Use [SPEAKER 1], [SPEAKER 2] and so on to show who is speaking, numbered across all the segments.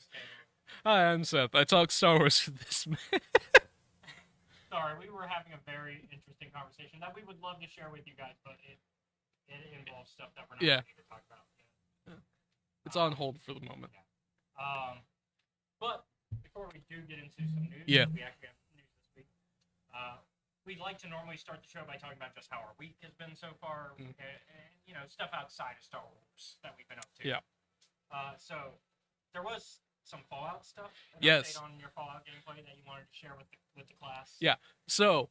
[SPEAKER 1] host, Taylor.
[SPEAKER 2] Hi, I'm Seth. I talk Star Wars for this man.
[SPEAKER 1] Sorry, we were having a very interesting conversation that we would love to share with you guys, but it involves stuff that we're not
[SPEAKER 2] Yeah,
[SPEAKER 1] ready to talk about yet.
[SPEAKER 2] it's on hold for the moment.
[SPEAKER 1] Yeah. But before we do get into some news,
[SPEAKER 2] Yeah.
[SPEAKER 1] we actually have news this week. We'd like to normally start the show by talking about just how our week has been so far, and stuff outside of Star Wars that we've been up to.
[SPEAKER 2] Yeah.
[SPEAKER 1] So there was some Fallout stuff.
[SPEAKER 2] Yes.
[SPEAKER 1] Update on your Fallout gameplay that you wanted to share with the class.
[SPEAKER 2] Yeah. So,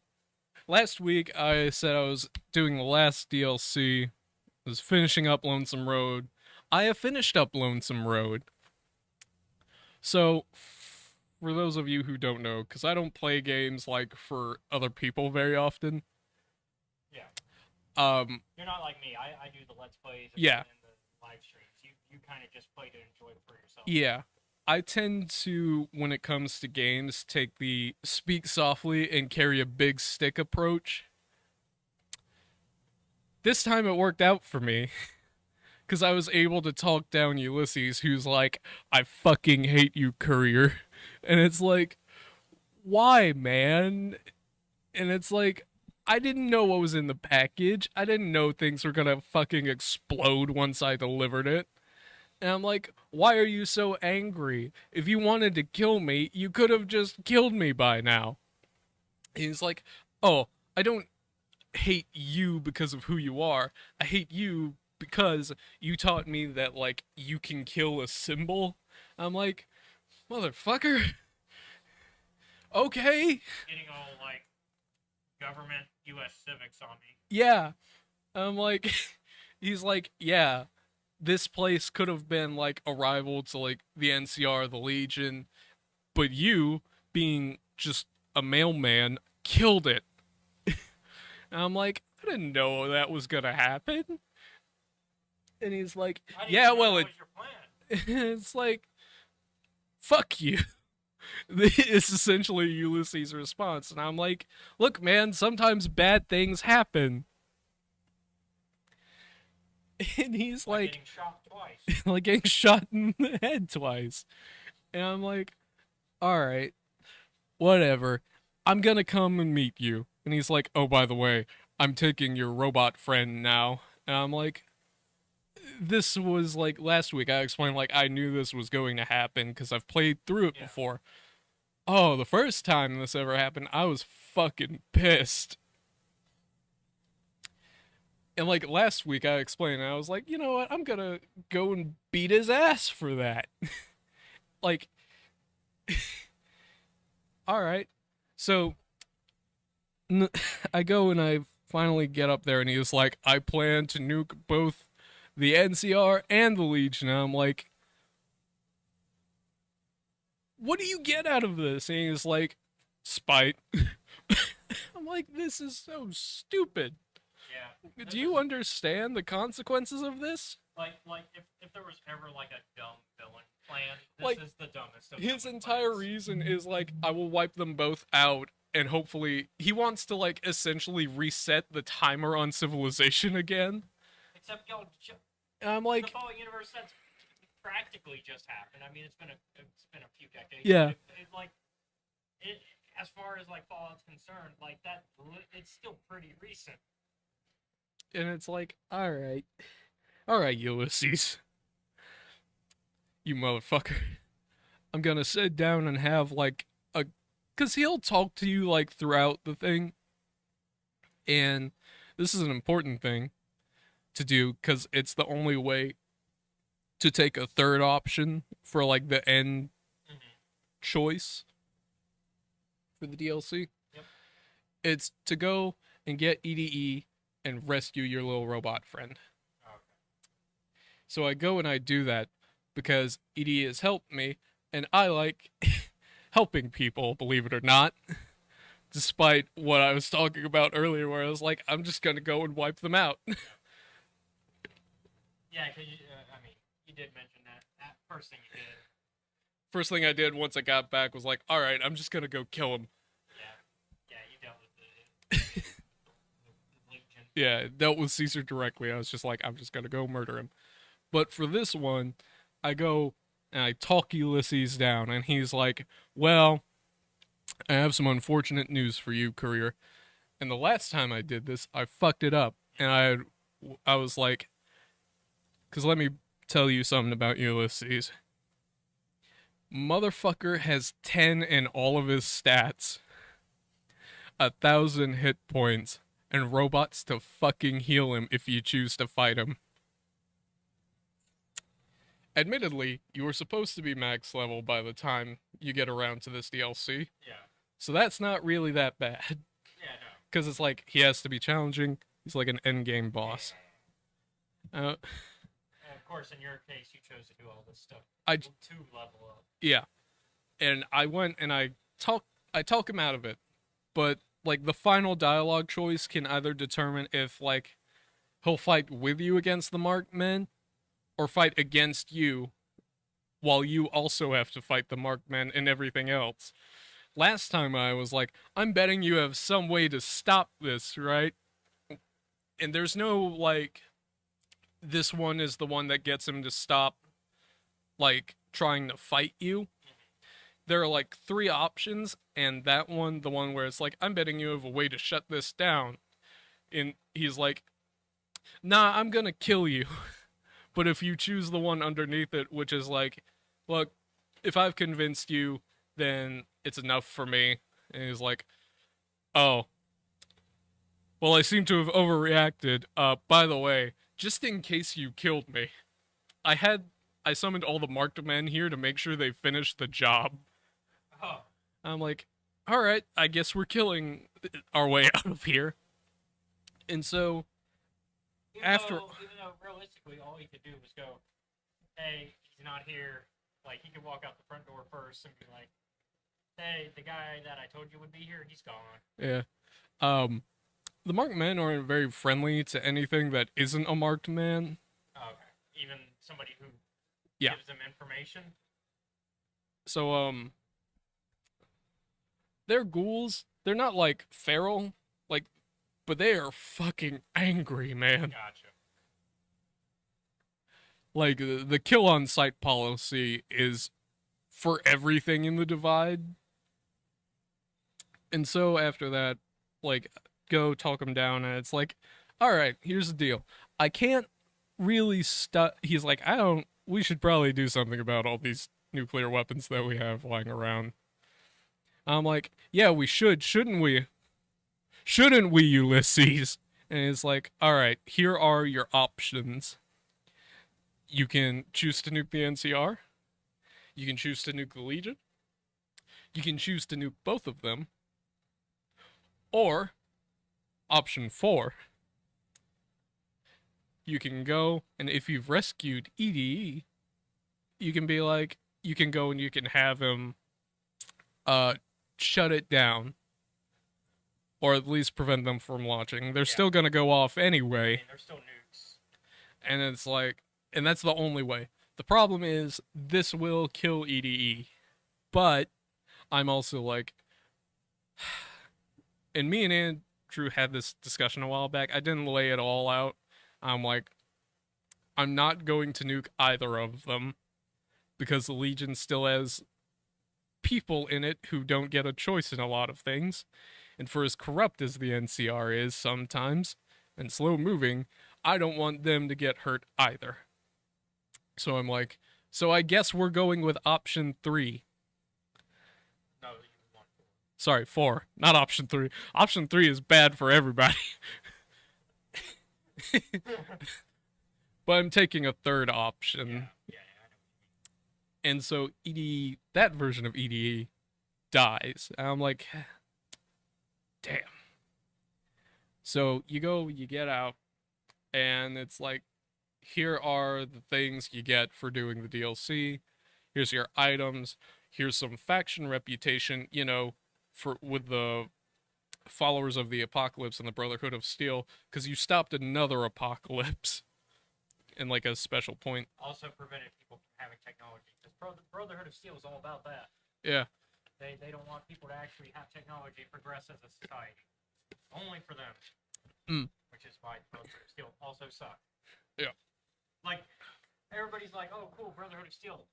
[SPEAKER 2] last week I said I was doing the last DLC, was finishing up Lonesome Road. I have finished up Lonesome Road. So, for those of you who don't know, because I don't play games like for other people very often.
[SPEAKER 1] Yeah.
[SPEAKER 2] You're
[SPEAKER 1] not like me. I do the Let's Plays
[SPEAKER 2] Yeah.
[SPEAKER 1] and the live streams. You kind of just play to enjoy it for yourself.
[SPEAKER 2] Yeah. I tend to, when it comes to games, take the speak softly and carry a big stick approach. This time it worked out for me. Because I was able to talk down Ulysses, who's like, I fucking hate you, courier. And it's like, why, man? And it's like, I didn't know what was in the package. I didn't know things were gonna fucking explode once I delivered it. And I'm like, why are you so angry? If you wanted to kill me, you could have just killed me by now. And he's like, oh, I don't hate you because of who you are. I hate you because you taught me that, like, you can kill a symbol. I'm like, motherfucker. Okay.
[SPEAKER 1] Getting all, like, government U.S. civics on me.
[SPEAKER 2] Yeah. I'm like, he's like, yeah, this place could have been like a rival to like the NCR, the Legion, but you, being just a mailman, killed it. And I'm like, I didn't know that was gonna happen. And he's like, yeah, well,
[SPEAKER 1] it was your plan.
[SPEAKER 2] it's like, fuck you. It's essentially Ulysses' response. And I'm like, look, man, sometimes bad things happen. And he's like
[SPEAKER 1] getting shot twice.
[SPEAKER 2] like getting shot in the head twice. And I'm like, alright, whatever. I'm gonna come and meet you. And he's like, oh, by the way, I'm taking your robot friend now. And I'm like, this was like last week. I explained like I knew this was going to happen because I've played through it before. Oh, the first time this ever happened, I was fucking pissed. And like last week, I explained, I was like, you know what? I'm gonna go and beat his ass for that. Like, all right. So I go and I finally get up there, and he's like, I plan to nuke both the NCR and the Legion. And I'm like, what do you get out of this? And he's like, spite. I'm like, this is so stupid.
[SPEAKER 1] Yeah.
[SPEAKER 2] Do you understand the consequences of this?
[SPEAKER 1] Like if there was ever like a dumb villain plan, this
[SPEAKER 2] Like,
[SPEAKER 1] is the dumbest of
[SPEAKER 2] his
[SPEAKER 1] villain
[SPEAKER 2] entire
[SPEAKER 1] plans.
[SPEAKER 2] reason is like, I will wipe them both out, and hopefully he wants to like essentially reset the timer on civilization again.
[SPEAKER 1] Except y'all,
[SPEAKER 2] And I'm
[SPEAKER 1] the
[SPEAKER 2] like,
[SPEAKER 1] Fallout universe, that's practically just happened. I mean, it's been a few decades.
[SPEAKER 2] Yeah.
[SPEAKER 1] As far as like Fallout's concerned, like that, it's still pretty recent.
[SPEAKER 2] and it's like, all right, Ulysses, you motherfucker. I'm gonna sit down and have like a, cause he'll talk to you like throughout the thing, and this is an important thing to do because it's the only way to take a third option for like the end choice for the DLC.
[SPEAKER 1] Yep.
[SPEAKER 2] It's to go and get EDE and rescue your little robot friend.
[SPEAKER 1] Okay.
[SPEAKER 2] So I go and I do that because EDE has helped me, and I like helping people, believe it or not. Despite what I was talking about earlier, where I was like, I'm just gonna go and wipe them out.
[SPEAKER 1] Yeah, because I mean, you did mention that first thing you did.
[SPEAKER 2] First thing I did once I got back was like, all right, I'm just gonna go kill him.
[SPEAKER 1] Yeah, you dealt with the Legion.
[SPEAKER 2] Yeah, dealt with Caesar directly. I was just like, I'm just gonna go murder him. But for this one, I go and I talk Ulysses down, and he's like, "Well, I have some unfortunate news for you, Courier. And the last time I did this, I fucked it up, and I was like, because let me tell you something about Ulysses. Motherfucker has 10 in all of his stats, 1,000 hit points, and robots to fucking heal him if you choose to fight him. Admittedly, you were supposed to be max level by the time you get around to this DLC,
[SPEAKER 1] Yeah.
[SPEAKER 2] so that's not really that bad.
[SPEAKER 1] Yeah, no.
[SPEAKER 2] Because it's like, he has to be challenging, he's like an endgame boss.
[SPEAKER 1] And of course, in your case, you chose to do all this stuff
[SPEAKER 2] I
[SPEAKER 1] to level up.
[SPEAKER 2] Yeah, and I went and I talk him out of it, but like the final dialogue choice can either determine if like he'll fight with you against the marked men or fight against you while you also have to fight the marked men and everything else. Last time I was like, I'm betting you have some way to stop this, right? And there's no like, this one is the one that gets him to stop like trying to fight you. There are like 3 options, and that one, the one where it's like, I'm betting you have a way to shut this down. And he's like, nah, I'm gonna kill you. But if you choose the one underneath it, which is like, look, if I've convinced you, then it's enough for me. And he's like, oh, well, I seem to have overreacted. By the way, just in case you killed me, I summoned all the marked men here to make sure they finished the job.
[SPEAKER 1] Oh.
[SPEAKER 2] I'm like, all right, I guess we're killing our way out of here. And so,
[SPEAKER 1] Even though realistically, all he could do was go, hey, he's not here. Like, he could walk out the front door first and be like, hey, the guy that I told you would be here, he's gone.
[SPEAKER 2] yeah. The marked men aren't very friendly to anything that isn't a marked man.
[SPEAKER 1] Okay. Even somebody who
[SPEAKER 2] Yeah.
[SPEAKER 1] gives them information.
[SPEAKER 2] So, they're ghouls. They're not like feral, like, but they are fucking angry, man.
[SPEAKER 1] Gotcha.
[SPEAKER 2] Like, the kill on sight policy is for everything in the Divide. And so after that, like, go talk him down, and it's like, all right, here's the deal. I can't really He's like, we should probably do something about all these nuclear weapons that we have lying around. I'm like, yeah, we should, shouldn't we? Shouldn't we, Ulysses? And it's like, all right, here are your options. You can choose to nuke the NCR. You can choose to nuke the Legion. You can choose to nuke both of them. Or, option 4, you can go, and if you've rescued EDE, you can be like, you can go and you can have him shut it down. Or at least prevent them from launching. They're still gonna go off anyway.
[SPEAKER 1] I mean, they're still nukes.
[SPEAKER 2] And it's like, and that's the only way. The problem is, this will kill EDE. But, I'm also like, and me and Andrew had this discussion a while back. I didn't lay it all out. I'm like, I'm not going to nuke either of them. Because the Legion still has people in it who don't get a choice in a lot of things. And for as corrupt as the NCR is sometimes, and slow moving, I don't want them to get hurt either. So I'm like, so I guess we're going with option 3.
[SPEAKER 1] No, you want 4.
[SPEAKER 2] Sorry, 4, not option 3. Option 3 is bad for everybody. But I'm taking a third option.
[SPEAKER 1] Yeah, I know what you mean.
[SPEAKER 2] And so EDE, that version of EDE dies. And I'm like, damn. So you go, you get out, and it's like, here are the things you get for doing the DLC. Here's your items. Here's some faction reputation, you know, for with the followers of the Apocalypse and the Brotherhood of Steel, because you stopped another apocalypse in like a special point.
[SPEAKER 1] Also prevented people from having technology. Because Brotherhood of Steel is all about that.
[SPEAKER 2] Yeah.
[SPEAKER 1] They don't want people to actually have technology progress as a society. Only for them. Which is why Brotherhood of Steel also suck.
[SPEAKER 2] Yeah.
[SPEAKER 1] Like, everybody's like, oh, cool, Brotherhood of Steel.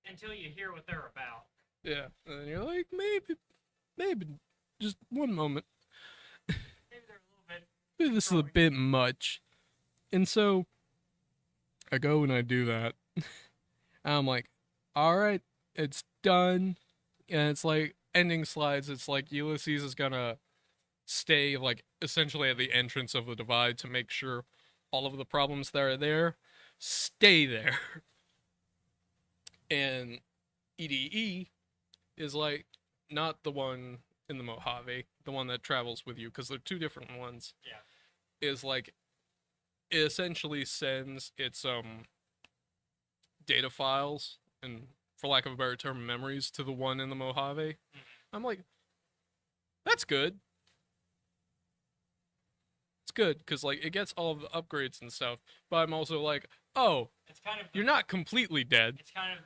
[SPEAKER 1] until you hear what they're about.
[SPEAKER 2] Yeah, and you're like, maybe, just one moment.
[SPEAKER 1] Maybe they're a little bit.
[SPEAKER 2] Maybe this is a bit much. And so I go and I do that. And I'm like, all right, it's done. And it's like ending slides. It's like Ulysses is gonna stay like essentially at the entrance of the divide to make sure all of the problems that are there stay there. And EDE is like not the one in the Mojave, the one that travels with you, because they're two different ones.
[SPEAKER 1] Yeah.
[SPEAKER 2] Is like it essentially sends its data files and, for lack of a better term, memories to the one in the Mojave. I'm like, that's good. It's good because like it gets all of the upgrades and stuff. But I'm also like, oh,
[SPEAKER 1] It's kind of.
[SPEAKER 2] you're not completely dead.
[SPEAKER 1] It's kind of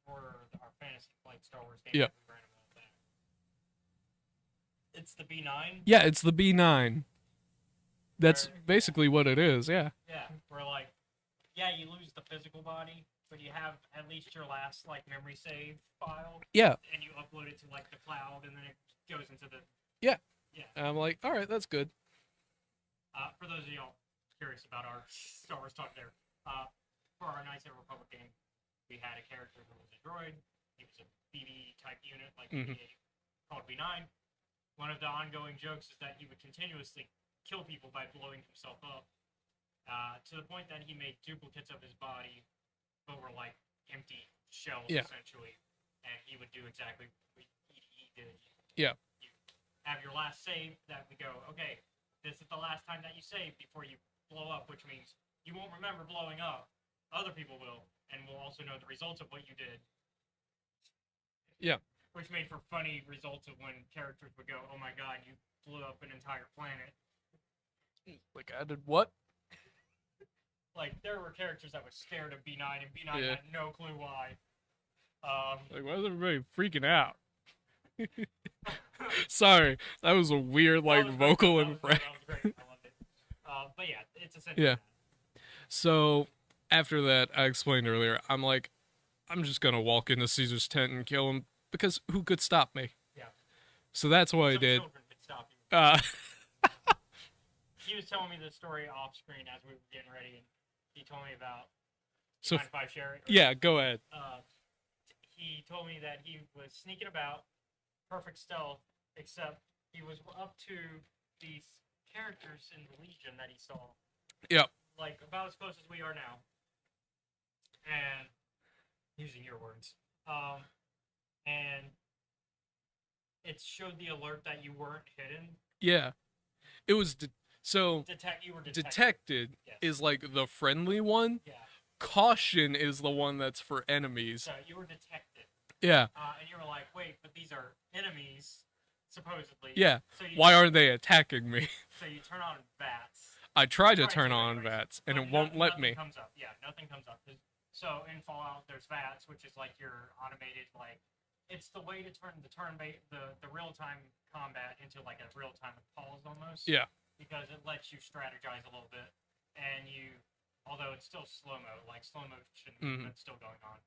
[SPEAKER 1] for our fantasy like Star Wars game.
[SPEAKER 2] Yeah.
[SPEAKER 1] That we ran about that. It's the B9.
[SPEAKER 2] Yeah, it's the B9. That's
[SPEAKER 1] Where-
[SPEAKER 2] basically what it is. Yeah.
[SPEAKER 1] Yeah, where like, yeah, you lose the physical body, but you have at least your last like memory save file,
[SPEAKER 2] Yeah.
[SPEAKER 1] and you upload it to like the cloud, and then it goes into the.
[SPEAKER 2] Yeah.
[SPEAKER 1] Yeah.
[SPEAKER 2] And I'm like, all right, that's good.
[SPEAKER 1] For those of y'all curious about our Star Wars talk there, for our Knights of the Republic game, we had a character who was a droid. He was a BB type unit, like
[SPEAKER 2] Mhm.
[SPEAKER 1] BB-8, called B9. One of the ongoing jokes is that he would continuously kill people by blowing himself up, to the point that he made duplicates of his body, but were like empty shells
[SPEAKER 2] Yeah.
[SPEAKER 1] essentially, and he would do exactly what he did.
[SPEAKER 2] Yeah.
[SPEAKER 1] You have your last save that we go, okay, this is the last time that you save before you blow up, which means you won't remember blowing up. Other people will, and will also know the results of what you did.
[SPEAKER 2] Yeah.
[SPEAKER 1] Which made for funny results of when characters would go, oh my god, you blew up an entire planet.
[SPEAKER 2] Like I did what?
[SPEAKER 1] Like, there were characters that were scared of B9, and B9
[SPEAKER 2] Yeah.
[SPEAKER 1] had no clue why.
[SPEAKER 2] Like why is everybody freaking out? Sorry, that was a weird like
[SPEAKER 1] that was
[SPEAKER 2] vocal
[SPEAKER 1] great.
[SPEAKER 2] impression.
[SPEAKER 1] That was great. I loved it. But yeah, it's essentially
[SPEAKER 2] Yeah.
[SPEAKER 1] that.
[SPEAKER 2] So after that, I explained earlier, I'm like, I'm just gonna walk into Caesar's tent and kill him because who could stop me?
[SPEAKER 1] Yeah.
[SPEAKER 2] So that's what I
[SPEAKER 1] Some
[SPEAKER 2] did.
[SPEAKER 1] children could stop you. He was telling me the story off screen as we were getting ready, and he told me about.
[SPEAKER 2] So
[SPEAKER 1] Mind if I share it? Or-
[SPEAKER 2] yeah, go ahead.
[SPEAKER 1] He told me that he was sneaking about, perfect stealth, except he was up to these characters in the Legion that he saw.
[SPEAKER 2] Yep.
[SPEAKER 1] Like, about as close as we are now. And, using your words. And it showed the alert that you weren't hidden.
[SPEAKER 2] Yeah, it was so
[SPEAKER 1] You were detected.
[SPEAKER 2] detected
[SPEAKER 1] Yes.
[SPEAKER 2] is like the friendly one.
[SPEAKER 1] Yeah.
[SPEAKER 2] Caution is the one that's for enemies.
[SPEAKER 1] So you were detected.
[SPEAKER 2] Yeah.
[SPEAKER 1] And you were like, wait, but these are enemies, supposedly.
[SPEAKER 2] Yeah.
[SPEAKER 1] So you,
[SPEAKER 2] Why aren't they attacking me?
[SPEAKER 1] So you turn on VATS.
[SPEAKER 2] I tried to
[SPEAKER 1] Right,
[SPEAKER 2] turn
[SPEAKER 1] right,
[SPEAKER 2] on
[SPEAKER 1] right.
[SPEAKER 2] VATS and
[SPEAKER 1] But
[SPEAKER 2] it won't let
[SPEAKER 1] nothing
[SPEAKER 2] me.
[SPEAKER 1] Comes up. Yeah, nothing comes up. So in Fallout, there's VATS, which is like your automated, like, it's the way to turn the real time combat into like a real time pause almost.
[SPEAKER 2] Yeah.
[SPEAKER 1] Because it lets you strategize a little bit, and although it's still slow mo, like slow motion movement's still going on,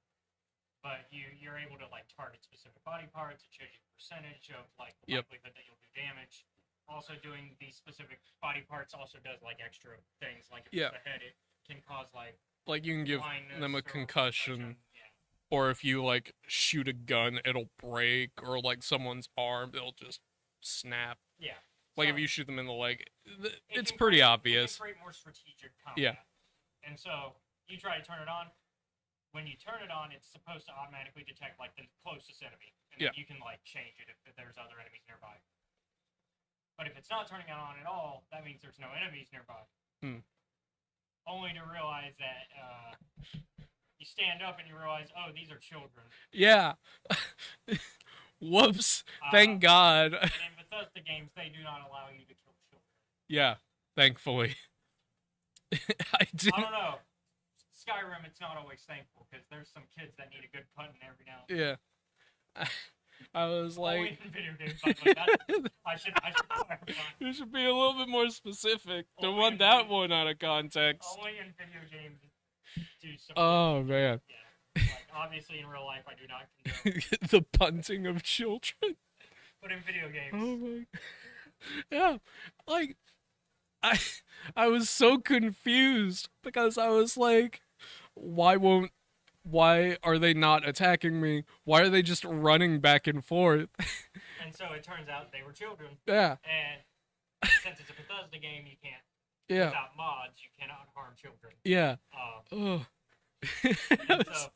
[SPEAKER 1] but you're able to like target specific body parts. It shows you the percentage of like the
[SPEAKER 2] Yep.
[SPEAKER 1] likelihood that you'll do damage. Also, doing these specific body parts also does like extra things. Like if
[SPEAKER 2] Yeah.
[SPEAKER 1] it's the head, it can cause like
[SPEAKER 2] Like you can give
[SPEAKER 1] blindness
[SPEAKER 2] them a
[SPEAKER 1] or
[SPEAKER 2] concussion,
[SPEAKER 1] Yeah.
[SPEAKER 2] or if you like shoot a gun, it'll break, or like someone's arm, it'll just snap.
[SPEAKER 1] Yeah.
[SPEAKER 2] Like
[SPEAKER 1] So
[SPEAKER 2] if you shoot them in the leg,
[SPEAKER 1] it
[SPEAKER 2] it's
[SPEAKER 1] can
[SPEAKER 2] pretty
[SPEAKER 1] create-
[SPEAKER 2] obvious.
[SPEAKER 1] It can create more strategic combat.
[SPEAKER 2] Yeah.
[SPEAKER 1] And so you try to turn it on. When you turn it on, it's supposed to automatically detect like the closest enemy, and then
[SPEAKER 2] Yeah.
[SPEAKER 1] you can like change it if there's other enemies nearby. But if it's not turning it on at all, that means there's no enemies nearby. Only to realize that you stand up and you realize, oh, these are children.
[SPEAKER 2] Yeah. Whoops. Thank God.
[SPEAKER 1] And in Bethesda games, they do not allow you to kill children.
[SPEAKER 2] Yeah. Thankfully. I did.
[SPEAKER 1] I don't know. Skyrim, it's not always thankful because there's some kids that need a good punting every now and then.
[SPEAKER 2] Yeah. I was
[SPEAKER 1] Only
[SPEAKER 2] like,
[SPEAKER 1] in video games, by the way. I should clarify.
[SPEAKER 2] you should be a little bit more specific. Don't
[SPEAKER 1] Only
[SPEAKER 2] want
[SPEAKER 1] in
[SPEAKER 2] that
[SPEAKER 1] video-
[SPEAKER 2] one out of context.
[SPEAKER 1] Only in video games do some.
[SPEAKER 2] Oh man.
[SPEAKER 1] Yeah. Like, obviously, in real life, I do not condone,
[SPEAKER 2] The punting of children.
[SPEAKER 1] but in video games,
[SPEAKER 2] Oh my. Yeah, like I I was so confused because I was like, why are they not attacking me? Why are they just running back and forth?
[SPEAKER 1] and so it turns out they were children,
[SPEAKER 2] Yeah,
[SPEAKER 1] and since it's a Bethesda game, you can't,
[SPEAKER 2] yeah,
[SPEAKER 1] without mods, you cannot harm children.
[SPEAKER 2] yeah.
[SPEAKER 1] Um,
[SPEAKER 2] Oh.
[SPEAKER 1] and so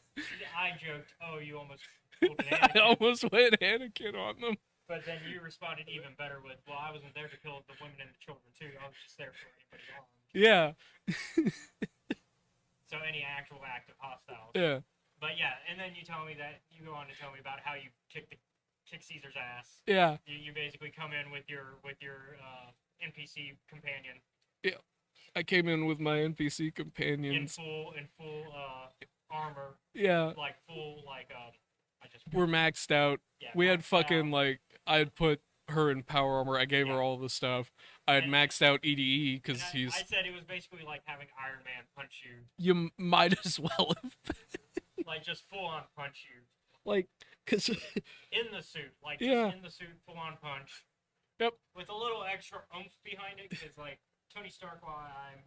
[SPEAKER 1] I joked, "Oh, you almost pulled an
[SPEAKER 2] I
[SPEAKER 1] Anakin,"
[SPEAKER 2] almost went Anakin on them.
[SPEAKER 1] but then you responded even better with, "Well, I wasn't there to kill the women and the children too. I was just there for anybody harmed."
[SPEAKER 2] Yeah,
[SPEAKER 1] So any actual act of hostile.
[SPEAKER 2] yeah,
[SPEAKER 1] But yeah, and then you tell me that you go on to tell me about how you kick Caesar's ass.
[SPEAKER 2] yeah,
[SPEAKER 1] You basically come in with your NPC companion
[SPEAKER 2] yeah. I came in with my NPC
[SPEAKER 1] in
[SPEAKER 2] companions.
[SPEAKER 1] full armor,
[SPEAKER 2] Yeah,
[SPEAKER 1] like full like I just
[SPEAKER 2] we're maxed out.
[SPEAKER 1] yeah.
[SPEAKER 2] We had
[SPEAKER 1] maxed
[SPEAKER 2] fucking
[SPEAKER 1] out.
[SPEAKER 2] like I had put her in power armor. I gave
[SPEAKER 1] Yeah.
[SPEAKER 2] her all the stuff. I had
[SPEAKER 1] And-
[SPEAKER 2] maxed out EDE
[SPEAKER 1] And
[SPEAKER 2] because he's.
[SPEAKER 1] I said it was basically like having Iron Man punch you,
[SPEAKER 2] You might as well have.
[SPEAKER 1] like just full on punch you
[SPEAKER 2] Like, cause
[SPEAKER 1] in the suit, like
[SPEAKER 2] Yeah.
[SPEAKER 1] just in the suit, full on punch.
[SPEAKER 2] Yep.
[SPEAKER 1] With a little extra oomph behind it, because like Tony Stark, while I'm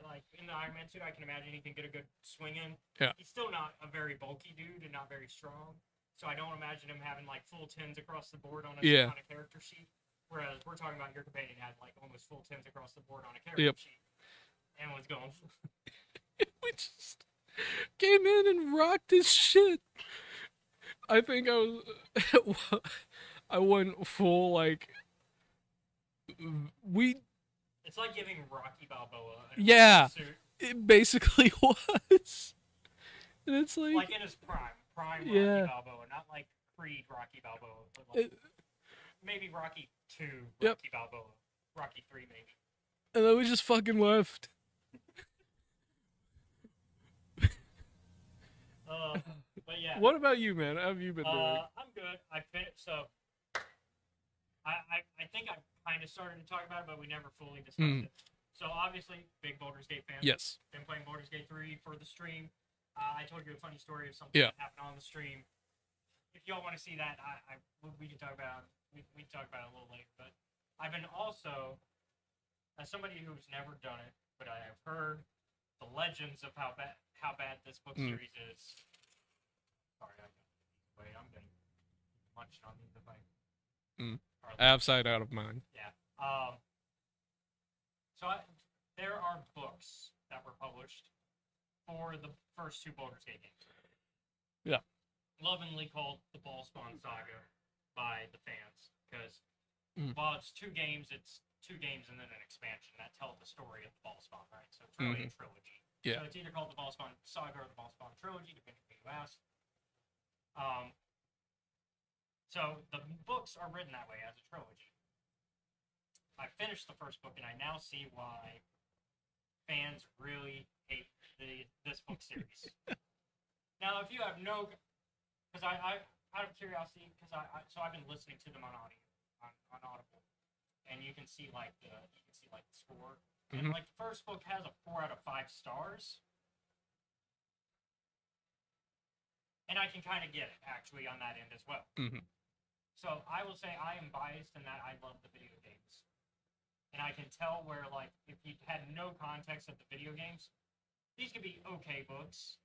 [SPEAKER 1] like in the Iron Man suit, I can imagine he can get a good swing in.
[SPEAKER 2] Yeah.
[SPEAKER 1] He's still not a very bulky dude and not very strong, so I don't imagine him having like full tens across the board on a
[SPEAKER 2] Yeah.
[SPEAKER 1] character sheet. Whereas we're talking about your companion had like almost full tens across the board on a character
[SPEAKER 2] Yep.
[SPEAKER 1] sheet, and was going.
[SPEAKER 2] we just came in and rocked his shit. I think I was. I went full like. We
[SPEAKER 1] It's like giving Rocky Balboa a
[SPEAKER 2] Yeah.
[SPEAKER 1] suit,
[SPEAKER 2] it basically was, and it's
[SPEAKER 1] like in his prime
[SPEAKER 2] Yeah.
[SPEAKER 1] Rocky Balboa, not like Creed Rocky Balboa, but like
[SPEAKER 2] It-
[SPEAKER 1] maybe Rocky 2
[SPEAKER 2] Yep.
[SPEAKER 1] Rocky Balboa, Rocky 3 maybe.
[SPEAKER 2] and then we just fucking left.
[SPEAKER 1] But yeah,
[SPEAKER 2] What about you, man? How have you been doing?
[SPEAKER 1] I'm good. I finished, so I think I kind of started to talk about it, but we never fully discussed it. So obviously, big Baldur's Gate fan.
[SPEAKER 2] Yes.
[SPEAKER 1] Been playing Baldur's Gate 3 for the stream. I told you a funny story of something
[SPEAKER 2] Yeah.
[SPEAKER 1] that happened on the stream. If y'all want to see that, we can talk about we can talk about it a little later. But I've been also, as somebody who's never done it, but I have heard the legends of how bad this book series is. Sorry, I'm getting munched on these if I.
[SPEAKER 2] Outside out of mind.
[SPEAKER 1] Yeah. There are books that were published for the first two Baldur's Gate games.
[SPEAKER 2] Yeah.
[SPEAKER 1] Lovingly called the Ballspawn Saga by the fans, because
[SPEAKER 2] Mm.
[SPEAKER 1] while it's two games and then an expansion that tell the story of the Ballspawn, right? So it's really a trilogy.
[SPEAKER 2] Yeah.
[SPEAKER 1] So it's either called the Ballspawn Saga or the Ballspawn Trilogy, depending on who you ask. So the books are written that way as a trilogy. I finished the first book, and I now see why fans really hate this book series. Now, if you have no, because I out of curiosity, because I've been listening to them on audio on Audible, and you can see like the score, and like the first book has a 4 out of 5 stars, and I can kind of get it actually on that end as well. So I will say I am biased in that I love the video games. And I can tell where, like, if you had no context of the video games, these could be okay books.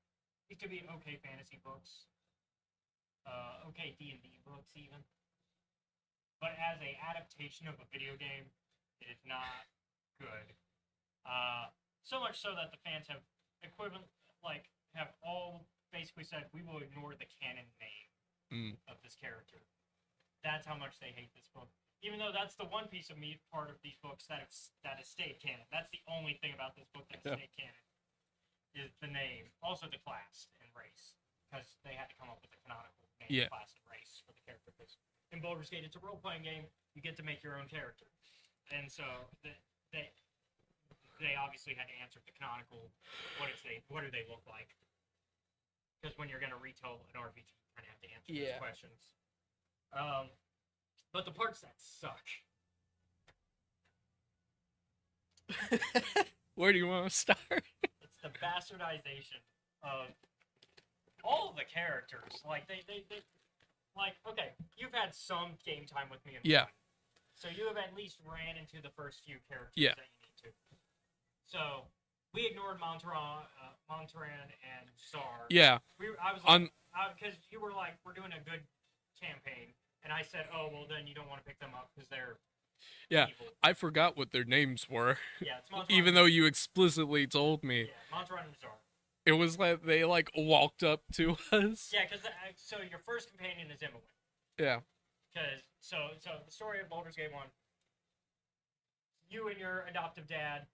[SPEAKER 1] These could be okay fantasy books. Okay D&D books, even. But as a adaptation of a video game, it is not good. So much so that the fans have have all basically said, we will ignore the canon name of this character. That's how much they hate this book. Even though that's the one piece of part of these books that is stayed canon. That's the only thing about this book that stayed canon. Is the name, also the class and race, because they had to come up with a canonical name, class, and race for the character. Because in Baldur's Gate, it's a role-playing game. You get to make your own character, and so they obviously had to answer the canonical. What do they look like? Because when you're going to retell an RPG, you kind of have to answer those questions. But the parts that suck.
[SPEAKER 2] Where do you want to start?
[SPEAKER 1] It's the bastardization of all of the characters, like they like, okay, you've had some game time with me.
[SPEAKER 2] Yeah.
[SPEAKER 1] So you have at least ran into the first few characters
[SPEAKER 2] Yeah.
[SPEAKER 1] that you need to. So we ignored Montran and Czar.
[SPEAKER 2] Yeah.
[SPEAKER 1] I was like, because you were like, we're doing a good campaign, and I said, oh well, then you don't want to pick them up because they're evil.
[SPEAKER 2] I forgot what their names were.
[SPEAKER 1] Yeah, it's Montran.
[SPEAKER 2] Even though you explicitly told me.
[SPEAKER 1] Yeah, Montran and Czar.
[SPEAKER 2] It was like they like walked up to us.
[SPEAKER 1] Yeah, because so your first companion is Imogen.
[SPEAKER 2] Yeah.
[SPEAKER 1] Because so the story of Baldur's Gate 1, you and your adoptive dad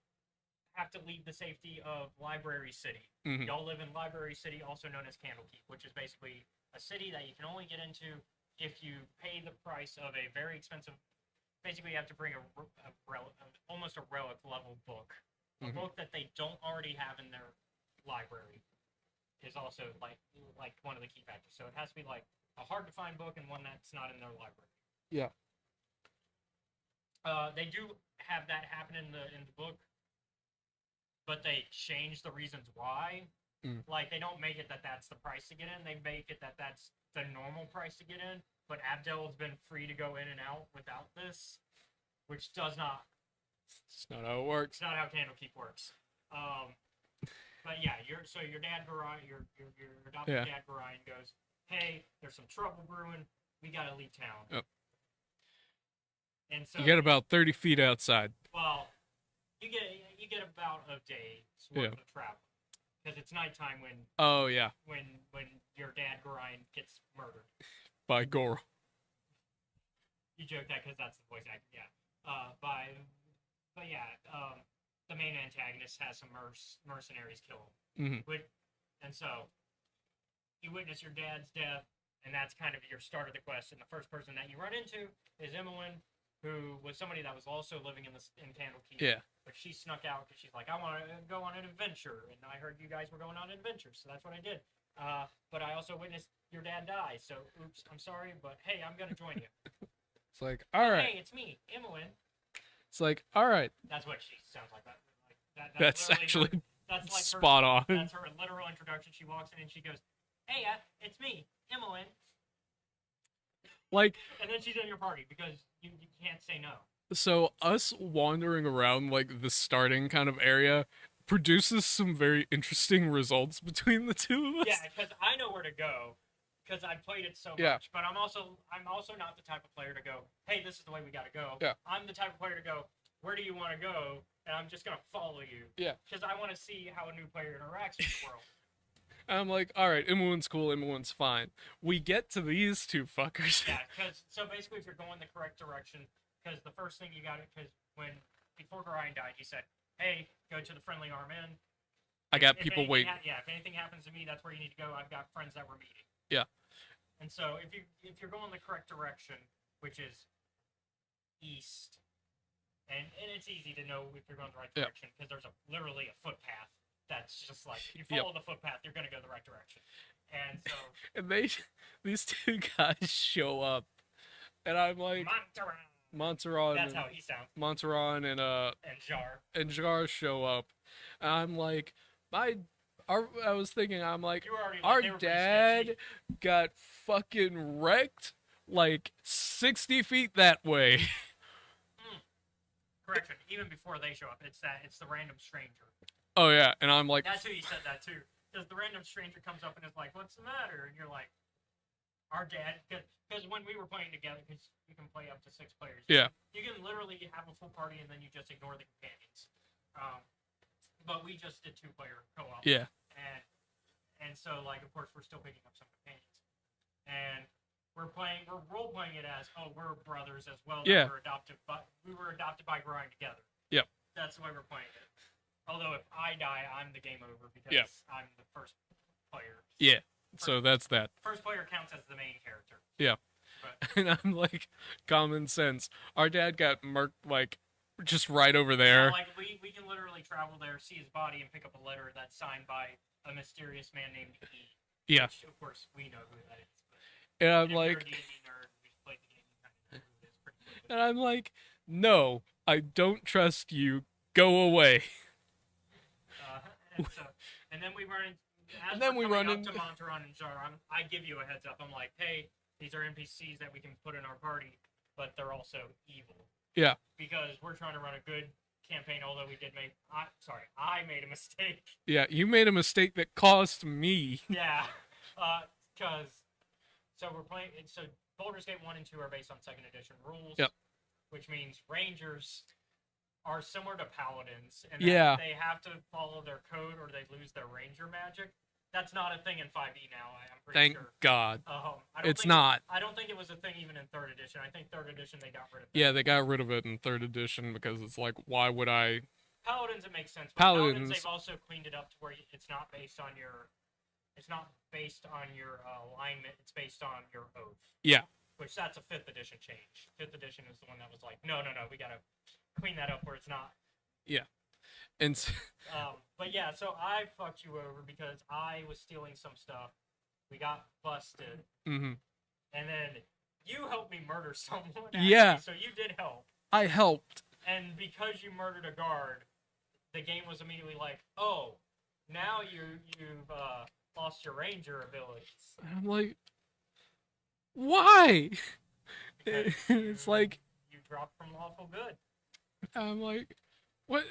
[SPEAKER 1] have to leave the safety of Library City.
[SPEAKER 2] Mhm.
[SPEAKER 1] Y'all live in Library City, also known as Candlekeep, which is basically a city that you can only get into if you pay the price of a very expensive. Basically, you have to bring almost a relic level book, a
[SPEAKER 2] Mhm.
[SPEAKER 1] book that they don't already have in their library. Is also like one of the key factors. So it has to be like a hard to find book and one that's not in their library.
[SPEAKER 2] Yeah.
[SPEAKER 1] They do have that happen in the book, but they change the reasons why. Like they don't make it that that's the price to get in. They make it that that's the normal price to get in. But Abdel's been free to go in and out without this, which does not.
[SPEAKER 2] It's not how it works.
[SPEAKER 1] It's not how Candlekeep works. But yeah, your dad Gorion, your adopted dad Gorion goes, hey, there's some trouble brewing. We gotta leave town.
[SPEAKER 2] Yep.
[SPEAKER 1] And so
[SPEAKER 2] You get about 30 feet outside.
[SPEAKER 1] well, you get about a day's worth of travel because it's nighttime when
[SPEAKER 2] Oh yeah.
[SPEAKER 1] when your dad Gorion gets murdered.
[SPEAKER 2] By Goro.
[SPEAKER 1] You joke that because that's the voice actor, yeah. The main antagonist has some mercenaries kill him.
[SPEAKER 2] Mhm.
[SPEAKER 1] And so you witness your dad's death, and that's kind of your start of the quest. And the first person that you run into is Imogen, who was somebody that was also living in Candlekeep.
[SPEAKER 2] Yeah.
[SPEAKER 1] But she snuck out because she's like, I want to go on an adventure, and I heard you guys were going on an adventure, so that's what I did. But I also witnessed your dad die, so oops, I'm sorry, but hey, I'm gonna join you.
[SPEAKER 2] It's like, all right.
[SPEAKER 1] Hey, it's me, Imogen.
[SPEAKER 2] It's like, all right.
[SPEAKER 1] That's what she sounds like.
[SPEAKER 2] That's actually
[SPEAKER 1] that's like
[SPEAKER 2] spot on.
[SPEAKER 1] That's her literal introduction. She walks in and she goes, "Hey, it's me, Imogen."
[SPEAKER 2] Like,
[SPEAKER 1] and then she's in your party because you can't say no.
[SPEAKER 2] So us wandering around like the starting kind of area produces some very interesting results between the two of us.
[SPEAKER 1] Yeah, because I know where to go because I've played it so much. But I'm also not the type of player to go, hey, this is the way we gotta go.
[SPEAKER 2] Yeah.
[SPEAKER 1] I'm the type of player to go, where do you want to go? And I'm just gonna follow you.
[SPEAKER 2] Yeah.
[SPEAKER 1] Because I want to see how a new player interacts with the world.
[SPEAKER 2] And I'm like, all right, Imogen's cool, Imogen's fine. We get to these two fuckers.
[SPEAKER 1] Yeah, because so basically, if you're going the correct direction, because the first thing you got it, because before Gorion died, he said, hey, go to the friendly arm inn.
[SPEAKER 2] I got people waiting.
[SPEAKER 1] If anything happens to me, that's where you need to go. I've got friends that we're meeting.
[SPEAKER 2] Yeah.
[SPEAKER 1] And so if you're going the correct direction, which is east, and it's easy to know if you're going the right direction because there's literally a footpath that's just like you follow the footpath, you're gonna go the right direction. And so
[SPEAKER 2] and these two guys show up, and I'm like, Montserrat.
[SPEAKER 1] That's how he sounds.
[SPEAKER 2] Montserrat and Jar show up, and I'm like, I was thinking, I'm like, our dad got fucking wrecked like 60 feet that way.
[SPEAKER 1] Correction. Even before they show up, it's the random stranger.
[SPEAKER 2] Oh yeah, and I'm like,
[SPEAKER 1] that's who he said that too. Because the random stranger comes up and is like, "What's the matter?" And you're like, "Our dad." Because when we were playing together, because you can play up to 6 players.
[SPEAKER 2] Yeah.
[SPEAKER 1] You can literally have a full party and then you just ignore the companions. But we just did 2-player co-op.
[SPEAKER 2] Yeah.
[SPEAKER 1] And so like of course we're still picking up some companions, and we're role playing it as we're brothers as well.
[SPEAKER 2] Yeah.
[SPEAKER 1] We were adopted by Gorion together.
[SPEAKER 2] Yep.
[SPEAKER 1] That's the way we're playing it. Although if I die, I'm the game over because I'm the first player.
[SPEAKER 2] Yeah. So that's that.
[SPEAKER 1] First player counts as the main character.
[SPEAKER 2] Yeah.
[SPEAKER 1] But,
[SPEAKER 2] and I'm like, common sense. Our dad got murked like just right over there.
[SPEAKER 1] like we can literally travel there, see his body, and pick up a letter that's signed by a mysterious man named E.
[SPEAKER 2] Yeah.
[SPEAKER 1] Which, of course, we know who that is. But
[SPEAKER 2] and I'm
[SPEAKER 1] if
[SPEAKER 2] like,
[SPEAKER 1] you're a D&D nerd who's played the game, you kind of know who it is pretty quickly.
[SPEAKER 2] and I'm like, no, I don't trust you. Go away.
[SPEAKER 1] And then we run into, as
[SPEAKER 2] And then we
[SPEAKER 1] we're coming
[SPEAKER 2] run
[SPEAKER 1] up to
[SPEAKER 2] in.
[SPEAKER 1] Montaron and Jar, I give you a heads up. I'm like, hey, these are NPCs that we can put in our party, but they're also evil.
[SPEAKER 2] Yeah.
[SPEAKER 1] Because we're trying to run a good campaign, although we did make. I made a mistake.
[SPEAKER 2] Yeah, you made a mistake that cost me.
[SPEAKER 1] Yeah. Because. So we're playing. So Baldur's Gate 1 and 2 are based on 2nd edition rules.
[SPEAKER 2] Yep.
[SPEAKER 1] Which means Rangers are similar to Paladins. And
[SPEAKER 2] Yeah.
[SPEAKER 1] they have to follow their code or they lose their Ranger magic. That's not a thing in 5e now, I'm pretty
[SPEAKER 2] Thank
[SPEAKER 1] sure.
[SPEAKER 2] God.
[SPEAKER 1] I don't
[SPEAKER 2] It's
[SPEAKER 1] think
[SPEAKER 2] not.
[SPEAKER 1] I don't think it was a thing even in 3rd edition. I think 3rd edition they got rid of it.
[SPEAKER 2] Yeah, they got rid of it in 3rd edition because it's like, why would I?
[SPEAKER 1] Paladins, it makes sense. But
[SPEAKER 2] Paladins,
[SPEAKER 1] they've also cleaned it up to where it's not based on your. It's not based on your alignment. It's based on your oath.
[SPEAKER 2] Yeah.
[SPEAKER 1] Which that's a 5th edition change. 5th edition is the one that was like, no, we gotta clean that up where it's not.
[SPEAKER 2] Yeah. And
[SPEAKER 1] but yeah, so I fucked you over because I was stealing some stuff. We got busted.
[SPEAKER 2] Mm-hmm.
[SPEAKER 1] And then you helped me murder someone.
[SPEAKER 2] Yeah.
[SPEAKER 1] So you did help.
[SPEAKER 2] I helped.
[SPEAKER 1] And because you murdered a guard, the game was immediately like, oh, now you've lost your ranger abilities.
[SPEAKER 2] And I'm like, why? It's like
[SPEAKER 1] you dropped from lawful good.
[SPEAKER 2] I'm like, what?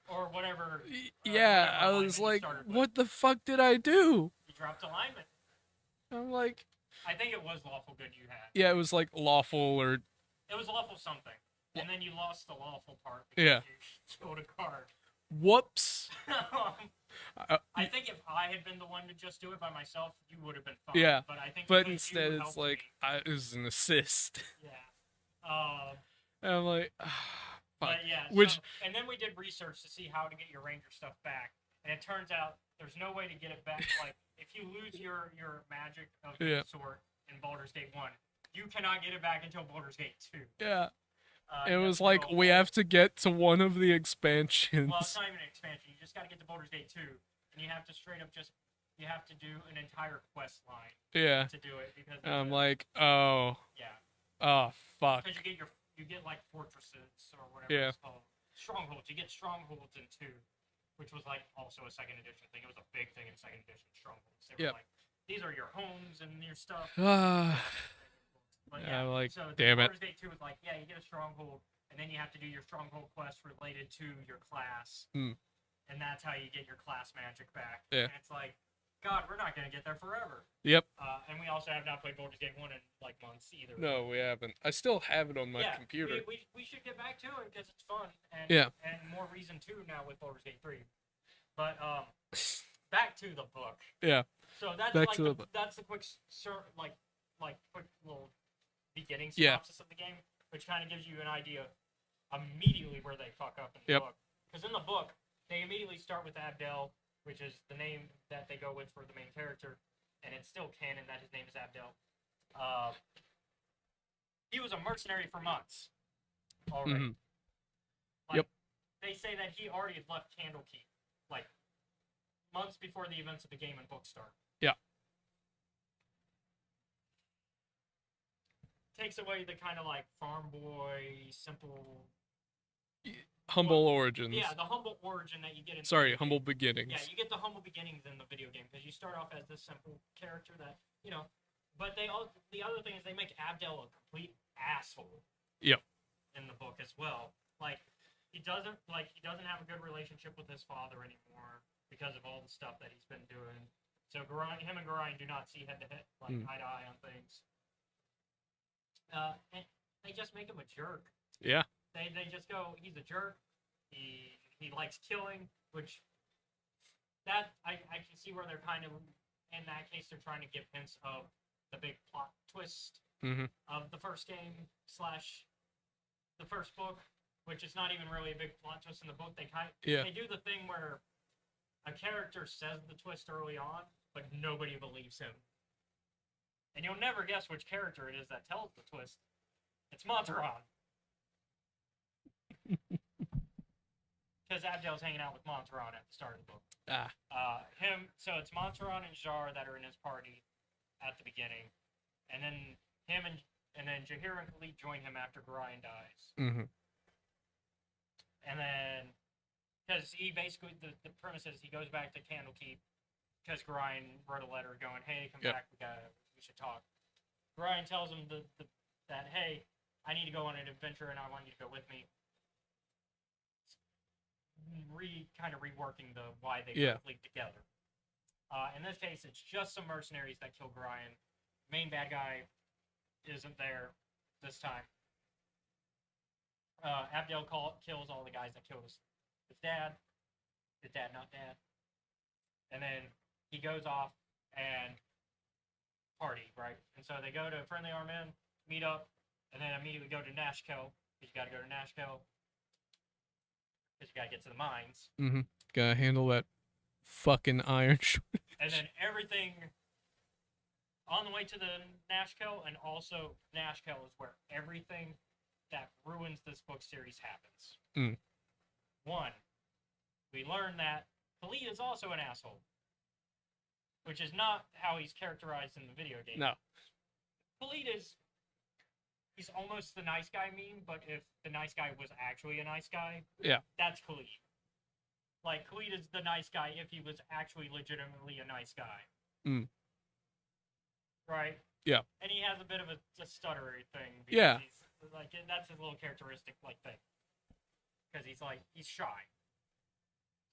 [SPEAKER 1] Or whatever.
[SPEAKER 2] Yeah,
[SPEAKER 1] whatever
[SPEAKER 2] I was
[SPEAKER 1] alignment
[SPEAKER 2] like,
[SPEAKER 1] you started with.
[SPEAKER 2] what the fuck did I do?
[SPEAKER 1] You dropped alignment.
[SPEAKER 2] I'm like,
[SPEAKER 1] I think it was lawful good you had.
[SPEAKER 2] yeah, it was like lawful or
[SPEAKER 1] It was lawful something. And then you lost the lawful part.
[SPEAKER 2] Yeah.
[SPEAKER 1] You stole a card.
[SPEAKER 2] whoops.
[SPEAKER 1] I think if I had been the one to just do it by myself, you would have been fine.
[SPEAKER 2] Yeah,
[SPEAKER 1] But I think
[SPEAKER 2] but
[SPEAKER 1] because
[SPEAKER 2] instead
[SPEAKER 1] you
[SPEAKER 2] it's
[SPEAKER 1] helped
[SPEAKER 2] like
[SPEAKER 1] me,
[SPEAKER 2] it was an assist.
[SPEAKER 1] yeah.
[SPEAKER 2] And I'm like, fuck.
[SPEAKER 1] But yeah.
[SPEAKER 2] Which
[SPEAKER 1] and then we did research to see how to get your ranger stuff back, and it turns out there's no way to get it back. Like if you lose your magic of any sort in Baldur's Gate 1, you cannot get it back until Baldur's Gate 2.
[SPEAKER 2] yeah. It
[SPEAKER 1] you
[SPEAKER 2] was
[SPEAKER 1] have to
[SPEAKER 2] like
[SPEAKER 1] go
[SPEAKER 2] we
[SPEAKER 1] all-
[SPEAKER 2] have to get to one of the expansions.
[SPEAKER 1] Well, it's not even an expansion. You just got to get to Baldur's Gate 2, and you have to straight up you have to do an entire quest line
[SPEAKER 2] Yeah.
[SPEAKER 1] to do it because.
[SPEAKER 2] I'm like, oh.
[SPEAKER 1] Yeah.
[SPEAKER 2] Oh fuck.
[SPEAKER 1] Because you get like fortresses or whatever
[SPEAKER 2] Yeah.
[SPEAKER 1] it's called. Strongholds. You get strongholds in 2, which was like also a 2nd edition thing. It was a big thing in 2nd edition. Strongholds. They were like, these are your homes and your stuff. But yeah,
[SPEAKER 2] I'm like,
[SPEAKER 1] so
[SPEAKER 2] damn it.
[SPEAKER 1] Baldur's Gate 2 was like, yeah, you get a stronghold, and then you have to do your stronghold quest related to your class,
[SPEAKER 2] Hmm.
[SPEAKER 1] and that's how you get your class magic back.
[SPEAKER 2] Yeah.
[SPEAKER 1] And it's like, God, we're not gonna get there forever.
[SPEAKER 2] Yep.
[SPEAKER 1] And we also have not played Baldur's Gate 1 in like months either.
[SPEAKER 2] No, we haven't. I still have it on my computer.
[SPEAKER 1] We should get back to it because it's fun and and more reason to now with Baldur's Gate 3. But back to the book.
[SPEAKER 2] Yeah.
[SPEAKER 1] So that's
[SPEAKER 2] Back
[SPEAKER 1] like
[SPEAKER 2] to the book.
[SPEAKER 1] that's the quick quick little beginning
[SPEAKER 2] Yeah.
[SPEAKER 1] synopsis of the game, which kind of gives you an idea immediately where they fuck up in the
[SPEAKER 2] Yep.
[SPEAKER 1] book. Because in the book, they immediately start with Abdel, which is the name that they go with for the main character, and it's still canon that his name is Abdel. He was a mercenary for months already.
[SPEAKER 2] Mhm.
[SPEAKER 1] Like,
[SPEAKER 2] Yep.
[SPEAKER 1] They say that he already had left Candlekeep, like, months before the events of the game and book start.
[SPEAKER 2] Yeah.
[SPEAKER 1] Takes away the kind of like farm boy, simple.
[SPEAKER 2] Humble origins.
[SPEAKER 1] Yeah, the humble origin that you get in.
[SPEAKER 2] Sorry, humble beginnings.
[SPEAKER 1] Yeah, you get the humble beginnings in the video game because you start off as this simple character that But the other thing is they make Abdel a complete asshole.
[SPEAKER 2] Yep.
[SPEAKER 1] In the book as well, he doesn't have a good relationship with his father anymore because of all the stuff that he's been doing. So him and Gorion do not see head to head, eye to eye on things. And they just make him a jerk.
[SPEAKER 2] Yeah.
[SPEAKER 1] They just go, he's a jerk. He likes killing, which that I can see where they're kind of in that case they're trying to give hints of the big plot twist of the first game / the first book, which is not even really a big plot twist in the book. They do the thing where a character says the twist early on, but nobody believes him. And you'll never guess which character it is that tells the twist. It's Montaron. Because Abdel's hanging out with Montaron at the start of the book. So it's Montaron and Jar that are in his party at the beginning. And then him and then Jaheir and Khalid join him after Gorion dies.
[SPEAKER 2] Mm-hmm.
[SPEAKER 1] And then, because he basically, the premise is he goes back to Candlekeep because Gorion wrote a letter going, "Hey, come
[SPEAKER 2] Yep.
[SPEAKER 1] back. We should talk." Gorion tells him that, "Hey, I need to go on an adventure, and I want you to go with me." Kind of reworking the why they
[SPEAKER 2] Yeah.
[SPEAKER 1] both league together. In this case, it's just some mercenaries that kill Gorion. Main bad guy isn't there this time. Abdel kills all the guys that killed his dad. His dad, not dad. And then he goes off and party, right? And so they go to Friendly Armen, meet up, and then immediately go to Nashkel. Because you got to go to Nashkel. Because you got to get to the mines.
[SPEAKER 2] Mm-hmm. Gotta handle that fucking iron shortage.
[SPEAKER 1] And then everything on the way to the Nashkel, and also Nashkel is where everything that ruins this book series happens.
[SPEAKER 2] Mm.
[SPEAKER 1] One, we learn that Khalid is also an asshole, which is not how he's characterized in the video game.
[SPEAKER 2] No.
[SPEAKER 1] Khalid he's almost the nice guy meme, but if the nice guy was actually a nice guy,
[SPEAKER 2] Yeah.
[SPEAKER 1] that's Khalid. Like, Khalid is the nice guy if he was actually legitimately a nice guy.
[SPEAKER 2] Mm.
[SPEAKER 1] Right?
[SPEAKER 2] Yeah.
[SPEAKER 1] And he has a bit of a stuttery thing.
[SPEAKER 2] Yeah.
[SPEAKER 1] He's, like, that's his little characteristic, like, thing. Because he's shy.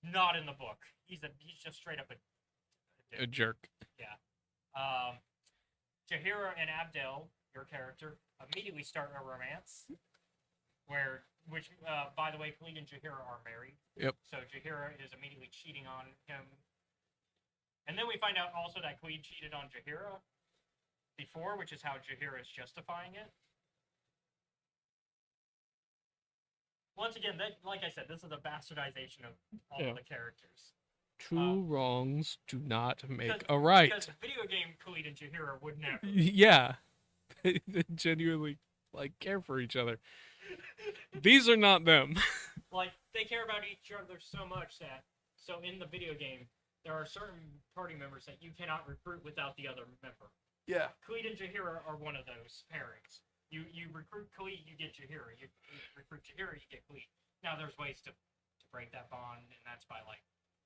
[SPEAKER 1] Not in the book. He's just straight up
[SPEAKER 2] A jerk.
[SPEAKER 1] Yeah. Jaheira and Abdel, your character, immediately start a romance. Which, by the way, Khalid and Jaheira are married.
[SPEAKER 2] Yep.
[SPEAKER 1] So Jaheira is immediately cheating on him. And then we find out also that Khalid cheated on Jaheira before, which is how Jaheira is justifying it. Once again, like I said, this is a bastardization of all of the characters.
[SPEAKER 2] Two wrongs do not make a right.
[SPEAKER 1] Because video game Khalid and Jaheira would never.
[SPEAKER 2] Yeah. They genuinely, care for each other. These are not them.
[SPEAKER 1] They care about each other so much that, so in the video game, there are certain party members that you cannot recruit without the other member.
[SPEAKER 2] Yeah.
[SPEAKER 1] Khalid and Jaheira are one of those pairings. You recruit Khalid, you get Jaheira. You recruit Jaheira, you get Khalid. Now, there's ways to break that bond, and that's by,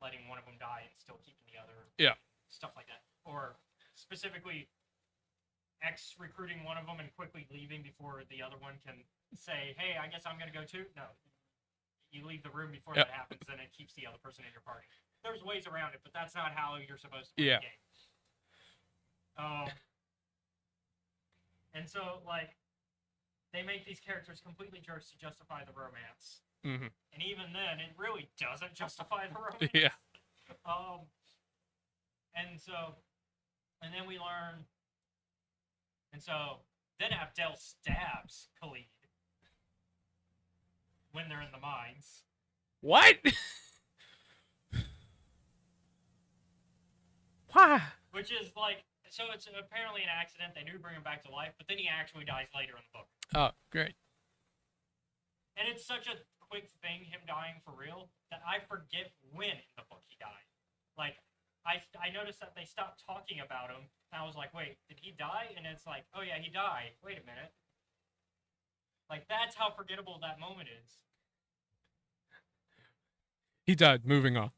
[SPEAKER 1] letting one of them die and still keeping the other.
[SPEAKER 2] Yeah.
[SPEAKER 1] Stuff like that. Or, specifically, X recruiting one of them and quickly leaving before the other one can say, "Hey, I guess I'm going to go too." No. You leave the room before that happens, and it keeps the other person in your party. There's ways around it, but that's not how you're supposed to play the game. And so, they make these characters completely jerks to justify the romance.
[SPEAKER 2] Mm-hmm.
[SPEAKER 1] And even then, it really doesn't justify the romance.
[SPEAKER 2] Yeah.
[SPEAKER 1] And then we learn. And so, then Abdel stabs Khalid when they're in the mines.
[SPEAKER 2] What? Why?
[SPEAKER 1] Which is so it's apparently an accident. They do bring him back to life, but then he actually dies later in the book.
[SPEAKER 2] Oh, great.
[SPEAKER 1] And it's such a quick thing, him dying for real, that I forget when in the book he died. I noticed that they stopped talking about him, and I was like, wait, did he die? And it's like, oh yeah, he died. Wait a minute. That's how forgettable that moment is.
[SPEAKER 2] He died. Moving on.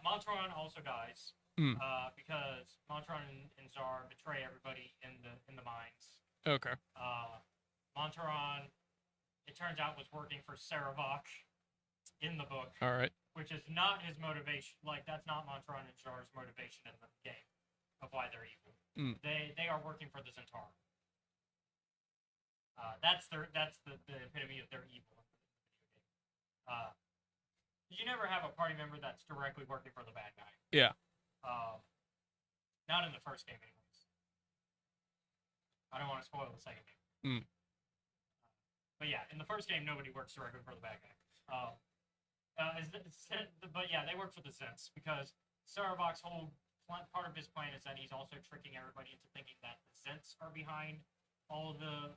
[SPEAKER 1] Montron also dies.
[SPEAKER 2] Mm.
[SPEAKER 1] Because Montron and Zar betray everybody in the mines.
[SPEAKER 2] Okay.
[SPEAKER 1] Montron, it turns out, was working for Sarevok in the book.
[SPEAKER 2] All right.
[SPEAKER 1] Which is not his motivation. That's not Montron and Zar's motivation in the game of why they're evil.
[SPEAKER 2] Mm.
[SPEAKER 1] They are working for the Zentaur. That's the epitome of their evil. You never have a party member that's directly working for the bad guy.
[SPEAKER 2] Yeah.
[SPEAKER 1] Not in the first game, anyways. I don't want to spoil the second game.
[SPEAKER 2] Mm.
[SPEAKER 1] But yeah, in the first game, nobody works directly for the bad guy. But yeah, they work for the Zents because Sarevok's whole part of his plan is that he's also tricking everybody into thinking that the Zents are behind all the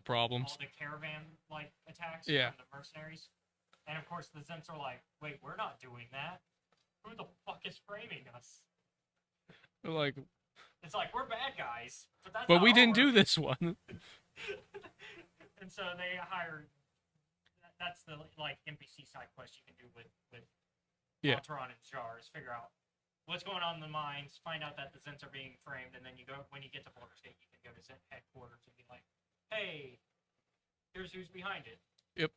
[SPEAKER 2] problems.
[SPEAKER 1] all the caravan attacks
[SPEAKER 2] Yeah.
[SPEAKER 1] from the mercenaries. And of course, the Zents are like, "Wait, we're not doing that. Who the fuck is framing us?" It's like, we're bad guys, but
[SPEAKER 2] we didn't do this one.
[SPEAKER 1] And so they hire. That's the NPC side quest you can do with Montron and Jar, is figure out what's going on in the mines, find out that the Zents are being framed, and then when you get to Baldur's Gate, you can go to Zent headquarters and be like, hey, here's who's behind it.
[SPEAKER 2] Yep.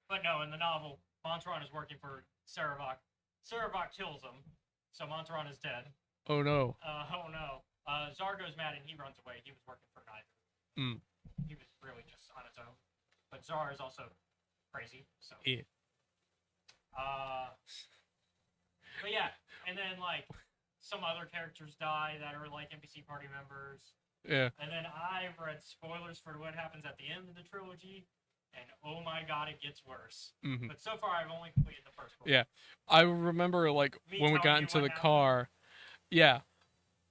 [SPEAKER 1] But no, in the novel, Montaron is working for Saravok. Saravok kills him, so Montaron is dead.
[SPEAKER 2] Oh no.
[SPEAKER 1] Oh no. Zar goes mad and he runs away. He was working for neither. He was really just on his own. But Zar is also crazy, so.
[SPEAKER 2] Yeah.
[SPEAKER 1] But yeah, and then like some other characters die that are like NPC party members.
[SPEAKER 2] Yeah.
[SPEAKER 1] And then I read spoilers for what happens at the end of the trilogy, and oh my god, it gets worse.
[SPEAKER 2] Mm-hmm.
[SPEAKER 1] But so far, I've only completed the first book.
[SPEAKER 2] Yeah. I remember like
[SPEAKER 1] Me
[SPEAKER 2] when we
[SPEAKER 1] telling
[SPEAKER 2] got
[SPEAKER 1] you
[SPEAKER 2] into
[SPEAKER 1] what
[SPEAKER 2] the
[SPEAKER 1] happened?
[SPEAKER 2] car. Yeah.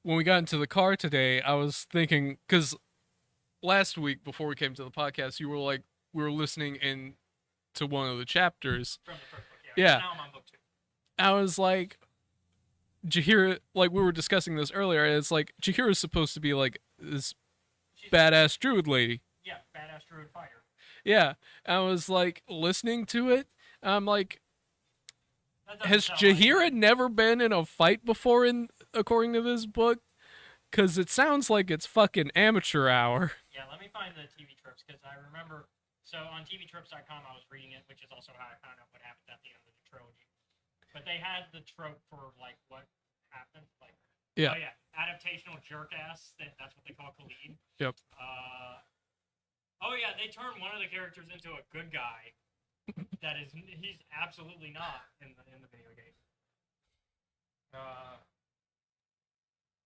[SPEAKER 2] When we got into the car today, I was thinking, because last week before we came to the podcast, you were like, we were listening in to one of the chapters.
[SPEAKER 1] From the first book,
[SPEAKER 2] Yeah.
[SPEAKER 1] Now I'm on book 2.
[SPEAKER 2] I was like, Jaheira, like we were discussing this earlier, it's like Jaheira's supposed to be like this
[SPEAKER 1] She's
[SPEAKER 2] badass druid lady.
[SPEAKER 1] Yeah, badass druid fighter.
[SPEAKER 2] Yeah. I was like listening to it. I'm like,
[SPEAKER 1] That doesn't
[SPEAKER 2] has
[SPEAKER 1] sound like
[SPEAKER 2] Jaheira
[SPEAKER 1] it.
[SPEAKER 2] never been in a fight before according to this book? Because it sounds like it's fucking amateur hour.
[SPEAKER 1] Yeah, let me find the TV tropes, because I remember. So on TVtropes.com, I was reading it, which is also how I found out what happened at the end of the trilogy. But they had the trope for like what happened, like
[SPEAKER 2] Yeah.
[SPEAKER 1] oh yeah, adaptational jerk ass. That's what they call Khalid.
[SPEAKER 2] Yep.
[SPEAKER 1] Oh yeah, they turned one of the characters into a good guy. He's absolutely not in the video game.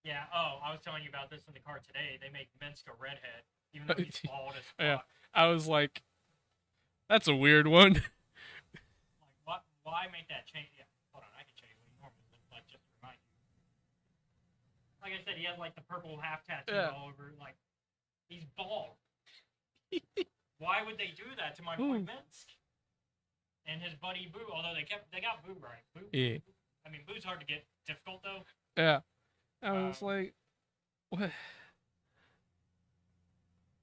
[SPEAKER 1] Yeah. Oh, I was telling you about this in the car today. They make Minsk a redhead, even though he's bald as fuck.
[SPEAKER 2] Yeah. I was like, that's a weird one.
[SPEAKER 1] Like, what? Why make that change? Yeah. Hold on, I can show you what he normally looks like, just to remind you. Like I said, he has like the purple half tattoo
[SPEAKER 2] Yeah.
[SPEAKER 1] all over. Like, he's bald. Why would they do that to my boy Minsk? And his buddy Boo, although they got Boo right. Boo.
[SPEAKER 2] Yeah.
[SPEAKER 1] I mean, Boo's hard to get difficult though.
[SPEAKER 2] Yeah. I was like, what?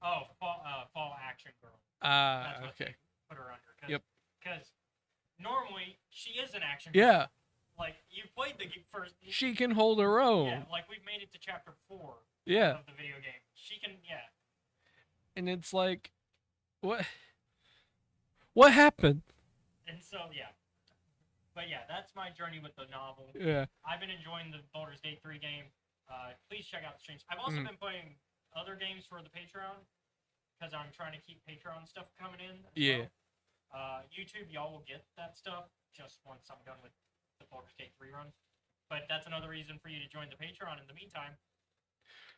[SPEAKER 1] Oh, fall action girl. That's what
[SPEAKER 2] Okay.
[SPEAKER 1] they put her under.
[SPEAKER 2] Yep.
[SPEAKER 1] Because normally she is an action.
[SPEAKER 2] Yeah.
[SPEAKER 1] Like you played the first.
[SPEAKER 2] She can hold her own.
[SPEAKER 1] Yeah, like we've made it to chapter 4
[SPEAKER 2] Yeah.
[SPEAKER 1] of the video game. She can. Yeah.
[SPEAKER 2] And it's like, what? What happened?
[SPEAKER 1] And so yeah. But yeah, that's my journey with the novel.
[SPEAKER 2] Yeah.
[SPEAKER 1] I've been enjoying the Baldur's Gate 3 game. Please check out the streams. I've also been playing other games for the Patreon because I'm trying to keep Patreon stuff coming in.
[SPEAKER 2] Yeah.
[SPEAKER 1] Well. YouTube, y'all will get that stuff just once I'm done with the Baldur's Gate 3 run. But that's another reason for you to join the Patreon in the meantime.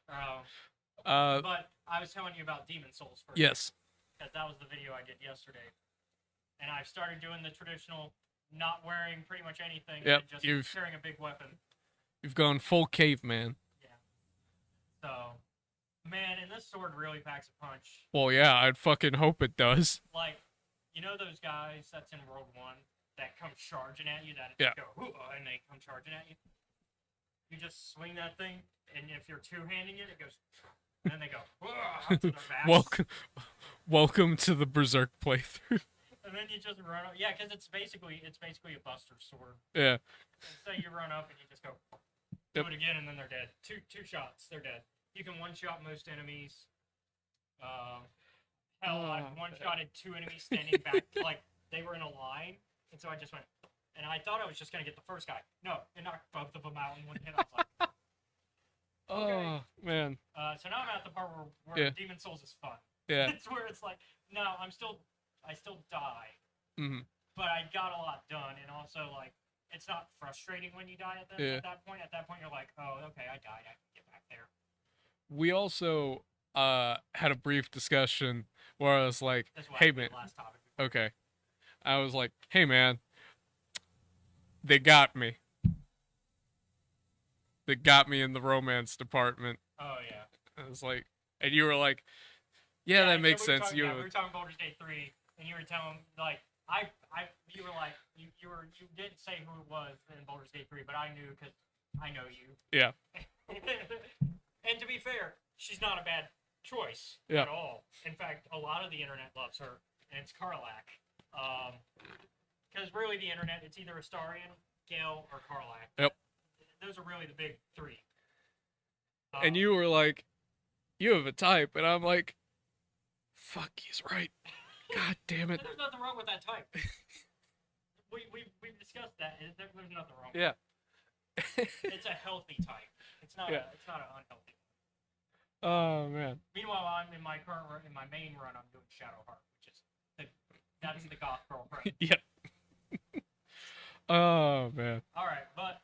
[SPEAKER 1] But I was telling you about Demon Souls first.
[SPEAKER 2] Yes.
[SPEAKER 1] Because that was the video I did yesterday. And I've started doing the traditional not wearing pretty much anything
[SPEAKER 2] Yep,
[SPEAKER 1] and just carrying a big weapon.
[SPEAKER 2] You've gone full caveman.
[SPEAKER 1] Yeah. So, man, and this sword really packs a punch.
[SPEAKER 2] Well, yeah, I'd fucking hope it does.
[SPEAKER 1] Like, you know those guys that's in World 1 that come charging at you, that
[SPEAKER 2] Yeah.
[SPEAKER 1] go, and they come charging at you? You just swing that thing, and if you're two-handing it, it goes, and then they go, to their backs.
[SPEAKER 2] Welcome to the Berserk playthrough.
[SPEAKER 1] And then you just run up. Yeah, because it's basically a Buster sword.
[SPEAKER 2] Yeah.
[SPEAKER 1] And so you run up and you just go, do
[SPEAKER 2] Yep.
[SPEAKER 1] it again, and then they're dead. Two shots, they're dead. You can one-shot most enemies. Hell, I've one-shotted 2 enemies standing back, like they were in a line, and so I just went, and I thought I was just gonna get the first guy. No, it knocked both of them out in one hit. I was like, okay.
[SPEAKER 2] Oh, man.
[SPEAKER 1] So now I'm at the part where
[SPEAKER 2] Yeah.
[SPEAKER 1] Demon Souls is fun.
[SPEAKER 2] Yeah.
[SPEAKER 1] It's where it's like, no, I still die,
[SPEAKER 2] Mhm.
[SPEAKER 1] but I got a lot done, and also like it's not frustrating when you die at that point. At that point, you're like, oh, okay, I died. I can get back there.
[SPEAKER 2] We also had a brief discussion where I was like,
[SPEAKER 1] That's why
[SPEAKER 2] hey,
[SPEAKER 1] I did
[SPEAKER 2] man.
[SPEAKER 1] the last topic.
[SPEAKER 2] Okay. I was like, hey, man. They got me. They got me in the romance department.
[SPEAKER 1] Oh yeah.
[SPEAKER 2] I was like, and you were like, yeah, that makes
[SPEAKER 1] we were
[SPEAKER 2] sense.
[SPEAKER 1] talking, we were talking Baldur's Gate 3, and you were telling like you were like you didn't say who it was in Baldur's Gate 3, but I knew because I know you.
[SPEAKER 2] Yeah.
[SPEAKER 1] And to be fair, she's not a bad choice
[SPEAKER 2] Yeah.
[SPEAKER 1] at all. In fact, a lot of the internet loves her, and it's Karlach. Because really, the internet, it's either Astarion Gale, or Karlach.
[SPEAKER 2] Yep.
[SPEAKER 1] Those are really the big three.
[SPEAKER 2] And you were like, you have a type, and I'm like, fuck, he's right. God damn it.
[SPEAKER 1] There's nothing wrong with that type. We've discussed that. There's nothing wrong.
[SPEAKER 2] Yeah.
[SPEAKER 1] It's a healthy type. It's not.
[SPEAKER 2] Yeah.
[SPEAKER 1] It's not an unhealthy.
[SPEAKER 2] Oh man.
[SPEAKER 1] Meanwhile, I'm in my main run. I'm doing Shadowheart, which is that's the goth girlfriend.
[SPEAKER 2] Yep. Oh man.
[SPEAKER 1] All right, but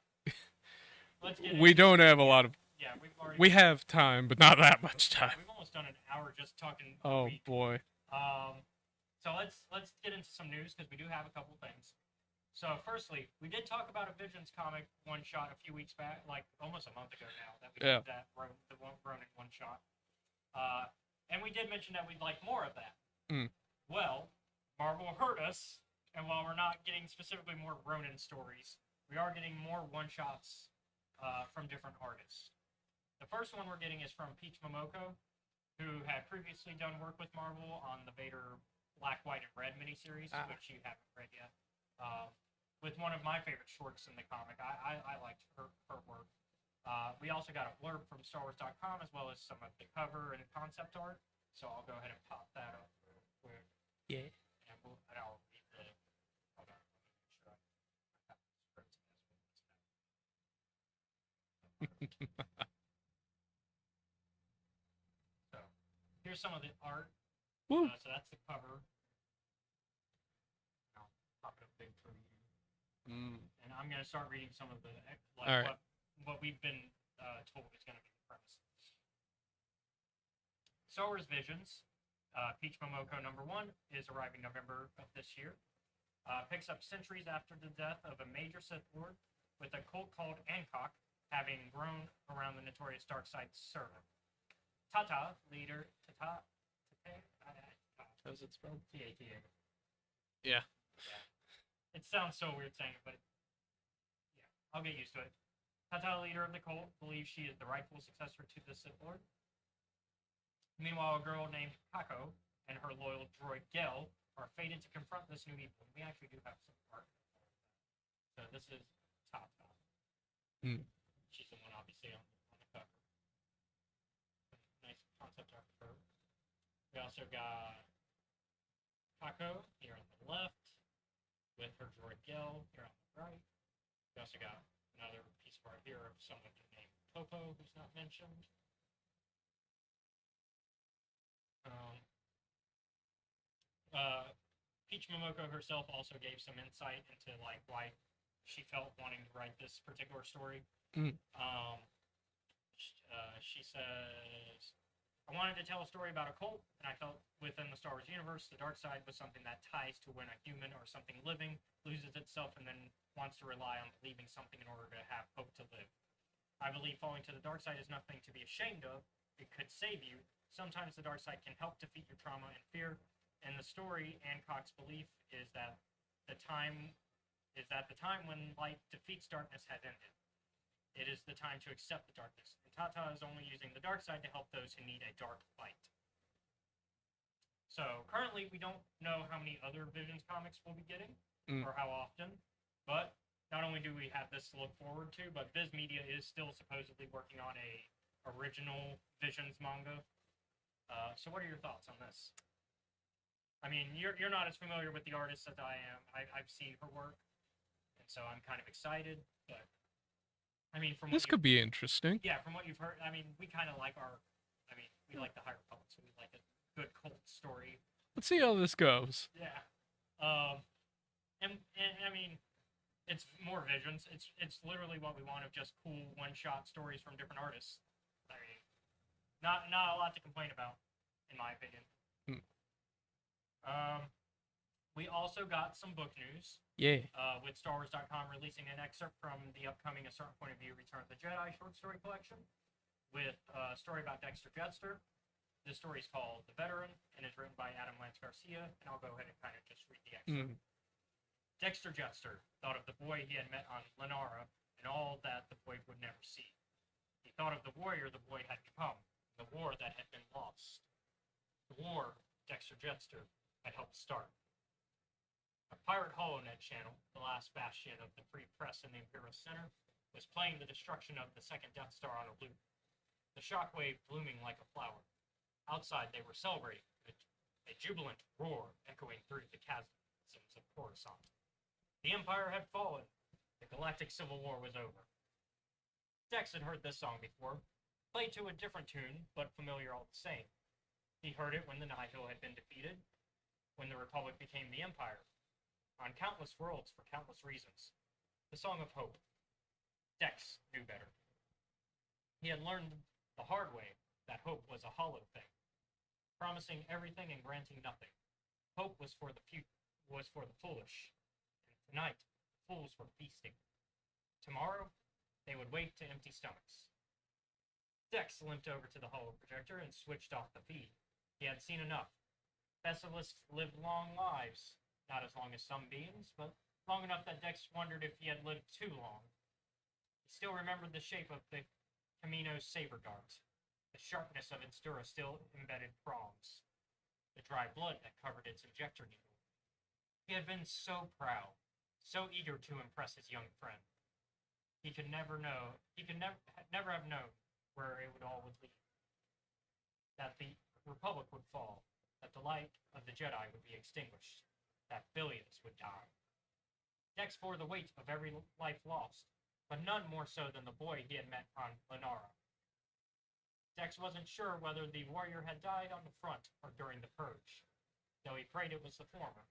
[SPEAKER 1] let's get.
[SPEAKER 2] We don't have a lot of.
[SPEAKER 1] Yeah,
[SPEAKER 2] We have time, but not that much time.
[SPEAKER 1] We've almost done an hour just talking.
[SPEAKER 2] Oh boy.
[SPEAKER 1] So let's get into some news because we do have a couple things. So firstly, we did talk about a Visions comic one shot a few weeks back, like almost a month ago now, that we did that the Ronin one shot. And we did mention that we'd like more of that.
[SPEAKER 2] Mm.
[SPEAKER 1] Well, Marvel heard us, and while we're not getting specifically more Ronin stories, we are getting more one shots from different artists. The first one we're getting is from Peach Momoko, who had previously done work with Marvel on the Vader Black, White, and Red miniseries, which you haven't read yet. With one of my favorite shorts in the comic. I liked her work. We also got a blurb from StarWars.com as well as some of the cover and concept art. So I'll go ahead and pop that up real quick.
[SPEAKER 2] Yeah.
[SPEAKER 1] And I'll read the. Hold on. Let me make sure I have the script as well. So here's some of the art.
[SPEAKER 2] Woo.
[SPEAKER 1] So that's the cover. I'll pop it up big for you. And I'm going to start reading some of the what we've been told is going to be the premise. Star Wars Visions, Peach Momoko #1 is arriving November of this year. Picks up centuries after the death of a major Sith Lord with a cult called Ancock having grown around the notorious Darkseid servant. Tata, leader Tata.
[SPEAKER 2] How's it spelled?
[SPEAKER 1] T-A-T-A.
[SPEAKER 2] Yeah.
[SPEAKER 1] It sounds so weird saying it, but yeah, I'll get used to it. Tata, leader of the cult, believes she is the rightful successor to the Sith Lord. Meanwhile, a girl named Kako and her loyal droid Gel are fated to confront this new evil. We actually do have some art. So this is Tata. She's the one obviously on the cover. Nice concept art for her. We also got Kako here on the left, with her droid Gel here on the right. We also got another piece of art here of someone named Popo, who's not mentioned. Peach Momoko herself also gave some insight into like why she felt wanting to write this particular story. She says, I wanted to tell a story about a cult, and I felt within the Star Wars universe, the dark side was something that ties to when a human or something living loses itself and then wants to rely on believing something in order to have hope to live. I believe falling to the dark side is nothing to be ashamed of. It could save you. Sometimes the dark side can help defeat your trauma and fear. And the story, Ancock's belief is that the time when light defeats darkness has ended. It is the time to accept the darkness. And Tata is only using the dark side to help those who need a dark light. So currently, we don't know how many other Visions comics we'll be getting or how often. But not only do we have this to look forward to, but Viz Media is still supposedly working on a original Visions manga. So what are your thoughts on this? I mean, you're not as familiar with the artist as I am. I've seen her work, and so I'm kind of excited. But I mean, from
[SPEAKER 2] this could be interesting.
[SPEAKER 1] Yeah, from what you've heard, I mean, we kind of like we like the High Republic, so we like a good cult story.
[SPEAKER 2] Let's see how this goes.
[SPEAKER 1] Yeah, and I mean, it's more Visions. It's literally what we want of just cool one-shot stories from different artists. I mean, not a lot to complain about, in my opinion. We also got some book news.
[SPEAKER 2] Yeah.
[SPEAKER 1] With StarWars.com releasing an excerpt from the upcoming A Certain Point of View Return of the Jedi short story collection with a story about Dexter Jettster. This story is called The Veteran and is written by Adam Lance Garcia, and I'll go ahead and kind of just read the excerpt. Dexter Jettster thought of the boy he had met on Lenara and all that the boy would never see. He thought of the warrior the boy had become, the war that had been lost. The war Dexter Jettster had helped start. A pirate HoloNet channel, the last bastion of the free press in the Imperial Center, was playing the destruction of the second Death Star on a loop, the shockwave blooming like a flower. Outside, they were celebrating, a jubilant roar echoing through the chasms of Coruscant. The Empire had fallen. The Galactic Civil War was over. Dex had heard this song before, played to a different tune, but familiar all the same. He heard it when the Nihil had been defeated, when the Republic became the Empire, on countless worlds for countless reasons. The Song of Hope. Dex knew better. He had learned the hard way that hope was a hollow thing, promising everything and granting nothing. Hope was for the foolish, and tonight the fools were feasting. Tomorrow they would wake to empty stomachs. Dex limped over to the holo projector and switched off the feed. He had seen enough. Specialists lived long lives, not as long as some beings, but long enough that Dex wondered if he had lived too long. He still remembered the shape of the Kamino's saber dart, the sharpness of its Durasteel-embedded prongs, the dry blood that covered its injector needle. He had been so proud, so eager to impress his young friend. He could never have known where it would all lead. That the Republic would fall, that the light of the Jedi would be extinguished, that billions would die. Dex bore the weight of every life lost, but none more so than the boy he had met on Lenara. Dex wasn't sure whether the warrior had died on the front or during the purge, though he prayed it was the former.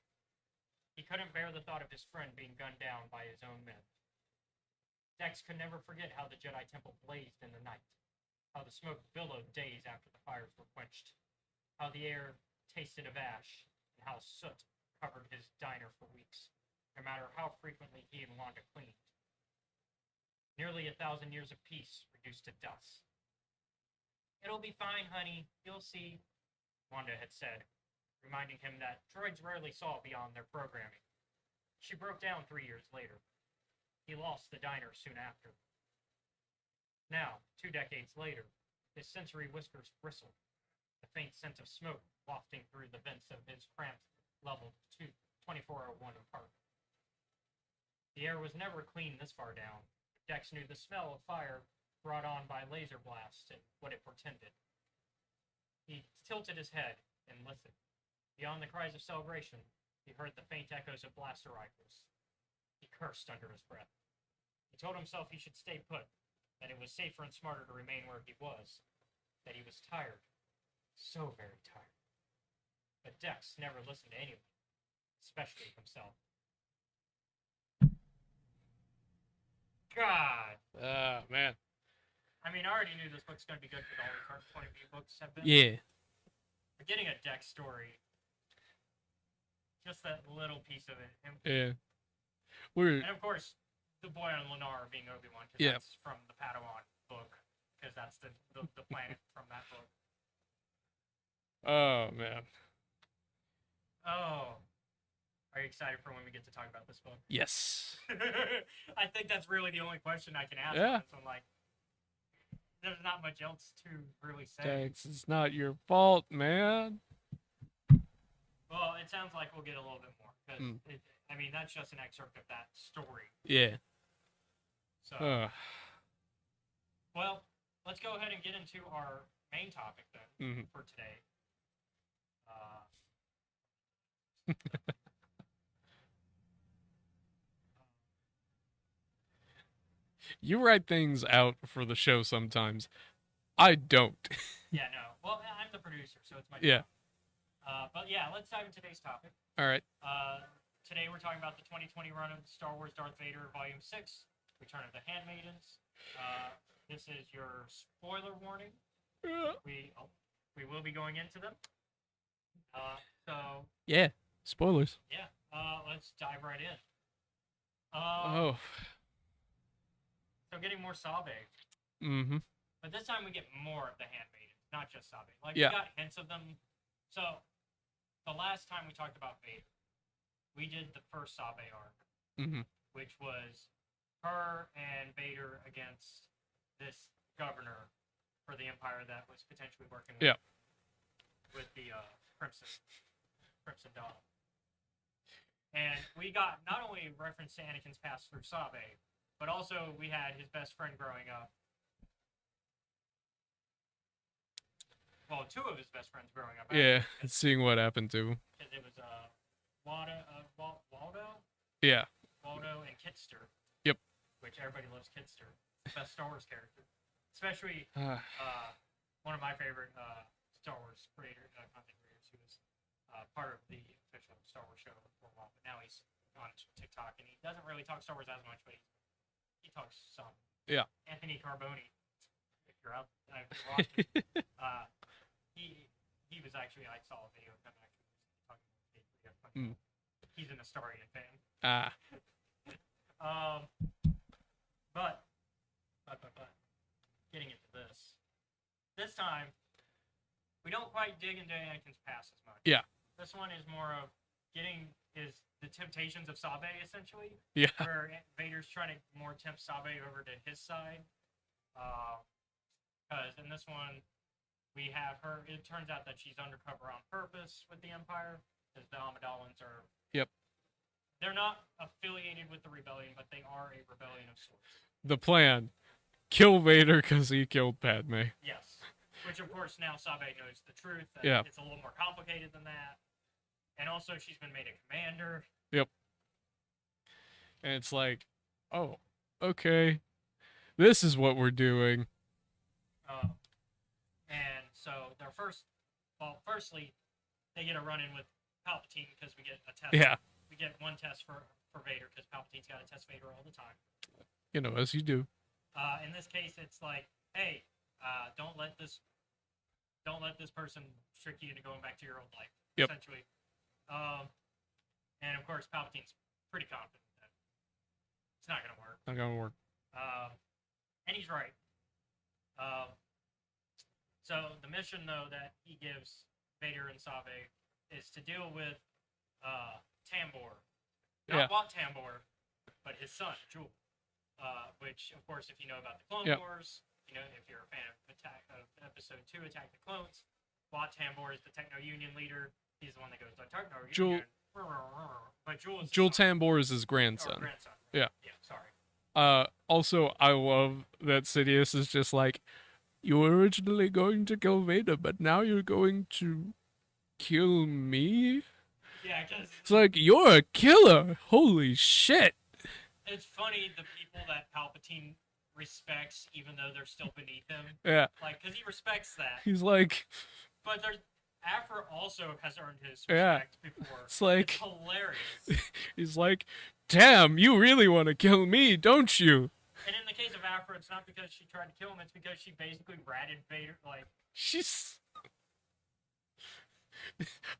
[SPEAKER 1] He couldn't bear the thought of his friend being gunned down by his own men. Dex could never forget how the Jedi Temple blazed in the night, how the smoke billowed days after the fires were quenched, how the air tasted of ash, and how soot covered his diner for weeks, no matter how frequently he and Wanda cleaned. Nearly 1,000 years of peace reduced to dust. "It'll be fine, honey. You'll see," Wanda had said, reminding him that droids rarely saw beyond their programming. She broke down 3 years later. He lost the diner soon after. Now, 2 decades later, his sensory whiskers bristled, the faint scent of smoke wafting through the vents of his cramped, level 2401 apartment. The air was never clean this far down. Dex knew the smell of fire brought on by laser blasts and what it portended. He tilted his head and listened. Beyond the cries of celebration, he heard the faint echoes of blaster rifles. He cursed under his breath. He told himself he should stay put, that it was safer and smarter to remain where he was, that he was tired, so very tired. But Dex never listened to anyone, especially himself. God.
[SPEAKER 2] Man.
[SPEAKER 1] I mean, I already knew this book's going to be good because all the current point of view books have been.
[SPEAKER 2] Yeah.
[SPEAKER 1] But getting a Dex story, just that little piece of it.
[SPEAKER 2] Yeah.
[SPEAKER 1] And of course, the boy on Lenara being Obi-Wan, because that's from the Padawan book, because that's the planet from that book.
[SPEAKER 2] Oh, man.
[SPEAKER 1] Oh. Are you excited for when we get to talk about this book?
[SPEAKER 2] Yes.
[SPEAKER 1] I think that's really the only question I can ask.
[SPEAKER 2] Yeah.
[SPEAKER 1] So I'm like, there's not much else to really say.
[SPEAKER 2] It's not your fault, man.
[SPEAKER 1] Well, it sounds like we'll get a little bit more. Because I mean, that's just an excerpt of that story.
[SPEAKER 2] Yeah.
[SPEAKER 1] So, well, let's go ahead and get into our main topic then for today.
[SPEAKER 2] You write things out for the show sometimes. I don't.
[SPEAKER 1] Yeah, no. Well, I'm the producer, so it's my
[SPEAKER 2] job.
[SPEAKER 1] But yeah, let's dive into today's topic.
[SPEAKER 2] All right.
[SPEAKER 1] Today we're talking about the 2020 run of Star Wars Darth Vader Volume 6, Return of the Handmaidens. This is your spoiler warning. We will be going into them. So...
[SPEAKER 2] Yeah, spoilers.
[SPEAKER 1] Yeah, let's dive right in. So getting more Sabe. But this time we get more of the Handmaidens, not just Sabe. Like, we got hints of them. So, the last time we talked about Vader, we did the first Sabe arc, which was her and Vader against this governor for the Empire that was potentially working with the Crimson Dawn. And we got not only reference to Anakin's past through Sabe, but also we had his best friend growing up. Well, two of his best friends growing up.
[SPEAKER 2] Yeah, seeing what happened to him.
[SPEAKER 1] Because it was Waldo,
[SPEAKER 2] Yeah.
[SPEAKER 1] Waldo, and Kitster.
[SPEAKER 2] Yep.
[SPEAKER 1] Which everybody loves Kitster. Best Star Wars character. Especially one of my favorite Star Wars content creators who was part of the official Star Wars show for a while. But now he's on TikTok and he doesn't really talk Star Wars as much, but he talks some.
[SPEAKER 2] Yeah.
[SPEAKER 1] Anthony Carboni. If you're out, if you're watching, he was actually, I saw a video of him actually talking about K3. He's an Astarian fan. But getting into this time we don't quite dig into Anakin's past as much.
[SPEAKER 2] Yeah.
[SPEAKER 1] This one is more of getting the temptations of Sabe, essentially.
[SPEAKER 2] Yeah.
[SPEAKER 1] Where Vader's trying to more tempt Sabe over to his side. Because in this one, we have her. It turns out that she's undercover on purpose with the Empire, because the Amidalans are.
[SPEAKER 2] Yep.
[SPEAKER 1] They're not affiliated with the rebellion, but they are a rebellion of sorts.
[SPEAKER 2] The plan: kill Vader because he killed Padme.
[SPEAKER 1] Yes. Which, of course, now Sabe knows the truth. That
[SPEAKER 2] Yeah.
[SPEAKER 1] It's a little more complicated than that. And also, she's been made a commander.
[SPEAKER 2] Yep. And it's like, oh, okay, this is what we're doing.
[SPEAKER 1] And so their firstly, they get a run-in with Palpatine because we get a test.
[SPEAKER 2] Yeah.
[SPEAKER 1] We get one test for Vader because Palpatine's got to test Vader all the time.
[SPEAKER 2] You know, as you do.
[SPEAKER 1] In this case, it's like, hey, don't let this person trick you into going back to your old life.
[SPEAKER 2] Yep.
[SPEAKER 1] Essentially. And of course, Palpatine's pretty confident that it's not gonna work.
[SPEAKER 2] Not gonna work.
[SPEAKER 1] And he's right. So the mission, though, that he gives Vader and Sabe is to deal with Tambor. Not Wat Tambor, but his son, Jewel. Which, of course, if you know about the Clone Wars, you know, if you're a fan of Episode 2, Attack the Clones, Wat Tambor is the Techno-Union leader. He's the one that goes to Techno-Union. But
[SPEAKER 2] Jewel Tambor is his grandson.
[SPEAKER 1] Grandson.
[SPEAKER 2] Yeah.
[SPEAKER 1] Yeah, sorry.
[SPEAKER 2] Also, I love that Sidious is just like, you were originally going to kill Vader, but now you're going to kill me?
[SPEAKER 1] Yeah, because
[SPEAKER 2] it's like, you're a killer. Holy shit.
[SPEAKER 1] It's funny, the people that Palpatine respects, even though they're still beneath him.
[SPEAKER 2] Yeah.
[SPEAKER 1] Like, because he respects that.
[SPEAKER 2] He's like...
[SPEAKER 1] But there's... Afra also has earned his respect before.
[SPEAKER 2] It's like...
[SPEAKER 1] It's hilarious.
[SPEAKER 2] He's like, damn, you really want to kill me, don't you?
[SPEAKER 1] And in the case of Afra, it's not because she tried to kill him, it's because she basically ratted Vader, like...
[SPEAKER 2] She's...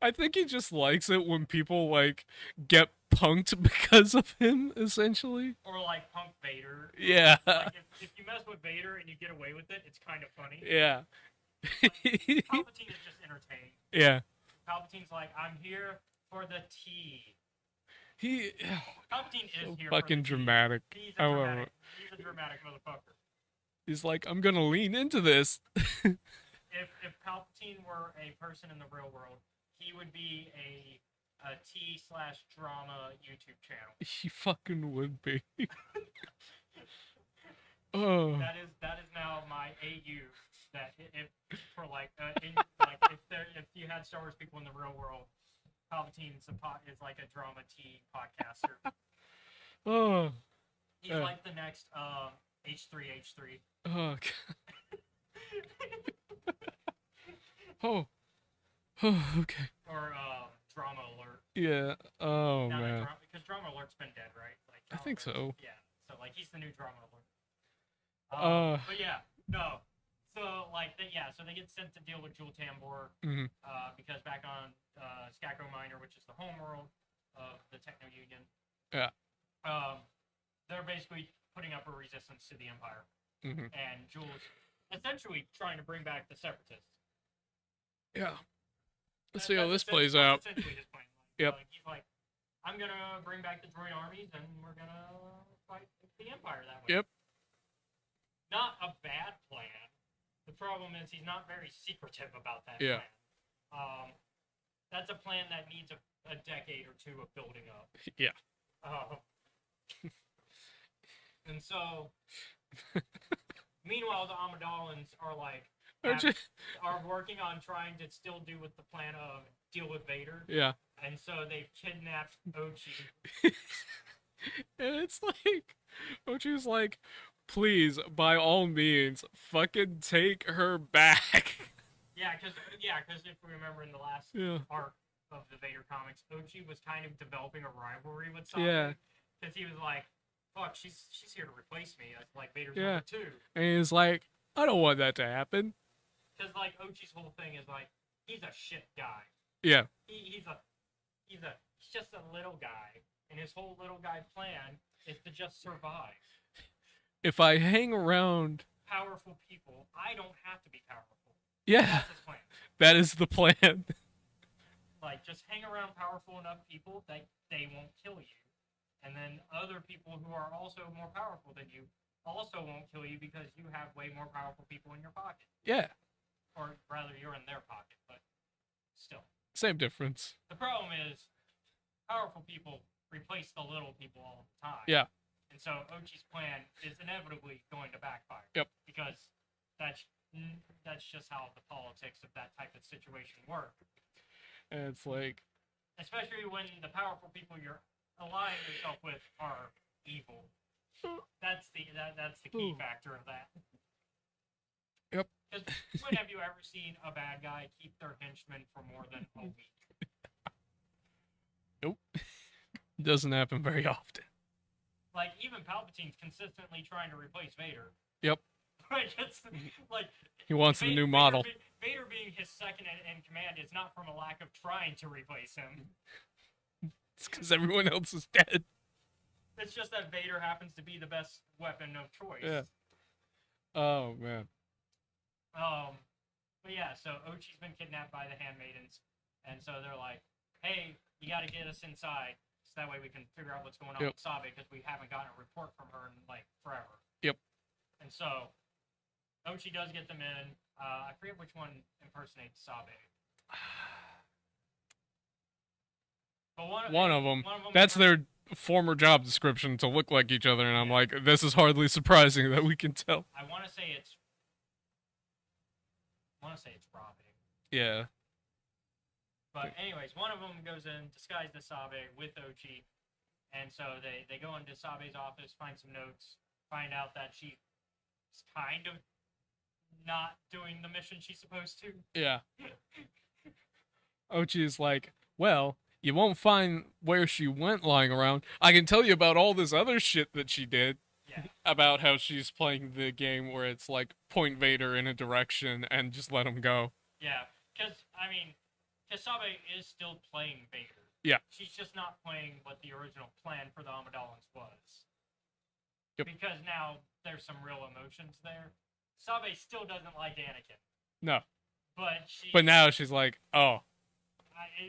[SPEAKER 2] I think he just likes it when people, like, get punked because of him, essentially.
[SPEAKER 1] Or, like, punk Vader.
[SPEAKER 2] Yeah.
[SPEAKER 1] Like, if you mess with Vader and you get away with it, it's kind of funny.
[SPEAKER 2] Yeah.
[SPEAKER 1] Like, Palpatine is just entertained.
[SPEAKER 2] Yeah.
[SPEAKER 1] Palpatine's like, I'm here for the tea. Palpatine is
[SPEAKER 2] so
[SPEAKER 1] here
[SPEAKER 2] fucking
[SPEAKER 1] for the
[SPEAKER 2] dramatic.
[SPEAKER 1] He's
[SPEAKER 2] I love it.
[SPEAKER 1] He's a dramatic motherfucker.
[SPEAKER 2] He's like, I'm gonna lean into this.
[SPEAKER 1] If Palpatine were a person in the real world, he would be a T/drama YouTube channel.
[SPEAKER 2] He fucking would be. Oh.
[SPEAKER 1] That is now my AU. That if for if you had Star Wars people in the real world, Palpatine is like a drama T podcaster.
[SPEAKER 2] Oh.
[SPEAKER 1] He's like the next H3H3.
[SPEAKER 2] Oh. Oh. Oh, okay.
[SPEAKER 1] Or Drama Alert.
[SPEAKER 2] Yeah. Oh
[SPEAKER 1] now
[SPEAKER 2] man.
[SPEAKER 1] Because Drama Alert's been dead, right? Like
[SPEAKER 2] I think so.
[SPEAKER 1] Yeah. So like he's the new Drama Alert. But yeah, no. So like so they get sent to deal with Jewel Tambor because back on Skako Minor, which is the home world of the Techno-Union.
[SPEAKER 2] Yeah.
[SPEAKER 1] They're basically putting up a resistance to the Empire,
[SPEAKER 2] Mm-hmm.
[SPEAKER 1] and Jewel's essentially trying to bring back the Separatists.
[SPEAKER 2] Yeah. Let's see how this plays out.
[SPEAKER 1] Essentially his plan.
[SPEAKER 2] Yep.
[SPEAKER 1] He's like, I'm gonna bring back the droid armies, and we're gonna fight the Empire that way.
[SPEAKER 2] Yep.
[SPEAKER 1] Not a bad plan. The problem is he's not very secretive about that
[SPEAKER 2] Yeah.
[SPEAKER 1] plan. That's a plan that needs a a decade or two of building up.
[SPEAKER 2] Yeah.
[SPEAKER 1] Uh, and so, meanwhile, the Amidalans are like are working on trying to still do with the plan of deal with Vader.
[SPEAKER 2] Yeah.
[SPEAKER 1] And so they've kidnapped Ochi.
[SPEAKER 2] And it's like, Ochi's like, please, by all means, fucking take her back.
[SPEAKER 1] Yeah, because if we remember in the last arc of the Vader comics, Ochi was kind of developing a rivalry with Sabe.
[SPEAKER 2] Yeah.
[SPEAKER 1] Because he was like, fuck, she's here to replace me. Like Vader's number 2.
[SPEAKER 2] And he's like, I don't want that to happen.
[SPEAKER 1] Because like Ochi's whole thing is like, he's a shit guy.
[SPEAKER 2] Yeah.
[SPEAKER 1] He's just a little guy, and his whole little guy plan is to just survive.
[SPEAKER 2] If I hang around
[SPEAKER 1] powerful people, I don't have to be powerful.
[SPEAKER 2] Yeah.
[SPEAKER 1] That's his plan.
[SPEAKER 2] That is the plan.
[SPEAKER 1] Like, just hang around powerful enough people that they won't kill you. And then other people who are also more powerful than you also won't kill you because you have way more powerful people in your pocket.
[SPEAKER 2] Yeah.
[SPEAKER 1] Or rather, you're in their pocket, but still.
[SPEAKER 2] Same difference.
[SPEAKER 1] The problem is, powerful people replace the little people all the time.
[SPEAKER 2] Yeah.
[SPEAKER 1] And so Ochi's plan is inevitably going to backfire.
[SPEAKER 2] Yep.
[SPEAKER 1] Because that's just how the politics of that type of situation work.
[SPEAKER 2] And it's like,
[SPEAKER 1] especially when the powerful people you're aligning yourself with are evil. That's the key factor of that.
[SPEAKER 2] Yep.
[SPEAKER 1] Because when have you ever seen a bad guy keep their henchmen for more than a week?
[SPEAKER 2] Nope. Doesn't happen very often.
[SPEAKER 1] Like, even Palpatine's consistently trying to replace Vader.
[SPEAKER 2] Yep.
[SPEAKER 1] Like,
[SPEAKER 2] he wants a new model.
[SPEAKER 1] Vader being his second in command is not from a lack of trying to replace him.
[SPEAKER 2] It's because everyone else is dead.
[SPEAKER 1] It's just that Vader happens to be the best weapon of choice.
[SPEAKER 2] Yeah. Oh, man.
[SPEAKER 1] But yeah, so Ochi's been kidnapped by the Handmaidens, and so they're like, hey, you gotta get us inside, so that way we can figure out what's going on with Sabe, because we haven't gotten a report from her in, like, forever.
[SPEAKER 2] Yep.
[SPEAKER 1] And so, Ochi does get them in. I forget which one impersonates Sabe. But one of them.
[SPEAKER 2] That's their former job description, to look like each other, and I'm like, this is hardly surprising that we can tell.
[SPEAKER 1] I want to say it's Rabe.
[SPEAKER 2] Yeah.
[SPEAKER 1] But anyways, one of them goes in disguised as Sabe with Ochi, and so they go into Sabe's office, find some notes, find out that she's kind of not doing the mission she's supposed to.
[SPEAKER 2] Yeah. Ochi's like, well, you won't find where she went lying around. I can tell you about all this other shit that she did.
[SPEAKER 1] Yeah.
[SPEAKER 2] About how she's playing the game where it's like point Vader in a direction and just let him go.
[SPEAKER 1] Yeah, because Sabe is still playing Vader.
[SPEAKER 2] Yeah.
[SPEAKER 1] She's just not playing what the original plan for the Amidalans was.
[SPEAKER 2] Yep.
[SPEAKER 1] Because now there's some real emotions there. Sabe still doesn't like Anakin.
[SPEAKER 2] No.
[SPEAKER 1] But
[SPEAKER 2] now she's like, oh,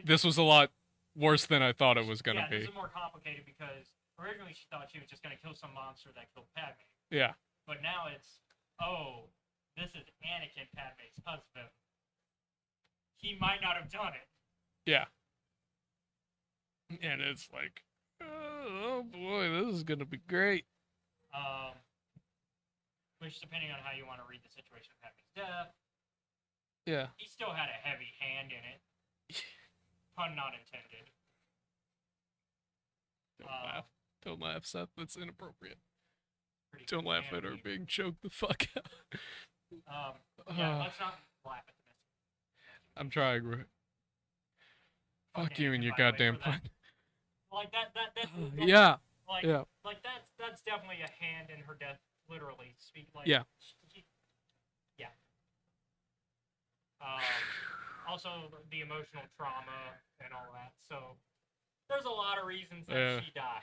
[SPEAKER 2] this was a lot worse than I thought it was going to be.
[SPEAKER 1] Yeah, this is more complicated because originally she thought she was just going to kill some monster that killed Padme.
[SPEAKER 2] Yeah.
[SPEAKER 1] But now it's, oh, this is Anakin, Padme's husband. He might not have done it.
[SPEAKER 2] Yeah. And it's like, oh boy, this is going to be great.
[SPEAKER 1] Which, depending on how you want to read the situation of Padme's death,
[SPEAKER 2] yeah,
[SPEAKER 1] he still had a heavy hand in it. Pun not intended.
[SPEAKER 2] Don't laugh. Don't laugh, Seth. That's inappropriate.
[SPEAKER 1] Don't
[SPEAKER 2] laugh at her being choked the fuck out.
[SPEAKER 1] Yeah, let's not laugh at this.
[SPEAKER 2] I'm trying. Fuck you and your goddamn pun.
[SPEAKER 1] Like that
[SPEAKER 2] yeah.
[SPEAKER 1] Like,
[SPEAKER 2] yeah.
[SPEAKER 1] Like that's definitely a hand in her death, literally speak. Like,
[SPEAKER 2] yeah.
[SPEAKER 1] Yeah. Also the emotional trauma and all that. So there's a lot of reasons that she died.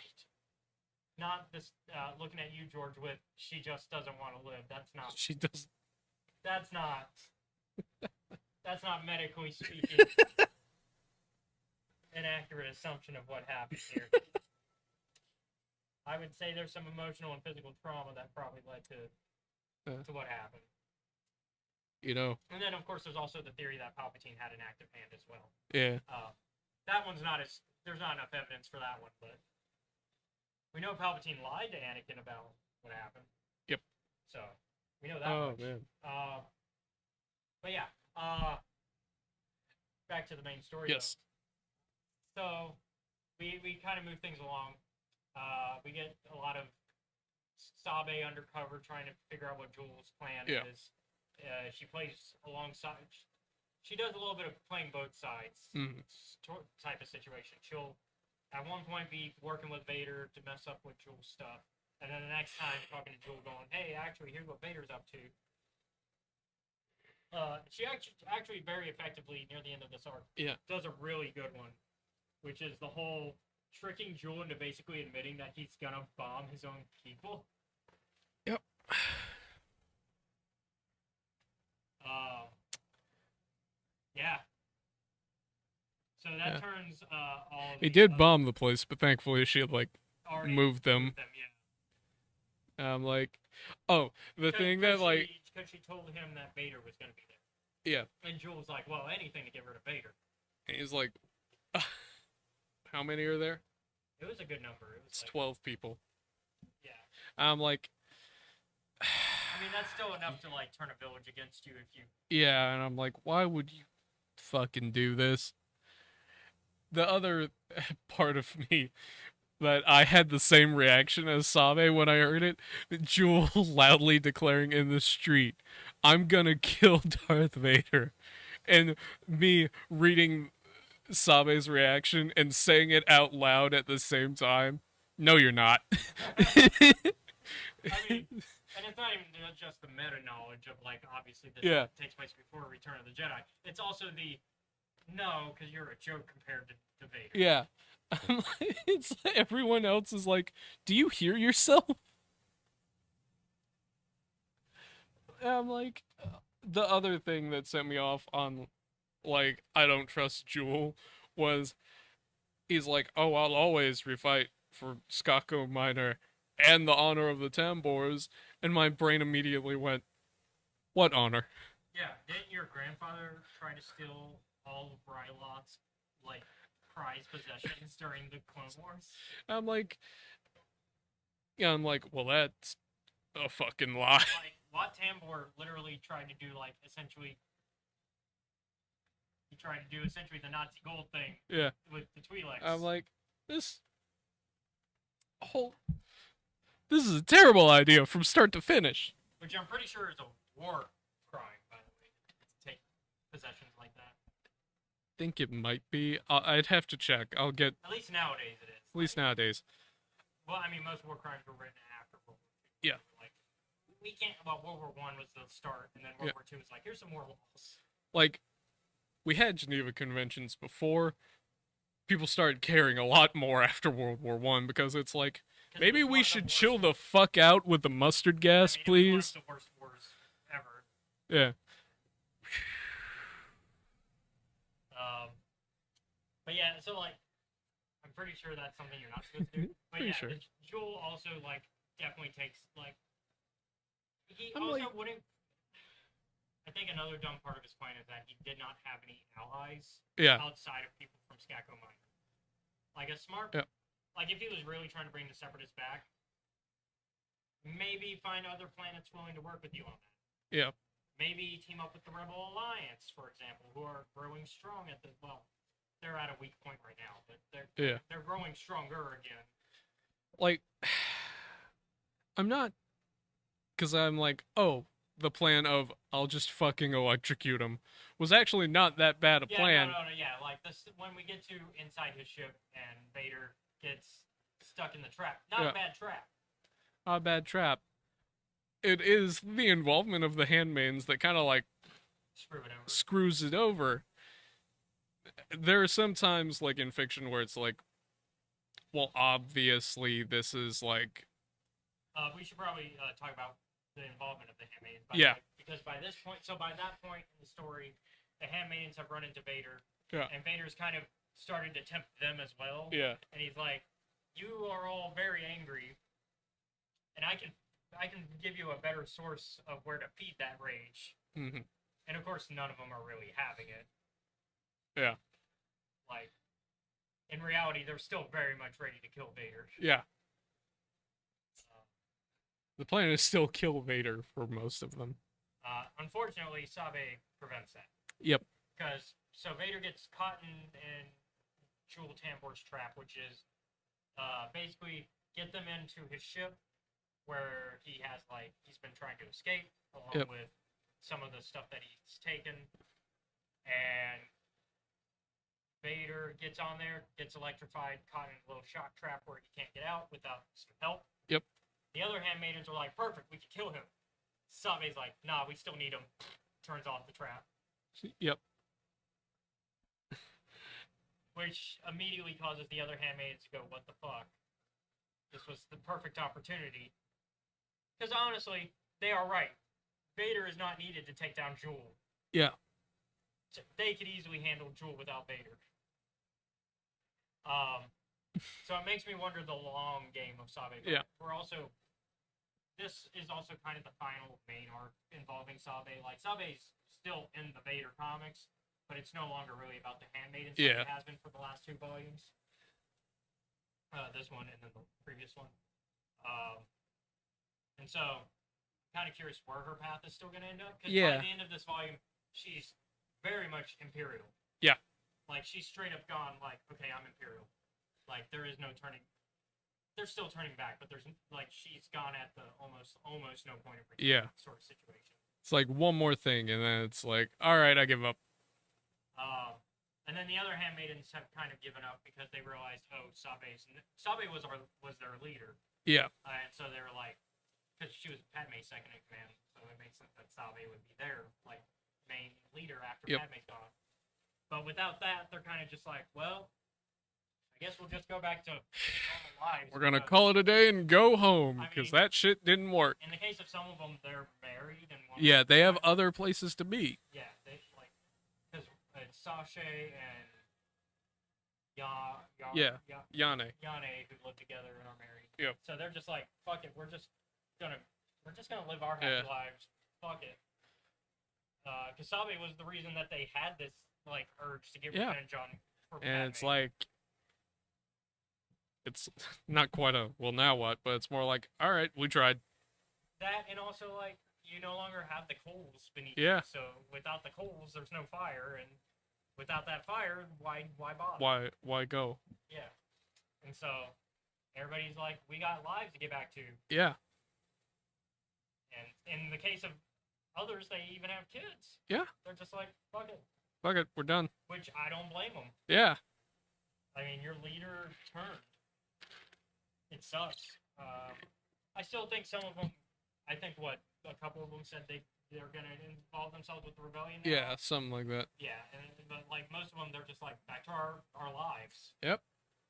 [SPEAKER 1] Not this looking at you, George, with she just doesn't want to live. That's not.
[SPEAKER 2] She does.
[SPEAKER 1] That's not. That's not medically speaking an accurate assumption of what happened here. I would say there's some emotional and physical trauma that probably led to what happened.
[SPEAKER 2] You know.
[SPEAKER 1] And then, of course, there's also the theory that Palpatine had an active hand as well.
[SPEAKER 2] Yeah.
[SPEAKER 1] that one's not as there's not enough evidence for that one, but we know Palpatine lied to Anakin about what happened.
[SPEAKER 2] Yep.
[SPEAKER 1] So we know that
[SPEAKER 2] Oh
[SPEAKER 1] much.
[SPEAKER 2] man.
[SPEAKER 1] But yeah. Back to the main story.
[SPEAKER 2] Yes.
[SPEAKER 1] Though. So we kind of move things along. We get a lot of Sabe undercover trying to figure out what Jules' plan is. She plays alongside. She does a little bit of playing both sides type of situation. She'll at one point be working with Vader to mess up with Jules' stuff, and then the next time talking to Jules, going, "Hey, actually, here's what Vader's up to." She actually very effectively near the end of this arc does a really good one, which is the whole tricking Jewel into basically admitting that he's gonna bomb his own people.
[SPEAKER 2] Yep.
[SPEAKER 1] Yeah. So that turns all.
[SPEAKER 2] He did bomb the place, but thankfully she had like moved them.
[SPEAKER 1] Yeah.
[SPEAKER 2] Like, oh, the thing that like
[SPEAKER 1] because she told him that Vader was gonna be there.
[SPEAKER 2] Yeah.
[SPEAKER 1] And Jules like, well, anything to get rid of Vader.
[SPEAKER 2] And he's like, how many are there?
[SPEAKER 1] It was a good number.
[SPEAKER 2] It's like 12 people.
[SPEAKER 1] Yeah.
[SPEAKER 2] I'm like.
[SPEAKER 1] I mean, that's still enough to like turn a village against you if you.
[SPEAKER 2] Yeah, and I'm like, why would you fucking do this? The other part of me that I had the same reaction as Sabe when I heard it, Jewel loudly declaring in the street, "I'm gonna kill Darth Vader," and me reading Sabe's reaction and saying it out loud at the same time. No, you're not.
[SPEAKER 1] I mean, and it's not even just the meta knowledge of like obviously this takes place before Return of the Jedi. It's also the no, because you're a joke compared to Vader.
[SPEAKER 2] Yeah. It's everyone else is like, do you hear yourself? And I'm like, the other thing that sent me off on, like, I don't trust Jewel was, he's like, oh, I'll always refight for Skako Minor and the honor of the Tambors, and my brain immediately went, what honor?
[SPEAKER 1] Yeah, didn't your grandfather try to steal all of Rylot's, like, prized possessions during the Clone Wars?
[SPEAKER 2] I'm like, well, that's a fucking lie.
[SPEAKER 1] Like, Wat Tambor literally tried to do, like, essentially, he tried to do essentially the Nazi gold thing.
[SPEAKER 2] Yeah.
[SPEAKER 1] With the Twi'leks.
[SPEAKER 2] I'm like, this is a terrible idea from start to finish.
[SPEAKER 1] Which I'm pretty sure is a war crime, by the way, to take possessions like that.
[SPEAKER 2] I think it might be. I'd have to check. I'll get.
[SPEAKER 1] At least nowadays it is.
[SPEAKER 2] At least nowadays.
[SPEAKER 1] Well, I mean, most war crimes were written after World War II.
[SPEAKER 2] Yeah.
[SPEAKER 1] Like, we can't. Well, World War I was the start, and then World War II was like, here's some more laws.
[SPEAKER 2] Like, we had Geneva Conventions before. People started caring a lot more after World War I because it's like, maybe we should chill the fuck out with the mustard gas, please.
[SPEAKER 1] It was one of the worst wars ever.
[SPEAKER 2] Yeah.
[SPEAKER 1] But yeah, so like, I'm pretty sure that's something you're not supposed to do. But
[SPEAKER 2] pretty
[SPEAKER 1] yeah,
[SPEAKER 2] sure.
[SPEAKER 1] Jewel also like definitely takes like. He
[SPEAKER 2] I'm
[SPEAKER 1] also
[SPEAKER 2] like...
[SPEAKER 1] wouldn't. I think another dumb part of his plan is that he did not have any allies outside of people from Skako Minor. Like a smart, like if he was really trying to bring the Separatists back, maybe find other planets willing to work with you on that.
[SPEAKER 2] Yeah.
[SPEAKER 1] Maybe team up with the Rebel Alliance, for example, who are growing strong at the they're at a weak point right now, but they're growing stronger again.
[SPEAKER 2] Like, I'm not, because I'm like, oh, the plan of I'll just fucking electrocute him was actually not that bad a plan.
[SPEAKER 1] No, yeah, like this when we get to inside his ship and Vader gets stuck in the trap. Not a bad trap.
[SPEAKER 2] Not a bad trap. It is the involvement of the handmaidens that kind of like screws it over. There are some times, like in fiction, where it's like, well, obviously this is like.
[SPEAKER 1] We should probably talk about the involvement of the handmaidens. Because by this point, by that point in the story, the handmaidens have run into Vader.
[SPEAKER 2] Yeah.
[SPEAKER 1] And Vader's kind of started to tempt them as well.
[SPEAKER 2] Yeah.
[SPEAKER 1] And he's like, "You are all very angry, and I can give you a better source of where to feed that rage."
[SPEAKER 2] Mm-hmm.
[SPEAKER 1] And of course, none of them are really having it.
[SPEAKER 2] Yeah.
[SPEAKER 1] Like, in reality, they're still very much ready to kill Vader.
[SPEAKER 2] Yeah.
[SPEAKER 1] Uh,
[SPEAKER 2] The plan is still kill Vader for most of them.
[SPEAKER 1] Unfortunately, Sabe prevents that.
[SPEAKER 2] Yep.
[SPEAKER 1] Because so Vader gets caught in Jewel Tambor's trap, which is basically get them into his ship where he's been trying to escape along with some of the stuff that he's taken, and Vader gets on there, gets electrified, caught in a little shock trap where he can't get out without some help.
[SPEAKER 2] Yep.
[SPEAKER 1] The other handmaidens are like, perfect, we can kill him. Sabe's like, nah, we still need him. Turns off the trap.
[SPEAKER 2] Yep.
[SPEAKER 1] Which immediately causes the other handmaidens to go, what the fuck? This was the perfect opportunity. Because honestly, they are right. Vader is not needed to take down Jewel.
[SPEAKER 2] Yeah.
[SPEAKER 1] They could easily handle Jewel without Vader. So it makes me wonder the long game of Sabe.
[SPEAKER 2] Yeah.
[SPEAKER 1] This is also kind of the final main arc involving Sabe. Like, Sabe's still in the Vader comics, but it's no longer really about the handmaidens like it has been for the last 2 volumes. This one and then the previous one. And so, kind of curious where her path is still going to end up. Because by the end of this volume, she's very much Imperial.
[SPEAKER 2] Yeah.
[SPEAKER 1] Like, she's straight up gone, like, okay, I'm Imperial. Like, there is no turning. They're still turning back, but there's, like, she's gone at the almost no point of return sort of situation.
[SPEAKER 2] It's like one more thing, and then it's like, all right, I give up.
[SPEAKER 1] And then the other handmaidens have kind of given up because they realized, oh, Sabe was their leader.
[SPEAKER 2] Yeah.
[SPEAKER 1] And so they were like, because she was Padme's second in command, so it makes sense that Sabe would be their, like, main leader after Padme's gone. But without that, they're kind of just like, well, I guess we'll just go back to normal lives.
[SPEAKER 2] We're gonna call it a day and go home, because that shit didn't work.
[SPEAKER 1] In the case of some of them, they're married and
[SPEAKER 2] they have other places to be.
[SPEAKER 1] Yeah, they like because it's Sasha and Yane who live together and are married.
[SPEAKER 2] Yep.
[SPEAKER 1] So they're just like, fuck it, we're just gonna live our happy lives. Fuck it. Kasabe was the reason that they had this like urge to get revenge on.
[SPEAKER 2] And it's like, it's not quite a well now what, but it's more like, all right, we tried.
[SPEAKER 1] That, and also like you no longer have the coals beneath
[SPEAKER 2] you.
[SPEAKER 1] So without the coals, there's no fire, and without that fire, why bother?
[SPEAKER 2] Why go?
[SPEAKER 1] Yeah. And so everybody's like, we got lives to get back to.
[SPEAKER 2] Yeah.
[SPEAKER 1] And in the case of others, they even have kids.
[SPEAKER 2] Yeah.
[SPEAKER 1] They're just like, fuck it.
[SPEAKER 2] Fuck it, we're done.
[SPEAKER 1] Which I don't blame them.
[SPEAKER 2] Yeah.
[SPEAKER 1] I mean, your leader turned. It sucks. I still think some of them, I think a couple of them said they're going to involve themselves with the rebellion now.
[SPEAKER 2] Yeah, something like that.
[SPEAKER 1] Yeah, but like most of them, they're just like, back to our lives.
[SPEAKER 2] Yep.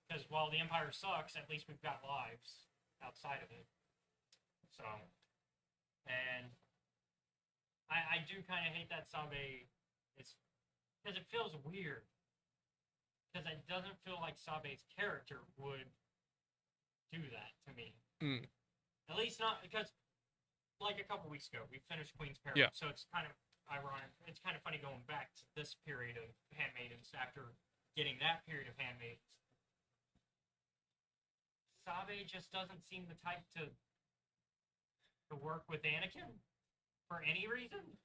[SPEAKER 1] Because while the Empire sucks, at least we've got lives outside of it. So, and I do kind of hate that Sabe is, because it feels weird. Because it doesn't feel like Sabe's character would do that to me. At least not, because like a couple weeks ago, we finished Queen's Peril.
[SPEAKER 2] Yeah.
[SPEAKER 1] So it's kind of ironic. It's kind of funny going back to this period of handmaidens after getting that period of handmaidens. Sabe just doesn't seem the type to work with Anakin for any reason.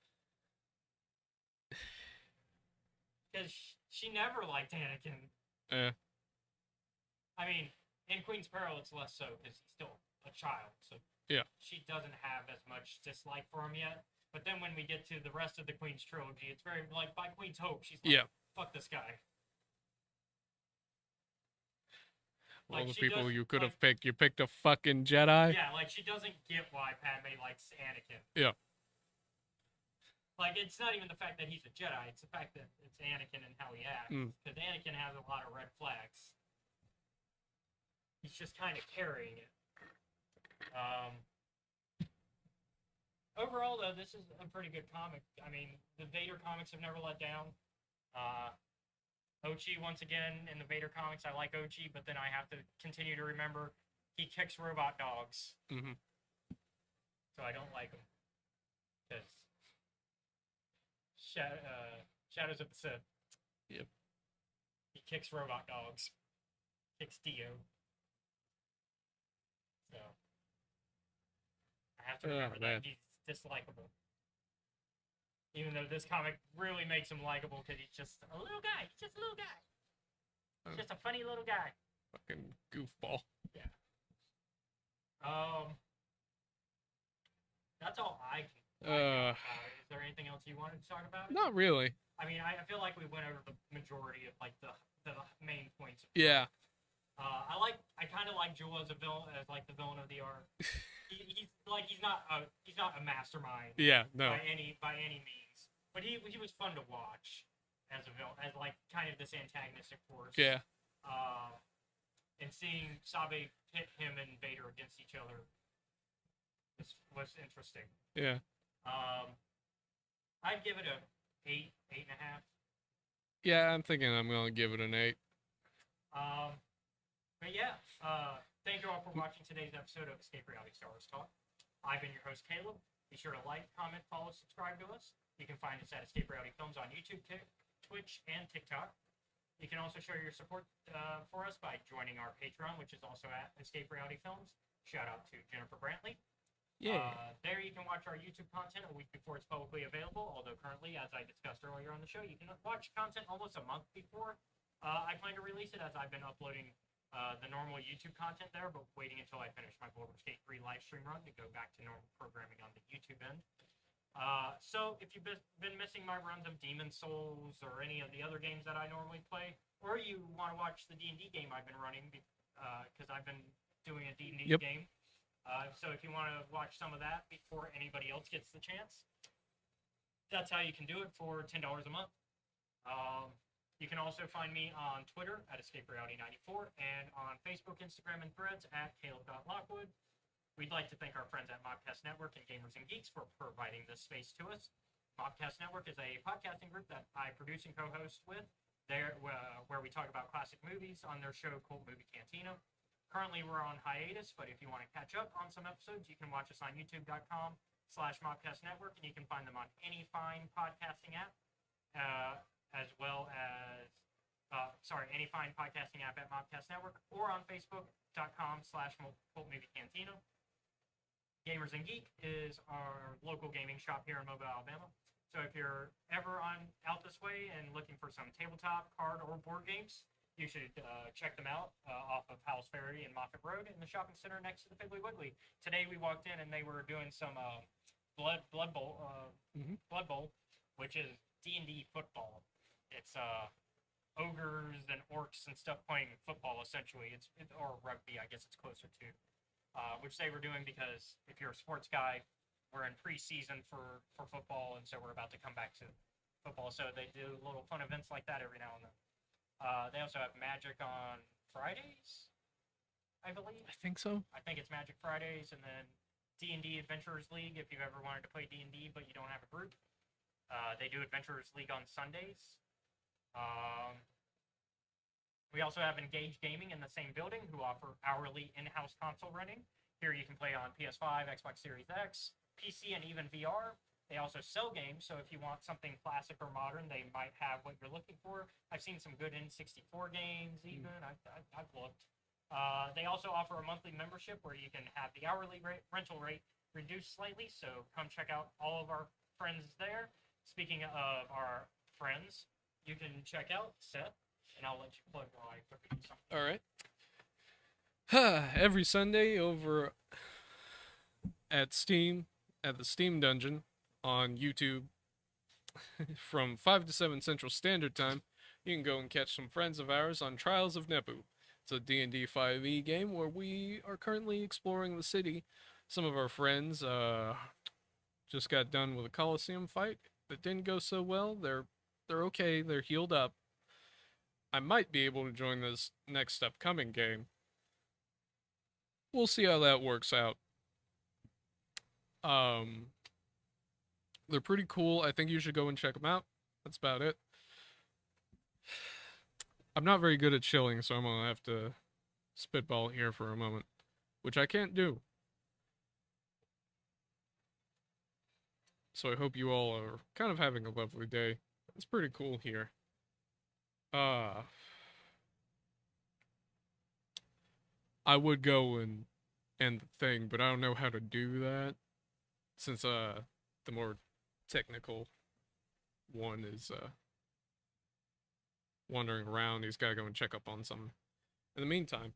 [SPEAKER 1] Because she never liked Anakin.
[SPEAKER 2] Yeah.
[SPEAKER 1] I mean, in Queen's Peril, it's less so because he's still a child. So
[SPEAKER 2] yeah,
[SPEAKER 1] she doesn't have as much dislike for him yet. But then when we get to the rest of the Queen's trilogy, it's very like by Queen's Hope, she's like, fuck this guy.
[SPEAKER 2] All the people you could have picked, you picked a fucking Jedi.
[SPEAKER 1] Yeah, like she doesn't get why Padme likes Anakin.
[SPEAKER 2] Yeah.
[SPEAKER 1] Like, it's not even the fact that he's a Jedi, it's the fact that it's Anakin and how he acts. Because Anakin has a lot of red flags. He's just kind of carrying it. Overall, though, this is a pretty good comic. I mean, the Vader comics have never let down. Ochi, once again, in the Vader comics, I like Ochi, but then I have to continue to remember he kicks robot dogs. So I don't like him. Because Shadows of the Sith.
[SPEAKER 2] Yep.
[SPEAKER 1] He kicks robot dogs. fix Dio. So I have to remember
[SPEAKER 2] man.
[SPEAKER 1] that he's dislikable. Even though this comic really makes him likable because he's just a little guy. He's just a little guy. He's just a funny little guy.
[SPEAKER 2] Fucking goofball.
[SPEAKER 1] Yeah. That's all I can. Is there anything else you wanted to talk about?
[SPEAKER 2] Not really.
[SPEAKER 1] I mean, I feel like we went over the majority of like the main points.
[SPEAKER 2] Yeah.
[SPEAKER 1] I kind of like Joel as a villain, as like the villain of the arc. He's not a mastermind.
[SPEAKER 2] Yeah. No.
[SPEAKER 1] By any means, but he was fun to watch as a villain, as like kind of this antagonistic force.
[SPEAKER 2] Yeah.
[SPEAKER 1] And seeing Sabe pit him and Vader against each other was interesting.
[SPEAKER 2] Yeah.
[SPEAKER 1] I'd give it a 8.5.
[SPEAKER 2] Yeah, I'm thinking I'm gonna give it an 8.
[SPEAKER 1] But yeah, thank you all for watching today's episode of Escape Reality Star Wars Talk. I've been your host, Caleb. Be sure to like, comment, follow, subscribe to us. You can find us at Escape Reality Films on YouTube, Twitch, and TikTok. You can also show your support for us by joining our Patreon, which is also at Escape Reality Films. Shout out to Jennifer Brantley.
[SPEAKER 2] Yeah.
[SPEAKER 1] There you can watch our YouTube content a week before it's publicly available, although currently, as I discussed earlier on the show, you can watch content almost a month before I plan to release it, as I've been uploading the normal YouTube content there, but waiting until I finish my Baldur's Gate 3 live stream run to go back to normal programming on the YouTube end. So if you've been missing my runs of Demon Souls or any of the other games that I normally play, or you want to watch the D&D game I've been running, because I've been doing a D&D game, so if you want to watch some of that before anybody else gets the chance, that's how you can do it for $10 a month. You can also find me on Twitter at EscapeReality94 and on Facebook, Instagram, and Threads at Caleb.Lockwood. We'd like to thank our friends at Mobcast Network and Gamers and Geeks for providing this space to us. Mobcast Network is a podcasting group that I produce and co-host with, where we talk about classic movies on their show Cult Movie Cantina. Currently, we're on hiatus, but if you want to catch up on some episodes, you can watch us on youtube.com/Mobcast Network, and you can find them on any fine podcasting app, as well as, any fine podcasting app at Mobcast Network, or on facebook.com/Cult Movie Cantina. Gamers and Geek is our local gaming shop here in Mobile, Alabama. So if you're ever out this way and looking for some tabletop, card, or board games, you should check them out off of Howells Ferry and Moffett Road in the shopping center next to the Piggly Wiggly. Today we walked in and they were doing some Blood Bowl, which is D&D football. It's ogres and orcs and stuff playing football, essentially. Or rugby, I guess it's closer to. Which they were doing because if you're a sports guy, we're in preseason for football, and so we're about to come back to football. So they do little fun events like that every now and then. They also have Magic on Fridays, I believe.
[SPEAKER 2] I think so.
[SPEAKER 1] I think it's Magic Fridays, and then D&D Adventurers League if you've ever wanted to play D&D but you don't have a group. They do Adventurers League on Sundays. We also have Engage Gaming in the same building, who offer hourly in-house console renting. Here you can play on PS5, Xbox Series X, PC, and even VR. They also sell games, so if you want something classic or modern, they might have what you're looking for. I've seen some good N64 games, even. I've looked. They also offer a monthly membership where you can have the hourly rental rate reduced slightly, so come check out all of our friends there. Speaking of our friends, you can check out Seth, and I'll let you plug while I quickly do something.
[SPEAKER 2] All right. Every Sunday over at Steam, at the Steam Dungeon on YouTube, from 5 to 7 Central Standard Time, you can go and catch some friends of ours on Trials of Nebu. It's a D&D 5e game where we are currently exploring the city. Some of our friends just got done with a Coliseum fight that didn't go so well. They're okay. They're healed up. I might be able to join this next upcoming game. We'll see how that works out. They're pretty cool. I think you should go and check them out. That's about it. I'm not very good at chilling, so I'm gonna have to spitball here for a moment, which I can't do. So I hope you all are kind of having a lovely day. It's pretty cool here. I would go and end the thing, but I don't know how to do that since the more technical one is wandering around. He's got to go and check up on something. In the meantime,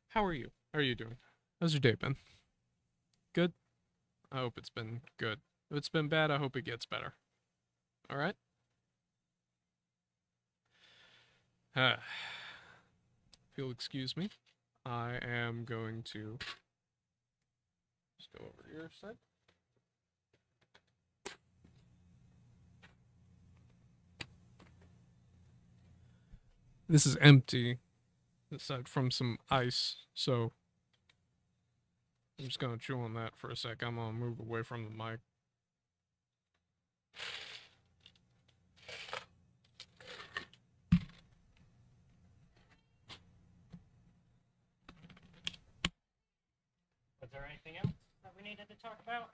[SPEAKER 2] how are you? How are you doing? How's your day been? Good? I hope it's been good. If it's been bad, I hope it gets better. All right? If you'll excuse me, I am going to just go over to your side. This is empty, aside from some ice, so I'm just gonna chew on that for a sec. I'm gonna move away from the mic.
[SPEAKER 1] Was there anything else that we needed to talk about?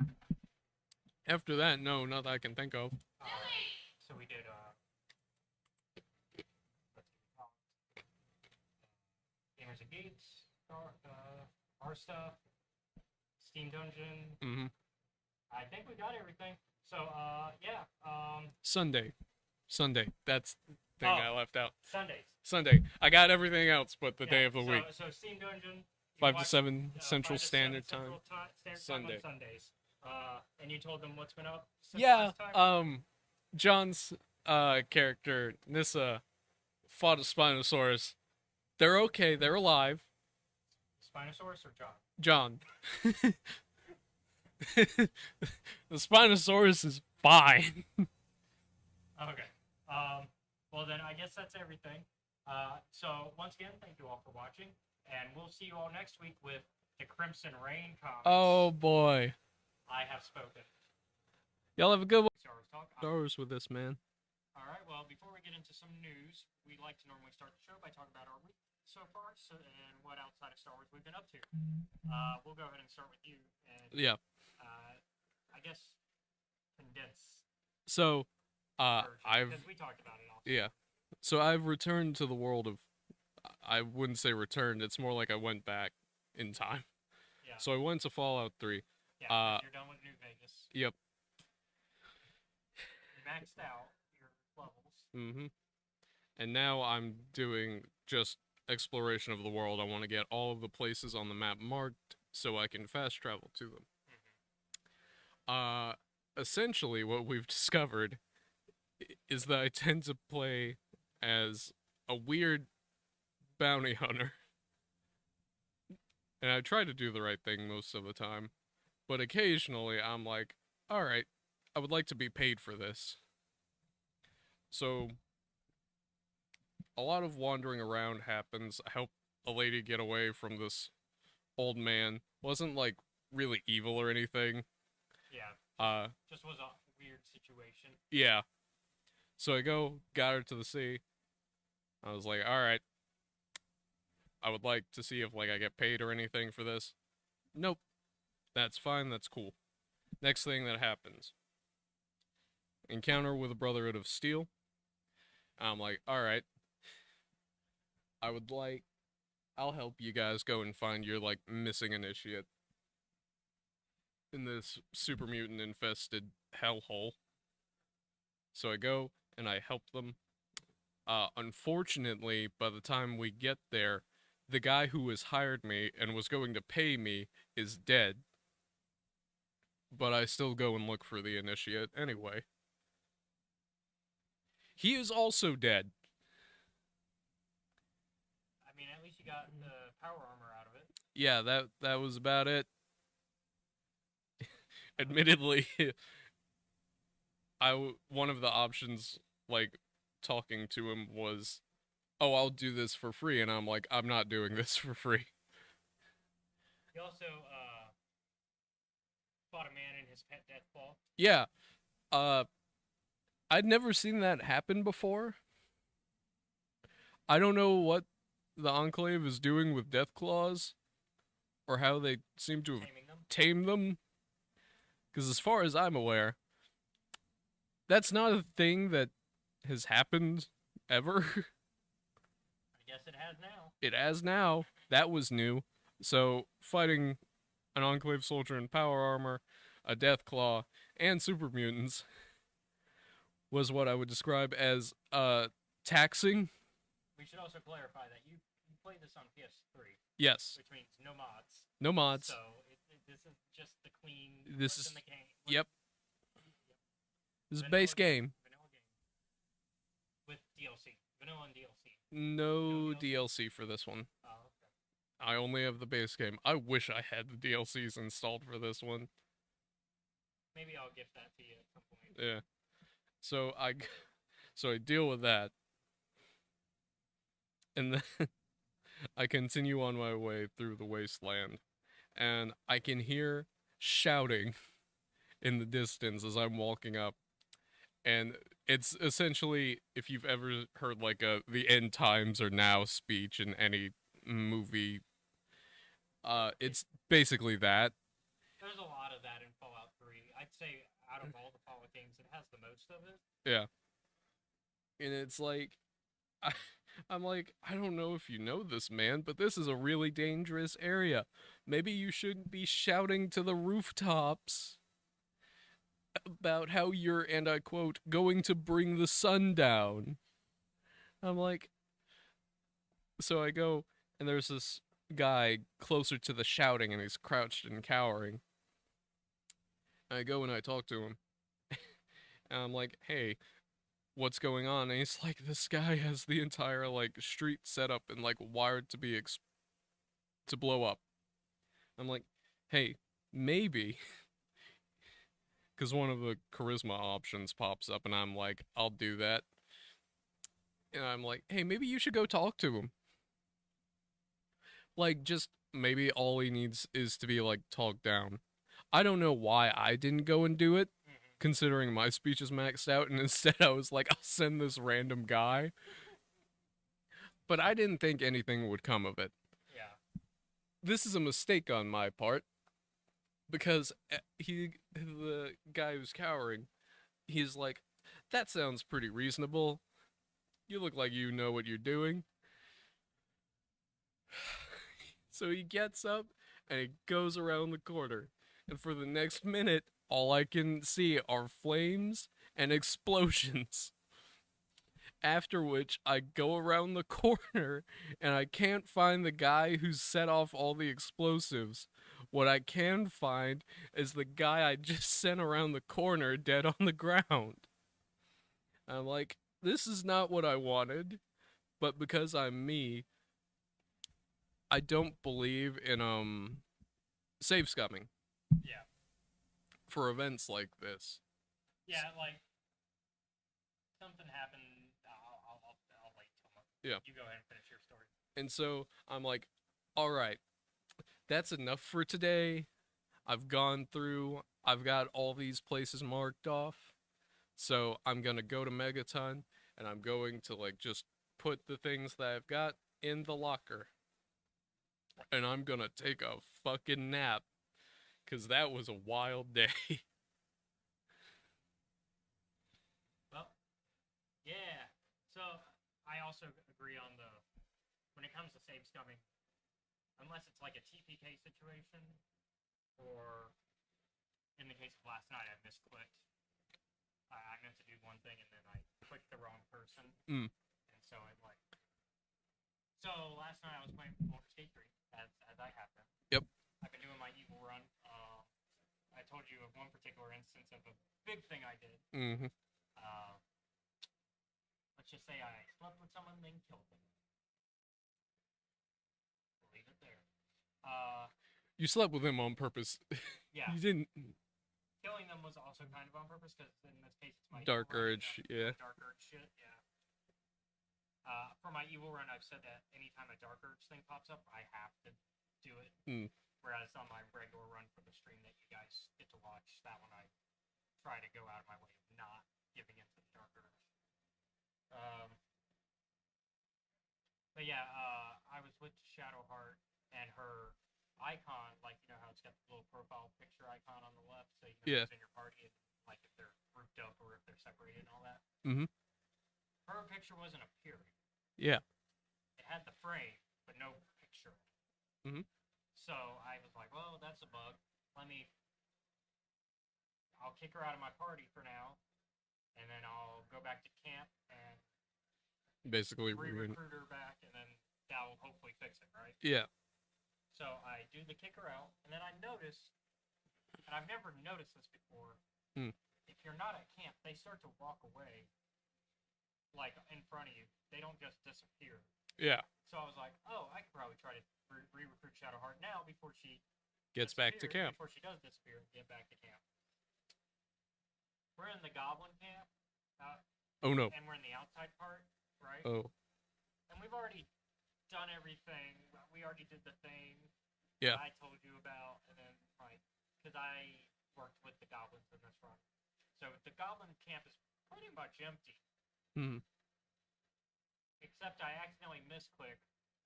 [SPEAKER 2] After that, no, not that I can think of.
[SPEAKER 1] So we did, Gamers and Gates, our stuff, Steam Dungeon.
[SPEAKER 2] Mm-hmm.
[SPEAKER 1] I think we got everything. So, yeah,
[SPEAKER 2] Sunday. That's the thing I left out.
[SPEAKER 1] Sundays.
[SPEAKER 2] Sunday. I got everything else but the
[SPEAKER 1] Yeah,
[SPEAKER 2] day of the week.
[SPEAKER 1] So Steam Dungeon.
[SPEAKER 2] 5 to 7 Central
[SPEAKER 1] 5 to 7
[SPEAKER 2] Standard
[SPEAKER 1] Central
[SPEAKER 2] Time.
[SPEAKER 1] Standard
[SPEAKER 2] Sunday.
[SPEAKER 1] Time on Sundays. And you told them what's been up since
[SPEAKER 2] Yeah,
[SPEAKER 1] last time?
[SPEAKER 2] John's character, Nissa, fought a Spinosaurus. They're okay, they're alive.
[SPEAKER 1] Spinosaurus or John?
[SPEAKER 2] John. The Spinosaurus is fine.
[SPEAKER 1] Okay. Well then, I guess that's everything. So once again, thank you all for watching, and we'll see you all next week with the Crimson Rain comics.
[SPEAKER 2] Oh boy.
[SPEAKER 1] I have spoken.
[SPEAKER 2] Y'all have a good one.
[SPEAKER 1] Star Wars talk.
[SPEAKER 2] Star Wars with this, man.
[SPEAKER 1] All right. Well, before we get into some news, we like to normally start the show by talking about our week so far, and what outside of Star Wars we've been up to. We'll go ahead and start with you, and
[SPEAKER 2] Yeah.
[SPEAKER 1] I guess condense.
[SPEAKER 2] So,
[SPEAKER 1] because we talked about it all.
[SPEAKER 2] yeah. So I've returned to the world of, I wouldn't say returned, it's more like I went back in time.
[SPEAKER 1] Yeah.
[SPEAKER 2] So I went to Fallout 3.
[SPEAKER 1] Yeah. 'Cause you're done with New Vegas.
[SPEAKER 2] Yep.
[SPEAKER 1] You maxed out your levels.
[SPEAKER 2] Mm-hmm. And now I'm doing just exploration of the world. I want to get all of the places on the map marked so I can fast travel to them. Essentially what we've discovered is that I tend to play as a weird bounty hunter. And I try to do the right thing most of the time. But occasionally I'm like, alright, I would like to be paid for this. So a lot of wandering around happens. I help a lady get away from this old man. Wasn't like really evil or anything.
[SPEAKER 1] Yeah. Just was a weird situation.
[SPEAKER 2] Yeah. So I got her to the sea. I was like, alright. I would like to see if like I get paid or anything for this. Nope. That's fine, that's cool. Next thing that happens. Encounter with a Brotherhood of Steel. I'm like, alright. I'll help you guys go and find your like missing initiate in this super mutant infested hellhole. So I go and I help them. Unfortunately, by the time we get there, the guy who has hired me and was going to pay me is dead. But I still go and look for the initiate anyway. He is also dead.
[SPEAKER 1] I mean, at least you got the power armor out of it.
[SPEAKER 2] Yeah, that was about it. Admittedly, one of the options, like, talking to him was, oh, I'll do this for free, and I'm like, I'm not doing this for free.
[SPEAKER 1] He also, fought a man in his pet death ball.
[SPEAKER 2] Yeah, I'd never seen that happen before. I don't know what the Enclave is doing with Deathclaws, or how they seem to have tamed them. Because as far as I'm aware, that's not a thing that has happened ever.
[SPEAKER 1] I guess it has now.
[SPEAKER 2] It has now. That was new. So fighting an Enclave soldier in power armor, a Deathclaw, and super mutants was what I would describe as taxing.
[SPEAKER 1] We should also clarify that you play this on PS3,
[SPEAKER 2] Yes.
[SPEAKER 1] which means no mods.
[SPEAKER 2] No mods.
[SPEAKER 1] So this is just the clean.
[SPEAKER 2] This
[SPEAKER 1] what's
[SPEAKER 2] is-
[SPEAKER 1] in the game.
[SPEAKER 2] Yep. This is
[SPEAKER 1] Vanilla
[SPEAKER 2] base game.
[SPEAKER 1] Vanilla game with DLC. Vanilla and DLC.
[SPEAKER 2] No
[SPEAKER 1] No
[SPEAKER 2] DLC for this one.
[SPEAKER 1] Oh, okay.
[SPEAKER 2] I only have the base game. I wish I had the DLCs installed for this one.
[SPEAKER 1] Maybe I'll gift that to you at some point.
[SPEAKER 2] Yeah. So I deal with that. And then I continue on my way through the wasteland, and I can hear shouting in the distance as I'm walking up. And it's essentially, if you've ever heard like the end times are now speech in any movie, it's basically that.
[SPEAKER 1] There's a lot of that in Fallout 3. I'd say out of all the Fallout games, it has the most of it.
[SPEAKER 2] Yeah. And it's like, I'm like, I don't know if you know this, man, but this is a really dangerous area. Maybe you shouldn't be shouting to the rooftops about how you're, and I quote, going to bring the sun down. I'm like, so I go, and there's this guy closer to the shouting, and he's crouched and cowering. I go and I talk to him. And I'm like, hey, what's going on? And he's like, this guy has the entire like street set up and like wired to be to blow up. I'm like, hey, maybe, because one of the charisma options pops up, and I'm like, I'll do that. And I'm like, hey, maybe you should go talk to him. Like, just maybe all he needs is to be like talked down. I don't know why I didn't go and do it, considering my speech is maxed out, and instead I was like, I'll send this random guy. But I didn't think anything would come of it.
[SPEAKER 1] Yeah.
[SPEAKER 2] This is a mistake on my part, because the guy who's cowering, he's like, that sounds pretty reasonable. You look like you know what you're doing. So he gets up and he goes around the corner. And for the next minute, all I can see are flames and explosions. After which, I go around the corner and I can't find the guy who set off all the explosives. What I can find is the guy I just sent around the corner dead on the ground. I'm like, this is not what I wanted. But because I'm me, I don't believe in save scumming.
[SPEAKER 1] Yeah.
[SPEAKER 2] For events like this.
[SPEAKER 1] Yeah, like something happened. I'll wait till
[SPEAKER 2] Yeah.
[SPEAKER 1] you go ahead and finish your story.
[SPEAKER 2] And so I'm like, all right, that's enough for today. I've gone through, I've got all these places marked off. So I'm going to go to Megaton, and I'm going to like just put the things that I've got in the locker. And I'm going to take a fucking nap, because that was a wild day.
[SPEAKER 1] Well, yeah. So I also agree on when it comes to save scumming, unless it's like a TPK situation, or in the case of last night, I misclicked. I meant to do one thing and then I clicked the wrong person.
[SPEAKER 2] Mm.
[SPEAKER 1] And so it like. So last night I was playing Baldur's Gate 3, as I have been.
[SPEAKER 2] Yep.
[SPEAKER 1] I've been doing my evil run. I told you of one particular instance of a big thing I did.
[SPEAKER 2] Mm-hmm.
[SPEAKER 1] Let's just say I slept with someone and then killed them. We'll leave it there.
[SPEAKER 2] You slept with him on purpose.
[SPEAKER 1] Yeah.
[SPEAKER 2] You didn't.
[SPEAKER 1] Killing them was also kind of on purpose, because in this case it's my
[SPEAKER 2] Dark
[SPEAKER 1] evil run,
[SPEAKER 2] Urge, yeah.
[SPEAKER 1] Dark Urge shit, yeah. For my evil run, I've said that anytime a Dark Urge thing pops up, I have to do it.
[SPEAKER 2] Mm.
[SPEAKER 1] Whereas on my regular run for the stream that you guys get to watch, that one I try to go out of my way of not giving into the Dark Urge. But yeah, I was with Shadowheart, and her icon, like, you know how it's got the little profile picture icon on the left, so you know
[SPEAKER 2] Yeah.
[SPEAKER 1] who's in your party, and, like, if they're grouped up or if they're separated and all that.
[SPEAKER 2] Mm-hmm.
[SPEAKER 1] Her picture wasn't appearing.
[SPEAKER 2] Yeah.
[SPEAKER 1] It had the frame, but no picture.
[SPEAKER 2] Mhm.
[SPEAKER 1] So I was like, well, that's a bug. I'll kick her out of my party for now, and then I'll go back to camp and
[SPEAKER 2] Basically,
[SPEAKER 1] re-recruit her back, and then that will hopefully fix it, right?
[SPEAKER 2] yeah.
[SPEAKER 1] So I do the kick her out, and then I notice, and I've never noticed this before,
[SPEAKER 2] Hmm.
[SPEAKER 1] if you're not at camp, they start to walk away, like, in front of you. They don't just disappear.
[SPEAKER 2] Yeah.
[SPEAKER 1] So I was like, oh, I could probably try to re-recruit Shadowheart now before she
[SPEAKER 2] Gets back to camp.
[SPEAKER 1] Before she does disappear and get back to camp. We're in the Goblin camp.
[SPEAKER 2] Oh no.
[SPEAKER 1] And we're in the outside part, right?
[SPEAKER 2] Oh.
[SPEAKER 1] And we've already done everything. We already did the thing
[SPEAKER 2] Yeah.
[SPEAKER 1] that I told you about, and then because I worked with the goblins in this run, so the Goblin camp is pretty much empty.
[SPEAKER 2] Hmm.
[SPEAKER 1] Except I accidentally misclick,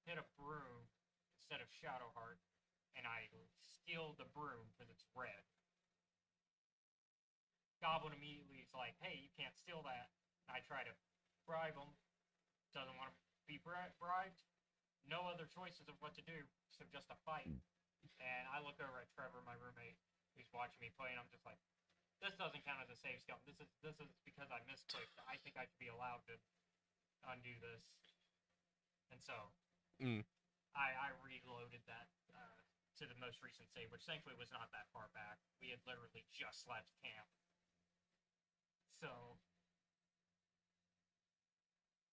[SPEAKER 1] hit a broom instead of Shadowheart, and I steal the broom because it's red. Goblin immediately is like, hey, you can't steal that. And I try to bribe him. Doesn't want to be bribed. No other choices of what to do, so just a fight. And I look over at Trevor, my roommate, who's watching me play, and I'm just like, this doesn't count as a save scum. This is because I misclicked. I think I should be allowed to undo this. And so I reloaded that to the most recent save, which thankfully was not that far back. We had literally just left camp. So,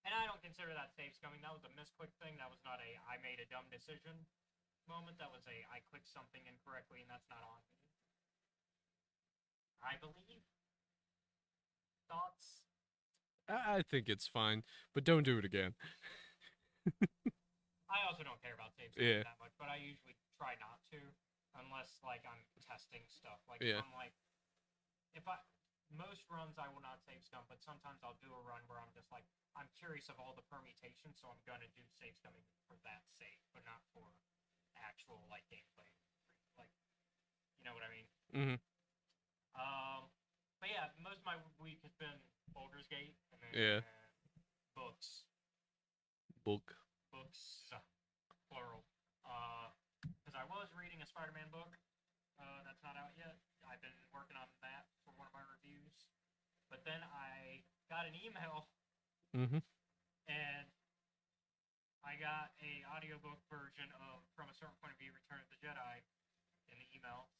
[SPEAKER 1] and I don't consider that save scumming. That was a misclick thing. That was not a I made a dumb decision moment. That was a I clicked something incorrectly, and that's not on me. I believe. Thoughts?
[SPEAKER 2] I think it's fine, but don't do it again.
[SPEAKER 1] I also don't care about save scumming that much, but I usually try not to, unless like I'm testing stuff. Like if I'm like, most runs I will not save scum, but sometimes I'll do a run where I'm just like, I'm curious of all the permutations, so I'm gonna do save scumming for that sake, but not for actual like gameplay. Like, you know what I mean?
[SPEAKER 2] Mm-hmm.
[SPEAKER 1] But yeah, most of my week has been Baldur's Gate and then books.
[SPEAKER 2] Books,
[SPEAKER 1] plural. Because I was reading a Spider-Man book. That's not out yet. I've been working on that for one of my reviews. But then I got an email, and I got a audiobook version of From a Certain Point of View, Return of the Jedi in the email.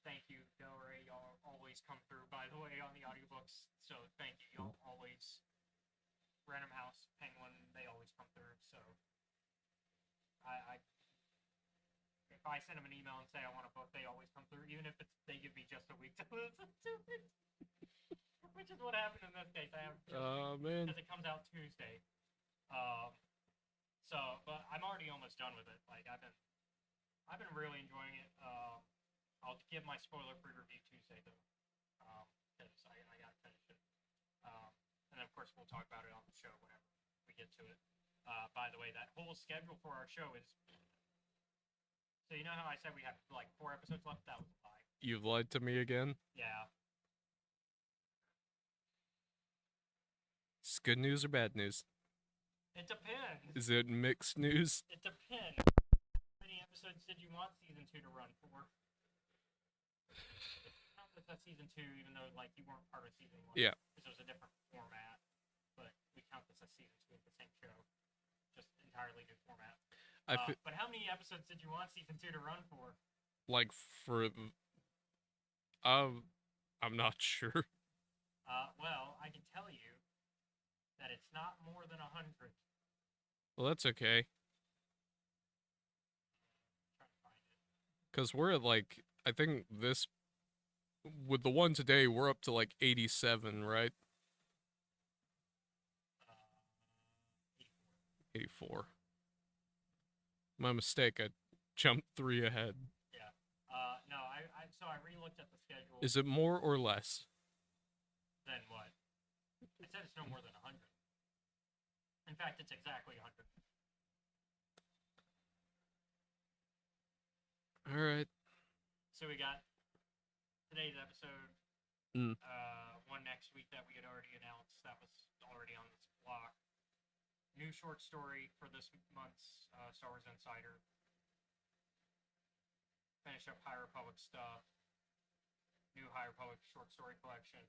[SPEAKER 1] Thank you, Del Rey. Y'all always come through, by the way, on the audiobooks. So thank you. Y'all always. Random House, Penguin, they always come through. So if I send them an email and say I want a book, they always come through, even if they give me just a week to listen to it. Which is what happened in this case. I have
[SPEAKER 2] man.
[SPEAKER 1] because it comes out Tuesday. But I'm already almost done with it. Like I've been really enjoying it. I'll give my spoiler-free review Tuesday though, because I gotta finish it. And then of course we'll talk about it on the show whenever we get to it. By the way, that whole schedule for our show is. So you know how I said we have like 4 episodes left? That was a lie.
[SPEAKER 2] You've lied to me again?
[SPEAKER 1] Yeah.
[SPEAKER 2] It's good news or bad news?
[SPEAKER 1] It depends.
[SPEAKER 2] Is it mixed news?
[SPEAKER 1] It depends. How many episodes did you want season 2 to run for? Not that that's season 2, even though like you weren't part of season 1.
[SPEAKER 2] Yeah.
[SPEAKER 1] Because it was a different format. But we count this as season 2 of the same show. Just entirely new format. But how many episodes did you want season 2 to run for?
[SPEAKER 2] Like for I'm not sure.
[SPEAKER 1] Well, I can tell you that it's not more than 100.
[SPEAKER 2] Well, that's okay.
[SPEAKER 1] Trying to find it.
[SPEAKER 2] Cause we're at like I think this with the one today we're up to like 87, right? 84. My mistake. I jumped 3 ahead.
[SPEAKER 1] Yeah. No, so I re-looked at the schedule.
[SPEAKER 2] Is it more or less?
[SPEAKER 1] Then what? It said it's no more than 100. In fact, it's exactly 100.
[SPEAKER 2] All right.
[SPEAKER 1] So we got today's episode. One next week that we had already announced. That was already on this block. new short story for this month's Star Wars Insider. Finish up High Republic stuff. New High Republic short story collection.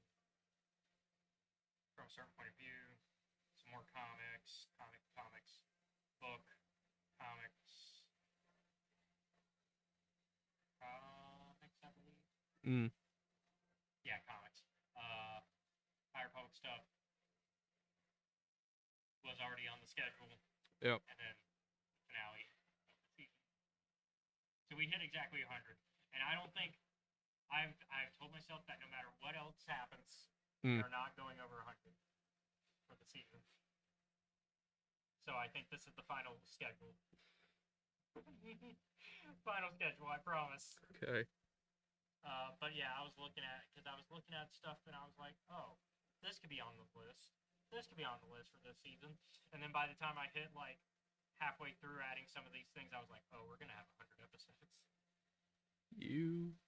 [SPEAKER 1] From a certain point of view. Some more comics. Book. Comics, I believe. Yeah, comics. High Republic stuff was already on the schedule.
[SPEAKER 2] Yep.
[SPEAKER 1] And then finale of the season. So we hit exactly 100. And I don't think I've told myself that no matter what else happens, we're not going over 100 for the season. So I think this is the final schedule. Final schedule, I promise.
[SPEAKER 2] Okay.
[SPEAKER 1] But yeah, I was looking at stuff and I was like, oh, this could be on the list. This could be on the list for this season. And then by the time I hit like halfway through adding some of these things, I was like, oh, we're gonna have 100 episodes.
[SPEAKER 2] You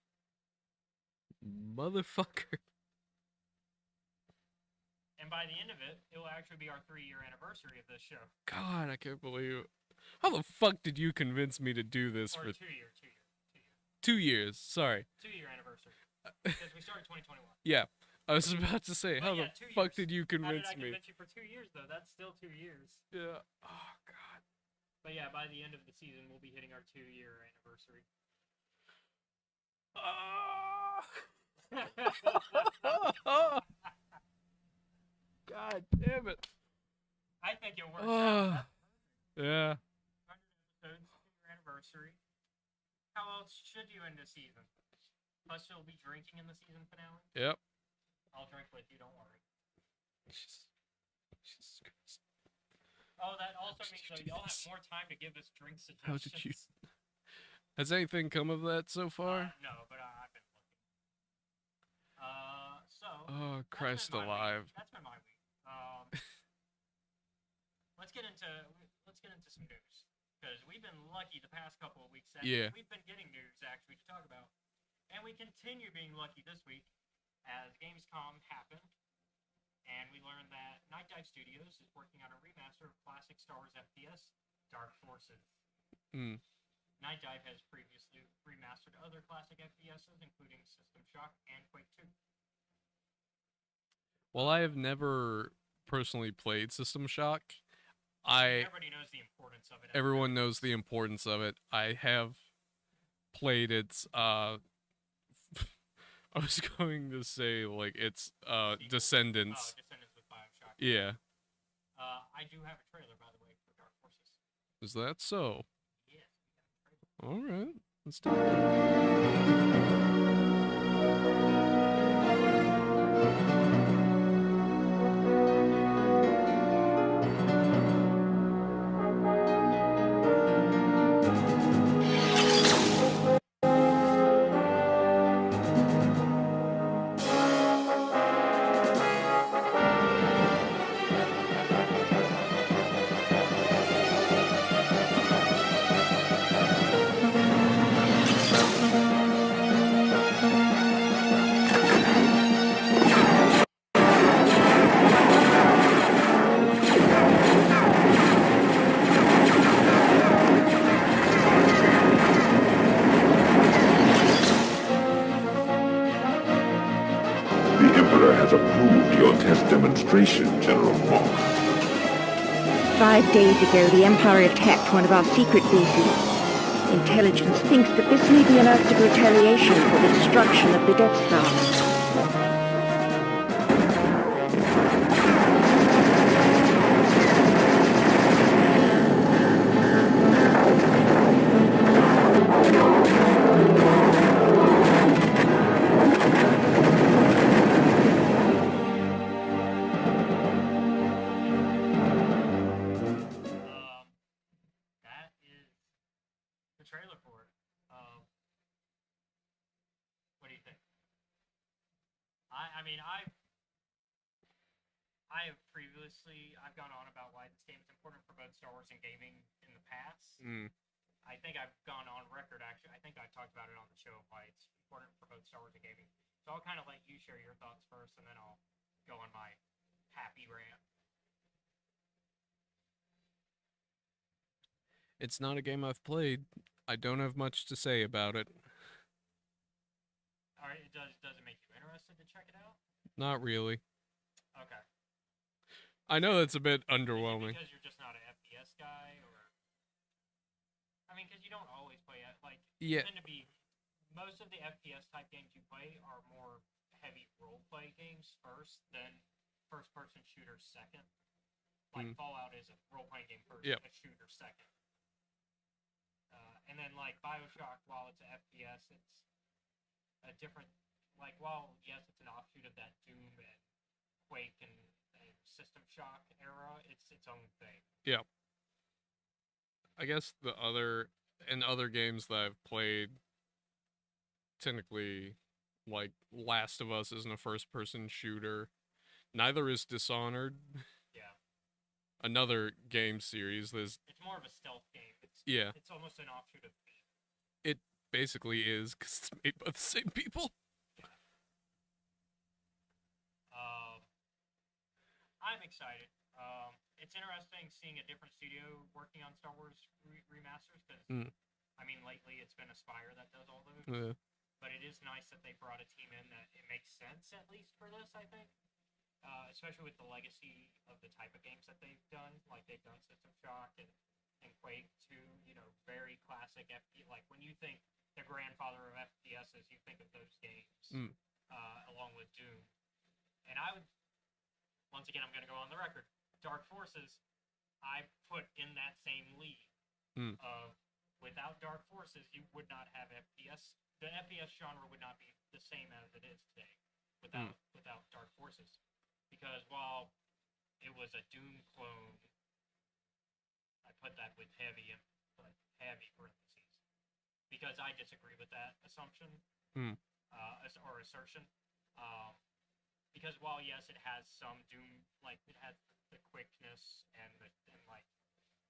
[SPEAKER 2] motherfucker.
[SPEAKER 1] And by the end of it, it will actually be our 3-year anniversary of this show.
[SPEAKER 2] God, I can't believe it. How the fuck did you convince me to do this
[SPEAKER 1] Or
[SPEAKER 2] for
[SPEAKER 1] 2 year.
[SPEAKER 2] 2 years? Sorry.
[SPEAKER 1] 2-year anniversary. Because we started 2021.
[SPEAKER 2] Yeah, I was about to say,
[SPEAKER 1] But
[SPEAKER 2] how
[SPEAKER 1] yeah,
[SPEAKER 2] the
[SPEAKER 1] 2
[SPEAKER 2] fuck
[SPEAKER 1] years.
[SPEAKER 2] did you convince
[SPEAKER 1] How did I
[SPEAKER 2] me?
[SPEAKER 1] convince you for 2 years though? That's still 2 years.
[SPEAKER 2] Yeah. Oh God.
[SPEAKER 1] But yeah, by the end of the season, we'll be hitting our 2-year anniversary.
[SPEAKER 2] God damn it.
[SPEAKER 1] I think it works out.
[SPEAKER 2] Yeah.
[SPEAKER 1] 100 episodes, 2-year anniversary. How else should you end the season? Plus, you'll be drinking in the season finale.
[SPEAKER 2] Yep.
[SPEAKER 1] I'll drink with you, don't worry.
[SPEAKER 2] Jesus Christ.
[SPEAKER 1] Oh, that also means that y'all have more time to give us drink suggestions.
[SPEAKER 2] How did you? Has anything come of that so far?
[SPEAKER 1] No, but I've been looking. So.
[SPEAKER 2] Oh, Christ
[SPEAKER 1] that's been my
[SPEAKER 2] alive.
[SPEAKER 1] week. That's been my week. Let's get into some news because we've been lucky the past couple of weeks.
[SPEAKER 2] Yeah.
[SPEAKER 1] We've been getting news actually to talk about, and we continue being lucky this week as Gamescom happened, and we learned that Night Dive Studios is working on a remaster of classic Star Wars FPS, Dark Forces. Night Dive has previously remastered other classic FPSs, including System Shock and Quake 2.
[SPEAKER 2] Well, I have never personally played System Shock.
[SPEAKER 1] Everybody knows the importance of it.
[SPEAKER 2] Everyone knows the importance of it. I have played its I was going to say like its Descendants.
[SPEAKER 1] Descendants with Bioshock.
[SPEAKER 2] Yeah.
[SPEAKER 1] I do have a trailer, by the way, for Dark Forces.
[SPEAKER 2] Is that so?
[SPEAKER 1] Yes, we have a trailer.
[SPEAKER 2] All right. Let's take it.
[SPEAKER 3] General Mock.
[SPEAKER 4] 5 days ago, the Empire attacked one of our secret bases. Intelligence thinks that this may be an act of retaliation for the destruction of the Death Star.
[SPEAKER 1] I've gone on about why this game is important for both Star Wars and gaming in the past. I think I've gone on record, actually. I think I talked about it on the show, why it's important for both Star Wars and gaming. So I'll kind of let you share your thoughts first, and then I'll go on my happy rant.
[SPEAKER 2] It's not a game I've played. I don't have much to say about it.
[SPEAKER 1] All right, does it make you interested to check it out?
[SPEAKER 2] Not really.
[SPEAKER 1] Okay.
[SPEAKER 2] I know it's a bit
[SPEAKER 1] Is it
[SPEAKER 2] underwhelming.
[SPEAKER 1] because you're just not an FPS guy, or I mean, because you don't always play it. Like,
[SPEAKER 2] Yeah.
[SPEAKER 1] tend to be most of the FPS type games you play are more heavy role play games first, then first person shooter second. Like Fallout is a role playing game first,
[SPEAKER 2] Yep.
[SPEAKER 1] a shooter second. And then like Bioshock, while it's an FPS, it's a different. Like, while yes, it's an offshoot of that Doom and Quake and System Shock era, it's its own thing.
[SPEAKER 2] Yeah. I guess the other games that I've played, technically, like Last of Us isn't a first person shooter. Neither is Dishonored.
[SPEAKER 1] Yeah.
[SPEAKER 2] Another game series that's
[SPEAKER 1] It's more of a stealth game.
[SPEAKER 2] yeah,
[SPEAKER 1] It's almost an offshoot of Thief.
[SPEAKER 2] it basically is because it's made by the same people.
[SPEAKER 1] I'm excited. It's interesting seeing a different studio working on Star Wars remasters because, I mean, lately it's been Aspyr that does all those.
[SPEAKER 2] Yeah.
[SPEAKER 1] But it is nice that they brought a team in that it makes sense, at least for this, I think. Especially with the legacy of the type of games that they've done. Like, they've done System Shock and Quake 2, you know, very classic FPS. Like, when you think the grandfather of FPSs, you think of those games, along with Doom. And I would, once again, I'm going to go on the record. Dark Forces, I put in that same league of, without Dark Forces, you would not have FPS. The FPS genre would not be the same as it is today without Dark Forces. Because while it was a Doom clone, I put that with heavy parentheses, because I disagree with that assumption or assertion. Because while yes, it has some Doom, like it has the quickness and like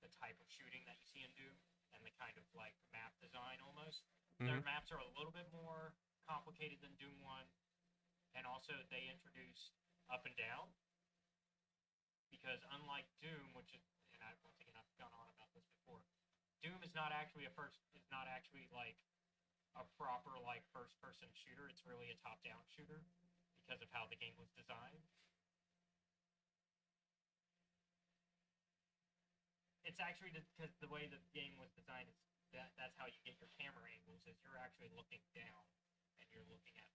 [SPEAKER 1] the type of shooting that you see in Doom and the kind of like map design almost. Their maps are a little bit more complicated than Doom 1, and also they introduce up and down. Because unlike Doom, which is, and once again I've gone on about this before, Doom is not actually like a proper like first person shooter. It's really a top down shooter because of how the game was designed. It's actually because the way the game was designed is that's how you get your camera angles, is you're actually looking down and you're looking at.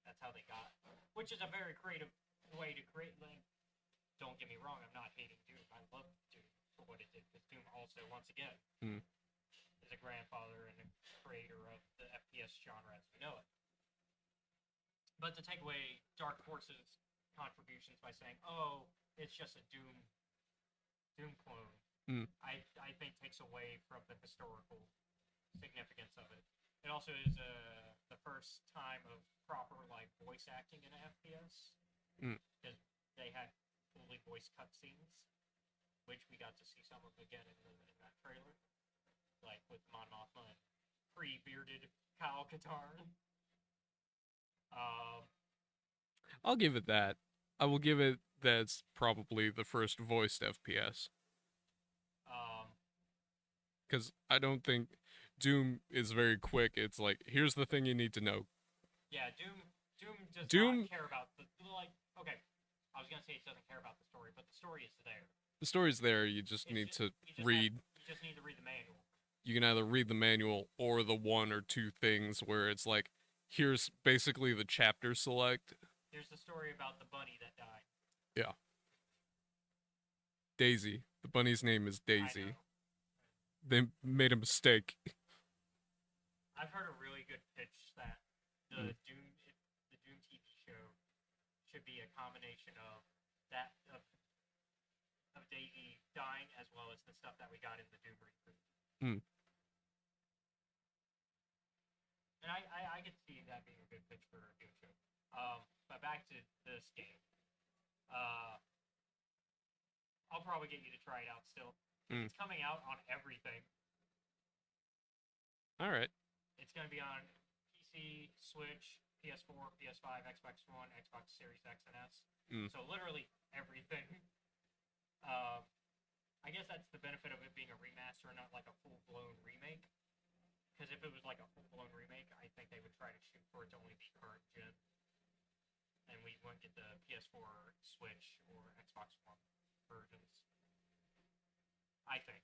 [SPEAKER 1] That's how they got, which is a very creative way to create. Like, don't get me wrong, I'm not hating Doom. I love Doom for what it did, because Doom also, once again, is a grandfather and a creator of the FPS genre as we know it. But to take away Dark Forces' contributions by saying, "Oh, it's just a Doom clone," I think takes away from the historical significance of it. It also is the first time of proper like voice acting in an FPS, because they had fully voice cutscenes, which we got to see some of again in that trailer, like with Mon Mothma and pre-bearded Kyle Katarn.
[SPEAKER 2] I'll give it that. I will give it that's probably the first voiced FPS. Because I don't think Doom is very quick. It's like, here's the thing you need to know.
[SPEAKER 1] Yeah, Doom does not care about the like. Okay, I was gonna say it doesn't care about the story, but the story is there.
[SPEAKER 2] The story's there. You just need to read.
[SPEAKER 1] You just need to read the manual.
[SPEAKER 2] You can either read the manual or the one or two things where it's like, here's basically the chapter select.
[SPEAKER 1] Here's the story about the bunny that died.
[SPEAKER 2] Yeah. Daisy. The bunny's name is Daisy. They made a mistake.
[SPEAKER 1] I've heard a really good pitch that the Doom TV show should be a combination of that of Daisy dying as well as the stuff that we got in the Doom reboot. And I could see that being a good pitch for a Doom show. But back to this game. I'll probably get you to try it out still. It's coming out on everything.
[SPEAKER 2] All right.
[SPEAKER 1] It's going to be on PC, Switch, PS4, PS5, Xbox One, Xbox Series X and S. So literally everything. I guess guess that's the benefit of it being a remaster and not like a full-blown remake. Because if it was like a full-blown remake, I think they would try to shoot for it to only be current gen. And we wouldn't get the PS4, Switch, or Xbox One versions. I think.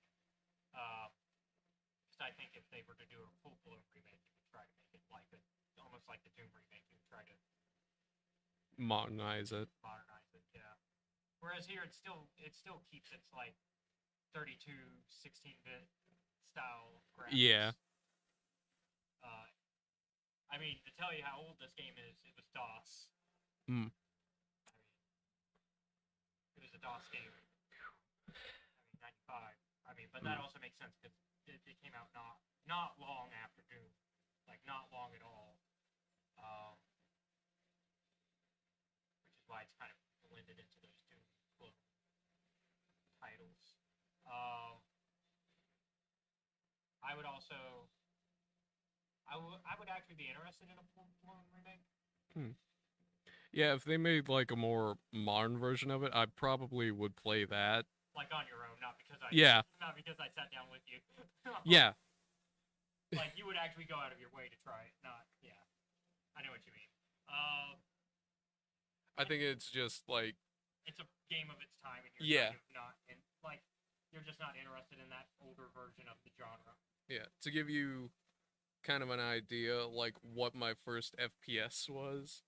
[SPEAKER 1] Because I think if they were to do a full-blown remake, you would try to make it like almost like the Doom remake. You would try to
[SPEAKER 2] Modernize it.
[SPEAKER 1] modernize it, yeah. Whereas here, it still keeps its like 32, 16-bit style graphics.
[SPEAKER 2] Yeah.
[SPEAKER 1] I mean, to tell you how old this game is, it was DOS.
[SPEAKER 2] Mm.
[SPEAKER 1] I mean, it was a DOS game. I mean, 95. I mean, but that also makes sense because it came out not long after Doom, like not long at all. Which is why it's kind of blended into those Doom clone titles. I would also. I would actually be interested in a full-blown remake.
[SPEAKER 2] Yeah, if they made like a more modern version of it, I probably would play that.
[SPEAKER 1] Like on your own, not because not because I sat down with you.
[SPEAKER 2] Yeah.
[SPEAKER 1] Like you would actually go out of your way to try it, not yeah. I know what you mean.
[SPEAKER 2] I think it's just like
[SPEAKER 1] It's a game of its time, and you're
[SPEAKER 2] Yeah.
[SPEAKER 1] kind of not in, like you're just not interested in that older version of the genre.
[SPEAKER 2] yeah, to give you kind of an idea like what my first FPS was.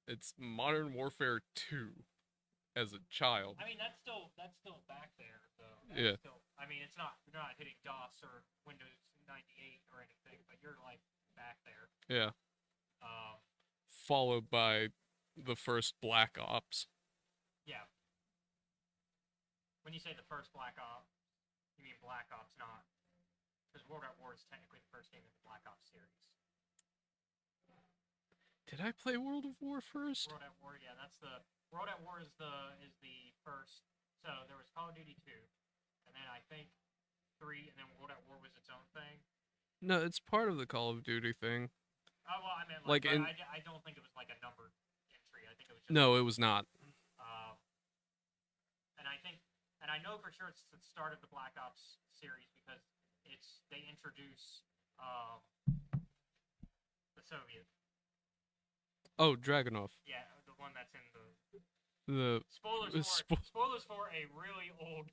[SPEAKER 2] It's Modern Warfare 2 as a child.
[SPEAKER 1] I mean, that's still back there, though.
[SPEAKER 2] Yeah.
[SPEAKER 1] Still, I mean, it's not you're not hitting DOS or Windows 98 or anything, but you're like back there.
[SPEAKER 2] Yeah.
[SPEAKER 1] Um,
[SPEAKER 2] Followed by the first Black Ops.
[SPEAKER 1] yeah. When you say the first Black Ops, you mean Black Ops, not because World at War is technically the first game in the Black Ops series.
[SPEAKER 2] Did I play World of War first?
[SPEAKER 1] World at War, yeah, that's the World at War is the first. So there was Call of Duty 2, and then I think 3, and then World at War was its own thing.
[SPEAKER 2] No, it's part of the Call of Duty thing.
[SPEAKER 1] Oh well, I meant
[SPEAKER 2] Like
[SPEAKER 1] but
[SPEAKER 2] in-
[SPEAKER 1] I don't think it was like a numbered entry. I think it was just
[SPEAKER 2] No, it was not.
[SPEAKER 1] and I know for sure it's the start of the Black Ops series because they introduce the Soviet.
[SPEAKER 2] Oh, Dragunov.
[SPEAKER 1] Yeah, the one that's in the
[SPEAKER 2] The
[SPEAKER 1] spoilers for a really old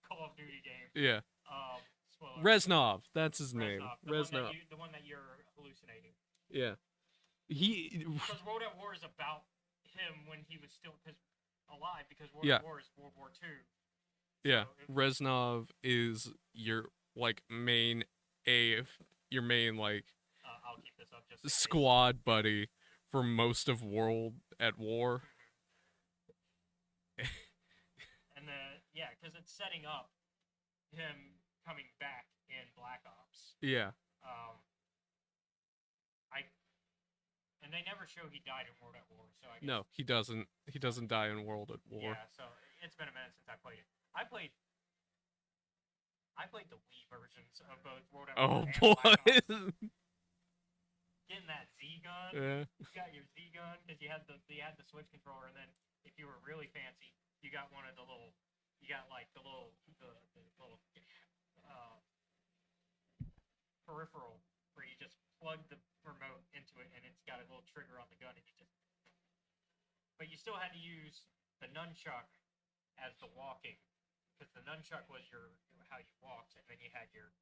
[SPEAKER 1] Call of Duty game.
[SPEAKER 2] yeah.
[SPEAKER 1] Spoiler.
[SPEAKER 2] Reznov, that's his name.
[SPEAKER 1] Reznov,
[SPEAKER 2] Reznov.
[SPEAKER 1] the one that you're hallucinating.
[SPEAKER 2] Yeah. He
[SPEAKER 1] Because World at War is about him when he was still alive. Because World
[SPEAKER 2] Yeah.
[SPEAKER 1] at War is World War II.
[SPEAKER 2] yeah,
[SPEAKER 1] So it-
[SPEAKER 2] Reznov is your like your main like
[SPEAKER 1] I'll keep this up just in case.
[SPEAKER 2] squad buddy for most of World at War.
[SPEAKER 1] And because it's setting up him coming back in Black Ops.
[SPEAKER 2] Yeah.
[SPEAKER 1] And they never show he died in World at War, so I guess.
[SPEAKER 2] No, he doesn't. He doesn't die in World at War.
[SPEAKER 1] Yeah, so it's been a minute since I played it. I played the Wii versions of both World at
[SPEAKER 2] Oh
[SPEAKER 1] War and
[SPEAKER 2] boy.
[SPEAKER 1] Black Ops. Getting that Z gun.
[SPEAKER 2] Yeah.
[SPEAKER 1] You got your Z gun because you had the Switch controller, and then if you were really fancy, you got one of the little. You got like the little peripheral where you just plug the remote into it, and it's got a little trigger on the gun, and you just. But you still had to use the nunchuck as the walking, because the nunchuck was how you walked, and then you had your.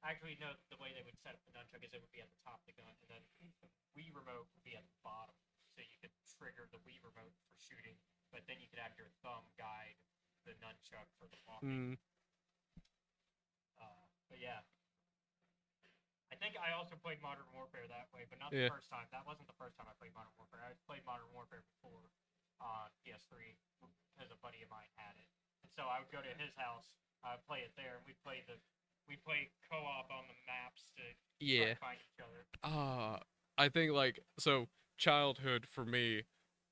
[SPEAKER 1] Actually, no. The way they would set up the nunchuck is it would be at the top of the gun, and then the Wii remote would be at the bottom, so you could trigger the Wii remote for shooting, but then you could have your thumb guide the nunchuck for the walking. But yeah. I think I also played Modern Warfare that way, but not the
[SPEAKER 2] Yeah.
[SPEAKER 1] first time. That wasn't the first time I played Modern Warfare. I played Modern Warfare before on PS3 because a buddy of mine had it. And so I would go to his house, play it there, and we'd play co-op on the maps to try
[SPEAKER 2] Yeah.
[SPEAKER 1] to find each other.
[SPEAKER 2] I think like so childhood for me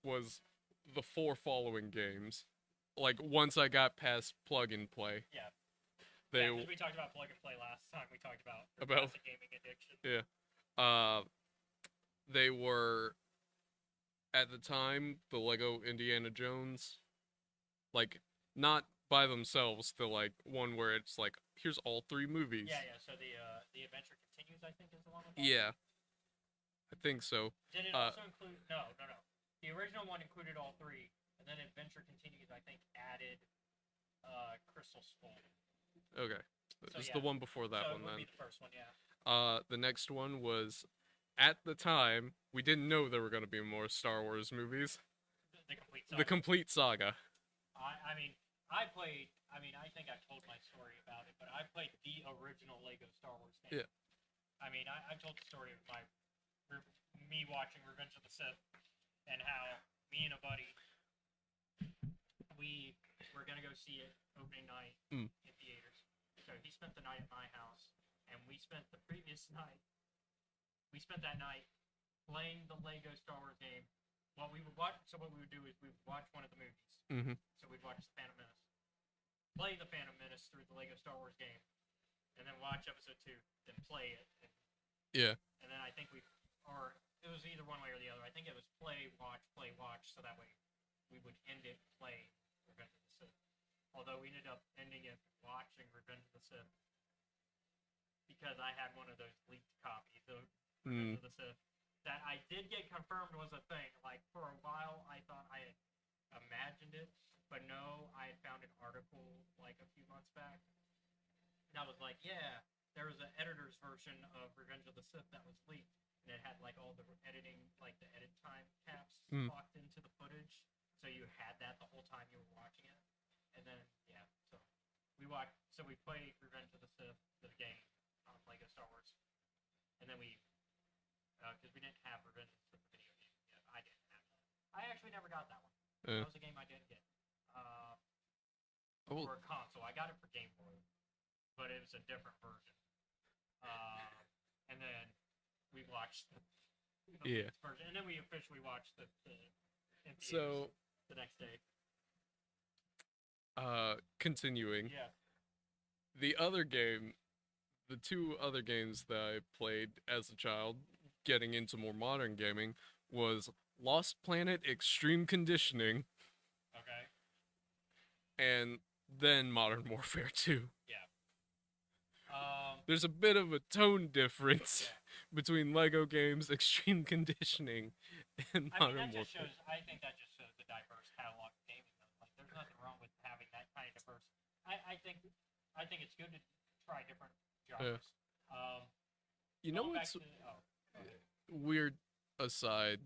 [SPEAKER 2] was the 4 following games. Like once I got past plug and play.
[SPEAKER 1] Yeah.
[SPEAKER 2] They
[SPEAKER 1] Yeah, 'cause we talked about plug and play last time. We talked about the
[SPEAKER 2] About-
[SPEAKER 1] classic gaming addiction.
[SPEAKER 2] They were at the time the Lego Indiana Jones, like not by themselves to like one where it's like here's all 3 movies.
[SPEAKER 1] Yeah, yeah. So the Adventure Continues, I think, is the one. we're talking
[SPEAKER 2] Yeah,
[SPEAKER 1] about?
[SPEAKER 2] I think so.
[SPEAKER 1] Did it also include? No, no, no. The original one included all 3, and then Adventure Continues, I think, added Crystal Skull.
[SPEAKER 2] Okay,
[SPEAKER 1] So,
[SPEAKER 2] it's
[SPEAKER 1] yeah.
[SPEAKER 2] the one before that
[SPEAKER 1] so
[SPEAKER 2] one
[SPEAKER 1] it would
[SPEAKER 2] then.
[SPEAKER 1] be the first one, yeah.
[SPEAKER 2] The next one was, at the time, we didn't know there were gonna be more Star Wars movies.
[SPEAKER 1] The complete saga.
[SPEAKER 2] The complete saga.
[SPEAKER 1] I mean, I played. I mean, I think I told my story about it, but I played the original Lego Star Wars game.
[SPEAKER 2] Yeah.
[SPEAKER 1] I mean, I told the story of me watching Revenge of the Sith, and how me and a buddy, we were gonna go see it opening night in theaters. So he spent the night at my house, and we spent the previous night. We spent that night playing the Lego Star Wars game. What we would watch. So what we would do is we would watch one of the movies.
[SPEAKER 2] Mm-hmm.
[SPEAKER 1] So we'd watch The Phantom Menace, play The Phantom Menace through the Lego Star Wars game, and then watch episode 2, then play it.
[SPEAKER 2] Yeah.
[SPEAKER 1] And then I think or it was either one way or the other. I think it was play, watch, so that way we would end it playing Revenge of the Sith. Although we ended up ending it watching Revenge of the Sith because I had one of those leaked copies of Revenge of the Sith that I did get confirmed was a thing. Like, for a while, I thought I had imagined it, but no, I had found an article like a few months back, and I was like, yeah, there was an editor's version of Revenge of the Sith that was leaked, and it had like all the editing, like the edit time caps locked into the footage, so you had that the whole time you were watching it. And then yeah, so we played Revenge of the Sith, the game, on Lego Star Wars, and then we because we didn't have Revenge of the Sith video game yet. I didn't have that. I actually never got that one. That was a game I didn't get. For a console, I got it for Game Boy, but it was a different version. And then we watched the version, and then we officially watched the in theaters the next day.
[SPEAKER 2] Continuing.
[SPEAKER 1] Yeah.
[SPEAKER 2] The two other games that I played as a child, getting into more modern gaming, was Lost Planet Extreme Conditioning.
[SPEAKER 1] Okay.
[SPEAKER 2] And then Modern Warfare 2.
[SPEAKER 1] Yeah.
[SPEAKER 2] There's a bit of a tone difference between Lego games, Extreme Conditioning, and Modern Warfare.
[SPEAKER 1] I think that just shows the diverse catalog of gaming. Though. Like, there's nothing wrong with having that kind of diverse. I think it's good to try different genres.
[SPEAKER 2] You know what's weird aside?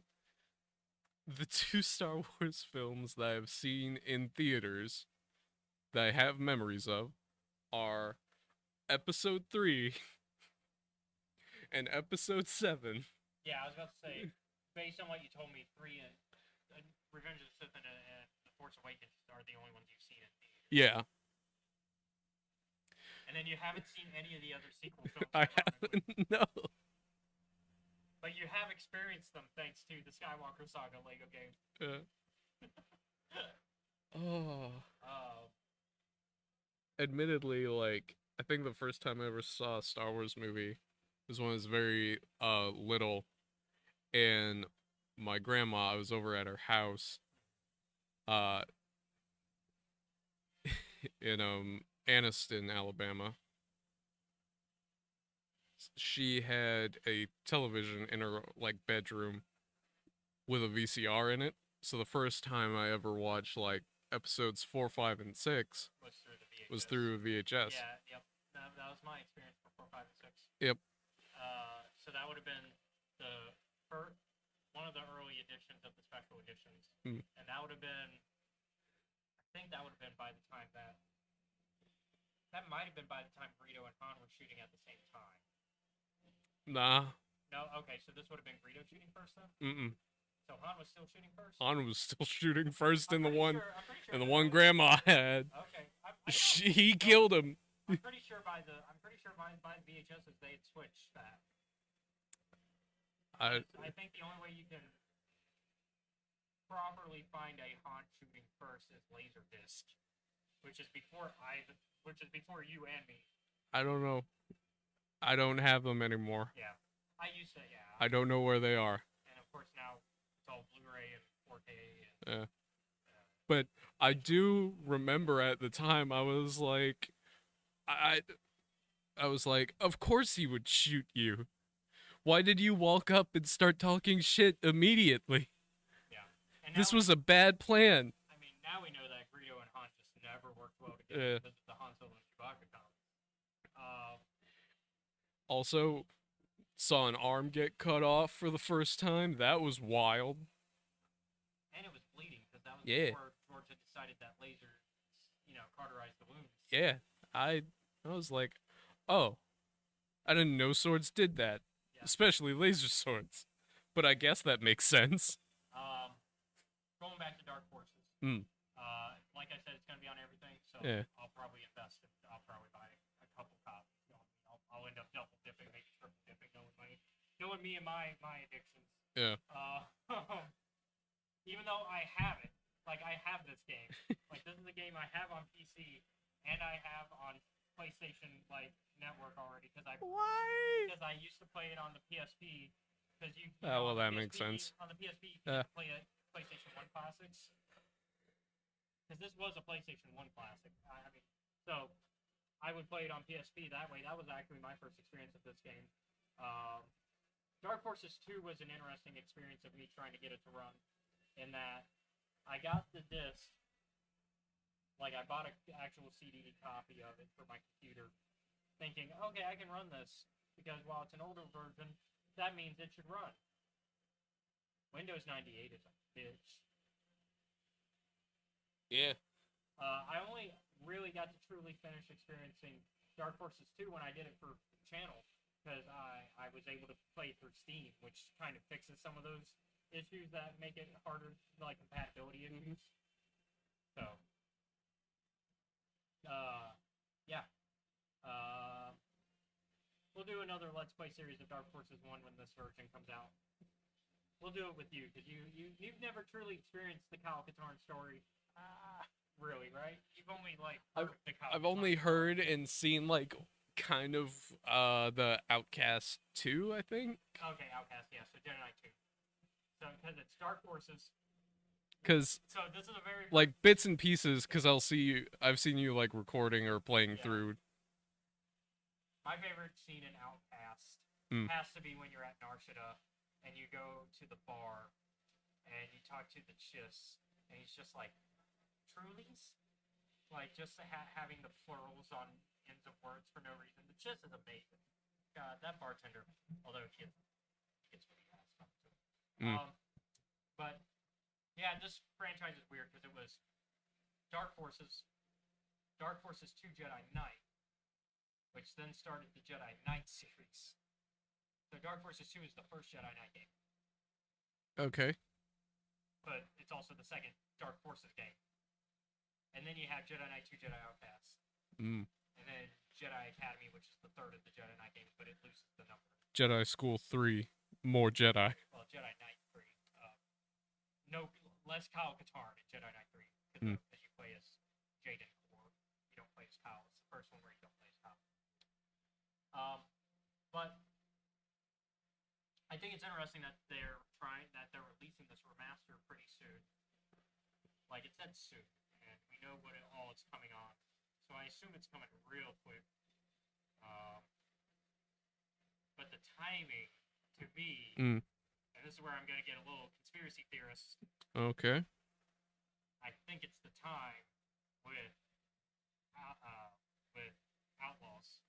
[SPEAKER 2] The 2 Star Wars films that I've seen in theaters that I have memories of are Episode 3 and Episode 7.
[SPEAKER 1] Yeah, I was about to say, based on what you told me, 3 and Revenge of the Sith and The Force Awakens are the only ones you've seen in theaters.
[SPEAKER 2] Yeah.
[SPEAKER 1] And then you haven't seen any of the other sequel films.
[SPEAKER 2] I haven't. No.
[SPEAKER 1] But you have experienced them thanks to the Skywalker Saga Lego game.
[SPEAKER 2] Admittedly, like, I think the first time I ever saw a Star Wars movie was when I was very little, and my grandma, I was over at her house in Anniston, Alabama. She had a television in her like bedroom with a VCR in it. So the first time I ever watched like episodes 4, 5, and 6 was through a VHS.
[SPEAKER 1] Yeah, yep. That was my experience for 4, 5, and 6.
[SPEAKER 2] Yep.
[SPEAKER 1] So that would have been one of the early editions of the special editions, and that would have been, I think that would have been by the time that might have been by the time Greedo and Han were shooting at the same time.
[SPEAKER 2] Nah.
[SPEAKER 1] No, okay, so this would have been Greedo shooting first then? So Han was still shooting first?
[SPEAKER 2] Han was still shooting first in the one,
[SPEAKER 1] sure
[SPEAKER 2] and the one Grandma had.
[SPEAKER 1] Okay.
[SPEAKER 2] He killed him.
[SPEAKER 1] I'm pretty sure by the VHSs they had switched that. I think the only way you can properly find a Han shooting first is Laserdisc, which is before you and me.
[SPEAKER 2] I don't know. I don't have them anymore.
[SPEAKER 1] Yeah, I used to. Yeah.
[SPEAKER 2] I don't know where they are.
[SPEAKER 1] And of course now it's all Blu-ray and 4K and
[SPEAKER 2] But I do remember at the time I was like, I I was like, of course he would shoot you. Why did you walk up and start talking shit immediately?
[SPEAKER 1] Yeah. And
[SPEAKER 2] This
[SPEAKER 1] now
[SPEAKER 2] was a bad plan.
[SPEAKER 1] I mean, now we know that Greedo and Han just never worked well together
[SPEAKER 2] Yeah.
[SPEAKER 1] because of the Han Solo and Chewbacca comics.
[SPEAKER 2] Also, saw an arm get cut off for the first time. That was wild.
[SPEAKER 1] And it was bleeding because that was
[SPEAKER 2] Yeah.
[SPEAKER 1] before George had decided that lasers, cauterized the wounds.
[SPEAKER 2] Yeah, I was like, oh, I didn't know swords did that,
[SPEAKER 1] Yeah.
[SPEAKER 2] especially laser swords. But I guess that makes sense.
[SPEAKER 1] Going back to Dark Forces.
[SPEAKER 2] Mm.
[SPEAKER 1] Like I said, it's going to be on everything, so
[SPEAKER 2] Yeah.
[SPEAKER 1] I'll probably invest in. I'll probably buy a couple copies. I'll end up double dipping, maybe triple dipping, knowing me and my addictions.
[SPEAKER 2] Yeah.
[SPEAKER 1] Even though I have it, like I have this game, like this is a game I have on PC and I have on PlayStation network already because I used to play it on the PSP because
[SPEAKER 2] Oh, well,
[SPEAKER 1] on the
[SPEAKER 2] that makes
[SPEAKER 1] PSP
[SPEAKER 2] sense.
[SPEAKER 1] On the PSP, you can play it PlayStation 1 classics because this was a PlayStation 1 classic. I mean, so I would play it on PSP that way. That was actually my first experience of this game. Dark Forces 2 was an interesting experience of me trying to get it to run. In that, I got the disc. Like, I bought an actual CD copy of it for my computer, thinking, okay, I can run this because while it's an older version, that means it should run. Windows 98 is a bitch.
[SPEAKER 2] Yeah.
[SPEAKER 1] I only really got to truly finish experiencing Dark Forces 2 when I did it for the channel, because I was able to play through Steam, which kind of fixes some of those issues that make it harder, like compatibility issues. So, yeah. We'll do another Let's Play series of Dark Forces 1 when this version comes out. We'll do it with you, because you've never truly experienced the Kyle Katarn story. Really, right? You've only, heard the Kyle
[SPEAKER 2] I've
[SPEAKER 1] Katarn
[SPEAKER 2] only
[SPEAKER 1] story.
[SPEAKER 2] heard and seen kind of the Outcast 2, I think.
[SPEAKER 1] Okay, Outcast, yeah, so Jedi Knight 2. So, because it's Dark Forces.
[SPEAKER 2] Cause
[SPEAKER 1] So, this is a very...
[SPEAKER 2] bits and pieces. Cause I've seen you recording or playing
[SPEAKER 1] Yeah.
[SPEAKER 2] through.
[SPEAKER 1] My favorite scene in Outcast has to be when you're at Narshada and you go to the bar and you talk to the Chiss and he's just like, Trulies? Like, just having the plurals on ends of words for no reason. The Chiss is amazing. God, that bartender, although he gets what he has coming to him. But, yeah, this franchise is weird because it was Dark Forces 2 Jedi Knight, which then started the Jedi Knight series. So Dark Forces 2 is the first Jedi Knight game,
[SPEAKER 2] Okay.
[SPEAKER 1] but it's also the second Dark Forces game. And then you have Jedi Knight 2 Jedi Outcast. And then Jedi Academy, which is the third of the Jedi Knight games, but it loses the number.
[SPEAKER 2] Jedi School 3. More Jedi.
[SPEAKER 1] Well, Jedi Knight 3. No, less Kyle Katarn in Jedi Knight 3, because you play as Jaden Core. You don't play as Kyle. It's the first one where you don't play as Kyle. But I think it's interesting that they're releasing this remaster pretty soon. Like, it said soon, and we know what all it's coming on. So I assume it's coming real quick. But the timing, to me, and this is where I'm going to get a little conspiracy theorist,
[SPEAKER 2] Okay.
[SPEAKER 1] I think it's the time with Outlaws.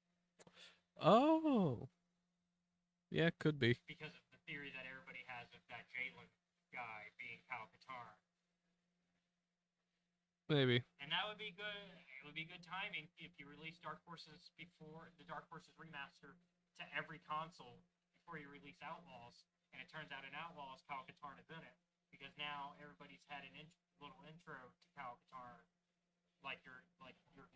[SPEAKER 2] Oh. Yeah, could be.
[SPEAKER 1] Because of the theory that everybody has of that Jalen guy being Kyle Katarn.
[SPEAKER 2] Maybe.
[SPEAKER 1] And that would be good. It would be good timing if you release Dark Forces before the Dark Forces remaster to every console before you release Outlaws. And it turns out in Outlaws, Kyle Katarn is in it. Because now everybody's had a little intro to Kyle Katarn, like your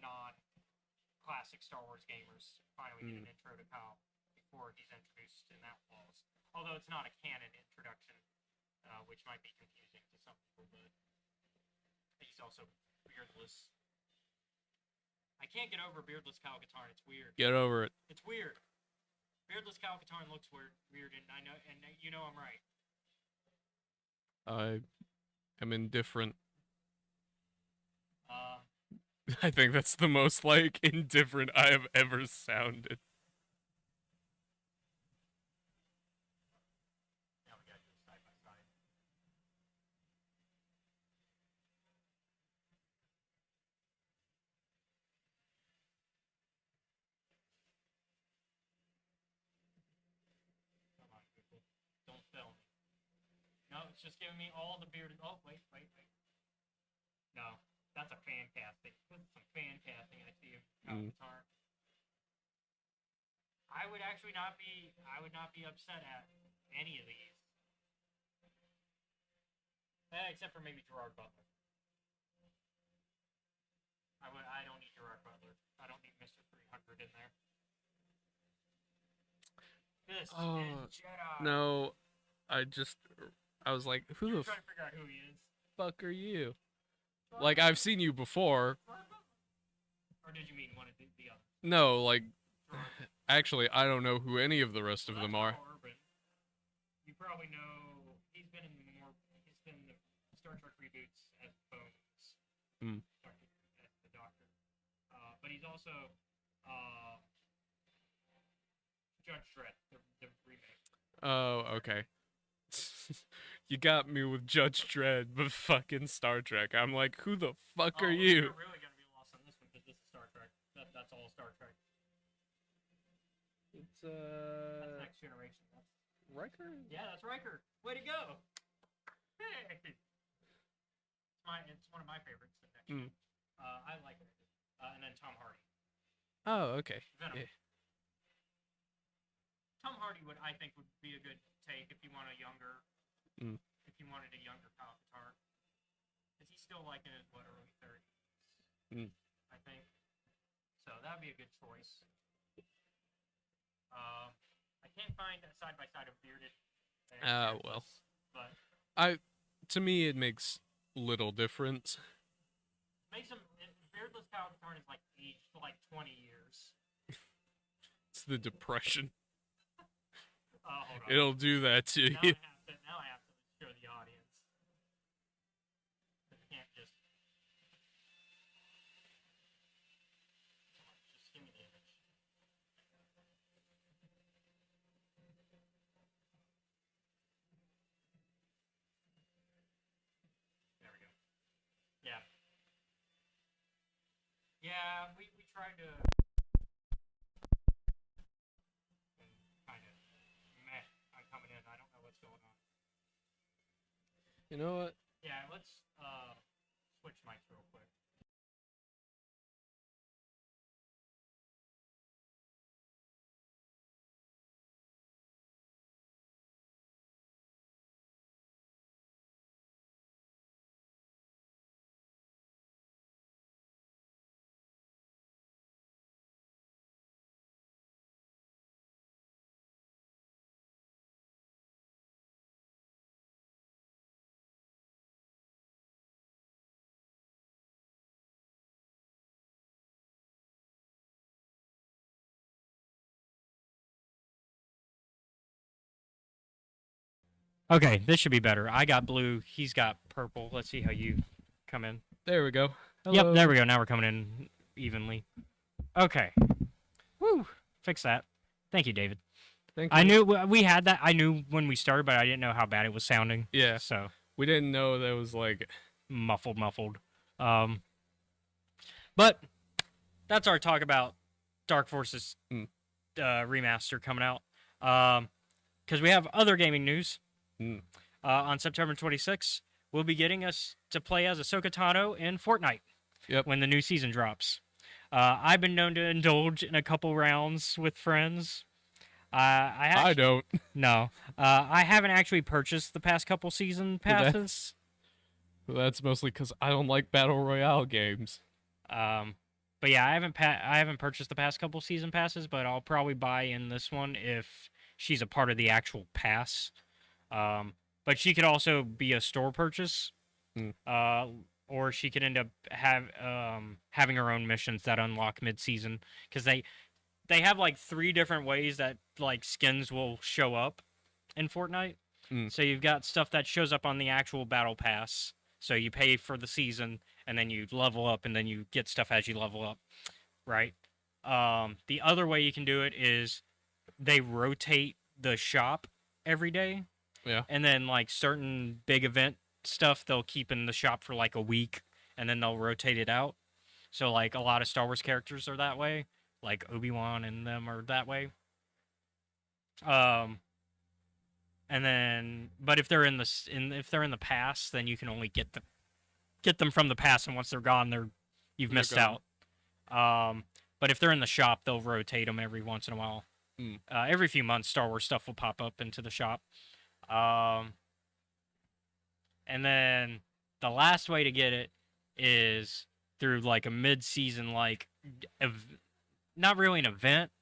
[SPEAKER 1] non-classic Star Wars gamers finally get an intro to Kyle before he's introduced in Outlaws. Although it's not a canon introduction, which might be confusing to some people, but he's also beardless. I can't get over beardless Kyle Katarn. It's weird.
[SPEAKER 2] Get over it.
[SPEAKER 1] It's weird. Beardless Kyle Katarn looks weird, and I know, and you know I'm right.
[SPEAKER 2] I am indifferent. I think that's the most like indifferent I have ever sounded.
[SPEAKER 1] Now we gotta do it side by side. Come on, Google. Don't fail me. No, it's just giving me all the bearded. Oh, wait. No, that's a fan casting. That's some fan casting I see of Avatar. I would actually not be. I would not be upset at any of these, except for maybe Gerard Butler. I don't need Gerard Butler. I don't need Mr. 300 in there. This is Jedi.
[SPEAKER 2] No, I was like, who
[SPEAKER 1] You're
[SPEAKER 2] the
[SPEAKER 1] trying to figure out who he is.
[SPEAKER 2] fuck are you? Like, I've seen you before.
[SPEAKER 1] Or did you mean one of the others?
[SPEAKER 2] No, like,
[SPEAKER 1] Gerard.
[SPEAKER 2] actually, I don't know who any of the rest of
[SPEAKER 1] Well,
[SPEAKER 2] them
[SPEAKER 1] that's
[SPEAKER 2] are.
[SPEAKER 1] Carl Urban. You probably know he's been in the Star Trek reboots as Bones.
[SPEAKER 2] Hmm.
[SPEAKER 1] As the Doctor. But he's also Judge Dredd, the remake.
[SPEAKER 2] Oh, okay. You got me with Judge Dredd, but fucking Star Trek. I'm like, who the fuck are you?
[SPEAKER 1] You're really gonna be lost on this one because this is Star Trek. That's all Star Trek.
[SPEAKER 2] It's
[SPEAKER 1] That's Next Generation. That's
[SPEAKER 2] Riker?
[SPEAKER 1] Yeah, that's Riker. Way to go! Hey, it's one of my favorites.
[SPEAKER 2] Mm.
[SPEAKER 1] I like it. And then Tom Hardy.
[SPEAKER 2] Oh, okay.
[SPEAKER 1] Venom.
[SPEAKER 2] Yeah.
[SPEAKER 1] Tom Hardy I think would be a good take if you want a younger, if you wanted a younger Palpatine. Because he's still like in his early 30s, I think. So that'd be a good choice. I can't find a side by side of bearded.
[SPEAKER 2] Well.
[SPEAKER 1] But
[SPEAKER 2] To me, it makes little difference.
[SPEAKER 1] makes him beardless Palpatine is like aged for like 20 years.
[SPEAKER 2] It's the depression.
[SPEAKER 1] Hold on.
[SPEAKER 2] It'll do that to
[SPEAKER 1] Now
[SPEAKER 2] you.
[SPEAKER 1] I have to show the audience. I can't just. Just give me the image. There we go. Yeah. Yeah, we tried to. Kind of meh. I'm coming in. I don't know what's going on.
[SPEAKER 2] You know what?
[SPEAKER 1] Yeah, let's switch mics real quick. Okay, this should be better. I got blue. He's got purple. Let's see how you come in.
[SPEAKER 2] There we go.
[SPEAKER 1] Yep, there we go. Now we're coming in evenly. Okay. Woo! Fix that. Thank you, David.
[SPEAKER 2] Thank you.
[SPEAKER 1] I knew we had that. I knew when we started, but I didn't know how bad it was sounding.
[SPEAKER 2] Yeah.
[SPEAKER 1] So
[SPEAKER 2] We didn't know that was like.
[SPEAKER 1] muffled. But that's our talk about Dark Forces remaster coming out. Because we have other gaming news. On September 26th, we'll be getting us to play as Ahsoka Tano in Fortnite.
[SPEAKER 2] Yep.
[SPEAKER 1] When the new season drops. I've been known to indulge in a couple rounds with friends. I
[SPEAKER 2] don't.
[SPEAKER 1] No. I haven't actually purchased the past couple season passes.
[SPEAKER 2] That's mostly because I don't like battle royale games.
[SPEAKER 1] But yeah, I haven't purchased the past couple season passes, but I'll probably buy in this one if she's a part of the actual pass. But she could also be a store purchase, or she could end up having her own missions that unlock mid-season, because they have like 3 different ways that like skins will show up in Fortnite. So you've got stuff that shows up on the actual battle pass, so you pay for the season, and then you level up, and then you get stuff as you level up, right? The other way you can do it is they rotate the shop every day.
[SPEAKER 2] Yeah.
[SPEAKER 1] And then like certain big event stuff they'll keep in the shop for like a week, and then they'll rotate it out. So like a lot of Star Wars characters are that way, like Obi-Wan and them are that way. And then, but if they're in the past, then you can only get them from the past, and once they're gone, you've missed
[SPEAKER 2] gone.
[SPEAKER 1] out. But if they're in the shop, they'll rotate them every once in a while.
[SPEAKER 2] Mm.
[SPEAKER 1] Every few months, Star Wars stuff will pop up into the shop. And then the last way to get it is through like a mid-season, like not really an event,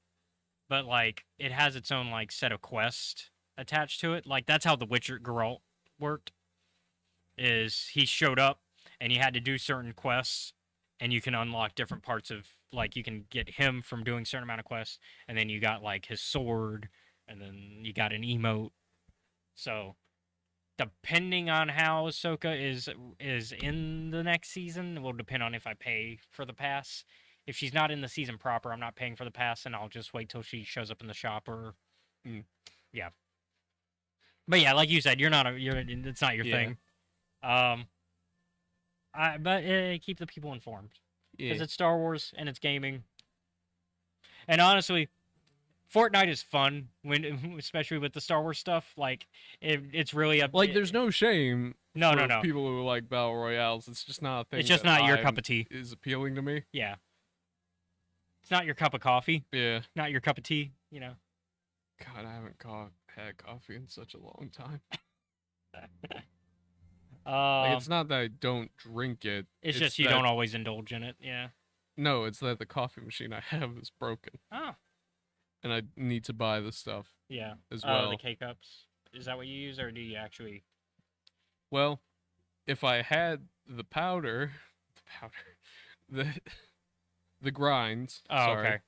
[SPEAKER 1] but like it has its own like set of quests attached to it. Like that's how the Witcher Geralt worked. Is he showed up and you had to do certain quests, and you can unlock different parts of, like, you can get him from doing a certain amount of quests, and then you got like his sword, and then you got an emote. So depending on how Ahsoka is in the next season, it will depend on if I pay for the pass. If she's not in the season proper, I'm not paying for the pass, and I'll just wait till she shows up in the shop. Or yeah. But yeah, like you said, it's not your thing. Keep the people informed, because it's Star Wars and it's gaming. And honestly, Fortnite is fun especially with the Star Wars stuff. Like it's really
[SPEAKER 2] there's no shame.
[SPEAKER 1] No.
[SPEAKER 2] People who like battle royales, it's just not a thing.
[SPEAKER 1] It's just not your cup of tea.
[SPEAKER 2] Is appealing to me.
[SPEAKER 1] Yeah. It's not your cup of coffee.
[SPEAKER 2] Yeah.
[SPEAKER 1] Not your cup of tea. You know.
[SPEAKER 2] God, I haven't had coffee in such a long time. It's not that I don't drink it.
[SPEAKER 1] It's just you don't always indulge in it. Yeah.
[SPEAKER 2] No, it's that the coffee machine I have is broken.
[SPEAKER 1] Oh.
[SPEAKER 2] And I need to buy the stuff.
[SPEAKER 1] Yeah.
[SPEAKER 2] As well.
[SPEAKER 1] The K-Cups. Is that what you use, or do you actually?
[SPEAKER 2] Well, if I had the grinds.
[SPEAKER 1] Oh,
[SPEAKER 2] sorry,
[SPEAKER 1] okay.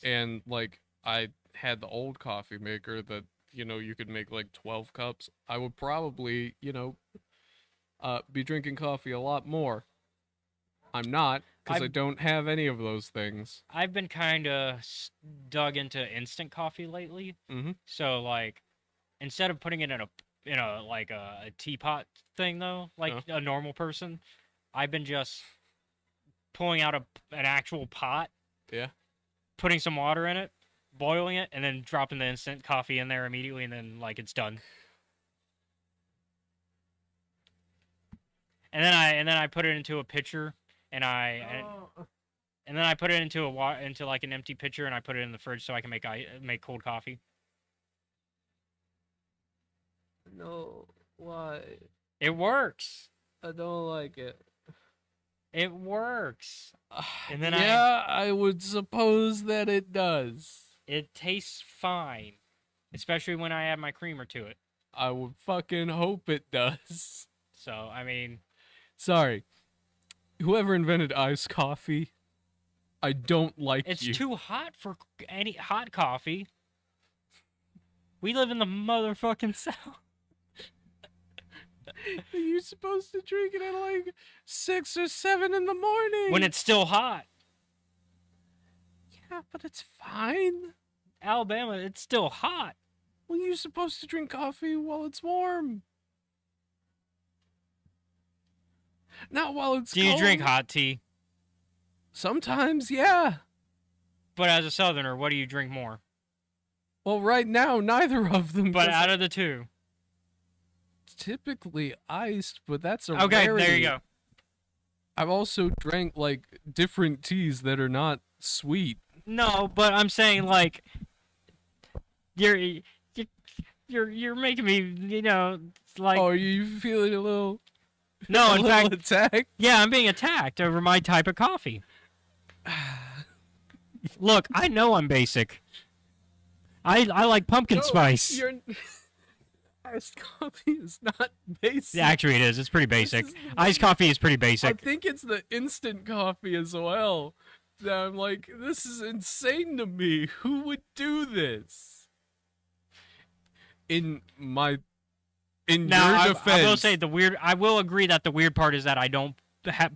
[SPEAKER 2] And like I had the old coffee maker that, you could make like 12 cups, I would probably, be drinking coffee a lot more. I'm not, because I don't have any of those things.
[SPEAKER 1] I've been kind of dug into instant coffee lately.
[SPEAKER 2] Mm-hmm.
[SPEAKER 1] So like, instead of putting it in a teapot thing though, like a normal person, I've been just pulling out an actual pot.
[SPEAKER 2] Yeah.
[SPEAKER 1] Putting some water in it, boiling it, and then dropping the instant coffee in there immediately, and then like it's done. And then I put it into a pitcher, and then I put it into into like an empty pitcher, and I put it in the fridge so I can make cold coffee.
[SPEAKER 2] No, why?
[SPEAKER 1] It works.
[SPEAKER 2] I don't like it.
[SPEAKER 1] It works. And then
[SPEAKER 2] I would suppose that it does.
[SPEAKER 1] It tastes fine, especially when I add my creamer to it.
[SPEAKER 2] I would fucking hope it does.
[SPEAKER 1] So, I mean,
[SPEAKER 2] sorry. Whoever invented iced coffee, I don't like you.
[SPEAKER 1] It's too hot for any hot coffee. We live in the motherfucking South.
[SPEAKER 2] You're supposed to drink it at like 6 or 7 in the morning.
[SPEAKER 1] When it's still hot.
[SPEAKER 2] Yeah, but it's fine.
[SPEAKER 1] Alabama, it's still hot.
[SPEAKER 2] Well, you're supposed to drink coffee while it's warm. Not while it's
[SPEAKER 1] cold.
[SPEAKER 2] Do
[SPEAKER 1] you drink hot tea?
[SPEAKER 2] Sometimes, yeah.
[SPEAKER 1] But as a Southerner, what do you drink more?
[SPEAKER 2] Well, right now, neither of them.
[SPEAKER 1] But out of the two?
[SPEAKER 2] Typically iced, but that's a
[SPEAKER 1] okay,
[SPEAKER 2] rarity.
[SPEAKER 1] There you go.
[SPEAKER 2] I've also drank like different teas that are not sweet.
[SPEAKER 1] No, but I'm saying like you're making me, like.
[SPEAKER 2] Oh, are you feeling a little?
[SPEAKER 1] No, in fact,
[SPEAKER 2] attacked.
[SPEAKER 1] Yeah, I'm being attacked over my type of coffee. Look, I know I'm basic. I like pumpkin spice.
[SPEAKER 2] Iced coffee is not basic.
[SPEAKER 1] Actually, it is. It's pretty basic. Iced coffee is pretty basic.
[SPEAKER 2] I think it's the instant coffee as well. That I'm like, this is insane to me. Who would do this? In your defense.
[SPEAKER 1] I will say I will agree that the weird part is that I don't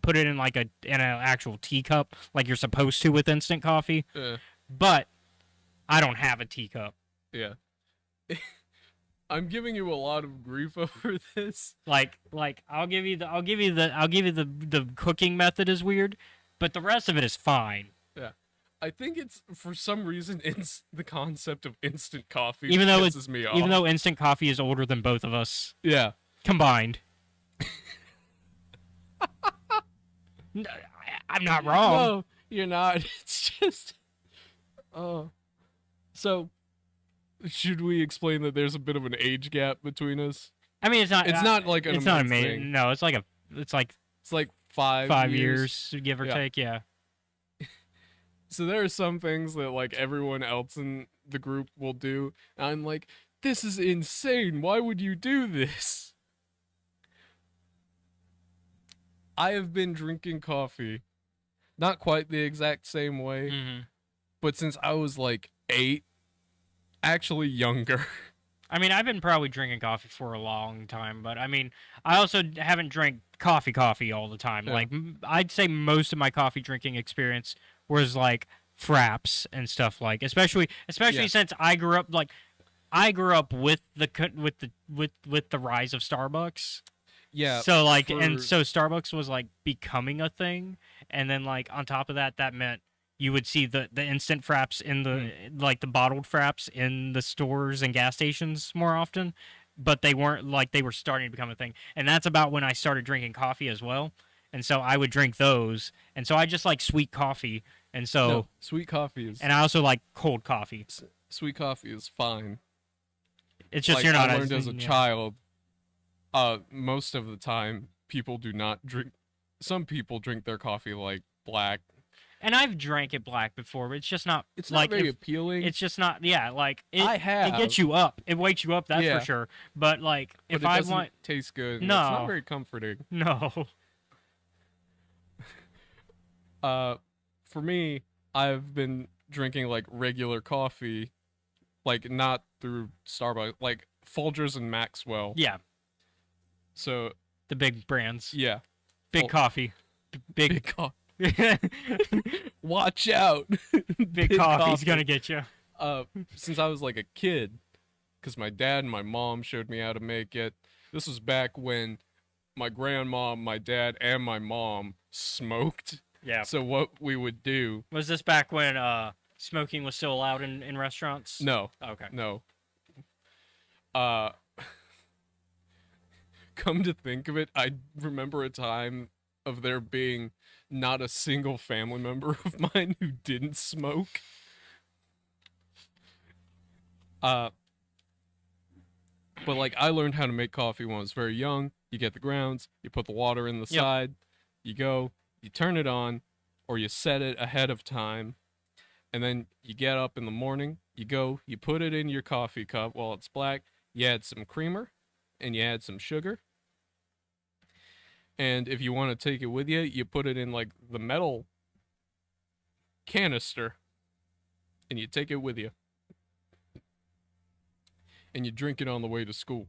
[SPEAKER 1] put it in like in an actual teacup, like you're supposed to with instant coffee. But I don't have a teacup.
[SPEAKER 2] Yeah. I'm giving you a lot of grief over this.
[SPEAKER 1] Like I'll give you the cooking method is weird, but the rest of it is fine.
[SPEAKER 2] Yeah. I think it's for some reason it's the concept of instant coffee
[SPEAKER 1] Even though
[SPEAKER 2] pisses me off.
[SPEAKER 1] Even though instant coffee is older than both of us
[SPEAKER 2] yeah.
[SPEAKER 1] combined. No, I'm not wrong.
[SPEAKER 2] No, you're not. It's just so should we explain that there's a bit of an age gap between us?
[SPEAKER 1] I mean, it's not
[SPEAKER 2] like an
[SPEAKER 1] it's not
[SPEAKER 2] immense
[SPEAKER 1] amazing.
[SPEAKER 2] thing.
[SPEAKER 1] No, it's like
[SPEAKER 2] It's like 5
[SPEAKER 1] years, give or
[SPEAKER 2] Yeah.
[SPEAKER 1] take. Yeah.
[SPEAKER 2] So there are some things that like everyone else in the group will do. And I'm like, this is insane. Why would you do this? I have been drinking coffee, not quite the exact same way,
[SPEAKER 1] Mm-hmm.
[SPEAKER 2] but since I was like 8, actually younger.
[SPEAKER 1] I mean, I've been probably drinking coffee for a long time, but I mean, I also haven't drank coffee all the time.
[SPEAKER 2] Yeah.
[SPEAKER 1] Like, I'd say most of my coffee drinking experience was like fraps and stuff like, especially
[SPEAKER 2] Yeah.
[SPEAKER 1] since I grew up with the rise of Starbucks.
[SPEAKER 2] Yeah.
[SPEAKER 1] So like,
[SPEAKER 2] for-
[SPEAKER 1] and so Starbucks was like becoming a thing, and then like on top of that, that meant you would see the instant fraps in the like the bottled fraps in the stores and gas stations more often, but they weren't like they were starting to become a thing, and that's about when I started drinking coffee as well, and so I would drink those, and so I just like sweet coffee, and so
[SPEAKER 2] No, sweet coffee is
[SPEAKER 1] and I also like cold coffee.
[SPEAKER 2] sweet coffee is fine.
[SPEAKER 1] It's just
[SPEAKER 2] Like,
[SPEAKER 1] you're not
[SPEAKER 2] I learned as a
[SPEAKER 1] yeah.
[SPEAKER 2] child. Most of the time, people do not drink. Some people drink their coffee like black.
[SPEAKER 1] And I've drank it black before, but it's just not.
[SPEAKER 2] It's
[SPEAKER 1] like
[SPEAKER 2] not very
[SPEAKER 1] if-
[SPEAKER 2] appealing.
[SPEAKER 1] It's just not. Yeah, like it.
[SPEAKER 2] I have.
[SPEAKER 1] It gets you up. It wakes you up. That's
[SPEAKER 2] Yeah.
[SPEAKER 1] for sure. But like,
[SPEAKER 2] but
[SPEAKER 1] if
[SPEAKER 2] it
[SPEAKER 1] I
[SPEAKER 2] doesn't
[SPEAKER 1] want,
[SPEAKER 2] taste good. and
[SPEAKER 1] No.
[SPEAKER 2] It's not very comforting.
[SPEAKER 1] no.
[SPEAKER 2] For me, I've been drinking like regular coffee, like not through Starbucks, like Folgers and Maxwell.
[SPEAKER 1] Yeah,
[SPEAKER 2] So
[SPEAKER 1] the big brands,
[SPEAKER 2] yeah,
[SPEAKER 1] big
[SPEAKER 2] Fol-
[SPEAKER 1] coffee, big
[SPEAKER 2] big coffee. Watch out.
[SPEAKER 1] big coffee's gonna get you.
[SPEAKER 2] Since I was like a kid, because my dad and my mom showed me how to make it. This was back when my grandma, my dad, and my mom smoked.
[SPEAKER 1] Yeah.
[SPEAKER 2] So what we would do?
[SPEAKER 1] Was this back when smoking was still allowed in restaurants?
[SPEAKER 2] No,
[SPEAKER 1] Okay.
[SPEAKER 2] no. Come to think of it, I remember a time of there being not a single family member of mine who didn't smoke. But like I learned how to make coffee when I was very young. You get the grounds, you put the water in the
[SPEAKER 1] Yep.
[SPEAKER 2] side, you go, you turn it on, or you set it ahead of time, and then you get up in the morning, you go, you put it in your coffee cup while it's black, you add some creamer, and you add some sugar. And if you want to take it with you, you put it in like the metal canister, and you take it with you. And you drink it on the way to school.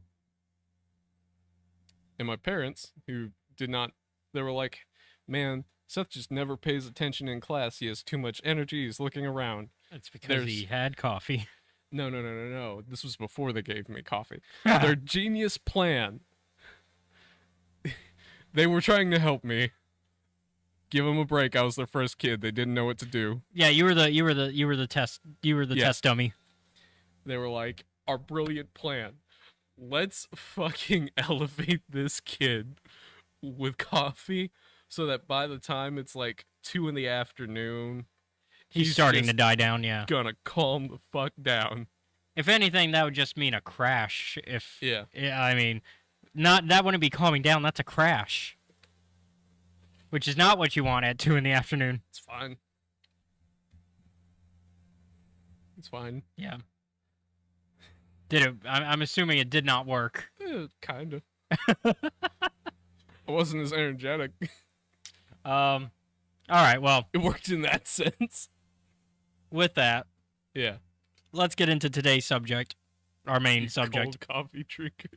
[SPEAKER 2] And my parents, who did not, they were like, man, Seth just never pays attention in class. He has too much energy. He's looking around.
[SPEAKER 1] It's because
[SPEAKER 2] There's-
[SPEAKER 1] he had coffee.
[SPEAKER 2] No. This was before they gave me coffee. Their genius plan. They were trying to help me. Give them a break. I was their first kid. They didn't know what to do.
[SPEAKER 1] Yeah, you were the test
[SPEAKER 2] Yeah.
[SPEAKER 1] test dummy.
[SPEAKER 2] They were like, our brilliant plan. Let's fucking elevate this kid with coffee so that by the time it's like 2 in the afternoon,
[SPEAKER 1] He's starting to
[SPEAKER 2] just
[SPEAKER 1] die down. Yeah.
[SPEAKER 2] gonna calm the fuck down.
[SPEAKER 1] If anything, that would just mean a crash. If
[SPEAKER 2] Yeah.
[SPEAKER 1] I mean, not that wouldn't be calming down. That's a crash, which is not what you want at 2 in the afternoon.
[SPEAKER 2] It's fine. It's fine.
[SPEAKER 1] Yeah. Did it? I'm assuming it did not work.
[SPEAKER 2] Kinda. I wasn't as energetic.
[SPEAKER 1] All right. Well,
[SPEAKER 2] It worked in that sense.
[SPEAKER 1] with that,
[SPEAKER 2] Yeah.
[SPEAKER 1] let's get into today's subject, our main subject.
[SPEAKER 2] Cold coffee drinker.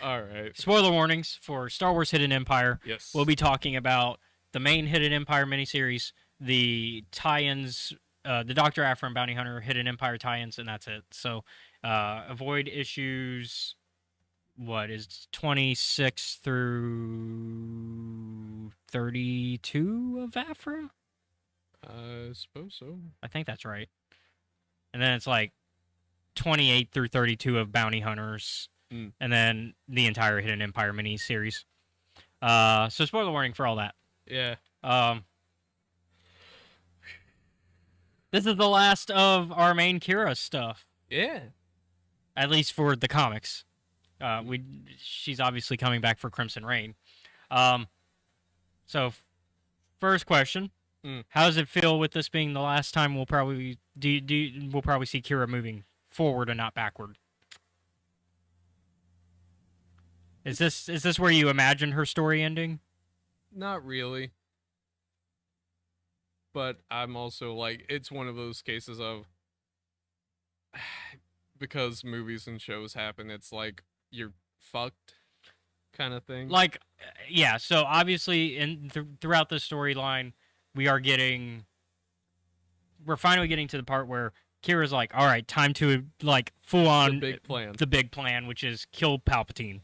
[SPEAKER 2] All right.
[SPEAKER 1] Spoiler warnings for Star Wars Hidden Empire.
[SPEAKER 2] Yes.
[SPEAKER 1] We'll be talking about the main Hidden Empire miniseries, the tie-ins, the Dr. Aphra and Bounty Hunter Hidden Empire tie-ins, and that's it. So avoid issues, what is 26 through 32 of Aphra?
[SPEAKER 2] I suppose so.
[SPEAKER 1] I think that's right. And then it's like 28 through 32 of Bounty Hunters, and then the entire Hidden Empire miniseries. So spoiler warning for all that.
[SPEAKER 2] Yeah.
[SPEAKER 1] This is the last of our main Kira stuff,
[SPEAKER 2] Yeah.
[SPEAKER 1] at least for the comics. She's obviously coming back for Crimson Reign. So first question. How does it feel with this being the last time we'll probably we'll probably see Kira moving forward and not backward? Is this where you imagine her story ending?
[SPEAKER 2] Not really. But I'm also like, it's one of those cases of because movies and shows happen, it's like you're fucked kind of thing.
[SPEAKER 1] Like, yeah. So obviously, throughout the storyline, we're finally getting to the part where Kira's like, all right, time to like full on
[SPEAKER 2] the big plan,
[SPEAKER 1] which is kill Palpatine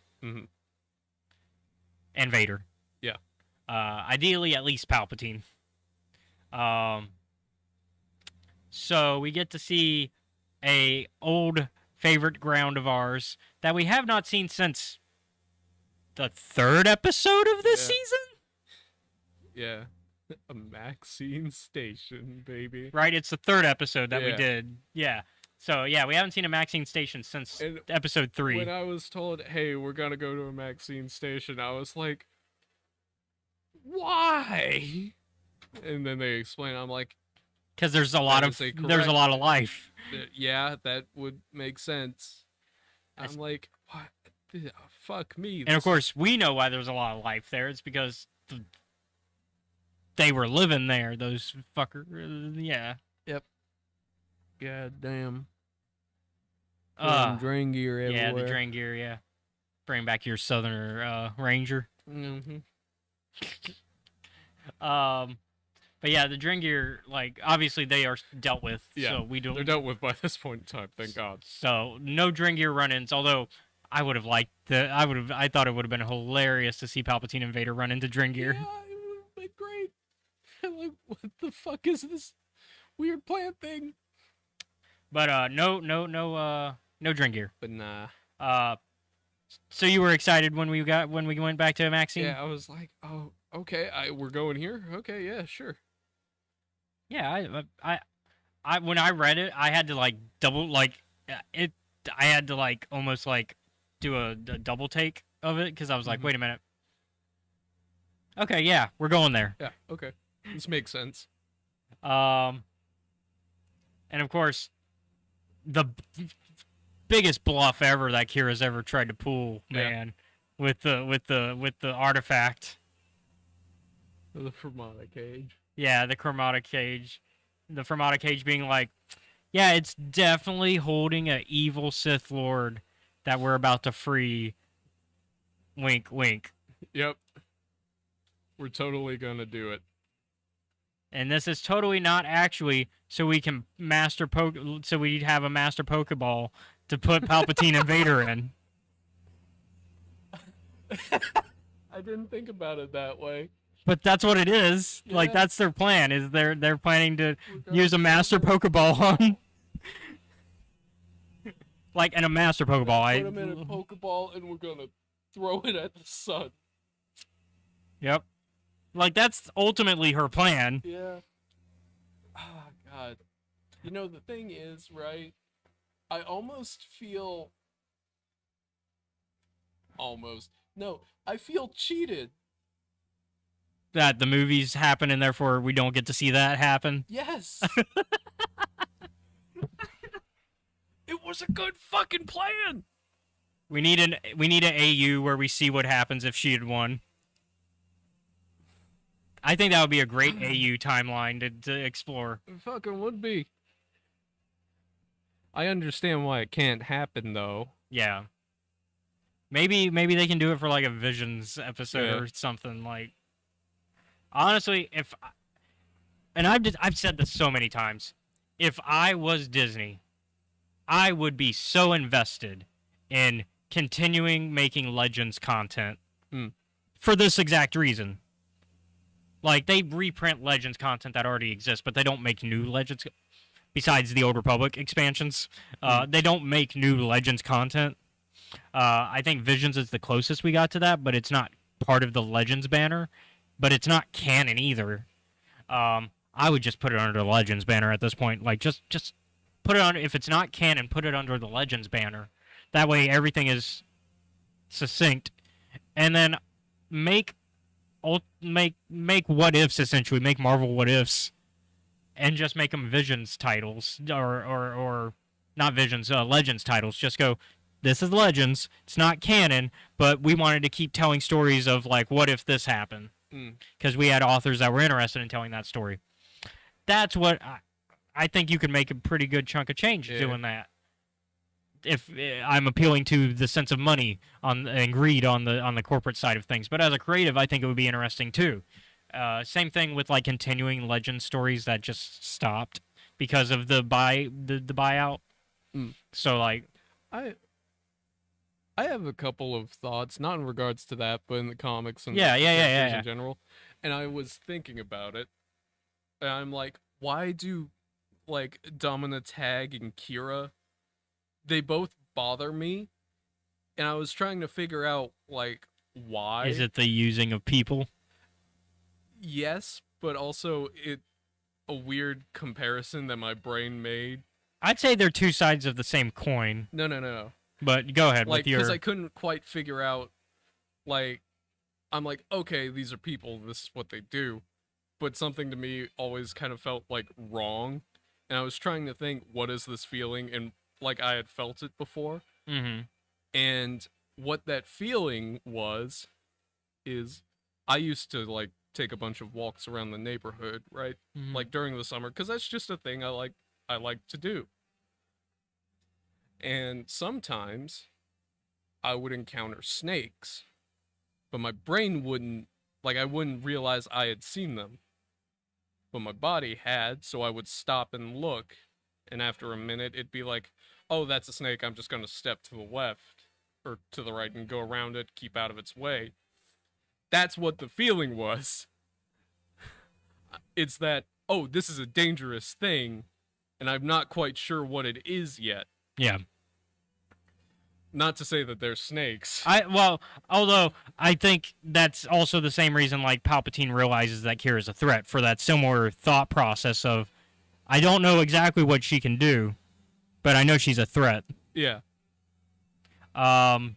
[SPEAKER 1] and Vader.
[SPEAKER 2] Yeah.
[SPEAKER 1] Ideally, at least Palpatine. So we get to see a old favorite ground of ours that we have not seen since the 3rd episode of this season.
[SPEAKER 2] Yeah. A Maxine Station, baby.
[SPEAKER 1] Right, it's the 3rd episode that we did. Yeah. So, yeah, we haven't seen a Maxine Station since episode 3.
[SPEAKER 2] When I was told, hey, we're going to go to a Maxine Station, I was like, why? And then they explain, I'm like,
[SPEAKER 1] because there's a lot of life.
[SPEAKER 2] Yeah, that would make sense. I'm like, what? Fuck me.
[SPEAKER 1] And of course, we know why there's a lot of life there. It's because they were living there. Those fucker. Yeah.
[SPEAKER 2] Yep. God damn.
[SPEAKER 1] Drangir
[SPEAKER 2] everywhere.
[SPEAKER 1] Yeah, the Drangir. Yeah. Bring back your Southerner Ranger. But yeah, the Drangir, like, obviously they are dealt with.
[SPEAKER 2] Yeah,
[SPEAKER 1] so we don't.
[SPEAKER 2] They're dealt with by this point in time, thank God.
[SPEAKER 1] So no Drangir run-ins. Although I would have liked I thought it would have been hilarious to see Palpatine and Vader run into Drangir.
[SPEAKER 2] Yeah, it would have been great. Like, what the fuck is this weird plant thing?
[SPEAKER 1] But no Drangir.
[SPEAKER 2] But nah.
[SPEAKER 1] So you were excited when we went back to Maxine?
[SPEAKER 2] Yeah, I was like, oh, okay, we're going here. Okay, yeah, sure.
[SPEAKER 1] Yeah, I when I read it, I had to like double like it. I had to like almost like do a double take of it because I was like, wait a minute. Okay, yeah, we're going there.
[SPEAKER 2] Yeah, okay, this makes sense.
[SPEAKER 1] And of course, the biggest bluff ever that Kira's ever tried to pull, man, with the artifact.
[SPEAKER 2] The Fermata cage.
[SPEAKER 1] Yeah, the Fermata cage. The Fermata cage being like, yeah, it's definitely holding an evil Sith Lord that we're about to free. Wink, wink.
[SPEAKER 2] Yep. We're totally gonna do it.
[SPEAKER 1] And this is totally not actually so we can so we have a master Pokeball to put Palpatine and Vader in.
[SPEAKER 2] I didn't think about it that way.
[SPEAKER 1] But that's what it is.
[SPEAKER 2] Yeah.
[SPEAKER 1] Like that's their plan. Is they're planning to use a master Pokeball on, like in a master Pokeball.
[SPEAKER 2] Put them in a Pokeball and we're gonna throw it at the sun.
[SPEAKER 1] Yep. Like that's ultimately her plan.
[SPEAKER 2] Yeah. Oh God. You know the thing is, right? I almost feel. I feel cheated.
[SPEAKER 1] That the movies happen and therefore we don't get to see that happen.
[SPEAKER 2] Yes. It was a good fucking plan.
[SPEAKER 1] We need an AU where we see what happens if she had won. I think that would be a great AU timeline to explore.
[SPEAKER 2] It fucking would be. I understand why it can't happen though.
[SPEAKER 1] Yeah. Maybe they can do it for like a Visions episode
[SPEAKER 2] Yeah.
[SPEAKER 1] or something. Like, honestly, and I've said this so many times, if I was Disney, I would be so invested in continuing making Legends content
[SPEAKER 2] Hmm.
[SPEAKER 1] for this exact reason. Like, they reprint Legends content that already exists, but they don't make new Legends. Besides the Old Republic expansions, they don't make new Legends content. I think Visions is the closest we got to that, but it's not part of the Legends banner. But it's not canon either. I would just put it under the Legends banner at this point. Like, just put it on. If it's not canon, put it under the Legends banner. That way, everything is succinct, and then make what ifs, essentially. Make Marvel what ifs, and just make them Visions titles, or not Visions, Legends titles. Just go, this is Legends. It's not canon, but we wanted to keep telling stories of, like, what if this happened? Because we had authors that were interested in telling that story. That's what I think you could make a pretty good chunk of change doing that. If I'm appealing to the sense of money and greed on the corporate side of things, but as a creative, I think it would be interesting too. Same thing with like continuing Legend stories that just stopped because of the buyout. So like,
[SPEAKER 2] I have a couple of thoughts, not in regards to that, but in the comics and
[SPEAKER 1] Yeah.
[SPEAKER 2] in general. And I was thinking about it, and I'm like, why do like Domina Tag and Kira? They both bother me, and I was trying to figure out like why.
[SPEAKER 1] is it the using of people?
[SPEAKER 2] Yes, but also a weird comparison that my brain made.
[SPEAKER 1] I'd say they're two sides of the same coin.
[SPEAKER 2] No.
[SPEAKER 1] But go ahead
[SPEAKER 2] Like,
[SPEAKER 1] with your.
[SPEAKER 2] because I couldn't quite figure out, like, I'm like, okay, these are people, this is what they do, but something to me always kind of felt like wrong, and I was trying to think, what is this feeling, and like I had felt it before, and what that feeling is I used to like take a bunch of walks around the neighborhood, right? Like during the summer, because that's just a thing I like to do. And sometimes I would encounter snakes, but my brain wouldn't, like, I wouldn't realize I had seen them. But my body had, so I would stop and look, and after a minute, it'd be like, oh, that's a snake, I'm just gonna step to the left, or to the right, and go around it, keep out of its way. That's what the feeling was. It's that, oh, this is a dangerous thing, and I'm not quite sure what it is yet.
[SPEAKER 1] Yeah.
[SPEAKER 2] Not to say that they're snakes.
[SPEAKER 1] Although I think that's also the same reason like Palpatine realizes that Kira's a threat, for that similar thought process of, I don't know exactly what she can do, but I know she's a threat.
[SPEAKER 2] Yeah.
[SPEAKER 1] Now,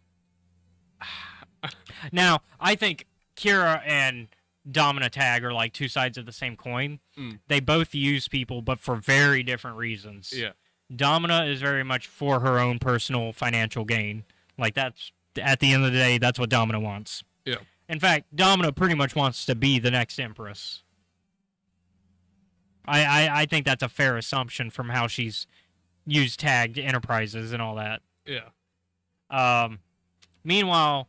[SPEAKER 1] I think Kira and Domina Tag are like two sides of the same coin. They both use people, but for very different reasons.
[SPEAKER 2] Yeah.
[SPEAKER 1] Domina is very much for her own personal financial gain. Like, that's, at the end of the day, that's what Domina wants.
[SPEAKER 2] Yeah.
[SPEAKER 1] In fact, Domina pretty much wants to be the next Empress. I think that's a fair assumption from how she's used tagged enterprises and all that.
[SPEAKER 2] Yeah.
[SPEAKER 1] Meanwhile,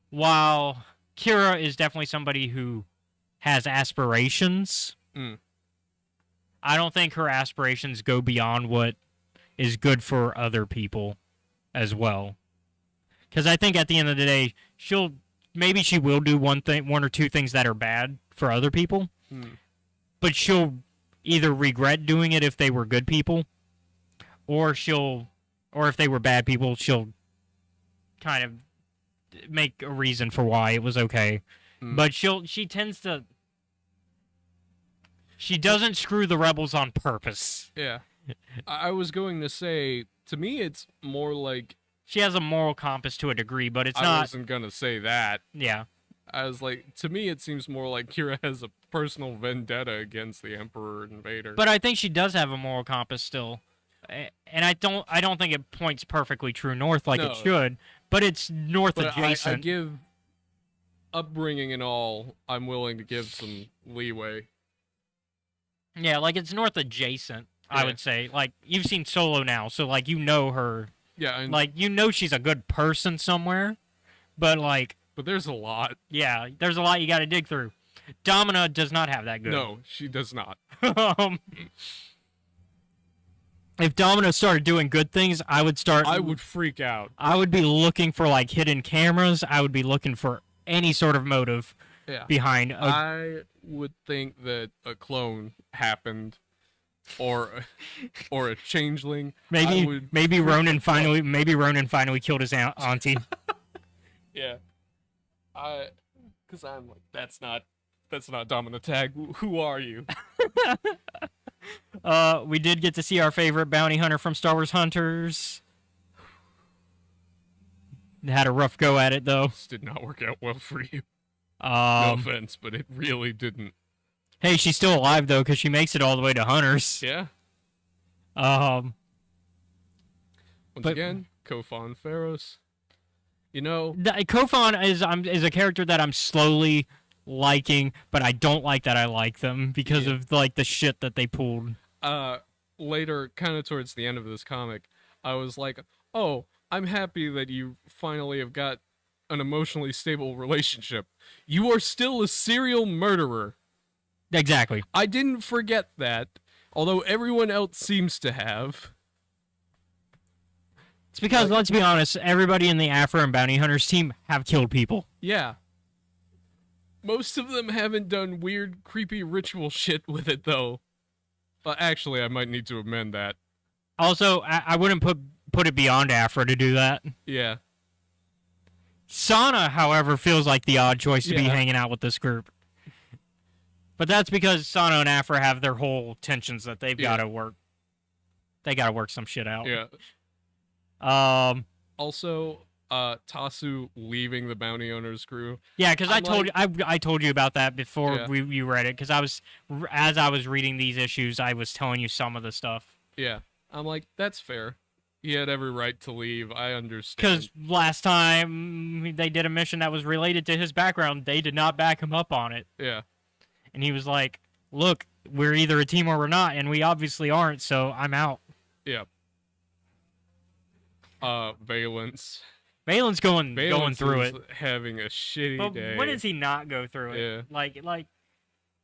[SPEAKER 1] while Kira is definitely somebody who has aspirations, I don't think her aspirations go beyond what is good for other people as well. Because I think at the end of the day, she will do one or two things that are bad for other people, but she'll either regret doing it if they were good people, or if they were bad people, she'll kind of make a reason for why it was okay. But she tends to. She doesn't screw the rebels on purpose.
[SPEAKER 2] Yeah. I was going to say, to me, it's more like...
[SPEAKER 1] She has a moral compass to a degree, but it's not...
[SPEAKER 2] I wasn't going to say that.
[SPEAKER 1] Yeah.
[SPEAKER 2] I was like, to me, it seems more like Kira has a personal vendetta against the Emperor and Vader.
[SPEAKER 1] But I think she does have a moral compass still. And I don't think it points perfectly true north like it should, but it's north adjacent.
[SPEAKER 2] I give upbringing and all, I'm willing to give some leeway.
[SPEAKER 1] Yeah, like it's north adjacent, I would say. Like, you've seen Solo now, so like you know her
[SPEAKER 2] Yeah, and,
[SPEAKER 1] Like, you know she's a good person somewhere, but, like,
[SPEAKER 2] but there's a lot.
[SPEAKER 1] yeah, there's a lot you got to dig through. Domina does not have that good.
[SPEAKER 2] No, she does not.
[SPEAKER 1] If Domino started doing good things, I would
[SPEAKER 2] freak out.
[SPEAKER 1] I would be looking for, like, hidden cameras. I would be looking for any sort of motive
[SPEAKER 2] Yeah.
[SPEAKER 1] behind.
[SPEAKER 2] I would think that a clone happened, or a changeling.
[SPEAKER 1] Maybe Ronan finally killed his auntie.
[SPEAKER 2] Yeah. Because I'm like, that's not Domina Tag. Who are you?
[SPEAKER 1] We did get to see our favorite bounty hunter from Star Wars Hunters. Had a rough go at it though.
[SPEAKER 2] This did not work out well for you. No
[SPEAKER 1] Um,
[SPEAKER 2] offense, but it really didn't.
[SPEAKER 1] hey, she's still alive though because she makes it all the way to Hunters.
[SPEAKER 2] Yeah.
[SPEAKER 1] Um,
[SPEAKER 2] Once
[SPEAKER 1] But-
[SPEAKER 2] again, Kofan Pharaohs. You know,
[SPEAKER 1] Kofan is a character that I'm slowly liking, but I don't like that I like them because
[SPEAKER 2] Yeah.
[SPEAKER 1] of like the shit that they pulled.
[SPEAKER 2] later, kind of towards the end of this comic, I was like, oh, I'm happy that you finally have got an emotionally stable relationship. You are still a serial murderer.
[SPEAKER 1] Exactly.
[SPEAKER 2] I didn't forget that, although everyone else seems to have.
[SPEAKER 1] It's because, let's be honest, everybody in the Afro and Bounty Hunters team have killed people.
[SPEAKER 2] Yeah. Most of them haven't done weird, creepy ritual shit with it, though. But actually, I might need to amend that.
[SPEAKER 1] Also, I wouldn't put it beyond Afro to do that.
[SPEAKER 2] Yeah.
[SPEAKER 1] Sana, however, feels like the odd choice to be
[SPEAKER 2] Yeah.
[SPEAKER 1] hanging out with this group. But that's because Sana and Afro have their whole tensions that they've
[SPEAKER 2] Yeah.
[SPEAKER 1] got to work. They got to work some shit out.
[SPEAKER 2] Yeah. Also, Tasu leaving the bounty owner's crew.
[SPEAKER 1] Yeah, because I
[SPEAKER 2] I'm
[SPEAKER 1] told I told you about that before
[SPEAKER 2] Yeah.
[SPEAKER 1] you read it. Because as I was reading these issues, I was telling you some of the stuff.
[SPEAKER 2] Yeah. I'm like, that's fair. He had every right to leave. I understand.
[SPEAKER 1] Because last time they did a mission that was related to his background, they did not back him up on it,
[SPEAKER 2] Yeah.
[SPEAKER 1] and he was like, "Look, we're either a team or we're not, and we obviously aren't. So I'm out."
[SPEAKER 2] Yeah. Valence.
[SPEAKER 1] Valen's going
[SPEAKER 2] Valence
[SPEAKER 1] through
[SPEAKER 2] is
[SPEAKER 1] it.
[SPEAKER 2] having a shitty
[SPEAKER 1] But
[SPEAKER 2] day.
[SPEAKER 1] when does he not go through it?
[SPEAKER 2] Yeah.
[SPEAKER 1] Like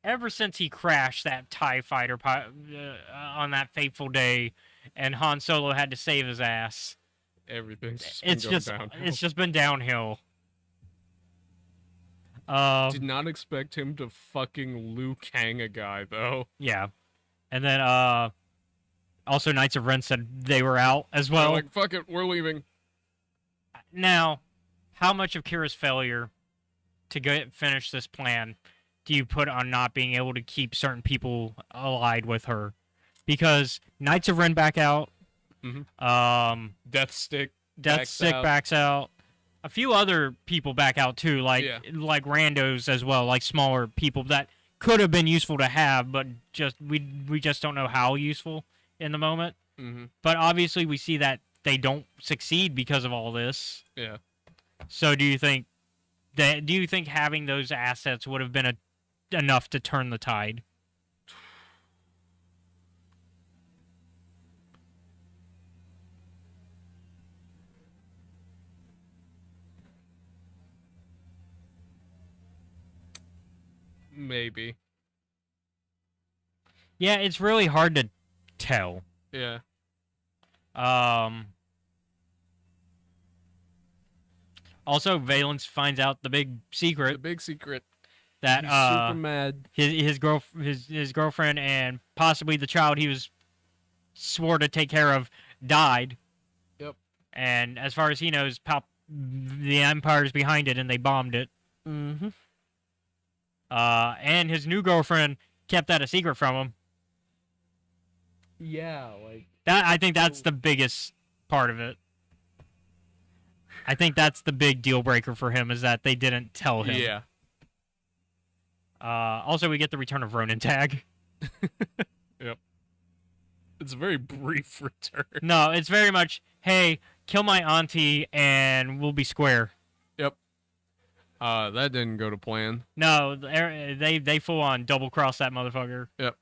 [SPEAKER 1] ever since he crashed that TIE fighter on that fateful day, and Han Solo had to save his ass.
[SPEAKER 2] Everything's just
[SPEAKER 1] It's
[SPEAKER 2] been going
[SPEAKER 1] just
[SPEAKER 2] downhill.
[SPEAKER 1] it's just been downhill.
[SPEAKER 2] Did not expect him to fucking Liu Kang a guy though.
[SPEAKER 1] Yeah, and then also Knights of Ren said they were out as
[SPEAKER 2] They're
[SPEAKER 1] well.
[SPEAKER 2] like, fuck it, we're leaving.
[SPEAKER 1] Now, how much of Kira's failure to finish this plan do you put on not being able to keep certain people allied with her? Because Knights of Ren back out.
[SPEAKER 2] Mhm.
[SPEAKER 1] Death
[SPEAKER 2] Stick
[SPEAKER 1] Stick backs out. A few other people back out too, like randos as well, like smaller people that could have been useful to have, but we just don't know how useful in the moment.
[SPEAKER 2] Mm-hmm.
[SPEAKER 1] But obviously, we see that they don't succeed because of all this.
[SPEAKER 2] Yeah.
[SPEAKER 1] So, do you think having those assets would have been enough to turn the tide?
[SPEAKER 2] Maybe.
[SPEAKER 1] Yeah, it's really hard to tell.
[SPEAKER 2] Yeah.
[SPEAKER 1] Also, Valence finds out the big secret.
[SPEAKER 2] The big secret.
[SPEAKER 1] That
[SPEAKER 2] He's super mad.
[SPEAKER 1] his girlfriend and possibly the child he was swore to take care of died.
[SPEAKER 2] Yep.
[SPEAKER 1] And as far as he knows, the Empire's behind it, and they bombed it.
[SPEAKER 2] Mm-hmm.
[SPEAKER 1] And his new girlfriend kept that a secret from him.
[SPEAKER 2] Yeah, like
[SPEAKER 1] I think that's the biggest part of it. I think that's the big deal breaker for him, is that they didn't tell him.
[SPEAKER 2] Yeah.
[SPEAKER 1] Also, we get the return of Ronin Tag.
[SPEAKER 2] Yep. It's a very brief return.
[SPEAKER 1] No, it's very much, hey, kill my auntie and we'll be square.
[SPEAKER 2] Yep. That didn't go to plan.
[SPEAKER 1] No, they full on double cross that motherfucker.
[SPEAKER 2] Yep.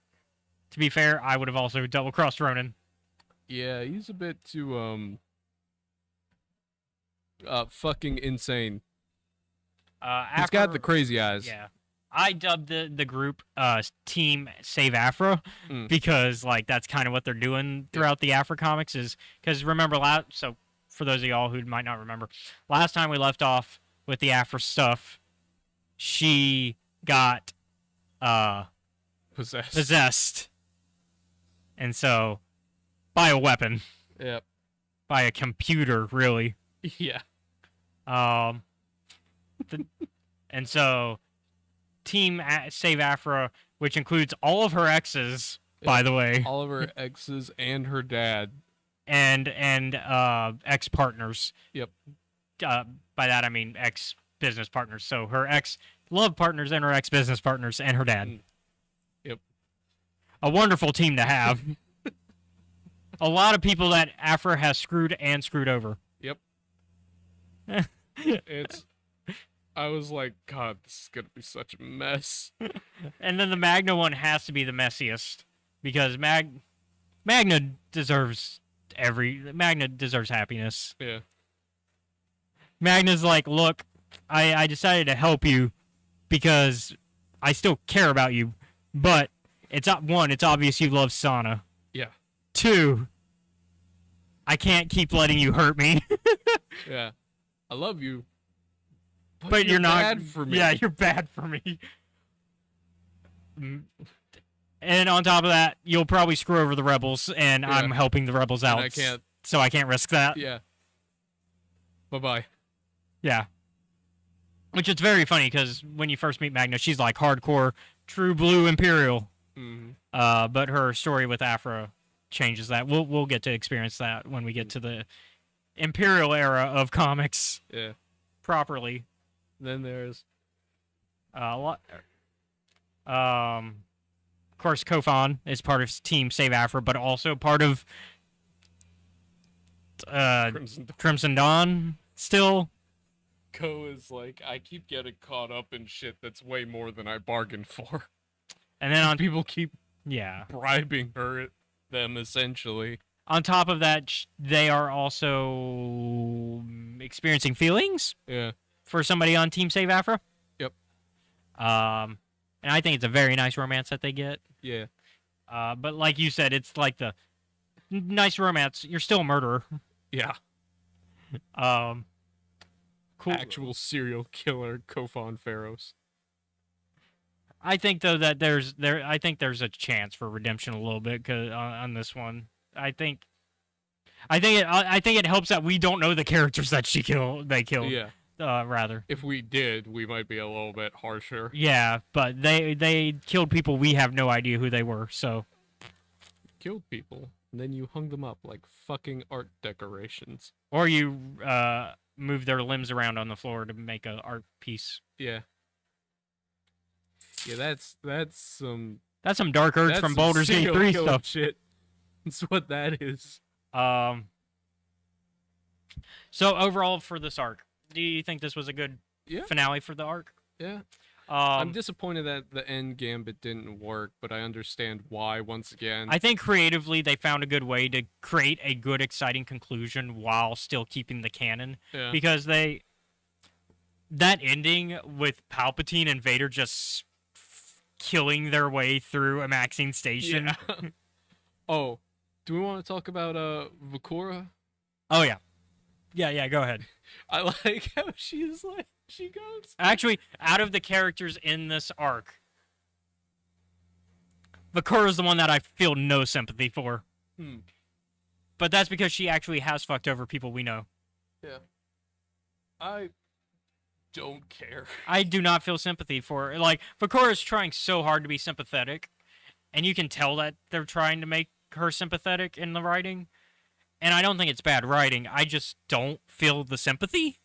[SPEAKER 1] To be fair, I would have also double crossed Ronin.
[SPEAKER 2] Yeah, he's a bit too Fucking insane.
[SPEAKER 5] Afro,
[SPEAKER 2] He's got the crazy eyes.
[SPEAKER 5] Yeah. I dubbed the group Team Save Afro because like that's kind of what they're doing throughout the Afro comics is because remember so for those of y'all who might not remember, last time we left off with the Afro stuff, she got possessed. And so by a weapon.
[SPEAKER 2] Yep.
[SPEAKER 5] By a computer, really.
[SPEAKER 2] Yeah.
[SPEAKER 5] And so Team Save Afro, which includes all of her exes, by the way,
[SPEAKER 2] all of her exes and her dad,
[SPEAKER 5] and ex partners.
[SPEAKER 2] Yep.
[SPEAKER 5] By that I mean ex business partners. So her ex love partners and her ex business partners and her dad.
[SPEAKER 2] Yep.
[SPEAKER 5] A wonderful team to have. A lot of people that Afro has screwed over.
[SPEAKER 2] Yep. I was like, God, this is gonna be such a mess.
[SPEAKER 5] And then the Magna one has to be the messiest because Magna deserves happiness.
[SPEAKER 2] Yeah.
[SPEAKER 5] Magna's like, look, I decided to help you because I still care about you, but it's obvious you love Sana.
[SPEAKER 2] Yeah.
[SPEAKER 5] 2, I can't keep letting you hurt me.
[SPEAKER 2] Yeah. I love you.
[SPEAKER 5] But you're not
[SPEAKER 2] bad for me.
[SPEAKER 5] Yeah, you're bad for me. And on top of that, you'll probably screw over the rebels, and
[SPEAKER 2] Yeah.
[SPEAKER 5] I'm helping the rebels out.
[SPEAKER 2] And I can't.
[SPEAKER 5] So I can't risk that.
[SPEAKER 2] Yeah. Bye-bye.
[SPEAKER 5] Yeah. Which is very funny because when you first meet Magna, she's like hardcore, true blue Imperial.
[SPEAKER 2] Mm-hmm.
[SPEAKER 5] But her story with Afro changes that. We'll get to experience that when we get to the Imperial era of comics.
[SPEAKER 2] Yeah.
[SPEAKER 5] Properly.
[SPEAKER 2] Then there's
[SPEAKER 5] of course, Kofan is part of Team Save Afro, but also part of Crimson Dawn still.
[SPEAKER 2] Ko is like, I keep getting caught up in shit that's way more than I bargained for.
[SPEAKER 5] And then
[SPEAKER 2] people keep
[SPEAKER 5] yeah
[SPEAKER 2] bribing them essentially.
[SPEAKER 5] On top of that, they are also experiencing feelings.
[SPEAKER 2] Yeah.
[SPEAKER 5] For somebody on Team Save Afro.
[SPEAKER 2] Yep.
[SPEAKER 5] And I think it's a very nice romance that they get.
[SPEAKER 2] Yeah.
[SPEAKER 5] But like you said, it's like the nice romance. You're still a murderer.
[SPEAKER 2] Yeah.
[SPEAKER 5] Cool.
[SPEAKER 2] Actual serial killer Kofan Pharaohs.
[SPEAKER 5] I think though that there's a chance for redemption a little bit on this one. I think it helps that we don't know the characters that they killed.
[SPEAKER 2] Yeah.
[SPEAKER 5] Rather.
[SPEAKER 2] If we did, we might be a little bit harsher.
[SPEAKER 5] Yeah, but they killed people we have no idea who they were, so.
[SPEAKER 2] Killed people, and then you hung them up like fucking art decorations.
[SPEAKER 5] Or you move their limbs around on the floor to make an art piece.
[SPEAKER 2] Yeah. Yeah, that's some
[SPEAKER 5] Dark Urge from Baldur's Gate 3 stuff.
[SPEAKER 2] Shit. That's what that is.
[SPEAKER 5] So overall for this arc, do you think this was a good finale for the arc?
[SPEAKER 2] Yeah. I'm disappointed that the end gambit didn't work, but I understand why once again.
[SPEAKER 5] I think creatively they found a good way to create a good, exciting conclusion while still keeping the canon.
[SPEAKER 2] Yeah.
[SPEAKER 5] Because that ending with Palpatine and Vader just killing their way through a Maxine station.
[SPEAKER 2] Yeah. Oh, do we want to talk about Vakura?
[SPEAKER 5] Oh yeah. Yeah, go ahead.
[SPEAKER 2] I like how she goes.
[SPEAKER 5] Actually, out of the characters in this arc, Vakura's the one that I feel no sympathy for. But that's because she actually has fucked over people we know.
[SPEAKER 2] Yeah. I don't care.
[SPEAKER 5] I do not feel sympathy for her. Like, Vakura's trying so hard to be sympathetic, and you can tell that they're trying to make her sympathetic in the writing. And I don't think it's bad writing. I just don't feel the sympathy.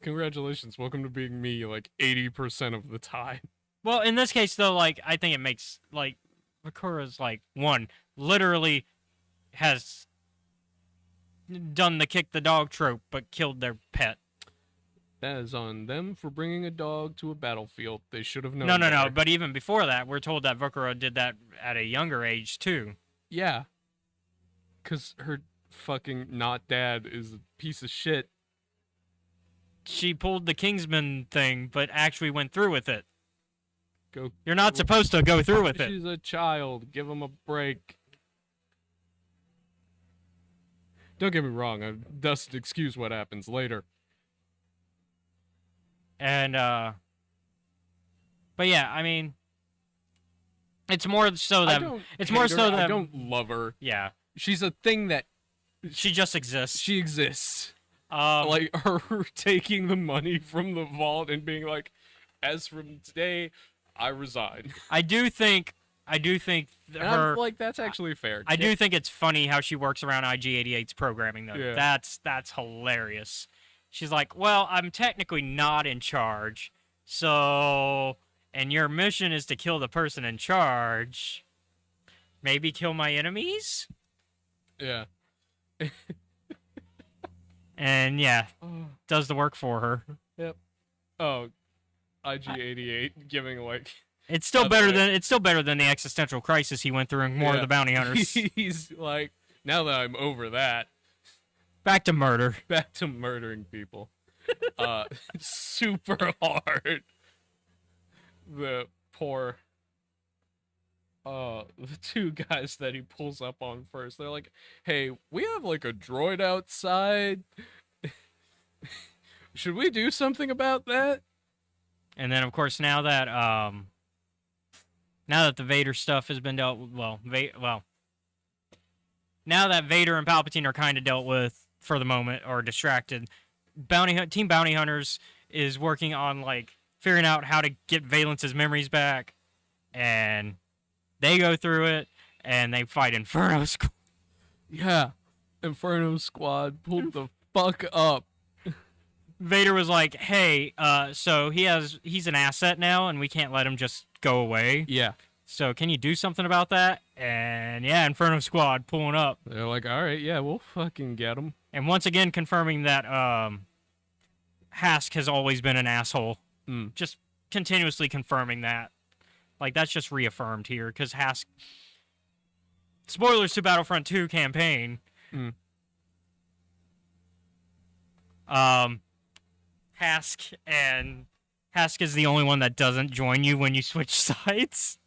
[SPEAKER 2] Congratulations. Welcome to being me, like, 80% of the time.
[SPEAKER 5] Well, in this case, though, like, I think it makes, like, Vakura's, like, one, literally has done the kick the dog trope, but killed their pet.
[SPEAKER 2] That is on them for bringing a dog to a battlefield. They should have known.
[SPEAKER 5] No. But even before that, we're told that Vakura did that at a younger age, too.
[SPEAKER 2] Yeah. Because her fucking not dad is a piece of shit.
[SPEAKER 5] she pulled the Kingsman thing, but actually went through with it.
[SPEAKER 2] Go.
[SPEAKER 5] You're not supposed to go through with it.
[SPEAKER 2] She's a child. Give him a break. Don't get me wrong. I doesn't excuse what happens later.
[SPEAKER 5] And but yeah, I mean, it's more so that it's more
[SPEAKER 2] hate her,
[SPEAKER 5] so
[SPEAKER 2] I
[SPEAKER 5] that
[SPEAKER 2] don't love her.
[SPEAKER 5] yeah,
[SPEAKER 2] She's a thing that
[SPEAKER 5] she just exists.
[SPEAKER 2] she exists.
[SPEAKER 5] Um,
[SPEAKER 2] Like her taking the money from the vault and being like, as from today, I resign.
[SPEAKER 5] I do think
[SPEAKER 2] And
[SPEAKER 5] her.
[SPEAKER 2] I'm like, that's actually fair.
[SPEAKER 5] I do think it's funny how she works around IG-88's programming though.
[SPEAKER 2] Yeah.
[SPEAKER 5] That's hilarious. She's like, well, I'm technically not in charge, so and your mission is to kill the person in charge. Maybe kill my enemies?
[SPEAKER 2] Yeah.
[SPEAKER 5] And yeah, does the work for her.
[SPEAKER 2] Yep. Oh, IG-88 giving like
[SPEAKER 5] It's still
[SPEAKER 2] By the
[SPEAKER 5] better
[SPEAKER 2] way-
[SPEAKER 5] than the existential crisis he went through in More of
[SPEAKER 2] Yeah.
[SPEAKER 5] the Bounty Hunters.
[SPEAKER 2] He's like, now that I'm over that,
[SPEAKER 5] Back to murder.
[SPEAKER 2] back to murdering people. Super hard. The poor the two guys that he pulls up on first, they're like, hey, we have like a droid outside. Should we do something about that?
[SPEAKER 5] And then of course now that the Vader stuff has been dealt with, now that Vader and Palpatine are kind of dealt with for the moment or distracted, Team Bounty Hunters is working on like figuring out how to get Valence's memories back, and they go through it and they fight Inferno Squad.
[SPEAKER 2] Yeah. Inferno Squad pulled the fuck up.
[SPEAKER 5] Vader was like, "Hey, so he's an asset now, and we can't let him just go away.
[SPEAKER 2] Yeah.
[SPEAKER 5] So can you do something about that?" And yeah, Inferno Squad pulling up,
[SPEAKER 2] They're like, all right, yeah, we'll fucking get him.
[SPEAKER 5] and once again confirming that Hask has always been an asshole.
[SPEAKER 2] Mm.
[SPEAKER 5] Just continuously confirming that. Like that's just reaffirmed here because Hask. Spoilers to Battlefront 2 campaign.
[SPEAKER 2] Mm.
[SPEAKER 5] Hask is the only one that doesn't join you when you switch sides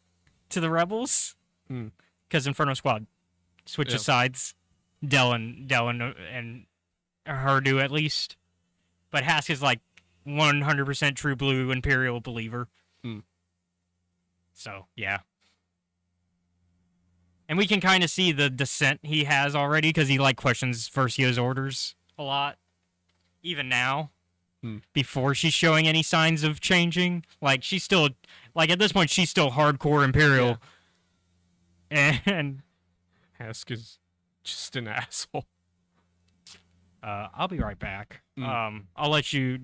[SPEAKER 5] to the rebels.
[SPEAKER 2] Mm.
[SPEAKER 5] Because Inferno Squad switches
[SPEAKER 2] Yeah.
[SPEAKER 5] sides. Del and her do at least. But Hask is like 100% true blue Imperial believer.
[SPEAKER 2] Mm.
[SPEAKER 5] So, yeah. And we can kind of see the dissent he has already because he like questions Versio's orders a lot. Even now. Before she's showing any signs of changing. Like she's still like at this point she's still hardcore Imperial. And
[SPEAKER 2] Hask is just an asshole.
[SPEAKER 5] I'll be right back. I'll let you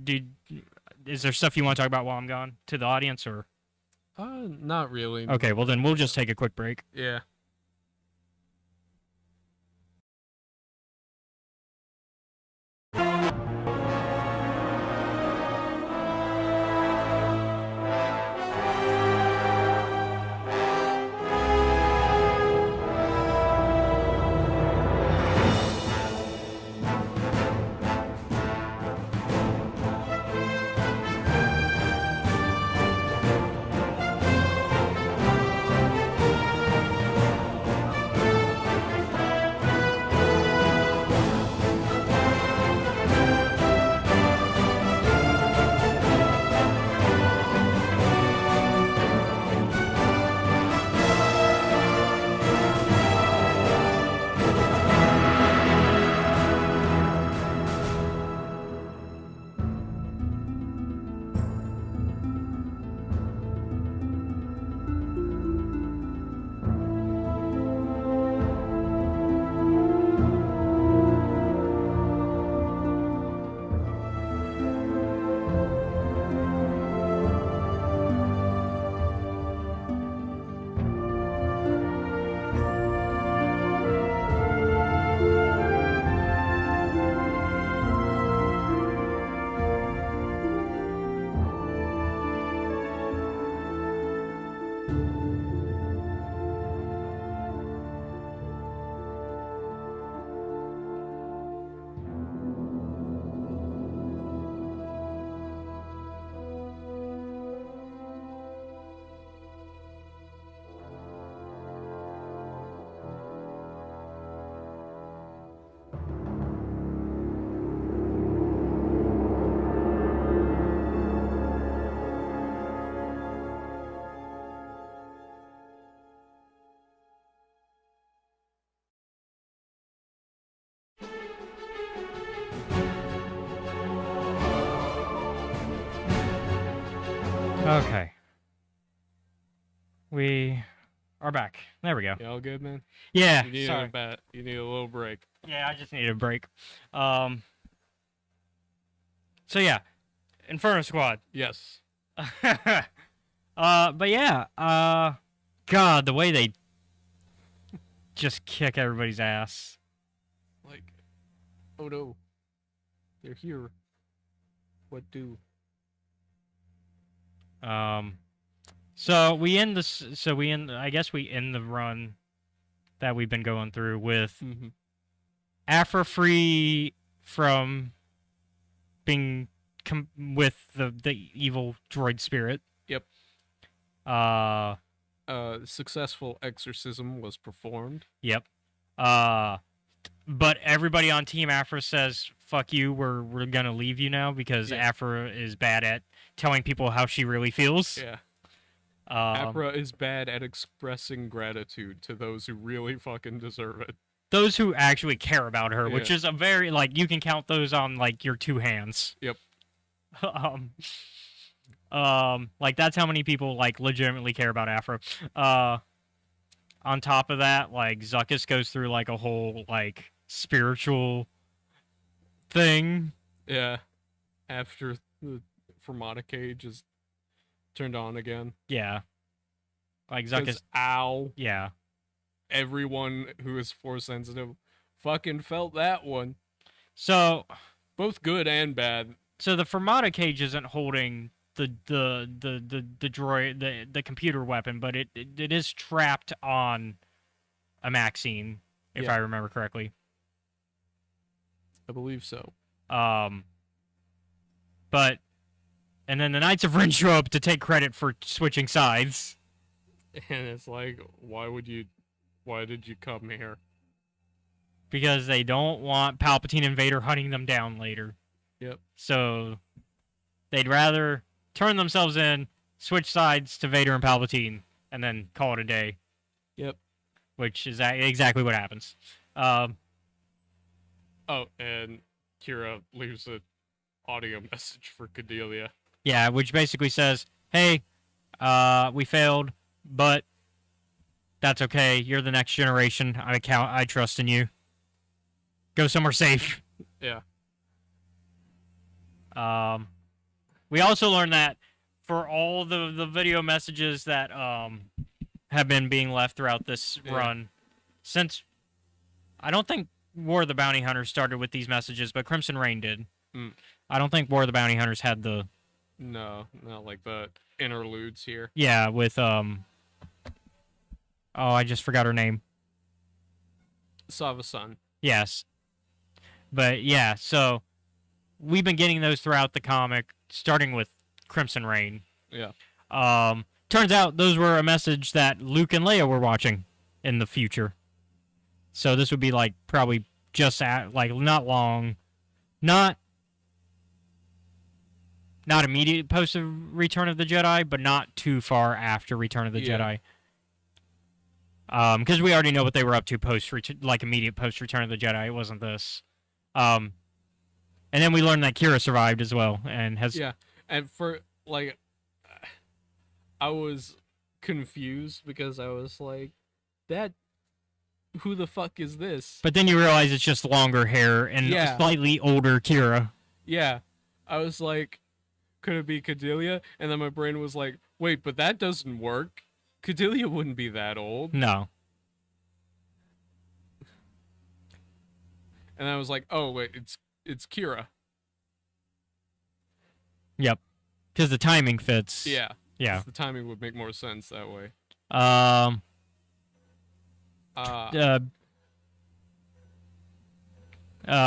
[SPEAKER 5] is there stuff you want to talk about while I'm gone to the audience or
[SPEAKER 2] Not really.
[SPEAKER 5] Okay, well then we'll just take a quick break.
[SPEAKER 2] Yeah.
[SPEAKER 5] Okay. We are back. There we go.
[SPEAKER 2] You all good, man?
[SPEAKER 5] Yeah.
[SPEAKER 2] You need
[SPEAKER 5] Sorry.
[SPEAKER 2] You need a little break.
[SPEAKER 5] Yeah, I just needed a break. So yeah, Inferno Squad.
[SPEAKER 2] Yes.
[SPEAKER 5] But yeah, God, the way they just kick everybody's ass.
[SPEAKER 2] Like, oh no, they're here. What do?
[SPEAKER 5] So we end this. So we end. I guess we end the run that we've been going through with
[SPEAKER 2] Mm-hmm.
[SPEAKER 5] Afra free from being with the evil droid spirit.
[SPEAKER 2] Yep. Successful exorcism was performed.
[SPEAKER 5] Yep. But everybody on Team Afra says, "Fuck you. We're gonna leave you now because
[SPEAKER 2] Yeah.
[SPEAKER 5] Afra is bad at telling people how she really feels."
[SPEAKER 2] Yeah. Afra is bad at expressing gratitude to those who really fucking deserve it.
[SPEAKER 5] Those who actually care about her, which
[SPEAKER 2] Yeah.
[SPEAKER 5] is a very you can count those on your two hands.
[SPEAKER 2] Yep.
[SPEAKER 5] That's how many people legitimately care about Afra. On top of that, Zuckuss goes through a whole spiritual thing.
[SPEAKER 2] Yeah. After the Fermata cage is turned on again.
[SPEAKER 5] Yeah.
[SPEAKER 2] 'Cause,
[SPEAKER 5] Zuckuss.
[SPEAKER 2] ow.
[SPEAKER 5] Yeah.
[SPEAKER 2] Everyone who is force sensitive fucking felt that one.
[SPEAKER 5] So
[SPEAKER 2] Both good and bad.
[SPEAKER 5] So the Fermata cage isn't holding the droid, the computer weapon, but it is trapped on a Maxine, if
[SPEAKER 2] Yeah.
[SPEAKER 5] I remember correctly.
[SPEAKER 2] I believe so.
[SPEAKER 5] But and then the Knights of Ren show up to take credit for switching sides.
[SPEAKER 2] And it's like, why did you come here?
[SPEAKER 5] Because they don't want Palpatine and Vader hunting them down later.
[SPEAKER 2] Yep.
[SPEAKER 5] So they'd rather turn themselves in, switch sides to Vader and Palpatine, and then call it a day.
[SPEAKER 2] Yep.
[SPEAKER 5] Which is exactly what happens.
[SPEAKER 2] Oh, and Kira leaves an audio message for Cordelia.
[SPEAKER 5] Yeah, which basically says, "Hey, we failed, but that's okay. You're the next generation. I trust in you. Go somewhere safe."
[SPEAKER 2] Yeah.
[SPEAKER 5] We also learned that for all the video messages that have been being left throughout this
[SPEAKER 2] Yeah.
[SPEAKER 5] run, since I don't think War of the Bounty Hunters started with these messages, but Crimson Reign did.
[SPEAKER 2] Mm.
[SPEAKER 5] I don't think War of the Bounty Hunters had the
[SPEAKER 2] No, not like the interludes here.
[SPEAKER 5] with oh, I just forgot her name.
[SPEAKER 2] Sava-san.
[SPEAKER 5] Yes. But yeah, so we've been getting those throughout the comic, starting with Crimson Reign.
[SPEAKER 2] Yeah.
[SPEAKER 5] Turns out those were a message that Luke and Leia were watching in the future. So this would be probably just at not long, not immediate post of Return of the Jedi, but not too far after Return of the
[SPEAKER 2] Yeah.
[SPEAKER 5] Jedi. Because we already know what they were up to immediate post Return of the Jedi. It wasn't this. And then we learned that Kira survived as well and has.
[SPEAKER 2] Yeah, and for I was confused because I was like, that. Who the fuck is this?
[SPEAKER 5] But then you realize it's just longer hair and
[SPEAKER 2] Yeah.
[SPEAKER 5] a slightly older Kira.
[SPEAKER 2] Yeah, I was like, could it be Cordelia? And then my brain was like, wait, but that doesn't work. Cordelia wouldn't be that old.
[SPEAKER 5] No.
[SPEAKER 2] And I was like, oh wait, it's Kira.
[SPEAKER 5] Yep. Because the timing fits.
[SPEAKER 2] Yeah.
[SPEAKER 5] Yeah.
[SPEAKER 2] The timing would make more sense that way.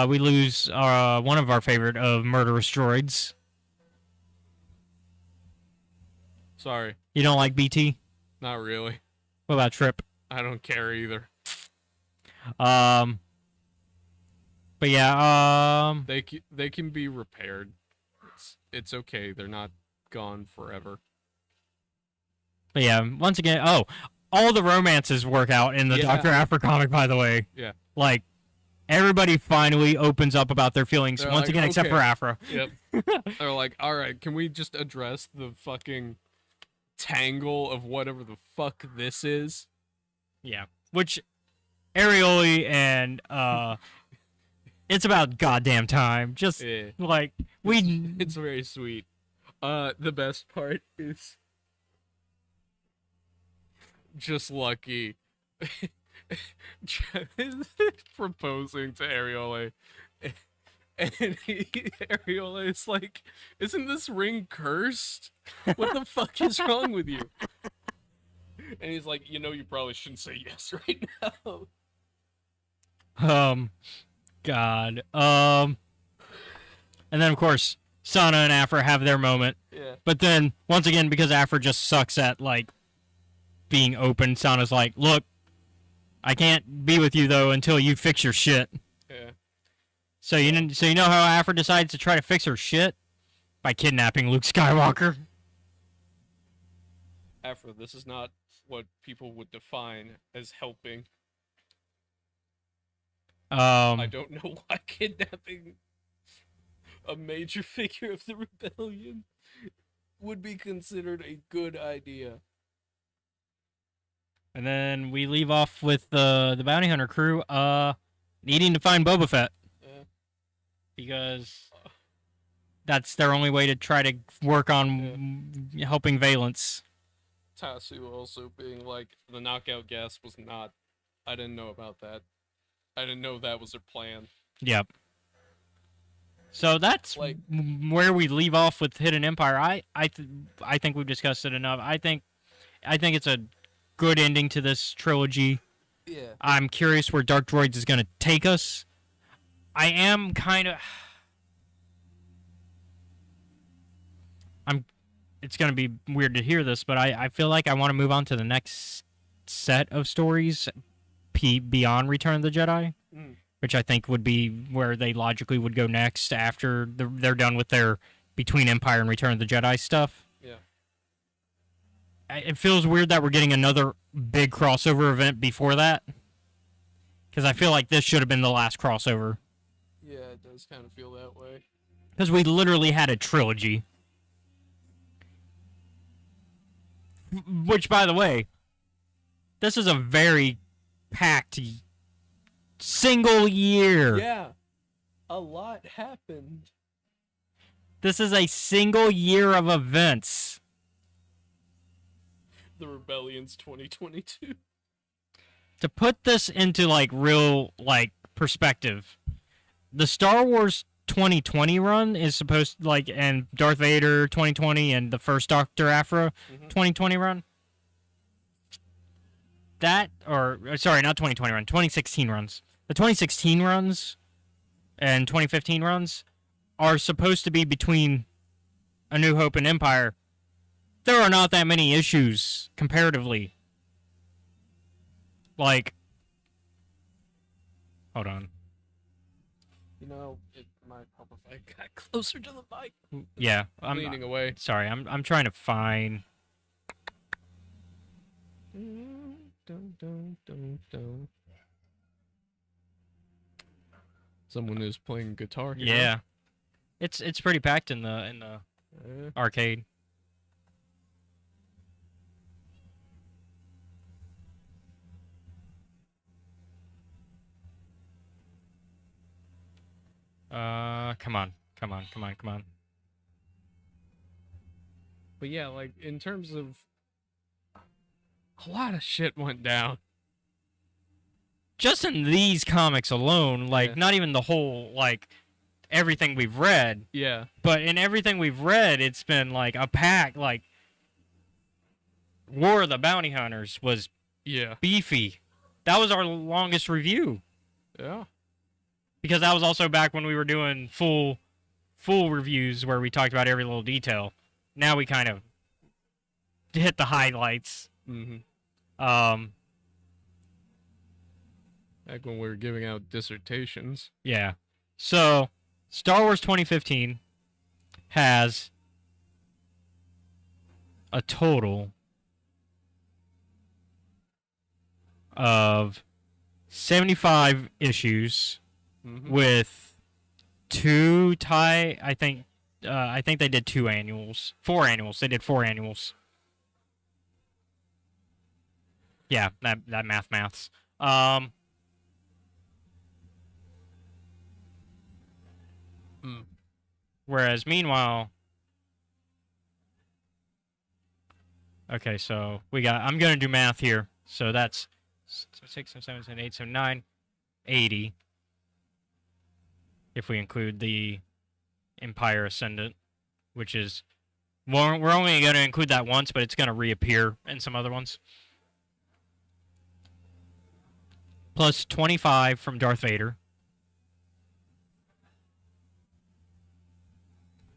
[SPEAKER 5] We lose one of our favorite of murderous droids.
[SPEAKER 2] Sorry,
[SPEAKER 5] You don't like BT?
[SPEAKER 2] not really.
[SPEAKER 5] What about Trip?
[SPEAKER 2] I don't care either.
[SPEAKER 5] But yeah,
[SPEAKER 2] They can be repaired. It's okay. They're not gone forever.
[SPEAKER 5] but yeah, once again, all the romances work out in the
[SPEAKER 2] Yeah.
[SPEAKER 5] Dr. Afra comic, by the way.
[SPEAKER 2] Yeah.
[SPEAKER 5] Everybody finally opens up about their feelings
[SPEAKER 2] They're
[SPEAKER 5] once
[SPEAKER 2] like,
[SPEAKER 5] again, except
[SPEAKER 2] okay.
[SPEAKER 5] for Afra.
[SPEAKER 2] Yep. They're like, all right, can we just address the fucking tangle of whatever the fuck this is.
[SPEAKER 5] Yeah. Which Arioli and it's about goddamn time. Just
[SPEAKER 2] Yeah.
[SPEAKER 5] like we
[SPEAKER 2] It's very sweet. The best part is just Lucky proposing to Ariole. And Ariole is like, isn't this ring cursed? What the fuck is wrong with you? And he's like, you probably shouldn't say yes right now.
[SPEAKER 5] God. And then of course Sana and Afra have their moment.
[SPEAKER 2] Yeah.
[SPEAKER 5] But then once again, because Afra just sucks at like being open, Sana's like, look, I can't be with you though until you fix your shit.
[SPEAKER 2] Yeah.
[SPEAKER 5] So you know how Afra decides to try to fix her shit? By kidnapping Luke Skywalker.
[SPEAKER 2] Afra, this is not what people would define as helping. I don't know why kidnapping a major figure of the rebellion would be considered a good idea.
[SPEAKER 5] And then we leave off with the bounty hunter crew needing to find Boba Fett.
[SPEAKER 2] Yeah.
[SPEAKER 5] Because that's their only way to try to work on helping Valence.
[SPEAKER 2] Tasu also being like, the knockout gas was not... I didn't know about that. I didn't know that was their plan.
[SPEAKER 5] Yep. So that's
[SPEAKER 2] Like-
[SPEAKER 5] where we leave off with Hidden Empire. I think we've discussed it enough. I think it's a good ending to this trilogy.
[SPEAKER 2] Yeah.
[SPEAKER 5] I'm curious where Dark Droids is going to take us. I am kind of... It's going to be weird to hear this, but I feel like I want to move on to the next set of stories beyond Return of the Jedi, which I think would be where they logically would go next after they're done with their between Empire and Return of the Jedi stuff.
[SPEAKER 2] Yeah.
[SPEAKER 5] It feels weird that we're getting another big crossover event before that, because I feel like this should have been the last crossover.
[SPEAKER 2] Yeah, it does kind of feel that way.
[SPEAKER 5] Because we literally had a trilogy. Which, by the way, this is a very packed single year.
[SPEAKER 2] Yeah. A lot happened.
[SPEAKER 5] This is a single year of events.
[SPEAKER 2] The Rebellion's 2022.
[SPEAKER 5] To put this into real perspective, the Star Wars 2020 run is supposed and Darth Vader 2020 and the first Doctor Aphra 2020 run. Sorry, not 2020 run, 2016 runs. The 2016 runs and 2015 runs are supposed to be between A New Hope and Empire. There are not that many issues comparatively. Hold on.
[SPEAKER 2] It might help if I got closer to the mic.
[SPEAKER 5] Yeah,
[SPEAKER 2] I'm leaning away.
[SPEAKER 5] Sorry, I'm trying to find.
[SPEAKER 2] Someone is playing guitar here.
[SPEAKER 5] Yeah, it's pretty packed in the arcade. Come on.
[SPEAKER 2] But yeah, in terms of... A lot of shit went down.
[SPEAKER 5] Just in these comics alone,
[SPEAKER 2] Yeah.
[SPEAKER 5] not even the whole, everything we've read,
[SPEAKER 2] Yeah.
[SPEAKER 5] but in everything we've read, it's been, a pack, War of the Bounty Hunters was
[SPEAKER 2] Yeah.
[SPEAKER 5] beefy. That was our longest review.
[SPEAKER 2] Yeah.
[SPEAKER 5] Because that was also back when we were doing full reviews where we talked about every little detail. Now we kind of hit the highlights.
[SPEAKER 2] Mm-hmm. Back when we were giving out dissertations.
[SPEAKER 5] Yeah. So, Star Wars 2015 has a total of 75 issues with I think they did 4 annuals. They did 4 annuals. Yeah, that maths.
[SPEAKER 2] Mm.
[SPEAKER 5] Whereas meanwhile, okay, so I'm gonna do math here. So that's 6, 7, 8, so 9, 80. If we include the Empire Ascendant, which is, well, we're only going to include that once, but it's going to reappear in some other ones. Plus 25 from Darth Vader.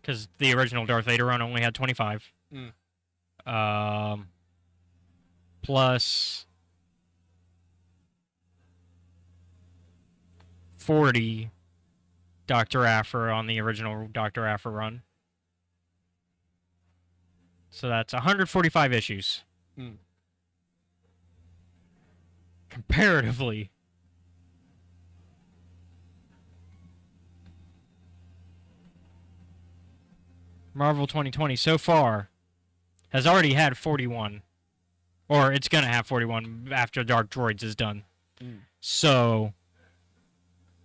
[SPEAKER 5] Because the original Darth Vader run only had 25. Plus 40 Dr. Aphra on the original Dr. Aphra run. So that's 145 issues. Comparatively. Marvel 2020 so far has already had 41. Or it's going to have 41 after Dark Droids is done. So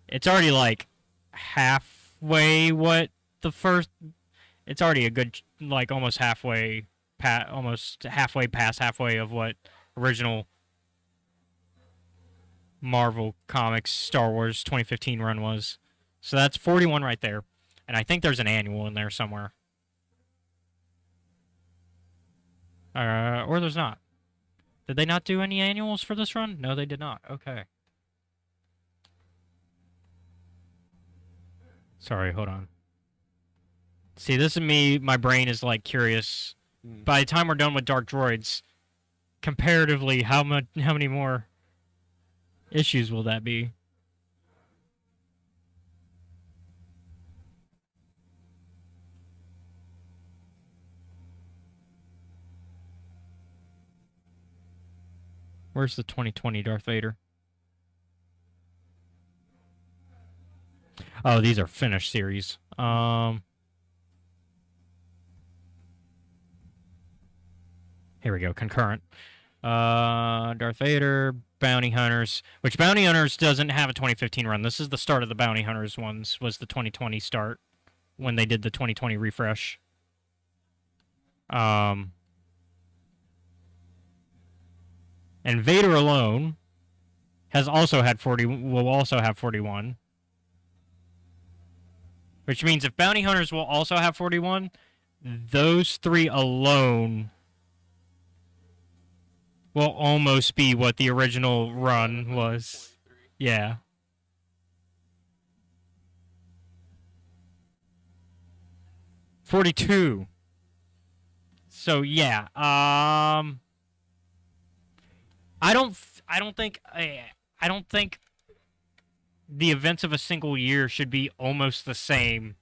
[SPEAKER 5] it's already like halfway what the first, it's already a good, like almost halfway past halfway of what original Marvel Comics Star Wars 2015 run was. So that's 41 right there. And I think there's an annual in there somewhere. Or there's not. Did they not do any annuals for this run? No, they did not. Okay. Sorry, hold on. See, this is me. My brain is like curious. By the time we're done with Dark Droids, comparatively, how many more issues will that be? Where's the 2020 Darth Vader? Oh, these are finished series. Here we go, concurrent. Darth Vader, Bounty Hunters, which Bounty Hunters doesn't have a 2015 run. This is the start of the Bounty Hunters ones, was the 2020 start when they did the 2020 refresh. And Vader alone has also had will also have 41. Which means if Bounty Hunters will also have 41, those three alone will almost be what the original run was. Yeah. $42. So yeah, I don't think the events of a single year should be almost the same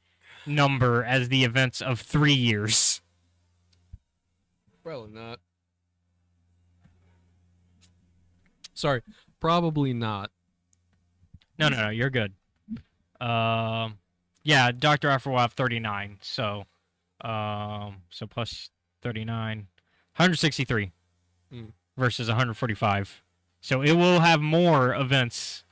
[SPEAKER 5] number as the events of 3 years.
[SPEAKER 2] Probably not. Sorry, probably not.
[SPEAKER 5] No, you're good. Yeah, Dr. Aphra will have 39, so plus 39, 163 versus 145. So it will have more events,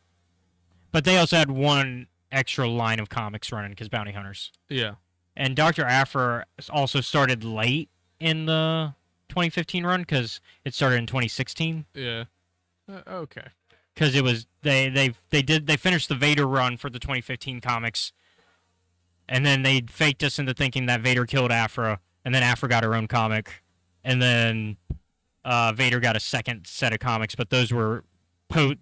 [SPEAKER 5] but they also had one extra line of comics running because Bounty Hunters.
[SPEAKER 2] Yeah.
[SPEAKER 5] And Dr. Aphra also started late in the 2015 run because it started in 2016.
[SPEAKER 2] Yeah. Okay.
[SPEAKER 5] Because it was they finished the Vader run for the 2015 comics, and then they faked us into thinking that Vader killed Aphra, and then Aphra got her own comic, and then Vader got a second set of comics, but those were those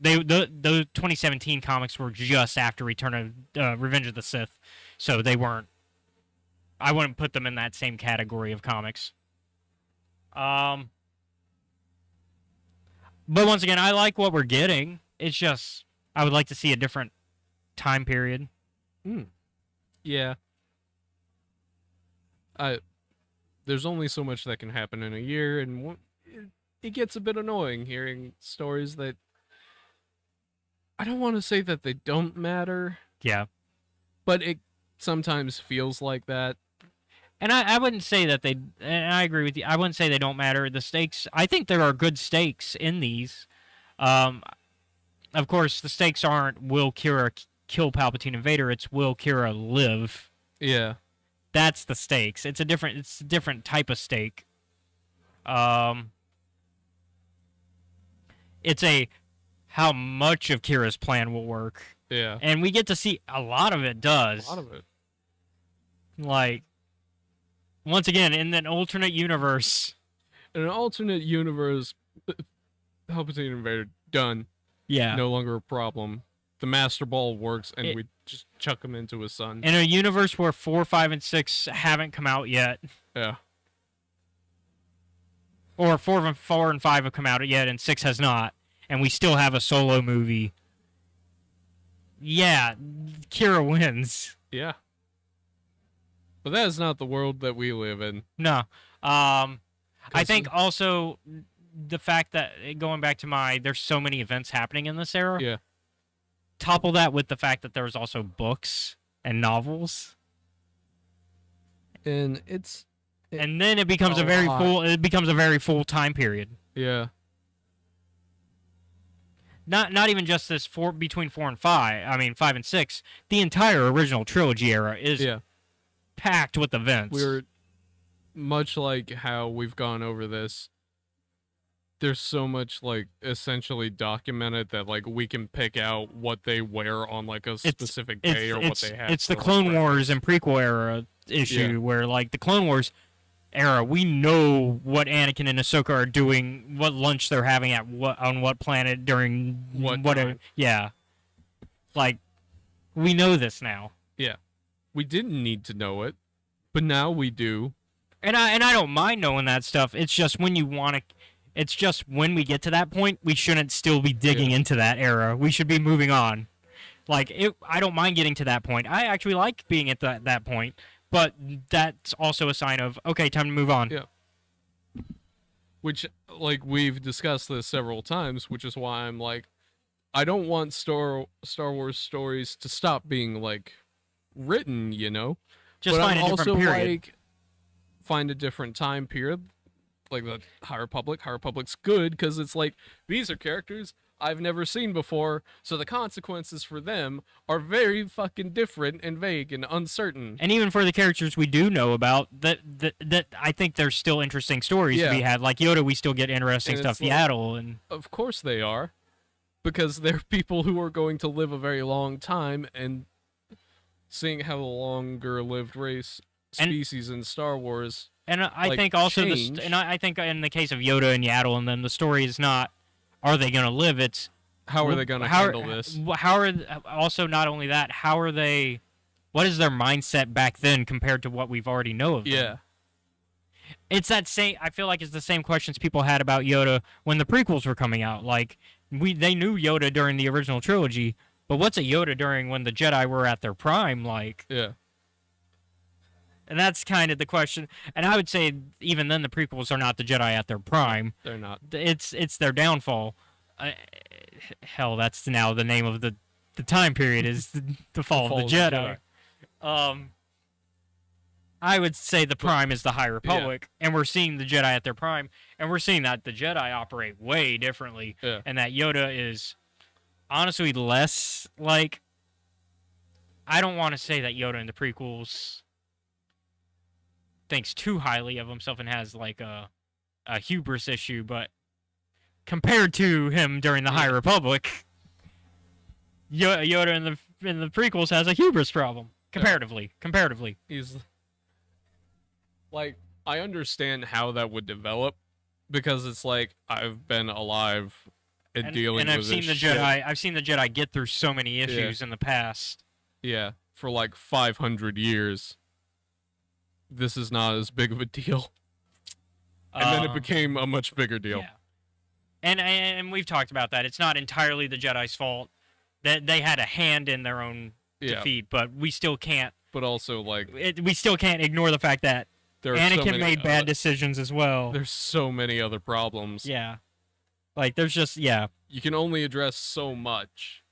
[SPEAKER 5] 2017 comics were just after Return of Revenge of the Sith, so they weren't. I wouldn't put them in that same category of comics. But once again, I like what we're getting. It's just I would like to see a different time period.
[SPEAKER 2] Yeah. There's only so much that can happen in a year, and it gets a bit annoying hearing stories that I don't want to say that they don't matter.
[SPEAKER 5] Yeah.
[SPEAKER 2] But it sometimes feels like that.
[SPEAKER 5] And I wouldn't say that they. And I agree with you. I wouldn't say they don't matter. The stakes. I think there are good stakes in these. Of course, the stakes aren't will Kira kill Palpatine and Vader. It's will Kira live.
[SPEAKER 2] Yeah.
[SPEAKER 5] That's the stakes. It's a different type of stake. It's a how much of Kira's plan will work.
[SPEAKER 2] Yeah.
[SPEAKER 5] And we get to see a lot of it does.
[SPEAKER 2] A lot of it.
[SPEAKER 5] Like, once again, in an alternate universe.
[SPEAKER 2] In an alternate universe, Palpatine and Vader, done.
[SPEAKER 5] Yeah.
[SPEAKER 2] No longer a problem. The Master Ball works, and
[SPEAKER 5] It-
[SPEAKER 2] we just chuck him into his son.
[SPEAKER 5] In a universe where 4, 5, and 6 haven't come out yet,
[SPEAKER 2] Yeah.
[SPEAKER 5] or 4 and 5 have come out yet, and 6 has not, and we still have a Solo movie. Yeah, Kira wins.
[SPEAKER 2] Yeah. But that is not the world that we live in.
[SPEAKER 5] No. I
[SPEAKER 2] 'Cause-
[SPEAKER 5] think also the fact that, going back to there's so many events happening in this era.
[SPEAKER 2] Yeah.
[SPEAKER 5] Topple that with the fact that there's also books and novels.
[SPEAKER 2] And it's...
[SPEAKER 5] And then it becomes
[SPEAKER 2] A lot.
[SPEAKER 5] it becomes a very full time period.
[SPEAKER 2] Yeah.
[SPEAKER 5] Not even just this between 4 and 5. I mean 5 and 6. The entire original trilogy era is
[SPEAKER 2] Yeah.
[SPEAKER 5] packed with events.
[SPEAKER 2] We're... Much like how we've gone over this, there's so much, like, essentially documented that, like, we can pick out what they wear on, like, a specific day or what they have.
[SPEAKER 5] It's the
[SPEAKER 2] for, like,
[SPEAKER 5] Clone
[SPEAKER 2] breakfast.
[SPEAKER 5] Wars and prequel era issue
[SPEAKER 2] Yeah.
[SPEAKER 5] where, like, the Clone Wars era, we know what Anakin and Ahsoka are doing, what lunch they're having on what planet during
[SPEAKER 2] What
[SPEAKER 5] whatever.
[SPEAKER 2] time.
[SPEAKER 5] Yeah, like we know this now,
[SPEAKER 2] We didn't need to know it, but now we do.
[SPEAKER 5] and I don't mind knowing that stuff. It's just when you want to. It's just when we get to that point, we shouldn't still be digging
[SPEAKER 2] Yeah.
[SPEAKER 5] into that era. We should be moving on. Like I don't mind getting to that point. I actually like being at that point. But that's also a sign of, okay, time to move on.
[SPEAKER 2] Yeah. Which, like, we've discussed this several times, which is why I'm like, I don't want Star Wars stories to stop being, like, written, you know?
[SPEAKER 5] Just
[SPEAKER 2] but
[SPEAKER 5] find
[SPEAKER 2] I'm
[SPEAKER 5] a different
[SPEAKER 2] also
[SPEAKER 5] period.
[SPEAKER 2] like, find a different time period. Like the High Republic. High Republic's good because it's like, these are characters I've never seen before, so the consequences for them are very fucking different and vague and uncertain.
[SPEAKER 5] And even for the characters we do know about, that I think there's still interesting stories to be
[SPEAKER 2] Yeah.
[SPEAKER 5] had. Like Yoda, we still get interesting
[SPEAKER 2] And
[SPEAKER 5] stuff.
[SPEAKER 2] it's like-
[SPEAKER 5] Yaddle and
[SPEAKER 2] Of course they are. Because they're people who are going to live a very long time, and seeing how the longer lived race
[SPEAKER 5] And-
[SPEAKER 2] species in Star Wars.
[SPEAKER 5] I
[SPEAKER 2] like,
[SPEAKER 5] think also
[SPEAKER 2] change.
[SPEAKER 5] and I think in the case of Yoda and Yaddle and them, the story is not are they going to live? It's
[SPEAKER 2] How are they going to
[SPEAKER 5] how-
[SPEAKER 2] handle this?
[SPEAKER 5] How are also not only that? How are they? What is their mindset back then compared to what we've already know of them?
[SPEAKER 2] Yeah.
[SPEAKER 5] It's that same. I feel like it's the same questions people had about Yoda when the prequels were coming out. Like they knew Yoda during the original trilogy, but what's a Yoda during when the Jedi were at their prime? Like,
[SPEAKER 2] Yeah.
[SPEAKER 5] and that's kind of the question. And I would say even then the prequels are not the Jedi at their prime.
[SPEAKER 2] They're not.
[SPEAKER 5] It's their downfall. Hell, that's now the name of the time period is the fall of the Jedi. I would say the prime is the High Republic, and we're seeing the Jedi at their prime, and we're seeing that the Jedi operate way differently,
[SPEAKER 2] Yeah.
[SPEAKER 5] and that Yoda is honestly less like. I don't want to say that Yoda in the prequels thinks too highly of himself and has like a hubris issue, but compared to him during the High Republic, Yoda in the prequels has a hubris problem comparatively.
[SPEAKER 2] He's like, I understand how that would develop because it's like I've been alive and dealing
[SPEAKER 5] and I've
[SPEAKER 2] with
[SPEAKER 5] seen
[SPEAKER 2] this
[SPEAKER 5] the
[SPEAKER 2] shit.
[SPEAKER 5] Jedi. I've seen the Jedi get through so many issues in the past.
[SPEAKER 2] Yeah, for like 500 years. This is not as big of a deal. And then it became a much bigger deal.
[SPEAKER 5] Yeah. And we've talked about that. It's not entirely the Jedi's fault that they had a hand in their own
[SPEAKER 2] Yeah.
[SPEAKER 5] defeat, but we still can't.
[SPEAKER 2] But also, like,
[SPEAKER 5] We still can't ignore the fact that
[SPEAKER 2] there are so
[SPEAKER 5] Anakin
[SPEAKER 2] many
[SPEAKER 5] made bad decisions as well.
[SPEAKER 2] There's so many other problems.
[SPEAKER 5] Yeah. Like there's just yeah.
[SPEAKER 2] You can only address so much.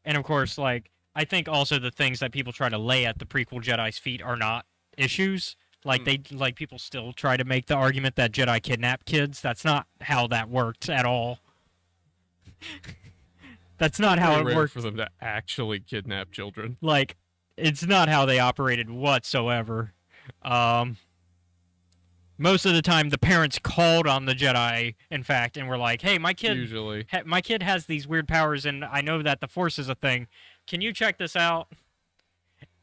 [SPEAKER 5] And of course, like I think also the things that people try to lay at the prequel Jedi's feet are not issues. Like people still try to make the argument that Jedi kidnap kids. That's not how that worked at all. That's not how
[SPEAKER 2] Very
[SPEAKER 5] it
[SPEAKER 2] rare
[SPEAKER 5] worked.
[SPEAKER 2] for them to actually kidnap children.
[SPEAKER 5] Like, it's not how they operated whatsoever. Most of the time, the parents called on the Jedi, in fact, and were like, "Hey, my kid has these weird powers, and I know that the Force is a thing. Can you check this out?"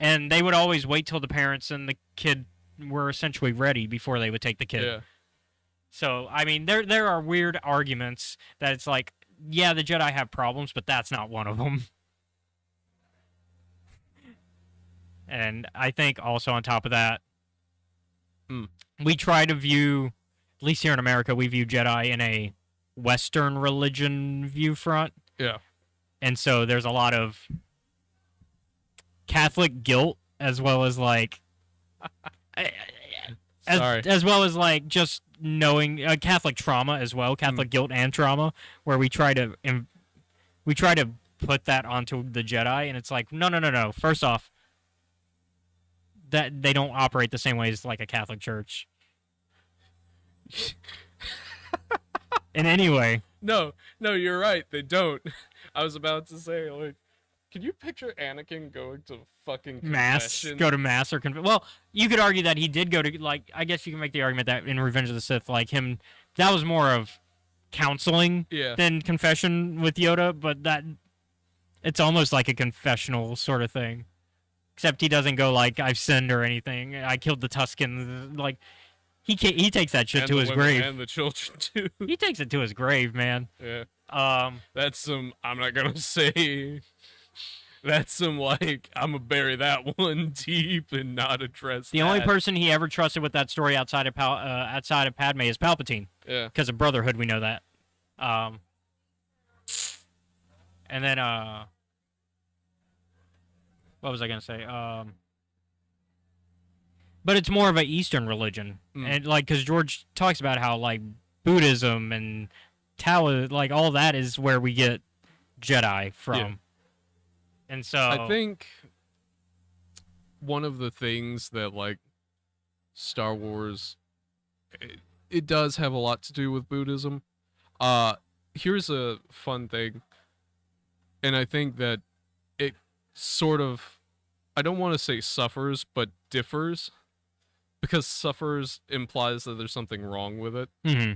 [SPEAKER 5] And they would always wait till the parents and the kid were essentially ready before they would take the kid.
[SPEAKER 2] Yeah.
[SPEAKER 5] So, I mean, there are weird arguments that it's like, yeah, the Jedi have problems, but that's not one of them. And I think also on top of that, we try to view, at least here in America, we view Jedi in a Western religion viewfront.
[SPEAKER 2] Yeah.
[SPEAKER 5] And so there's a lot of Catholic guilt as well as like...
[SPEAKER 2] Sorry.
[SPEAKER 5] As well as like just knowing Catholic trauma as well, Catholic guilt and trauma, where we try to put that onto the Jedi, and it's like no. First off, that they don't operate the same way as like a Catholic church. In any way,
[SPEAKER 2] No, you're right. They don't. I was about to say, like, can you picture Anakin going to fucking
[SPEAKER 5] mass,
[SPEAKER 2] confession?
[SPEAKER 5] go to mass or well, you could argue that he did go to like. I guess you can make the argument that in Revenge of the Sith, like him, that was more of counseling than confession with Yoda, but that it's almost like a confessional sort of thing. Except he doesn't go like I've sinned or anything. I killed the Tusken. Like he takes that shit
[SPEAKER 2] And
[SPEAKER 5] to
[SPEAKER 2] the
[SPEAKER 5] his
[SPEAKER 2] women
[SPEAKER 5] grave.
[SPEAKER 2] and the children too.
[SPEAKER 5] He takes it to his grave, man.
[SPEAKER 2] Yeah.
[SPEAKER 5] That's
[SPEAKER 2] some. I'm not gonna say. That's some like I'm gonna bury that one deep and not address.
[SPEAKER 5] the only person he ever trusted with that story outside of Padme is Palpatine.
[SPEAKER 2] Yeah.
[SPEAKER 5] Because of Brotherhood, we know that. And then what was I gonna say? But it's more of an Eastern religion, and like because George talks about how like Buddhism and Taoism, like all that is where we get Jedi from.
[SPEAKER 2] Yeah.
[SPEAKER 5] And so
[SPEAKER 2] I think one of the things that like Star Wars it does have a lot to do with Buddhism. Here's a fun thing. And I think that it sort of I don't want to say suffers, but differs. Because suffers implies that there's something wrong with it.
[SPEAKER 5] Mm-hmm.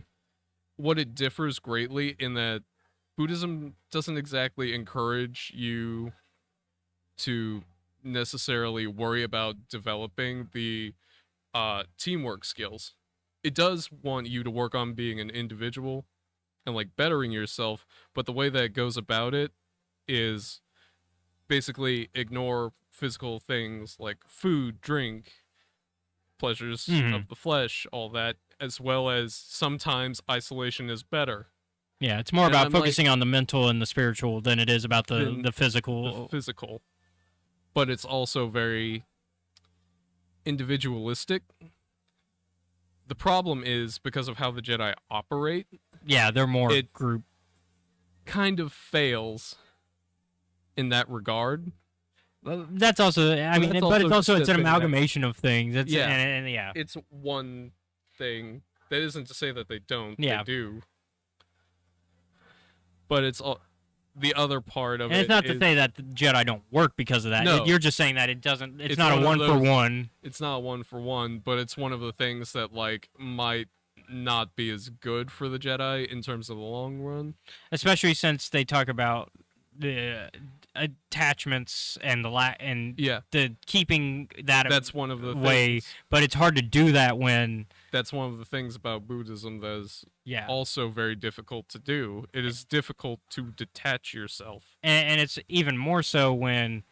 [SPEAKER 2] What it differs greatly in that Buddhism doesn't exactly encourage you to necessarily worry about developing the teamwork skills. It does want you to work on being an individual and like bettering yourself, but the way that it goes about it is basically ignore physical things like food, drink, pleasures of the flesh, all that, as well as sometimes isolation is better.
[SPEAKER 5] Yeah, it's more
[SPEAKER 2] And
[SPEAKER 5] about
[SPEAKER 2] I'm
[SPEAKER 5] focusing on the mental and the spiritual than it is about the physical.
[SPEAKER 2] The physical. But it's also very individualistic. The problem is because of how the Jedi operate,
[SPEAKER 5] Yeah, they're more
[SPEAKER 2] It-
[SPEAKER 5] group.
[SPEAKER 2] kind of fails in that regard.
[SPEAKER 5] That's also, I
[SPEAKER 2] But
[SPEAKER 5] mean,
[SPEAKER 2] that's
[SPEAKER 5] but
[SPEAKER 2] also
[SPEAKER 5] it's also
[SPEAKER 2] just
[SPEAKER 5] it's an
[SPEAKER 2] a thing that-
[SPEAKER 5] amalgamation of things. It's,
[SPEAKER 2] Yeah.
[SPEAKER 5] and yeah,
[SPEAKER 2] It's one thing. That isn't to say that they don't.
[SPEAKER 5] Yeah.
[SPEAKER 2] They do. But it's all the other part of
[SPEAKER 5] and
[SPEAKER 2] it.
[SPEAKER 5] it's not to
[SPEAKER 2] is-
[SPEAKER 5] say that the Jedi don't work because of that.
[SPEAKER 2] No.
[SPEAKER 5] You're just saying that it doesn't. It's
[SPEAKER 2] It's
[SPEAKER 5] not
[SPEAKER 2] one
[SPEAKER 5] a
[SPEAKER 2] of
[SPEAKER 5] one for
[SPEAKER 2] those-
[SPEAKER 5] one.
[SPEAKER 2] it's not one for one, but it's one of the things that like might not be as good for the Jedi in terms of the long run.
[SPEAKER 5] Especially since they talk about the attachments and
[SPEAKER 2] Yeah,
[SPEAKER 5] the keeping that
[SPEAKER 2] that's one of the
[SPEAKER 5] way.
[SPEAKER 2] things.
[SPEAKER 5] But it's hard to do that when
[SPEAKER 2] That's one of the things about Buddhism that is
[SPEAKER 5] yeah.
[SPEAKER 2] also very difficult to do. It is difficult to detach yourself.
[SPEAKER 5] And it's even more so when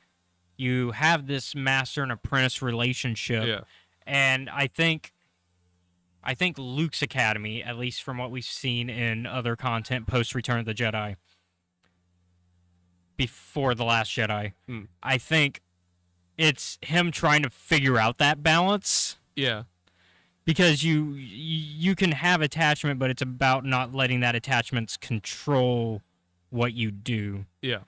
[SPEAKER 5] you have this master and apprentice relationship.
[SPEAKER 2] Yeah.
[SPEAKER 5] And I think Luke's Academy, at least from what we've seen in other content post Return of the Jedi, before The Last Jedi, I think it's him trying to figure out that balance.
[SPEAKER 2] Yeah.
[SPEAKER 5] Because you can have attachment, but it's about not letting that attachments control what you do.
[SPEAKER 2] Yeah.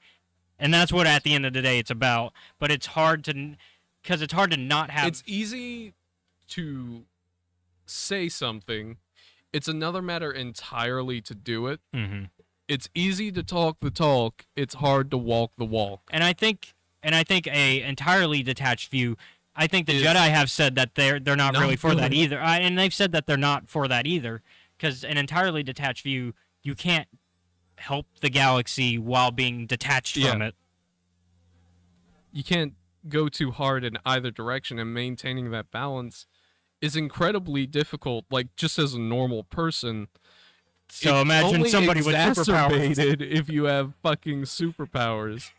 [SPEAKER 5] And that's what at the end of the day it's about. But it's hard to, because it's hard to not have.
[SPEAKER 2] It's easy to say something. It's another matter entirely to do it.
[SPEAKER 5] Mm-hmm.
[SPEAKER 2] It's easy to talk the talk. It's hard to walk the walk.
[SPEAKER 5] And I think a entirely detached view. I think the Jedi have said that they're not really for that either, and they've said that they're not for that either. Because an entirely detached view, you can't help the galaxy while being detached from it.
[SPEAKER 2] You can't go too hard in either direction, and maintaining that balance is incredibly difficult. Like, just as a normal person.
[SPEAKER 5] So
[SPEAKER 2] it's
[SPEAKER 5] imagine
[SPEAKER 2] only
[SPEAKER 5] somebody with superpowers.
[SPEAKER 2] exacerbated if you have fucking superpowers.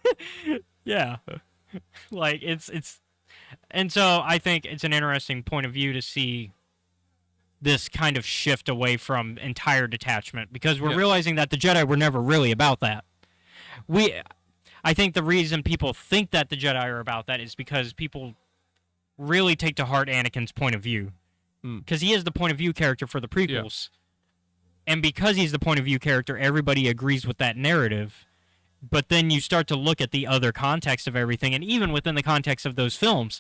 [SPEAKER 5] Yeah, like it's, and so I think it's an interesting point of view to see this kind of shift away from entire detachment, because we're realizing that the Jedi were never really about that. I think the reason people think that the Jedi are about that is because people really take to heart Anakin's point of view, because he is the point of view character for the prequels. And because he's the point of view character, everybody agrees with that narrative. But then you start to look at the other context of everything, and even within the context of those films,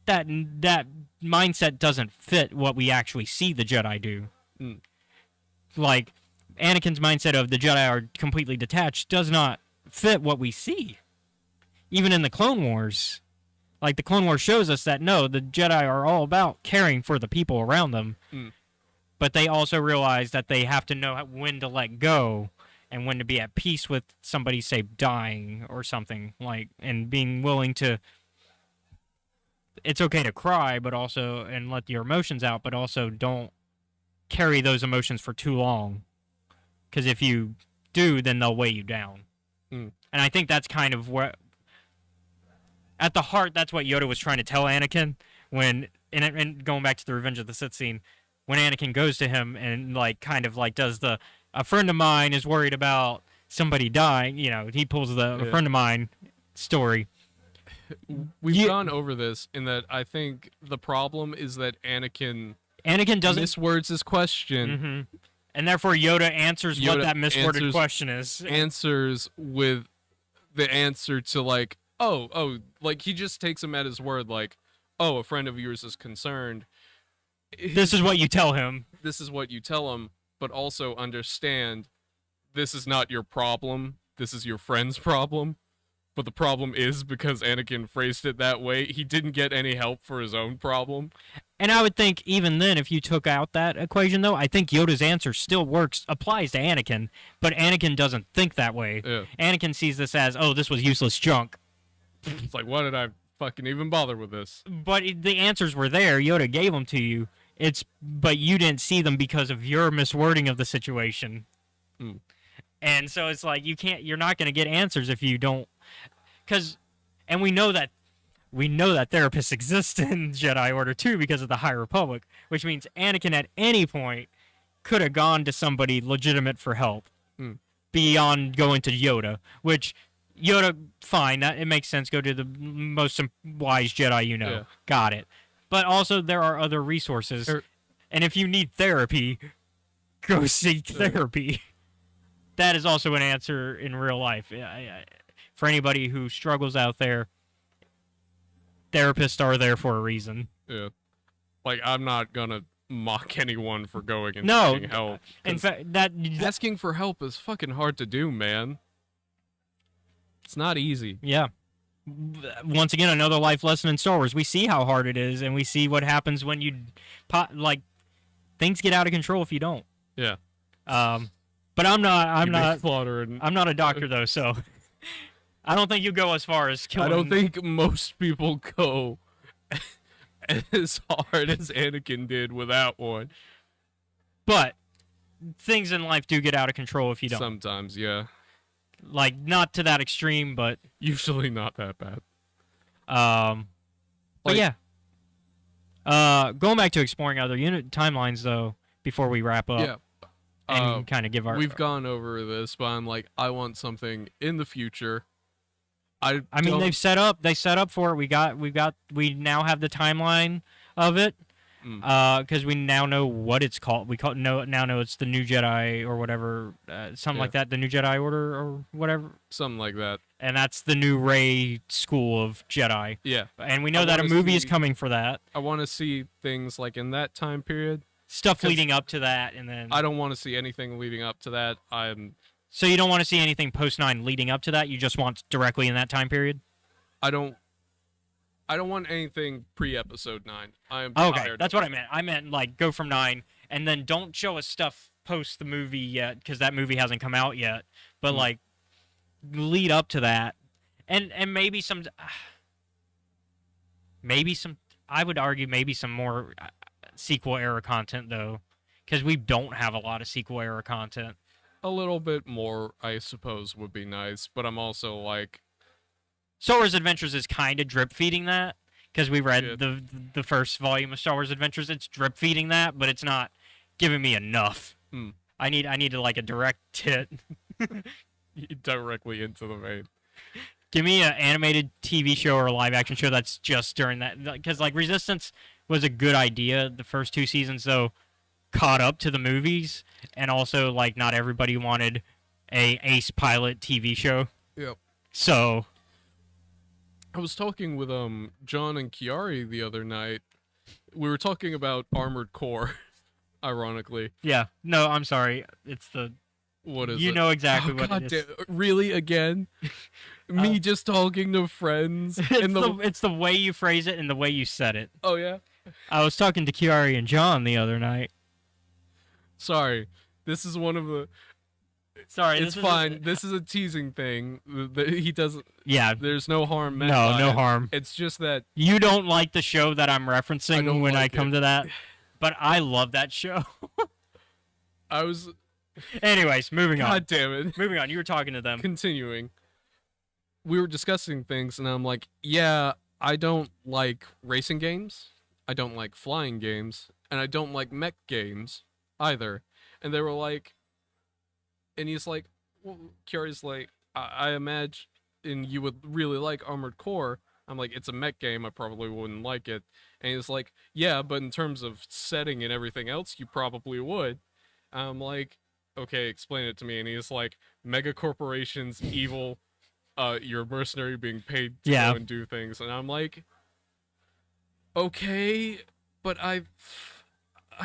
[SPEAKER 5] that mindset doesn't fit what we actually see the Jedi do. Like, Anakin's mindset of the Jedi are completely detached does not fit what we see. Even in the Clone Wars. Like, the Clone Wars shows us that, no, the Jedi are all about caring for the people around them. But they also realize that they have to know when to let go and when to be at peace with somebody, say, dying or something, like, and being willing to. It's okay to cry, but also, and let your emotions out, but also don't carry those emotions for too long. Because if you do, then they'll weigh you down. And I think that's kind of what, at the heart, that's what Yoda was trying to tell Anakin when, and going back to the Revenge of the Sith scene, when Anakin goes to him and, like, kind of, like, does the, a friend of mine is worried about somebody dying, you know, he pulls the a friend of mine story.
[SPEAKER 2] We've gone over this in that I think the problem is that Anakin
[SPEAKER 5] doesn't
[SPEAKER 2] miswords his question.
[SPEAKER 5] And therefore Yoda answers what that misworded question is.
[SPEAKER 2] Answers with the answer to, like, like, he just takes him at his word, like, oh, a friend of yours is concerned.
[SPEAKER 5] This is what you tell him.
[SPEAKER 2] This is what you tell him, but also understand this is not your problem. This is your friend's problem. But the problem is, because Anakin phrased it that way, he didn't get any help for his own problem.
[SPEAKER 5] And I would think even then, if you took out that equation, though, I think Yoda's answer still applies to Anakin, but Anakin doesn't think that way. Anakin sees this as, oh, this was useless junk.
[SPEAKER 2] It's like, why did I fucking even bother with this?
[SPEAKER 5] But the answers were there. Yoda gave them to you. But you didn't see them because of your miswording of the situation. And so it's like, you're not going to get answers if you don't, and we know that therapists exist in Jedi Order 2 because of the High Republic, which means Anakin at any point could have gone to somebody legitimate for help beyond going to Yoda, which Yoda, fine, it makes sense, go to the most wise Jedi you know. Got it. But also there are other resources, and if you need therapy, go seek therapy. That is also an answer in real life. For anybody who struggles out there, therapists are there for a reason. Yeah.
[SPEAKER 2] Like, I'm not gonna mock anyone for going and seeking help.
[SPEAKER 5] In fact,
[SPEAKER 2] asking for help is fucking hard to do, man. It's not easy.
[SPEAKER 5] Yeah. Once again, another life lesson in Star Wars. We see how hard it is, and we see what happens when you, things get out of control if you don't.
[SPEAKER 2] Yeah.
[SPEAKER 5] But I'm not
[SPEAKER 2] slaughtering.
[SPEAKER 5] I'm not a doctor though, so I don't think you go as far as killing.
[SPEAKER 2] I don't think most people go as hard as Anakin did without one.
[SPEAKER 5] But things in life do get out of control if you don't.
[SPEAKER 2] Sometimes, yeah.
[SPEAKER 5] Like, not to that extreme, but
[SPEAKER 2] usually not that bad.
[SPEAKER 5] But yeah. Going back to exploring other unit timelines though, before we wrap up.
[SPEAKER 2] Yeah.
[SPEAKER 5] And kind of give our.
[SPEAKER 2] We've gone over this, but I'm like, I want something in the future.
[SPEAKER 5] I mean, they set up for it. We now have the timeline of it. because we now know what it's called. Now know it's the New Jedi or whatever, something like that. The New Jedi Order or whatever,
[SPEAKER 2] Something like that.
[SPEAKER 5] and that's the new Rey school of Jedi.
[SPEAKER 2] Yeah.
[SPEAKER 5] And we know
[SPEAKER 2] I
[SPEAKER 5] that a
[SPEAKER 2] wanna
[SPEAKER 5] movie is
[SPEAKER 2] see-
[SPEAKER 5] coming for that.
[SPEAKER 2] I want to see things like in that time period.
[SPEAKER 5] Stuff
[SPEAKER 2] 'Cause
[SPEAKER 5] leading up to that, and then
[SPEAKER 2] I don't want to see anything leading up to that.
[SPEAKER 5] so you don't want to see anything post 9 leading up to that. You just want directly in that time period.
[SPEAKER 2] I don't want anything pre-episode 9. I am
[SPEAKER 5] Okay,
[SPEAKER 2] tired.
[SPEAKER 5] that's what I meant. I meant like go from 9 and then don't show us stuff post the movie yet because that movie hasn't come out yet. But like lead up to that, and maybe some, I would argue maybe some more sequel era content though, because we don't have a lot of sequel era content.
[SPEAKER 2] A little bit more, I suppose, would be nice. But I'm also like,
[SPEAKER 5] Star Wars Adventures is kind of drip feeding that because we read
[SPEAKER 2] Yeah.
[SPEAKER 5] the first volume of Star Wars Adventures. It's drip feeding that, but it's not giving me enough. I need like a direct hit.
[SPEAKER 2] directly into the vein.
[SPEAKER 5] Give me an animated TV show or a live action show that's just during that, because like Resistance was a good idea. The first 2 seasons though caught up to the movies, and also like not everybody wanted a Ace Pilot TV show.
[SPEAKER 2] Yep.
[SPEAKER 5] So
[SPEAKER 2] I was talking with John and Kiari the other night. We were talking about Armored Core, ironically.
[SPEAKER 5] yeah, no, I'm sorry. It's the
[SPEAKER 2] What is
[SPEAKER 5] you
[SPEAKER 2] it?
[SPEAKER 5] know exactly
[SPEAKER 2] Oh,
[SPEAKER 5] what
[SPEAKER 2] God
[SPEAKER 5] it is.
[SPEAKER 2] really again? Me just talking to friends
[SPEAKER 5] It's the way you phrase it and the way you said it.
[SPEAKER 2] Oh yeah.
[SPEAKER 5] I was talking to Kiari and John the other night.
[SPEAKER 2] Sorry. This is one of the
[SPEAKER 5] Sorry,
[SPEAKER 2] It's fine. This is a teasing thing. He doesn't
[SPEAKER 5] Yeah,
[SPEAKER 2] there's no harm meant
[SPEAKER 5] no,
[SPEAKER 2] by
[SPEAKER 5] no
[SPEAKER 2] it.
[SPEAKER 5] harm.
[SPEAKER 2] It's just that
[SPEAKER 5] You don't like the show that I'm referencing
[SPEAKER 2] don't
[SPEAKER 5] when I
[SPEAKER 2] like
[SPEAKER 5] come
[SPEAKER 2] it.
[SPEAKER 5] to that, but I love that show.
[SPEAKER 2] I was
[SPEAKER 5] Anyways, moving on.
[SPEAKER 2] God damn it.
[SPEAKER 5] Moving on. You were talking to them.
[SPEAKER 2] Continuing. We were discussing things and I'm like, yeah, I don't like racing games. I don't like flying games, and I don't like mech games either. And they were like, and he's like, well, Kiari's like, I imagine you would really like Armored Core. I'm like, it's a mech game. I probably wouldn't like it. And he's like, yeah, but in terms of setting and everything else, you probably would. I'm like, okay, explain it to me. And he's like, mega corporations, evil, you're a mercenary being paid to
[SPEAKER 5] Yeah.
[SPEAKER 2] go and do things. And I'm like, okay, but I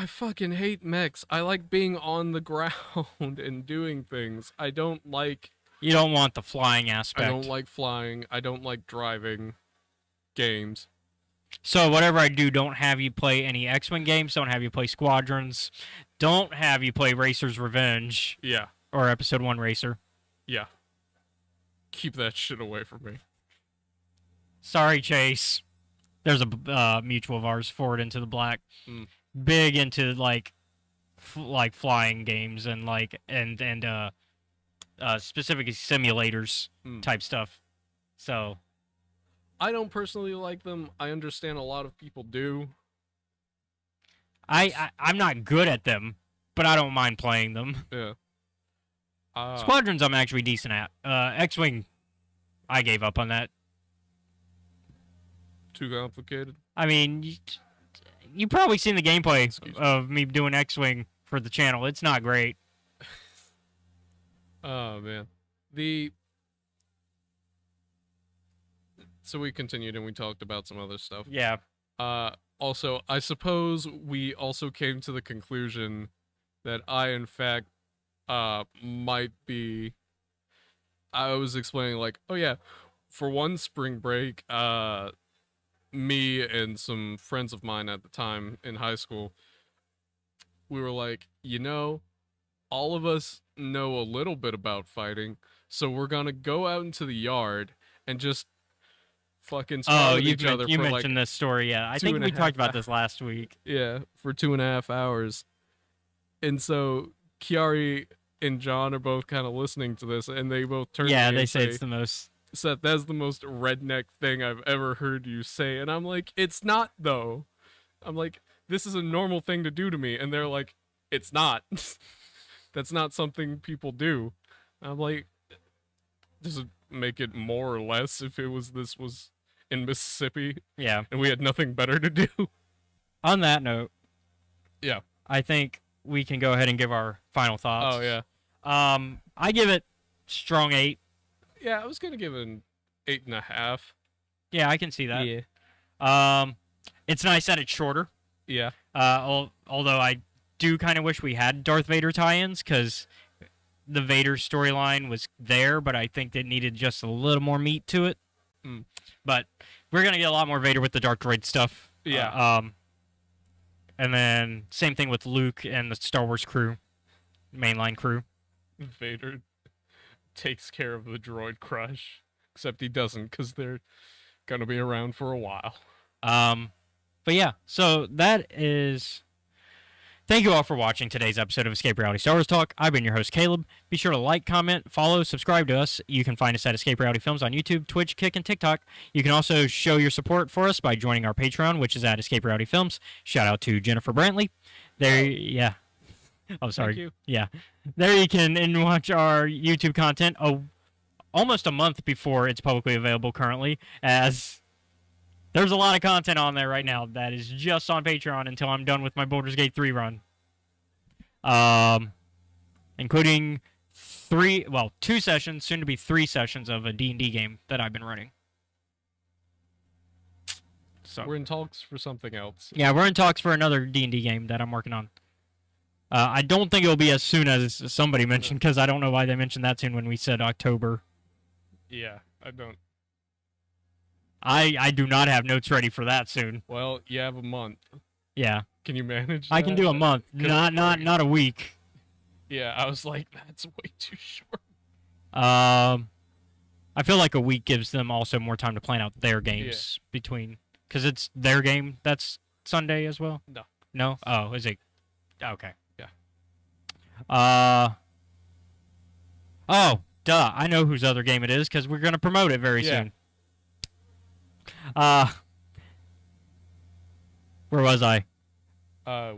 [SPEAKER 2] fucking hate mechs. I like being on the ground and doing things. I don't like
[SPEAKER 5] You don't want the flying aspect.
[SPEAKER 2] I don't like flying. I don't like driving games.
[SPEAKER 5] So whatever I do, don't have you play any X-Wing games. Don't have you play Squadrons. Don't have you play Racer's Revenge
[SPEAKER 2] Yeah.
[SPEAKER 5] or Episode 1 Racer.
[SPEAKER 2] Yeah. Keep that shit away from me.
[SPEAKER 5] Sorry, Chase. There's a mutual of ours, Forward Into the Black.
[SPEAKER 2] Mm.
[SPEAKER 5] Big into like flying games and specifically simulators
[SPEAKER 2] Mm.
[SPEAKER 5] type stuff. So
[SPEAKER 2] I don't personally like them. I understand a lot of people do.
[SPEAKER 5] I'm not good at them, but I don't mind playing them.
[SPEAKER 2] Yeah.
[SPEAKER 5] Squadrons I'm actually decent at. X-Wing, I gave up on that.
[SPEAKER 2] Too complicated.
[SPEAKER 5] I mean, you probably seen the gameplay
[SPEAKER 2] Excuse me.
[SPEAKER 5] of me doing X-Wing for the channel. It's not great.
[SPEAKER 2] Oh man. So we continued and we talked about some other stuff.
[SPEAKER 5] Yeah.
[SPEAKER 2] Also, I suppose we also came to the conclusion that I, in fact, might be. I was explaining, like, oh yeah, for one spring break, me and some friends of mine at the time in high school, we were like, all of us know a little bit about fighting, so we're gonna go out into the yard and just fucking spar
[SPEAKER 5] Oh,
[SPEAKER 2] with each other
[SPEAKER 5] you
[SPEAKER 2] for
[SPEAKER 5] mentioned this story, yeah. I think
[SPEAKER 2] 2.5
[SPEAKER 5] we talked about this last week.
[SPEAKER 2] Yeah, for 2.5 hours. And so Kiari and John are both kind of listening to this, and they both turn to
[SPEAKER 5] Yeah,
[SPEAKER 2] me
[SPEAKER 5] they
[SPEAKER 2] and
[SPEAKER 5] say it's the most.
[SPEAKER 2] Seth, that's the most redneck thing I've ever heard you say. And I'm like, it's not, though. I'm like, this is a normal thing to do to me. And they're like, it's not. That's not something people do. I'm like, does it make it more or less if this was in Mississippi
[SPEAKER 5] Yeah.
[SPEAKER 2] and we had nothing better to do?
[SPEAKER 5] on that note,
[SPEAKER 2] Yeah.
[SPEAKER 5] I think we can go ahead and give our final thoughts.
[SPEAKER 2] Oh yeah.
[SPEAKER 5] I give it strong 8.
[SPEAKER 2] Yeah, I was gonna give it an 8.5.
[SPEAKER 5] Yeah, I can see that.
[SPEAKER 2] Yeah.
[SPEAKER 5] It's nice that it's shorter.
[SPEAKER 2] Yeah.
[SPEAKER 5] Although I do kind of wish we had Darth Vader tie-ins, because the Vader storyline was there, but I think it needed just a little more meat to it.
[SPEAKER 2] Mm.
[SPEAKER 5] But we're gonna get a lot more Vader with the Dark Droid stuff.
[SPEAKER 2] Yeah.
[SPEAKER 5] And then same thing with Luke and the Star Wars crew, mainline crew.
[SPEAKER 2] Vader takes care of the droid crush, except he doesn't, because they're gonna be around for a while.
[SPEAKER 5] But yeah, so that is. Thank you all for watching today's episode of Escape Reality Star Wars Talk. I've been your host, Caleb. Be sure to like, comment, follow, subscribe to us. You can find us at Escape Reality Films on YouTube, Twitch, Kick, and TikTok. You can also show your support for us by joining our Patreon, which is at Escape Reality Films. Shout out to Jennifer Brantley. There, yeah. Oh, sorry.
[SPEAKER 2] Thank you.
[SPEAKER 5] Yeah. There you can and watch our YouTube content almost a month before it's publicly available currently, as there's a lot of content on there right now that is just on Patreon until I'm done with my Baldur's Gate 3 run. Including 2 sessions, soon to be 3 sessions of a D&D game that I've been running. So
[SPEAKER 2] We're in talks for something else.
[SPEAKER 5] yeah, we're in talks for another D&D game that I'm working on. I don't think it'll be as soon as somebody mentioned, because I don't know why they mentioned that soon when we said October.
[SPEAKER 2] Yeah, I don't.
[SPEAKER 5] I do not have notes ready for that soon.
[SPEAKER 2] Well, you have a month.
[SPEAKER 5] Yeah,
[SPEAKER 2] Can you manage
[SPEAKER 5] I can
[SPEAKER 2] that?
[SPEAKER 5] do a month, not a week.
[SPEAKER 2] Yeah, I was like, that's way too short.
[SPEAKER 5] I feel like a week gives them also more time to plan out their games between, because it's their game that's Sunday as well.
[SPEAKER 2] No.
[SPEAKER 5] No? Oh, is it? Okay.
[SPEAKER 2] Yeah.
[SPEAKER 5] Oh, duh! I know whose other game it is, because we're gonna promote it very
[SPEAKER 2] Yeah.
[SPEAKER 5] soon. Where was I?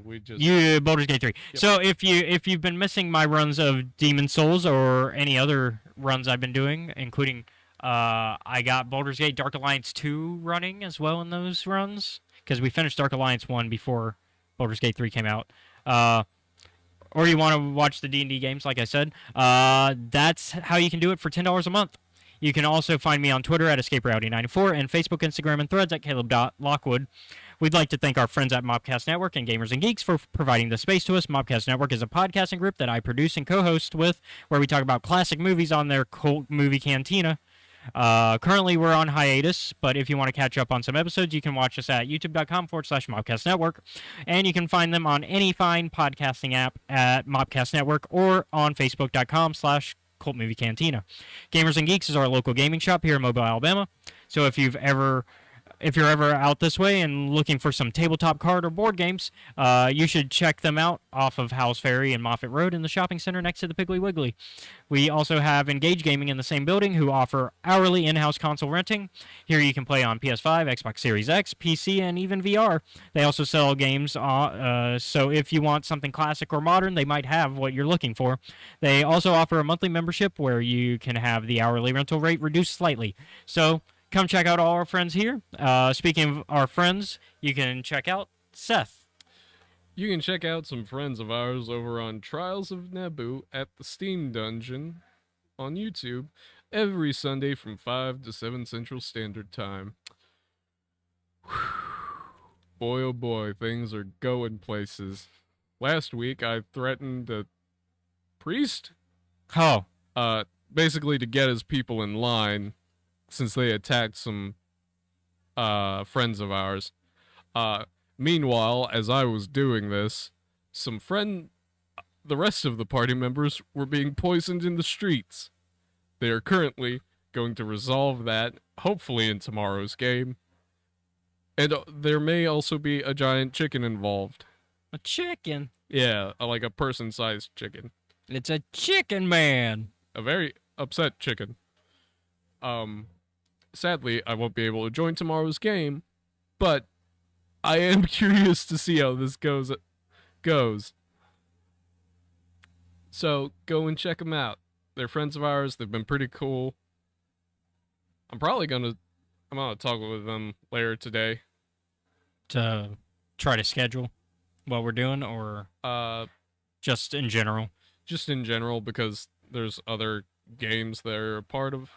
[SPEAKER 2] We just.
[SPEAKER 5] Baldur's Gate 3.
[SPEAKER 2] Yep.
[SPEAKER 5] So if you've been missing my runs of Demon Souls or any other runs I've been doing, including I got Baldur's Gate Dark Alliance 2 running as well in those runs, because we finished Dark Alliance 1 before Baldur's Gate 3 came out. Or you want to watch the D&D games, like I said, that's how you can do it for $10 a month. You can also find me on Twitter at EscapeReality94 and Facebook, Instagram, and Threads at Caleb.Lockwood. We'd like to thank our friends at Mobcast Network and Gamers and Geeks for providing the space to us. Mobcast Network is a podcasting group that I produce and co-host with, where we talk about classic movies on their cult movie cantina. Currently, we're on hiatus, but if you want to catch up on some episodes, you can watch us at youtube.com/Mobcast Network, and you can find them on any fine podcasting app at Mobcast Network or on Facebook.com/Cult Movie Cantina. Gamers and Geeks is our local gaming shop here in Mobile, Alabama. So if you're ever out this way and looking for some tabletop card or board games, you should check them out off of Howells Ferry and Moffett Road in the shopping center next to the Piggly Wiggly. We also have Engage Gaming in the same building, who offer hourly in-house console renting. Here you can play on PS5, Xbox Series X, PC, and even VR. They also sell games, so if you want something classic or modern, they might have what you're looking for. They also offer a monthly membership where you can have the hourly rental rate reduced slightly. So come check out all our friends here. Speaking of our friends, you can check out Seth.
[SPEAKER 2] You can check out some friends of ours over on Trials of Naboo at the Steam Dungeon on YouTube every Sunday from 5 to 7 Central Standard Time. Boy, oh boy, things are going places. Last week, I threatened a priest,
[SPEAKER 5] Oh,
[SPEAKER 2] basically to get his people in line, since they attacked some friends of ours. Meanwhile, as I was doing this, the rest of the party members were being poisoned in the streets. They are currently going to resolve that, hopefully in tomorrow's game. And there may also be a giant chicken involved.
[SPEAKER 5] a chicken.
[SPEAKER 2] Yeah, like a person-sized chicken.
[SPEAKER 5] It's a chicken man.
[SPEAKER 2] A very upset chicken. Sadly, I won't be able to join tomorrow's game, but I am curious to see how this goes. So go and check them out. They're friends of ours. They've been pretty cool. I'm gonna talk with them later today.
[SPEAKER 5] To try to schedule what we're doing, or just in general?
[SPEAKER 2] Just in general, because there's other games they're a part of.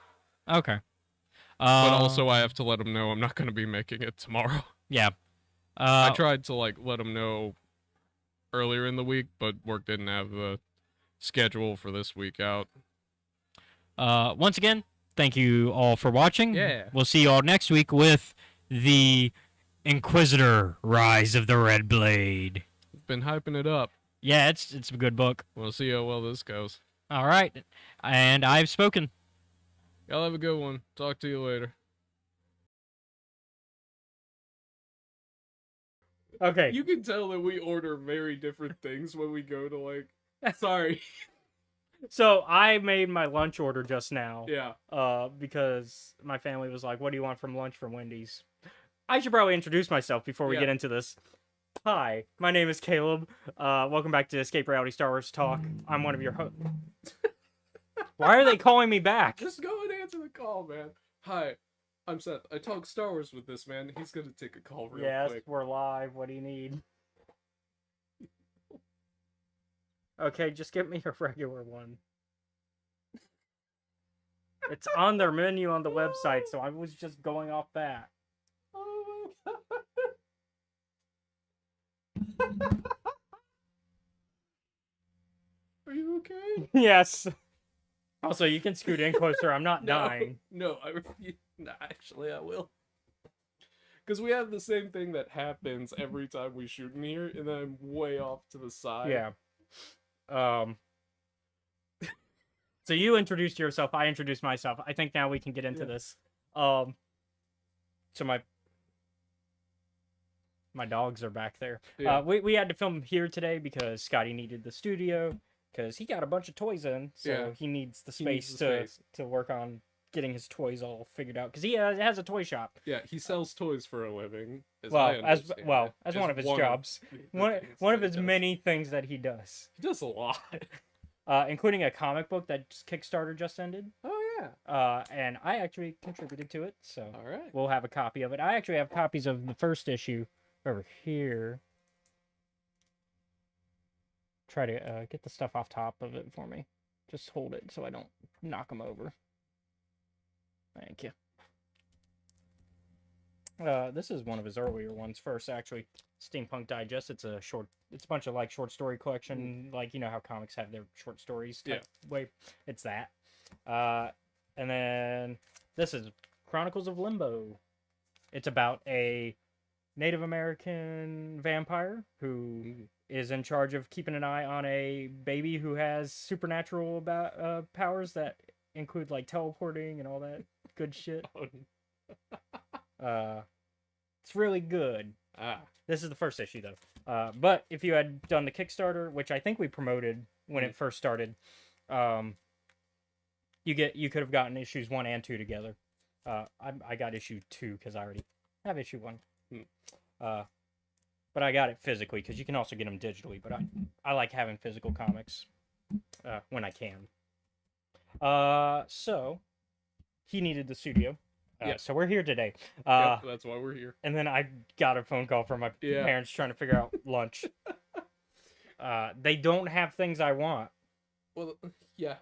[SPEAKER 5] Okay.
[SPEAKER 2] But also, I have to let them know I'm not going to be making it tomorrow.
[SPEAKER 5] Yeah.
[SPEAKER 2] I tried to like let them know earlier in the week, but work didn't have the schedule for this week out.
[SPEAKER 5] Once again, thank you all for watching.
[SPEAKER 2] Yeah.
[SPEAKER 5] We'll see you all next week with the Inquisitor: Rise of the Red Blade.
[SPEAKER 2] Been hyping it up.
[SPEAKER 5] Yeah, it's a good book.
[SPEAKER 2] We'll see how well this goes.
[SPEAKER 5] All right, and I've spoken.
[SPEAKER 2] Y'all have a good one. Talk to you later.
[SPEAKER 6] Okay.
[SPEAKER 2] You can tell that we order very different things when we go to like. Sorry.
[SPEAKER 6] So I made my lunch order just now.
[SPEAKER 2] Yeah.
[SPEAKER 6] Because my family was like, "What do you want from lunch from Wendy's?" I should probably introduce myself before we
[SPEAKER 2] Yeah.
[SPEAKER 6] get into this. Hi, my name is Caleb. Welcome back to Escape Reality Star Wars Talk. I'm one of your hosts. Why are they calling me back?
[SPEAKER 2] Just go and answer the call, man. Hi, I'm Seth. I talk Star Wars with this man. He's gonna take a call real
[SPEAKER 6] Yes,
[SPEAKER 2] quick.
[SPEAKER 6] we're live. What do you need? Okay, just get me a regular one. It's on their menu on the website, so I was just going off that.
[SPEAKER 2] Oh my god. Are you okay?
[SPEAKER 6] Yes. Also, you can scoot in closer. I'm not dying.
[SPEAKER 2] No, I refuse. Nah, actually, I will. Because we have the same thing that happens every time we shoot in here, and then I'm way off to the side.
[SPEAKER 6] Yeah. So you introduced yourself. I introduced myself. I think now we can get into
[SPEAKER 2] Yeah.
[SPEAKER 6] this. So my dogs are back there.
[SPEAKER 2] Yeah.
[SPEAKER 6] We had to film here today because Scotty needed the studio because he got a bunch of toys in, so
[SPEAKER 2] Yeah.
[SPEAKER 6] he needs the
[SPEAKER 2] He needs
[SPEAKER 6] space
[SPEAKER 2] the space.
[SPEAKER 6] to work on getting his toys all figured out because he has a toy shop.
[SPEAKER 2] Yeah, he sells toys for a living. As
[SPEAKER 6] Well,
[SPEAKER 2] I
[SPEAKER 6] as
[SPEAKER 2] understand
[SPEAKER 6] well
[SPEAKER 2] it.
[SPEAKER 6] as
[SPEAKER 2] Just
[SPEAKER 6] one of his
[SPEAKER 2] one
[SPEAKER 6] jobs,
[SPEAKER 2] the
[SPEAKER 6] one
[SPEAKER 2] things
[SPEAKER 6] of
[SPEAKER 2] that
[SPEAKER 6] his
[SPEAKER 2] he does.
[SPEAKER 6] many things that he does,
[SPEAKER 2] He does a lot.
[SPEAKER 6] including a comic book that Kickstarter just ended.
[SPEAKER 2] Oh yeah.
[SPEAKER 6] And I actually contributed to it, so
[SPEAKER 2] All right.
[SPEAKER 6] we'll have a copy of it. I actually have copies of the first issue over here. Try to get the stuff off top of it for me. Just hold it so I don't knock them over. Thank you. This is one of his earlier ones. First, actually, Steampunk Digest. It's a bunch of like short story collection, like you know how comics have their short stories type way. It's that. And then this is Chronicles of Limbo. It's about a Native American vampire who is in charge of keeping an eye on a baby who has supernatural powers that include like teleporting and all that good shit. It's really good. This is the first issue though. But if you had done the Kickstarter, which I think we promoted when it first started, you could have gotten issues 1 and 2 together. I got issue 2 because I already have issue 1. But I got it physically because you can also get them digitally. But I like having physical comics when I can. So he needed the studio.
[SPEAKER 2] Yeah.
[SPEAKER 6] So we're here today.
[SPEAKER 2] Yep, that's why we're here.
[SPEAKER 6] And then I got a phone call from my
[SPEAKER 2] Yeah.
[SPEAKER 6] parents trying to figure out lunch. They don't have things I want.
[SPEAKER 2] Well, yeah.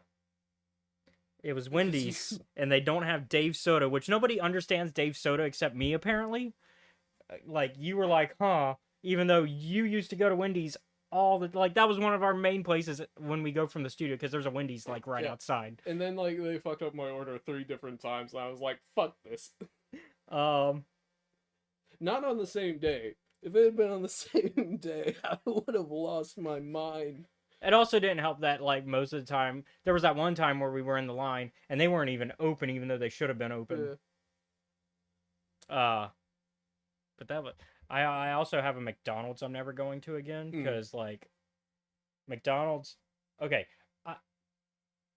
[SPEAKER 6] It was Wendy's, and they don't have Dave Soda, which nobody understands Dave Soda except me, apparently. Like, you were like, huh, even though you used to go to Wendy's that was one of our main places when we go from the studio, because there's a Wendy's, like, right
[SPEAKER 2] Yeah.
[SPEAKER 6] outside.
[SPEAKER 2] And then like they fucked up my order 3 different times, and I was like, "Fuck this."
[SPEAKER 6] Um,
[SPEAKER 2] Not on the same day. If it had been on the same day, I would have lost my mind.
[SPEAKER 6] it also didn't help that, like, most of the time, there was that one time where we were in the line, and they weren't even open, even though they should have been open. But that was... I also have a McDonald's I'm never going to again, because, like, McDonald's... Okay,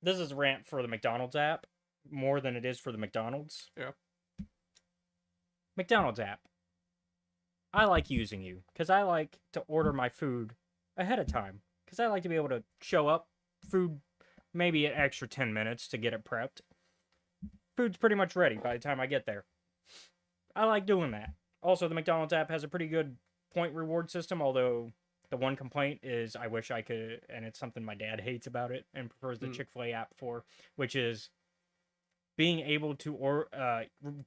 [SPEAKER 6] this is a rant for the McDonald's app, more than it is for the McDonald's.
[SPEAKER 2] Yeah.
[SPEAKER 6] McDonald's app. I like using you, because I like to order my food ahead of time, because I like to be able to show up, food maybe an extra 10 minutes to get it prepped. Food's pretty much ready by the time I get there. I like doing that. Also, the McDonald's app has a pretty good point reward system, although the one complaint is I wish I could, and it's something my dad hates about it and prefers the Chick-fil-A app for, which is being able to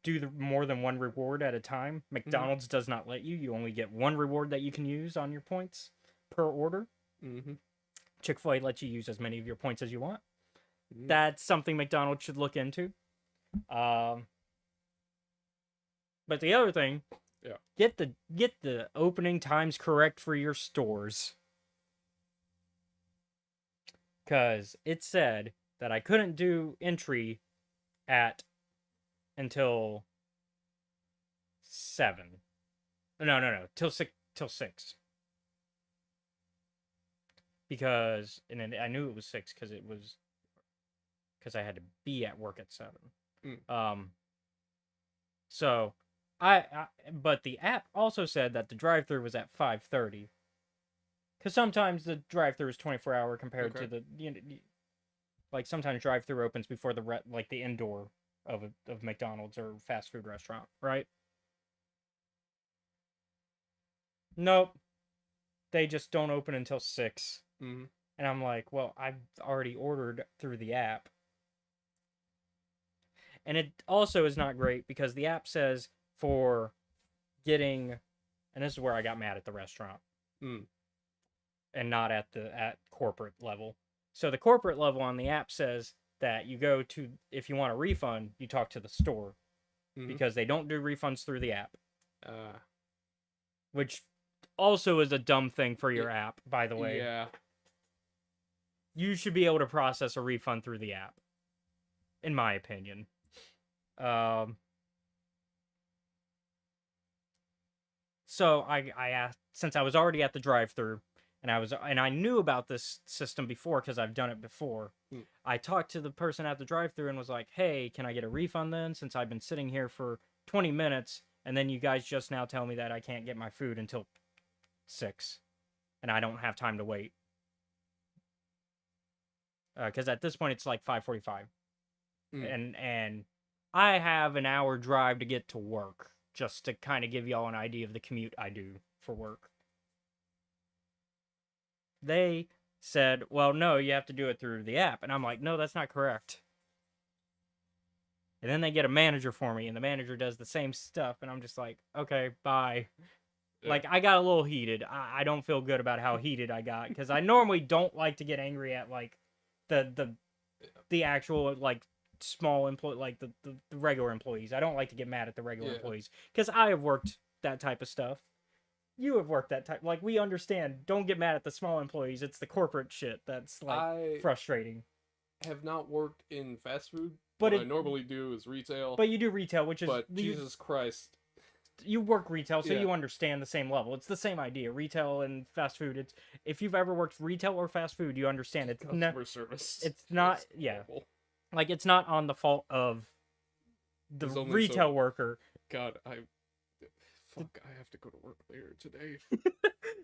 [SPEAKER 6] do more than one reward at a time. McDonald's does not let you. You only get one reward that you can use on your points per order.
[SPEAKER 2] Mm-hmm.
[SPEAKER 6] Chick-fil-A lets you use as many of your points as you want. That's something McDonald's should look into. But the other thing, get the opening times correct for your stores. Cause it said that I couldn't do entry until 7. No, till 6. Because I knew it was 6 because I had to be at work at 7. So but the app also said that the drive-thru was at 5:30. Because sometimes the drive-thru is 24-hour compared to the like sometimes drive-thru opens before the indoor of McDonald's or fast food restaurant, right? Nope. They just don't open until 6.
[SPEAKER 2] Mm-hmm.
[SPEAKER 6] And I'm like, well, I've already ordered through the app. And it also is not great because the app says for getting, and this is where I got mad at the restaurant. And not at corporate level. So the corporate level on the app says that you go to, if you want a refund, you talk to the store. Because they don't do refunds through the app. Which also is a dumb thing for your app, by the way.
[SPEAKER 2] Yeah.
[SPEAKER 6] You should be able to process a refund through the app, in my opinion. So I asked, since I was already at the drive-thru, and I knew about this system before because I've done it before. I talked to the person at the drive-thru and was like, "Hey, can I get a refund then? Since I've been sitting here for 20 minutes, and then you guys just now tell me that I can't get my food until 6, and I don't have time to wait." Because at this point it's like 5:45, and I have an hour drive to get to work, just to kind of give y'all an idea of the commute I do for work. They said, well, no, you have to do it through the app. And I'm like, no, that's not correct. And then they get a manager for me, and the manager does the same stuff. And I'm just like, okay, bye. Yeah. Like, I got a little heated. I don't feel good about how heated I got. Because I normally don't like to get angry at, like, the actual, like, small employee, like, the regular employees. I don't like to get mad at the regular employees. Because I have worked that type of stuff. You have worked that type. Like, we understand. Don't get mad at the small employees. It's the corporate shit that's, like, frustrating.
[SPEAKER 2] Have not worked in fast food.
[SPEAKER 6] But
[SPEAKER 2] what I normally do is retail.
[SPEAKER 6] But you do retail, which is...
[SPEAKER 2] But Jesus Christ.
[SPEAKER 6] You work retail, so you understand the same level. It's the same idea. Retail and fast food. It's if you've ever worked retail or fast food, you understand it's
[SPEAKER 2] customer service.
[SPEAKER 6] It's not horrible. Like, it's not on the fault of the retail worker.
[SPEAKER 2] God, I have to go to work later today.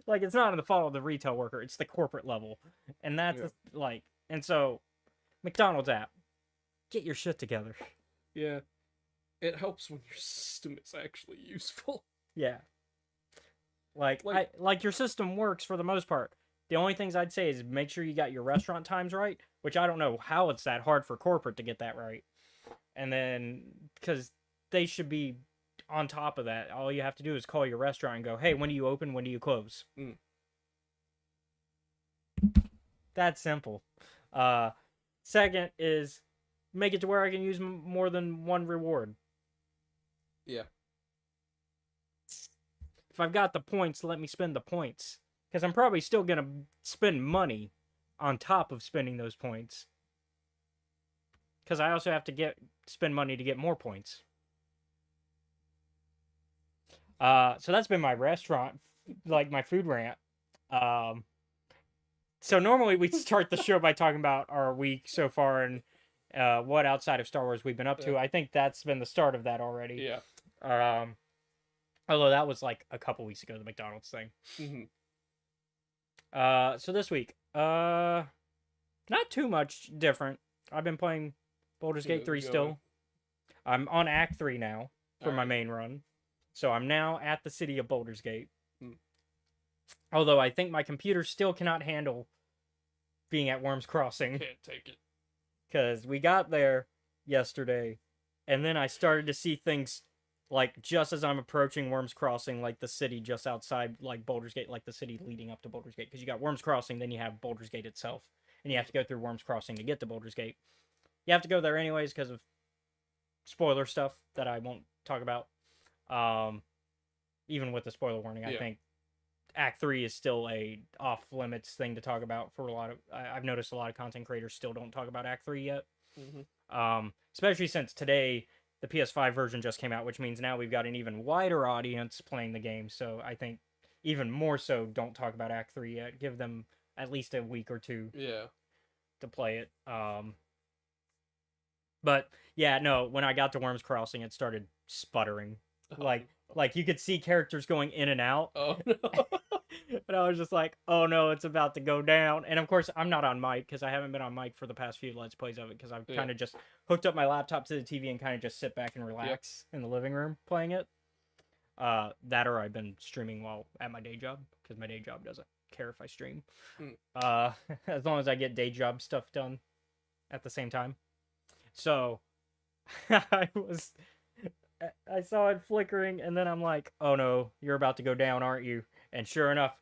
[SPEAKER 6] Like, it's not on the fault of the retail worker. It's the corporate level, and that's and so McDonald's app, get your shit together.
[SPEAKER 2] Yeah. It helps when your system is actually useful.
[SPEAKER 6] Yeah. Like your system works for the most part. The only things I'd say is make sure you got your restaurant times right, which I don't know how it's that hard for corporate to get that right. And then, because they should be on top of that. All you have to do is call your restaurant and go, hey, when do you open? When do you close? That's simple. Second is make it to where I can use more than one reward.
[SPEAKER 2] Yeah.
[SPEAKER 6] If I've got the points, let me spend the points. Because I'm probably still going to spend money on top of spending those points. Because I also have to spend money to get more points. So that's been my restaurant, like my food rant. So normally we start the show by talking about our week so far and what outside of Star Wars we've been up to. I think that's been the start of that already.
[SPEAKER 2] Yeah.
[SPEAKER 6] Although that was like a couple weeks ago, the McDonald's thing. So this week, not too much different. I've been playing Baldur's Gate 3 still. I'm on Act 3 now for my main run. So I'm now at the city of Baldur's Gate. Although I think my computer still cannot handle being at Worms Crossing.
[SPEAKER 2] Can't take it.
[SPEAKER 6] Because we got there yesterday, and then I started to see things like just as I'm approaching Worms Crossing, like the city just outside, like Baldur's Gate, like the city leading up to Baldur's Gate. Because you got Worms Crossing, then you have Baldur's Gate itself, and you have to go through Worms Crossing to get to Baldur's Gate. You have to go there anyways because of spoiler stuff that I won't talk about. Even with the spoiler warning, I think Act 3 is still a off-limits thing to talk about for a lot of... I've noticed a lot of content creators still don't talk about Act 3 yet. Especially since today, the PS5 version just came out, which means now we've got an even wider audience playing the game, so I think even more so don't talk about Act 3 yet. Give them at least a week or two to play it. But, yeah, no, when I got to Worms Crossing, it started sputtering. Like you could see characters going in and out.
[SPEAKER 2] Oh, no.
[SPEAKER 6] And I was just like, oh no, it's about to go down. And of course, I'm not on mic because I haven't been on mic for the past few Let's Plays of it because I've kind of just hooked up my laptop to the TV and kind of just sit back and relax in the living room playing it. That or I've been streaming while at my day job because my day job doesn't care if I stream. As long as I get day job stuff done at the same time. So I saw it flickering, and then I'm like, oh no, you're about to go down, aren't you? And sure enough,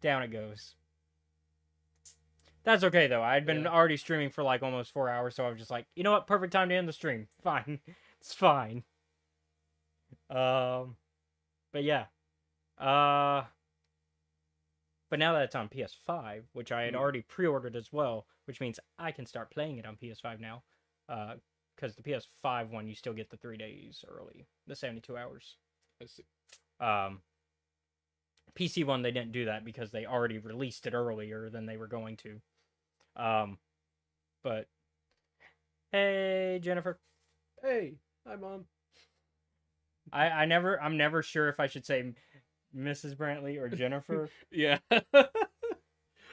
[SPEAKER 6] down it goes. That's okay, though. I'd been already streaming for like almost 4 hours, so I was just like, you know what? Perfect time to end the stream. Fine. It's fine. But yeah. But now that it's on PS5, which I had already pre-ordered as well, which means I can start playing it on PS5 now. Because the PS5 one, you still get the 3 days early, the 72 hours.
[SPEAKER 2] I see.
[SPEAKER 6] PC one, they didn't do that because they already released it earlier than they were going to. But hey, Jennifer.
[SPEAKER 2] Hey, hi, Mom.
[SPEAKER 6] I'm never sure if I should say Mrs. Brantley or Jennifer.
[SPEAKER 2] Yeah.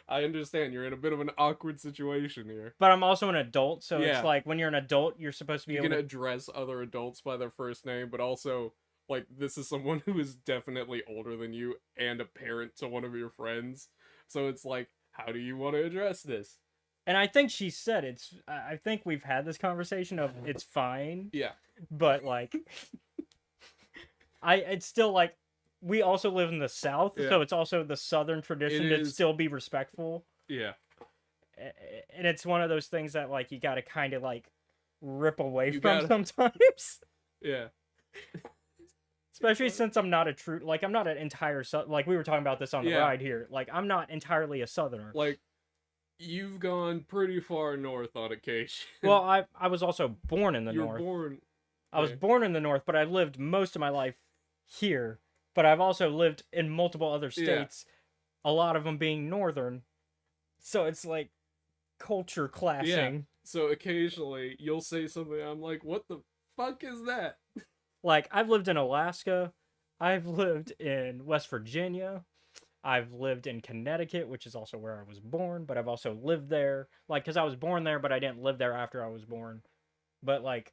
[SPEAKER 2] I understand. You're in a bit of an awkward situation here.
[SPEAKER 6] But I'm also an adult, so it's like when you're an adult, you're supposed to be
[SPEAKER 2] you
[SPEAKER 6] able
[SPEAKER 2] can
[SPEAKER 6] to
[SPEAKER 2] address other adults by their first name, but also, like, this is someone who is definitely older than you and a parent to one of your friends. So it's like, how do you want to address this?
[SPEAKER 6] And I think she said it's... I think we've had this conversation of it's fine.
[SPEAKER 2] Yeah.
[SPEAKER 6] But, like... It's still, like... We also live in the South, so it's also the Southern tradition to still be respectful.
[SPEAKER 2] Yeah.
[SPEAKER 6] And it's one of those things that, like, you gotta kind of, like, rip away from sometimes.
[SPEAKER 2] Yeah.
[SPEAKER 6] Especially since I'm not a true... Like, I'm not an entire... Like, we were talking about this on the ride here. Like, I'm not entirely a Southerner.
[SPEAKER 2] Like, you've gone pretty far north on occasion.
[SPEAKER 6] Well, I was also born in the North. I was born in the North, but I lived most of my life here. But I've also lived in multiple other states, a lot of them being northern. So it's like culture clashing.
[SPEAKER 2] Yeah. So occasionally you'll say something, I'm like, what the fuck is that?
[SPEAKER 6] Like, I've lived in Alaska. I've lived in West Virginia. I've lived in Connecticut, which is also where I was born. But I've also lived there. Like, because I was born there, but I didn't live there after I was born. But, like,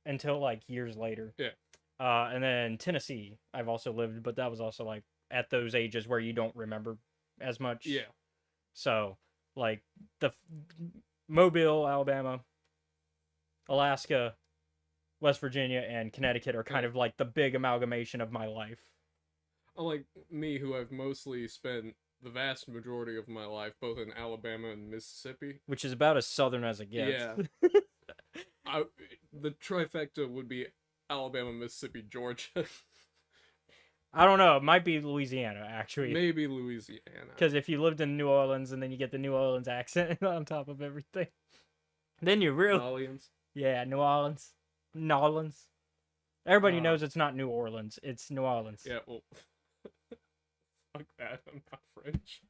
[SPEAKER 6] until, like, years later.
[SPEAKER 2] Yeah.
[SPEAKER 6] And then Tennessee, I've also lived, but that was also like at those ages where you don't remember as much.
[SPEAKER 2] Yeah.
[SPEAKER 6] So, like the Mobile, Alabama, Alaska, West Virginia, and Connecticut are kind of like the big amalgamation of my life.
[SPEAKER 2] Unlike me, who I've mostly spent the vast majority of my life both in Alabama and Mississippi.
[SPEAKER 6] Which is about as southern as it gets.
[SPEAKER 2] Yeah. The trifecta would be Alabama, Mississippi, Georgia.
[SPEAKER 6] I don't know. It might be Louisiana, actually.
[SPEAKER 2] Maybe Louisiana.
[SPEAKER 6] Because if you lived in New Orleans and then you get the New Orleans accent on top of everything, then you really...
[SPEAKER 2] New Orleans.
[SPEAKER 6] Yeah, New Orleans. New Orleans. Everybody knows it's not New Orleans. It's New Orleans.
[SPEAKER 2] Yeah, well... fuck that. I'm not French.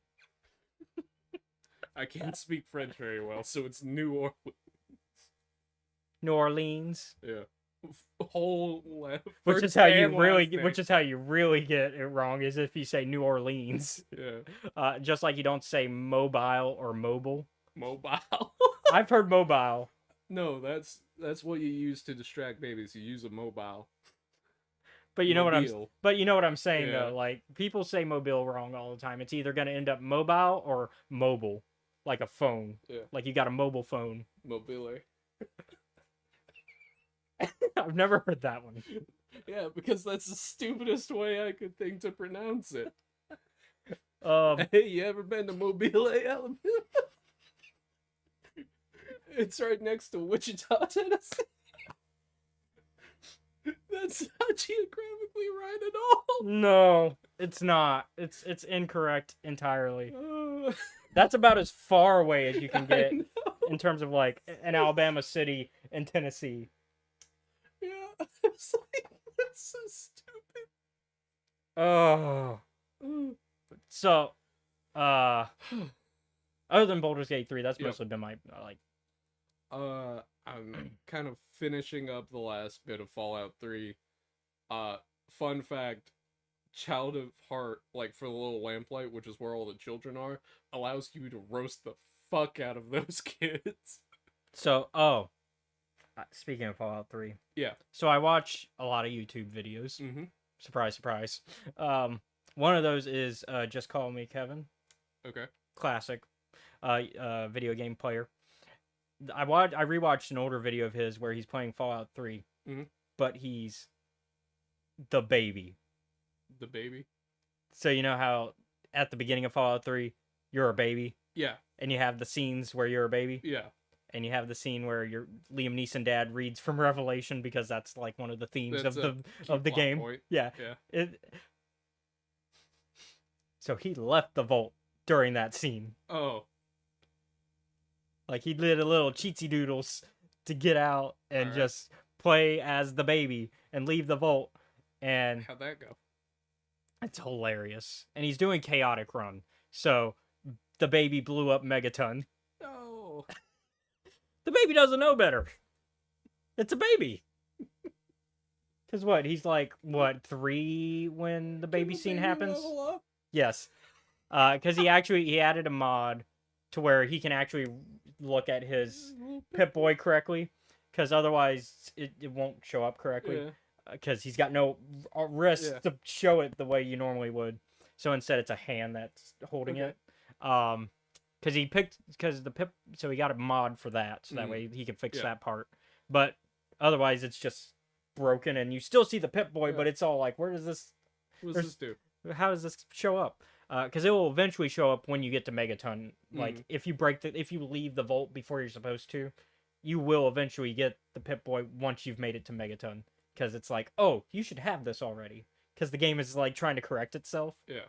[SPEAKER 2] I can't speak French very well, so it's New Orleans.
[SPEAKER 6] New Orleans.
[SPEAKER 2] Yeah. Whole left.
[SPEAKER 6] Which is how you really get it wrong is if you say New Orleans.
[SPEAKER 2] Yeah.
[SPEAKER 6] Just like you don't say mobile or mobile.
[SPEAKER 2] Mobile.
[SPEAKER 6] I've heard mobile.
[SPEAKER 2] No, that's what you use to distract babies. You use a mobile.
[SPEAKER 6] But you know
[SPEAKER 2] Mobile.
[SPEAKER 6] what I'm saying
[SPEAKER 2] Yeah.
[SPEAKER 6] though. Like people say mobile wrong all the time. It's either gonna end up mobile or mobile, like a phone.
[SPEAKER 2] Yeah.
[SPEAKER 6] Like you got a mobile phone.
[SPEAKER 2] Mobile.
[SPEAKER 6] I've never heard that one.
[SPEAKER 2] Yeah, because that's the stupidest way I could think to pronounce it.
[SPEAKER 6] Um,
[SPEAKER 2] Hey, you ever been to Mobile, Alabama? It's right next to Wichita, Tennessee. That's not geographically right at all.
[SPEAKER 6] no, it's not. It's incorrect entirely.
[SPEAKER 2] Uh,
[SPEAKER 6] That's about as far away as you can
[SPEAKER 2] I
[SPEAKER 6] get
[SPEAKER 2] know.
[SPEAKER 6] in terms of like an Alabama city in Tennessee.
[SPEAKER 2] Yeah, it's like that's so stupid.
[SPEAKER 6] Oh.
[SPEAKER 2] Uh,
[SPEAKER 6] So, other than Baldur's Gate 3, that's
[SPEAKER 2] Yep.
[SPEAKER 6] mostly been my like.
[SPEAKER 2] I'm kind of finishing up the last bit of Fallout 3. Fun fact, Child of Heart, like for the little lamplight, which is where all the children are, allows you to roast the fuck out of those kids.
[SPEAKER 6] So, speaking of Fallout 3,
[SPEAKER 2] Yeah.
[SPEAKER 6] so I watch a lot of YouTube videos.
[SPEAKER 2] Mm-hmm.
[SPEAKER 6] Surprise, surprise. One of those is Just Call Me Kevin,
[SPEAKER 2] Okay.
[SPEAKER 6] classic, video game player. I rewatched an older video of his where he's playing Fallout 3,
[SPEAKER 2] Mhm.
[SPEAKER 6] but he's the baby.
[SPEAKER 2] The baby.
[SPEAKER 6] So you know how at the beginning of Fallout 3, you're a baby,
[SPEAKER 2] Yeah.
[SPEAKER 6] and you have the scenes where you're a baby,
[SPEAKER 2] Yeah.
[SPEAKER 6] and you have the scene where your Liam Neeson dad reads from Revelation because that's like one of the themes
[SPEAKER 2] That's
[SPEAKER 6] of
[SPEAKER 2] a
[SPEAKER 6] the
[SPEAKER 2] key plot
[SPEAKER 6] game.
[SPEAKER 2] point.
[SPEAKER 6] Yeah.
[SPEAKER 2] Yeah.
[SPEAKER 6] So he left the vault during that scene.
[SPEAKER 2] Oh.
[SPEAKER 6] Like he did a little cheatsy doodles to get out and
[SPEAKER 2] Alright.
[SPEAKER 6] just play as the baby and leave the vault. And
[SPEAKER 2] How'd that go?
[SPEAKER 6] it's hilarious. And he's doing Chaotic Run. So the baby blew up Megaton.
[SPEAKER 2] No.
[SPEAKER 6] The baby doesn't know better. It's a baby. Cause what? He's like what 3 when the baby scene happens. Yes. Cause he added a mod to where he can actually look at his Pip-Boy correctly. Cause otherwise it won't show up correctly.
[SPEAKER 2] Yeah.
[SPEAKER 6] Because he's got no wrist
[SPEAKER 2] Yeah.
[SPEAKER 6] to show it the way you normally would. So instead, it's a hand that's holding
[SPEAKER 2] Okay.
[SPEAKER 6] it. Because the Pip, so he got a mod for that, so that
[SPEAKER 2] Mhm.
[SPEAKER 6] way he can fix
[SPEAKER 2] Yeah.
[SPEAKER 6] that part. But otherwise, it's just broken, and you still see the Pip-Boy,
[SPEAKER 2] Yeah.
[SPEAKER 6] but it's all like, where does this?
[SPEAKER 2] What
[SPEAKER 6] There's-
[SPEAKER 2] does this do?
[SPEAKER 6] How does this show up? Because it will eventually show up when you get to Megaton. Like if you if you leave the vault before you're supposed to, you will eventually get the Pip-Boy once you've made it to Megaton. Because it's like, oh, you should have this already. Because the game is like trying to correct itself.
[SPEAKER 2] Yeah.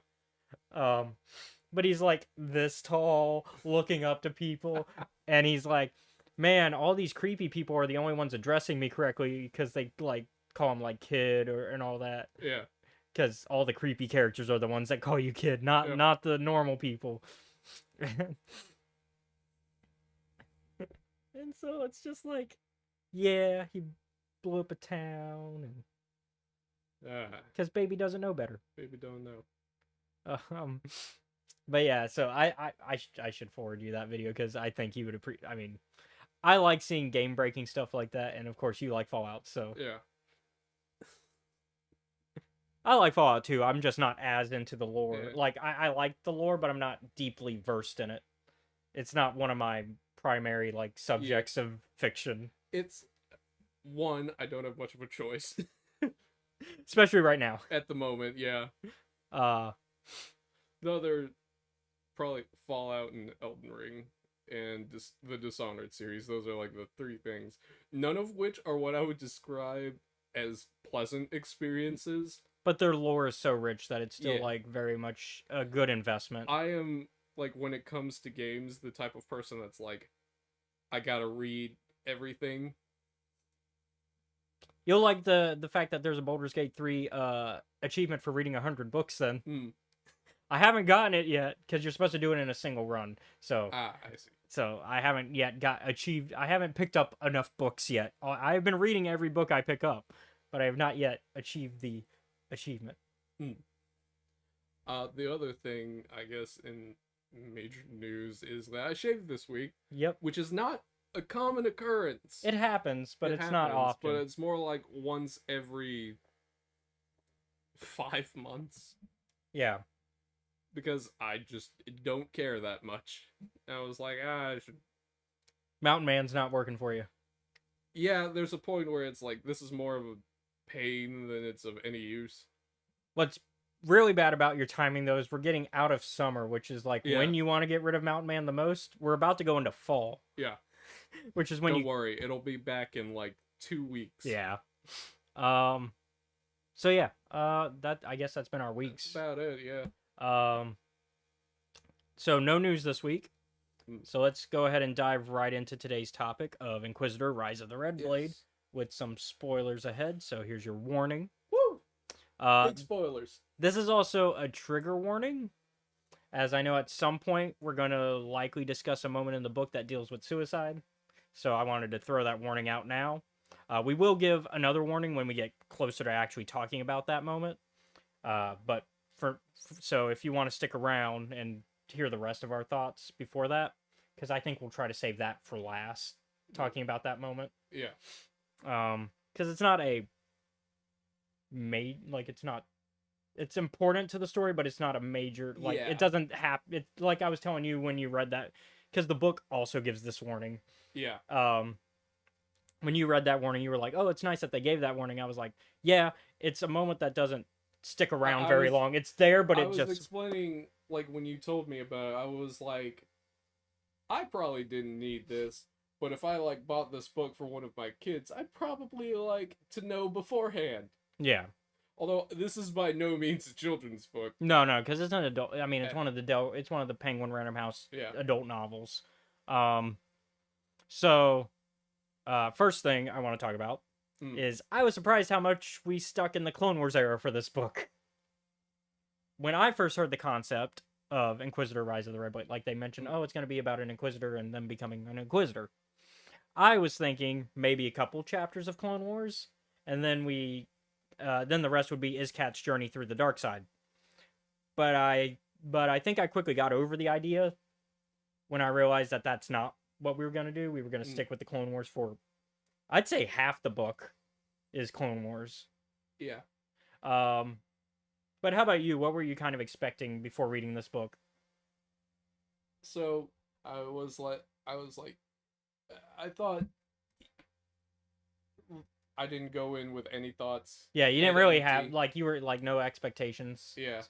[SPEAKER 6] But he's like this tall, looking up to people, and he's like, man, all these creepy people are the only ones addressing me correctly because they like call him like kid and all that.
[SPEAKER 2] Yeah.
[SPEAKER 6] Because all the creepy characters are the ones that call you kid, not
[SPEAKER 2] Yep.
[SPEAKER 6] not the normal people. And so it's just like, yeah, he blew up a town, and because baby doesn't know better.
[SPEAKER 2] Baby don't know.
[SPEAKER 6] But yeah, so I should forward you that video because I think you would I mean, I like seeing game breaking stuff like that, and of course you like Fallout, so
[SPEAKER 2] Yeah.
[SPEAKER 6] I like Fallout too. I'm just not as into the lore.
[SPEAKER 2] Yeah.
[SPEAKER 6] Like I like the lore, but I'm not deeply versed in it. It's not one of my primary like subjects of fiction,
[SPEAKER 2] It's one, I don't have much of a choice
[SPEAKER 6] especially right now.
[SPEAKER 2] at the moment, yeah.
[SPEAKER 6] Uh,
[SPEAKER 2] The other probably Fallout and Elden Ring and the Dishonored series. Those are like the 3 things. None of which are what I would describe as pleasant experiences.
[SPEAKER 6] but their lore is so rich that it's still
[SPEAKER 2] Yeah.
[SPEAKER 6] like very much a good investment.
[SPEAKER 2] I am like when it comes to games, the type of person that's like, I gotta read everything.
[SPEAKER 6] You'll like the fact that there's a Baldur's Gate 3 achievement for reading 100 books then.
[SPEAKER 2] Hmm.
[SPEAKER 6] I haven't gotten it yet because you're supposed to do it in a single run. So
[SPEAKER 2] I see.
[SPEAKER 6] so I haven't yet I haven't picked up enough books yet. I've been reading every book I pick up, but I have not yet achieved the achievement.
[SPEAKER 2] The other thing, I guess, in major news is that I shaved this week,
[SPEAKER 6] Yep.
[SPEAKER 2] which is not a common occurrence.
[SPEAKER 6] It happens, but
[SPEAKER 2] It
[SPEAKER 6] it's not
[SPEAKER 2] happens,
[SPEAKER 6] often.
[SPEAKER 2] But it's more like once every 5 months
[SPEAKER 6] Yeah.
[SPEAKER 2] because I just don't care that much. I was like, I should.
[SPEAKER 6] Mountain Man's not working for you.
[SPEAKER 2] Yeah, there's a point where it's like this is more of a pain than it's of any use.
[SPEAKER 6] What's really bad about your timing, though, is we're getting out of summer, which is like
[SPEAKER 2] Yeah.
[SPEAKER 6] when you want to get rid of Mountain Man the most. We're about to go into fall,
[SPEAKER 2] Yeah,
[SPEAKER 6] which is when
[SPEAKER 2] don't
[SPEAKER 6] you.
[SPEAKER 2] worry, it'll be back in like 2 weeks.
[SPEAKER 6] Yeah. So yeah. That I guess that's been our
[SPEAKER 2] That's
[SPEAKER 6] weeks.
[SPEAKER 2] about it. Yeah.
[SPEAKER 6] So no news this week.
[SPEAKER 2] Mm.
[SPEAKER 6] So let's go ahead and dive right into today's topic of Inquisitor: Rise of the Red Blade,
[SPEAKER 2] Yes.
[SPEAKER 6] with some spoilers ahead. So here's your warning.
[SPEAKER 2] Woo!
[SPEAKER 6] Uh,
[SPEAKER 2] Big spoilers.
[SPEAKER 6] This is also a trigger warning, as I know at some point we're going to likely discuss a moment in the book that deals with suicide. So I wanted to throw that warning out now. We will give another warning when we get closer to actually talking about that moment. But so if you want to stick around and hear the rest of our thoughts before that, because I think we'll try to save that for last, talking about that moment.
[SPEAKER 2] Yeah.
[SPEAKER 6] Because it's not a it's important to the story, but it's not a major, like,
[SPEAKER 2] Yeah.
[SPEAKER 6] it doesn't happen. It, like I was telling you when you read that, because the book also gives this warning.
[SPEAKER 2] Yeah.
[SPEAKER 6] When you read that warning, you were like, oh, it's nice that they gave that warning. I was like, yeah, it's a moment that doesn't stick around
[SPEAKER 2] I
[SPEAKER 6] very
[SPEAKER 2] was-
[SPEAKER 6] long. It's there, but
[SPEAKER 2] I
[SPEAKER 6] it
[SPEAKER 2] was
[SPEAKER 6] just
[SPEAKER 2] explaining, like, when you told me about it, I was like, I probably didn't need this, but if I, like, bought this book for one of my kids, I'd probably like to know beforehand.
[SPEAKER 6] yeah.
[SPEAKER 2] Although, this is by no means a children's book.
[SPEAKER 6] No, because it's an adult. I mean, it's
[SPEAKER 2] Eh.
[SPEAKER 6] one of it's one of the Penguin Random House
[SPEAKER 2] Yeah.
[SPEAKER 6] adult novels. So, first thing I want to talk about
[SPEAKER 2] Mm.
[SPEAKER 6] is I was surprised how much we stuck in the Clone Wars era for this book. When I first heard the concept of Inquisitor: Rise of the Red Blade, like they mentioned, oh, it's going to be about an Inquisitor and them becoming an Inquisitor, I was thinking maybe a couple chapters of Clone Wars, and then then the rest would be Izcat's journey through the dark side. But I think I quickly got over the idea when I realized that that's not what we were going to do. We were going to
[SPEAKER 2] Mm.
[SPEAKER 6] stick with the Clone Wars for, I'd say, half the book is Clone Wars.
[SPEAKER 2] Yeah.
[SPEAKER 6] But how about you? What were you kind of expecting before reading this book?
[SPEAKER 2] So, I thought I didn't go in with any thoughts.
[SPEAKER 6] Yeah, you didn't
[SPEAKER 2] Like
[SPEAKER 6] really
[SPEAKER 2] empty.
[SPEAKER 6] have, like, you were, like, no expectations.
[SPEAKER 2] Yeah.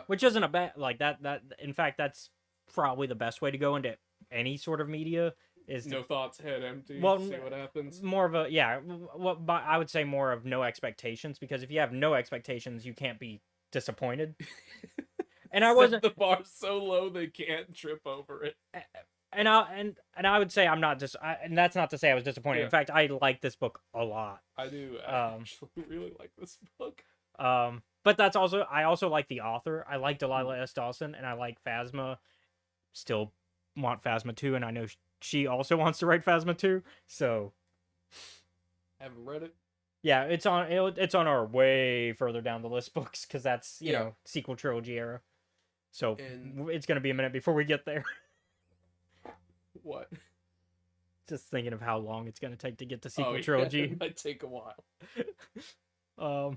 [SPEAKER 6] Which isn't a bad, like, that, in fact, that's probably the best way to go into any sort of media, is to
[SPEAKER 2] No thoughts, head empty.
[SPEAKER 6] Well,
[SPEAKER 2] see what happens.
[SPEAKER 6] more of a, yeah, but I would say more of no expectations, because if you have no expectations, you can't be disappointed. And I
[SPEAKER 2] Set
[SPEAKER 6] wasn't,
[SPEAKER 2] the bar so low they can't trip over it.
[SPEAKER 6] and I would say I'm not and that's not to say I was disappointed.
[SPEAKER 2] Yeah.
[SPEAKER 6] In fact, I like this book a lot.
[SPEAKER 2] I do. I
[SPEAKER 6] Um,
[SPEAKER 2] actually really like this book.
[SPEAKER 6] But that's also, I also like the author. I like Delilah S. Dawson, and I like Phasma. Still want Phasma 2, and I know she also wants to write Phasma 2. So
[SPEAKER 2] Haven't read it.
[SPEAKER 6] yeah, it's on our way further down the list books, because that's, you
[SPEAKER 2] Yeah.
[SPEAKER 6] know, sequel trilogy era. So
[SPEAKER 2] And-
[SPEAKER 6] it's gonna be a minute before we get there.
[SPEAKER 2] What?
[SPEAKER 6] Just thinking of how long it's gonna take to get to sequel
[SPEAKER 2] Oh, yeah,
[SPEAKER 6] trilogy.
[SPEAKER 2] it might take a while. Uh,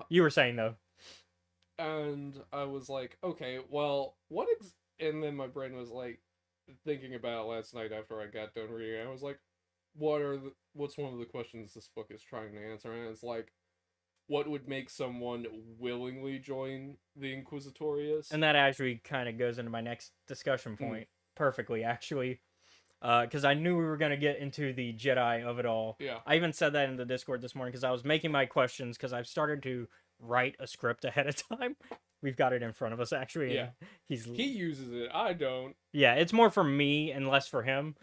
[SPEAKER 6] You were saying though.
[SPEAKER 2] and I was like, okay, well, and then my brain was like thinking about it last night after I got done reading it. I was like, what's one of the questions this book is trying to answer? And it's like, what would make someone willingly join the Inquisitorius?
[SPEAKER 6] And that actually kind of goes into my next discussion point perfectly, actually. Because I knew we were going to get into the Jedi of it all.
[SPEAKER 2] Yeah.
[SPEAKER 6] I even said that in the Discord this morning, because I was making my questions, because I've started to write a script ahead of time. We've got it in front of us, actually.
[SPEAKER 2] Yeah.
[SPEAKER 6] and
[SPEAKER 2] He uses it. I don't.
[SPEAKER 6] Yeah, it's more for me and less for him.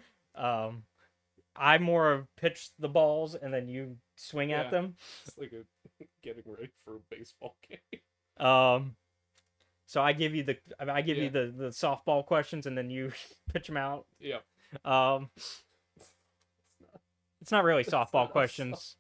[SPEAKER 6] I more of pitch the balls, and then you swing
[SPEAKER 2] Yeah.
[SPEAKER 6] at them.
[SPEAKER 2] It's like getting ready for a baseball game.
[SPEAKER 6] So I give you the
[SPEAKER 2] Yeah.
[SPEAKER 6] the softball questions, and then you pitch them out.
[SPEAKER 2] Yeah.
[SPEAKER 6] It's not really
[SPEAKER 2] It's
[SPEAKER 6] softball
[SPEAKER 2] not a
[SPEAKER 6] questions.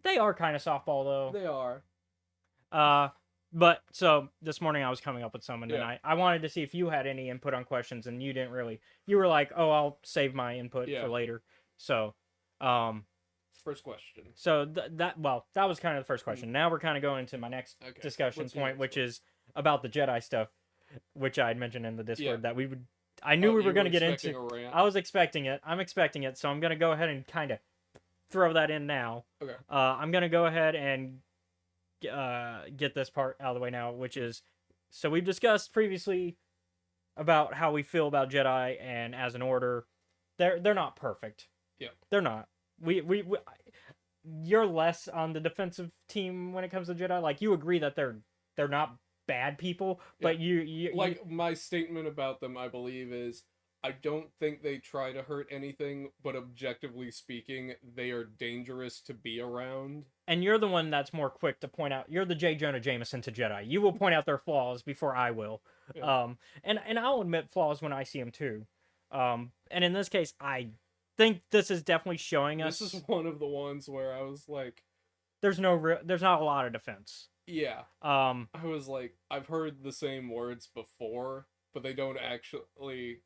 [SPEAKER 6] They are kind of softball though.
[SPEAKER 2] They are.
[SPEAKER 6] But so this morning I was coming up with some, and then
[SPEAKER 2] Yeah.
[SPEAKER 6] I wanted to see if you had any input on questions, and you didn't really. You were like, "Oh, I'll save my input
[SPEAKER 2] Yeah.
[SPEAKER 6] for later." So,
[SPEAKER 2] first question.
[SPEAKER 6] So that was kind of the first question. Now we're kind of going into my next
[SPEAKER 2] Okay,
[SPEAKER 6] discussion
[SPEAKER 2] what's your
[SPEAKER 6] point,
[SPEAKER 2] next
[SPEAKER 6] which
[SPEAKER 2] one?
[SPEAKER 6] is about the Jedi stuff, which I had mentioned in the Discord
[SPEAKER 2] Yeah.
[SPEAKER 6] that we would. I knew we were going to get into.
[SPEAKER 2] A rant?
[SPEAKER 6] I was expecting it. I'm expecting it, so I'm going to go ahead and kind of throw that in now.
[SPEAKER 2] Okay.
[SPEAKER 6] I'm going to go ahead and get this part out of the way now, which is, so we've discussed previously about how we feel about Jedi and as an order. They're not perfect.
[SPEAKER 2] Yeah.
[SPEAKER 6] They're not. We you're less on the defensive team when it comes to Jedi. Like, you agree that they're not bad people, but you
[SPEAKER 2] Like, my statement about them, I believe, is I don't think they try to hurt anything, but objectively speaking, they are dangerous to be around.
[SPEAKER 6] and you're the one that's more quick to point out. You're the J. Jonah Jameson to Jedi. You will point out their flaws before I will.
[SPEAKER 2] Yeah.
[SPEAKER 6] And I'll admit flaws when I see them too. And in this case, I think this is definitely showing us
[SPEAKER 2] This is one of the ones where I was like,
[SPEAKER 6] there's not a lot of defense.
[SPEAKER 2] yeah.
[SPEAKER 6] Um,
[SPEAKER 2] I was like, I've heard the same words before, but they don't actually.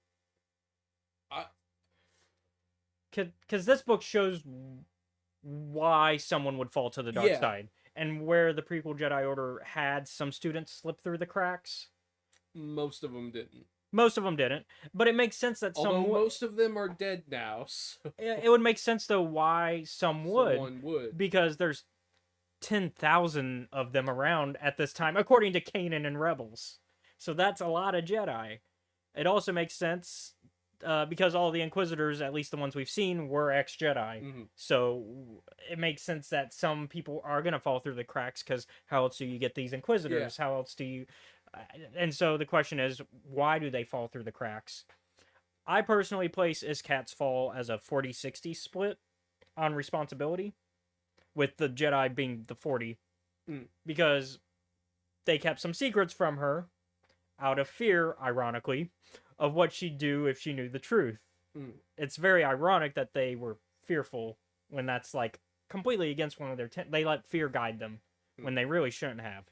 [SPEAKER 6] because this book shows why someone would fall to the dark
[SPEAKER 2] Yeah.
[SPEAKER 6] side, and where the prequel Jedi Order had some students slip through the cracks.
[SPEAKER 2] Most of them didn't.
[SPEAKER 6] Most of them didn't, but it makes sense that
[SPEAKER 2] Although
[SPEAKER 6] some
[SPEAKER 2] most of them are dead now, so
[SPEAKER 6] it would make sense though why some would,
[SPEAKER 2] someone would.
[SPEAKER 6] because there's 10,000 of them around at this time, according to Kanan and Rebels. So that's a lot of Jedi. It also makes sense because all the Inquisitors, at least the ones we've seen, were ex-Jedi.
[SPEAKER 2] Mhm.
[SPEAKER 6] So it makes sense that some people are going to fall through the cracks, because how else do you get these Inquisitors? How else do you... And so the question is, why do they fall through the cracks? I personally place Iskat's fall as a 40-60 split on responsibility, with the Jedi being the 40, because they kept some secrets from her out of fear, ironically, of what she'd do if she knew the truth. It's very ironic that they were fearful when that's like completely against one of their they let fear guide them when they really shouldn't have.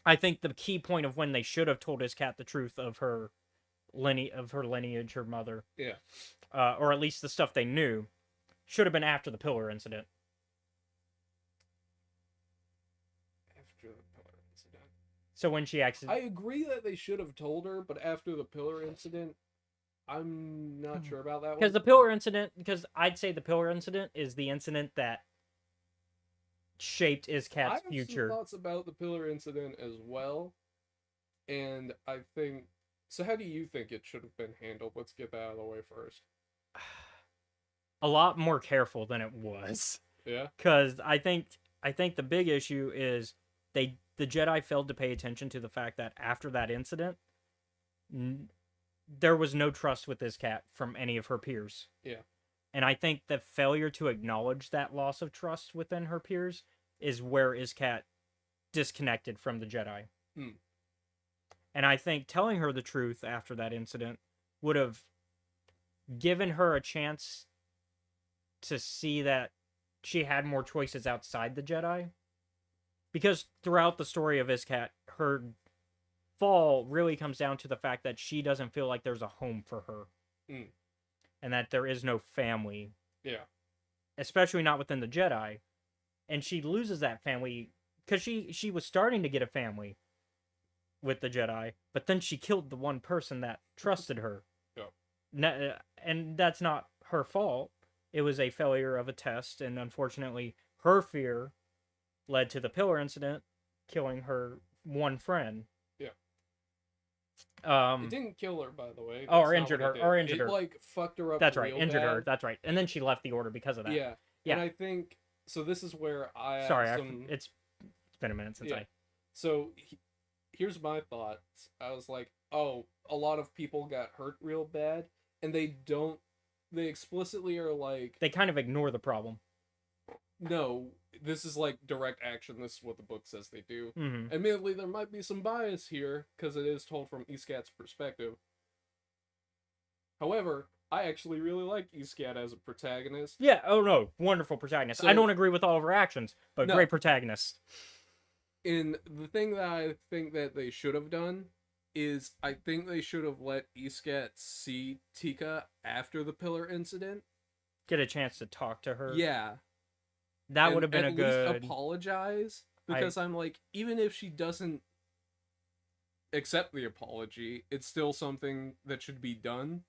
[SPEAKER 6] I think the key point of when they should have told Iskat the truth of her lineage, her mother, or at least the stuff they knew, should have been after the Pillar incident.
[SPEAKER 2] After the Pillar incident.
[SPEAKER 6] So when she
[SPEAKER 2] I
[SPEAKER 6] accidentally...
[SPEAKER 2] agree that they should have told her, but after the Pillar incident, I'm not sure about that one.
[SPEAKER 6] Because the Pillar incident, because I'd say the Pillar incident is the incident that shaped
[SPEAKER 2] I
[SPEAKER 6] Iskat's
[SPEAKER 2] have
[SPEAKER 6] future.
[SPEAKER 2] some thoughts about the Pillar incident as well, and I think... So how do you think it should have been handled? Let's get that out of the way first.
[SPEAKER 6] A lot more careful than it was.
[SPEAKER 2] Yeah?
[SPEAKER 6] Because I think the big issue is the Jedi failed to pay attention to the fact that after that incident, there was no trust with Iskat from any of her peers.
[SPEAKER 2] Yeah.
[SPEAKER 6] And I think the failure to acknowledge that loss of trust within her peers is where Iskat disconnected from the Jedi. And I think telling her the truth after that incident would have given her a chance to see that she had more choices outside the Jedi. Because throughout the story of Iskat, her fall really comes down to the fact that she doesn't feel like there's a home for her. And that there is no family.
[SPEAKER 2] Yeah.
[SPEAKER 6] Especially not within the Jedi. And she loses that family because she was starting to get a family with the Jedi, but then she killed the one person that trusted her. And that's not her fault. It was a failure of a test, and unfortunately, her fear led to the Pillar incident, killing her one friend.
[SPEAKER 2] It didn't kill her, by the way.
[SPEAKER 6] Or
[SPEAKER 2] That's not
[SPEAKER 6] injured
[SPEAKER 2] what
[SPEAKER 6] her,
[SPEAKER 2] it
[SPEAKER 6] or
[SPEAKER 2] did.
[SPEAKER 6] injured
[SPEAKER 2] It,
[SPEAKER 6] her.
[SPEAKER 2] like, fucked her up
[SPEAKER 6] That's right,
[SPEAKER 2] real
[SPEAKER 6] injured her.
[SPEAKER 2] bad.
[SPEAKER 6] That's right. And then she left the order because of that.
[SPEAKER 2] Yeah.
[SPEAKER 6] Yeah.
[SPEAKER 2] And I think... So this is where I have
[SPEAKER 6] Sorry,
[SPEAKER 2] some...
[SPEAKER 6] it's been a minute since I...
[SPEAKER 2] So, here's my thoughts. I was like, oh, a lot of people got hurt real bad, and they explicitly are like...
[SPEAKER 6] They kind of ignore the problem.
[SPEAKER 2] No, this is like direct action. This is what the book says they do.
[SPEAKER 6] Mm-hmm.
[SPEAKER 2] Admittedly, there might be some bias here, because it is told from Iskat's perspective. However, I actually really like Iskat as a protagonist.
[SPEAKER 6] Yeah, oh no, wonderful protagonist.
[SPEAKER 2] So-
[SPEAKER 6] I don't agree with all of her actions, but
[SPEAKER 2] No.
[SPEAKER 6] great protagonist.
[SPEAKER 2] And the thing that I think that they should have done is I think they should have let Iskat see Tika after the Pillar incident
[SPEAKER 6] get a chance to talk to her.
[SPEAKER 2] Yeah.
[SPEAKER 6] that
[SPEAKER 2] and
[SPEAKER 6] would have been a
[SPEAKER 2] at
[SPEAKER 6] good.
[SPEAKER 2] least apologize, because I'm like, even if she doesn't accept the apology, it's still something that should be done.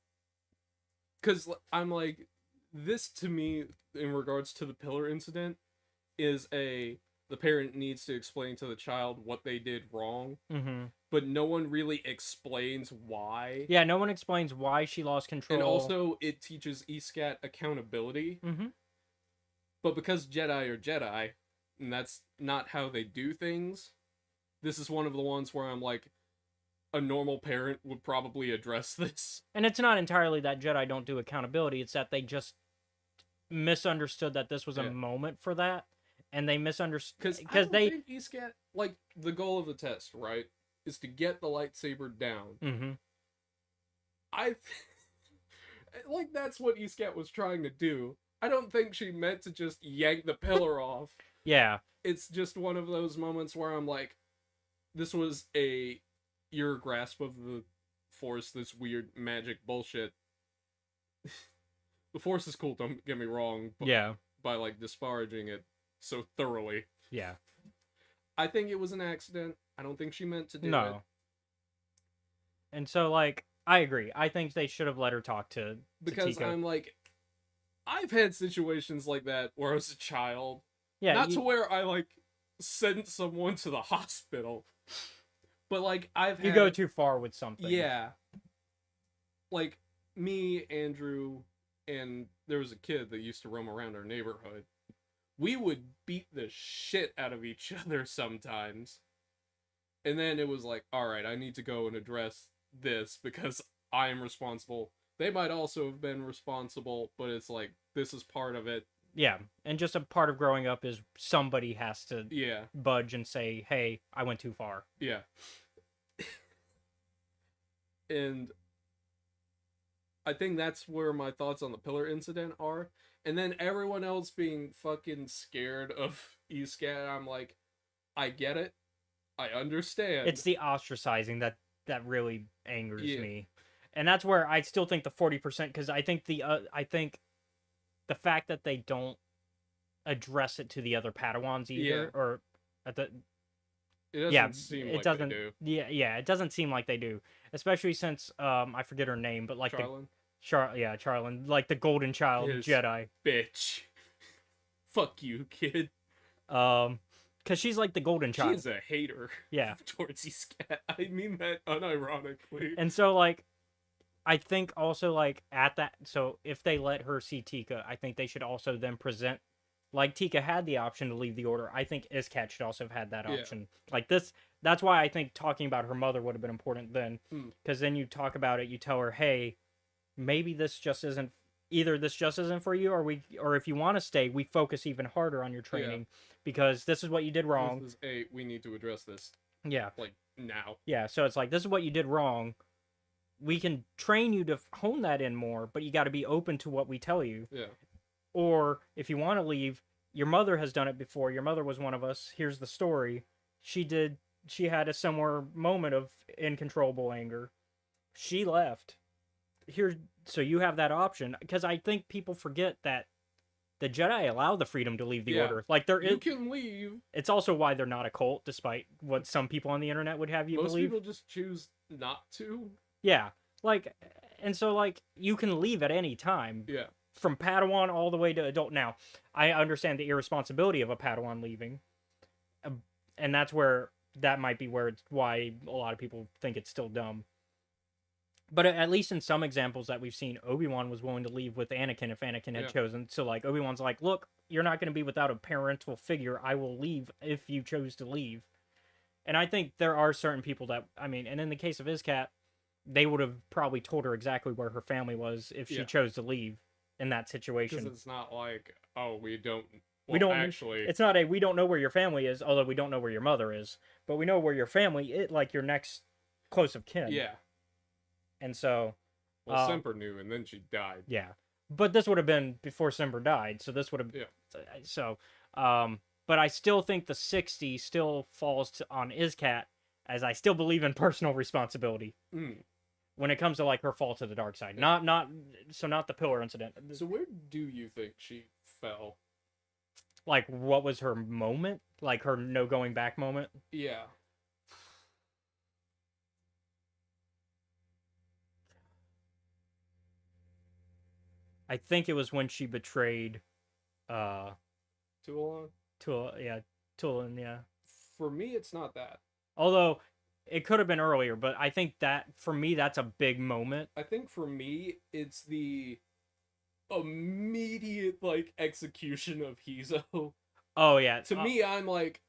[SPEAKER 2] Because I'm like, this to me, in regards to the pillar incident, is the parent needs to explain to the child what they did wrong, but no one really explains why.
[SPEAKER 6] Yeah, no one explains why she lost control.
[SPEAKER 2] And also, it teaches ESCAT accountability. But because Jedi are Jedi, and that's not how they do things, this is one of the ones where I'm like, a normal parent would probably address this.
[SPEAKER 6] And it's not entirely that Jedi don't do accountability, it's that they just misunderstood that this was a moment for that, and they misunderstood
[SPEAKER 2] because they think ESCAT, like, the goal of the test, right, is to get the lightsaber down. Like, that's what ESCAT was trying to do. I don't think she meant to just yank the pillar off.
[SPEAKER 6] Yeah.
[SPEAKER 2] It's just one of those moments where I'm like, this was your grasp of the Force, this weird magic bullshit. The Force is cool, don't get me wrong. But by, like, disparaging it so thoroughly.
[SPEAKER 6] Yeah.
[SPEAKER 2] I think it was an accident. I don't think she meant to do it.
[SPEAKER 6] No. And so, like, I agree. I think they should have let her talk to
[SPEAKER 2] Because
[SPEAKER 6] Tico.
[SPEAKER 2] I'm like, I've had situations like that where I was a child.
[SPEAKER 6] Yeah,
[SPEAKER 2] Not to where I, like, sent someone to the hospital. But, like,
[SPEAKER 6] You go too far with something.
[SPEAKER 2] Yeah. Like, me, Andrew, and there was a kid that used to roam around our neighborhood. We would beat the shit out of each other sometimes. And then it was like, alright, I need to go and address this because I am responsible. They might also have been responsible, but it's like, this is part of it.
[SPEAKER 6] Yeah, and just a part of growing up is somebody has to
[SPEAKER 2] Yeah.
[SPEAKER 6] budge and say, hey, I went too far.
[SPEAKER 2] Yeah. And I think that's where my thoughts on the pillar incident are. And then everyone else being fucking scared of ESCAT, I'm like, I get it. I understand.
[SPEAKER 6] It's the ostracizing that really angers me. And that's where I still think the 40%, because I think the fact that they don't address it to the other Padawans either, or at the
[SPEAKER 2] it doesn't seem like they do.
[SPEAKER 6] Yeah, it doesn't seem like they do, especially since I forget her name, but like
[SPEAKER 2] Charlene?
[SPEAKER 6] Charlene, like the golden child Jedi
[SPEAKER 2] bitch. Fuck you, kid.
[SPEAKER 6] Because she's like the golden child.
[SPEAKER 2] She's a hater.
[SPEAKER 6] Yeah.
[SPEAKER 2] Towards ESCAT. I mean that unironically.
[SPEAKER 6] And so, like, I think also, like, at that, so if they let her see Tika, I think they should also then present, like, Tika had the option to leave the Order. I think Iskat should also have had that option. Like, that's why I think talking about her mother would have been important then. Because then you talk about it, you tell her, hey, maybe this just isn't, either this just isn't for you, or if you want to stay, we focus even harder on your training. Because this is what you did wrong.
[SPEAKER 2] We need to address this.
[SPEAKER 6] Yeah.
[SPEAKER 2] Like, now.
[SPEAKER 6] Yeah, so it's like, this is what you did wrong. We can train you to hone that in more, but you got to be open to what we tell you.
[SPEAKER 2] Yeah.
[SPEAKER 6] Or if you want to leave, your mother has done it before. Your mother was one of us. Here's the story. She had a similar moment of incontrollable anger. She left. So you have that option. Because I think people forget that the Jedi allow the freedom to leave the Order. Like,
[SPEAKER 2] you can leave.
[SPEAKER 6] It's also why they're not a cult, despite what some people on the internet would have you believe.
[SPEAKER 2] Most people just choose not to.
[SPEAKER 6] Yeah, like, and so, like, you can leave at any time.
[SPEAKER 2] Yeah.
[SPEAKER 6] From Padawan all the way to adult. Now, I understand the irresponsibility of a Padawan leaving, and that might be why a lot of people think it's still dumb. But at least in some examples that we've seen, Obi-Wan was willing to leave with Anakin if Anakin had chosen. So, like, Obi-Wan's like, look, you're not going to be without a parental figure. I will leave if you chose to leave. And I think there are certain people that, I mean, and in the case of Iskat, they would have probably told her exactly where her family was if she chose to leave in that situation.
[SPEAKER 2] Because it's not like, oh, we don't actually.
[SPEAKER 6] It's not we don't know where your family is, although we don't know where your mother is, but we know where your family, like your next close of kin.
[SPEAKER 2] Yeah.
[SPEAKER 6] And so.
[SPEAKER 2] Well, Semper knew, and then she died.
[SPEAKER 6] Yeah, but this would have been before Semper died, so this would have.
[SPEAKER 2] Yeah.
[SPEAKER 6] So, but I still think the 60 still falls on Iskat, as I still believe in personal responsibility. when it comes to like her fall to the dark side.
[SPEAKER 2] Yeah.
[SPEAKER 6] Not the pillar incident.
[SPEAKER 2] So where do you think she fell?
[SPEAKER 6] Like, what was her moment? Like her no going back moment?
[SPEAKER 2] Yeah.
[SPEAKER 6] I think it was when she betrayed
[SPEAKER 2] Toulon?
[SPEAKER 6] Tulin, yeah.
[SPEAKER 2] For me, it's not that.
[SPEAKER 6] Although it could have been earlier, but I think that for me that's a big moment.
[SPEAKER 2] I think for me, it's the immediate like execution of Hizo.
[SPEAKER 6] Oh yeah.
[SPEAKER 2] To me, I'm like,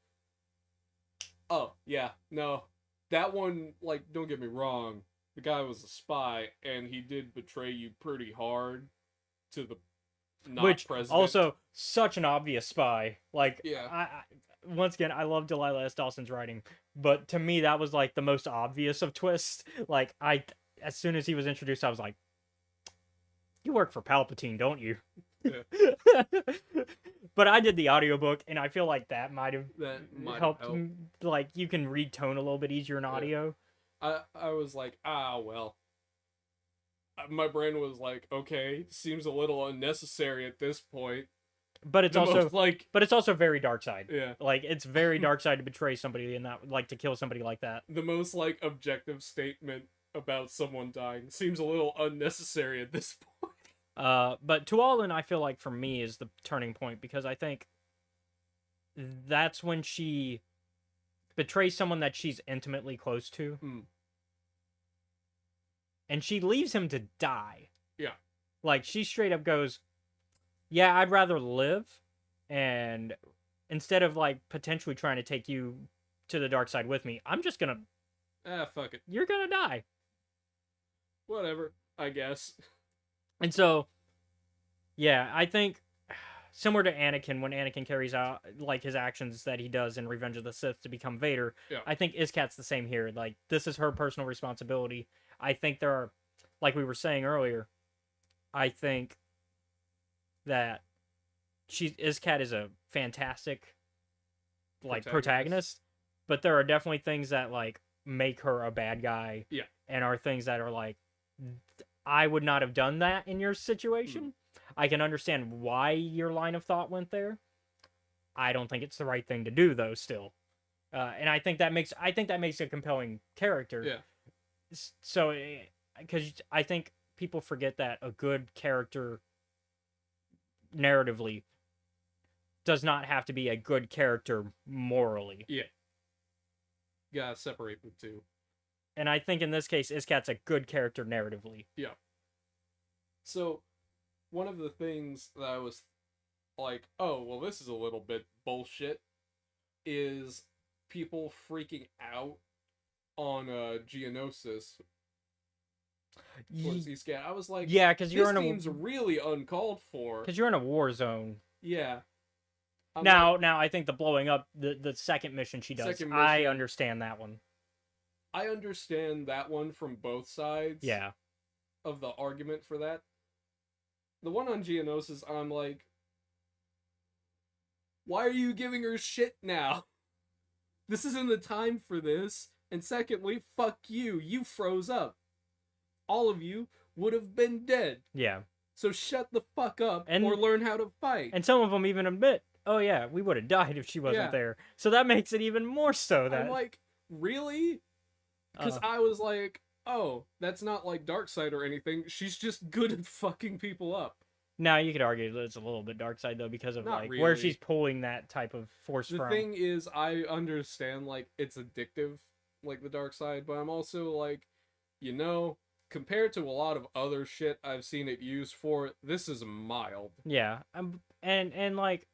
[SPEAKER 2] oh yeah, no, that one. Like, don't get me wrong, the guy was a spy, and he did betray you pretty hard to the not
[SPEAKER 6] which
[SPEAKER 2] president.
[SPEAKER 6] also such an obvious spy. Like,
[SPEAKER 2] Yeah.
[SPEAKER 6] I once again, I love Delilah S. Dawson's writing, but to me that was like the most obvious of twists. Like, as soon as he was introduced, I was like, you work for Palpatine, don't you?
[SPEAKER 2] Yeah.
[SPEAKER 6] But I did the audiobook, and I feel like that might have
[SPEAKER 2] helped.
[SPEAKER 6] like, you can read tone a little bit easier in audio.
[SPEAKER 2] I was like, well. My brain was like, okay, seems a little unnecessary at this point.
[SPEAKER 6] But it's
[SPEAKER 2] The
[SPEAKER 6] also
[SPEAKER 2] most, like,
[SPEAKER 6] but it's also very dark side.
[SPEAKER 2] yeah,
[SPEAKER 6] Like, it's very dark side to betray somebody and that, like, to kill somebody like that.
[SPEAKER 2] the most like objective statement about someone dying seems a little unnecessary at this point.
[SPEAKER 6] But Tuolin, I feel like for me is the turning point, because I think that's when she betrays someone that she's intimately close to.
[SPEAKER 2] Hmm.
[SPEAKER 6] And she leaves him to die.
[SPEAKER 2] Yeah.
[SPEAKER 6] Like, she straight up goes, yeah, I'd rather live, and instead of like potentially trying to take you to the dark side with me, I'm just gonna
[SPEAKER 2] Fuck it.
[SPEAKER 6] you're gonna die.
[SPEAKER 2] Whatever, I guess.
[SPEAKER 6] And so, yeah, I think similar to Anakin, when Anakin carries out like his actions that he does in Revenge of the Sith to become Vader,
[SPEAKER 2] Yeah.
[SPEAKER 6] I think Iskat's the same here. Like, this is her personal responsibility. I think there are, like we were saying earlier, I think that Iskat is a fantastic like protagonist, but there are definitely things that like make her a bad guy.
[SPEAKER 2] Yeah.
[SPEAKER 6] And are things that are like, I would not have done that in your situation. I can understand why your line of thought went there. I don't think it's the right thing to do, though. Still, and I think that makes a compelling character.
[SPEAKER 2] Yeah.
[SPEAKER 6] So, because I think people forget that a good character, narratively, does not have to be a good character morally.
[SPEAKER 2] Yeah. Gotta separate the two.
[SPEAKER 6] And I think in this case, Iskat's a good character narratively.
[SPEAKER 2] Yeah. So, one of the things that I was like, oh, well, this is a little bit bullshit, is people freaking out on Geonosis towards Iskat. I was like,
[SPEAKER 6] Yeah, because
[SPEAKER 2] this seems really uncalled for.
[SPEAKER 6] you're in a war zone.
[SPEAKER 2] Yeah. I'm
[SPEAKER 6] Now,
[SPEAKER 2] like,
[SPEAKER 6] I think the blowing up the second mission she does,
[SPEAKER 2] Second
[SPEAKER 6] I
[SPEAKER 2] mission.
[SPEAKER 6] understand that one.
[SPEAKER 2] I understand that one from both sides.
[SPEAKER 6] Yeah.
[SPEAKER 2] Of the argument for that. The one on Geonosis, I'm like, why are you giving her shit now? This isn't the time for this. And secondly, fuck you. You froze up. All of you would have been dead.
[SPEAKER 6] Yeah.
[SPEAKER 2] So shut the fuck up
[SPEAKER 6] And-
[SPEAKER 2] or learn how to fight.
[SPEAKER 6] And some of them even admit, oh yeah, we would have died if she wasn't
[SPEAKER 2] Yeah.
[SPEAKER 6] there. So that makes it even more so that
[SPEAKER 2] I'm like, really? Because I was like, oh, that's not like Darkseid or anything. She's just good at fucking people up.
[SPEAKER 6] now you could argue that it's a little bit dark side though, because of
[SPEAKER 2] Not
[SPEAKER 6] like
[SPEAKER 2] really.
[SPEAKER 6] where she's pulling that type of force
[SPEAKER 2] The
[SPEAKER 6] from.
[SPEAKER 2] thing is, I understand, like, it's addictive, like, the dark side, but I'm also, like, compared to a lot of other shit I've seen it used for, this is mild.
[SPEAKER 6] Yeah. And like,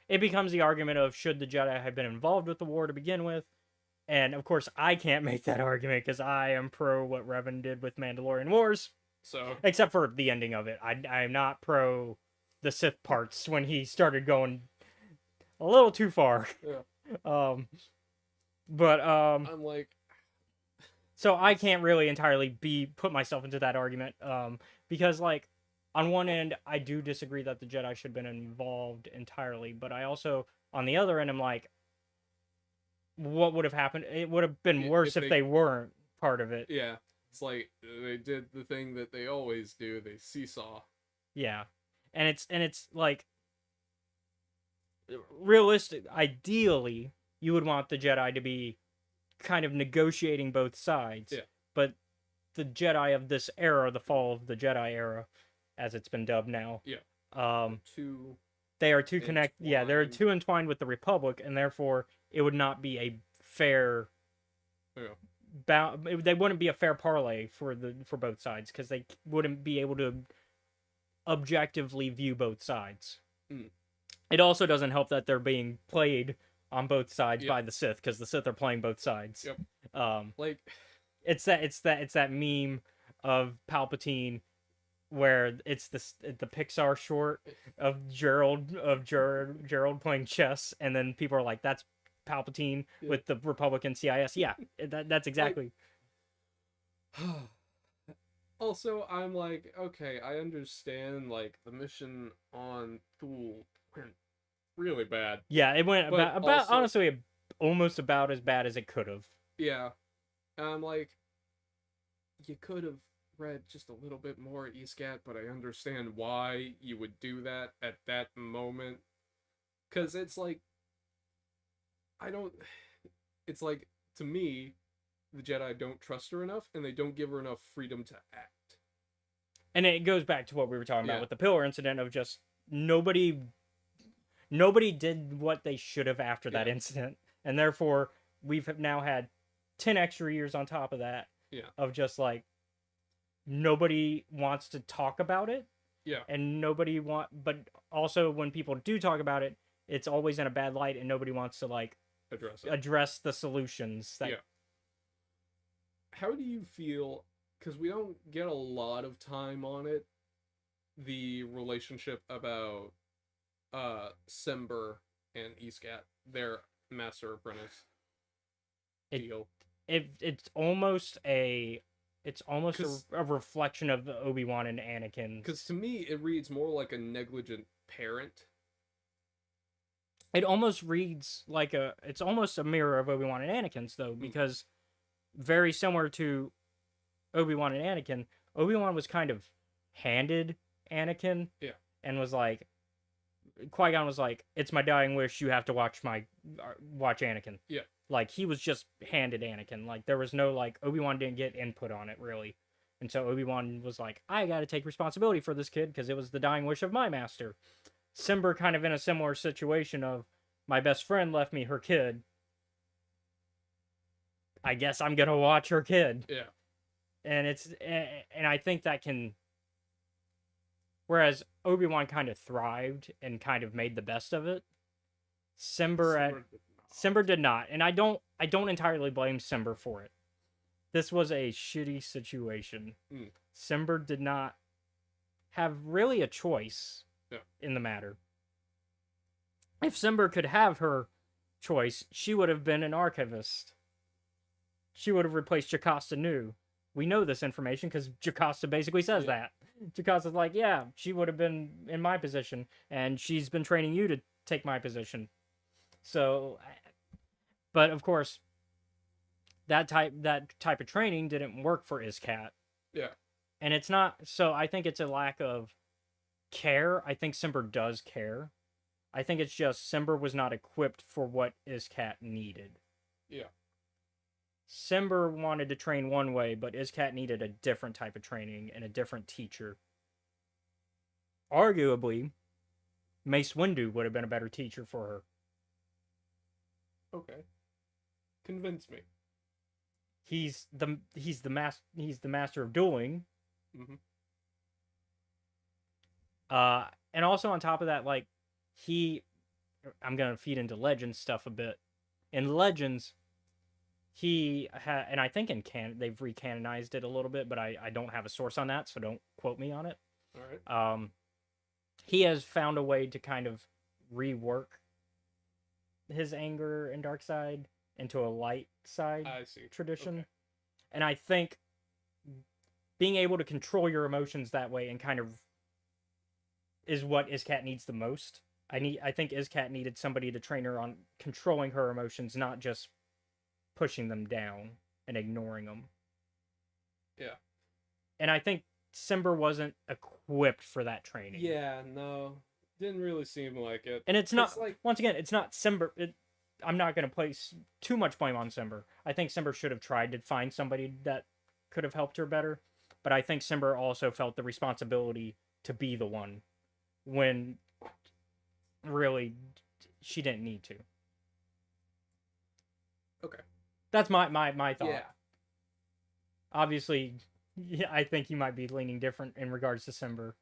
[SPEAKER 6] it becomes the argument of, should the Jedi have been involved with the war to begin with? And of course, I can't make that argument because I am pro what Revan did with Mandalorian Wars,
[SPEAKER 2] So,
[SPEAKER 6] except for the ending of it. I'm not pro the Sith parts when he started going a little too far.
[SPEAKER 2] Yeah.
[SPEAKER 6] But
[SPEAKER 2] I'm like,
[SPEAKER 6] so I can't really entirely put myself into that argument, because like, on one end, I do disagree that the Jedi should have been involved entirely, but I also, on the other end, I'm like, what would have happened? It would have been
[SPEAKER 2] If
[SPEAKER 6] worse if
[SPEAKER 2] they-
[SPEAKER 6] they weren't part of it.
[SPEAKER 2] yeah. It's like they did the thing that they always do. They seesaw.
[SPEAKER 6] Yeah, and it's like realistic. Ideally, you would want the Jedi to be kind of negotiating both sides.
[SPEAKER 2] Yeah.
[SPEAKER 6] But the Jedi of this era, the fall of the Jedi era, as it's been dubbed now.
[SPEAKER 2] Yeah.
[SPEAKER 6] Two. They are too connected. Yeah, they're too entwined with the Republic, and therefore it would not be a fair.
[SPEAKER 2] Yeah.
[SPEAKER 6] They wouldn't be a fair parlay for both sides because they wouldn't be able to objectively view both sides.
[SPEAKER 2] Mm.
[SPEAKER 6] It also doesn't help that they're being played on both sides
[SPEAKER 2] Yep.
[SPEAKER 6] by the Sith because the Sith are playing both sides.
[SPEAKER 2] Yep. Like
[SPEAKER 6] It's that meme of Palpatine where it's the Pixar short of Gerald playing chess, and then people are like, "That's Palpatine
[SPEAKER 2] Yeah.
[SPEAKER 6] with the Republican CIS." Yeah, that's exactly.
[SPEAKER 2] Also, I'm like, okay, I understand, like, the mission on Thule went really bad.
[SPEAKER 6] Yeah, it went
[SPEAKER 2] But
[SPEAKER 6] about
[SPEAKER 2] also-
[SPEAKER 6] honestly almost about as bad as it could have.
[SPEAKER 2] Yeah. And I'm like, you could have read just a little bit more ESCAT, but I understand why you would do that at that moment. Because it's like, it's like, to me, the Jedi don't trust her enough, and they don't give her enough freedom to act.
[SPEAKER 6] And it goes back to what we were talking
[SPEAKER 2] Yeah.
[SPEAKER 6] about with the pillar incident of just nobody did what they should have after that
[SPEAKER 2] Yeah.
[SPEAKER 6] incident, and therefore we've now had 10 extra years on top of that.
[SPEAKER 2] Yeah.
[SPEAKER 6] Of just like nobody wants to talk about it,
[SPEAKER 2] Yeah.
[SPEAKER 6] and but also when people do talk about it, it's always in a bad light, and nobody wants to like
[SPEAKER 2] Address it.
[SPEAKER 6] address the solutions that
[SPEAKER 2] Yeah. How do you feel, because we don't get a lot of time on it, the relationship about Sember and ESCAT, their master apprentice deal?
[SPEAKER 6] it's almost a
[SPEAKER 2] 'Cause-
[SPEAKER 6] a reflection of Obi-Wan and Anakin.
[SPEAKER 2] Because to me, it reads more like a negligent parent.
[SPEAKER 6] It almost reads like it's almost a mirror of Obi-Wan and Anakin's though,
[SPEAKER 2] Hmm.
[SPEAKER 6] because very similar to Obi-Wan and Anakin, Obi-Wan was kind of handed Anakin.
[SPEAKER 2] Yeah.
[SPEAKER 6] And was like, Qui-Gon was like, "It's my dying wish. You have to watch Anakin."
[SPEAKER 2] Yeah.
[SPEAKER 6] Like he was just handed Anakin. Like there was no like Obi-Wan didn't get input on it really, and so Obi-Wan was like, "I got to take responsibility for this kid because it was the dying wish of my master." Sember kind of in a similar situation of my best friend left me her kid. I guess I'm gonna watch her kid.
[SPEAKER 2] Yeah.
[SPEAKER 6] And I think that can. Whereas Obi-Wan kind of thrived and kind of made the best of it, Sember did not, and I don't entirely blame Sember for it. This was a shitty situation.
[SPEAKER 2] Mm.
[SPEAKER 6] Sember did not have really a choice
[SPEAKER 2] Yeah.
[SPEAKER 6] in the matter. If Sember could have her choice, she would have been an archivist. She would have replaced Jocasta Nu. We know this information because Jocasta basically says
[SPEAKER 2] Yeah.
[SPEAKER 6] that. Jocasta's like, yeah, she would have been in my position, and she's been training you to take my position. So, but of course, that type of training didn't work for Iscat.
[SPEAKER 2] Yeah.
[SPEAKER 6] And it's not, so I think it's a lack of care. I think Sember does care. I think it's just Sember was not equipped for what Iscat needed.
[SPEAKER 2] Yeah.
[SPEAKER 6] Sember wanted to train one way, but Iscat needed a different type of training and a different teacher. Arguably, Mace Windu would have been a better teacher for her.
[SPEAKER 2] Okay. Convince me.
[SPEAKER 6] He's the master of dueling.
[SPEAKER 2] Mhm.
[SPEAKER 6] And also on top of that, like I'm gonna feed into Legends stuff a bit. In Legends, and I think in they've recanonized it a little bit, but I don't have a source on that, so don't quote me on it.
[SPEAKER 2] All right.
[SPEAKER 6] He has found a way to kind of rework his anger and dark side into a light side
[SPEAKER 2] I see.
[SPEAKER 6] tradition.
[SPEAKER 2] Okay.
[SPEAKER 6] And I think being able to control your emotions that way and kind of is what Iscat needs the most. I think Iscat needed somebody to train her on controlling her emotions, not just pushing them down and ignoring them.
[SPEAKER 2] Yeah.
[SPEAKER 6] And I think Simber wasn't equipped for that training.
[SPEAKER 2] Yeah, no. Didn't really seem like it.
[SPEAKER 6] And it's not,
[SPEAKER 2] like,
[SPEAKER 6] once again, it's not Simber. I'm not going to place too much blame on Simber. I think Simber should have tried to find somebody that could have helped her better. But I think Simber also felt the responsibility to be the one when really she didn't need to.
[SPEAKER 2] Okay.
[SPEAKER 6] That's my thought.
[SPEAKER 2] yeah.
[SPEAKER 6] Obviously, yeah, I think you might be leaning different in regards to Simber.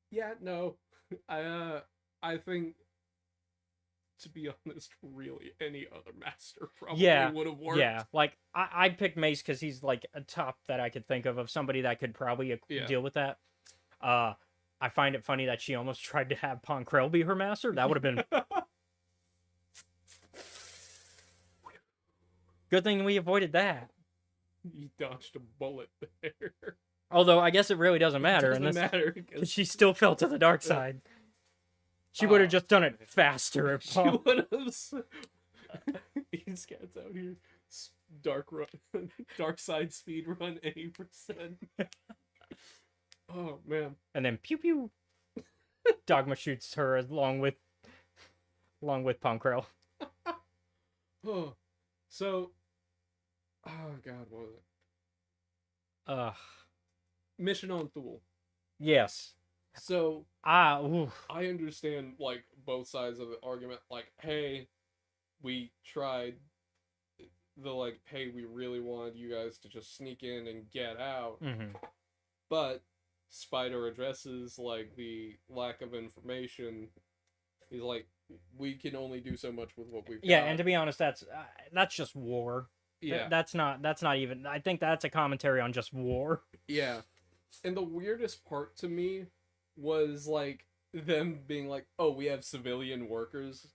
[SPEAKER 2] Yeah, no. I think, to be honest, really any other master probably would have worked.
[SPEAKER 6] Yeah, like I picked Mace because he's like a top that I could think of somebody that could probably deal with that. I find it funny that she almost tried to have Ponkrell be her master. That would have been good thing we avoided that.
[SPEAKER 2] You dodged a bullet there.
[SPEAKER 6] Although I guess it really doesn't matter.
[SPEAKER 2] Doesn't matter.
[SPEAKER 6] 'Cause she still fell to the dark side. She would have just done it faster. If
[SPEAKER 2] She would have. These cats out here. Dark side speed run 80%. Oh man.
[SPEAKER 6] And then pew pew. Dogma shoots her along with Ponkrell.
[SPEAKER 2] Oh. So. Oh god, what was it? Mission on Thule.
[SPEAKER 6] Yes.
[SPEAKER 2] So
[SPEAKER 6] Oof.
[SPEAKER 2] I understand like both sides of the argument. Like, hey, we tried hey, we really wanted you guys to just sneak in and get out.
[SPEAKER 6] Mm-hmm.
[SPEAKER 2] But Spider addresses like the lack of information. He's like, we can only do so much with what we've
[SPEAKER 6] Yeah,
[SPEAKER 2] got.
[SPEAKER 6] and to be honest, that's just war.
[SPEAKER 2] Yeah.
[SPEAKER 6] That's not even. I think that's a commentary on just war.
[SPEAKER 2] Yeah. And the weirdest part to me was like them being like, "Oh, we have civilian workers."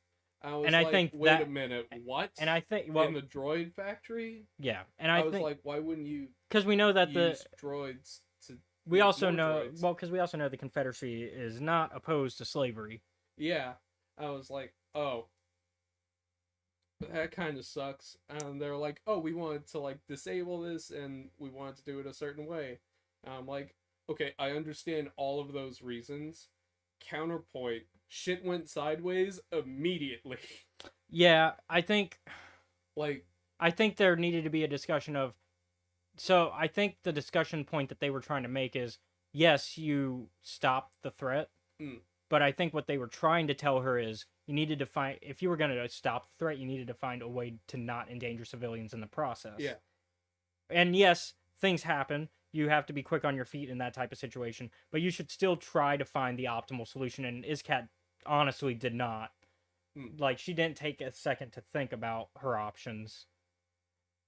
[SPEAKER 2] I was
[SPEAKER 6] And I
[SPEAKER 2] like,
[SPEAKER 6] think
[SPEAKER 2] "Wait
[SPEAKER 6] that-
[SPEAKER 2] a minute, what?"
[SPEAKER 6] And I think
[SPEAKER 2] in the droid factory.
[SPEAKER 6] yeah, and
[SPEAKER 2] I
[SPEAKER 6] I
[SPEAKER 2] was
[SPEAKER 6] think
[SPEAKER 2] like, "Why wouldn't you
[SPEAKER 6] because we know that
[SPEAKER 2] use droids to?"
[SPEAKER 6] we
[SPEAKER 2] make
[SPEAKER 6] also
[SPEAKER 2] more
[SPEAKER 6] know
[SPEAKER 2] droids?
[SPEAKER 6] because we also know the Confederacy is not opposed to slavery.
[SPEAKER 2] Yeah, I was like, "Oh, that kind of sucks." And they're like, "Oh, we wanted to like disable this, and we wanted to do it a certain way." And I'm like, "Okay, I understand all of those reasons." Counterpoint: shit went sideways immediately.
[SPEAKER 6] Yeah, I think
[SPEAKER 2] Like,
[SPEAKER 6] there needed to be a discussion of. So I think the discussion point that they were trying to make is yes, you stopped the threat, but I think what they were trying to tell her is you needed to find if you were going to stop the threat, you needed to find a way to not endanger civilians in the process.
[SPEAKER 2] yeah,
[SPEAKER 6] And yes, things happen. You have to be quick on your feet in that type of situation, but you should still try to find the optimal solution. And Iskat honestly did not. Like, she didn't take a second to think about her options,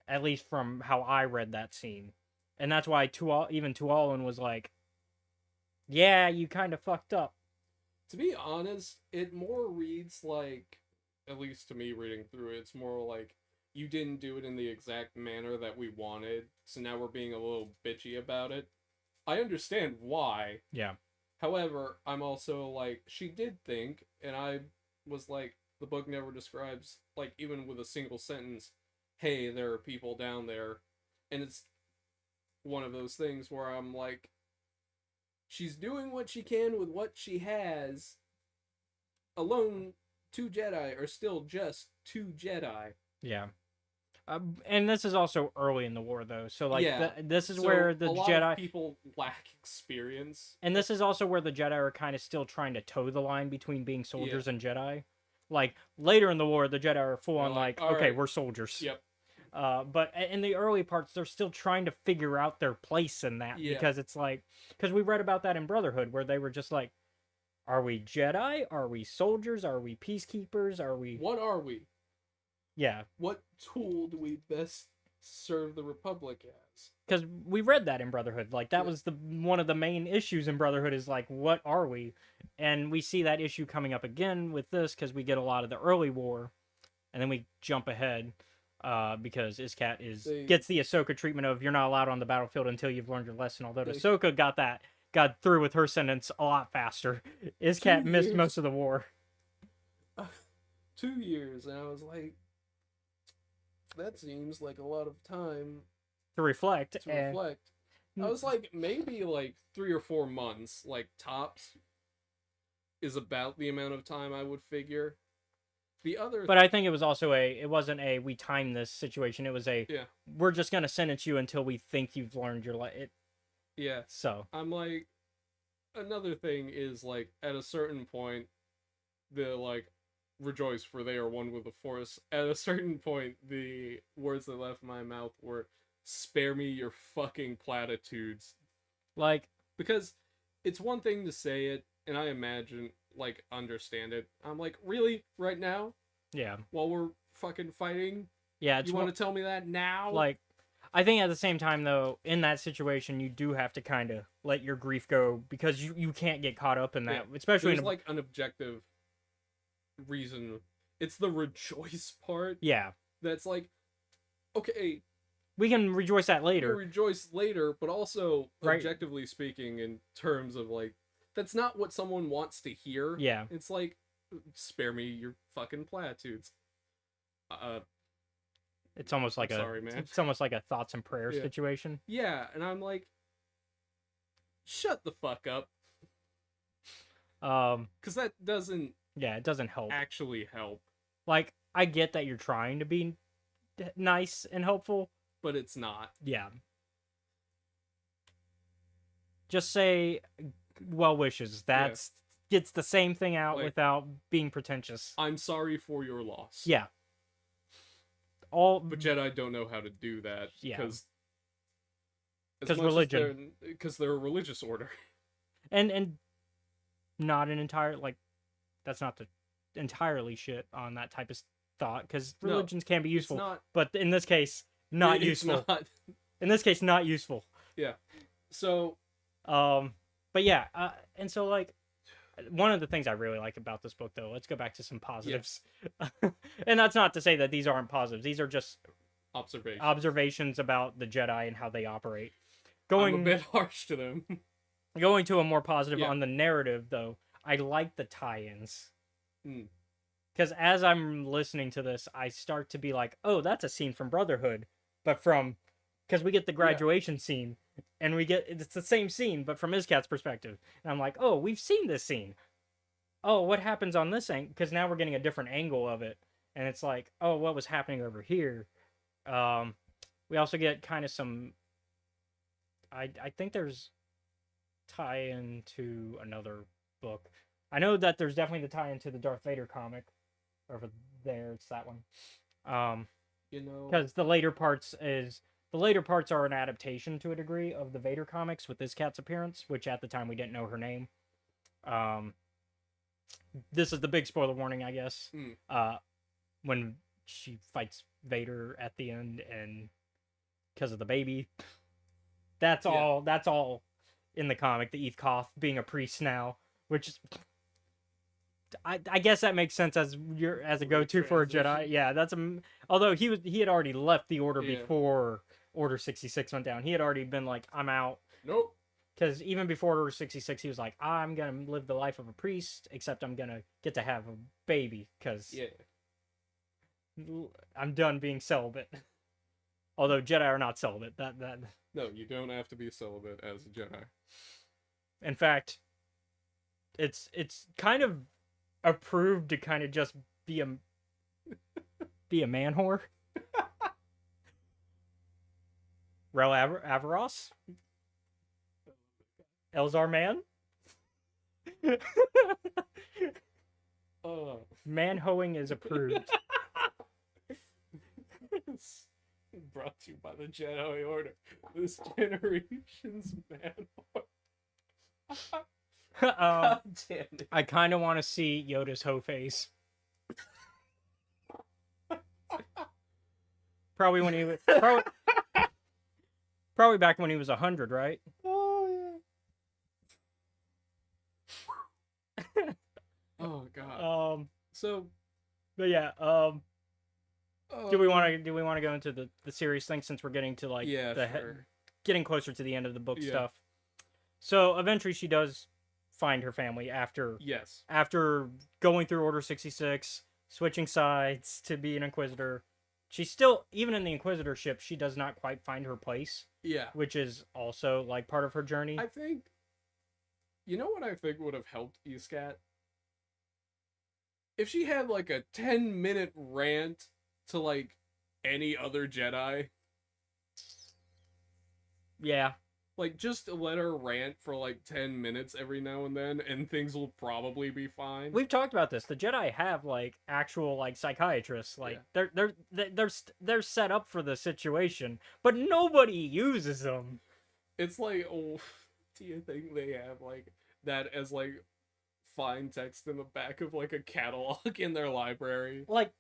[SPEAKER 6] at least from how I read that scene. And that's why even Tuolin was like, yeah, you kind of fucked up.
[SPEAKER 2] to be honest, it more reads like, at least to me reading through it, it's more like you didn't do it in the exact manner that we wanted, so now we're being a little bitchy about it. I understand why.
[SPEAKER 6] Yeah.
[SPEAKER 2] However, I'm also like, she did think, and I was like, the book never describes, like, even with a single sentence, hey, there are people down there. And it's one of those things where I'm like, she's doing what she can with what she has. Alone, 2 Jedi are still just 2 Jedi.
[SPEAKER 6] Yeah. And this is also early in the war, though. So, like,
[SPEAKER 2] Yeah.
[SPEAKER 6] this is
[SPEAKER 2] So
[SPEAKER 6] where the
[SPEAKER 2] a lot
[SPEAKER 6] Jedi...
[SPEAKER 2] of people lack experience.
[SPEAKER 6] And this is also where the Jedi are kind of still trying to toe the line between being soldiers and Jedi. Like, later in the war, the Jedi are full on like,
[SPEAKER 2] all
[SPEAKER 6] okay,
[SPEAKER 2] right.
[SPEAKER 6] we're soldiers.
[SPEAKER 2] Yep.
[SPEAKER 6] But in the early parts, they're still trying to figure out their place in that.
[SPEAKER 2] Yeah.
[SPEAKER 6] Because it's like... Because we read about that in Brotherhood, where they were just like, are we Jedi? Are we soldiers? Are we peacekeepers? Are we...
[SPEAKER 2] What are we?
[SPEAKER 6] Yeah.
[SPEAKER 2] What tool do we best serve the Republic as?
[SPEAKER 6] Because we read that in Brotherhood. Like, that was one of the main issues in Brotherhood is, like, what are we? And we see that issue coming up again with this because we get a lot of the early war. And then we jump ahead because Iskat gets the Ahsoka treatment of you're not allowed on the battlefield until you've learned your lesson. Although Ahsoka got through with her sentence a lot faster. Iskat missed most of the war.
[SPEAKER 2] 2 years, and I was like, that seems like a lot of time
[SPEAKER 6] to reflect.
[SPEAKER 2] to
[SPEAKER 6] and
[SPEAKER 2] reflect. I was like, maybe like 3 or 4 months, like tops, is about the amount of time I would figure. The other,
[SPEAKER 6] But I think it was also it wasn't a we timed this situation. It was
[SPEAKER 2] yeah,
[SPEAKER 6] we're just gonna sentence you until we think you've learned your
[SPEAKER 2] yeah.
[SPEAKER 6] So
[SPEAKER 2] I'm like, another thing is like at a certain point, the like, rejoice for they are one with the force. At a certain point, the words that left my mouth were, "Spare me your fucking platitudes,"
[SPEAKER 6] like
[SPEAKER 2] because it's one thing to say it, and I imagine like understand it. I'm like, really, right now,
[SPEAKER 6] yeah,
[SPEAKER 2] while we're fucking fighting,
[SPEAKER 6] yeah. It's
[SPEAKER 2] you want to tell me that now?
[SPEAKER 6] like I think at the same time though, in that situation, you do have to kind of let your grief go because you can't get caught up in that, especially
[SPEAKER 2] there's
[SPEAKER 6] in
[SPEAKER 2] like an objective reason. It's the rejoice part
[SPEAKER 6] yeah.
[SPEAKER 2] that's like, okay,
[SPEAKER 6] We can rejoice at
[SPEAKER 2] we'll
[SPEAKER 6] later.
[SPEAKER 2] rejoice later, but also
[SPEAKER 6] Right.
[SPEAKER 2] objectively speaking, in terms of like, that's not what someone wants to hear.
[SPEAKER 6] Yeah.
[SPEAKER 2] It's like, spare me your fucking platitudes.
[SPEAKER 6] It's almost like
[SPEAKER 2] I'm sorry, man.
[SPEAKER 6] It's almost like a thoughts and prayers
[SPEAKER 2] Yeah.
[SPEAKER 6] situation.
[SPEAKER 2] Yeah, and I'm like, shut the fuck up, because that doesn't
[SPEAKER 6] Yeah, it doesn't help.
[SPEAKER 2] actually help,
[SPEAKER 6] Like I get that you're trying to be nice and helpful.
[SPEAKER 2] but it's not.
[SPEAKER 6] Yeah. Just say well wishes. That's gets the same thing out
[SPEAKER 2] Like-
[SPEAKER 6] without being pretentious.
[SPEAKER 2] I'm sorry for your loss.
[SPEAKER 6] Yeah. All
[SPEAKER 2] But Jedi don't know how to do that.
[SPEAKER 6] Yeah.
[SPEAKER 2] Because
[SPEAKER 6] 'Cause religion.
[SPEAKER 2] Because they're a religious order.
[SPEAKER 6] and not an entire like that's not the entirely shit on that type of thought because
[SPEAKER 2] No,
[SPEAKER 6] religions can be
[SPEAKER 2] It's
[SPEAKER 6] useful,
[SPEAKER 2] not
[SPEAKER 6] but in this case, not
[SPEAKER 2] it's
[SPEAKER 6] useful.
[SPEAKER 2] not.
[SPEAKER 6] In this case, not useful.
[SPEAKER 2] So
[SPEAKER 6] But yeah, and so like one of the things I really like about this book, though, let's go back to some positives. And that's not to say that these aren't positives; these are just
[SPEAKER 2] observation.
[SPEAKER 6] observations about the Jedi and how they operate.
[SPEAKER 2] I'm a
[SPEAKER 6] Going
[SPEAKER 2] bit harsh to them.
[SPEAKER 6] going to a more positive
[SPEAKER 2] Yeah.
[SPEAKER 6] on the narrative, though, I like the tie-ins.
[SPEAKER 2] Mm.
[SPEAKER 6] Because as I'm listening to this, I start to be like, oh, that's a scene from Brotherhood, but because we get the graduation scene, and it's the same scene, but from Izcat's perspective. And I'm like, oh, we've seen this scene. Oh, what happens on this angle? Because now we're getting a different angle of it. And it's like, oh, what was happening over here? We also get kind of some... I think there's tie-in to another book. I know that there's definitely the tie-in to the Darth Vader comic. Over there, it's that one.
[SPEAKER 2] You know,
[SPEAKER 6] Because the later parts are an adaptation to a degree of the Vader comics with Izcat's appearance, which at the time we didn't know her name. This is the big spoiler warning, I guess. When she fights Vader at the end, and because of the baby, that's all in the comic. The Eth Koth being a priest now, which is. I guess that makes sense as a go-to for a Jedi.
[SPEAKER 2] Transition.
[SPEAKER 6] Yeah, that's although he had already left the order
[SPEAKER 2] Yeah.
[SPEAKER 6] before Order 66 went down. He had already been like, I'm out.
[SPEAKER 2] nope.
[SPEAKER 6] Because even before Order 66, he was like, I'm gonna live the life of a priest, except I'm gonna get to have a baby because
[SPEAKER 2] Yeah.
[SPEAKER 6] I'm done being celibate. Although Jedi are not celibate. That
[SPEAKER 2] No, you don't have to be celibate as a Jedi.
[SPEAKER 6] in fact, it's kind of approved to kind of just be a man whore. Rel Avaros? Elzar man?
[SPEAKER 2] Oh.
[SPEAKER 6] Man hoeing is approved.
[SPEAKER 2] Brought to you by the Jedi Order. This generation's man. God damn it.
[SPEAKER 6] I kind of want to see Yoda's hoe face. Probably when he was probably back when he was 100, right?
[SPEAKER 2] Oh yeah. Oh god. So
[SPEAKER 6] But yeah, do we want to go into the serious thing since we're getting to like
[SPEAKER 2] Yeah,
[SPEAKER 6] the
[SPEAKER 2] sure.
[SPEAKER 6] getting closer to the end of the book
[SPEAKER 2] Yeah.
[SPEAKER 6] stuff? So eventually she does find her family after
[SPEAKER 2] Yes.
[SPEAKER 6] going through Order 66, switching sides to be an Inquisitor, she's still, even in the Inquisitorship, she does not quite find her place,
[SPEAKER 2] Yeah.
[SPEAKER 6] which is also like part of her journey.
[SPEAKER 2] I think, you know what I think would have helped Iskat? If she had like a 10-minute rant to like any other Jedi.
[SPEAKER 6] Yeah.
[SPEAKER 2] Like, just let her rant for like 10 minutes every now and then, and things will probably be fine.
[SPEAKER 6] We've talked about this. The Jedi have like actual like psychiatrists. Like they're set up for the situation, but nobody uses them.
[SPEAKER 2] It's like, oh, do you think they have like that as like fine text in the back of like a catalog in their library?
[SPEAKER 6] Like,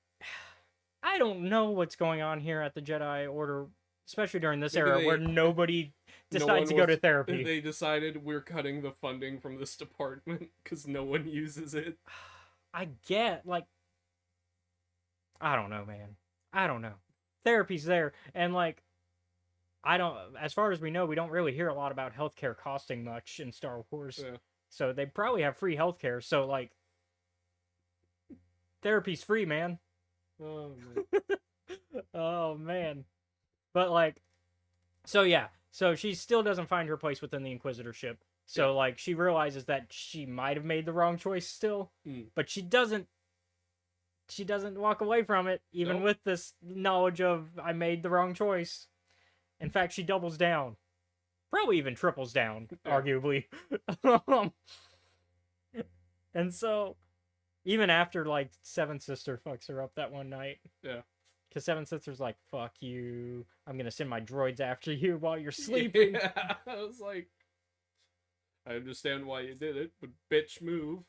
[SPEAKER 6] I don't know what's going on here at the Jedi Order, especially during this
[SPEAKER 2] Maybe
[SPEAKER 6] era
[SPEAKER 2] they-
[SPEAKER 6] where nobody
[SPEAKER 2] No
[SPEAKER 6] decides
[SPEAKER 2] one
[SPEAKER 6] to go
[SPEAKER 2] was-
[SPEAKER 6] to therapy.
[SPEAKER 2] They decided we're cutting the funding from this department because no one uses it.
[SPEAKER 6] I get, like, I don't know, man. I don't know. Therapy's there, and like, as far as we know, we don't really hear a lot about healthcare costing much in Star Wars.
[SPEAKER 2] Yeah.
[SPEAKER 6] So they probably have free healthcare. So like, therapy's free, man.
[SPEAKER 2] Oh, man.
[SPEAKER 6] Oh man. But like, so yeah, so she still doesn't find her place within the Inquisitorship. So like, she realizes that she might have made the wrong choice still, but she doesn't walk away from it, even
[SPEAKER 2] Nope.
[SPEAKER 6] with this knowledge of I made the wrong choice. In fact, she doubles down, probably even triples down,
[SPEAKER 2] Yeah.
[SPEAKER 6] arguably. And so, even after like Seven Sister fucks her up that one night,
[SPEAKER 2] Yeah.
[SPEAKER 6] because Seven Sister's like, "Fuck you! I'm gonna send my droids after you while you're sleeping."
[SPEAKER 2] Yeah. I was like, I understand why you did it, but bitch, move.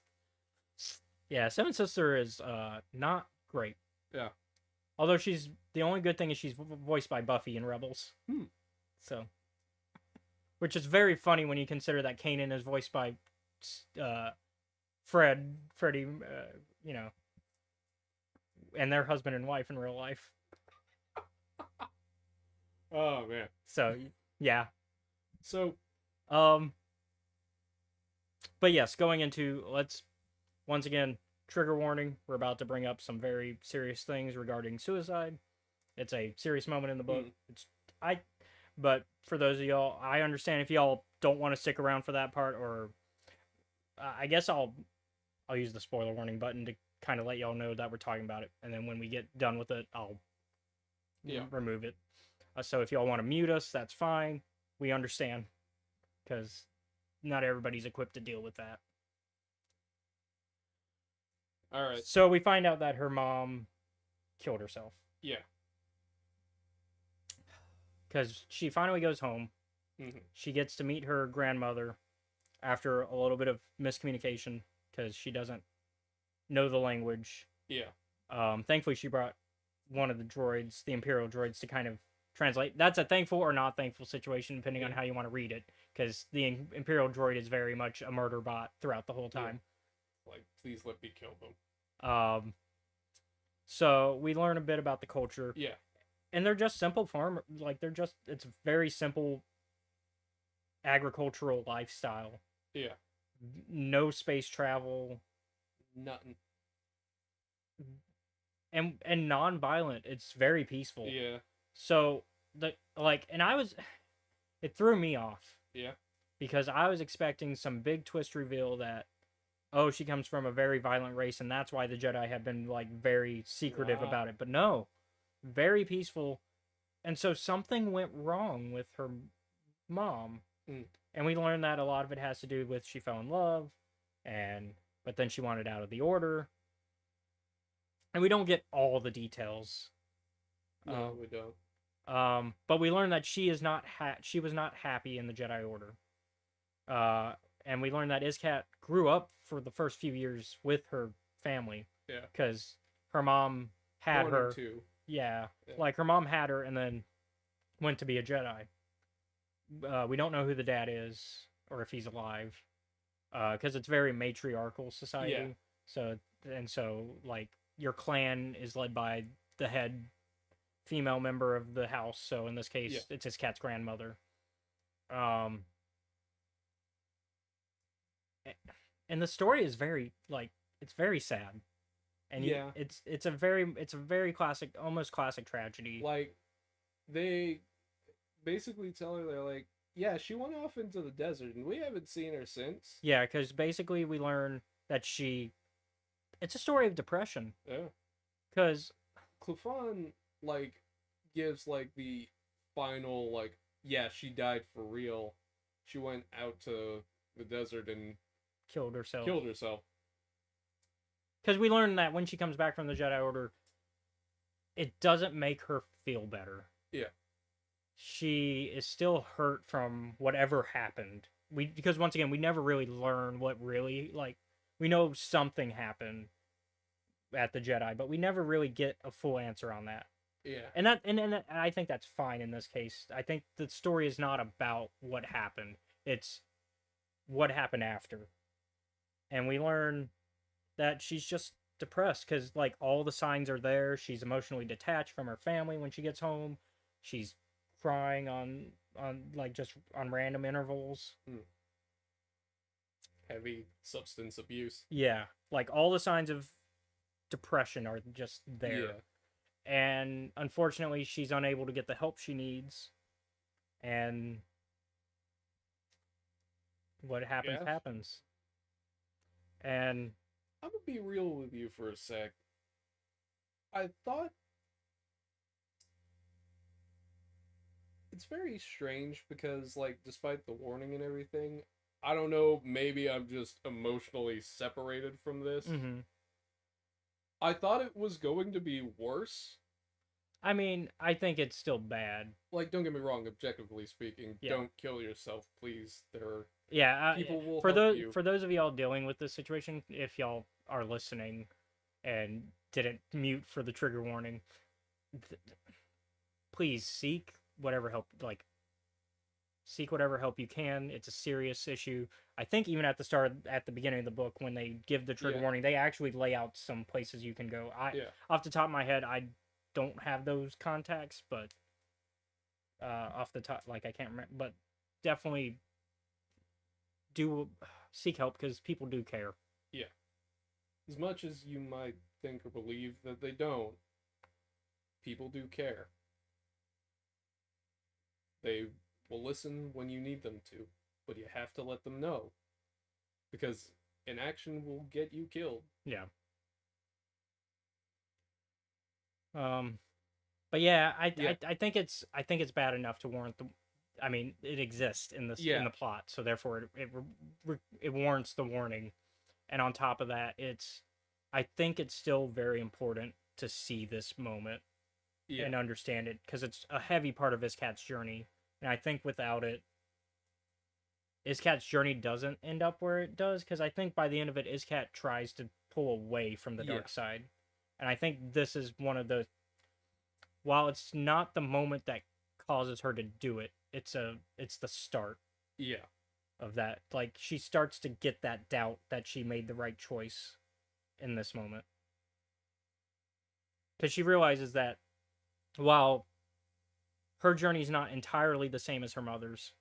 [SPEAKER 6] Yeah, Seven Sister is not great.
[SPEAKER 2] Yeah.
[SPEAKER 6] Although the only good thing is she's voiced by Buffy in Rebels. So, which is very funny when you consider that Kanan is voiced by Freddie, you know, and their husband and wife in real life.
[SPEAKER 2] Oh man.
[SPEAKER 6] So, yeah.
[SPEAKER 2] So
[SPEAKER 6] But yes, going into, once again, trigger warning. We're about to bring up some very serious things regarding suicide. It's a serious moment in the book. But for those of y'all, I understand if y'all don't want to stick around for that part, or I guess I'll use the spoiler warning button to kind of let y'all know that we're talking about it, and then when we get done with it, I'll remove it. So if y'all want to mute us, that's fine. We understand, because not everybody's equipped to deal with that.
[SPEAKER 2] all right.
[SPEAKER 6] So we find out that her mom killed herself.
[SPEAKER 2] Yeah.
[SPEAKER 6] Because she finally goes home.
[SPEAKER 2] Mhm.
[SPEAKER 6] She gets to meet her grandmother after a little bit of miscommunication because she doesn't know the language.
[SPEAKER 2] Yeah.
[SPEAKER 6] Thankfully, she brought one of the droids, the Imperial droids, to kind of translate. That's a thankful or not thankful situation, depending on how you want to read it. Because the Imperial droid is very much a murder bot throughout the whole time.
[SPEAKER 2] Like, please let me kill them.
[SPEAKER 6] So we learn a bit about the culture.
[SPEAKER 2] Yeah.
[SPEAKER 6] And they're just simple farm, like it's very simple agricultural lifestyle.
[SPEAKER 2] Yeah.
[SPEAKER 6] No space travel
[SPEAKER 2] Nothing.
[SPEAKER 6] and non-violent. It's very peaceful.
[SPEAKER 2] Yeah.
[SPEAKER 6] So it threw me off.
[SPEAKER 2] Yeah.
[SPEAKER 6] Because I was expecting some big twist reveal that, oh, she comes from a very violent race and that's why the Jedi have been like very secretive
[SPEAKER 2] Wow.
[SPEAKER 6] about it. But no, very peaceful. And so something went wrong with her mom. And we learned that a lot of it has to do with she fell in love, but then she wanted out of the order. And we don't get all the details.
[SPEAKER 2] No, we don't.
[SPEAKER 6] But we learned that she was not happy in the Jedi Order. And we learned that Iskat grew up for the first few years with her family.
[SPEAKER 2] Yeah.
[SPEAKER 6] Because her mom had
[SPEAKER 2] One
[SPEAKER 6] her.
[SPEAKER 2] or two.
[SPEAKER 6] Yeah,
[SPEAKER 2] Yeah.
[SPEAKER 6] like her mom had her and then went to be a Jedi. We don't know who the dad is or if he's alive, because it's very matriarchal society.
[SPEAKER 2] Yeah.
[SPEAKER 6] So like your clan is led by the head female member of the house. So in this case, it's his cat's grandmother. And the story is very it's very sad. And
[SPEAKER 2] Yeah.
[SPEAKER 6] it's a very classic, almost classic tragedy.
[SPEAKER 2] Like, they basically tell her, they're like, yeah, she went off into the desert, and we haven't seen her since.
[SPEAKER 6] Yeah, because basically we learn that it's a story of depression.
[SPEAKER 2] Yeah.
[SPEAKER 6] Because
[SPEAKER 2] Clefon, like, gives, like, the final, like, yeah, she died for real. She went out to the desert and
[SPEAKER 6] killed herself.
[SPEAKER 2] killed herself.
[SPEAKER 6] Because we learn that when she comes back from the Jedi Order, it doesn't make her feel better.
[SPEAKER 2] Yeah.
[SPEAKER 6] She is still hurt from whatever happened. Because once again, we never really learn what really, like, we know something happened at the Jedi, but we never really get a full answer on that.
[SPEAKER 2] Yeah.
[SPEAKER 6] And I think that's fine in this case. I think the story is not about what happened. It's what happened after. And we learn that she's just depressed because, like, all the signs are there. She's emotionally detached from her family when she gets home. She's crying on like, just on random intervals.
[SPEAKER 2] Heavy substance abuse.
[SPEAKER 6] Yeah, like, all the signs of depression are just there.
[SPEAKER 2] Yeah.
[SPEAKER 6] And unfortunately, she's unable to get the help she needs. And what happens
[SPEAKER 2] Yes.
[SPEAKER 6] happens. And
[SPEAKER 2] I'm gonna be real with you for a sec. I thought it's very strange because, like, despite the warning and everything, I don't know, maybe I'm just emotionally separated from this.
[SPEAKER 6] mhm.
[SPEAKER 2] I thought it was going to be worse.
[SPEAKER 6] I mean, I think it's still bad.
[SPEAKER 2] Like, don't get me wrong, objectively speaking,
[SPEAKER 6] Yeah.
[SPEAKER 2] don't kill yourself, please. There are
[SPEAKER 6] Yeah,
[SPEAKER 2] people will
[SPEAKER 6] for
[SPEAKER 2] help
[SPEAKER 6] those
[SPEAKER 2] you.
[SPEAKER 6] for those of y'all dealing with this situation, if y'all are listening and didn't mute for the trigger warning, please seek whatever help, like, seek whatever help you can. It's a serious issue. I think even at the beginning of the book, when they give the trigger
[SPEAKER 2] Yeah.
[SPEAKER 6] warning, they actually lay out some places you can go.
[SPEAKER 2] Yeah.
[SPEAKER 6] Off the top of my head, I don't have those contacts, but off the top, like, I can't remember, but definitely do seek help because people do care.
[SPEAKER 2] As much as you might think or believe that they don't, people do care. They will listen when you need them to, but you have to let them know. Because inaction will get you killed.
[SPEAKER 6] Yeah. But yeah,
[SPEAKER 2] Yeah.
[SPEAKER 6] I think it's bad enough to warrant the. I mean, it exists in this in
[SPEAKER 2] Yeah.
[SPEAKER 6] the plot, so therefore it warrants the warning. And on top of that, I think it's still very important to see this moment
[SPEAKER 2] Yeah.
[SPEAKER 6] and understand it because it's a heavy part of Iskat's journey. And I think without it, Iskat's journey doesn't end up where it does because I think by the end of it, Iskat tries to pull away from the dark side. And I think this is one of the. While it's not the moment that causes her to do it, it's the start
[SPEAKER 2] Yeah.
[SPEAKER 6] of that. Like, she starts to get that doubt that she made the right choice in this moment. Because she realizes that while her journey is not entirely the same as her mother's,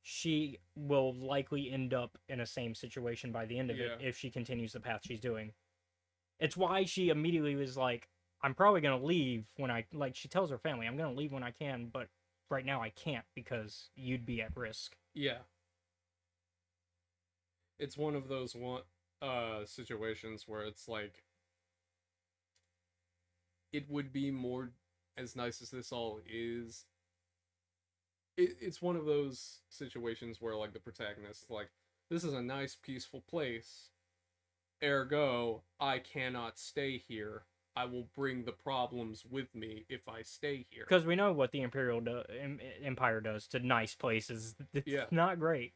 [SPEAKER 6] she will likely end up in a same situation by the end of it
[SPEAKER 2] Yeah.
[SPEAKER 6] if she continues the path she's doing. It's why she immediately was like, I'm probably going to leave when she tells her family, I'm going to leave when I can, but right now I can't because you'd be at risk.
[SPEAKER 2] Yeah. It's one of those situations where it's like it would be more, as nice as this all is, it's one of those situations where, like, the protagonist is like, this is a nice peaceful place, ergo I cannot stay here. I will bring the problems with me if I stay here.
[SPEAKER 6] Because we know what the Empire does to nice places. It's
[SPEAKER 2] Yeah.
[SPEAKER 6] not great.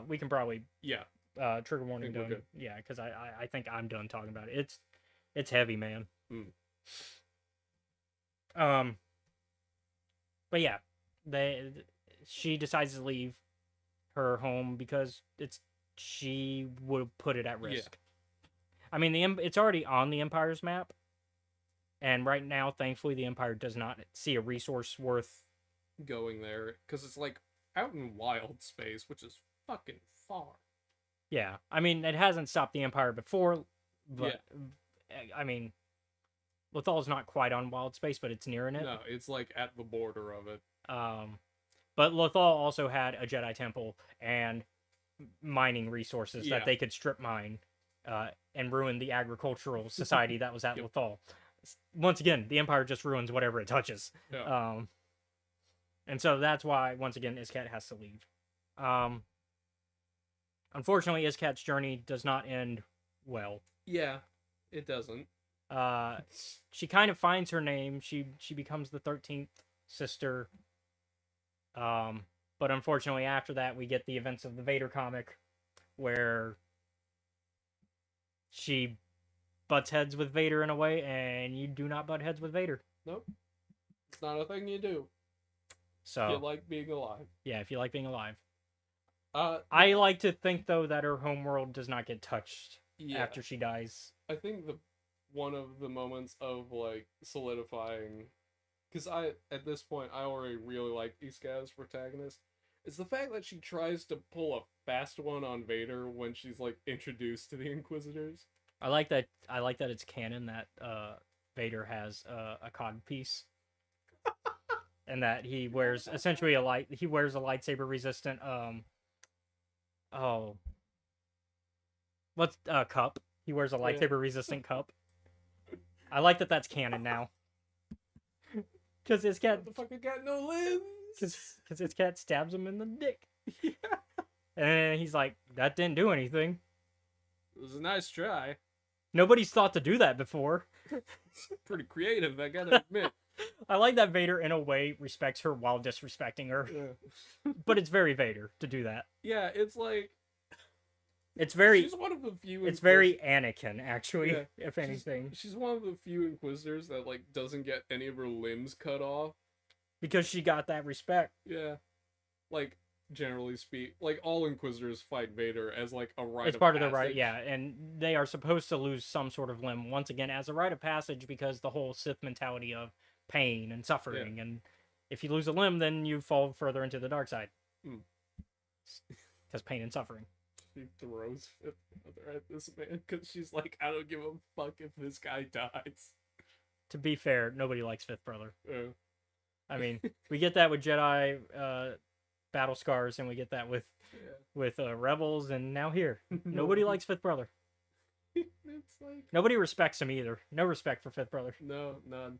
[SPEAKER 6] We can probably
[SPEAKER 2] Yeah.
[SPEAKER 6] trigger warning
[SPEAKER 2] Think we're
[SPEAKER 6] done.
[SPEAKER 2] good.
[SPEAKER 6] Yeah, because I think I'm done talking about it. It's heavy, man. But yeah, she decides to leave her home because she would put it at risk. I mean, it's already on the Empire's map, and right now, thankfully, the Empire does not see a resource worth.
[SPEAKER 2] Going there, because it's like out in wild space, which is fucking far.
[SPEAKER 6] Yeah, I mean, it hasn't stopped the Empire before, but I mean, Lethal's not quite on wild space, but it's nearing it.
[SPEAKER 2] No, it's like at the border of it.
[SPEAKER 6] But Lothal also had a Jedi temple and mining resources
[SPEAKER 2] Yeah.
[SPEAKER 6] that they could strip mine and ruin the agricultural society that was at
[SPEAKER 2] Yep.
[SPEAKER 6] Lothal. Once again, the Empire just ruins whatever it touches.
[SPEAKER 2] Yeah.
[SPEAKER 6] And so that's why, once again, Iskat has to leave. Unfortunately, Iskat's journey does not end well.
[SPEAKER 2] Yeah, it doesn't.
[SPEAKER 6] She kind of finds her name. She becomes the 13th sister. But unfortunately, after that, we get the events of the Vader comic, where she butts heads with Vader in a way, and you do not butt heads with Vader.
[SPEAKER 2] Nope. It's not a thing you do.
[SPEAKER 6] So
[SPEAKER 2] You like being alive.
[SPEAKER 6] yeah, if you like being alive.
[SPEAKER 2] Uh,
[SPEAKER 6] I like to think though that her homeworld does not get touched
[SPEAKER 2] yeah.
[SPEAKER 6] after she dies.
[SPEAKER 2] I think one of the moments of like solidifying, because at this point I already really like Iskat's protagonist, is the fact that she tries to pull a fast one on Vader when she's like introduced to the Inquisitors.
[SPEAKER 6] I like that. I like that it's canon that Vader has a cod piece, and that he wears essentially He wears a lightsaber resistant. What's cup? He wears a lightsaber resistant cup. I like that that's canon now. Because it's got
[SPEAKER 2] The fucking got no limbs.
[SPEAKER 6] because its cat stabs him in the dick,
[SPEAKER 2] Yeah.
[SPEAKER 6] and he's like, "That didn't do anything."
[SPEAKER 2] It was a nice try.
[SPEAKER 6] Nobody's thought to do that before.
[SPEAKER 2] Pretty creative, I gotta admit.
[SPEAKER 6] I like that Vader, in a way, respects her while disrespecting her.
[SPEAKER 2] Yeah.
[SPEAKER 6] But it's very Vader to do that.
[SPEAKER 2] Yeah, it's like
[SPEAKER 6] It's very,
[SPEAKER 2] she's one of the few.
[SPEAKER 6] it's very Anakin, actually,
[SPEAKER 2] Yeah.
[SPEAKER 6] if anything,
[SPEAKER 2] She's one of the few Inquisitors that like doesn't get any of her limbs cut off.
[SPEAKER 6] because she got that respect.
[SPEAKER 2] Yeah, like generally speak, like all Inquisitors fight Vader as like a rite.
[SPEAKER 6] It's
[SPEAKER 2] of
[SPEAKER 6] part of the right,
[SPEAKER 2] passage.
[SPEAKER 6] yeah, and they are supposed to lose some sort of limb once again as a rite of passage because the whole Sith mentality of pain and suffering, and if you lose a limb, then you fall further into the dark side
[SPEAKER 2] Hmm.
[SPEAKER 6] because pain and suffering.
[SPEAKER 2] She throws Fifth Brother at this man because she's like, I don't give a fuck if this guy dies.
[SPEAKER 6] To be fair, nobody likes Fifth Brother.
[SPEAKER 2] Uh,
[SPEAKER 6] I mean, we get that with Jedi battle scars, and we get that with
[SPEAKER 2] yeah.
[SPEAKER 6] Rebels, and now here, nobody likes Fifth Brother.
[SPEAKER 2] It's like
[SPEAKER 6] Nobody respects him either. No respect for Fifth Brother.
[SPEAKER 2] no, none.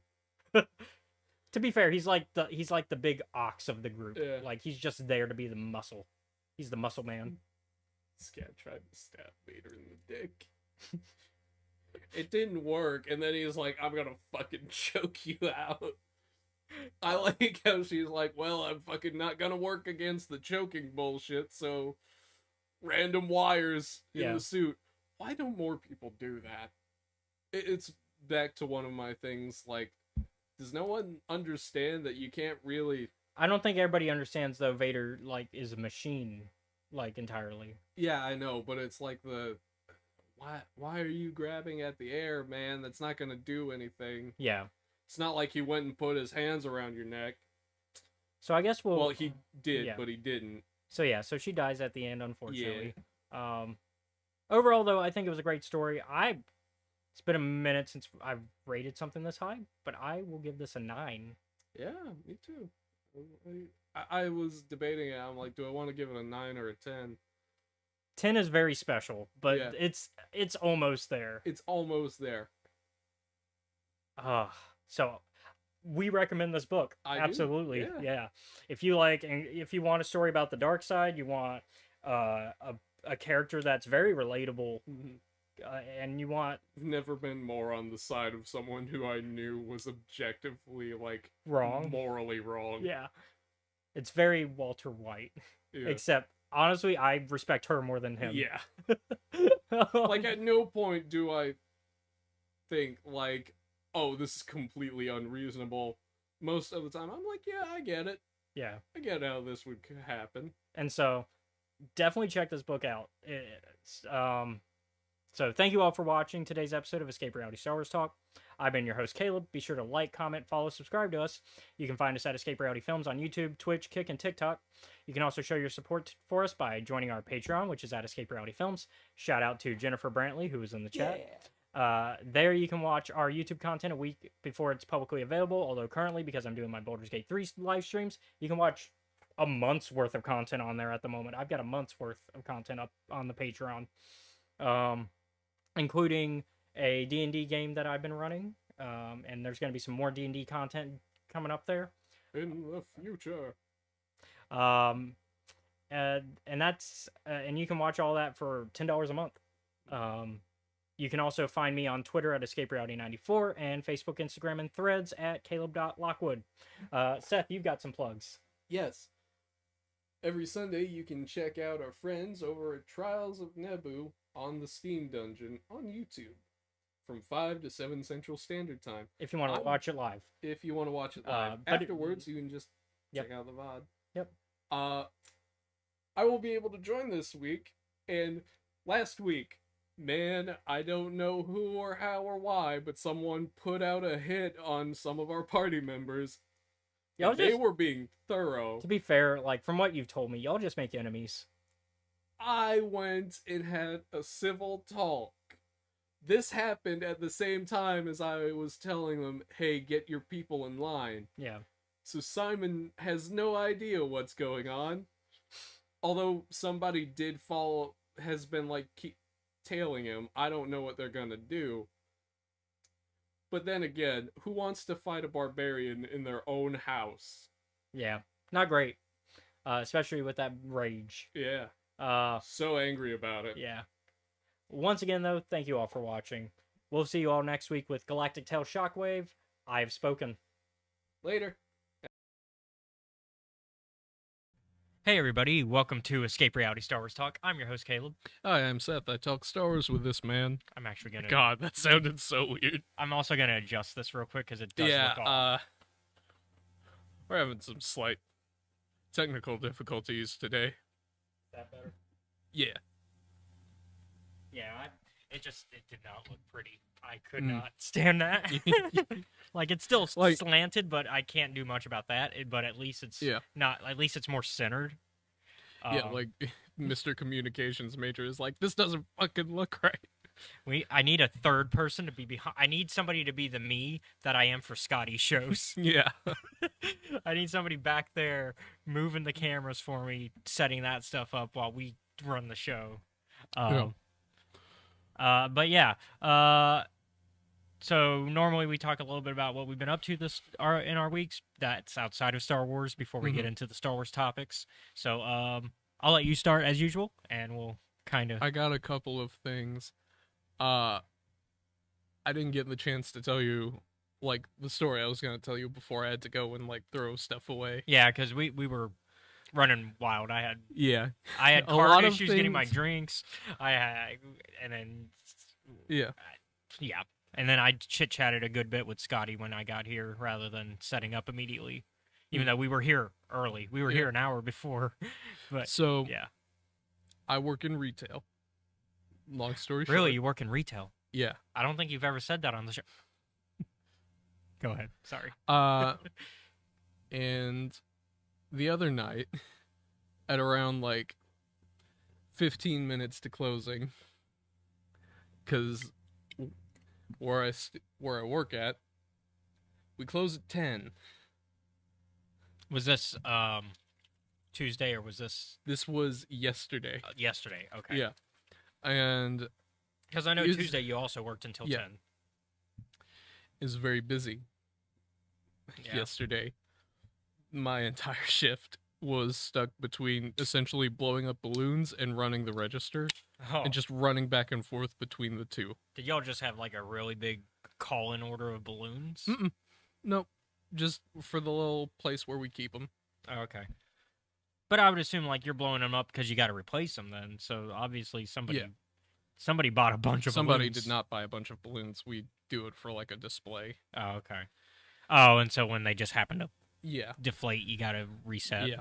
[SPEAKER 6] To be fair, he's like the big ox of the group.
[SPEAKER 2] Yeah.
[SPEAKER 6] Like he's just there to be the muscle. He's the muscle man.
[SPEAKER 2] Scat tried to stab Vader in the dick. It didn't work, and then he's like, I'm gonna fucking choke you out. I like how she's like, well, I'm fucking not gonna work against the choking bullshit, so random wires in
[SPEAKER 6] Yeah.
[SPEAKER 2] the suit. Why don't more people do that? It's back to one of my things, like, does no one understand that you can't really...
[SPEAKER 6] I don't think everybody understands though. Vader like is a machine, like entirely.
[SPEAKER 2] Yeah, I know, but it's like the... Why are you grabbing at the air, man? That's not gonna do anything.
[SPEAKER 6] Yeah.
[SPEAKER 2] It's not like he went and put his hands around your neck.
[SPEAKER 6] So I guess
[SPEAKER 2] Well, he did,
[SPEAKER 6] yeah.
[SPEAKER 2] but he didn't.
[SPEAKER 6] So yeah, so she dies at the end, unfortunately. Overall, though, I think it was a great story. It's been a minute since I've rated something this high, but I will give this a 9.
[SPEAKER 2] Yeah, me too. I was debating it. I'm like, do I want to give it a 9 or a 10?
[SPEAKER 6] 10 is very special, but
[SPEAKER 2] Yeah.
[SPEAKER 6] it's almost there.
[SPEAKER 2] It's almost there.
[SPEAKER 6] So we recommend this book.
[SPEAKER 2] I do,
[SPEAKER 6] Absolutely.
[SPEAKER 2] yeah.
[SPEAKER 6] If you like, and if you want a story about the dark side, you want a character that's very relatable, and you want
[SPEAKER 2] I've never been more on the side of someone who I knew was objectively, like,
[SPEAKER 6] wrong.
[SPEAKER 2] morally wrong.
[SPEAKER 6] Yeah. It's very Walter White.
[SPEAKER 2] Yeah.
[SPEAKER 6] Except honestly, I respect her more than him.
[SPEAKER 2] Yeah. Like, at no point do I think, like, oh, this is completely unreasonable. Most of the time, I'm like, yeah, I get it.
[SPEAKER 6] Yeah.
[SPEAKER 2] I get how this would happen.
[SPEAKER 6] And so definitely check this book out. So thank you all for watching today's episode of Escape Reality Star Wars Talk. I've been your host, Caleb. Be sure to like, comment, follow, subscribe to us. You can find us at Escape Reality Films on YouTube, Twitch, Kick, and TikTok. You can also show your support for us by joining our Patreon, which is at Escape Reality Films. Shout out to Jennifer Brantley, who was in the chat. There you can watch our YouTube content a week before it's publicly available. Although currently, because I'm doing my Baldur's Gate 3 live streams, you can watch a month's worth of content on there at the moment. I've got a month's worth of content up on the Patreon, including a D&D game that I've been running. And there's going to be some more D&D content coming up there.
[SPEAKER 2] In the future.
[SPEAKER 6] And that's and you can watch all that for $10 a month. You can also find me on Twitter at EscapeReality94 and Facebook, Instagram, and Threads at Caleb.Lockwood. Seth, you've got some plugs.
[SPEAKER 2] Yes. Every Sunday you can check out our friends over at Trials of Nebu on the Steam Dungeon on YouTube from 5 to 7 Central Standard Time.
[SPEAKER 6] If you want to watch it live.
[SPEAKER 2] If you want to watch it live.
[SPEAKER 6] but
[SPEAKER 2] Afterwards, you can just
[SPEAKER 6] Yep.
[SPEAKER 2] check out the VOD.
[SPEAKER 6] Yep.
[SPEAKER 2] I will be able to join this week, and last week, man, I don't know who or how or why, but someone put out a hit on some of our party members.
[SPEAKER 6] Y'all
[SPEAKER 2] And they
[SPEAKER 6] just,
[SPEAKER 2] were being thorough.
[SPEAKER 6] to be fair, like from what you've told me, y'all just make enemies.
[SPEAKER 2] I went and had a civil talk. This happened at the same time as I was telling them, hey, get your people in line.
[SPEAKER 6] Yeah.
[SPEAKER 2] So Simon has no idea what's going on. Although somebody did follow, has been like keep tailing him. I don't know what they're gonna do. But then again, who wants to fight a barbarian in their own house?
[SPEAKER 6] Yeah. Not great. Especially with that rage.
[SPEAKER 2] Yeah.
[SPEAKER 6] Uh,
[SPEAKER 2] So angry about it.
[SPEAKER 6] yeah. Once again, though, thank you all for watching. We'll see you all next week with Galactic Tail Shockwave. I have spoken.
[SPEAKER 2] Later.
[SPEAKER 5] Hey everybody, welcome to Escape Reality Star Wars Talk. I'm your host Caleb.
[SPEAKER 2] Hi, I'm Seth. I talk Star Wars with this man.
[SPEAKER 5] I'm actually gonna.
[SPEAKER 2] God, that sounded so weird.
[SPEAKER 5] I'm also gonna adjust this real quick because it does
[SPEAKER 2] Yeah,
[SPEAKER 5] look off.
[SPEAKER 2] we're having some slight technical difficulties today.
[SPEAKER 6] Is that better?
[SPEAKER 2] Yeah.
[SPEAKER 5] Yeah, it did not look pretty. I could
[SPEAKER 2] Mm.
[SPEAKER 5] not stand that. Like it's still
[SPEAKER 2] Like-
[SPEAKER 5] slanted, but I can't do much about that. But at least it's
[SPEAKER 2] Yeah.
[SPEAKER 5] not. At least it's more centered.
[SPEAKER 2] Yeah, like Mr. Communications Major is like, this doesn't fucking look right.
[SPEAKER 5] I need a third person to be behind. I need somebody to be the me that I am for Scotty shows.
[SPEAKER 2] Yeah.
[SPEAKER 5] I need somebody back there moving the cameras for me, setting that stuff up while we run the show. But yeah. So normally we talk a little bit about what we've been up to in our weeks. That's outside of Star Wars before we get into the Star Wars topics. So I'll let you start as usual, and we'll kind of.
[SPEAKER 2] I got a couple of things. I didn't get the chance to tell you, like, the story I was going to tell you before I had to go and, like, throw stuff away.
[SPEAKER 5] Yeah, because we were running wild. I had
[SPEAKER 2] Yeah.
[SPEAKER 5] a
[SPEAKER 2] lot
[SPEAKER 5] card
[SPEAKER 2] of
[SPEAKER 5] issues getting my
[SPEAKER 2] things-
[SPEAKER 5] drinks. And then
[SPEAKER 2] Yeah.
[SPEAKER 5] yeah, and then I chit chatted a good bit with Scotty when I got here, rather than setting up immediately. Even though we were here early, we were
[SPEAKER 2] Yeah.
[SPEAKER 5] here an hour before. But
[SPEAKER 2] So,
[SPEAKER 5] yeah,
[SPEAKER 2] I work in retail. Long story short.
[SPEAKER 5] really, you work in retail.
[SPEAKER 2] Yeah.
[SPEAKER 5] I don't think you've ever said that on the show. Go ahead. Sorry.
[SPEAKER 2] And the other night, at around like 15 minutes to closing, because where I work at, we close at 10.
[SPEAKER 5] Was this Tuesday or was this
[SPEAKER 2] This was yesterday.
[SPEAKER 5] yesterday? Okay.
[SPEAKER 2] Yeah. And
[SPEAKER 5] Because I know
[SPEAKER 2] Is-
[SPEAKER 5] Tuesday you also worked until
[SPEAKER 2] Yeah.
[SPEAKER 5] 10.
[SPEAKER 2] it was very busy
[SPEAKER 5] Yeah.
[SPEAKER 2] yesterday. My entire shift was stuck between essentially blowing up balloons and running the register,
[SPEAKER 5] Oh,
[SPEAKER 2] and just running back and forth between the two.
[SPEAKER 5] did y'all just have like a really big call-in order of balloons?
[SPEAKER 2] Mm-mm. Nope. Just for the little place where we keep them.
[SPEAKER 5] Oh, okay. But I would assume like you're blowing them up because you got to replace them then. So obviously somebody bought a bunch of
[SPEAKER 2] Somebody
[SPEAKER 5] balloons.
[SPEAKER 2] did not buy a bunch of balloons. We do it for like a display.
[SPEAKER 5] Oh, okay. Oh, and so when they just happen to
[SPEAKER 2] Yeah.
[SPEAKER 5] deflate, you got to reset.
[SPEAKER 2] Yeah.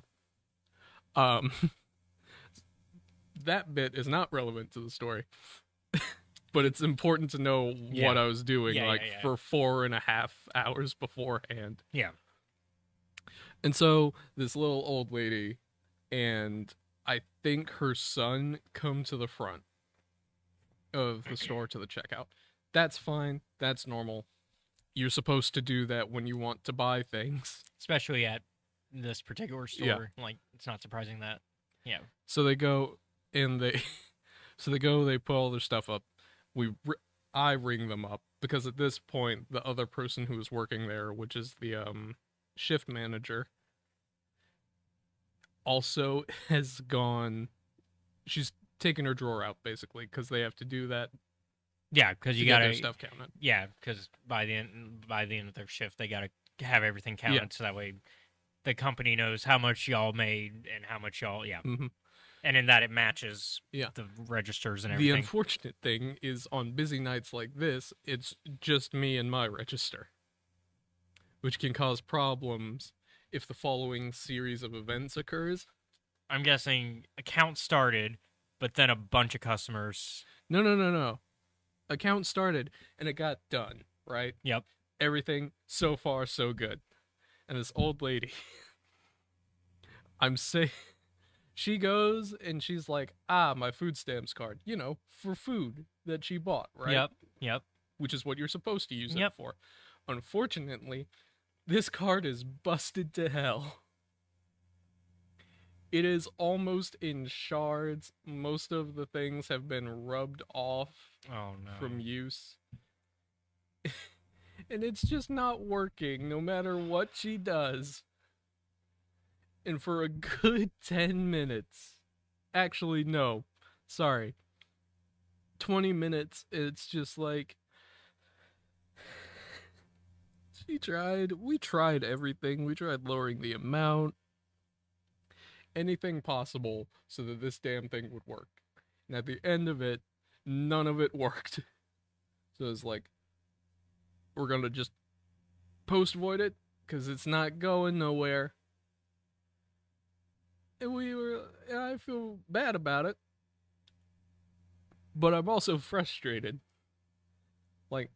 [SPEAKER 2] That bit is not relevant to the story. But it's important to know
[SPEAKER 5] Yeah.
[SPEAKER 2] what I was doing,
[SPEAKER 5] Yeah,
[SPEAKER 2] like,
[SPEAKER 5] yeah, yeah.
[SPEAKER 2] for 4.5 hours beforehand.
[SPEAKER 5] Yeah.
[SPEAKER 2] And so this little old lady and I think her son come to the front of the store to the checkout. That's fine. That's normal. You're supposed to do that when you want to buy things.
[SPEAKER 5] Especially at this particular store.
[SPEAKER 2] Yeah.
[SPEAKER 5] Like, it's not surprising that. Yeah.
[SPEAKER 2] So they go and they, they put all their stuff up. I ring them up because at this point the other person who was working there, which is the shift manager, also has gone. She's taken her drawer out basically because they have to do that.
[SPEAKER 5] Yeah, because
[SPEAKER 2] To
[SPEAKER 5] you
[SPEAKER 2] get
[SPEAKER 5] gotta
[SPEAKER 2] their stuff counted.
[SPEAKER 5] Yeah, because by the end of their shift, they gotta have everything counted, so that way the company knows how much y'all made and how much y'all. Yeah,
[SPEAKER 2] Mhm.
[SPEAKER 5] and in that it matches.
[SPEAKER 2] Yeah.
[SPEAKER 5] The registers and
[SPEAKER 2] The
[SPEAKER 5] everything.
[SPEAKER 2] unfortunate thing is on busy nights like this, it's just me and my register, which can cause problems if the following series of events occurs.
[SPEAKER 5] I'm guessing account started, but then a bunch of customers.
[SPEAKER 2] No. Account started and it got done, right?
[SPEAKER 5] Yep.
[SPEAKER 2] Everything so far so good. And this old lady, she goes and she's like, my food stamps card, for food that she bought, right?
[SPEAKER 5] Yep.
[SPEAKER 2] Which is what you're supposed to use it
[SPEAKER 5] Yep.
[SPEAKER 2] for. Unfortunately, this card is busted to hell. It is almost in shards. Most of the things have been rubbed off
[SPEAKER 5] Oh no.
[SPEAKER 2] from use. And it's just not working no matter what she does. And for a good 10 minutes. Actually, no. Sorry. 20 minutes, it's just like. We tried everything. We tried lowering the amount. Anything possible so that this damn thing would work. And at the end of it, none of it worked. So it's like, we're gonna just post void it because it's not going nowhere. And I feel bad about it, but I'm also frustrated. Like,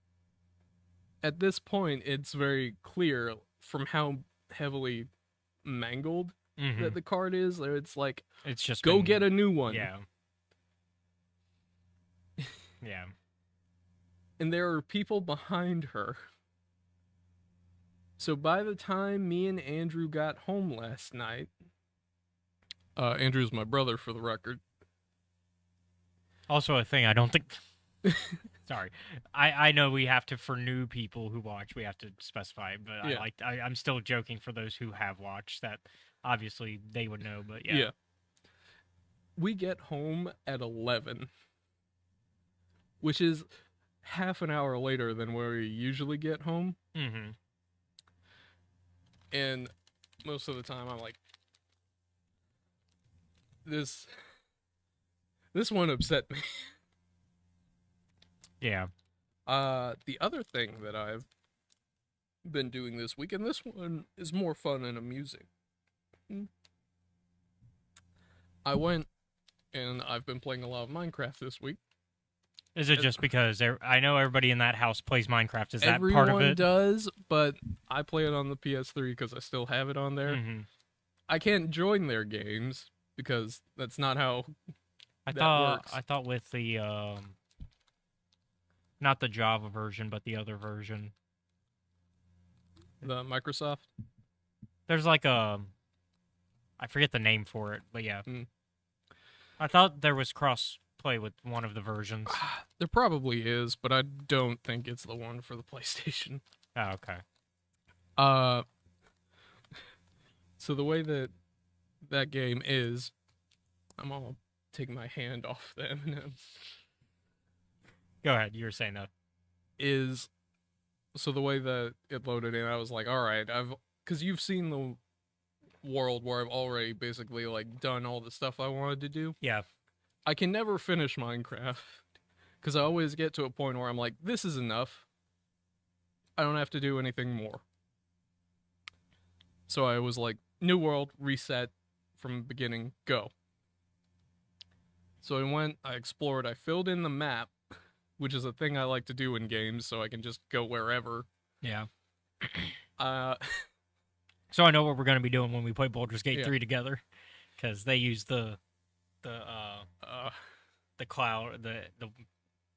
[SPEAKER 2] at this point, it's very clear from how heavily mangled
[SPEAKER 5] Mhm.
[SPEAKER 2] that the card is. It's like,
[SPEAKER 5] It's just
[SPEAKER 2] go
[SPEAKER 5] been-
[SPEAKER 2] get a new one.
[SPEAKER 5] Yeah. Yeah.
[SPEAKER 2] And there are people behind her. So by the time me and Andrew got home last night, Andrew's my brother for the record.
[SPEAKER 5] Also, a thing I don't think. Sorry, I know we have to, for new people who watch, we have to specify, but
[SPEAKER 2] Yeah.
[SPEAKER 5] I'm still joking for those who have watched that. Obviously, they would know, but yeah.
[SPEAKER 2] We get home at 11, which is half an hour later than where we usually get home.
[SPEAKER 5] Mm-hmm.
[SPEAKER 2] And most of the time I'm like, this one upset me.
[SPEAKER 5] Yeah.
[SPEAKER 2] The other thing that I've been doing this week, and this one is more fun and amusing. I went and I've been playing a lot of Minecraft this week.
[SPEAKER 5] Is it just because I know everybody in that house plays Minecraft? Is that
[SPEAKER 2] Everyone
[SPEAKER 5] part of it?
[SPEAKER 2] does, but I play it on the PS3 because I still have it on there.
[SPEAKER 5] Mm-hmm.
[SPEAKER 2] I can't join their games because that's not how
[SPEAKER 5] I
[SPEAKER 2] that
[SPEAKER 5] thought
[SPEAKER 2] works.
[SPEAKER 5] I thought with the not the Java version, but the other version.
[SPEAKER 2] the Microsoft.
[SPEAKER 5] There's like a, I forget the name for it, but yeah.
[SPEAKER 2] Mm.
[SPEAKER 5] I thought there was cross play with one of the versions.
[SPEAKER 2] There probably is, but I don't think it's the one for the PlayStation.
[SPEAKER 5] Oh, okay.
[SPEAKER 2] So the way that game is, I'm gonna take my hand off the M&Ms.
[SPEAKER 5] Go ahead. You were saying that.
[SPEAKER 2] Is so the way that it loaded in, I was like, all right, because you've seen the world where I've already basically like done all the stuff I wanted to do.
[SPEAKER 5] Yeah.
[SPEAKER 2] I can never finish Minecraft because I always get to a point where I'm like, this is enough. I don't have to do anything more. So I was like, new world, reset from beginning, go. So I went, I explored, I filled in the map, which is a thing I like to do in games so I can just go wherever.
[SPEAKER 5] Yeah.
[SPEAKER 2] So
[SPEAKER 5] I know what we're going to be doing when we play Baldur's Gate
[SPEAKER 2] Yeah.
[SPEAKER 5] 3 together, because they use the cloud, the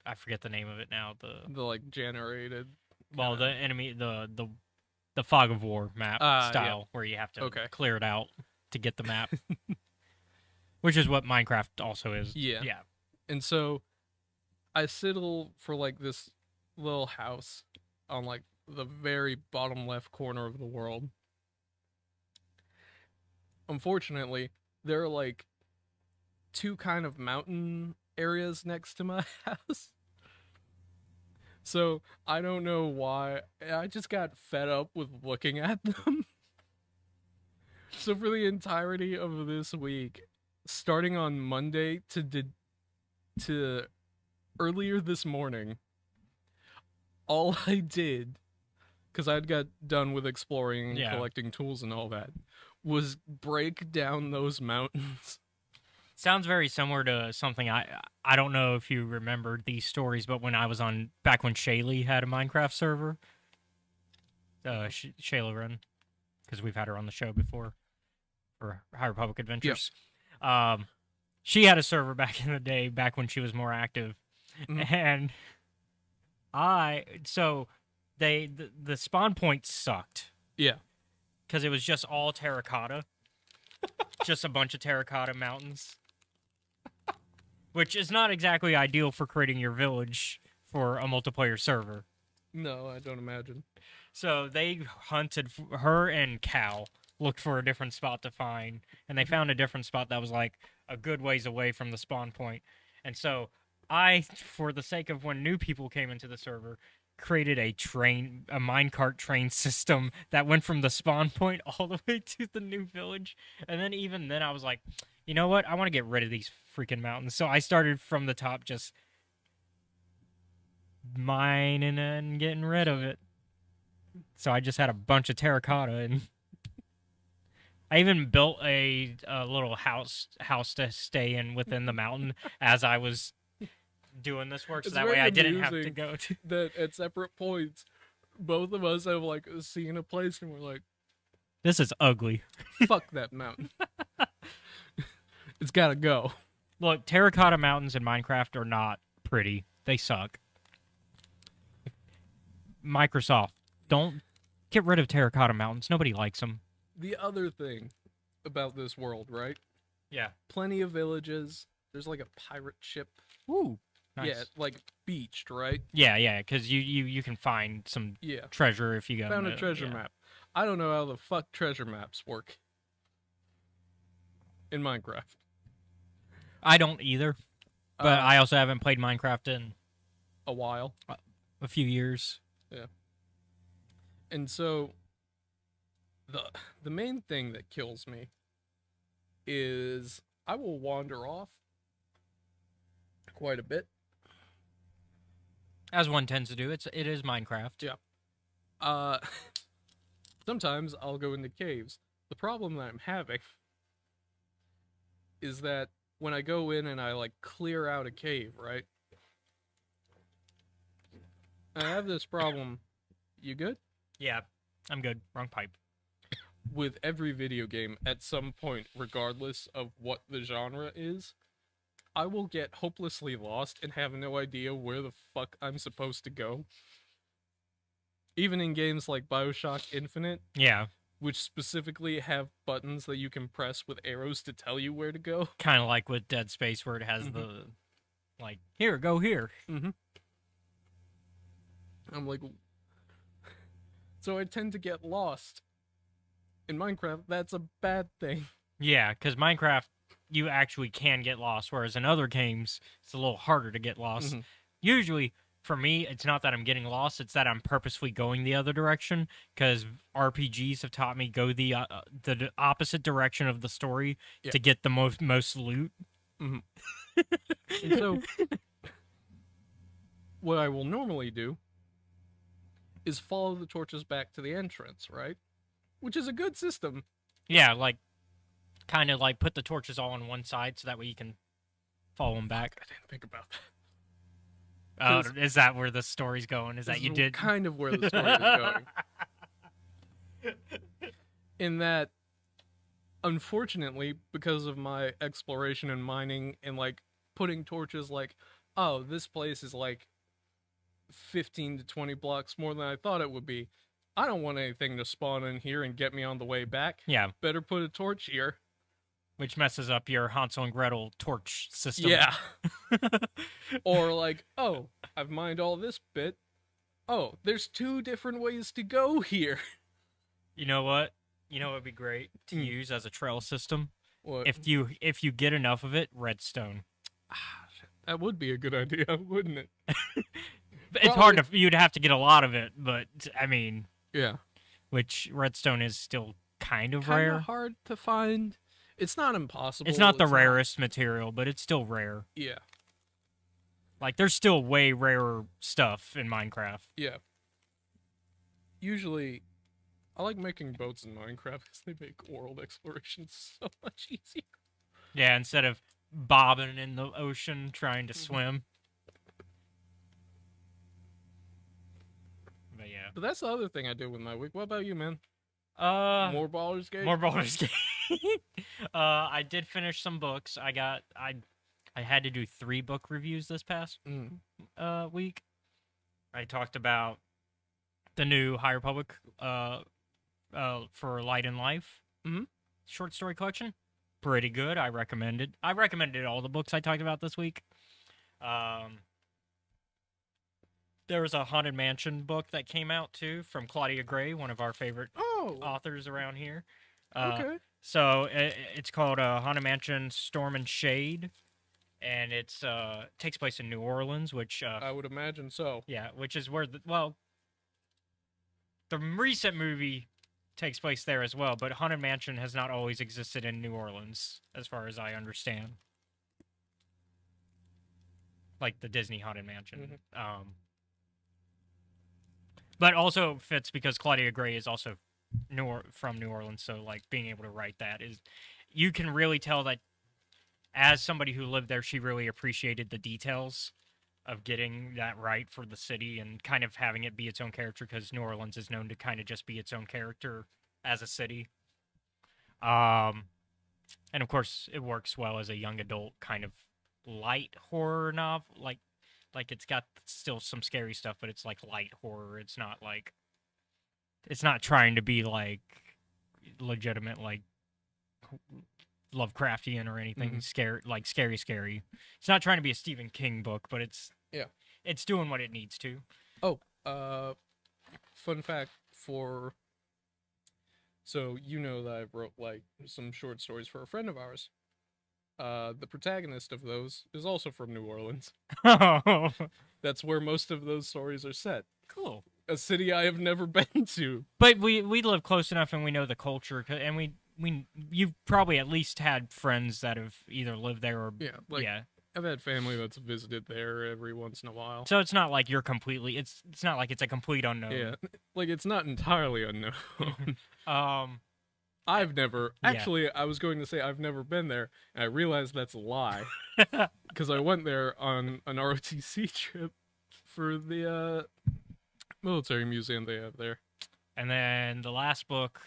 [SPEAKER 5] I forget the name of it now.
[SPEAKER 2] The like generated.
[SPEAKER 5] Well, the enemy, the Fog of War map
[SPEAKER 2] Yeah.
[SPEAKER 5] style, where you have to
[SPEAKER 2] Okay.
[SPEAKER 5] clear it out to get the map, which is what Minecraft also is.
[SPEAKER 2] Yeah.
[SPEAKER 5] Yeah.
[SPEAKER 2] And so I settle for like this little house on like the very bottom left corner of the world. Unfortunately, there are like two kind of mountain areas next to my house. So I don't know why. I just got fed up with looking at them. So for the entirety of this week, starting on Monday to earlier this morning, all I did, because I'd got done with exploring and
[SPEAKER 5] Yeah.
[SPEAKER 2] collecting tools and all that, was break down those mountains.
[SPEAKER 5] Sounds very similar to something I don't know if you remembered these stories, but when I was on back when Shaylee had a Minecraft server, Shayla Run, because we've had her on the show before for High Republic Adventures. She had a server back in the day, back when she was more active,
[SPEAKER 2] Mhm.
[SPEAKER 5] and the spawn points sucked
[SPEAKER 2] Yeah.
[SPEAKER 5] because it was just all terracotta, just a bunch of terracotta mountains. Which is not exactly ideal for creating your village for a multiplayer server.
[SPEAKER 2] No, I don't imagine.
[SPEAKER 5] So they hunted her and Cal looked for a different spot to find, and they found a different spot that was like a good ways away from the spawn point. And so I, for the sake of when new people came into the server, created a minecart train system that went from the spawn point all the way to the new village. And then even then I was like, you know what? I want to get rid of these freaking mountains. So I started from the top, just mining and getting rid of it. So I just had a bunch of terracotta, and I even built a little house to stay in within the mountain as I was doing this work, so
[SPEAKER 2] It's
[SPEAKER 5] that way
[SPEAKER 2] very
[SPEAKER 5] I didn't have to
[SPEAKER 2] amusing.
[SPEAKER 5] go to.
[SPEAKER 2] That at separate points, both of us have like seen a place and we're like,
[SPEAKER 5] This is ugly.
[SPEAKER 2] fuck that mountain. It's gotta go.
[SPEAKER 5] Look, terracotta mountains in Minecraft are not pretty. They suck. Microsoft, don't get rid of terracotta mountains. Nobody likes them.
[SPEAKER 2] The other thing about this world, right?
[SPEAKER 5] Yeah.
[SPEAKER 2] Plenty of villages. There's like a pirate ship.
[SPEAKER 5] Ooh. Nice.
[SPEAKER 2] Yeah, like beached, right?
[SPEAKER 5] Yeah, because you can find some
[SPEAKER 2] Yeah.
[SPEAKER 5] treasure if you go.
[SPEAKER 2] Found a
[SPEAKER 5] to-
[SPEAKER 2] treasure
[SPEAKER 5] yeah.
[SPEAKER 2] map. I don't know how the fuck treasure maps work in Minecraft.
[SPEAKER 5] I don't either, but
[SPEAKER 2] Uh,
[SPEAKER 5] I also haven't played Minecraft in
[SPEAKER 2] a while.
[SPEAKER 5] a few years.
[SPEAKER 2] And so the main thing that kills me is I will wander off quite a bit.
[SPEAKER 5] As one tends to do. It is Minecraft.
[SPEAKER 2] Yeah. Sometimes I'll go into caves. The problem that I'm having is that when I go in and I like clear out a cave, right? I have this problem. You good?
[SPEAKER 5] Yeah, I'm good. Wrong pipe.
[SPEAKER 2] With every video game at some point, regardless of what the genre is, I will get hopelessly lost and have no idea where the fuck I'm supposed to go. Even in games like BioShock Infinite,
[SPEAKER 5] Yeah,
[SPEAKER 2] which specifically have buttons that you can press with arrows to tell you where to go.
[SPEAKER 5] kind of like with Dead Space, where it has the like, here, go here.
[SPEAKER 2] I'm like, so I tend to get lost. In Minecraft, that's a bad thing.
[SPEAKER 5] Yeah, because Minecraft, you actually can get lost, whereas in other games, it's a little harder to get lost.
[SPEAKER 2] Mhm.
[SPEAKER 5] Usually, for me, it's not that I'm getting lost; it's that I'm purposefully going the other direction. Because RPGs have taught me go the opposite direction of the story
[SPEAKER 2] Yeah.
[SPEAKER 5] to get the most loot.
[SPEAKER 2] And so, what I will normally do is follow the torches back to the entrance, right? Which is a good system.
[SPEAKER 5] Yeah, like kind of like put the torches all on one side so that way you can follow them back.
[SPEAKER 2] I didn't think about that.
[SPEAKER 5] Oh,
[SPEAKER 2] 'Cause-
[SPEAKER 5] is that where the story's going? Is that
[SPEAKER 2] This
[SPEAKER 5] you
[SPEAKER 2] is
[SPEAKER 5] did?
[SPEAKER 2] kind of where the story is going. In that, unfortunately, because of my exploration and mining and like putting torches like oh, this place is like 15 to 20 blocks more than I thought it would be. I don't want anything to spawn in here and get me on the way back.
[SPEAKER 5] Yeah,
[SPEAKER 2] Better put a torch here.
[SPEAKER 5] which messes up your Hansel and Gretel torch system.
[SPEAKER 2] Yeah. Or like, oh, I've mined all this bit. Oh, there's 2 different ways to go here.
[SPEAKER 5] You know what? You know what would be great to use as a trail system?
[SPEAKER 2] What?
[SPEAKER 5] If you get enough of it, redstone.
[SPEAKER 2] That would be a good idea, wouldn't it?
[SPEAKER 5] It's hard to you'd have to get a lot of it, but I mean,
[SPEAKER 2] Yeah.
[SPEAKER 5] which redstone is still kind of
[SPEAKER 2] Kind
[SPEAKER 5] rare.
[SPEAKER 2] of hard to find. It's not impossible.
[SPEAKER 5] It's not the rarest material, but it's still rare.
[SPEAKER 2] Yeah.
[SPEAKER 5] Like there's still way rarer stuff in Minecraft.
[SPEAKER 2] Yeah. Usually, I like making boats in Minecraft because they make world exploration so much easier.
[SPEAKER 5] Yeah, instead of bobbing in the ocean trying to swim. But yeah.
[SPEAKER 2] But that's the other thing I did with my week. What about you, man?
[SPEAKER 5] More
[SPEAKER 2] More Baldur's Gate?
[SPEAKER 5] Baldur's Gate. I did finish some books. I had to do 3 book reviews this past week. I talked about the new High Republic for Light and Life short story collection. Pretty good. I recommended all the books I talked about this week. There was a Haunted Mansion book that came out too from Claudia Gray, one of our favorite authors around here.
[SPEAKER 2] Okay.
[SPEAKER 5] So it's called Haunted Mansion: Storm and Shade, and it's takes place in New Orleans, which
[SPEAKER 2] I would imagine so.
[SPEAKER 5] yeah, which is where the recent movie takes place there as well. But Haunted Mansion has not always existed in New Orleans, as far as I understand. Like the Disney Haunted Mansion. But also fits because Claudia Gray is also from New Orleans, so like being able to write that is, you can really tell that as somebody who lived there, she really appreciated the details of getting that right for the city and kind of having it be its own character, because New Orleans is known to kind of just be its own character as a city. And of course, it works well as a young adult kind of light horror novel, like it's got still some scary stuff, but it's like light horror. It's not trying to be like legitimate like Lovecraftian or anything scary. It's not trying to be a Stephen King book, but it's doing what it needs to.
[SPEAKER 2] Oh, fun fact so you know that I wrote like some short stories for a friend of ours. The protagonist of those is also from New Orleans.
[SPEAKER 5] Oh,
[SPEAKER 2] That's where most of those stories are set.
[SPEAKER 5] cool.
[SPEAKER 2] A city I have never been to.
[SPEAKER 5] But we live close enough and we know the culture, and you've probably at least had friends that have either lived there or
[SPEAKER 2] Yeah, I've had family that's visited there every once in a while.
[SPEAKER 5] So it's not like you're completely. It's not like it's a complete unknown.
[SPEAKER 2] Yeah, like it's not entirely unknown. I've never
[SPEAKER 5] Yeah.
[SPEAKER 2] actually. I was going to say I've never been there, and I realized that's a lie because I went there on an ROTC trip for the military museum they have there.
[SPEAKER 5] And then the last book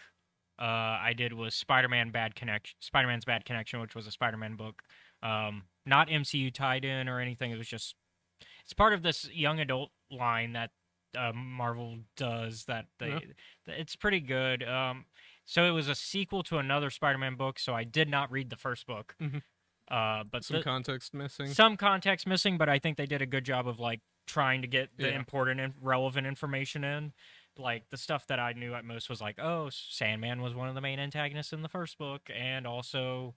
[SPEAKER 5] I did was Spider-Man's Bad Connection, which was a Spider-Man book. Not MCU tied in or anything. It was just, it's part of this young adult line that Marvel does that it's pretty good. So it was a sequel to another Spider-Man book, so I did not read the first book. But
[SPEAKER 2] Some context missing.
[SPEAKER 5] some context missing, but I think they did a good job of like trying to get the
[SPEAKER 2] Yeah.
[SPEAKER 5] important and relevant information in. Like the stuff that I knew at most was like, oh, Sandman was one of the main antagonists in the first book, and also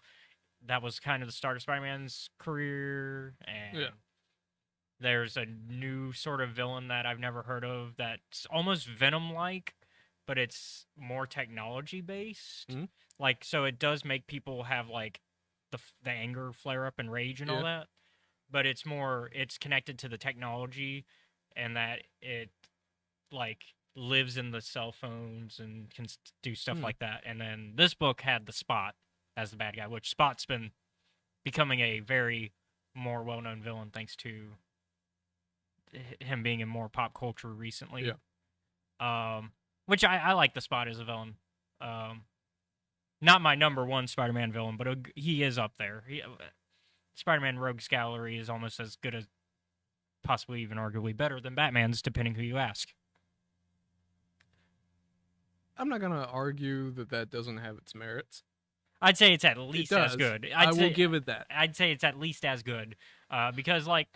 [SPEAKER 5] that was kind of the start of Spider-Man's career. And there's a new sort of villain that I've never heard of that's almost Venom-like, but it's more technology based. Like, so it does make people have like the anger flare up and rage and all that, but it's connected to the technology, and that it like lives in the cell phones and can do stuff like that. And then this book had the Spot as the bad guy, which Spot's been becoming a very more well-known villain thanks to him being in more pop culture recently. Which I like the Spot as a villain. Not my number one Spider-Man villain, but he is up there. Spider-Man Rogues Gallery is almost as good as possibly even arguably better than Batman's, depending who you ask.
[SPEAKER 2] I'm not gonna argue that doesn't have its merits.
[SPEAKER 5] I'd say it's at
[SPEAKER 2] It
[SPEAKER 5] least
[SPEAKER 2] does.
[SPEAKER 5] as good.
[SPEAKER 2] I will give it that.
[SPEAKER 5] I'd say it's at least as good, because like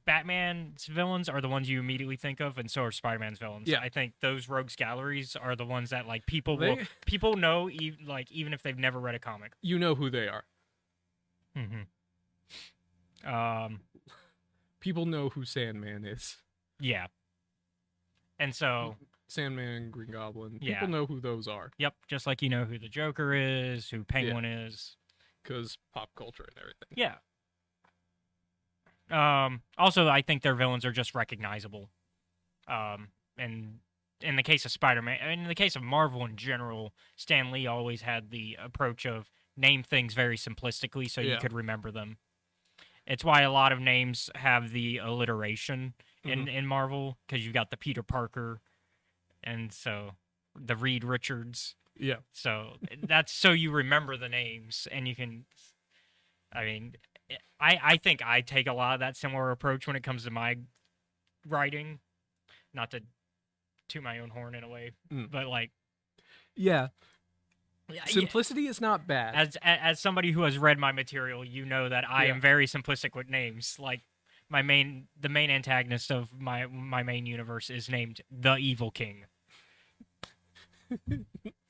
[SPEAKER 5] Batman's villains are the ones you immediately think of, and so are Spider-Man's villains.
[SPEAKER 2] Yeah.
[SPEAKER 5] I think those rogues galleries are the ones that like people
[SPEAKER 2] They-
[SPEAKER 5] people know, even if they've never read a comic.
[SPEAKER 2] You know who they are.
[SPEAKER 5] Mm-hmm.
[SPEAKER 2] People know who Sandman is.
[SPEAKER 5] Yeah. And so,
[SPEAKER 2] Sandman and Green Goblin.
[SPEAKER 5] Yeah.
[SPEAKER 2] People know who those are
[SPEAKER 5] yep, just like you know who the Joker is, who Penguin is.
[SPEAKER 2] because pop culture and everything.
[SPEAKER 5] Yeah. Also, I think their villains are just recognizable. And in the case of Spider-Man, in the case of Marvel in general, Stan Lee always had the approach of name things very simplistically so you
[SPEAKER 2] Yeah.
[SPEAKER 5] could remember them. It's why a lot of names have the alliteration in Marvel, because you've got the Peter Parker, and so the Reed Richards.
[SPEAKER 2] Yeah.
[SPEAKER 5] So that's so you remember the names, and you can. I mean, I think I take a lot of that similar approach when it comes to my writing, not to toot my own horn in a way, but like
[SPEAKER 2] Yeah.
[SPEAKER 5] yeah,
[SPEAKER 2] Simplicity is not bad.
[SPEAKER 5] as somebody who has read my material, you know that I
[SPEAKER 2] Yeah.
[SPEAKER 5] am very simplistic with names. Like the main antagonist of my main universe is named the Evil King.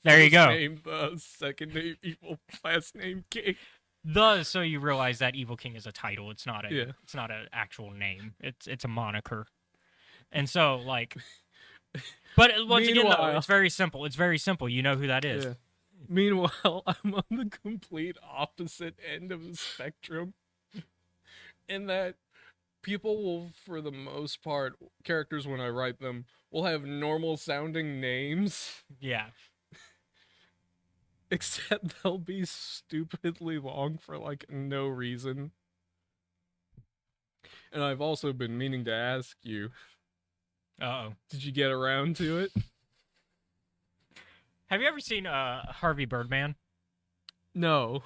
[SPEAKER 5] There you
[SPEAKER 2] First
[SPEAKER 5] go.
[SPEAKER 2] Name, second name evil, last name king.
[SPEAKER 5] So you realize that Evil King is a title. It's not a
[SPEAKER 2] Yeah.
[SPEAKER 5] it's not an actual name. It's a moniker. And so like but once again though,
[SPEAKER 2] Meanwhile-
[SPEAKER 5] it's very simple. It's very simple. You know who that is.
[SPEAKER 2] Yeah. Meanwhile, I'm on the complete opposite end of the spectrum. In that people will, for the most part, characters when I write them, will have normal sounding names,
[SPEAKER 5] Yeah.
[SPEAKER 2] except they'll be stupidly long for like no reason. And I've also been meaning to ask you,
[SPEAKER 5] Uh-oh.
[SPEAKER 2] did you get around to it?
[SPEAKER 5] Have you ever seen Harvey Birdman?
[SPEAKER 2] No.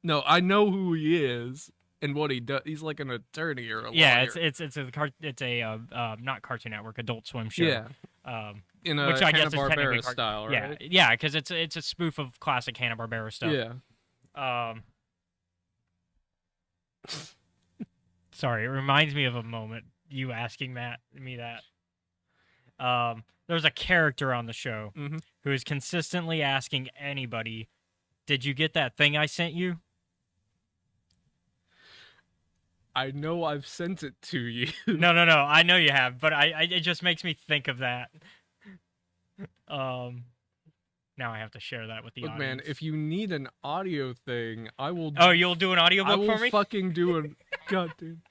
[SPEAKER 2] No, I know who he is and what he does. He's like an attorney or a
[SPEAKER 5] Yeah,
[SPEAKER 2] lawyer.
[SPEAKER 5] it's a not Cartoon Network, Adult Swim show.
[SPEAKER 2] Yeah. In a
[SPEAKER 5] Which I guess is technically
[SPEAKER 2] Hanna-Barbera style, right?
[SPEAKER 5] Yeah, because it's a spoof of classic Hanna-Barbera stuff.
[SPEAKER 2] Yeah.
[SPEAKER 5] Sorry, it reminds me of a moment you asking me that. There's a character on the show
[SPEAKER 2] Mhm.
[SPEAKER 5] who is consistently asking anybody, "Did you get that thing I sent you?"
[SPEAKER 2] I know I've sent it to you.
[SPEAKER 5] No. I know you have, but it just makes me think of that. Now I have to share that with the
[SPEAKER 2] Look,
[SPEAKER 5] audience.
[SPEAKER 2] man, if you need an audio thing, I will.
[SPEAKER 5] Oh, you'll do an
[SPEAKER 2] I
[SPEAKER 5] audiobook
[SPEAKER 2] will
[SPEAKER 5] for me?
[SPEAKER 2] fucking do a goddamn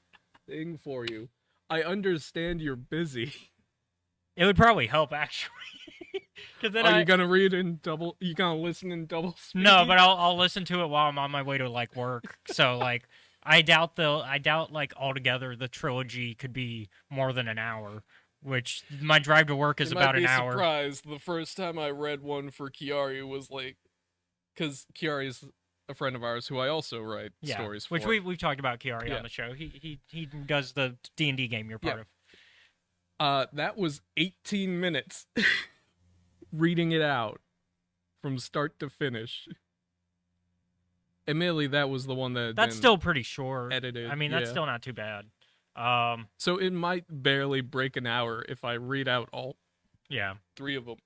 [SPEAKER 2] thing for you. I understand you're busy.
[SPEAKER 5] It would probably help, actually. 'Cause then
[SPEAKER 2] Are you gonna read in double? You gonna listen in double speed?
[SPEAKER 5] No, but I'll listen to it while I'm on my way to like work. So like I doubt like altogether the trilogy could be more than an hour, which my drive to work is
[SPEAKER 2] You
[SPEAKER 5] about
[SPEAKER 2] might be
[SPEAKER 5] an hour.
[SPEAKER 2] surprised. The first time I read one for Kiari was like, because Kiari's a friend of ours who I also write
[SPEAKER 5] Yeah,
[SPEAKER 2] stories for.
[SPEAKER 5] which we've talked about Kiari
[SPEAKER 2] Yeah.
[SPEAKER 5] on the show. He does the D&D game you're part
[SPEAKER 2] Yeah.
[SPEAKER 5] of.
[SPEAKER 2] That was 18 minutes reading it out from start to finish. Admittedly, that was the one that had
[SPEAKER 5] That's
[SPEAKER 2] been
[SPEAKER 5] still pretty short.
[SPEAKER 2] edited.
[SPEAKER 5] I mean, that's
[SPEAKER 2] yeah.
[SPEAKER 5] still not too bad.
[SPEAKER 2] So it might barely break an hour if I read out all
[SPEAKER 5] Yeah.
[SPEAKER 2] 3 of them.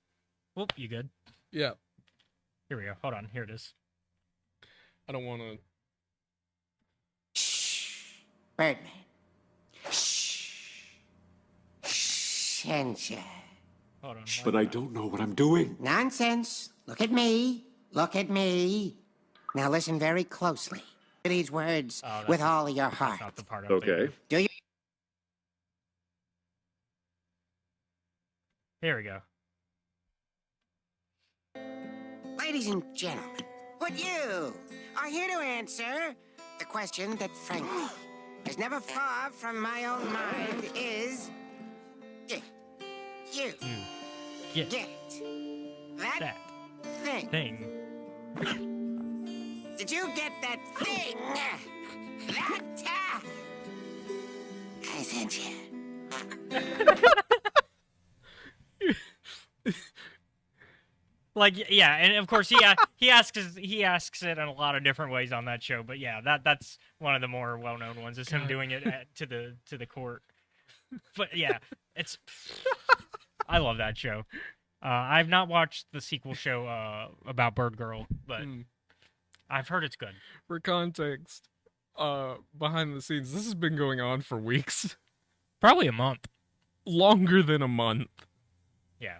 [SPEAKER 5] Whoop, you good?
[SPEAKER 2] Yeah,
[SPEAKER 5] Here we go. Hold on. Here it is.
[SPEAKER 2] I don't want to.
[SPEAKER 7] Birdman. Sensei.
[SPEAKER 5] Hold on.
[SPEAKER 3] But I don't know what I'm doing.
[SPEAKER 7] Nonsense. Look at me. Look at me. Now listen very closely to these words
[SPEAKER 5] Oh, that's
[SPEAKER 7] with
[SPEAKER 5] not-
[SPEAKER 7] all your
[SPEAKER 5] That's
[SPEAKER 7] heart.
[SPEAKER 5] not the part I'm
[SPEAKER 3] Okay.
[SPEAKER 5] thinking.
[SPEAKER 7] Do you?
[SPEAKER 5] Here we go.
[SPEAKER 7] Ladies and gentlemen, what you are here to answer the question that, frankly, is never far from my own mind is... Did you
[SPEAKER 5] Get
[SPEAKER 7] get that
[SPEAKER 5] that
[SPEAKER 7] thing?
[SPEAKER 5] thing.
[SPEAKER 7] Did you get that thing? That sent you.
[SPEAKER 5] Like, yeah, and of course he asks it in a lot of different ways on that show. But yeah, that's one of the more well known ones. Is him doing it to the court. But yeah, it's I love that show. I've not watched the sequel show about Bird Girl, but I've heard it's good.
[SPEAKER 2] For context, behind the scenes, this has been going on for weeks.
[SPEAKER 5] Probably a month.
[SPEAKER 2] Longer than a month.
[SPEAKER 5] Yeah.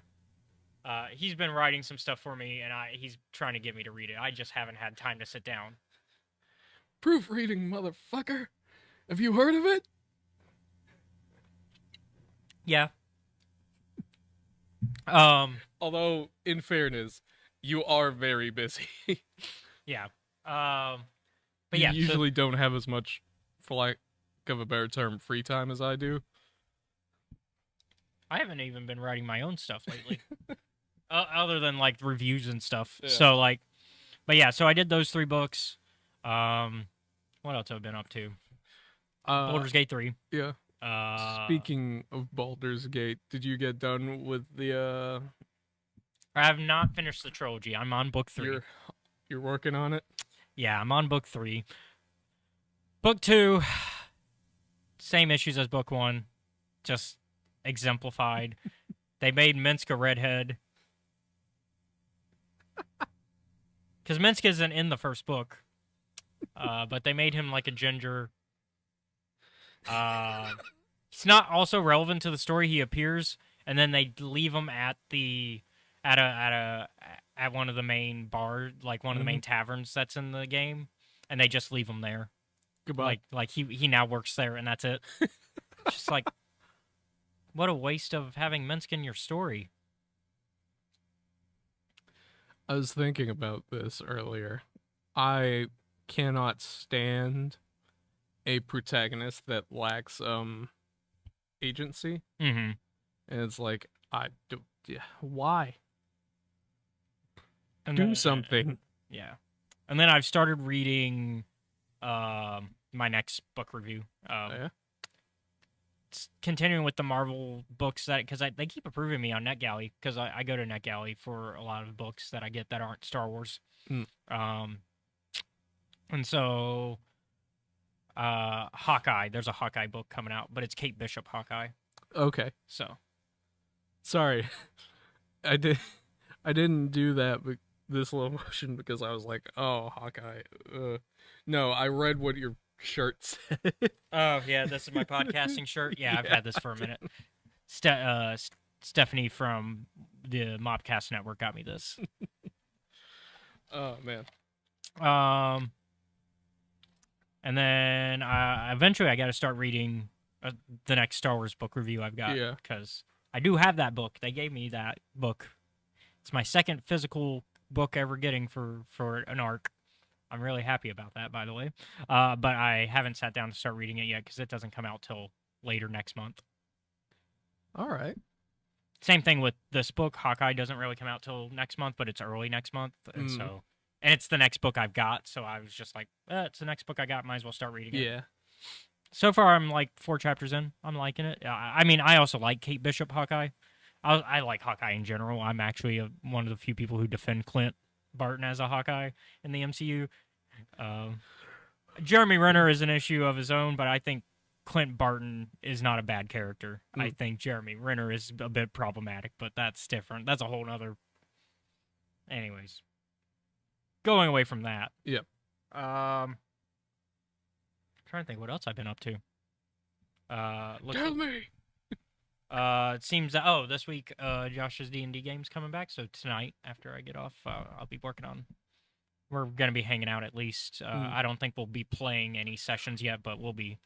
[SPEAKER 5] He's been writing some stuff for me, and he's trying to get me to read it. I just haven't had time to sit down.
[SPEAKER 2] Proofreading, motherfucker. Have you heard of it?
[SPEAKER 5] Yeah.
[SPEAKER 2] Although, in fairness, you are very busy.
[SPEAKER 5] Yeah. But
[SPEAKER 2] you
[SPEAKER 5] yeah.
[SPEAKER 2] usually don't have as much, for lack of a better term, free time as I do.
[SPEAKER 5] I haven't even been writing my own stuff lately. Other than like reviews and stuff.
[SPEAKER 2] Yeah.
[SPEAKER 5] So like, but yeah, so I did those 3 books. What else have I been up to? Baldur's Gate 3.
[SPEAKER 2] Yeah.
[SPEAKER 5] Uh,
[SPEAKER 2] Speaking of Baldur's Gate, did you get done with the
[SPEAKER 5] I have not finished the trilogy. I'm on book 3.
[SPEAKER 2] You're working on it?
[SPEAKER 5] Yeah, I'm on book 3. Book 2, same issues as book 1, just exemplified. They made Minsk a redhead. Because Minsk isn't in the first book. But they made him like a ginger. It's not also relevant to the story. He appears, and then they leave him at one of the main bars, like one of the main taverns that's in the game, and they just leave him there.
[SPEAKER 2] Goodbye.
[SPEAKER 5] Like he now works there, and that's it. Just like, what a waste of having Minsk in your story.
[SPEAKER 2] I was thinking about this earlier. I cannot stand a protagonist that lacks agency.
[SPEAKER 5] Mm-hmm.
[SPEAKER 2] And it's like, why?
[SPEAKER 5] And
[SPEAKER 2] Do
[SPEAKER 5] then-
[SPEAKER 2] something.
[SPEAKER 5] Yeah. And then I've started reading my next book review.
[SPEAKER 2] Yeah?
[SPEAKER 5] It's continuing with the Marvel books because they keep approving me on NetGalley because I go to NetGalley for a lot of books that I get that aren't Star Wars. And so Hawkeye, there's a Hawkeye book coming out, but it's Kate Bishop Hawkeye.
[SPEAKER 2] Okay.
[SPEAKER 5] So
[SPEAKER 2] Sorry. I didn't do that this slow motion because I was like, oh, Hawkeye. No, I read what your shirt said.
[SPEAKER 5] oh yeah, this is my podcasting shirt. Yeah, I've had this for a minute. Stephanie from the Mobcast Network got me this.
[SPEAKER 2] Oh man.
[SPEAKER 5] And then eventually I got to start reading the next Star Wars book review I've got.
[SPEAKER 2] Yeah.
[SPEAKER 5] Because I do have that book. They gave me that book. It's my second physical book ever getting for an arc. I'm really happy about that, by the way. But I haven't sat down to start reading it yet because it doesn't come out till later next month.
[SPEAKER 2] All right.
[SPEAKER 5] Same thing with this book. Hawkeye doesn't really come out till next month, but it's early next month. And and it's the next book I've got. So I was just like, it's the next book I got. Might as well start reading it.
[SPEAKER 2] Yeah.
[SPEAKER 5] So far, I'm like 4 chapters in. I'm liking it. I mean, I also like Kate Bishop Hawkeye. I like Hawkeye in general. I'm actually one of the few people who defend Clint Barton as a Hawkeye in the MCU. Jeremy Renner is an issue of his own, but I think Clint Barton is not a bad character. I think Jeremy Renner is a bit problematic, but that's different. That's a whole nother... Anyways. Going away from that.
[SPEAKER 2] Yep.
[SPEAKER 5] Trying to think what else I've been up to.
[SPEAKER 2] Tell me.
[SPEAKER 5] It seems that this week Josh's D&D game's coming back, so tonight after I get off, I'll be working on. We're gonna be hanging out at least. I don't think we'll be playing any sessions yet, but we'll be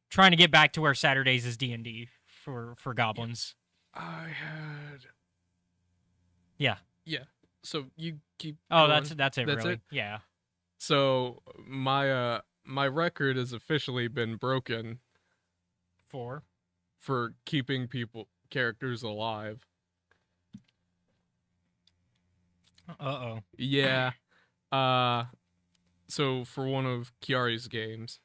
[SPEAKER 5] trying to get back to where Saturdays is D&D for goblins.
[SPEAKER 2] I had.
[SPEAKER 5] Yeah.
[SPEAKER 2] Yeah. So you keep.
[SPEAKER 5] Oh,
[SPEAKER 2] going.
[SPEAKER 5] that's it.
[SPEAKER 2] That's
[SPEAKER 5] really.
[SPEAKER 2] it?
[SPEAKER 5] Yeah.
[SPEAKER 2] So my record has officially been broken
[SPEAKER 5] For
[SPEAKER 2] keeping characters alive.
[SPEAKER 5] Uh-oh.
[SPEAKER 2] Yeah. So for one of Kiari's games,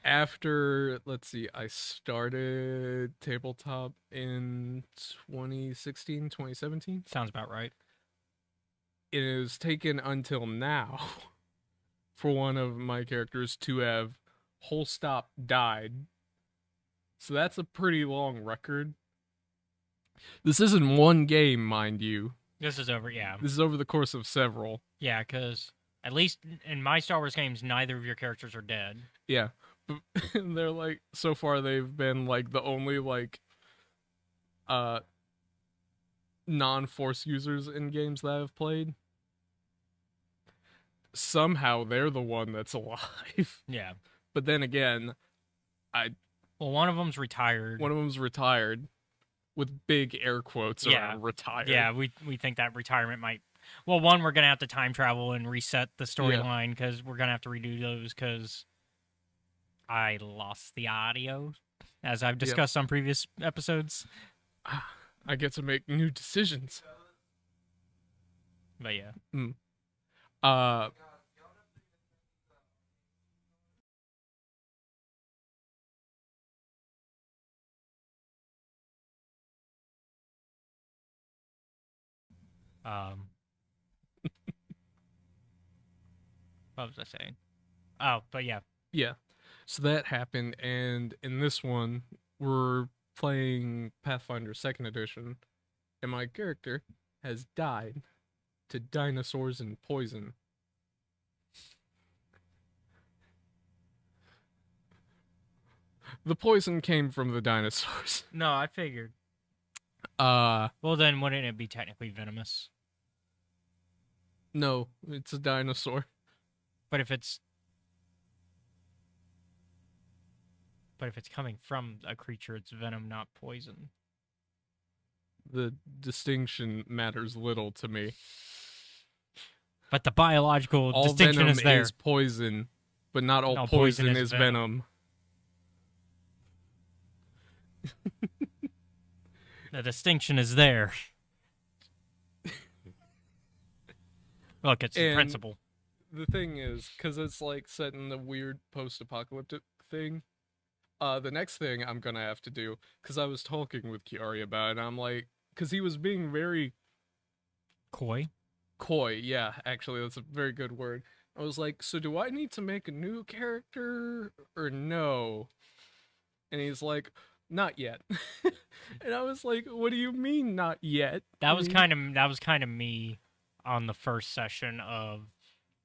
[SPEAKER 2] after, let's see, I started tabletop in 2016, 2017.
[SPEAKER 5] Sounds about right.
[SPEAKER 2] It has taken until now for one of my characters to have whole stop died. So that's a pretty long record. This isn't one game, mind you.
[SPEAKER 5] This is over, yeah.
[SPEAKER 2] This is over the course of several.
[SPEAKER 5] Yeah, because at least in my Star Wars games, neither of your characters are dead.
[SPEAKER 2] Yeah. But they're like, so far they've been like the only like non-force users in games that I've played. Somehow they're the one that's alive.
[SPEAKER 5] Yeah.
[SPEAKER 2] But then again,
[SPEAKER 5] Well, one of them's retired.
[SPEAKER 2] one of them's retired with big air quotes
[SPEAKER 5] Yeah.
[SPEAKER 2] around retired.
[SPEAKER 5] Yeah, we think that retirement might. Well, one, we're gonna have to time travel and reset the storyline because we're gonna have to redo those because I lost the audio, as I've discussed on previous episodes.
[SPEAKER 2] I get to make new decisions.
[SPEAKER 5] But yeah,
[SPEAKER 2] Uh
[SPEAKER 5] what was I saying? Oh, but yeah,
[SPEAKER 2] Yeah. So that happened, and in this one, we're playing Pathfinder 2nd Edition, and my character has died to dinosaurs and poison. The poison came from the dinosaurs.
[SPEAKER 5] no, I figured.
[SPEAKER 2] Well,
[SPEAKER 5] then wouldn't it be technically venomous?
[SPEAKER 2] no, it's a dinosaur.
[SPEAKER 5] But if it's coming from a creature, it's venom, not poison.
[SPEAKER 2] The distinction matters little to me.
[SPEAKER 5] But the biological
[SPEAKER 2] All
[SPEAKER 5] distinction
[SPEAKER 2] venom
[SPEAKER 5] is there.
[SPEAKER 2] is poison, but not all
[SPEAKER 5] No,
[SPEAKER 2] poison is venom.
[SPEAKER 5] The distinction is there. Look, it's the
[SPEAKER 2] And-
[SPEAKER 5] principle.
[SPEAKER 2] The thing is, because it's like set in the weird post-apocalyptic thing, the next thing I'm gonna have to do, because I was talking with Kiari about it, and I'm like, because he was being very
[SPEAKER 5] Coy.
[SPEAKER 2] coy. Yeah, actually, that's a very good word. I was like, so do I need to make a new character or no? And he's like, not yet. And I was like, what do you mean not yet?
[SPEAKER 5] That was
[SPEAKER 2] I mean,
[SPEAKER 5] kind of me on the first session of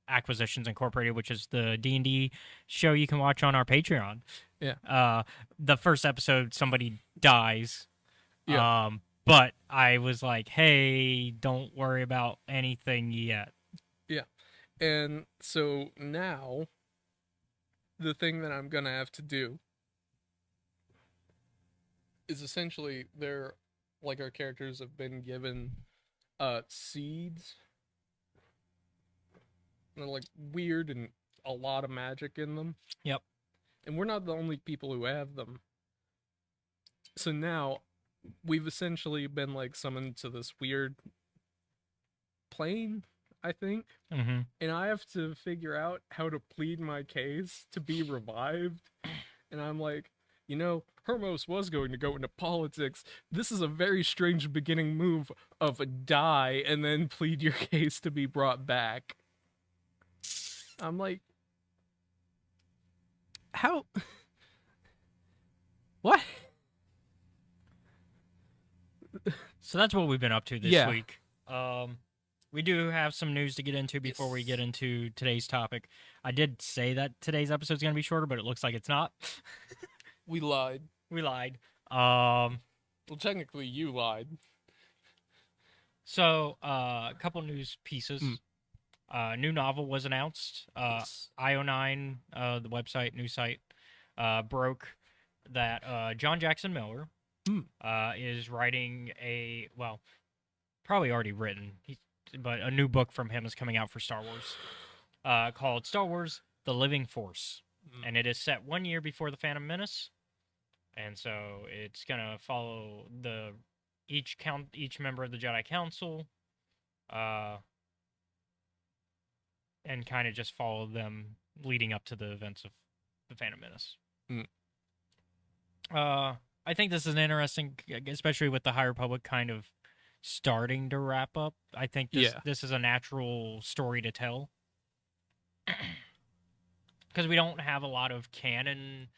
[SPEAKER 5] Acquisitions Incorporated, which is the D&D show you can watch on our Patreon.
[SPEAKER 2] Yeah.
[SPEAKER 5] The first episode, somebody dies.
[SPEAKER 2] Yeah.
[SPEAKER 5] But I was like, hey, don't worry about anything yet.
[SPEAKER 2] And so now, the thing that I'm gonna have to do is essentially our characters have been given seeds. And they're like weird and a lot of magic in them.
[SPEAKER 5] Yep.
[SPEAKER 2] And we're not the only people who have them. So now we've essentially been like summoned to this weird plane, I think.
[SPEAKER 5] Mm-hmm.
[SPEAKER 2] And I have to figure out how to plead my case to be revived. And I'm like, Hermos was going to go into politics. This is a very strange beginning move of die and then plead your case to be brought back. I'm like, how? What?
[SPEAKER 5] So that's what we've been up to this
[SPEAKER 2] Yeah.
[SPEAKER 5] week. We do have some news to get into before we get into today's topic. I did say that today's episode is going to be shorter, but it looks like it's not.
[SPEAKER 2] We lied.
[SPEAKER 5] We lied.
[SPEAKER 2] Well, technically, you lied.
[SPEAKER 5] So, a couple news pieces. New novel was announced.
[SPEAKER 2] Yes.
[SPEAKER 5] IO9, the website, news site, broke that John Jackson Miller is writing probably already written, but a new book from him is coming out for Star Wars called Star Wars The Living Force. And it is set 1 year before The Phantom Menace. And so it's going to follow each member of the Jedi Council and kind of just follow them leading up to the events of The Phantom Menace. I think this is an interesting, especially with the High Republic kind of starting to wrap up. I think this is a natural story to tell. Because we don't have a lot of canon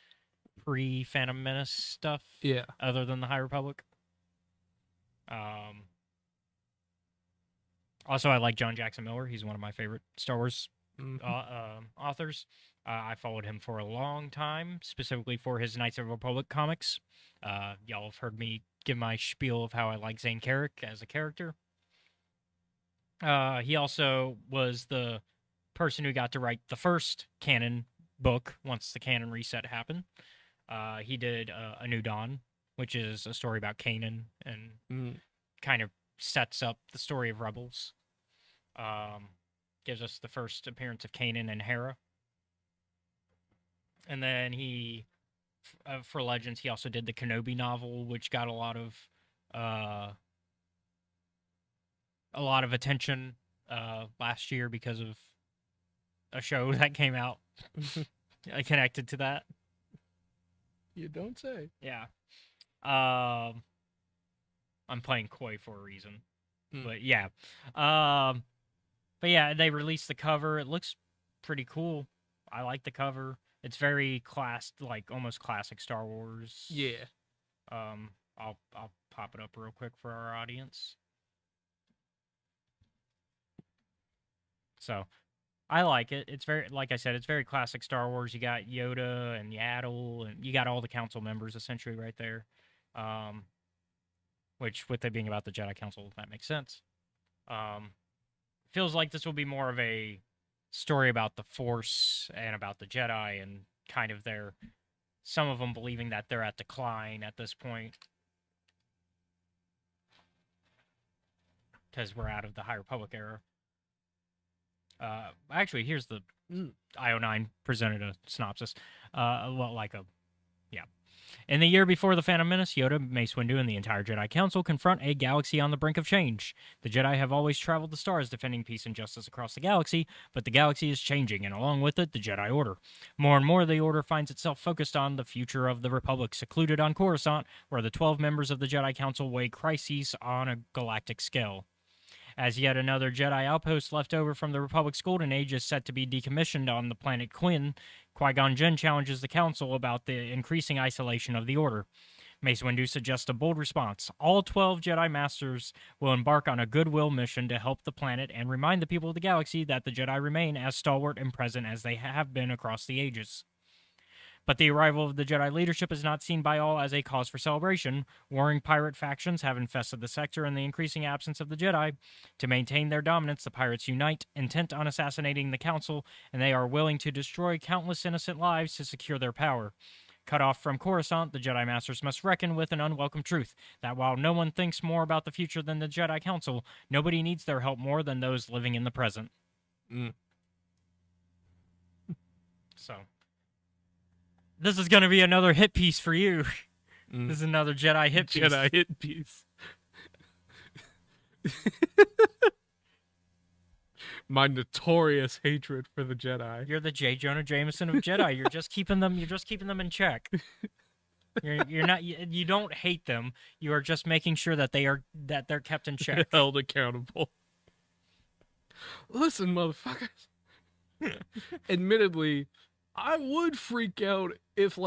[SPEAKER 5] pre-Phantom Menace stuff.
[SPEAKER 2] Yeah.
[SPEAKER 5] Other than the High Republic. Also, I like John Jackson Miller. He's one of my favorite Star Wars authors. I followed him for a long time, specifically for his Knights of the Republic comics. Y'all have heard me give my spiel of how I like Zane Carrick as a character. He also was the person who got to write the first canon book once the canon reset happened. He did A New Dawn, which is a story about Kanan and kind of sets up the story of Rebels. Gives us the first appearance of Kanan and Hera. And then he, for Legends, he also did the Kenobi novel, which got a lot of attention last year because of a show that came out connected to that.
[SPEAKER 2] You don't say.
[SPEAKER 5] Yeah. I'm playing coy for a reason. But yeah. But yeah, they released the cover. It looks pretty cool. I like the cover. It's very almost classic Star Wars.
[SPEAKER 2] Yeah.
[SPEAKER 5] I'll pop it up real quick for our audience. So, I like it. It's very, like I said, it's very classic Star Wars. You got Yoda and Yaddle, and you got all the council members essentially right there. Which, with it being about the Jedi Council, that makes sense. Feels like this will be more of a story about the Force and about the Jedi and kind of some of them believing that they're at decline at this point. Because we're out of the High Republic era. Actually, here's the IO9 presented a synopsis. In the year before the Phantom Menace, Yoda, Mace Windu, and the entire Jedi Council confront a galaxy on the brink of change. The Jedi have always traveled the stars defending peace and justice across the galaxy, but the galaxy is changing, and along with it, the Jedi Order. More and more, the Order finds itself focused on the future of the Republic, secluded on Coruscant, where the 12 members of the Jedi Council weigh crises on a galactic scale. As yet another Jedi outpost left over from the Republic's Golden Age is set to be decommissioned on the planet Quinn, Qui-Gon Jinn challenges the Council about the increasing isolation of the Order. Mace Windu suggests a bold response. All 12 Jedi Masters will embark on a goodwill mission to help the planet and remind the people of the galaxy that the Jedi remain as stalwart and present as they have been across the ages. But the arrival of the Jedi leadership is not seen by all as a cause for celebration. Warring pirate factions have infested the sector in the increasing absence of the Jedi. To maintain their dominance, the pirates unite, intent on assassinating the Council, and they are willing to destroy countless innocent lives to secure their power. Cut off from Coruscant, the Jedi Masters must reckon with an unwelcome truth, that while no one thinks more about the future than the Jedi Council, nobody needs their help more than those living in the present. So... this is going to be another hit piece for you. This is another Jedi hit piece.
[SPEAKER 2] Jedi hit piece. My notorious hatred for the Jedi.
[SPEAKER 5] You're the J. Jonah Jameson of Jedi. You're just keeping them. You're just keeping them in check. You're not. You don't hate them. You are just making sure that they're kept in check.
[SPEAKER 2] Held accountable. Listen, motherfuckers. Admittedly, I would freak out if,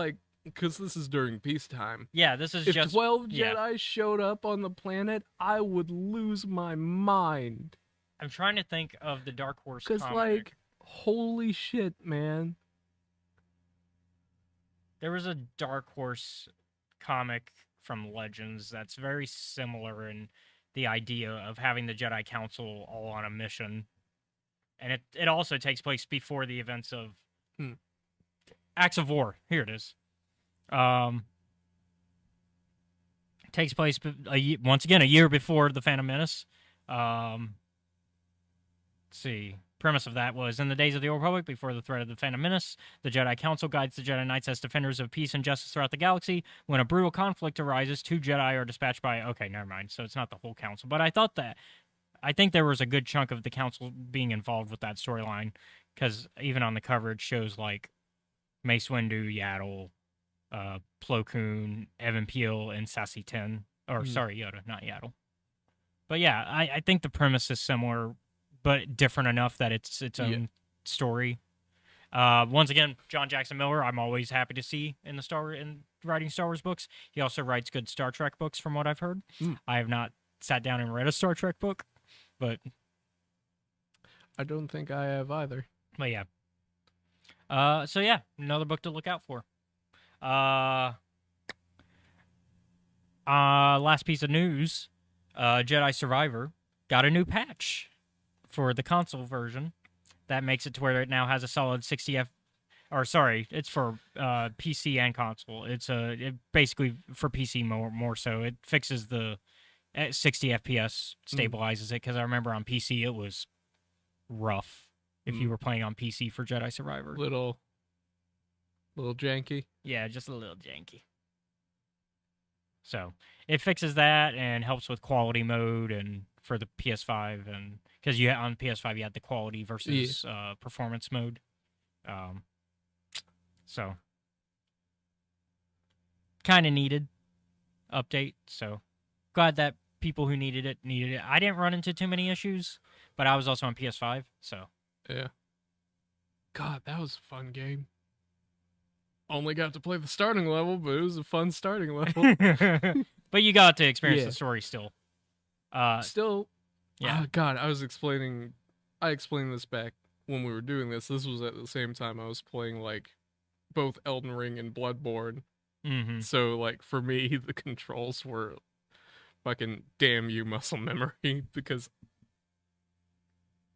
[SPEAKER 2] because this is during peacetime.
[SPEAKER 5] Yeah, this is
[SPEAKER 2] if
[SPEAKER 5] just...
[SPEAKER 2] 12 Jedi showed up on the planet, I would lose my mind.
[SPEAKER 5] I'm trying to think of the Dark Horse
[SPEAKER 2] comic. Because, holy shit, man.
[SPEAKER 5] There was a Dark Horse comic from Legends that's very similar in the idea of having the Jedi Council all on a mission. And it also takes place before the events of... Acts of War. Here it is. Takes place once again a year before the Phantom Menace. Let's see. Premise of that was in the days of the Old Republic, before the threat of the Phantom Menace, the Jedi Council guides the Jedi Knights as defenders of peace and justice throughout the galaxy. When a brutal conflict arises, 2 Jedi are dispatched by... okay, never mind. So it's not the whole council. But I think there was a good chunk of the council being involved with that storyline, because even on the cover it shows Mace Windu, Yaddle, Plo Koon, Evan Peel, and Sassy 10. Or, sorry, Yoda, not Yaddle. But yeah, I think the premise is similar, but different enough that it's its own story. Once again, John Jackson Miller, I'm always happy to see in writing Star Wars books. He also writes good Star Trek books, from what I've heard. I have not sat down and read a Star Trek book, but
[SPEAKER 2] I don't think I have either.
[SPEAKER 5] yeah. So yeah, another book to look out for. Last piece of news: Jedi Survivor got a new patch for the console version. That makes it to where it now has a solid 60 it's for PC and console. It's basically for PC more so. It fixes the 60 FPS, stabilizes it, because I remember on PC it was rough if you were playing on PC for Jedi Survivor.
[SPEAKER 2] Little janky.
[SPEAKER 5] Yeah, just a little janky. So it fixes that and helps with quality mode and for the PS5, and because on PS5 you had the quality versus performance mode. So kind of needed update. So glad that people who needed it. I didn't run into too many issues, but I was also on PS5, so
[SPEAKER 2] yeah. God, that was a fun game. Only got to play the starting level, but it was a fun starting level.
[SPEAKER 5] But you got to experience the story still.
[SPEAKER 2] Still,
[SPEAKER 5] yeah.
[SPEAKER 2] God, I explained this back when we were doing this. This was at the same time I was playing like both Elden Ring and Bloodborne.
[SPEAKER 5] Mm-hmm.
[SPEAKER 2] So like for me, the controls were fucking damn you muscle memory, because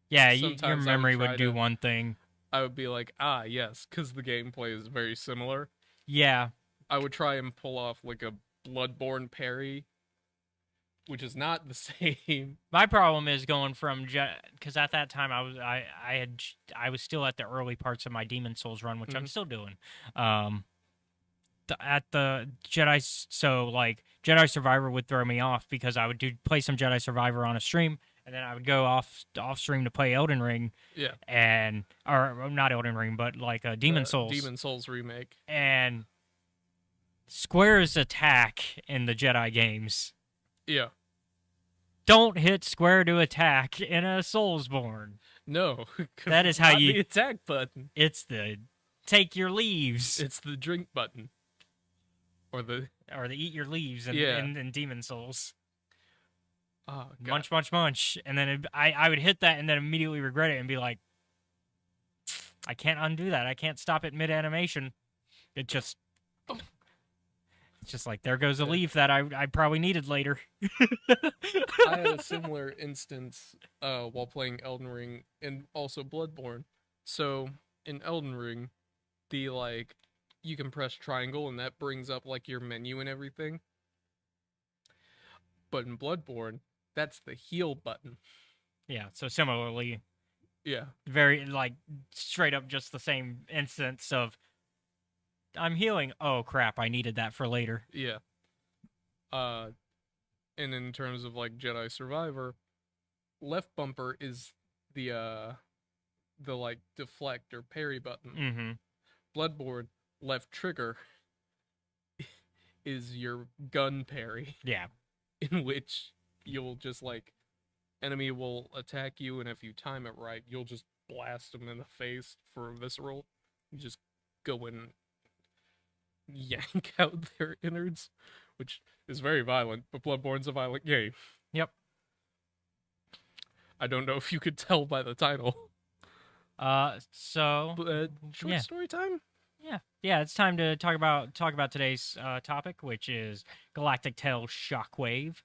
[SPEAKER 5] yeah, your
[SPEAKER 2] sometimes I would
[SPEAKER 5] memory
[SPEAKER 2] try
[SPEAKER 5] would do
[SPEAKER 2] to-
[SPEAKER 5] one thing.
[SPEAKER 2] I would be like, yes, because the gameplay is very similar.
[SPEAKER 5] Yeah,
[SPEAKER 2] I would try and pull off like a Bloodborne parry, which is not the same.
[SPEAKER 5] my problem is going from because at that time I was still at the early parts of my Demon Souls run, which I'm still doing. At the so like Jedi Survivor would throw me off because I would play some Jedi Survivor on a stream, and then I would go off stream to play Elden Ring.
[SPEAKER 2] Yeah.
[SPEAKER 5] Or not Elden Ring, but like Demon Souls.
[SPEAKER 2] Demon Souls remake.
[SPEAKER 5] And Square's attack in the Jedi games.
[SPEAKER 2] Yeah.
[SPEAKER 5] Don't hit square to attack in a Soulsborne.
[SPEAKER 2] No. 'Cause
[SPEAKER 5] That is
[SPEAKER 2] it's
[SPEAKER 5] how
[SPEAKER 2] not
[SPEAKER 5] you-
[SPEAKER 2] the attack button.
[SPEAKER 5] It's the take your leaves.
[SPEAKER 2] It's the drink button. Or the
[SPEAKER 5] eat your leaves
[SPEAKER 2] Yeah.
[SPEAKER 5] in Demon Souls.
[SPEAKER 2] God.
[SPEAKER 5] Munch, munch, munch. And then I would hit that and then immediately regret it and be like, I can't undo that. I can't stop it mid-animation. It's just like, there goes a leaf that I probably needed later.
[SPEAKER 2] I had a similar instance while playing Elden Ring and also Bloodborne. So in Elden Ring, you can press triangle and that brings up like your menu and everything. But in Bloodborne, that's the heal button.
[SPEAKER 5] Yeah, so similarly,
[SPEAKER 2] Yeah.
[SPEAKER 5] very, like, straight up just the same instance of, I'm healing. Oh, crap, I needed that for later.
[SPEAKER 2] Yeah. And in terms of like Jedi Survivor, left bumper is the like deflect or parry button.
[SPEAKER 5] Mm-hmm.
[SPEAKER 2] Bloodborne, left trigger is your gun parry,
[SPEAKER 5] Yeah.
[SPEAKER 2] in which you'll just like enemy will attack you, and if you time it right, you'll just blast them in the face for a visceral. You just go in, yank out their innards, which is very violent, but Bloodborne's a violent game.
[SPEAKER 5] Yep.
[SPEAKER 2] I don't know if you could tell by the title.
[SPEAKER 5] So...
[SPEAKER 2] But short
[SPEAKER 5] Yeah.
[SPEAKER 2] story time?
[SPEAKER 5] Yeah, it's time to talk about today's topic, which is Galactic Tales Shockwave.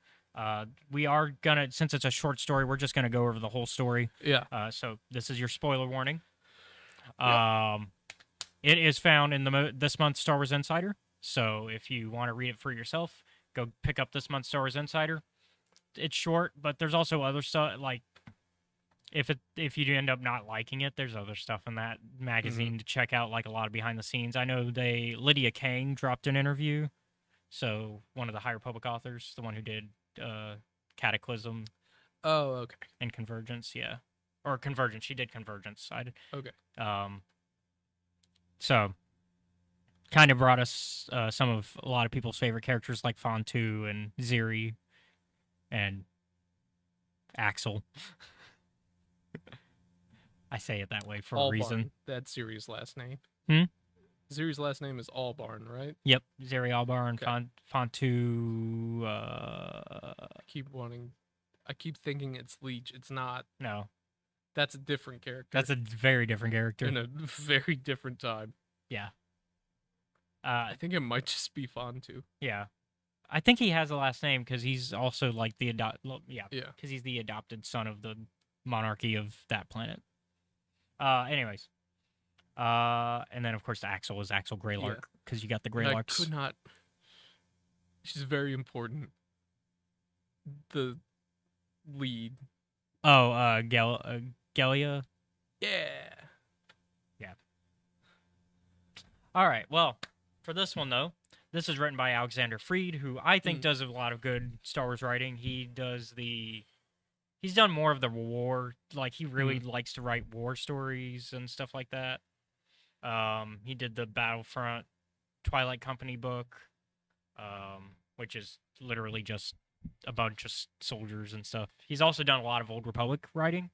[SPEAKER 5] We are gonna, since it's a short story, we're just gonna go over the whole story.
[SPEAKER 2] Yeah.
[SPEAKER 5] So this is your spoiler warning.
[SPEAKER 2] Yep.
[SPEAKER 5] It is found in this month's Star Wars Insider. So if you want to read it for yourself, go pick up this month's Star Wars Insider. It's short, but there's also other stuff like. If you end up not liking it, there's other stuff in that magazine to check out, like a lot of behind the scenes. I know Lydia Kang dropped an interview, so one of the High Republic authors, the one who did Cataclysm
[SPEAKER 2] Oh, okay.
[SPEAKER 5] and Convergence, yeah, or Convergence. She did Convergence.
[SPEAKER 2] Okay.
[SPEAKER 5] So kind of brought us some of a lot of people's favorite characters like Fontu and Ziri and Axel. I say it that way for a reason.
[SPEAKER 2] That's Ziri's last name.
[SPEAKER 5] Hmm?
[SPEAKER 2] Ziri's last name is Allbarn, right?
[SPEAKER 5] Yep, Ziri Albarn,
[SPEAKER 2] Okay.
[SPEAKER 5] Fontu.
[SPEAKER 2] I keep thinking it's Leech. It's not.
[SPEAKER 5] No,
[SPEAKER 2] That's a different character.
[SPEAKER 5] that's a very different character.
[SPEAKER 2] in a very different time.
[SPEAKER 5] Yeah.
[SPEAKER 2] I think it might just be Fontu.
[SPEAKER 5] Yeah. I think he has a last name because he's also like the
[SPEAKER 2] Yeah.
[SPEAKER 5] because he's the adopted son of the monarchy of that planet. Anyways. And then of course Axel is Axel Greylark because you got the
[SPEAKER 2] And I
[SPEAKER 5] Greylarks.
[SPEAKER 2] could not. She's very important. The lead.
[SPEAKER 5] Oh, Gelia.
[SPEAKER 2] Yeah.
[SPEAKER 5] All right. Well, for this one though, this is written by Alexander Freed, who I think does a lot of good Star Wars writing. He's done more of the war. Like he really likes to write war stories and stuff like that. He did the Battlefront Twilight Company book, which is literally just a bunch of soldiers and stuff. He's also done a lot of Old Republic writing,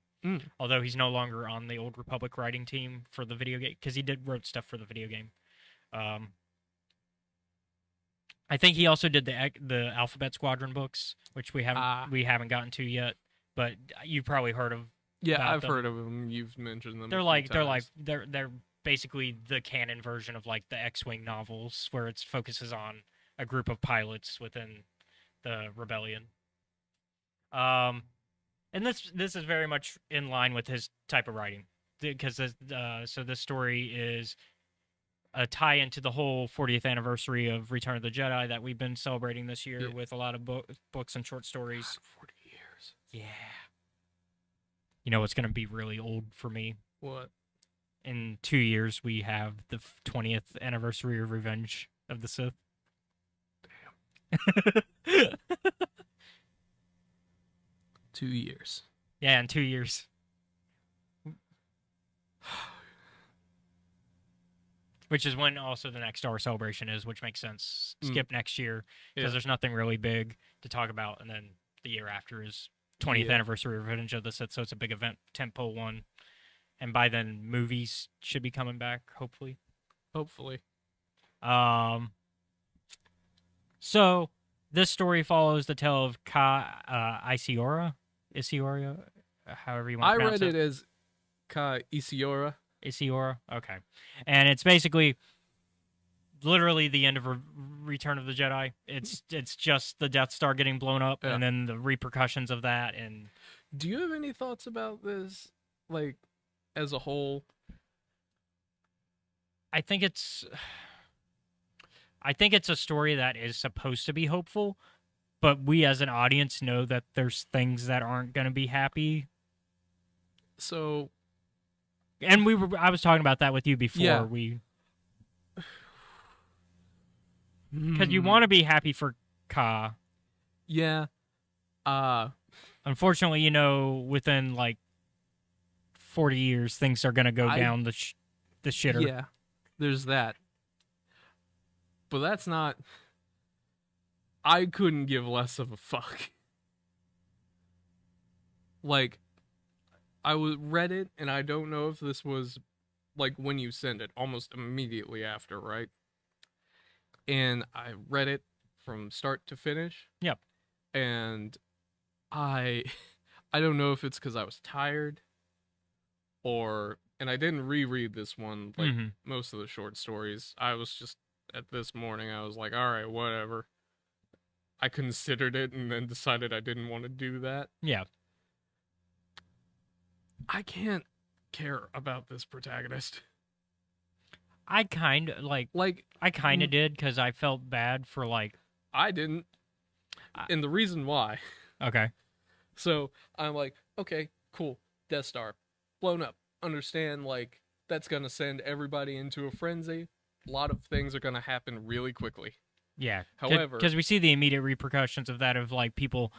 [SPEAKER 5] although he's no longer on the Old Republic writing team for the video game because he wrote stuff for the video game. I think he also did the Alphabet Squadron books, which we haven't gotten to yet, but you probably heard of.
[SPEAKER 2] Yeah,
[SPEAKER 5] about
[SPEAKER 2] I've
[SPEAKER 5] them.
[SPEAKER 2] heard of them. You've mentioned them.
[SPEAKER 5] They're
[SPEAKER 2] a few
[SPEAKER 5] like
[SPEAKER 2] times.
[SPEAKER 5] they're basically the canon version of like the X-wing novels, where it focuses on a group of pilots within the rebellion. And this is very much in line with his type of writing, because so this story is a tie into the whole 40th anniversary of Return of the Jedi that we've been celebrating this year with a lot of books and short stories.
[SPEAKER 2] 40 years.
[SPEAKER 5] Yeah. You know what's going to be really old for me?
[SPEAKER 2] What?
[SPEAKER 5] In 2 years, we have the 20th anniversary of Revenge of the Sith. Damn.
[SPEAKER 2] 2 years.
[SPEAKER 5] Yeah, in 2 years. Which is when also the next Star Wars Celebration is, which makes sense. Skip next year because there's nothing really big to talk about, and then the year after is 20th anniversary of Revenge of the Sith, so it's a big event, tentpole one. And by then, movies should be coming back, hopefully.
[SPEAKER 2] Hopefully.
[SPEAKER 5] So this story follows the tale of Ka Isiora, however you want to
[SPEAKER 2] I
[SPEAKER 5] pronounce
[SPEAKER 2] read it as Ka Isiora.
[SPEAKER 5] Isiora, okay. And it's basically literally the end of Return of the Jedi. It's just the Death Star getting blown up, and then the repercussions of that. And
[SPEAKER 2] do you have any thoughts about this, like, as a whole?
[SPEAKER 5] I think it's a story that is supposed to be hopeful, but we as an audience know that there's things that aren't going to be happy.
[SPEAKER 2] So,
[SPEAKER 5] and I was talking about that with you before because you want to be happy for Ka.
[SPEAKER 2] Yeah.
[SPEAKER 5] Unfortunately, within like 40 years, things are going to go down the shitter.
[SPEAKER 2] Yeah, there's that. But that's not... I couldn't give less of a fuck. Like, I read it, and I don't know if this was, like, when you sent it, almost immediately after, right? And I read it from start to finish.
[SPEAKER 5] Yep.
[SPEAKER 2] And I don't know if it's because I was tired, and I didn't reread this one, like most of the short stories. I was just, at this morning, I was like, all right, whatever. I considered it and then decided I didn't want to do that.
[SPEAKER 5] Yeah.
[SPEAKER 2] I can't care about this protagonist.
[SPEAKER 5] I kind of did because I felt bad for like...
[SPEAKER 2] I didn't. And the reason why.
[SPEAKER 5] Okay.
[SPEAKER 2] So I'm like, okay, cool. Death Star. Blown up. Understand, like, that's going to send everybody into a frenzy. A lot of things are going to happen really quickly.
[SPEAKER 5] Yeah.
[SPEAKER 2] However...
[SPEAKER 5] because we see the immediate repercussions of that, of like people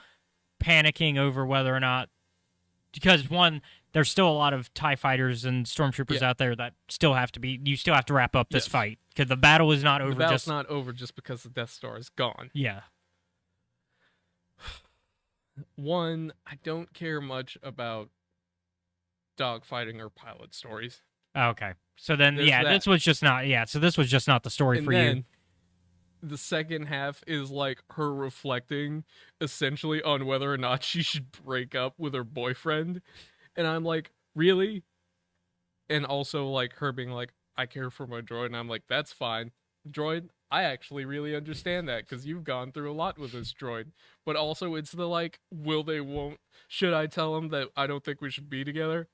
[SPEAKER 5] panicking over whether or not... Because one, there's still a lot of TIE fighters and stormtroopers
[SPEAKER 2] Yeah.
[SPEAKER 5] out there that still have to be. You still have to wrap up this
[SPEAKER 2] Yes.
[SPEAKER 5] fight because the battle is not over.
[SPEAKER 2] The battle's
[SPEAKER 5] Just
[SPEAKER 2] not over just because the Death Star is gone.
[SPEAKER 5] yeah.
[SPEAKER 2] One, I don't care much about dogfighting or pilot stories.
[SPEAKER 5] Okay. So then,
[SPEAKER 2] There's
[SPEAKER 5] yeah,
[SPEAKER 2] that.
[SPEAKER 5] this was just not. Yeah. So this was just not the story
[SPEAKER 2] And
[SPEAKER 5] for
[SPEAKER 2] then
[SPEAKER 5] you.
[SPEAKER 2] the second half is like her reflecting essentially on whether or not she should break up with her boyfriend. And I'm like, really? And also like her being like, I care for my droid. And I'm like, that's fine. Droid, I actually really understand that because you've gone through a lot with this droid. But also it's the like, will they, won't. Should I tell him that I don't think we should be together?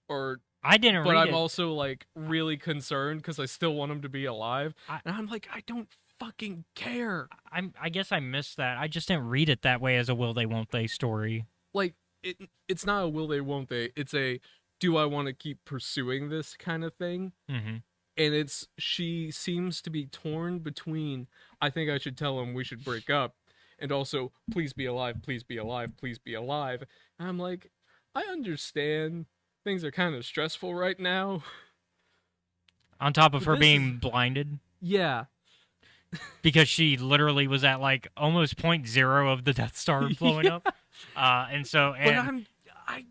[SPEAKER 2] Or
[SPEAKER 5] I didn't
[SPEAKER 2] but
[SPEAKER 5] read
[SPEAKER 2] I'm
[SPEAKER 5] it.
[SPEAKER 2] also like really concerned because I still want him to be alive.
[SPEAKER 5] I-
[SPEAKER 2] And I'm like, I don't fucking care.
[SPEAKER 5] I guess I missed that. I just didn't read it that way as a will they won't they story.
[SPEAKER 2] Like it's not a will they won't they. It's a do I want to keep pursuing this kind of thing.
[SPEAKER 5] Mm-hmm.
[SPEAKER 2] And it's she seems to be torn between I think I should tell him we should break up, and also please be alive, please be alive, please be alive. And I'm like, I understand things are kind of stressful right now.
[SPEAKER 5] On top of
[SPEAKER 2] But
[SPEAKER 5] her
[SPEAKER 2] this
[SPEAKER 5] being blinded
[SPEAKER 2] Yeah.
[SPEAKER 5] because she literally was at like almost point zero of the Death Star blowing
[SPEAKER 2] Yeah.
[SPEAKER 5] up. And so
[SPEAKER 2] But
[SPEAKER 5] and
[SPEAKER 2] I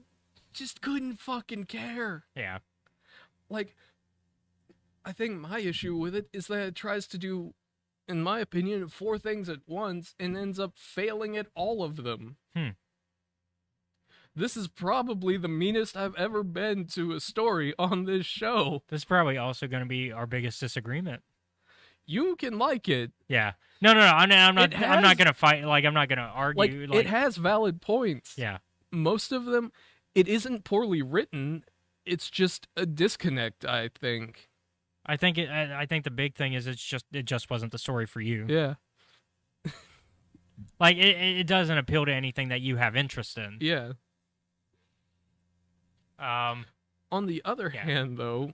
[SPEAKER 2] just couldn't fucking care.
[SPEAKER 5] yeah.
[SPEAKER 2] Like, I think my issue with it is that it tries to do, in my opinion, 4 things at once and ends up failing at all of them. This is probably the meanest I've ever been to a story on this show.
[SPEAKER 5] This is probably also going to be our biggest disagreement.
[SPEAKER 2] You can like it.
[SPEAKER 5] Yeah. No. I'm not.
[SPEAKER 2] It
[SPEAKER 5] I'm
[SPEAKER 2] has-
[SPEAKER 5] not going to fight. Like I'm not going to argue.
[SPEAKER 2] Like, it has valid points.
[SPEAKER 5] Yeah.
[SPEAKER 2] Most of them, it isn't poorly written. It's just a disconnect, I think.
[SPEAKER 5] I think it. I think the big thing is it just wasn't the story for you.
[SPEAKER 2] Yeah.
[SPEAKER 5] Like it doesn't appeal to anything that you have interest in.
[SPEAKER 2] Yeah. On the other
[SPEAKER 5] Yeah.
[SPEAKER 2] hand, though,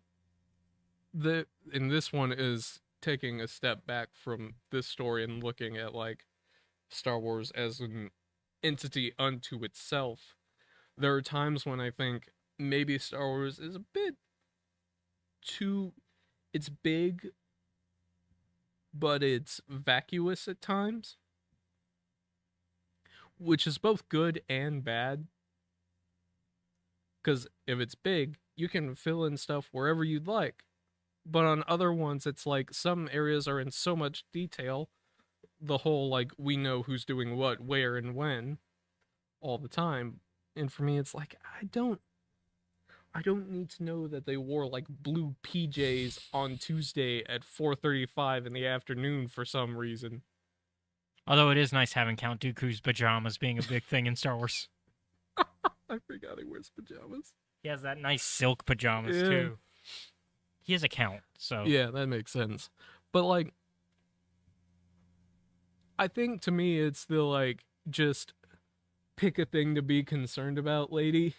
[SPEAKER 2] and this one is taking a step back from this story and looking at like Star Wars as an entity unto itself. There are times when I think maybe Star Wars is a bit too. It's big, but it's vacuous at times, which is both good and bad. Because if it's big, you can fill in stuff wherever you'd like. But on other ones, it's like some areas are in so much detail. The whole, like, we know who's doing what, where, and when all the time. And for me, it's like, I don't need to know that they wore, like, blue PJs on Tuesday at 4:35 in the afternoon for some reason.
[SPEAKER 5] Although it is nice having Count Dooku's pajamas being a big thing in Star Wars.
[SPEAKER 2] I forgot he wears pajamas.
[SPEAKER 5] He has that nice silk pajamas
[SPEAKER 2] Yeah.
[SPEAKER 5] too. He is a count, so
[SPEAKER 2] Yeah, that makes sense. But like I think to me it's the like just pick a thing to be concerned about, lady.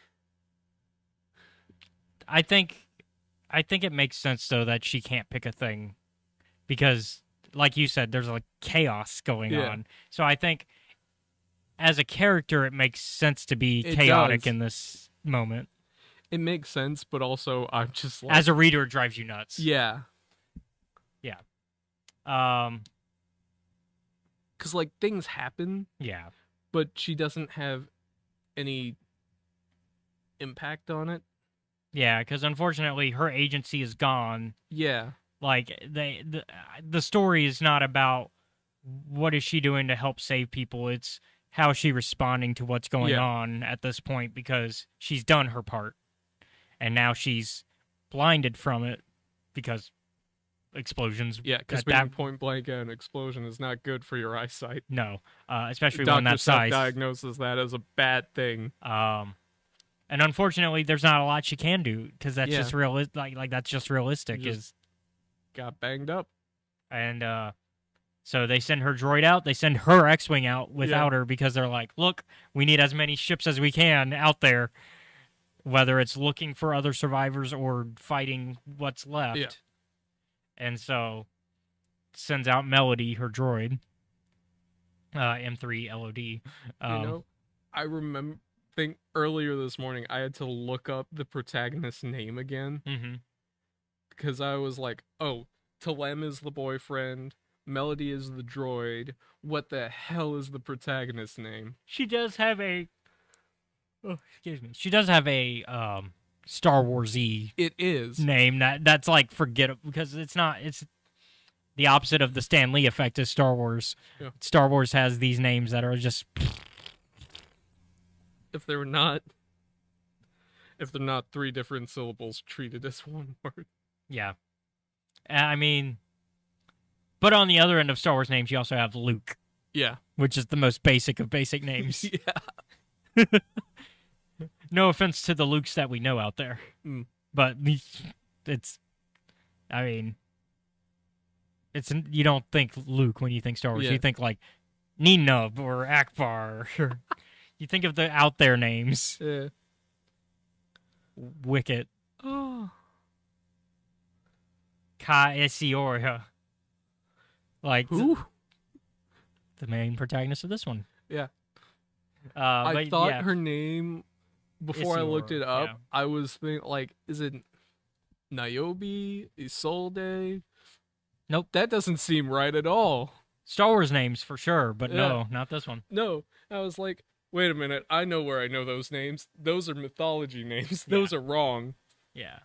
[SPEAKER 5] I think it makes sense though that she can't pick a thing because like you said there's like chaos going
[SPEAKER 2] Yeah.
[SPEAKER 5] on. So I think as a character it makes sense to be
[SPEAKER 2] It
[SPEAKER 5] chaotic
[SPEAKER 2] does.
[SPEAKER 5] in this moment.
[SPEAKER 2] It makes sense, but also I'm just like
[SPEAKER 5] As a reader it drives you nuts.
[SPEAKER 2] yeah, cuz like things happen,
[SPEAKER 5] Yeah.
[SPEAKER 2] but she doesn't have any impact on it.
[SPEAKER 5] Yeah, cuz unfortunately her agency is gone.
[SPEAKER 2] Yeah.
[SPEAKER 5] Like the story is not about what is she doing to help save people. It's how is she responding to what's going
[SPEAKER 2] Yeah.
[SPEAKER 5] on at this point because she's done her part, and now she's blinded from it because explosions.
[SPEAKER 2] Yeah, cuz
[SPEAKER 5] at
[SPEAKER 2] being
[SPEAKER 5] that
[SPEAKER 2] point blank at an explosion is not good for your eyesight.
[SPEAKER 5] no, especially one
[SPEAKER 2] Doctor
[SPEAKER 5] that size.
[SPEAKER 2] diagnoses that as a bad thing.
[SPEAKER 5] And unfortunately, there's not a lot she can do because that's
[SPEAKER 2] Yeah.
[SPEAKER 5] just like that's just realistic.
[SPEAKER 2] Just- Got banged up.
[SPEAKER 5] And so they send her droid out. They send her X-wing out without her because they're like, look, we need as many ships as we can out there, whether it's looking for other survivors or fighting what's left.
[SPEAKER 2] Yeah.
[SPEAKER 5] And so sends out Melody, her droid, M3 LOD.
[SPEAKER 2] You know, I remember think earlier this morning I had to look up the protagonist's name again
[SPEAKER 5] Mm-hmm.
[SPEAKER 2] because I was like, oh, Telem is the boyfriend, Melody is the droid. What the hell is the protagonist's name?
[SPEAKER 5] She does have a. Oh, excuse me. She does have a Star Wars-y
[SPEAKER 2] It is.
[SPEAKER 5] name that's like forgettable because it's not. It's the opposite of the Stan Lee effect is Star Wars.
[SPEAKER 2] Yeah.
[SPEAKER 5] Star Wars has these names that are just.
[SPEAKER 2] If they're not three different syllables treated as one word.
[SPEAKER 5] Yeah. I mean, but on the other end of Star Wars names, you also have Luke,
[SPEAKER 2] Yeah.
[SPEAKER 5] which is the most basic of basic names.
[SPEAKER 2] Yeah.
[SPEAKER 5] No offense to the Lukes that we know out there,
[SPEAKER 2] Mm.
[SPEAKER 5] but it's. I mean, it's you don't think Luke when you think Star Wars.
[SPEAKER 2] Yeah.
[SPEAKER 5] You think like Ninub or Akbar. Or you think of the out there names.
[SPEAKER 2] Yeah.
[SPEAKER 5] Wicket.
[SPEAKER 2] Oh.
[SPEAKER 5] Ka Isiora. Like
[SPEAKER 2] Who?
[SPEAKER 5] the main protagonist of this one.
[SPEAKER 2] Yeah.
[SPEAKER 5] I
[SPEAKER 2] I thought her name before I looked it
[SPEAKER 5] Isiora,
[SPEAKER 2] up.
[SPEAKER 5] yeah.
[SPEAKER 2] I was thinking like, is it Niobe? Isolde?
[SPEAKER 5] Nope.
[SPEAKER 2] That doesn't seem right at all.
[SPEAKER 5] Star Wars names for sure, but
[SPEAKER 2] Yeah.
[SPEAKER 5] no, not this one.
[SPEAKER 2] No. I was like, wait a minute. I know where I know those names. Those are mythology names.
[SPEAKER 5] Yeah.
[SPEAKER 2] Those are wrong.
[SPEAKER 5] Yeah.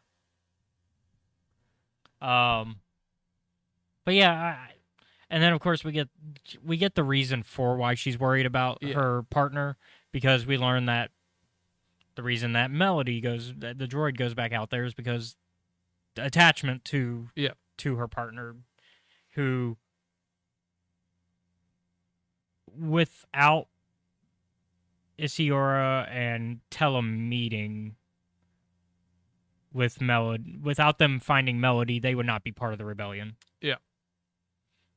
[SPEAKER 5] But yeah, and then of course we get the reason for why she's worried about
[SPEAKER 2] Yeah.
[SPEAKER 5] her partner because we learn that the reason that that the droid goes back out there is because the attachment to
[SPEAKER 2] Yeah.
[SPEAKER 5] to her partner, who without Isiora and Telem meeting with Melody, without them finding Melody, they would not be part of the rebellion.
[SPEAKER 2] Yeah.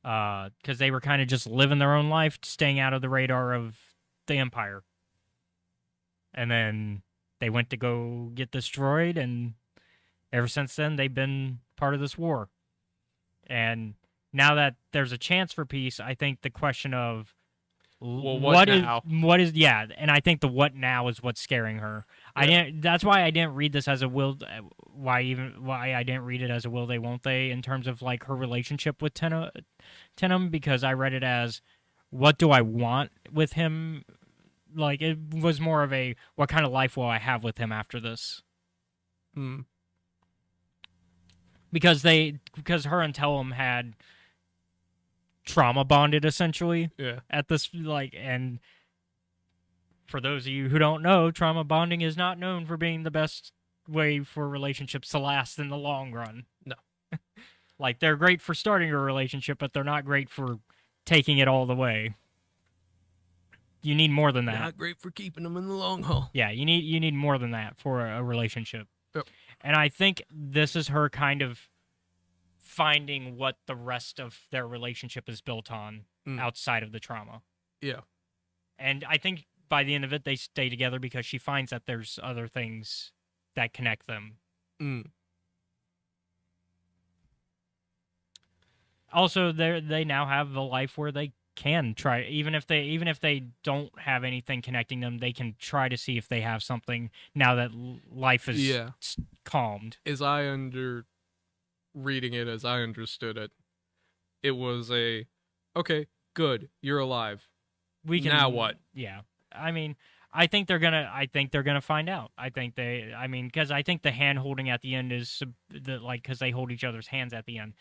[SPEAKER 5] Because they were kind of just living their own life, staying out of the radar of the Empire. And then they went to go get destroyed, and ever since then, they've been part of this war. And now that there's a chance for peace, I think the question of
[SPEAKER 2] Well, what now?
[SPEAKER 5] and I think the what now is what's scaring her. That's why I didn't read this as a will. Why I didn't read it as a will they won't they in terms of like her relationship with Tenem, because I read it as what do I want with him. Like it was more of a what kind of life will I have with him after this.
[SPEAKER 2] Hmm.
[SPEAKER 5] Because her and Telem had trauma bonded essentially.
[SPEAKER 2] Yeah.
[SPEAKER 5] At this and for those of you who don't know, trauma bonding is not known for being the best way for relationships to last in the long run.
[SPEAKER 2] No.
[SPEAKER 5] Like they're great for starting a relationship, but they're not great for taking it all the way. You need more than that.
[SPEAKER 2] Not great for keeping them in the long haul.
[SPEAKER 5] Yeah, you need more than that for a relationship.
[SPEAKER 2] Yep.
[SPEAKER 5] And I think this is her kind of finding what the rest of their relationship is built on outside of the trauma.
[SPEAKER 2] Yeah.
[SPEAKER 5] And I think by the end of it, they stay together because she finds that there's other things that connect them.
[SPEAKER 2] Mm.
[SPEAKER 5] Also, they now have a life where they can try, even if they don't have anything connecting them, they can try to see if they have something now that life is calmed.
[SPEAKER 2] As I reading it as I understood it, it was okay, good, you're alive.
[SPEAKER 5] We can
[SPEAKER 2] now what?
[SPEAKER 5] Yeah, I mean, I think they're gonna find out. Because I think the hand holding at the end is because they hold each other's hands at the end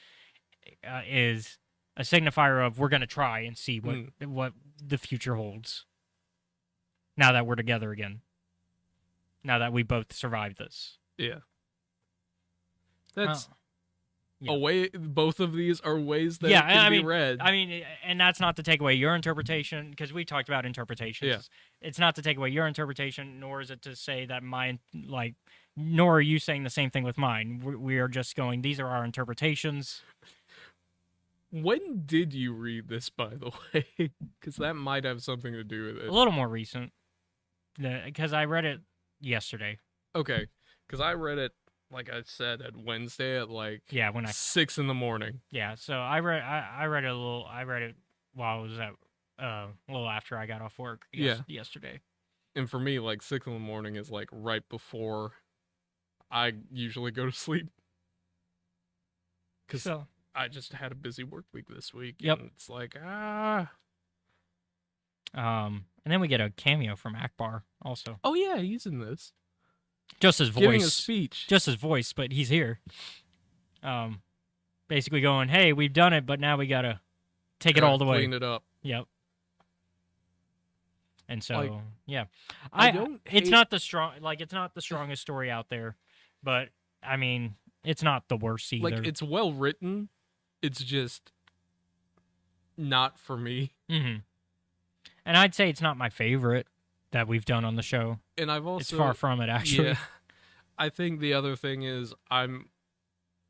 [SPEAKER 5] is a signifier of we're gonna try and see what the future holds. Now that we're together again. Now that we both survived this.
[SPEAKER 2] Yeah. That's
[SPEAKER 5] Yeah.
[SPEAKER 2] a way. Both of these are ways that
[SPEAKER 5] Yeah,
[SPEAKER 2] it can
[SPEAKER 5] I
[SPEAKER 2] be
[SPEAKER 5] mean,
[SPEAKER 2] read.
[SPEAKER 5] I mean, and that's not to take away your interpretation, because we talked about interpretations.
[SPEAKER 2] Yeah.
[SPEAKER 5] It's not to take away your interpretation, nor is it to say that mine, nor are you saying the same thing with mine. We are just going, these are our interpretations.
[SPEAKER 2] When did you read this, by the way? Because that might have something to do with it.
[SPEAKER 5] A little more recent, because I read it yesterday.
[SPEAKER 2] Okay, because I read it, like I said, at Wednesday at
[SPEAKER 5] when
[SPEAKER 2] 6 in the morning.
[SPEAKER 5] Yeah, so I read it while I was at a little after I got off work yesterday.
[SPEAKER 2] And for me, like 6 in the morning is like right before I usually go to sleep. Because
[SPEAKER 5] So,
[SPEAKER 2] I just had a busy work week this week.
[SPEAKER 5] Yep.
[SPEAKER 2] And it's like,
[SPEAKER 5] and then we get a cameo from Akbar also.
[SPEAKER 2] oh yeah, he's in this.
[SPEAKER 5] Just his
[SPEAKER 2] Giving a
[SPEAKER 5] voice.
[SPEAKER 2] speech.
[SPEAKER 5] Just his voice, but he's here. Basically going, hey, we've done it, but now we gotta take it all the way.
[SPEAKER 2] Clean it up.
[SPEAKER 5] Yep. And so,
[SPEAKER 2] Like,
[SPEAKER 5] yeah,
[SPEAKER 2] I don't
[SPEAKER 5] It's
[SPEAKER 2] hate-
[SPEAKER 5] not the it's not the strongest story out there, but I mean, it's not the worst either.
[SPEAKER 2] Like, it's well written. It's just not for me.
[SPEAKER 5] Mm-hmm. And I'd say it's not my favorite that we've done on the show.
[SPEAKER 2] And I've also
[SPEAKER 5] It's far from it, actually.
[SPEAKER 2] Yeah. I think the other thing is I'm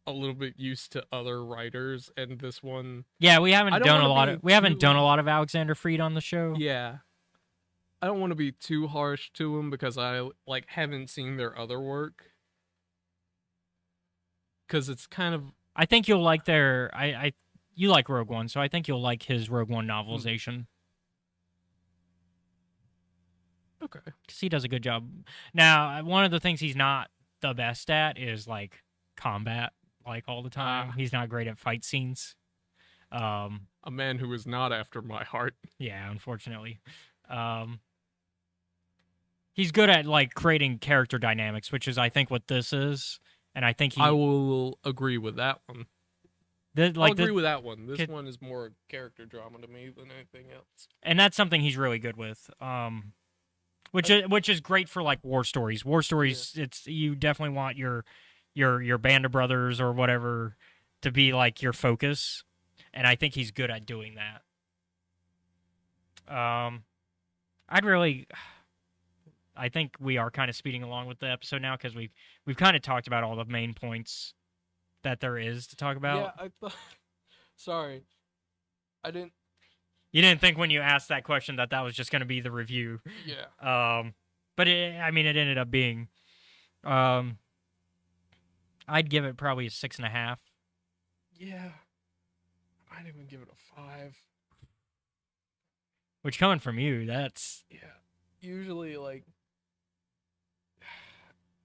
[SPEAKER 2] a little bit used to other writers, and this one,
[SPEAKER 5] Yeah, we haven't
[SPEAKER 2] I don't
[SPEAKER 5] done a
[SPEAKER 2] wanna
[SPEAKER 5] lot
[SPEAKER 2] be
[SPEAKER 5] of we haven't
[SPEAKER 2] too-
[SPEAKER 5] done a lot of Alexander Freed on the show.
[SPEAKER 2] yeah. I don't want to be too harsh to him because I like haven't seen their other work. Because it's kind of
[SPEAKER 5] I think you'll like their you like Rogue One, so I think you'll like his Rogue One novelization.
[SPEAKER 2] okay.
[SPEAKER 5] Because he does a good job. Now, one of the things he's not the best at is like combat, like all the time. He's not great at fight scenes.
[SPEAKER 2] A man who is not after my heart.
[SPEAKER 5] Yeah, unfortunately. He's good at like creating character dynamics, which is I think what this is. And I think
[SPEAKER 2] I will agree with that one.
[SPEAKER 5] like
[SPEAKER 2] I'll agree with that one. This
[SPEAKER 5] kid-
[SPEAKER 2] one is more character drama to me than anything else.
[SPEAKER 5] and that's something he's really good with. Which is great for like war stories. War stories, it's you definitely want your band of brothers or whatever to be like your focus, and I think he's good at doing that. I think we are kind of speeding along with the episode now because we've kind of talked about all the main points that there is to talk about.
[SPEAKER 2] Yeah, I thought. Sorry, I didn't.
[SPEAKER 5] You didn't think when you asked that question that was just going to be the review.
[SPEAKER 2] Yeah.
[SPEAKER 5] But it ended up being, I'd give it probably a 6.5.
[SPEAKER 2] Yeah. I'd even give it a 5.
[SPEAKER 5] Which coming from you, that's
[SPEAKER 2] Yeah. Usually, like,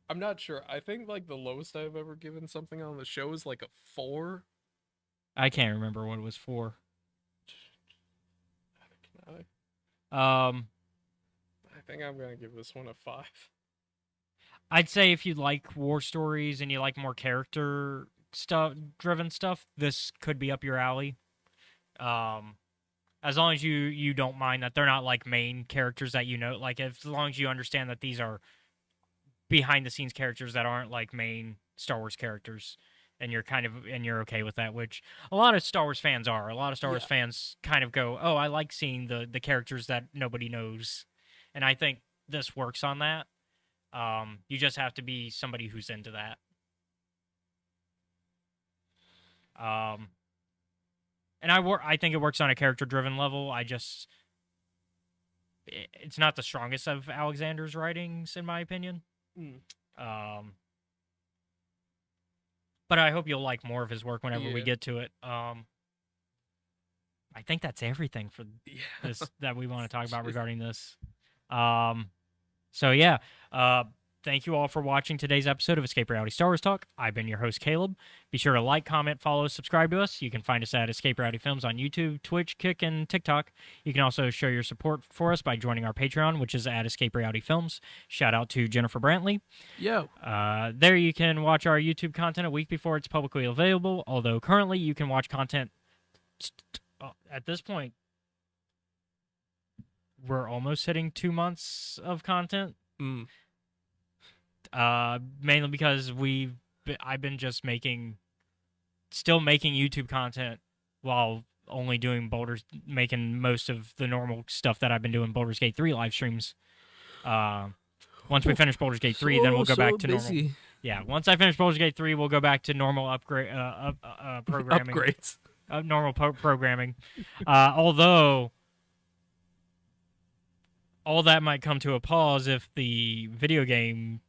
[SPEAKER 2] I'm not sure. I think like the lowest I've ever given something on the show is like a 4.
[SPEAKER 5] I can't remember what it was for.
[SPEAKER 2] I think I'm gonna give this one a 5.
[SPEAKER 5] I'd say if you like war stories and you like more character driven stuff, this could be up your alley. As long as you don't mind that they're not like main characters that you know, like as long as you understand that these are behind the scenes characters that aren't like main Star Wars characters, and you're okay with that, which a lot of Star Wars fans are. A lot of Star Wars fans kind of go, "Oh, I like seeing the characters that nobody knows," and I think this works on that. You just have to be somebody who's into that. And I think it works on a character-driven level. It's not the strongest of Alexander's writings, in my opinion. But I hope you'll like more of his work whenever we
[SPEAKER 2] Yeah.
[SPEAKER 5] get to it. I think that's everything for this that we want to talk about regarding this. So yeah, thank you all for watching today's episode of Escape Reality Star Wars Talk. I've been your host, Caleb. Be sure to like, comment, follow, subscribe to us. You can find us at Escape Reality Films on YouTube, Twitch, Kick, and TikTok. You can also show your support for us by joining our Patreon, which is at Escape Reality Films. Shout out to Jennifer Brantley.
[SPEAKER 2] Yo.
[SPEAKER 5] There you can watch our YouTube content a week before it's publicly available, although currently you can watch content at this point. We're almost hitting 2 months of content. Mainly because I've been just still making YouTube content while only doing making most of the normal stuff that I've been doing Baldur's Gate 3 live streams. Once we finish Baldur's Gate 3, then we'll go back to normal. Yeah, once I finish Baldur's Gate 3, we'll go back to normal programming.
[SPEAKER 2] Upgrades.
[SPEAKER 5] Normal programming. Although all that might come to a pause if the video game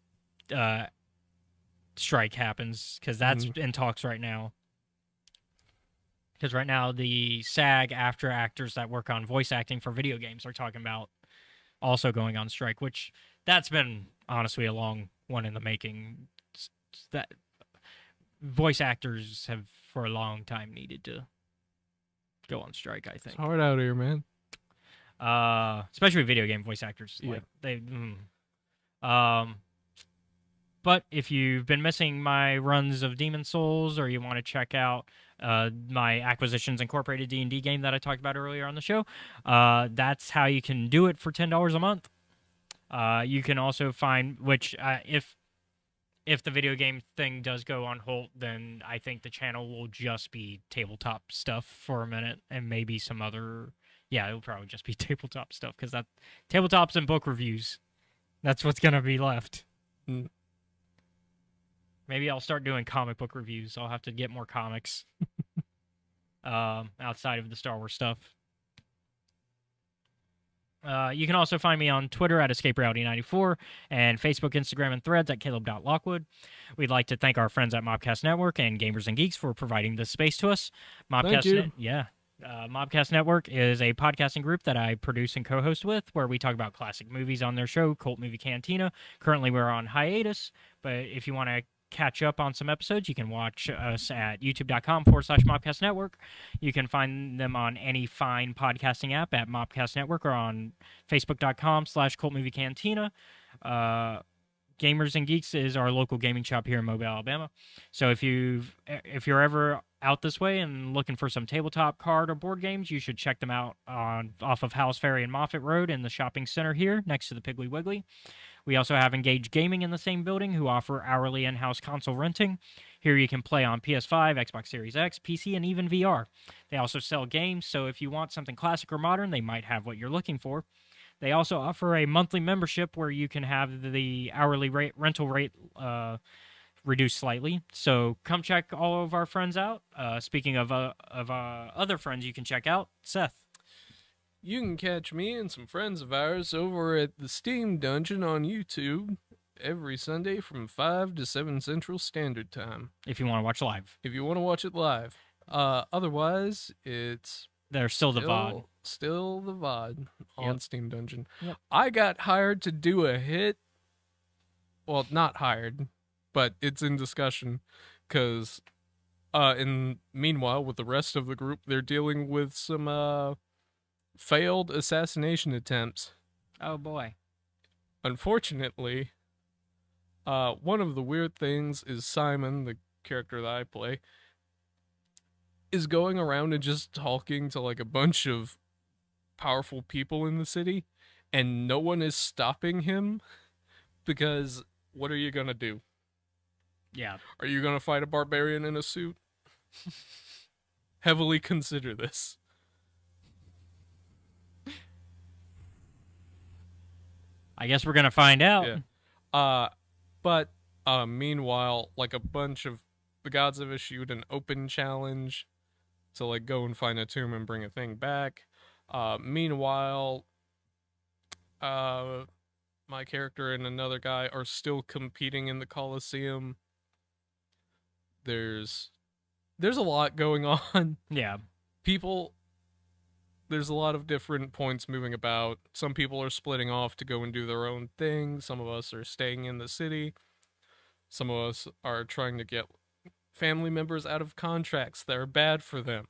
[SPEAKER 5] strike happens, because that's in talks right now. Because right now the SAG after actors that work on voice acting for video games are talking about also going on strike, which that's been honestly a long one in the making. That voice actors have for a long time needed to go on strike, I
[SPEAKER 2] It's
[SPEAKER 5] think.
[SPEAKER 2] hard out here, man.
[SPEAKER 5] Especially video game voice actors.
[SPEAKER 2] Yeah.
[SPEAKER 5] Like they but if you've been missing my runs of Demon Souls, or you want to check out my Acquisitions Incorporated D&D game that I talked about earlier on the show, that's how you can do it for $10 a month. You can also find, which if the video game thing does go on hold, then I think the channel will just be tabletop stuff for a minute, and maybe some other. Yeah, it'll probably just be tabletop stuff, because that tabletops and book reviews. That's what's gonna be left.
[SPEAKER 2] Mm.
[SPEAKER 5] Maybe I'll start doing comic book reviews. I'll have to get more comics outside of the Star Wars stuff. You can also find me on Twitter at EscapeReality94 and Facebook, Instagram, and Threads at Caleb.Lockwood. We'd like to thank our friends at Mobcast Network and Gamers and Geeks for providing this space to us.
[SPEAKER 2] Thank you.
[SPEAKER 5] Mobcast Network is a podcasting group that I produce and co-host with, where we talk about classic movies on their show, Cult Movie Cantina. Currently, we're on hiatus, but if you want to catch up on some episodes, you can watch us at youtube.com/Mobcast Network. You can find them on any fine podcasting app at Mobcast Network, or on facebook.com/Cult Movie Cantina. Gamers and Geeks is our local gaming shop here in Mobile, Alabama. So if you're ever out this way and looking for some tabletop, card, or board games, you should check them out off of Howes Ferry and Moffett Road in the shopping center here next to the Piggly Wiggly. We also have Engage Gaming in the same building, who offer hourly in-house console renting. Here you can play on PS5, Xbox Series X, PC, and even VR. They also sell games, so if you want something classic or modern, they might have what you're looking for. They also offer a monthly membership where you can have the hourly rental rate reduced slightly. So come check all of our friends out. Speaking of other friends you can check out, Seth.
[SPEAKER 2] You can catch me and some friends of ours over at the Steam Dungeon on YouTube every Sunday from 5 to 7 Central Standard Time,
[SPEAKER 5] If you want to watch live.
[SPEAKER 2] if you want to watch it live. Otherwise, it's
[SPEAKER 5] There's still the VOD.
[SPEAKER 2] Still the VOD on
[SPEAKER 5] Yep.
[SPEAKER 2] Steam Dungeon.
[SPEAKER 5] Yep.
[SPEAKER 2] I got hired to do a hit. Well, not hired, but it's in discussion, because meanwhile, with the rest of the group, they're dealing with some failed assassination attempts.
[SPEAKER 5] Oh boy.
[SPEAKER 2] Unfortunately, one of the weird things is Simon, the character that I play, is going around and just talking to like a bunch of powerful people in the city, and no one is stopping him, because what are you gonna do?
[SPEAKER 5] Yeah.
[SPEAKER 2] Are you gonna fight a barbarian in a suit? Heavily consider this.
[SPEAKER 5] I guess we're gonna find out.
[SPEAKER 2] Yeah. But meanwhile, like a bunch of the gods have issued an open challenge to like go and find a tomb and bring a thing back. Meanwhile, my character and another guy are still competing in the Colosseum. There's a lot going on.
[SPEAKER 5] Yeah.
[SPEAKER 2] There's a lot of different points moving about. Some people are splitting off to go and do their own thing. Some of us are staying in the city. Some of us are trying to get family members out of contracts that are bad for them.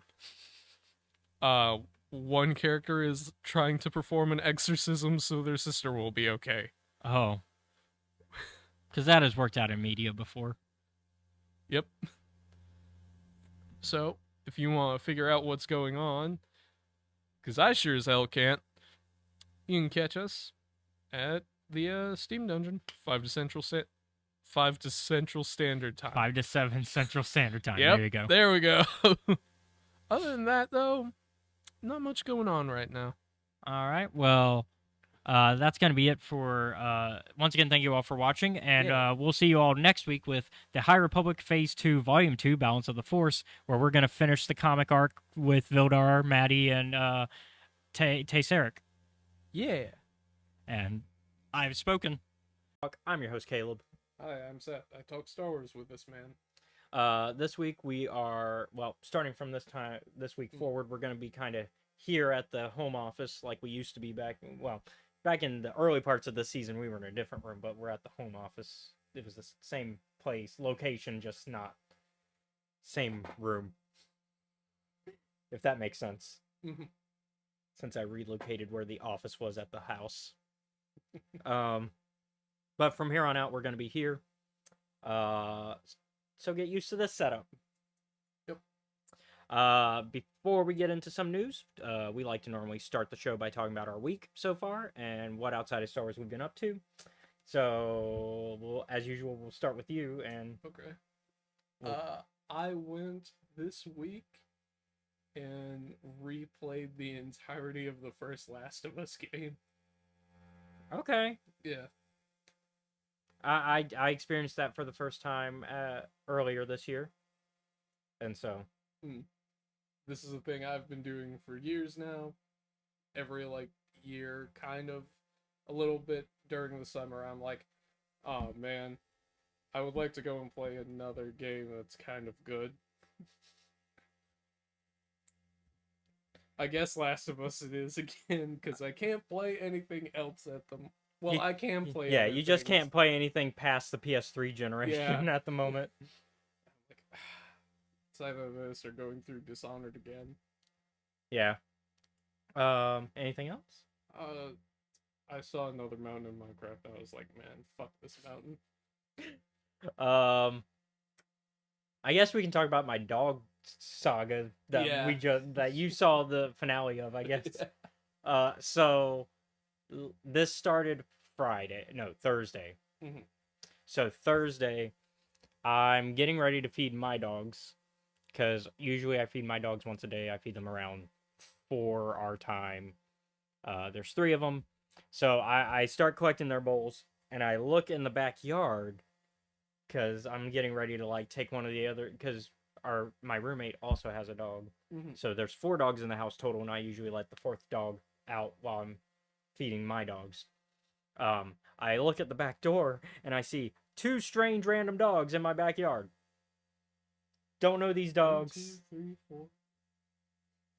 [SPEAKER 2] One character is trying to perform an exorcism so their sister will be okay.
[SPEAKER 5] Oh. Because that has worked out in media before.
[SPEAKER 2] Yep. So, if you want to figure out what's going on, because I sure as hell can't, you can catch us at the Steam Dungeon, 5 to Central Standard Time.
[SPEAKER 5] 5 to 7 Central Standard Time.
[SPEAKER 2] Yep,
[SPEAKER 5] There you go.
[SPEAKER 2] there we go. Other than that, though, not much going on right now.
[SPEAKER 5] All right. Well, that's going to be it for, once again, thank you all for watching, and we'll see you all next week with the High Republic Phase 2, Volume 2, Balance of the Force, where we're going to finish the comic arc with Vildar, Maddie, and Tesseric.
[SPEAKER 2] Yeah.
[SPEAKER 5] And I've spoken.
[SPEAKER 6] I'm your host, Caleb.
[SPEAKER 2] Hi, I'm Seth. I talk Star Wars with this man.
[SPEAKER 6] This week we are, starting from this week forward, we're going to be kind of here at the home office like we used to be back, back in the early parts of the season, we were in a different room, but we're at the home office. It was the same place, location, just not same room. If that makes sense.
[SPEAKER 2] Mhm.
[SPEAKER 6] Since I relocated where the office was at the house. But from here on out, we're going to be here. So get used to this setup.
[SPEAKER 2] Yep.
[SPEAKER 6] Before we get into some news, we like to normally start the show by talking about our week so far and what outside of Star Wars we've been up to. So, as usual, we'll start with you. And
[SPEAKER 2] Okay. I went this week and replayed the entirety of the first Last of Us game.
[SPEAKER 6] okay,
[SPEAKER 2] Yeah.
[SPEAKER 6] I experienced that for the first time earlier this year, and so
[SPEAKER 2] This is a thing I've been doing for years now. Every year, kind of a little bit during the summer, I'm like, oh man, I would like to go and play another game that's kind of good. I guess Last of Us it is again, because I can't play anything else at them. Well,
[SPEAKER 6] You-
[SPEAKER 2] I can play.
[SPEAKER 6] yeah,
[SPEAKER 2] other
[SPEAKER 6] you just
[SPEAKER 2] things.
[SPEAKER 6] can't play anything past the PS3 generation
[SPEAKER 2] Yeah.
[SPEAKER 6] at the moment.
[SPEAKER 2] Like, it's either this or going through Dishonored again.
[SPEAKER 6] Yeah. Anything else?
[SPEAKER 2] I saw another mountain in Minecraft. And I was like, man, fuck this mountain.
[SPEAKER 6] I guess we can talk about my dog saga that
[SPEAKER 2] Yeah.
[SPEAKER 6] that you saw the finale of, I guess. So this started Thursday.
[SPEAKER 2] Mhm.
[SPEAKER 6] So Thursday, I'm getting ready to feed my dogs because usually I feed my dogs once a day. I feed them around 4 our time. There's 3 of them. So I start collecting their bowls and I look in the backyard because I'm getting ready to take one of the other, because my roommate also has a dog.
[SPEAKER 2] Mhm.
[SPEAKER 6] So there's 4 dogs in the house total, and I usually let the 4th dog out while I'm feeding my dogs. I look at the back door and I see 2 strange random dogs in my backyard. Don't know these
[SPEAKER 2] 1,
[SPEAKER 6] dogs.
[SPEAKER 2] 2, 3, 4,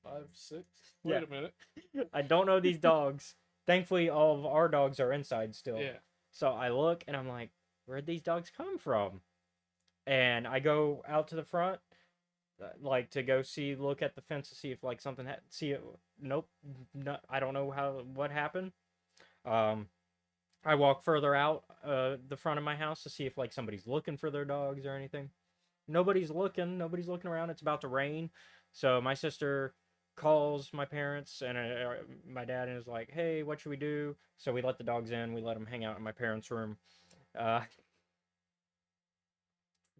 [SPEAKER 2] 5, 6.
[SPEAKER 6] Yeah.
[SPEAKER 2] Wait a minute.
[SPEAKER 6] I don't know these dogs. Thankfully, all of our dogs are inside still.
[SPEAKER 2] Yeah.
[SPEAKER 6] So I look and I'm like, where'd these dogs come from? And I go out to the front, to go look at the fence to see if something see it. Nope, no, I don't know what happened. I walk further out the front of my house to see if somebody's looking for their dogs or anything. Nobody's looking around. It's about to rain, so my sister calls my parents and my dad and is like, hey, what should we do? So we let the dogs in. We let them hang out in my parents' room.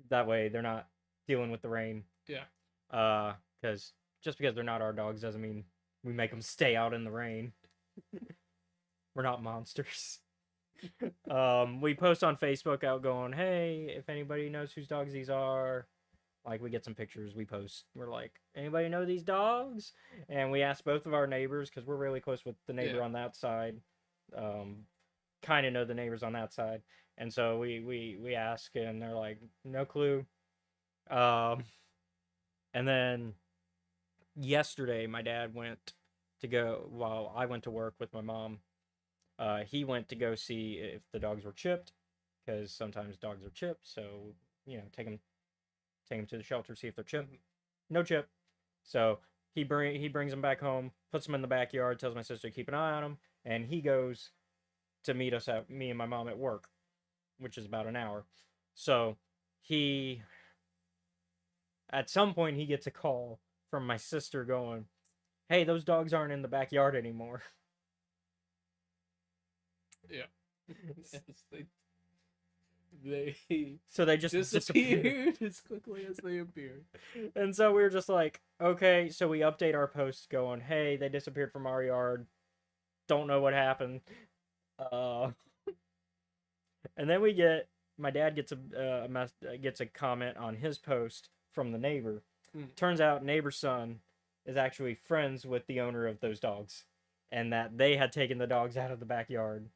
[SPEAKER 6] That way they're not dealing with the rain.
[SPEAKER 2] Yeah.
[SPEAKER 6] Because just because they're not our dogs doesn't mean we make them stay out in the rain. We're not monsters. We post on Facebook out going, hey, if anybody knows whose dogs these are. We get some pictures, we post. We're like, anybody know these dogs? And we ask both of our neighbors, because we're really close with the neighbor on that side. Kind of know the neighbors on that side. And so we ask, and they're like, no clue. And then yesterday, my dad went to go, while I went to work with my mom, he went to go see if the dogs were chipped, because sometimes dogs are chipped. So, take them to the shelter, see if they're chipped. No chip. So he brings them back home, puts them in the backyard, tells my sister to keep an eye on them, and he goes to meet me and my mom at work, which is about an hour. So at some point he gets a call from my sister going, hey, those dogs aren't in the backyard anymore.
[SPEAKER 2] Yeah. Yes, they
[SPEAKER 6] So they just disappeared.
[SPEAKER 2] disappeared as quickly as they appeared.
[SPEAKER 6] And so we were just like, okay, so we update our posts going, hey, they disappeared from our yard. Don't know what happened. And then my dad gets a comment on his post from the neighbor. Turns out neighbor's son is actually friends with the owner of those dogs, and that they had taken the dogs out of the backyard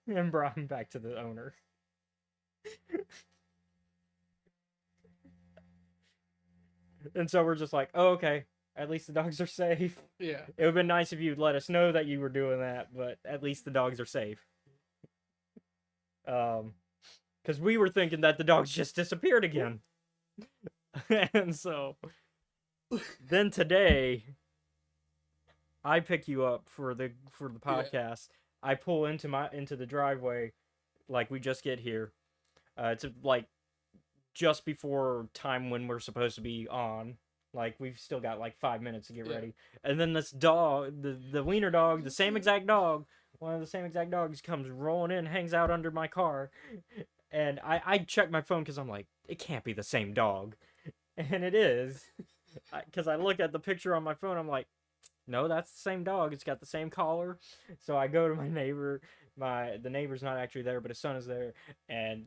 [SPEAKER 6] and brought them back to the owner. And so we're just like, oh, okay. At least the dogs are safe.
[SPEAKER 2] Yeah.
[SPEAKER 6] It would have been nice if you'd let us know that you were doing that, but at least the dogs are safe. Because we were thinking that the dogs just disappeared again. And so, then today, I pick you up for the podcast. I pull into the driveway, like we just get here. It's like just before time when we're supposed to be on. Like we've still got like 5 minutes to get ready. And then this dog, the wiener dog, the same exact dog, one of the same exact dogs comes rolling in, hangs out under my car. And I check my phone because I'm like, it can't be the same dog. And it is. Because I look at the picture on my phone, I'm like, no, that's the same dog. It's got the same collar. So I go to my neighbor. The neighbor's not actually there, but his son is there. And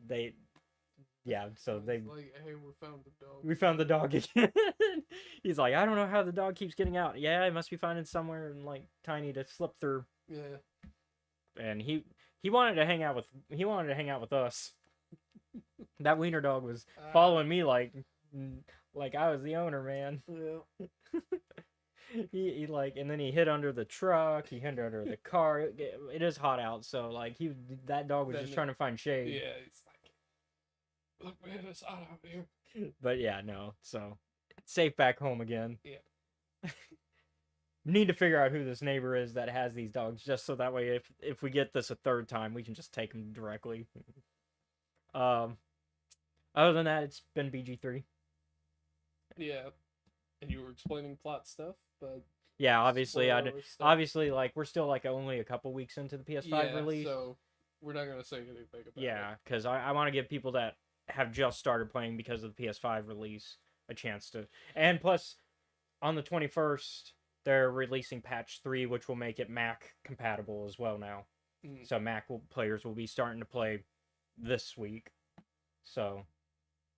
[SPEAKER 6] so they
[SPEAKER 2] like, hey,
[SPEAKER 6] we found the dog again. He's like, I don't know how the dog keeps getting out. Yeah, it must be finding somewhere and like tiny to slip through.
[SPEAKER 2] Yeah.
[SPEAKER 6] And he wanted to hang out with us. That wiener dog was following me like I was the owner, man.
[SPEAKER 2] Yeah.
[SPEAKER 6] he like, and then he hid under the truck. He hid under the car. It is hot out, so like that dog was just trying to find shade.
[SPEAKER 2] Yeah, it's like, look, man, it's hot out here.
[SPEAKER 6] But yeah, no. So safe back home again.
[SPEAKER 2] Yeah.
[SPEAKER 6] Need to figure out who this neighbor is that has these dogs, just so that way if we get this a third time, we can just take them directly. Other than that, it's been BG3.
[SPEAKER 2] Yeah. And you were explaining plot stuff, but
[SPEAKER 6] Yeah, obviously,
[SPEAKER 2] spoiler stuff.
[SPEAKER 6] obviously, like we're still like only a couple weeks into the PS5 release.
[SPEAKER 2] So we're not gonna say anything about it.
[SPEAKER 6] Yeah, because I want to give people that have just started playing because of the PS5 release a chance to. And plus, on the 21st, they're releasing patch 3, which will make it Mac compatible as well now.
[SPEAKER 2] Mm.
[SPEAKER 6] So players will be starting to play this week. So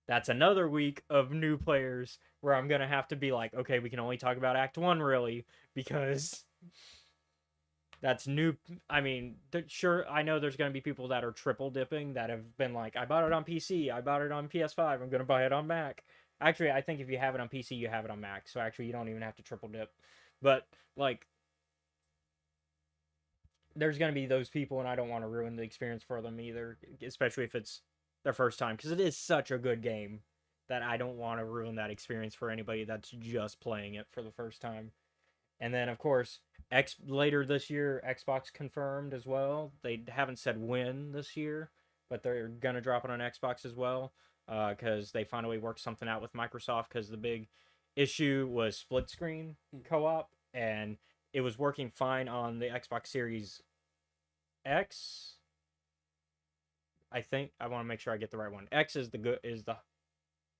[SPEAKER 6] that's another week of new players where I'm going to have to be like, okay, we can only talk about Act 1 really, because that's new. I mean, sure, I know there's going to be people that are triple dipping that have been like, I bought it on PC, I bought it on PS5, I'm going to buy it on Mac. Actually, I think if you have it on PC, you have it on Mac, so actually you don't even have to triple dip. But, like, there's going to be those people, and I don't want to ruin the experience for them either, especially if it's their first time, because it is such a good game that I don't want to ruin that experience for anybody that's just playing it for the first time. And then, of course, later this year, Xbox confirmed as well. They haven't said when this year, but they're going to drop it on Xbox as well, because they finally worked something out with Microsoft, because the big issue was split screen co-op, and it was working fine on the Xbox Series X. I think I want to make sure I get the right one. X is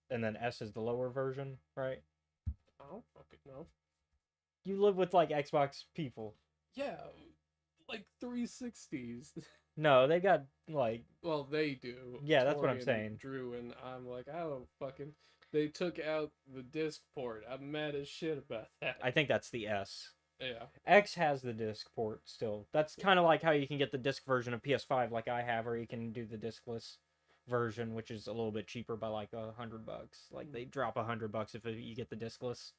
[SPEAKER 6] and then S is the lower version, right?
[SPEAKER 2] I don't fucking know.
[SPEAKER 6] You live with like Xbox people.
[SPEAKER 2] Yeah, like 360s.
[SPEAKER 6] No, they got like.
[SPEAKER 2] Well, they do.
[SPEAKER 6] Yeah, that's what I'm
[SPEAKER 2] Tori and
[SPEAKER 6] saying.
[SPEAKER 2] Drew and I'm like, I don't fucking. They took out the disc port. I'm mad as shit about that.
[SPEAKER 6] I think that's the S.
[SPEAKER 2] Yeah.
[SPEAKER 6] X has the disc port still. That's kind of like how you can get the disc version of PS5 like I have, or you can do the discless version, which is a little bit cheaper by like $100. Like they drop $100 if you get the discless.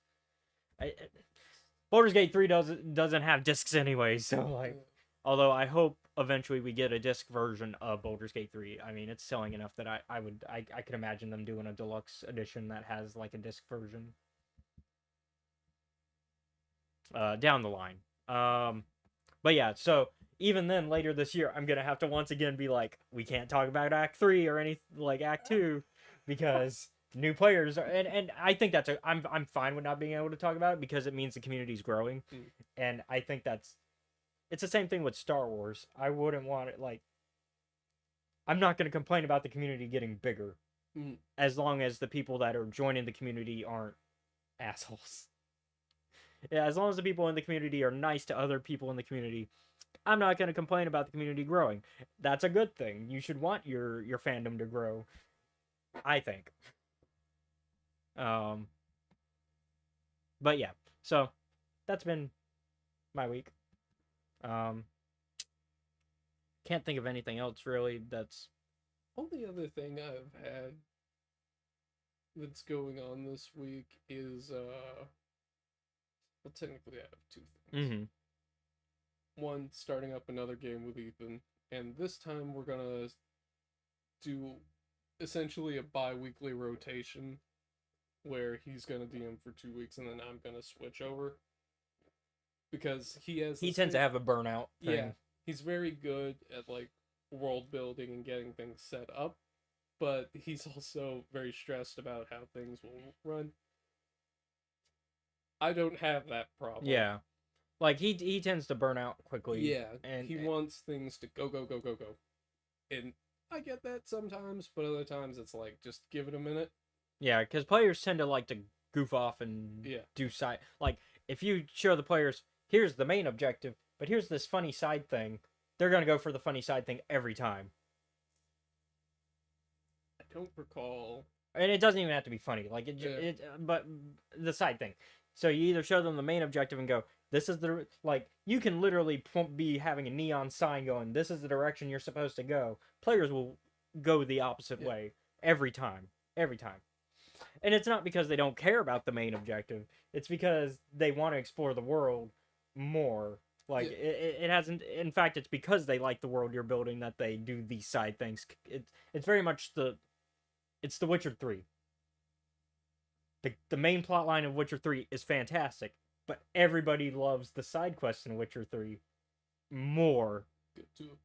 [SPEAKER 6] Baldur's Gate 3 doesn't have discs anyway, so like, although I hope eventually we get a disc version of Baldur's Gate 3. I mean, it's selling enough that I could imagine them doing a deluxe edition that has like a disc version. Down the line. But yeah, so even then later this year, I'm gonna have to once again be like, we can't talk about Act 3 or any like Act 2 because new players are, and I think that's I'm fine with not being able to talk about it because it means the community's growing. And I think it's the same thing with Star Wars. I wouldn't want it like, I'm not gonna complain about the community getting bigger as long as the people that are joining the community aren't assholes. Yeah, as long as the people in the community are nice to other people in the community, I'm not going to complain about the community growing. That's a good thing. You should want your fandom to grow, I think. But yeah, so that's been my week. Can't think of anything else really that's...
[SPEAKER 2] Only other thing I've had that's going on this week is Well, technically, I have two things.
[SPEAKER 6] Mm-hmm.
[SPEAKER 2] One, starting up another game with Ethan, and this time we're gonna do essentially a bi-weekly rotation where he's gonna DM for 2 weeks and then I'm gonna switch over because he has.
[SPEAKER 6] He
[SPEAKER 2] this
[SPEAKER 6] tends to
[SPEAKER 2] thing-
[SPEAKER 6] have a burnout thing.
[SPEAKER 2] Yeah, he's very good at like world building and getting things set up, but he's also very stressed about how things will run. I don't have that problem.
[SPEAKER 6] Yeah. Like he tends to burn out quickly.
[SPEAKER 2] Yeah,
[SPEAKER 6] and
[SPEAKER 2] he wants things to go, go, go, go, go. And I get that sometimes, but other times it's like, just give it a minute.
[SPEAKER 6] yeah, because players tend to like to goof off and
[SPEAKER 2] Yeah.
[SPEAKER 6] do side. Like if you show the players, here's the main objective, but here's this funny side thing, they're gonna go for the funny side thing every time.
[SPEAKER 2] I don't recall.
[SPEAKER 6] And it doesn't even have to be funny. Like
[SPEAKER 2] Yeah.
[SPEAKER 6] but the side thing. So you either show them the main objective and go, this is the like you can literally be having a neon sign going, this is the direction you're supposed to go. Players will go the opposite
[SPEAKER 2] Yeah.
[SPEAKER 6] way every time, and it's not because they don't care about the main objective. It's because they want to explore the world more. Like
[SPEAKER 2] Yeah.
[SPEAKER 6] it hasn't. In fact, it's because they like the world you're building that they do these side things. It's very much it's The Witcher 3. The main plot line of Witcher 3 is fantastic, but everybody loves the side quests in Witcher 3 more.
[SPEAKER 2] Get to,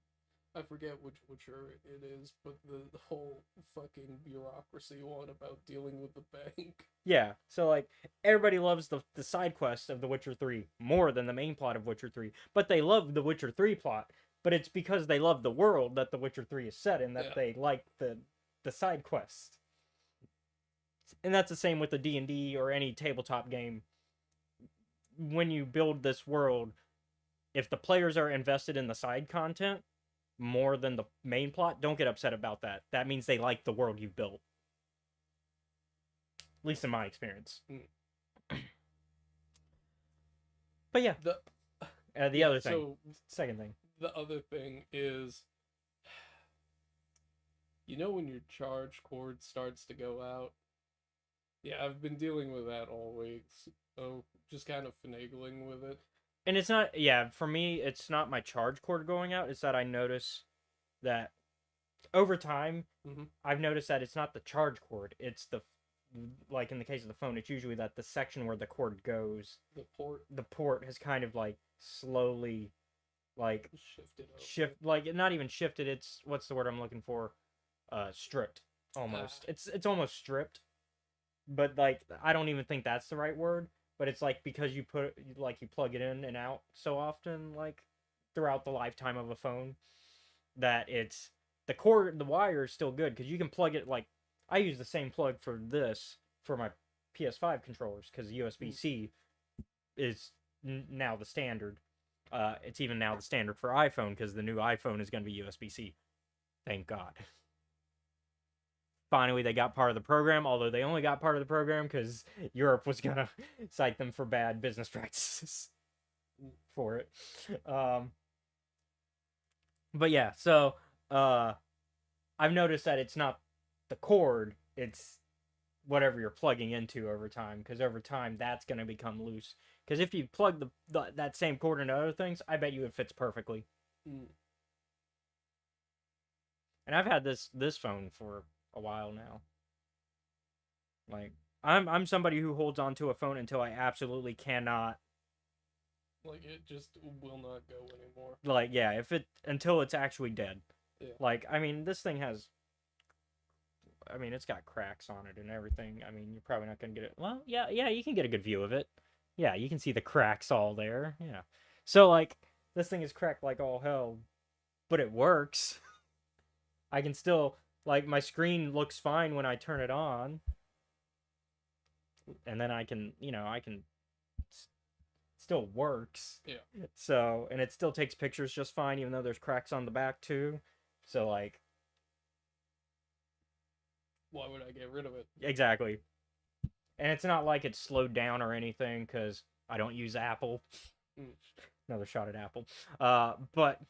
[SPEAKER 2] I forget which Witcher it is, but the whole fucking bureaucracy one about dealing with the bank.
[SPEAKER 6] Yeah, so like everybody loves the side quest of The Witcher 3 more than the main plot of Witcher 3, but they love the Witcher 3 plot, but it's because they love the world that The Witcher 3 is set in that
[SPEAKER 2] Yeah.
[SPEAKER 6] they like the side quest. And that's the same with the D&D or any tabletop game. When you build this world, if the players are invested in the side content more than the main plot, don't get upset about that. That means they like the world you've built. At least in my experience. But yeah, the other thing,
[SPEAKER 2] So
[SPEAKER 6] second thing.
[SPEAKER 2] the other thing is, you know when your charge cord starts to go out? Yeah, I've been dealing with that all week. So just kind of finagling with it.
[SPEAKER 6] And it's not, yeah, for me, it's not my charge cord going out. It's that I notice that over time,
[SPEAKER 2] Mhm.
[SPEAKER 6] I've noticed that it's not the charge cord. It's like in the case of the phone, it's usually that the section where the cord goes,
[SPEAKER 2] The port
[SPEAKER 6] the port has kind of like slowly, like,
[SPEAKER 2] shifted over.
[SPEAKER 6] like not even shifted. It's, what's the word I'm looking for? Stripped, almost. It's almost stripped. But like, I don't even think that's the right word. But it's like because you plug it in and out so often, like throughout the lifetime of a phone, that it's the wire is still good because you can plug it. Like I use the same plug for this for my PS5 controllers because USB-C is now the standard. It's even now the standard for iPhone because the new iPhone is going to be USB-C. Thank God. Finally, they got part of the program, although they only got part of the program because Europe was going to cite them for bad business practices for it. But yeah, so I've noticed that it's not the cord, it's whatever you're plugging into over time, because over time that's going to become loose. Because if you plug that same cord into other things, I bet you it fits perfectly.
[SPEAKER 2] Mm.
[SPEAKER 6] And I've had this phone for a while now. Like I'm somebody who holds on to a phone until I absolutely cannot.
[SPEAKER 2] Like it just will not go anymore.
[SPEAKER 6] Like yeah, until it's actually dead.
[SPEAKER 2] Yeah.
[SPEAKER 6] Like I mean, this thing has. I mean, it's got cracks on it and everything. I mean, you're probably not gonna get it. Well, yeah, you can get a good view of it. Yeah, you can see the cracks all there. Yeah. So like, this thing is cracked like all hell, but it works. I can still. Like, my screen looks fine when I turn it on. And then I can, still works.
[SPEAKER 2] Yeah.
[SPEAKER 6] So, and it still takes pictures just fine, even though there's cracks on the back, too. So, like...
[SPEAKER 2] Why would I get rid of it?
[SPEAKER 6] Exactly. And it's not like it's slowed down or anything, because I don't use Apple. Another shot at Apple. But...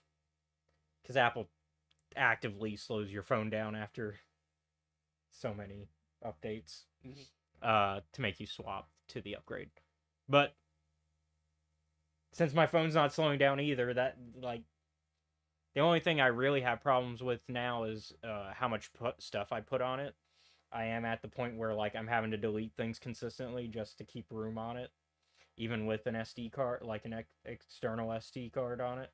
[SPEAKER 6] Because Apple actively slows your phone down after so many updates to make you swap to the upgrade. But since my phone's not slowing down either, that like the only thing I really have problems with now is how much stuff I put on it. I am at the point where like I'm having to delete things consistently just to keep room on it, even with an SD card, like an external SD card on it.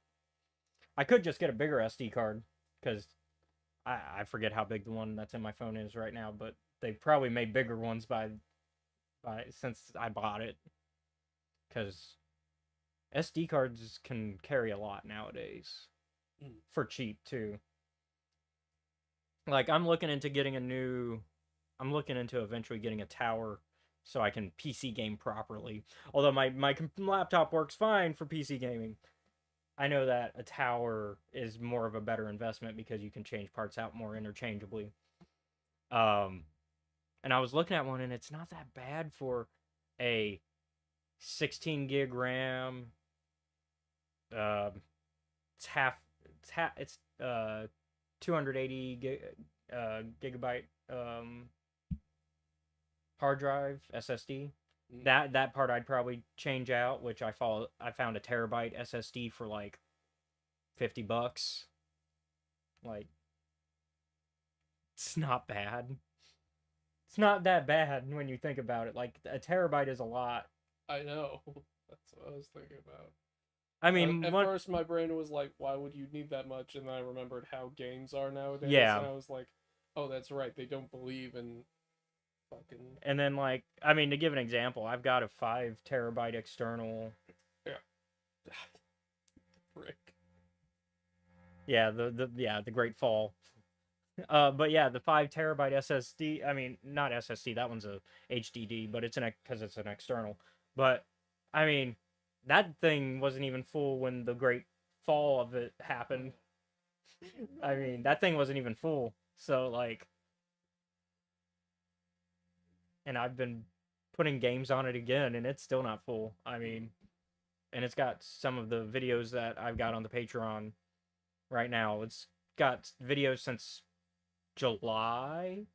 [SPEAKER 6] I could just get a bigger SD card because I forget how big the one that's in my phone is right now, but they probably made bigger ones by since I bought it, because SD cards can carry a lot nowadays for cheap too. Like I'm looking into eventually getting a tower so I can PC game properly. Although my laptop works fine for PC gaming. I know that a tower is more of a better investment because you can change parts out more interchangeably. And I was looking at one and it's not that bad for a 16 gig RAM. It's 280 gigabyte hard drive SSD. That part I'd probably change out, which I found a terabyte SSD for like $50. Like, it's not bad. It's not that bad when you think about it. Like, a terabyte is a lot.
[SPEAKER 2] I know. That's what I was thinking about.
[SPEAKER 6] I mean,
[SPEAKER 2] at first my brain was like, why would you need that much? And then I remembered how games are nowadays.
[SPEAKER 6] Yeah.
[SPEAKER 2] And I was like, oh, that's right. They don't believe in fucking...
[SPEAKER 6] And then, like, I mean, to give an example, I've got a 5 terabyte external.
[SPEAKER 2] Yeah. Frick.
[SPEAKER 6] Yeah, the Great Fall. But yeah, the 5 terabyte SSD. I mean, not SSD. That one's a HDD, but because it's an external. But I mean, that thing wasn't even full when the Great Fall of it happened. I mean, that thing wasn't even full. So like, and I've been putting games on it again, and it's still not full. I mean, and it's got some of the videos that I've got on the Patreon right now. It's got videos since July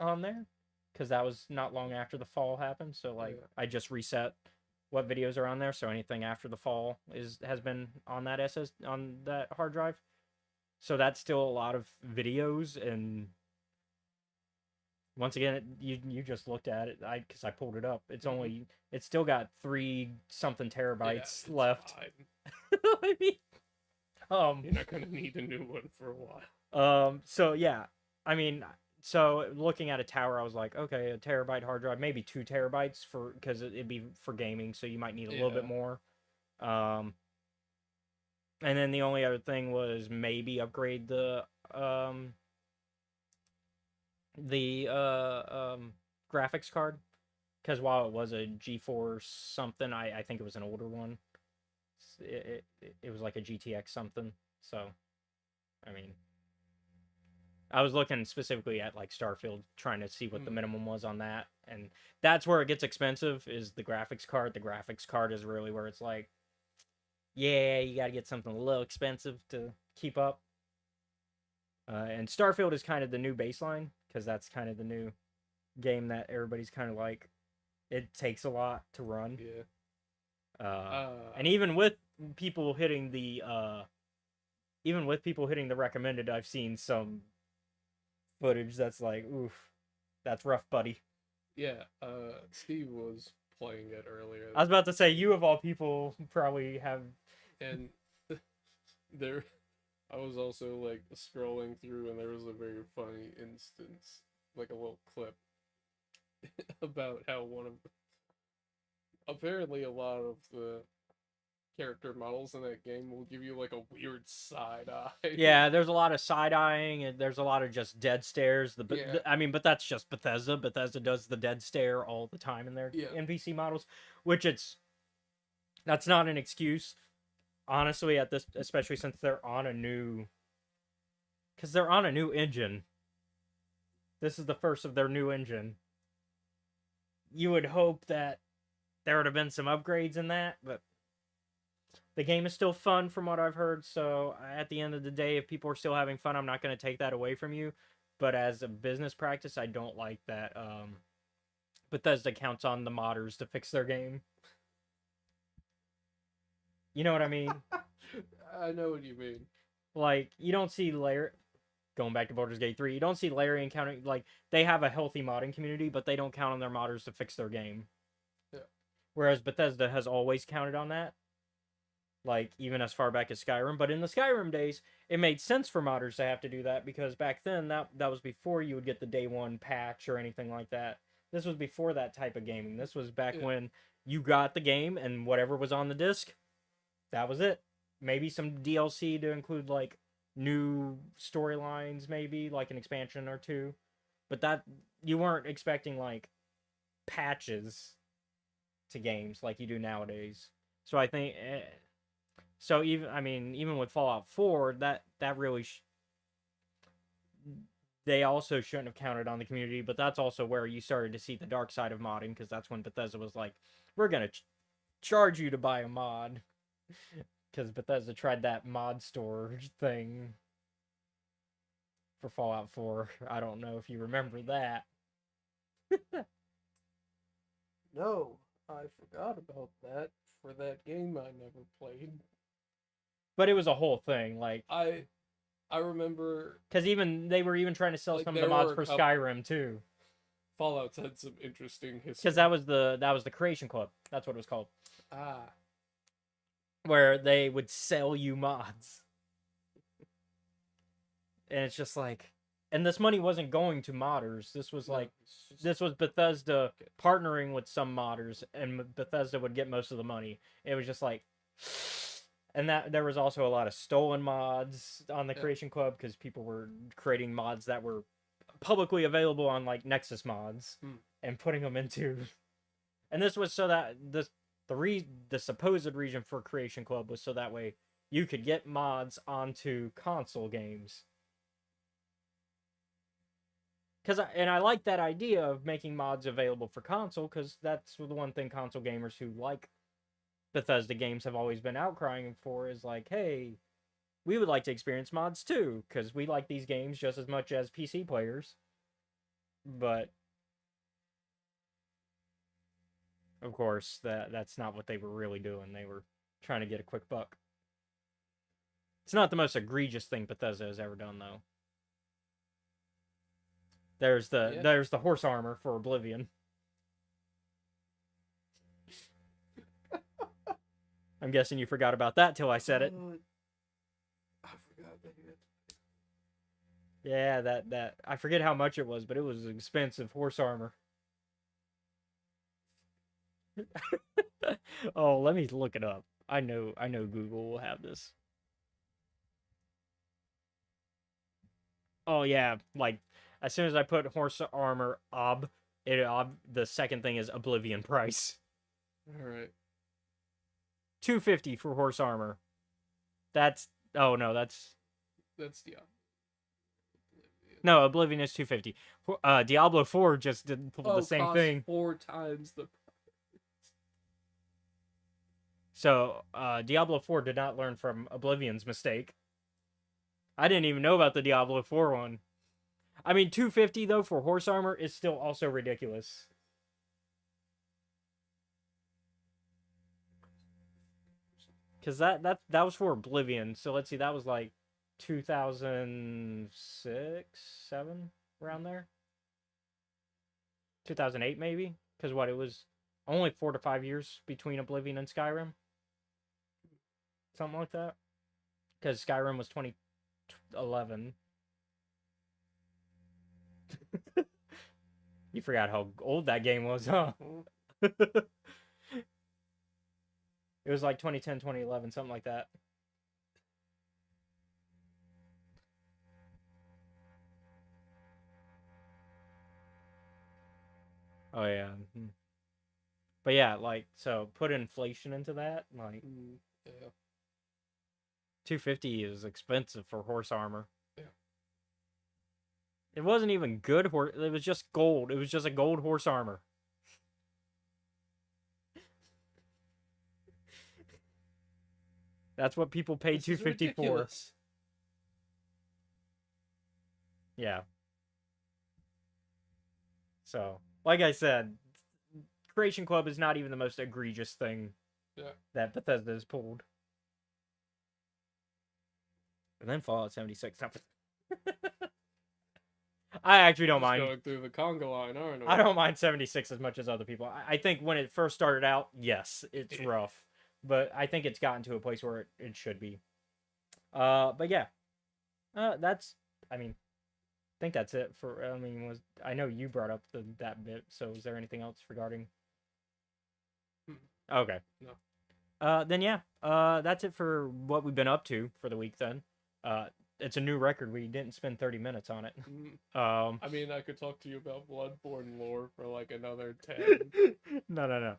[SPEAKER 6] on there, because that was not long after the fall happened. So like, yeah. I just reset what videos are on there, so anything after the fall has been on that on that hard drive. So that's still a lot of videos, and once again, you just looked at it, because I pulled it up. It's still got 3 something terabytes left. I mean,
[SPEAKER 2] you're not gonna need a new one for a while.
[SPEAKER 6] So yeah, I mean, so looking at a tower, I was like, okay, a terabyte hard drive, maybe 2 terabytes because it'd be for gaming, so you might need a little bit more. And then the only other thing was maybe upgrade the graphics card, because while it was a GeForce something, I think it was an older one. It was like a GTX something. So, I mean, I was looking specifically at like Starfield, trying to see what the minimum was on that, and that's where it gets expensive, is the graphics card. The graphics card is really where it's like, yeah, you got to get something a little expensive to keep up. And Starfield is kind of the new baseline, because that's kind of the new game that everybody's kind of like, it takes a lot to run.
[SPEAKER 2] Yeah.
[SPEAKER 6] And even with people hitting the recommended, I've seen some footage that's like, oof, that's rough, buddy.
[SPEAKER 2] Yeah. Steve was playing it earlier.
[SPEAKER 6] I was about to say, you of all people probably have.
[SPEAKER 2] And there, I was also like scrolling through, and there was a very funny instance, like a little clip about how apparently a lot of the character models in that game will give you like a weird side eye.
[SPEAKER 6] Yeah, there's a lot of side eyeing, and there's a lot of just dead stares.
[SPEAKER 2] Yeah.
[SPEAKER 6] I mean, but that's just Bethesda. Bethesda does the dead stare all the time in their NPC models, which that's not an excuse. Honestly, at this, especially since they're on a new engine. This is the first of their new engine. You would hope that there would have been some upgrades in that, but the game is still fun from what I've heard. So at the end of the day, if people are still having fun, I'm not going to take that away from you. But as a business practice, I don't like that Bethesda counts on the modders to fix their game. You know what I mean?
[SPEAKER 2] I know what you mean.
[SPEAKER 6] Like, you don't see Larry, going back to Baldur's Gate 3, you don't see Larry encountering, like, they have a healthy modding community, but they don't count on their modders to fix their game.
[SPEAKER 2] Yeah.
[SPEAKER 6] Whereas Bethesda has always counted on that. Like, even as far back as Skyrim. But in the Skyrim days, it made sense for modders to have to do that, because back then, that was before you would get the day one patch or anything like that. This was before that type of gaming. This was back when you got the game, and whatever was on the disc, that was it. Maybe some DLC to include, like, new storylines, maybe, like an expansion or two. But that, you weren't expecting, like, patches to games like you do nowadays. So I think... So even with Fallout 4, that really they also shouldn't have counted on the community, but that's also where you started to see the dark side of modding, because that's when Bethesda was like, we're gonna charge you to buy a mod, because Bethesda tried that mod store thing for Fallout 4. I don't know if you remember that.
[SPEAKER 2] No, I forgot about that for that game I never played.
[SPEAKER 6] But it was a whole thing, like,
[SPEAKER 2] I remember
[SPEAKER 6] because they were even trying to sell
[SPEAKER 2] Like,
[SPEAKER 6] some of the
[SPEAKER 2] there
[SPEAKER 6] mods
[SPEAKER 2] were a
[SPEAKER 6] for
[SPEAKER 2] couple-
[SPEAKER 6] Skyrim too.
[SPEAKER 2] Fallout's had some interesting history.
[SPEAKER 6] Because that was the Creation Club. That's what it was called.
[SPEAKER 2] Ah,
[SPEAKER 6] Where they would sell you mods. And it's just like, and this money wasn't going to modders. This was like, this was Bethesda partnering with some modders, and Bethesda would get most of the money. It was just like, and that there was also a lot of stolen mods on the Creation Club, because people were creating mods that were publicly available on like Nexus mods and putting them into. And this was so that the supposed reason for Creation Club was so that way you could get mods onto console games. And I like that idea of making mods available for console, because that's the one thing console gamers who like Bethesda games have always been outcrying for, is like, hey, we would like to experience mods too, because we like these games just as much as PC players. But of course, that's not what they were really doing. They were trying to get a quick buck. It's not the most egregious thing Bethesda has ever done, though. There's the horse armor for Oblivion. I'm guessing you forgot about that till I said it.
[SPEAKER 2] I forgot that you had to
[SPEAKER 6] Yeah, that I forget how much it was, but it was expensive horse armor. Oh, let me look it up. I know Google will have this. Oh yeah, like as soon as I put horse armor the second thing is Oblivion price.
[SPEAKER 2] All right.
[SPEAKER 6] $250 for horse armor. That's Diablo. No, Oblivion is $250. Diablo 4 just did the same
[SPEAKER 2] cost
[SPEAKER 6] thing.
[SPEAKER 2] 4 times the price.
[SPEAKER 6] So, Diablo 4 did not learn from Oblivion's mistake. I didn't even know about the Diablo 4 one. I mean, $250 though for horse armor is still also ridiculous. Because that was for Oblivion. So let's see, that was like 2006, 7, around there. 2008 maybe? Because it was only 4 to 5 years between Oblivion and Skyrim. Something like that. Because Skyrim was 2011. You forgot how old that game was, huh? It was like 2010, 2011, something like that. Oh, yeah. But yeah, like, so put inflation into that, like,
[SPEAKER 2] Yeah.
[SPEAKER 6] 250 is expensive for horse armor.
[SPEAKER 2] Yeah.
[SPEAKER 6] It wasn't even good horse. It was just gold. It was just a gold horse armor. That's what people paid
[SPEAKER 2] This is
[SPEAKER 6] $250 for.
[SPEAKER 2] ridiculous.
[SPEAKER 6] Yeah. So, like I said, Creation Club is not even the most egregious thing
[SPEAKER 2] Yeah.
[SPEAKER 6] that Bethesda has pulled. and then Fallout 76. I actually don't
[SPEAKER 2] Just
[SPEAKER 6] mind.
[SPEAKER 2] going through the conga line, aren't we?
[SPEAKER 6] I don't mind 76 as much as other people. I think when it first started out, yes, it's
[SPEAKER 2] Yeah.
[SPEAKER 6] rough, but I think it's gotten to a place where it should be. But yeah, that's. I mean, I think that's it for. I know you brought up that bit. So is there anything else regarding? Okay.
[SPEAKER 2] No.
[SPEAKER 6] Then yeah. That's it for what we've been up to for the week. Then. It's a new record. We didn't spend 30 minutes on it.
[SPEAKER 2] I mean, I could talk to you about Bloodborne lore for like another 10.
[SPEAKER 6] No.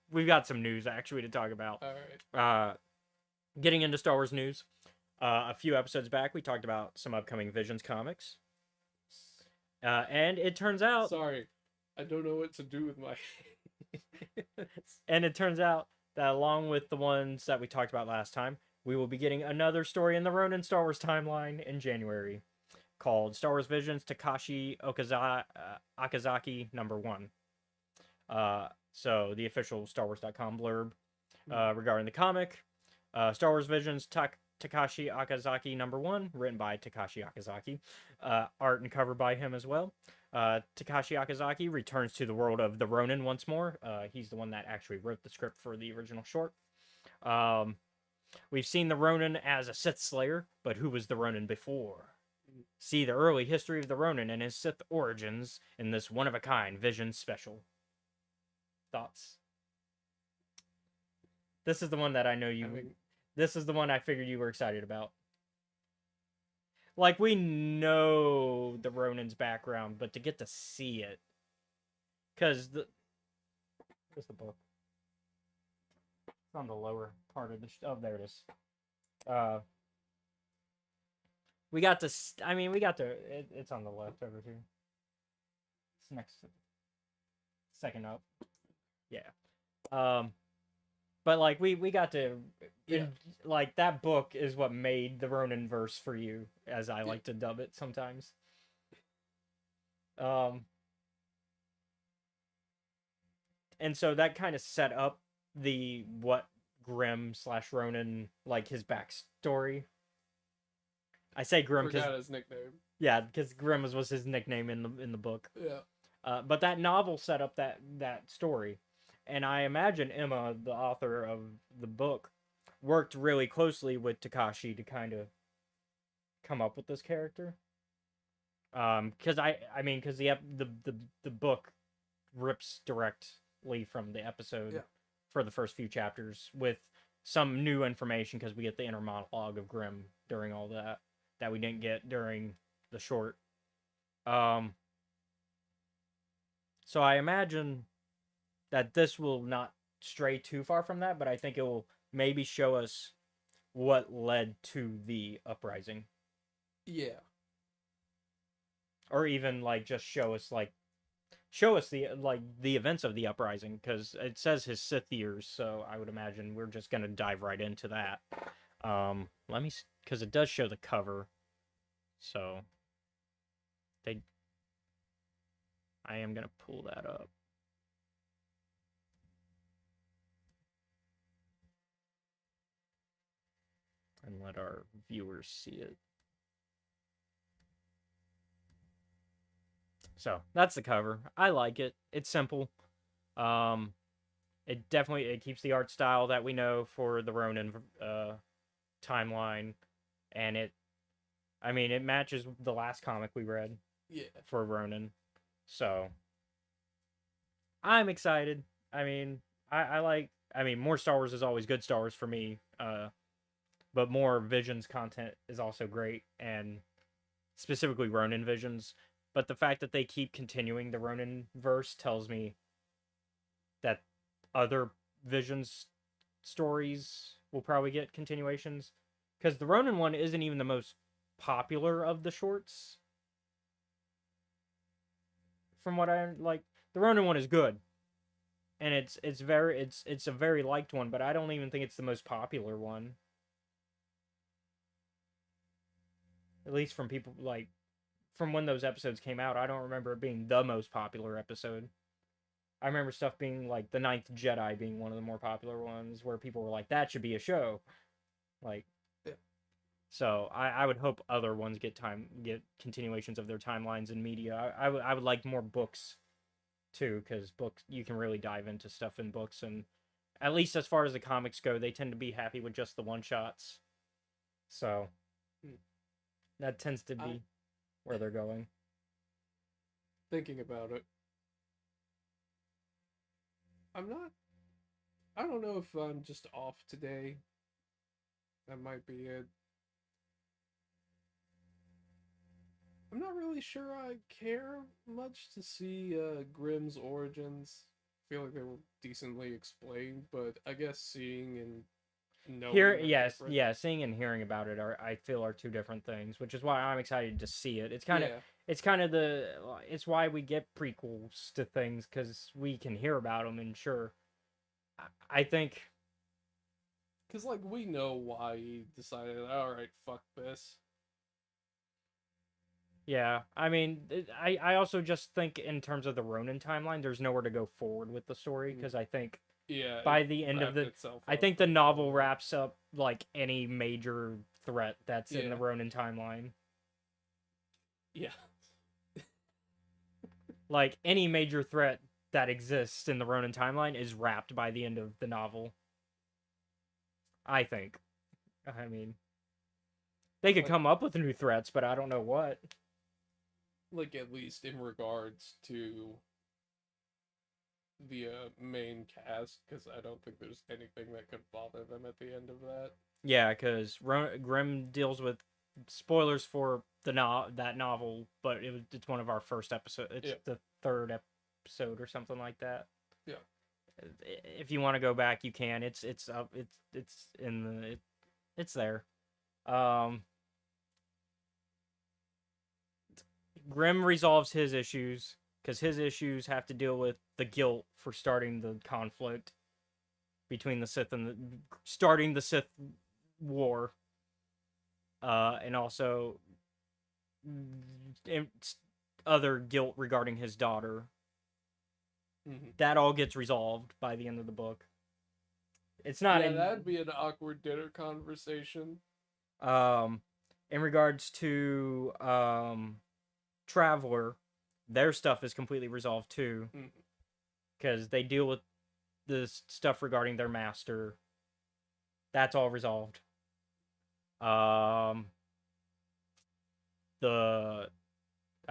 [SPEAKER 6] We've got some news actually to talk about.
[SPEAKER 2] All right.
[SPEAKER 6] Getting into Star Wars news. A few episodes back, we talked about some upcoming Visions comics. And it turns out.
[SPEAKER 2] Sorry, I don't know what to do with my.
[SPEAKER 6] And it turns out that along with the ones that we talked about last time, we will be getting another story in the Ronin Star Wars timeline in January, called Star Wars Visions Takashi Okazaki #1. So the official StarWars.com blurb regarding the comic. Star Wars Visions Takashi Okazaki #1, written by Takashi Okazaki. Art and cover by him as well. Takashi Okazaki returns to the world of the Ronin once more. He's the one that actually wrote the script for the original short. We've seen the Ronin as a Sith Slayer, but who was the Ronin before? See the early history of the Ronin and his Sith origins in this one-of-a-kind Vision special. Thoughts? This is the one that I know you... This is the one I figured you were excited about. Like, we know the Ronin's background, but to get to see it... Because the... Where's the book? It's on the lower part of the... Oh, there it is. We got to... we got to... It's on the left over here. It's next to... Second up. Yeah. But, like, we got to...
[SPEAKER 2] Yeah.
[SPEAKER 6] Like, that book is what made the Ronin verse for you, as I like to dub it sometimes. And so that kind of set up what Grimm / Ronin, like, his backstory. I say Grimm because...
[SPEAKER 2] Forgot his nickname.
[SPEAKER 6] Yeah, because Grimm was his nickname in the book.
[SPEAKER 2] Yeah.
[SPEAKER 6] But that novel set up that story. And I imagine Emma, the author of the book, worked really closely with Takashi to kind of come up with this character. Because because the book rips directly from the episode for the first few chapters with some new information, because we get the inner monologue of Grimm during all that we didn't get during the short. So I imagine that this will not stray too far from that, but I think it will maybe show us what led to the uprising.
[SPEAKER 2] Yeah.
[SPEAKER 6] Or even, like, just show us the events of the uprising, because it says his Sith years, so I would imagine we're just gonna dive right into that. Because it does show the cover, so I am gonna pull that up. And let our viewers see it. So that's the cover. I like it. It's simple. It keeps the art style that we know for the Ronin timeline, and it matches the last comic we read.
[SPEAKER 2] Yeah.
[SPEAKER 6] For Ronin, so I'm excited. I like. More Star Wars is always good Star Wars for me. But more Visions content is also great, and specifically Ronin Visions. But the fact that they keep continuing the Ronin verse tells me that other Visions stories will probably get continuations. Because the Ronin one isn't even the most popular of the shorts. From what I like, the Ronin one is good. And it's a very liked one, but I don't even think it's the most popular one. At least from people, like, from when those episodes came out, I don't remember it being the most popular episode. I remember stuff being, like, The Ninth Jedi being one of the more popular ones, where people were like, that should be a show. Like,
[SPEAKER 2] yeah.
[SPEAKER 6] So I would hope other ones get continuations of their timelines in media. I would like more books too, because books, you can really dive into stuff in books, and at least as far as the comics go, they tend to be happy with just the one shots. So that tends to be where they're going.
[SPEAKER 2] Thinking about it, I don't know if I'm just off today. That might be it. I'm not really sure I care much to see Grimm's origins. I feel like they were decently explained, but I guess seeing and knowing are different.
[SPEAKER 6] Seeing and hearing about it I feel are two different things, which is why I'm excited to see it. It's kind of it's why we get prequels to things, because we can hear about them, and sure, I think
[SPEAKER 2] Because, like, we know why he decided, alright, fuck this.
[SPEAKER 6] yeah, I mean, I also just think in terms of the Ronin timeline, there's nowhere to go forward with the story, because I think
[SPEAKER 2] Yeah.
[SPEAKER 6] by
[SPEAKER 2] it
[SPEAKER 6] the end of
[SPEAKER 2] wrapped itself
[SPEAKER 6] I
[SPEAKER 2] up.
[SPEAKER 6] think the novel wraps up like any major threat that's in the
[SPEAKER 2] Yeah.
[SPEAKER 6] Ronin timeline.
[SPEAKER 2] Yeah.
[SPEAKER 6] Like any major threat that exists in the Ronin timeline is wrapped by the end of the novel. I think. I mean, they could
[SPEAKER 2] Like-
[SPEAKER 6] come up with new threats, but I don't know what.
[SPEAKER 2] Like, at least in regards to the main cast, because I don't think there's anything that could bother them at the end of that.
[SPEAKER 6] Yeah, because Grimm deals with spoilers for that novel, but it's one of our first episodes. It's
[SPEAKER 2] Yeah.
[SPEAKER 6] the third episode or something like that.
[SPEAKER 2] Yeah.
[SPEAKER 6] If you want to go back, you can. It's up. It's in the. It's there. Grimm resolves his issues, because his issues have to deal with the guilt for starting the conflict between the Sith and starting the Sith war, and also other guilt regarding his daughter. That all gets resolved by the end of the book. It's not
[SPEAKER 2] Yeah, that'd be an awkward dinner conversation.
[SPEAKER 6] in regards to Traveler, their stuff is completely resolved too, because they deal with the stuff regarding their master. That's all resolved. I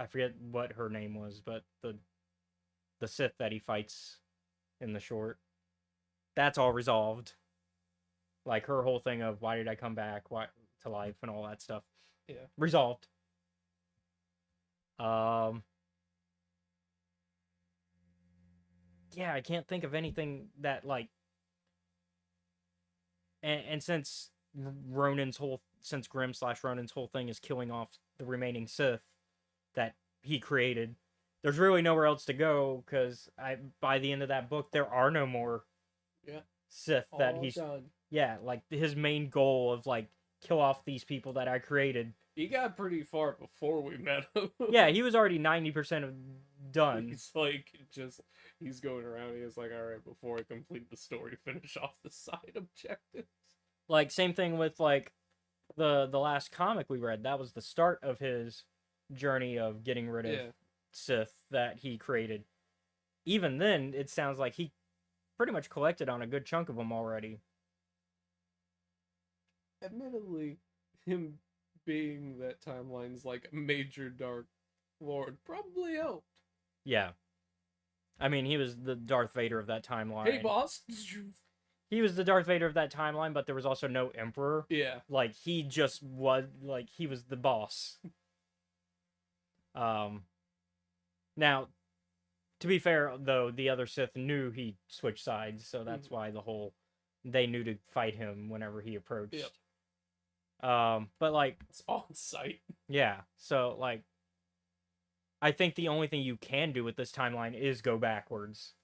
[SPEAKER 6] forget what her name was, but the Sith that he fights in the short, that's all resolved. Like her whole thing of why did I come back, why to life, and all that stuff.
[SPEAKER 2] Yeah.
[SPEAKER 6] Resolved. Yeah, I can't think of anything that like. And since since Grimm/Ronin's whole thing is killing off the remaining Sith that he created, there's really nowhere else to go, because by the end of that book there are no more Sith that he's
[SPEAKER 2] done.
[SPEAKER 6] Yeah, like his main goal of like kill off these people that I created.
[SPEAKER 2] He got pretty far before we met him.
[SPEAKER 6] Yeah, he was already 90% of done.
[SPEAKER 2] He's like, he's going around. He's like, all right, before I complete the story, finish off the side objectives.
[SPEAKER 6] Like same thing with like the last comic we read. That was the start of his journey of getting rid of Sith that he created. Even then, it sounds like he pretty much collected on a good chunk of them already.
[SPEAKER 2] Admittedly, him being that timeline's like major Dark Lord probably helped.
[SPEAKER 6] Yeah. I mean, he was the Darth Vader of that timeline.
[SPEAKER 2] Hey, boss.
[SPEAKER 6] He was the Darth Vader of that timeline, but there was also no Emperor.
[SPEAKER 2] Yeah.
[SPEAKER 6] Like, he just was, like, he was the boss. Now, to be fair, though, the other Sith knew he switched sides, so that's why they knew to fight him whenever he approached.
[SPEAKER 2] Yep.
[SPEAKER 6] But, like...
[SPEAKER 2] It's on site.
[SPEAKER 6] Yeah, so, like... I think the only thing you can do with this timeline is go backwards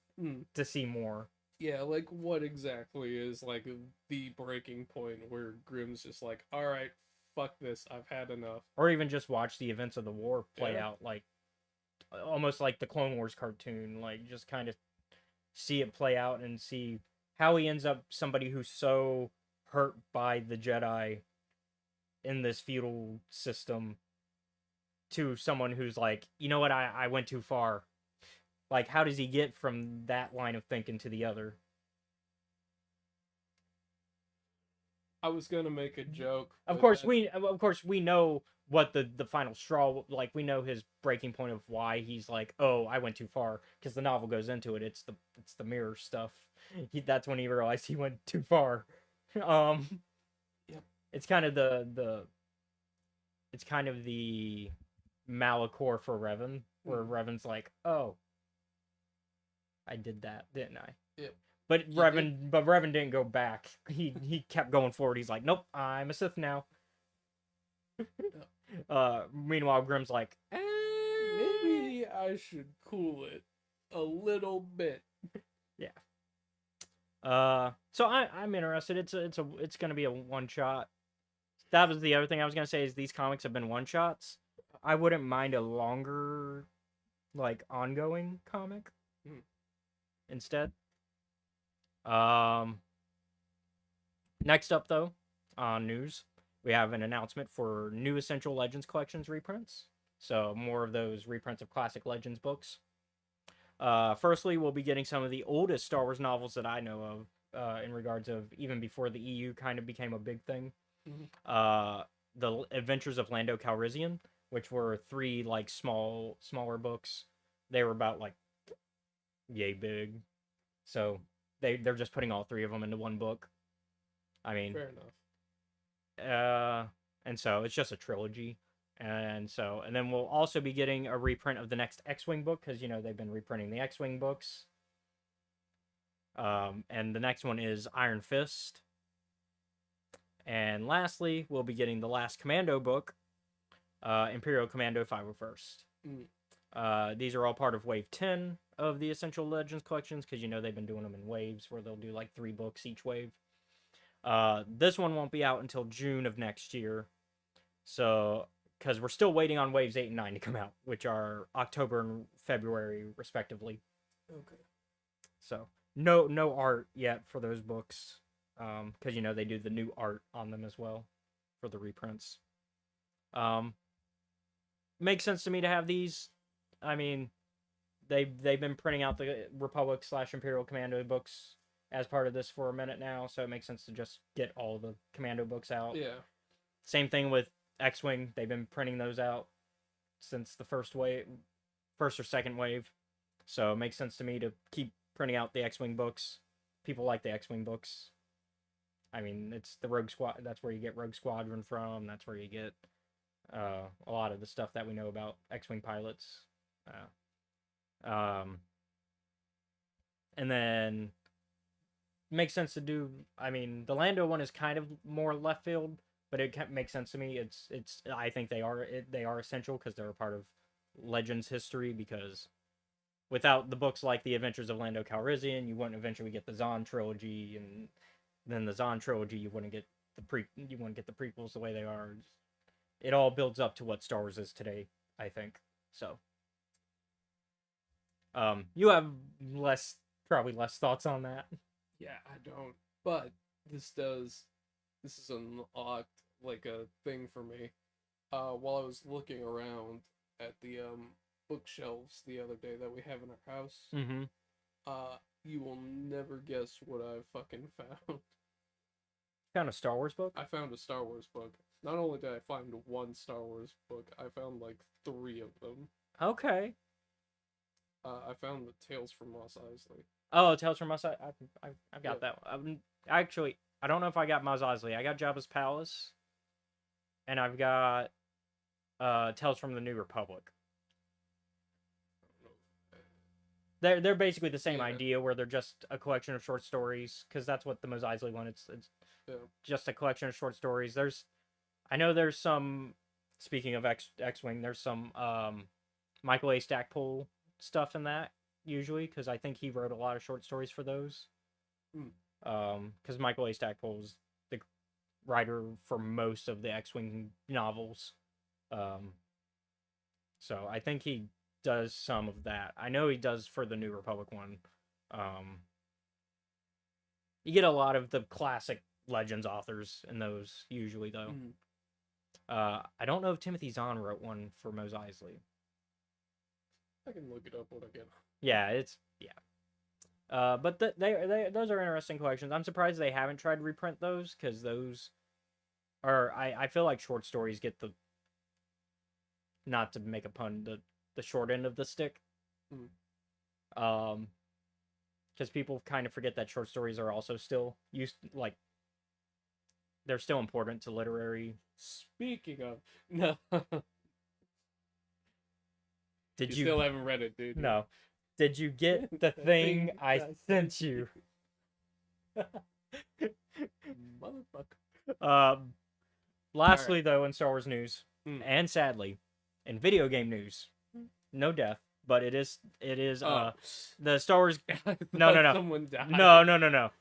[SPEAKER 6] to see more.
[SPEAKER 2] Yeah, like, what exactly is, like, the breaking point where Grimm's just like, alright, fuck this, I've had enough.
[SPEAKER 6] Or even just watch the events of the war play out, like, almost like the Clone Wars cartoon, like, just kind of see it play out and see how he ends up somebody who's so hurt by the Jedi in this feudal system to someone who's like, you know what, I went too far. Like, how does he get from that line of thinking to the other?
[SPEAKER 2] I was gonna make a joke.
[SPEAKER 6] Of
[SPEAKER 2] but
[SPEAKER 6] course,
[SPEAKER 2] that-
[SPEAKER 6] we know what the final straw, like, we know his breaking point of why he's like, oh, I went too far, because the novel goes into it. It's the mirror stuff. That's when he realized he went too far.
[SPEAKER 2] Yep.
[SPEAKER 6] It's kind of the Malachor for Revan, where Revan's like, oh, I did that, didn't I?
[SPEAKER 2] Yep.
[SPEAKER 6] But
[SPEAKER 2] He
[SPEAKER 6] Revan didn't go back. He kept going forward. He's like, nope, I'm a Sith now. Meanwhile, Grimm's like,
[SPEAKER 2] Maybe I should cool it a little bit.
[SPEAKER 6] So I'm interested. It's gonna be a one shot. That was the other thing I was gonna say is these comics have been one shots. I wouldn't mind a longer, like, ongoing comic instead. Next up though, on news, we have an announcement for new Essential Legends collections reprints. So more of those reprints of classic Legends books. Firstly, we'll be getting some of the oldest Star Wars novels that I know of, in regards of even before the EU kind of became a big thing. The Adventures of Lando Calrissian, which were 3 like smaller books. They were about like yay big, so they're just putting all 3 of them into one book. I mean,
[SPEAKER 2] Fair enough.
[SPEAKER 6] and so it's just a trilogy. And then we'll also be getting a reprint of the next X-Wing book, because, you know, they've been reprinting the X-Wing books. And the next one is Iron Fist. And lastly, we'll be getting the last Commando book, Imperial Commando 501st. These are all part of Wave 10 of the Essential Legends collections, because, you know, they've been doing them in waves, where they'll do like 3 books each wave. This one won't be out until June of next year. So, because we're still waiting on waves 8 and 9 to come out, which are October and February respectively.
[SPEAKER 2] Okay.
[SPEAKER 6] So no art yet for those books, because, you know, they do the new art on them as well for the reprints. Makes sense to me to have these. I mean, they've been printing out the Republic / Imperial Commando books as part of this for a minute now, so it makes sense to just get all the Commando books out.
[SPEAKER 2] Yeah.
[SPEAKER 6] Same thing with X-Wing. They've been printing those out since the first or second wave. So it makes sense to me to keep printing out the X-Wing books. People like the X-Wing books. I mean, it's the Rogue Squad. That's where you get Rogue Squadron from. That's where you get a lot of the stuff that we know about X-Wing pilots. And then makes sense to do. I mean, the Lando one is kind of more left field, but it makes sense to me. It's. I think they are essential because they're a part of Legends history. Because without the books like the Adventures of Lando Calrissian, you wouldn't eventually get the Zahn trilogy, and then the Zahn trilogy, you wouldn't get the prequels the way they are. It all builds up to what Star Wars is today, I think. So, you have probably less thoughts on that.
[SPEAKER 2] Yeah, I don't. But this is unlocked like a thing for me. While I was looking around at the bookshelves the other day that we have in our house,
[SPEAKER 6] Mm-hmm.
[SPEAKER 2] you will never guess what I fucking found.
[SPEAKER 6] Found a Star Wars book?
[SPEAKER 2] I found a Star Wars book. Not only did I find one Star Wars book, I found like 3 of them.
[SPEAKER 6] Okay.
[SPEAKER 2] I found the Tales from Mos Eisley.
[SPEAKER 6] Oh, Tales from Mos Eisley. I've got that one. Actually, I don't know if I got Mos Eisley. I got Jabba's Palace, and I've got Tales from the New Republic. They're basically the same idea, where they're just a collection of short stories, because that's what the Mos Eisley one. It's just a collection of short stories. I know there's some. Speaking of X-Wing, there's some Michael A. Stackpole stuff in that usually, because I think he wrote a lot of short stories for those. Because Michael A. Stackpole is the writer for most of the X-Wing novels. So I think he does some of that. I know he does for the New Republic one. You get a lot of the classic Legends authors in those usually, though. I don't know if Timothy Zahn wrote one for Mos Eisley.
[SPEAKER 2] I can look it up when I get.
[SPEAKER 6] Yeah, but those are interesting collections. I'm surprised they haven't tried to reprint those, because those are I feel like short stories get the, not to make a pun, the short end of the stick. Because people kind of forget that short stories are also still used, like, they're still important to literary.
[SPEAKER 2] Speaking of, no,
[SPEAKER 6] Did
[SPEAKER 2] you still haven't read it, dude?
[SPEAKER 6] No. Did you get the thing I sent you?
[SPEAKER 2] Motherfucker.
[SPEAKER 6] Lastly, though, in Star Wars news,
[SPEAKER 2] Mm.
[SPEAKER 6] and sadly, in video game news, no death, but it is the Star Wars. No.
[SPEAKER 2] Someone died.
[SPEAKER 6] No.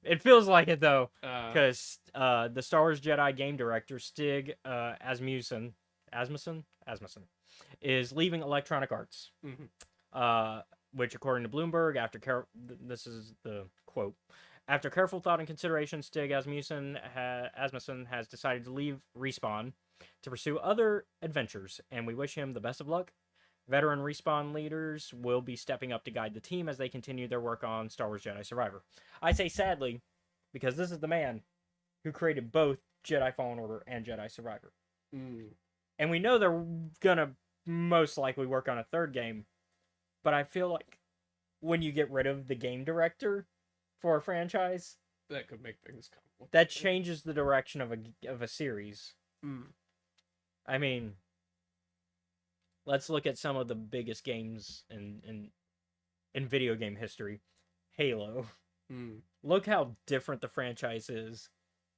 [SPEAKER 6] It feels like it though,
[SPEAKER 2] Uh,
[SPEAKER 6] because the Star Wars Jedi game director Stig Asmussen is leaving Electronic Arts.
[SPEAKER 2] Mhm.
[SPEAKER 6] Which, according to Bloomberg, this is the quote: after careful thought and consideration, Stig Asmussen has decided to leave Respawn to pursue other adventures, and we wish him the best of luck. Veteran Respawn leaders will be stepping up to guide the team as they continue their work on Star Wars Jedi Survivor. I say sadly, because this is the man who created both Jedi Fallen Order and Jedi Survivor. And we know they're gonna most likely work on a third game, but I feel like when you get rid of the game director for a franchise,
[SPEAKER 2] that could make things complicated.
[SPEAKER 6] that changes the direction of a series.
[SPEAKER 2] Mm.
[SPEAKER 6] I mean, let's look at some of the biggest games in video game history. Halo.
[SPEAKER 2] Mm.
[SPEAKER 6] Look how different the franchise is,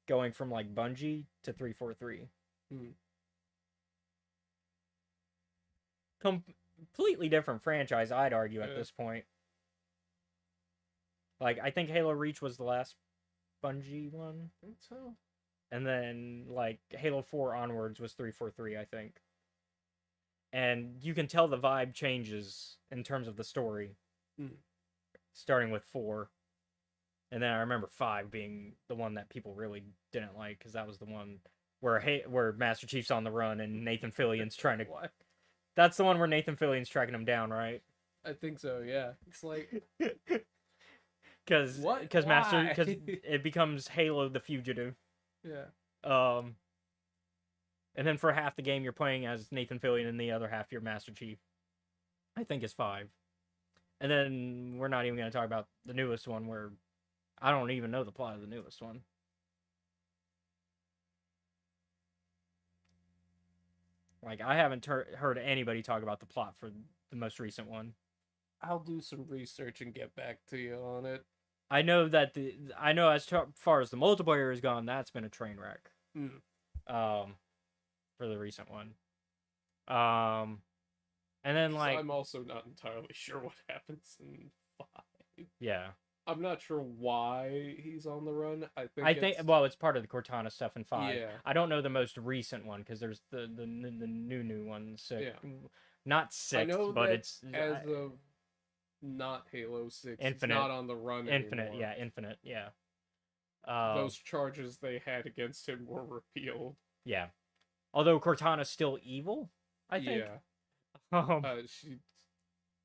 [SPEAKER 6] going from like Bungie to 343.
[SPEAKER 2] Mm.
[SPEAKER 6] Completely different franchise, I'd argue, at
[SPEAKER 2] Yeah.
[SPEAKER 6] this point. Like, I think Halo Reach was the last Bungie one.
[SPEAKER 2] I think so.
[SPEAKER 6] And then, like, Halo 4 onwards was 343, I think. And you can tell the vibe changes in terms of the story.
[SPEAKER 2] Mm.
[SPEAKER 6] Starting with 4. And then I remember 5 being the one that people really didn't like, because that was the one where Master Chief's on the run and Nathan Fillion's trying to...
[SPEAKER 2] What?
[SPEAKER 6] That's the one where Nathan Fillion's tracking him down, right?
[SPEAKER 2] I think so. Yeah. It's like
[SPEAKER 6] Because
[SPEAKER 2] What?
[SPEAKER 6] Master,
[SPEAKER 2] Why?
[SPEAKER 6] because it becomes Halo the Fugitive.
[SPEAKER 2] yeah.
[SPEAKER 6] And then for half the game you're playing as Nathan Fillion, and the other half you're Master Chief. I think it's 5. And then we're not even going to talk about the newest one, where I don't even know the plot of the newest one. Like, I haven't heard anybody talk about the plot for the most recent one.
[SPEAKER 2] I'll do some research and get back to you on it.
[SPEAKER 6] I know that as far as the multiplayer has gone, that's been a train wreck.
[SPEAKER 2] Mm.
[SPEAKER 6] For the recent one. And then, like,
[SPEAKER 2] I'm also not entirely sure what happens in 5.
[SPEAKER 6] yeah.
[SPEAKER 2] I'm not sure why he's on the run. I think
[SPEAKER 6] It's part of the Cortana stuff in 5.
[SPEAKER 2] Yeah.
[SPEAKER 6] I don't know the most recent one, because there's the new one.
[SPEAKER 2] Yeah.
[SPEAKER 6] Not 6,
[SPEAKER 2] I know
[SPEAKER 6] but
[SPEAKER 2] that
[SPEAKER 6] it's
[SPEAKER 2] as of not Halo 6.
[SPEAKER 6] Infinite.
[SPEAKER 2] It's not on the run
[SPEAKER 6] Infinite.
[SPEAKER 2] anymore.
[SPEAKER 6] Yeah, Infinite. Yeah.
[SPEAKER 2] Those charges they had against him were repealed.
[SPEAKER 6] Yeah. Although Cortana's still evil, I think.
[SPEAKER 2] Yeah. She's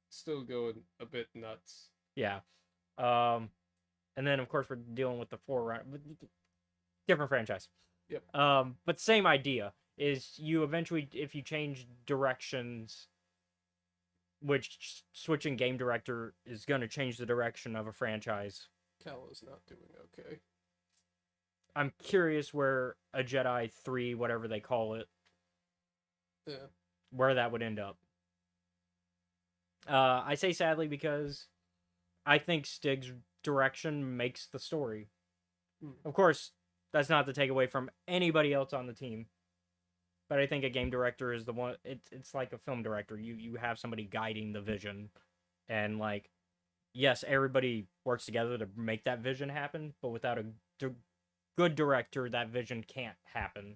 [SPEAKER 2] still going a bit nuts.
[SPEAKER 6] Yeah. And then of course we're dealing with the Forerunner, different franchise.
[SPEAKER 2] Yep.
[SPEAKER 6] But same idea is you eventually, if you change directions, which switching game director is going to change the direction of a franchise.
[SPEAKER 2] Cal is not doing okay.
[SPEAKER 6] I'm curious where a Jedi 3, whatever they call it,
[SPEAKER 2] Yeah.
[SPEAKER 6] where that would end up. I say sadly because I think Stig's direction makes the story. Of course, that's not to take away from anybody else on the team, but I think a game director is the one. It's like a film director. You have somebody guiding the vision, and like, yes, everybody works together to make that vision happen, but without a good director, that vision can't happen.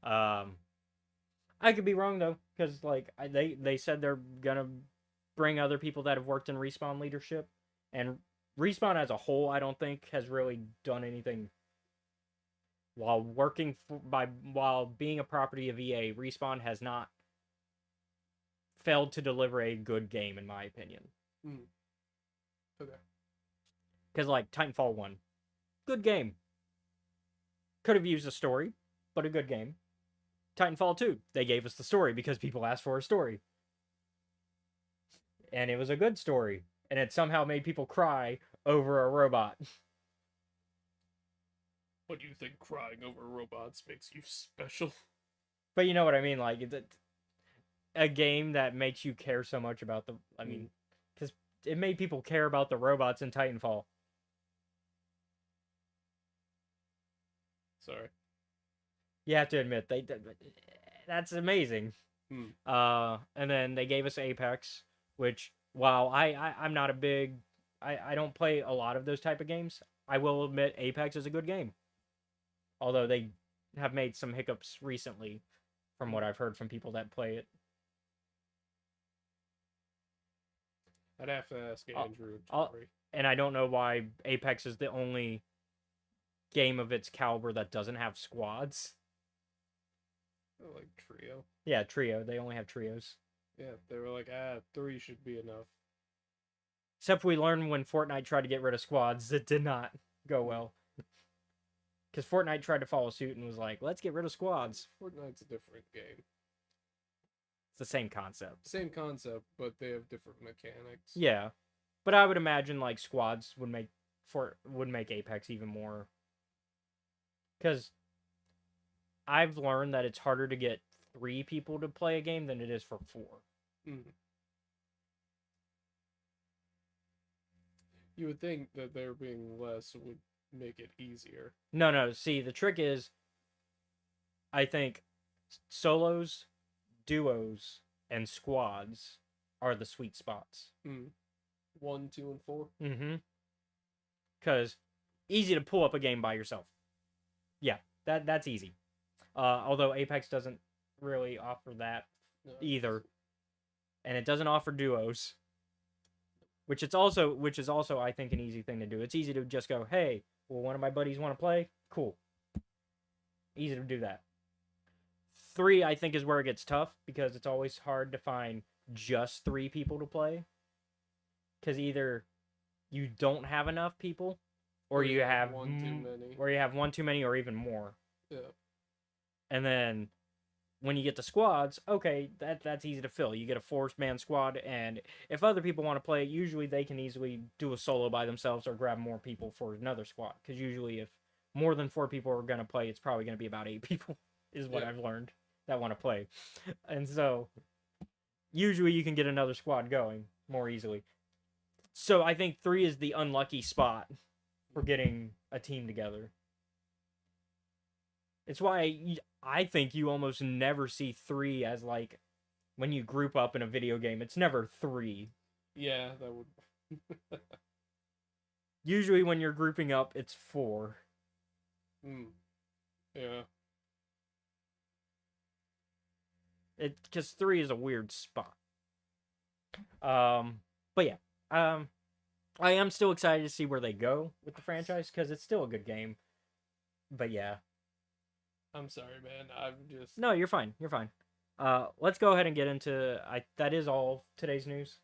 [SPEAKER 6] I could be wrong though, because like they said they're gonna bring other people that have worked in Respawn leadership, and Respawn as a whole, I don't think has really done anything while while being a property of EA, Respawn has not failed to deliver a good game, in my opinion.
[SPEAKER 2] Okay.
[SPEAKER 6] Because, like, Titanfall 1, good game. Could have used a story, but a good game. Titanfall 2, they gave us the story because people asked for a story. And it was a good story. And it somehow made people cry over a robot.
[SPEAKER 2] What do you think crying over robots makes you special?
[SPEAKER 6] But you know what I mean? Like, a game that makes you care so much about the... I mean, because it made people care about the robots in Titanfall.
[SPEAKER 2] Sorry.
[SPEAKER 6] You have to admit, that's amazing. And then they gave us Apex, which, while I'm not a big... I don't play a lot of those type of games. I will admit Apex is a good game. Although they have made some hiccups recently, from what I've heard from people that play it.
[SPEAKER 2] I'd have to ask Andrew.
[SPEAKER 6] And I don't know why Apex is the only game of its caliber that doesn't have squads.
[SPEAKER 2] Like trio.
[SPEAKER 6] Yeah, trio. They only have trios.
[SPEAKER 2] Yeah, they were like, 3 should be enough.
[SPEAKER 6] Except we learned when Fortnite tried to get rid of squads, it did not go well. Because Fortnite tried to follow suit and was like, let's get rid of squads.
[SPEAKER 2] Fortnite's a different game.
[SPEAKER 6] It's the same concept.
[SPEAKER 2] Same concept, but they have different mechanics.
[SPEAKER 6] Yeah. But I would imagine like squads would make Apex even more. Because I've learned that it's harder to get 3 people to play a game than it is for 4.
[SPEAKER 2] You would think that there being less would make it easier.
[SPEAKER 6] No. See, the trick is, I think solos, duos, and squads are the sweet spots.
[SPEAKER 2] 1, 2, and 4.
[SPEAKER 6] Because easy to pull up a game by yourself. Yeah, that's easy. Although Apex doesn't really offer that either, and it doesn't offer duos, which is also I think an easy thing to do. It's easy to just go, hey, well, one of my buddies want to play, cool. Easy to do that. 3, I think, is where it gets tough because it's always hard to find just 3 people to play. Because either you don't have enough people, or you have
[SPEAKER 2] one too many.
[SPEAKER 6] Or you have one too many, or even more.
[SPEAKER 2] Yeah.
[SPEAKER 6] And then when you get to squads, okay, that's easy to fill. You get a 4-man squad, and if other people want to play, usually they can easily do a solo by themselves or grab more people for another squad. Because usually if more than 4 people are going to play, it's probably going to be about 8 people, is what I've learned, that want to play. And so usually you can get another squad going more easily. So I think 3 is the unlucky spot for getting a team together. It's why I think you almost never see 3 as, like, when you group up in a video game, it's never 3.
[SPEAKER 2] Yeah, that would...
[SPEAKER 6] Usually when you're grouping up, it's 4.
[SPEAKER 2] Yeah.
[SPEAKER 6] Because 3 is a weird spot. But yeah. I am still excited to see where they go with the franchise, because it's still a good game. But yeah.
[SPEAKER 2] I'm sorry, man. I'm just...
[SPEAKER 6] No, you're fine. You're fine. Let's go ahead and get into... that is all today's news.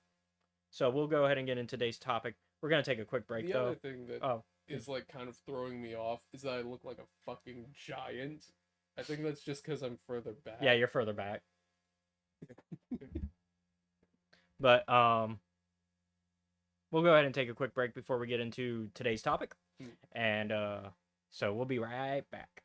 [SPEAKER 6] So we'll go ahead and get into today's topic. We're going to take a quick break,
[SPEAKER 2] the
[SPEAKER 6] though.
[SPEAKER 2] other thing that is, like, kind of throwing me off is that I look like a fucking giant. I think that's just because I'm further back.
[SPEAKER 6] Yeah, you're further back. But, we'll go ahead and take a quick break before we get into today's topic. And, so we'll be right back.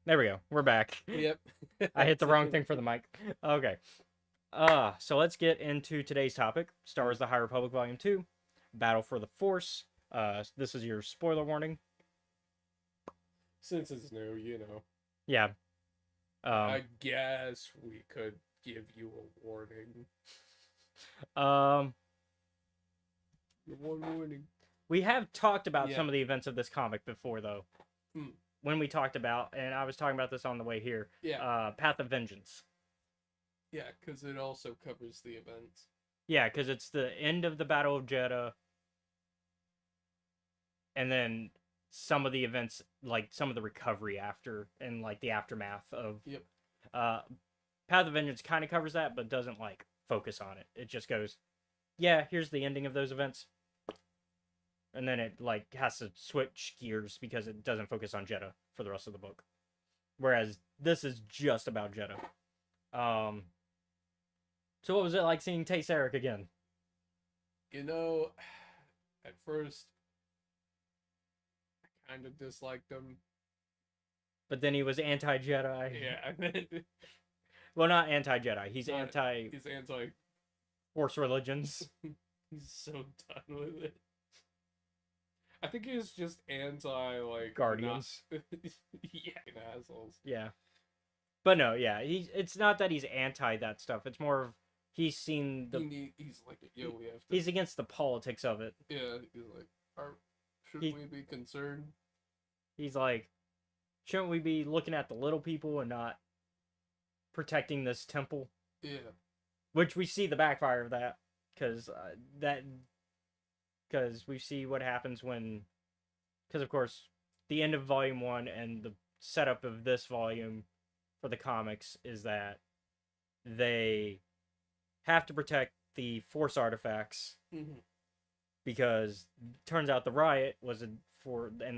[SPEAKER 6] There we go. We're back.
[SPEAKER 2] Yep.
[SPEAKER 6] I hit the wrong thing for the mic. Okay. So let's get into today's topic. Star Wars: The High Republic Volume 2, Battle for the Force. This is your spoiler warning.
[SPEAKER 2] Since it's new, you know.
[SPEAKER 6] Yeah.
[SPEAKER 2] I guess we could give you a warning. One warning.
[SPEAKER 6] We have talked about
[SPEAKER 2] Yeah.
[SPEAKER 6] some of the events of this comic before, though.
[SPEAKER 2] Hmm.
[SPEAKER 6] When we talked about, and I was talking about this on the way here,
[SPEAKER 2] Yeah.
[SPEAKER 6] Path of Vengeance.
[SPEAKER 2] Yeah, because it also covers the events.
[SPEAKER 6] Yeah, because it's the end of the Battle of Jeddah, and then some of the events, like some of the recovery after, and like the aftermath of.
[SPEAKER 2] Yep.
[SPEAKER 6] Path of Vengeance kind of covers that, but doesn't like focus on it. It just goes, yeah, here's the ending of those events, and then it like has to switch gears because it doesn't focus on Jeddah for the rest of the book. Whereas this is just about Jeddah. So what was it like seeing Tay Sarek again?
[SPEAKER 2] You know, at first, I kind of disliked him.
[SPEAKER 6] But then he was anti-Jedi.
[SPEAKER 2] Yeah, and then
[SPEAKER 6] Well, not anti-Jedi. He's
[SPEAKER 2] Not-
[SPEAKER 6] anti-Force
[SPEAKER 2] he's anti.
[SPEAKER 6] religions.
[SPEAKER 2] He's so done with it. I think he's just anti like
[SPEAKER 6] Guardians.
[SPEAKER 2] yeah, assholes.
[SPEAKER 6] Yeah. But no, yeah. It's not that he's anti that stuff. It's more of he's seen the...
[SPEAKER 2] He's like, yo, we have to.
[SPEAKER 6] He's against the politics of it.
[SPEAKER 2] Yeah, he's like, should
[SPEAKER 6] He-
[SPEAKER 2] we be concerned?
[SPEAKER 6] He's like, shouldn't we be looking at the little people and not protecting this temple?
[SPEAKER 2] Yeah,
[SPEAKER 6] Which we see the backfire of that, because we see what happens when, because of course, the end of Volume 1 and the setup of this volume for the comics is that they have to protect the Force artifacts
[SPEAKER 2] mm-hmm.
[SPEAKER 6] because turns out the riot was and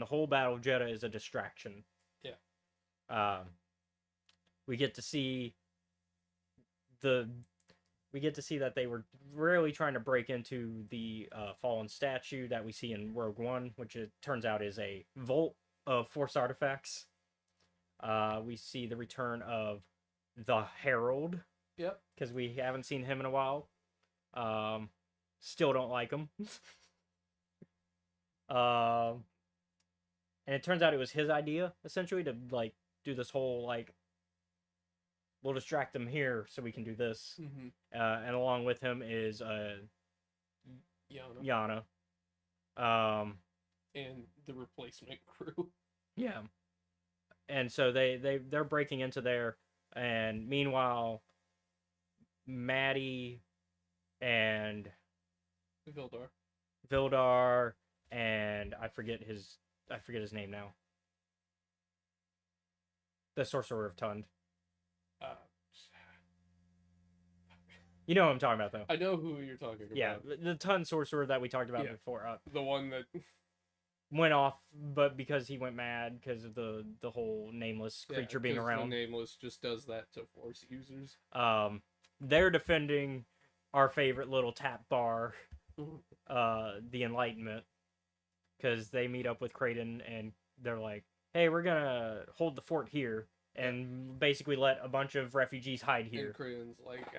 [SPEAKER 6] the whole Battle of Jeddah is a distraction.
[SPEAKER 2] Yeah.
[SPEAKER 6] We get to see that they were really trying to break into the fallen statue that we see in Rogue One, which it turns out is a vault of Force artifacts. We see the return of the Herald.
[SPEAKER 2] Yep.
[SPEAKER 6] Because we haven't seen him in a while. Still don't like him. And it turns out it was his idea, essentially, to like do this whole like, we'll distract them here so we can do this.
[SPEAKER 2] Mm-hmm.
[SPEAKER 6] And along with him is
[SPEAKER 2] Yana.
[SPEAKER 6] Yana.
[SPEAKER 2] And the replacement crew.
[SPEAKER 6] Yeah. And so they're breaking into there, and meanwhile, Maddie and Vildar and I forget his name now. The Sorcerer of Tund. You know what I'm talking about, though.
[SPEAKER 2] I know who you're talking about.
[SPEAKER 6] Yeah, the Tund Sorcerer that we talked about
[SPEAKER 2] Yeah.
[SPEAKER 6] before.
[SPEAKER 2] The one that
[SPEAKER 6] Went off, but because he went mad because of the whole nameless creature being
[SPEAKER 2] 'cause
[SPEAKER 6] around.
[SPEAKER 2] The nameless just does that to Force users.
[SPEAKER 6] They're defending our favorite little tap bar,
[SPEAKER 2] Mhm.
[SPEAKER 6] the Enlightenment, because they meet up with Kraden and they're like, "Hey, we're gonna hold the fort here and basically let a bunch of refugees hide here."
[SPEAKER 2] And Kraden's like,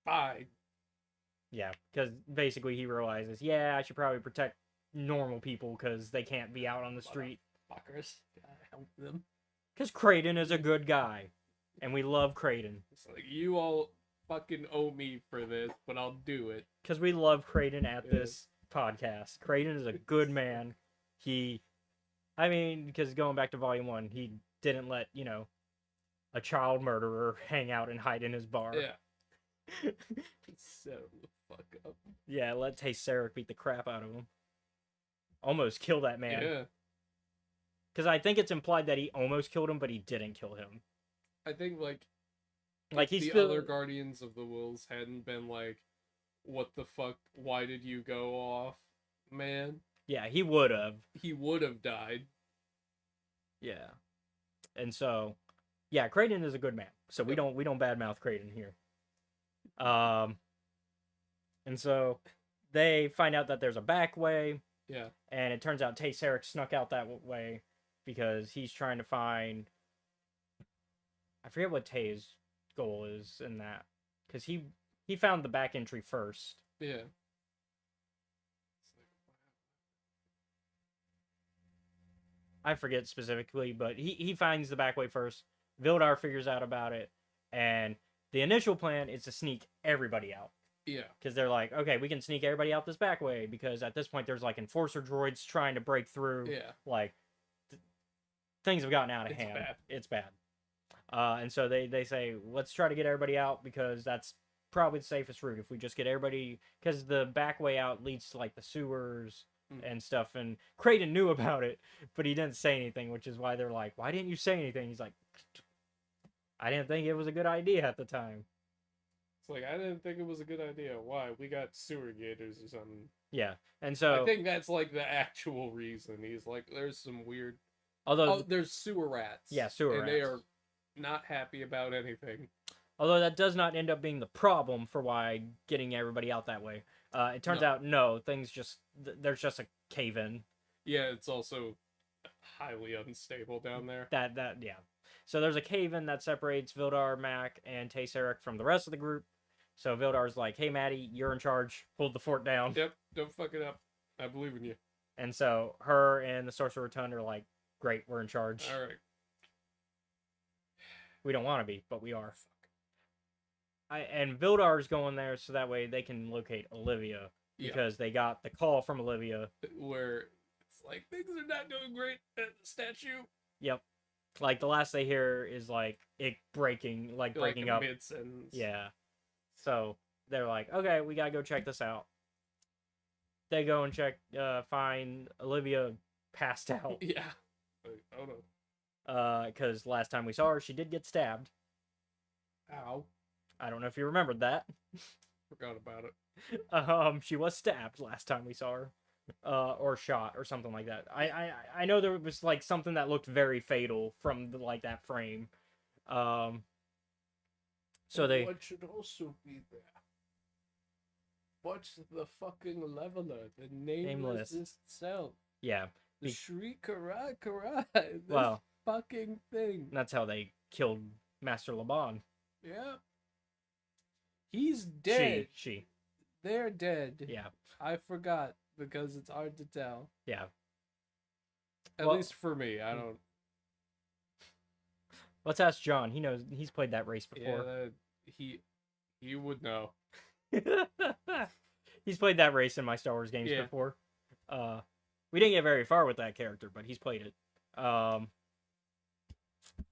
[SPEAKER 2] fine.
[SPEAKER 6] Yeah, because basically he realizes, yeah, I should probably protect normal people because they can't be out on the street.
[SPEAKER 2] Fuckers, gotta help them.
[SPEAKER 6] Because Kraden is a good guy, and we love Kraden.
[SPEAKER 2] It's like, you all fucking owe me for this, but I'll do it.
[SPEAKER 6] Because we love Kraden at
[SPEAKER 2] Yeah.
[SPEAKER 6] this podcast. Kraden is a good man. Because going back to Volume 1, he didn't let, a child murderer hang out and hide in his bar.
[SPEAKER 2] Yeah. So the fuck up.
[SPEAKER 6] Yeah, let Tay Sarek beat the crap out of him. Almost kill that man.
[SPEAKER 2] Yeah.
[SPEAKER 6] Because I think it's implied that he almost killed him, but he didn't kill him.
[SPEAKER 2] I think, like
[SPEAKER 6] He's
[SPEAKER 2] the
[SPEAKER 6] still...
[SPEAKER 2] other Guardians of the Wills hadn't been like, what the fuck, why did you go off, man?
[SPEAKER 6] Yeah, he would have.
[SPEAKER 2] He would have died.
[SPEAKER 6] Yeah. And so, yeah, Kraden is a good man. So we don't badmouth Kraden here. And so they find out that there's a back way,
[SPEAKER 2] Yeah.
[SPEAKER 6] and it turns out Tay Sarek snuck out that way because he's trying to find. I forget what Tay's goal is in that, because he found the back entry first.
[SPEAKER 2] Yeah.
[SPEAKER 6] I forget specifically, but he finds the back way first. Vildar figures out about it, and the initial plan is to sneak everybody out.
[SPEAKER 2] Yeah.
[SPEAKER 6] Because they're like, okay, we can sneak everybody out this back way, because at this point there's like enforcer droids trying to break through.
[SPEAKER 2] Yeah.
[SPEAKER 6] Like, things have gotten out of
[SPEAKER 2] It's
[SPEAKER 6] hand.
[SPEAKER 2] bad.
[SPEAKER 6] It's bad. And so they say, let's try to get everybody out, because that's probably the safest route if we just get everybody, because the back way out leads to like the sewers and stuff, and Creighton knew about it, but he didn't say anything, which is why they're like, why didn't you say anything? He's like, I didn't think it was a good idea at the time.
[SPEAKER 2] It's like, I didn't think it was a good idea. Why? We got sewer gators or something.
[SPEAKER 6] Yeah, and so
[SPEAKER 2] I think that's like the actual reason. He's like, there's some weird.
[SPEAKER 6] although
[SPEAKER 2] Oh, there's sewer rats.
[SPEAKER 6] Yeah, sewer
[SPEAKER 2] and they
[SPEAKER 6] rats.
[SPEAKER 2] are not happy about anything.
[SPEAKER 6] although that does not end up being the problem for why getting everybody out that way. It turns
[SPEAKER 2] No.
[SPEAKER 6] out no, things just there's just a cave in.
[SPEAKER 2] Yeah, it's also highly unstable down there.
[SPEAKER 6] That yeah. So there's a cave in that separates Vildar, Mac, and Tay Sarek from the rest of the group. So Vildar's like, "Hey, Maddie, you're in charge. Hold the fort down."
[SPEAKER 2] Yep, don't fuck it up. I believe in you.
[SPEAKER 6] And so her and the Sorcerer Rotund are like, "Great, we're in charge.
[SPEAKER 2] All right.
[SPEAKER 6] We don't want to be, but we are." And Vildar's going there so that way they can locate Olivia,
[SPEAKER 2] Yeah.
[SPEAKER 6] because they got the call from Olivia.
[SPEAKER 2] Where it's like things are not going great at the statue.
[SPEAKER 6] Yep. Like the last they hear is like it breaking
[SPEAKER 2] Like
[SPEAKER 6] up.
[SPEAKER 2] mid sentence.
[SPEAKER 6] Yeah. So they're like, okay, we gotta go check this out. They go and check, find Olivia passed out.
[SPEAKER 2] Yeah. Like, oh no.
[SPEAKER 6] Because last time we saw her, she did get stabbed.
[SPEAKER 2] Ow.
[SPEAKER 6] I don't know if you remembered that.
[SPEAKER 2] Forgot about it.
[SPEAKER 6] She was stabbed last time we saw her, or shot or something like that. I know there was like something that looked very fatal from like that frame. So they
[SPEAKER 2] What should also be there? What's the fucking leveler? The nameless,
[SPEAKER 6] Nameless.
[SPEAKER 2] itself.
[SPEAKER 6] yeah.
[SPEAKER 2] The
[SPEAKER 6] Be-
[SPEAKER 2] Shri Karai Karai. This
[SPEAKER 6] Well,
[SPEAKER 2] fucking thing.
[SPEAKER 6] that's how they killed Master Laban.
[SPEAKER 2] Yeah. He's dead.
[SPEAKER 6] She.
[SPEAKER 2] They're dead.
[SPEAKER 6] Yeah.
[SPEAKER 2] I forgot because it's hard to tell.
[SPEAKER 6] Yeah.
[SPEAKER 2] At
[SPEAKER 6] Well-
[SPEAKER 2] least for me. I don't.
[SPEAKER 6] Let's ask John. He knows. He's played that race
[SPEAKER 2] Yeah,
[SPEAKER 6] before.
[SPEAKER 2] he would know.
[SPEAKER 6] He's played that race in my Star Wars games
[SPEAKER 2] Yeah.
[SPEAKER 6] before. We didn't get very far with that character, but he's played it.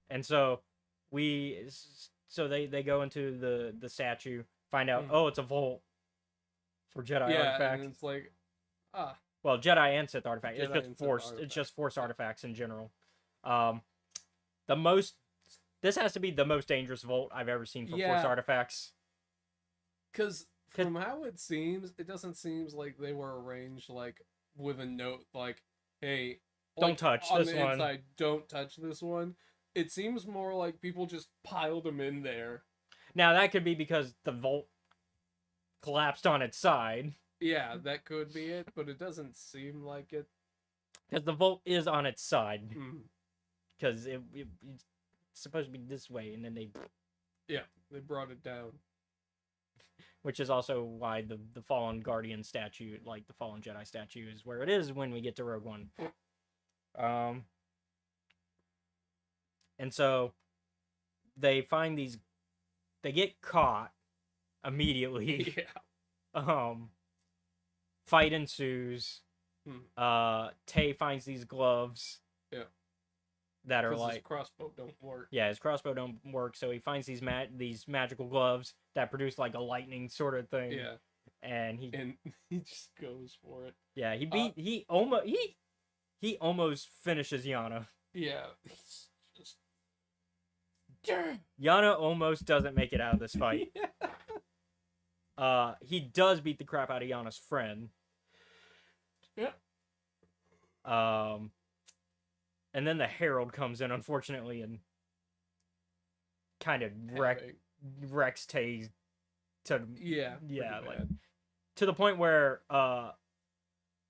[SPEAKER 6] And so they go into the statue, find out, oh, it's a vault for Jedi
[SPEAKER 2] Yeah,
[SPEAKER 6] artifacts.
[SPEAKER 2] and it's like,
[SPEAKER 6] Well, Jedi and Sith artifacts.
[SPEAKER 2] Jedi
[SPEAKER 6] It's just
[SPEAKER 2] and Sith
[SPEAKER 6] force. It's
[SPEAKER 2] artifacts.
[SPEAKER 6] just force artifacts in general. This has to be the most dangerous vault I've ever seen for force
[SPEAKER 2] Yeah.
[SPEAKER 6] artifacts.
[SPEAKER 2] because
[SPEAKER 6] Could-
[SPEAKER 2] from how it seems, it doesn't seem like they were arranged like with a note like, "Hey,
[SPEAKER 6] Don't
[SPEAKER 2] like,
[SPEAKER 6] touch
[SPEAKER 2] on
[SPEAKER 6] this
[SPEAKER 2] the
[SPEAKER 6] one."
[SPEAKER 2] inside, don't touch this one." It seems more like people just piled them in there.
[SPEAKER 6] Now that could be because the vault collapsed on its side,
[SPEAKER 2] Yeah, that could be it, but it doesn't seem like it.
[SPEAKER 6] because the vault is on its side,
[SPEAKER 2] Mm.
[SPEAKER 6] because it's supposed to be this way, and then
[SPEAKER 2] They brought it down.
[SPEAKER 6] which is also why the fallen Guardian statue, like the fallen Jedi statue, is where it is when we get to Rogue One. And so they find these, they get caught immediately.
[SPEAKER 2] Yeah.
[SPEAKER 6] Fight ensues. Tay finds these gloves.
[SPEAKER 2] Yeah.
[SPEAKER 6] That are
[SPEAKER 2] 'Cause his
[SPEAKER 6] like,
[SPEAKER 2] crossbow don't work.
[SPEAKER 6] yeah, his crossbow don't work, so he finds these magical gloves that produce like a lightning sort of thing.
[SPEAKER 2] Yeah,
[SPEAKER 6] And he
[SPEAKER 2] and he just goes for it.
[SPEAKER 6] yeah,
[SPEAKER 2] Uh,
[SPEAKER 6] he almost finishes Yana.
[SPEAKER 2] Yeah, he's just.
[SPEAKER 6] Yana almost doesn't make it out of this fight. He does beat the crap out of Yana's friend.
[SPEAKER 2] Yeah.
[SPEAKER 6] And then the Herald comes in, unfortunately, and kind of wrecks Tay to
[SPEAKER 2] Yeah.
[SPEAKER 6] Yeah,
[SPEAKER 2] pretty
[SPEAKER 6] like-
[SPEAKER 2] bad.
[SPEAKER 6] to the point where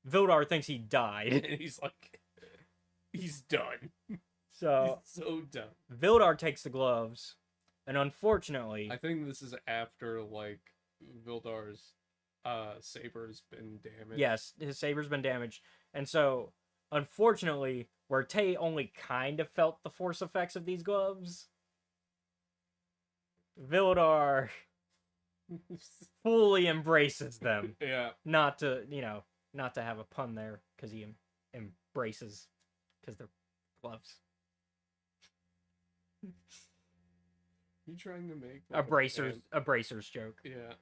[SPEAKER 6] Vildar thinks he died.
[SPEAKER 2] And he's like, He's done.
[SPEAKER 6] So
[SPEAKER 2] He's so done.
[SPEAKER 6] Vildar takes the gloves, and unfortunately,
[SPEAKER 2] I think this is after like Vildar's saber's been damaged.
[SPEAKER 6] yes, his saber's been damaged, and so unfortunately, where Tay only kind of felt the force effects of these gloves, Vildar fully embraces them.
[SPEAKER 2] Yeah.
[SPEAKER 6] Not to have a pun there, because he embraces, because they're gloves.
[SPEAKER 2] You trying to make
[SPEAKER 6] A
[SPEAKER 2] like,
[SPEAKER 6] bracers joke,
[SPEAKER 2] Yeah.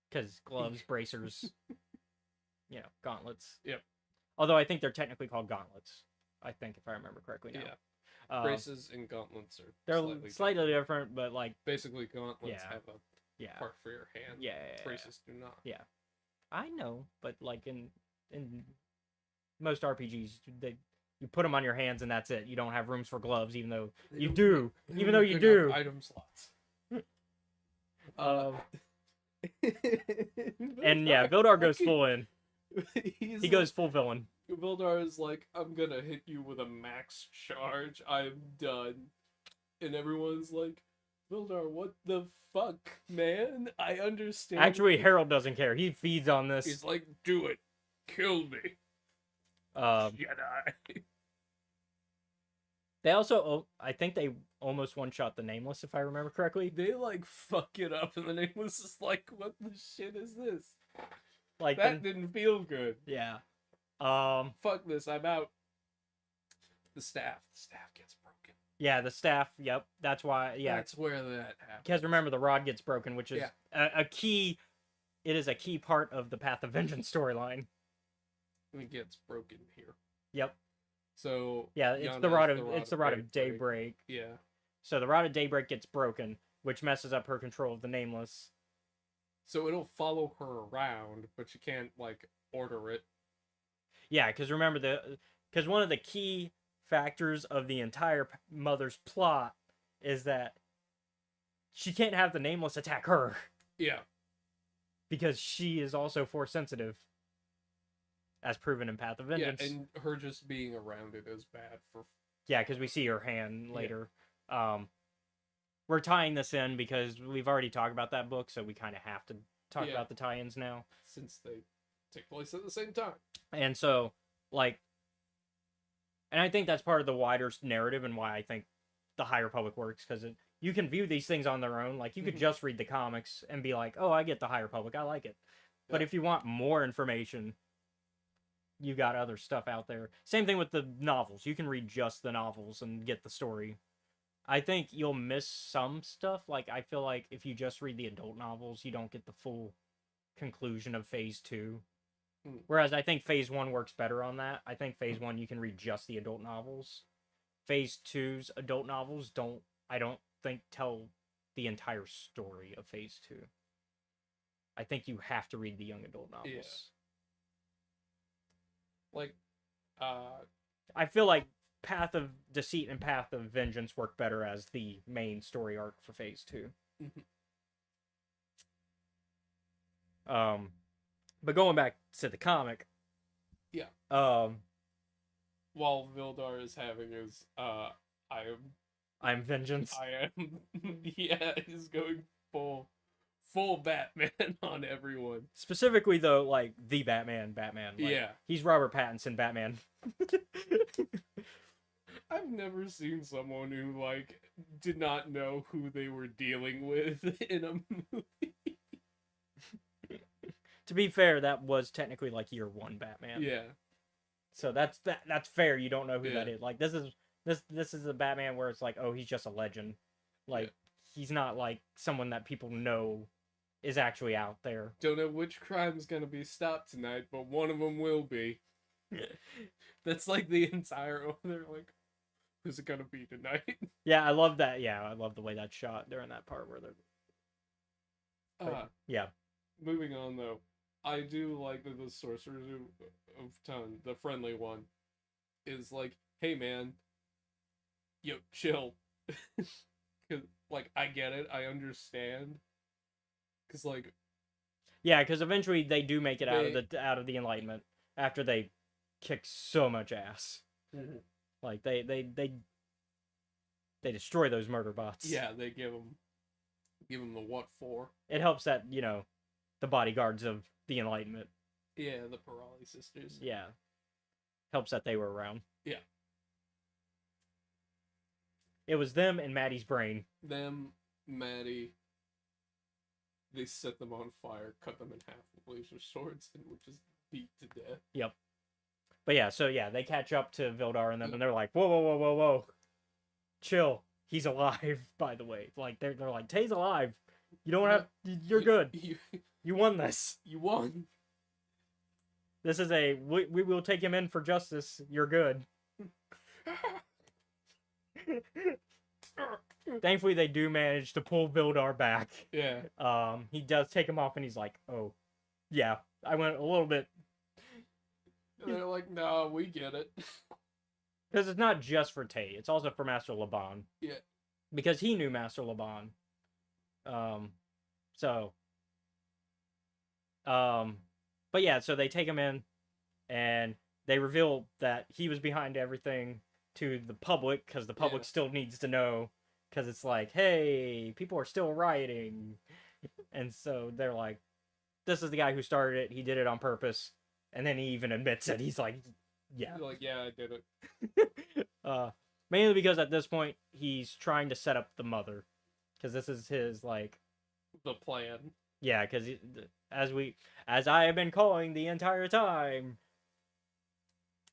[SPEAKER 6] because gloves, bracers, gauntlets.
[SPEAKER 2] Yep.
[SPEAKER 6] Although I think they're technically called gauntlets. I think, if I remember correctly now.
[SPEAKER 2] Yeah. Braces and gauntlets are
[SPEAKER 6] They're slightly different, but like,
[SPEAKER 2] Basically, gauntlets
[SPEAKER 6] Yeah.
[SPEAKER 2] have a
[SPEAKER 6] yeah,
[SPEAKER 2] part for your hand.
[SPEAKER 6] yeah.
[SPEAKER 2] Braces do not.
[SPEAKER 6] Yeah. I know, but like in most RPGs, you put them on your hands and that's it. You don't have rooms for gloves, even though
[SPEAKER 2] They
[SPEAKER 6] you
[SPEAKER 2] don't-
[SPEAKER 6] do.
[SPEAKER 2] they
[SPEAKER 6] Even
[SPEAKER 2] don't
[SPEAKER 6] though you
[SPEAKER 2] pick
[SPEAKER 6] do.
[SPEAKER 2] up item slots.
[SPEAKER 6] And yeah, Vildar goes
[SPEAKER 2] fucking-
[SPEAKER 6] full in.
[SPEAKER 2] He's
[SPEAKER 6] He goes full villain.
[SPEAKER 2] Vildar is like, I'm gonna hit you with a max charge. I'm done. And everyone's like, Vildar, what the fuck, man? I understand.
[SPEAKER 6] Actually, Harold doesn't care. He feeds on this.
[SPEAKER 2] He's like, do it. Kill me. Jedi.
[SPEAKER 6] They also, I think they almost one-shot the Nameless, if I remember correctly.
[SPEAKER 2] They like fuck it up, and the Nameless is like, what the shit is this?
[SPEAKER 6] Like
[SPEAKER 2] That didn't feel good.
[SPEAKER 6] yeah.
[SPEAKER 2] Fuck this, I'm out. The staff gets broken.
[SPEAKER 6] Yeah, the staff. Yep, that's why. Yeah,
[SPEAKER 2] That's where that happens.
[SPEAKER 6] because remember the rod gets broken, which is
[SPEAKER 2] Yeah.
[SPEAKER 6] a key. It is a key part of the Path of Vengeance storyline.
[SPEAKER 2] It gets broken here.
[SPEAKER 6] Yep.
[SPEAKER 2] So
[SPEAKER 6] Yeah, it's
[SPEAKER 2] Yana
[SPEAKER 6] the rod
[SPEAKER 2] is
[SPEAKER 6] of it's the rod of Daybreak.
[SPEAKER 2] Yeah.
[SPEAKER 6] So the rod of Daybreak gets broken, which messes up her control of the Nameless.
[SPEAKER 2] So it'll follow her around, but you can't like order it.
[SPEAKER 6] Yeah, because remember because one of the key factors of the entire Mother's plot is that she can't have the Nameless attack her
[SPEAKER 2] Yeah.
[SPEAKER 6] because she is also force sensitive, as proven in Path of Vengeance.
[SPEAKER 2] Yeah, and her just being around it is bad for.
[SPEAKER 6] Yeah, because we see her hand later. We're tying this in because we've already talked about that book, so we kind of have to talk
[SPEAKER 2] Yeah.
[SPEAKER 6] about the tie-ins now.
[SPEAKER 2] Since they take place at the same time.
[SPEAKER 6] And so, like, and I think that's part of the wider narrative and why I think the High Republic works, because you can view these things on their own. Like, you could
[SPEAKER 2] Mhm.
[SPEAKER 6] just read the comics and be like, oh, I get the High Republic, I like it. But
[SPEAKER 2] Yeah.
[SPEAKER 6] if you want more information, you got other stuff out there. Same thing with the novels. You can read just the novels and get the story. I think you'll miss some stuff. Like, I feel like if you just read the adult novels, you don't get the full conclusion of Phase 2.
[SPEAKER 2] Mm.
[SPEAKER 6] Whereas I think Phase 1 works better on that. I think Phase 1 you can read just the adult novels. Phase 2's adult novels I don't think tell the entire story of Phase 2. I think you have to read the young adult novels.
[SPEAKER 2] Yeah. Like,
[SPEAKER 6] I feel like Path of Deceit and Path of Vengeance work better as the main story arc for Phase 2.
[SPEAKER 2] Mhm.
[SPEAKER 6] But going back to the comic.
[SPEAKER 2] Yeah.
[SPEAKER 6] While
[SPEAKER 2] Vildar is having his
[SPEAKER 6] I'm Vengeance.
[SPEAKER 2] I am yeah, he's going full Batman on everyone.
[SPEAKER 6] Specifically though, like the Batman. Like,
[SPEAKER 2] Yeah.
[SPEAKER 6] he's Robert Pattinson Batman.
[SPEAKER 2] I've never seen someone who like did not know who they were dealing with in a movie.
[SPEAKER 6] To be fair, that was technically like year 1 Batman.
[SPEAKER 2] Yeah.
[SPEAKER 6] So that's fair. You don't know who that
[SPEAKER 2] Yeah.
[SPEAKER 6] is. Like this is a Batman where it's like, oh, he's just a legend. Like he's not like someone that people know is actually out there.
[SPEAKER 2] Don't know which crime's gonna be stopped tonight, but one of them will be. That's like the entire. They're like, who's it gonna be tonight?
[SPEAKER 6] Yeah, I love that. Yeah, I love the way that's shot during that part where they're. But, yeah.
[SPEAKER 2] Moving on though, I do like that the Sorcerers of Ton, the friendly one, is like, hey man, yo, chill. 'Cause, like, I get it, I understand. Cause like,
[SPEAKER 6] Yeah, because eventually they do make it out of the Enlightenment after they kick so much ass. Like they destroy those murder bots.
[SPEAKER 2] Yeah, they give him the what for.
[SPEAKER 6] It helps that, the bodyguards of the Enlightenment.
[SPEAKER 2] Yeah, the Pirali sisters.
[SPEAKER 6] Yeah. Helps that they were around.
[SPEAKER 2] Yeah.
[SPEAKER 6] It was them and Maddie's brain.
[SPEAKER 2] Them, Maddie, they set them on fire, cut them in half with laser swords, and were just beat to death.
[SPEAKER 6] Yep. But yeah, so yeah, they catch up to Vildar and them, and they're like, whoa, whoa, whoa, whoa, whoa. Chill. He's alive, by the way. Like, they're like, Tay's alive. You don't have... You're good. You won this.
[SPEAKER 2] You won.
[SPEAKER 6] This is a... We will take him in for justice. You're good. Thankfully, they do manage to pull Vildar back.
[SPEAKER 2] Yeah.
[SPEAKER 6] He does take him off, and he's like, oh, yeah, I went a little bit...
[SPEAKER 2] And they're like, nah, we get it.
[SPEAKER 6] Because it's not just for Tay, it's also for Master Laban.
[SPEAKER 2] Yeah.
[SPEAKER 6] Because he knew Master Laban. But yeah, so they take him in, and they reveal that he was behind everything to the public, because the public still needs to know, because it's like, hey, people are still rioting. And so they're like, this is the guy who started it, he did it on purpose. And then he even admits it. He's like, yeah.
[SPEAKER 2] He's like, yeah, I did it.
[SPEAKER 6] Mainly because at this point, he's trying to set up the mother. Because this is his, like...
[SPEAKER 2] The plan.
[SPEAKER 6] Yeah, because as I have been calling the entire time,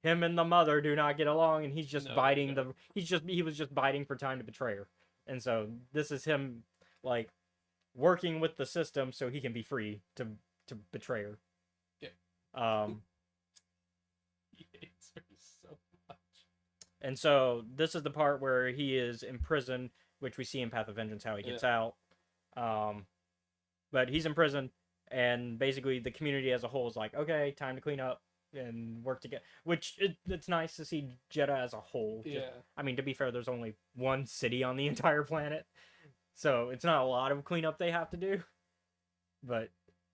[SPEAKER 6] him and the mother do not get along, and he's just he was just biding for time to betray her. And so this is him, like, working with the system so he can be free to betray her.
[SPEAKER 2] Yeah. He hates her so much.
[SPEAKER 6] And so this is the part where he is in prison, which we see in Path of Vengeance how he gets out. But he's in prison, and basically the community as a whole is like, okay, time to clean up and work together. Which it's nice to see Jeddah as a whole.
[SPEAKER 2] Yeah.
[SPEAKER 6] I mean, to be fair, there's only one city on the entire planet, so it's not a lot of cleanup they have to do, but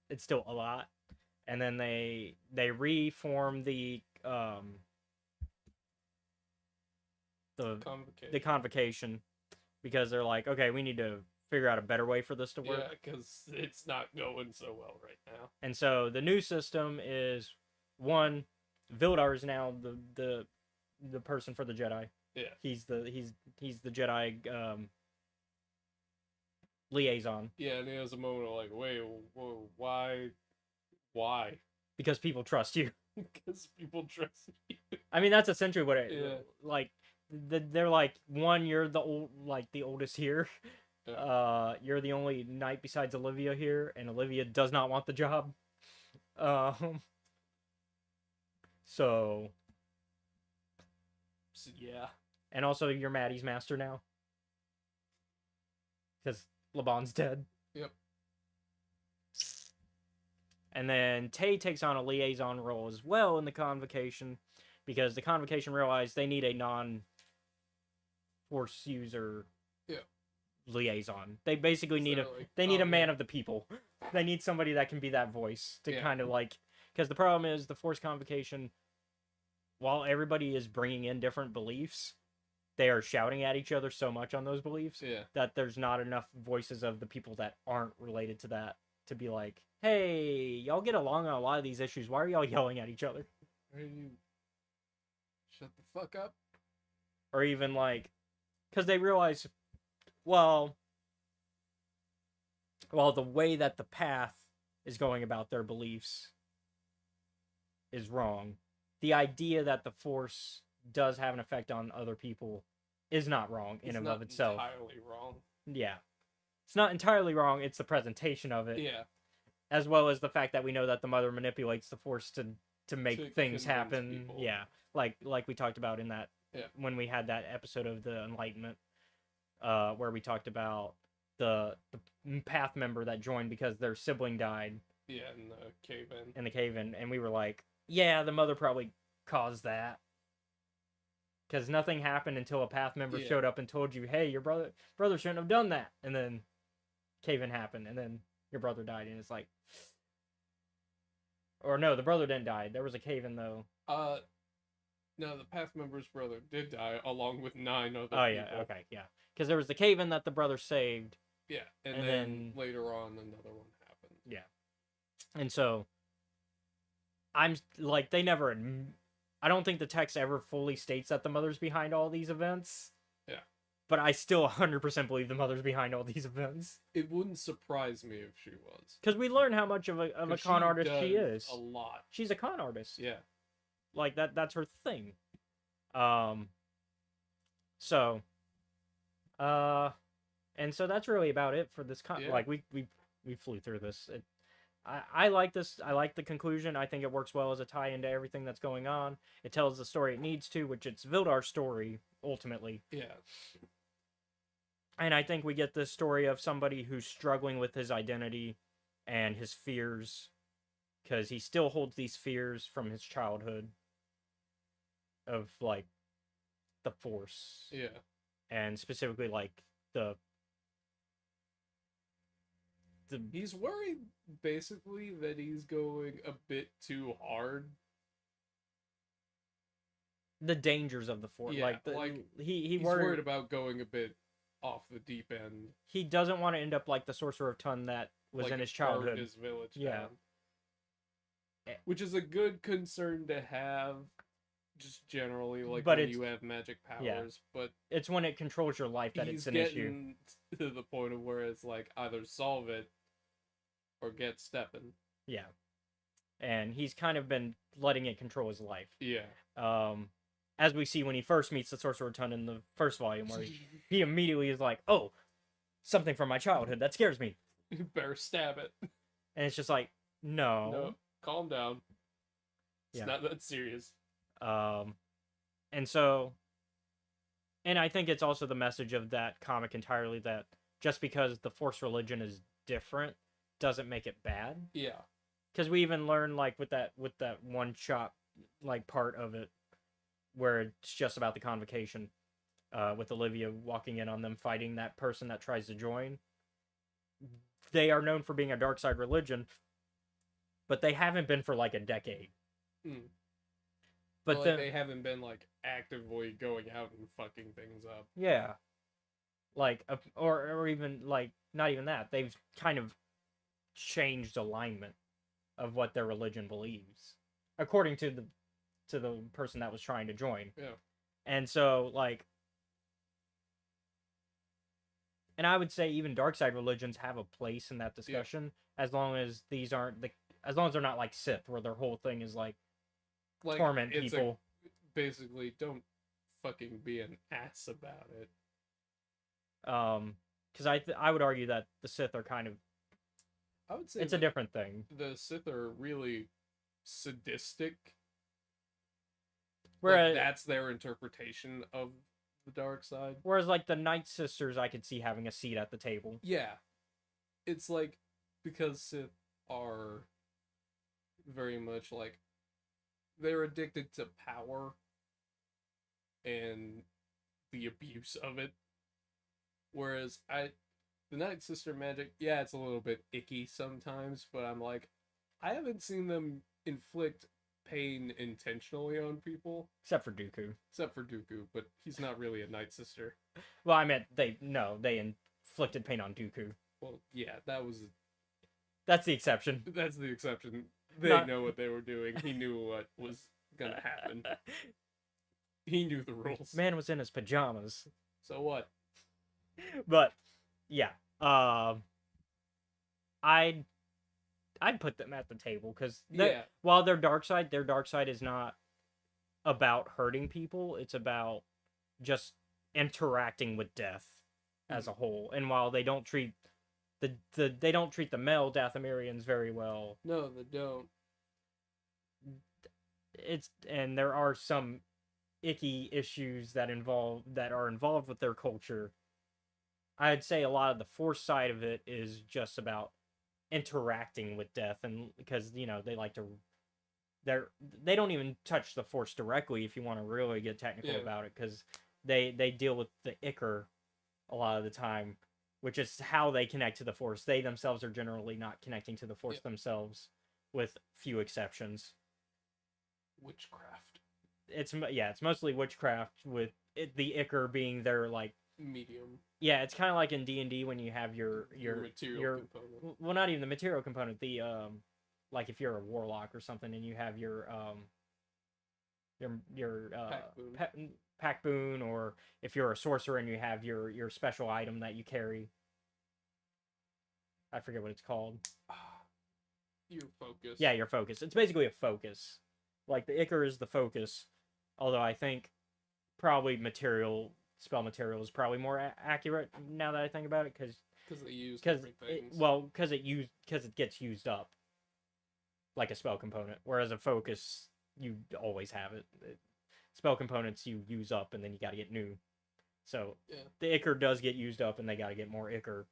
[SPEAKER 6] it's still a lot. And then they reform the convocation, because they're like, okay, we need to figure out a better way for this to work.
[SPEAKER 2] Yeah, because it's not going so well right now.
[SPEAKER 6] And so the new system is, one, Vildar is now the person for the Jedi.
[SPEAKER 2] Yeah.
[SPEAKER 6] He's the Jedi liaison.
[SPEAKER 2] Yeah, and he has a moment of like, wait, whoa, why?
[SPEAKER 6] Because people trust you.
[SPEAKER 2] Because people trust you.
[SPEAKER 6] I mean, that's essentially what it like. They're like, one, you're the oldest here.
[SPEAKER 2] Yeah.
[SPEAKER 6] You're the only knight besides Olivia here, and Olivia does not want the job. So
[SPEAKER 2] yeah.
[SPEAKER 6] And also, you're Maddie's master now, because Laban's dead.
[SPEAKER 2] Yep.
[SPEAKER 6] And then Tay takes on a liaison role as well in the convocation, because the convocation realized they need a non-force user liaison. They basically need a man of the people. They need somebody that can be that voice to kind of like, because the problem is the force convocation, while everybody is bringing in different beliefs, they are shouting at each other so much on those beliefs that there's not enough voices of the people that aren't related to that to be like, hey, y'all get along on a lot of these issues. Why are y'all yelling at each other?
[SPEAKER 2] Shut the fuck up.
[SPEAKER 6] Or even like, because they realize, well, the way that the path is going about their beliefs is wrong. The idea that the Force does have an effect on other people is not wrong in and of itself.
[SPEAKER 2] It's not entirely wrong.
[SPEAKER 6] Yeah. It's not entirely wrong, it's the presentation of it.
[SPEAKER 2] Yeah.
[SPEAKER 6] As well as the fact that we know that the mother manipulates the Force to make things happen.
[SPEAKER 2] People.
[SPEAKER 6] Yeah. Like we talked about in that when we had that episode of the Enlightenment, where we talked about the path member that joined because their sibling died.
[SPEAKER 2] Yeah, in the cave-in.
[SPEAKER 6] In the cave-in, and we were like, yeah, the mother probably caused that. Because nothing happened until a path member showed up and told you, hey, your brother shouldn't have done that. And then cave-in happened, and then your brother died, and it's like... Or no, the brother didn't die. There was a cave-in, though.
[SPEAKER 2] No, the Path member's brother did die along with 9 other
[SPEAKER 6] Oh yeah,
[SPEAKER 2] people.
[SPEAKER 6] okay, yeah. Because there was the cave-in that the brother saved,
[SPEAKER 2] Yeah, and,
[SPEAKER 6] And
[SPEAKER 2] then
[SPEAKER 6] then-
[SPEAKER 2] later on another one happened.
[SPEAKER 6] and so I'm like they never. I don't think the text ever fully states that the mother's behind all these events.
[SPEAKER 2] Yeah.
[SPEAKER 6] But I still 100% believe the mother's behind all these events
[SPEAKER 2] It wouldn't surprise me if she was.
[SPEAKER 6] because we learn how much of a
[SPEAKER 2] 'Cause
[SPEAKER 6] con artist she
[SPEAKER 2] does
[SPEAKER 6] is.
[SPEAKER 2] a lot.
[SPEAKER 6] She's a con artist.
[SPEAKER 2] Yeah.
[SPEAKER 6] Like that's her thing. So and so that's really about it for this
[SPEAKER 2] Yeah.
[SPEAKER 6] like we flew through this. I like this. I like the conclusion. I think it works well as a tie into everything that's going on. It tells the story it needs to, which it's Vildar's story ultimately.
[SPEAKER 2] Yeah.
[SPEAKER 6] And I think we get this story of somebody who's struggling with his identity and his fears because he still holds these fears from his childhood of like the Force
[SPEAKER 2] Yeah.
[SPEAKER 6] and specifically like the
[SPEAKER 2] He's worried basically that he's going a bit too hard.
[SPEAKER 6] dangers of the Force.
[SPEAKER 2] Yeah,
[SPEAKER 6] like he
[SPEAKER 2] He's worried about going a bit off the deep end.
[SPEAKER 6] he doesn't want to end up like the Sorcerer of Tun that was
[SPEAKER 2] like
[SPEAKER 6] in his
[SPEAKER 2] it burned
[SPEAKER 6] childhood.
[SPEAKER 2] his village
[SPEAKER 6] Yeah.
[SPEAKER 2] down.
[SPEAKER 6] Eh.
[SPEAKER 2] Which is a good concern to have, just generally, like
[SPEAKER 6] But
[SPEAKER 2] when
[SPEAKER 6] it's-
[SPEAKER 2] you have magic powers.
[SPEAKER 6] yeah.
[SPEAKER 2] But
[SPEAKER 6] It's when it controls your life that
[SPEAKER 2] he's
[SPEAKER 6] it's an issue.
[SPEAKER 2] getting to the point of where it's like either solve it or get stepping.
[SPEAKER 6] Yeah. And he's kind of been letting it control his life.
[SPEAKER 2] Yeah.
[SPEAKER 6] As we see when he first meets the Sorcerer of Tun in the first volume, where he immediately is like, "Oh, something from my childhood that scares me,"
[SPEAKER 2] You better stab it.
[SPEAKER 6] and it's just like, no.
[SPEAKER 2] No, calm down. It's
[SPEAKER 6] Yeah.
[SPEAKER 2] not that serious.
[SPEAKER 6] And so, and I think it's also the message of that comic entirely that just because the Force religion is different doesn't make it bad.
[SPEAKER 2] Yeah.
[SPEAKER 6] Because we even learn like with that one shot like part of it where it's just about the convocation with Olivia walking in on them fighting that person that tries to join. They are known for being a dark side religion, but they haven't been for like a decade.
[SPEAKER 2] Mm.
[SPEAKER 6] But
[SPEAKER 2] Like,
[SPEAKER 6] then
[SPEAKER 2] they haven't been like actively going out and fucking things up.
[SPEAKER 6] yeah, like or even like not even that, they've kind of changed alignment of what their religion believes according to the person that was trying to join.
[SPEAKER 2] Yeah.
[SPEAKER 6] And so like, and I would say even dark side religions have a place in that discussion as long as these aren't as long as they're not like Sith where their whole thing is like
[SPEAKER 2] Like
[SPEAKER 6] torment
[SPEAKER 2] it's
[SPEAKER 6] people.
[SPEAKER 2] basically, don't fucking be an ass about it.
[SPEAKER 6] Because I would argue that the Sith are kind of
[SPEAKER 2] I would say
[SPEAKER 6] it's a different thing.
[SPEAKER 2] the Sith are really sadistic.
[SPEAKER 6] Whereas
[SPEAKER 2] Like, that's their interpretation of the dark side.
[SPEAKER 6] whereas like the Night Sisters, I could see having a seat at the table.
[SPEAKER 2] Yeah. It's like, because Sith are very much like, they're addicted to power and the abuse of it. Whereas the Night Sister magic, yeah, it's a little bit icky sometimes, but I'm like, I haven't seen them inflict pain intentionally on people,
[SPEAKER 6] Except for Dooku.
[SPEAKER 2] except for Dooku, but he's not really a Night Sister.
[SPEAKER 6] Well, I meant they inflicted pain on Dooku.
[SPEAKER 2] Well, yeah, that's
[SPEAKER 6] That's the exception.
[SPEAKER 2] the exception. They
[SPEAKER 6] Not-
[SPEAKER 2] know what they were doing. He knew what was gonna happen. He knew the rules.
[SPEAKER 6] Man was in his pajamas.
[SPEAKER 2] So what?
[SPEAKER 6] But yeah, I'd put them at the table because
[SPEAKER 2] Yeah.
[SPEAKER 6] while their dark side is not about hurting people. It's about just interacting with death as a whole. And while they don't treat they don't treat the male Dathomirians very well,
[SPEAKER 2] No, they don't.
[SPEAKER 6] and there are some icky issues that are involved with their culture. I'd say a lot of the Force side of it is just about interacting with death, and because they like to they don't even touch the Force directly if you want to really get technical
[SPEAKER 2] Yeah.
[SPEAKER 6] about it, because they deal with the Ichor a lot of the time, which is how they connect to the Force. They themselves are generally not connecting to the Force
[SPEAKER 2] Yeah.
[SPEAKER 6] themselves, with few exceptions.
[SPEAKER 2] Witchcraft.
[SPEAKER 6] it's mostly witchcraft with the Ichor being their like
[SPEAKER 2] Medium.
[SPEAKER 6] yeah, it's kind of like in D&D when you have your
[SPEAKER 2] material component.
[SPEAKER 6] well, not even the material component, the like if you're a warlock or something and you have your pack boon, or if you're a sorcerer and you have your special item that you carry. I forget what it's called.
[SPEAKER 2] Your focus.
[SPEAKER 6] Yeah, your focus. It's basically a focus. Like the Ichor is the focus, although I think probably spell material is probably more accurate now that I think about it, because
[SPEAKER 2] they use different things.
[SPEAKER 6] because it gets used up like a spell component, whereas a focus you always have it. Spell components you use up and then you got to get new. So
[SPEAKER 2] yeah.
[SPEAKER 6] The Ichor does get used up and they got to get more Ichor,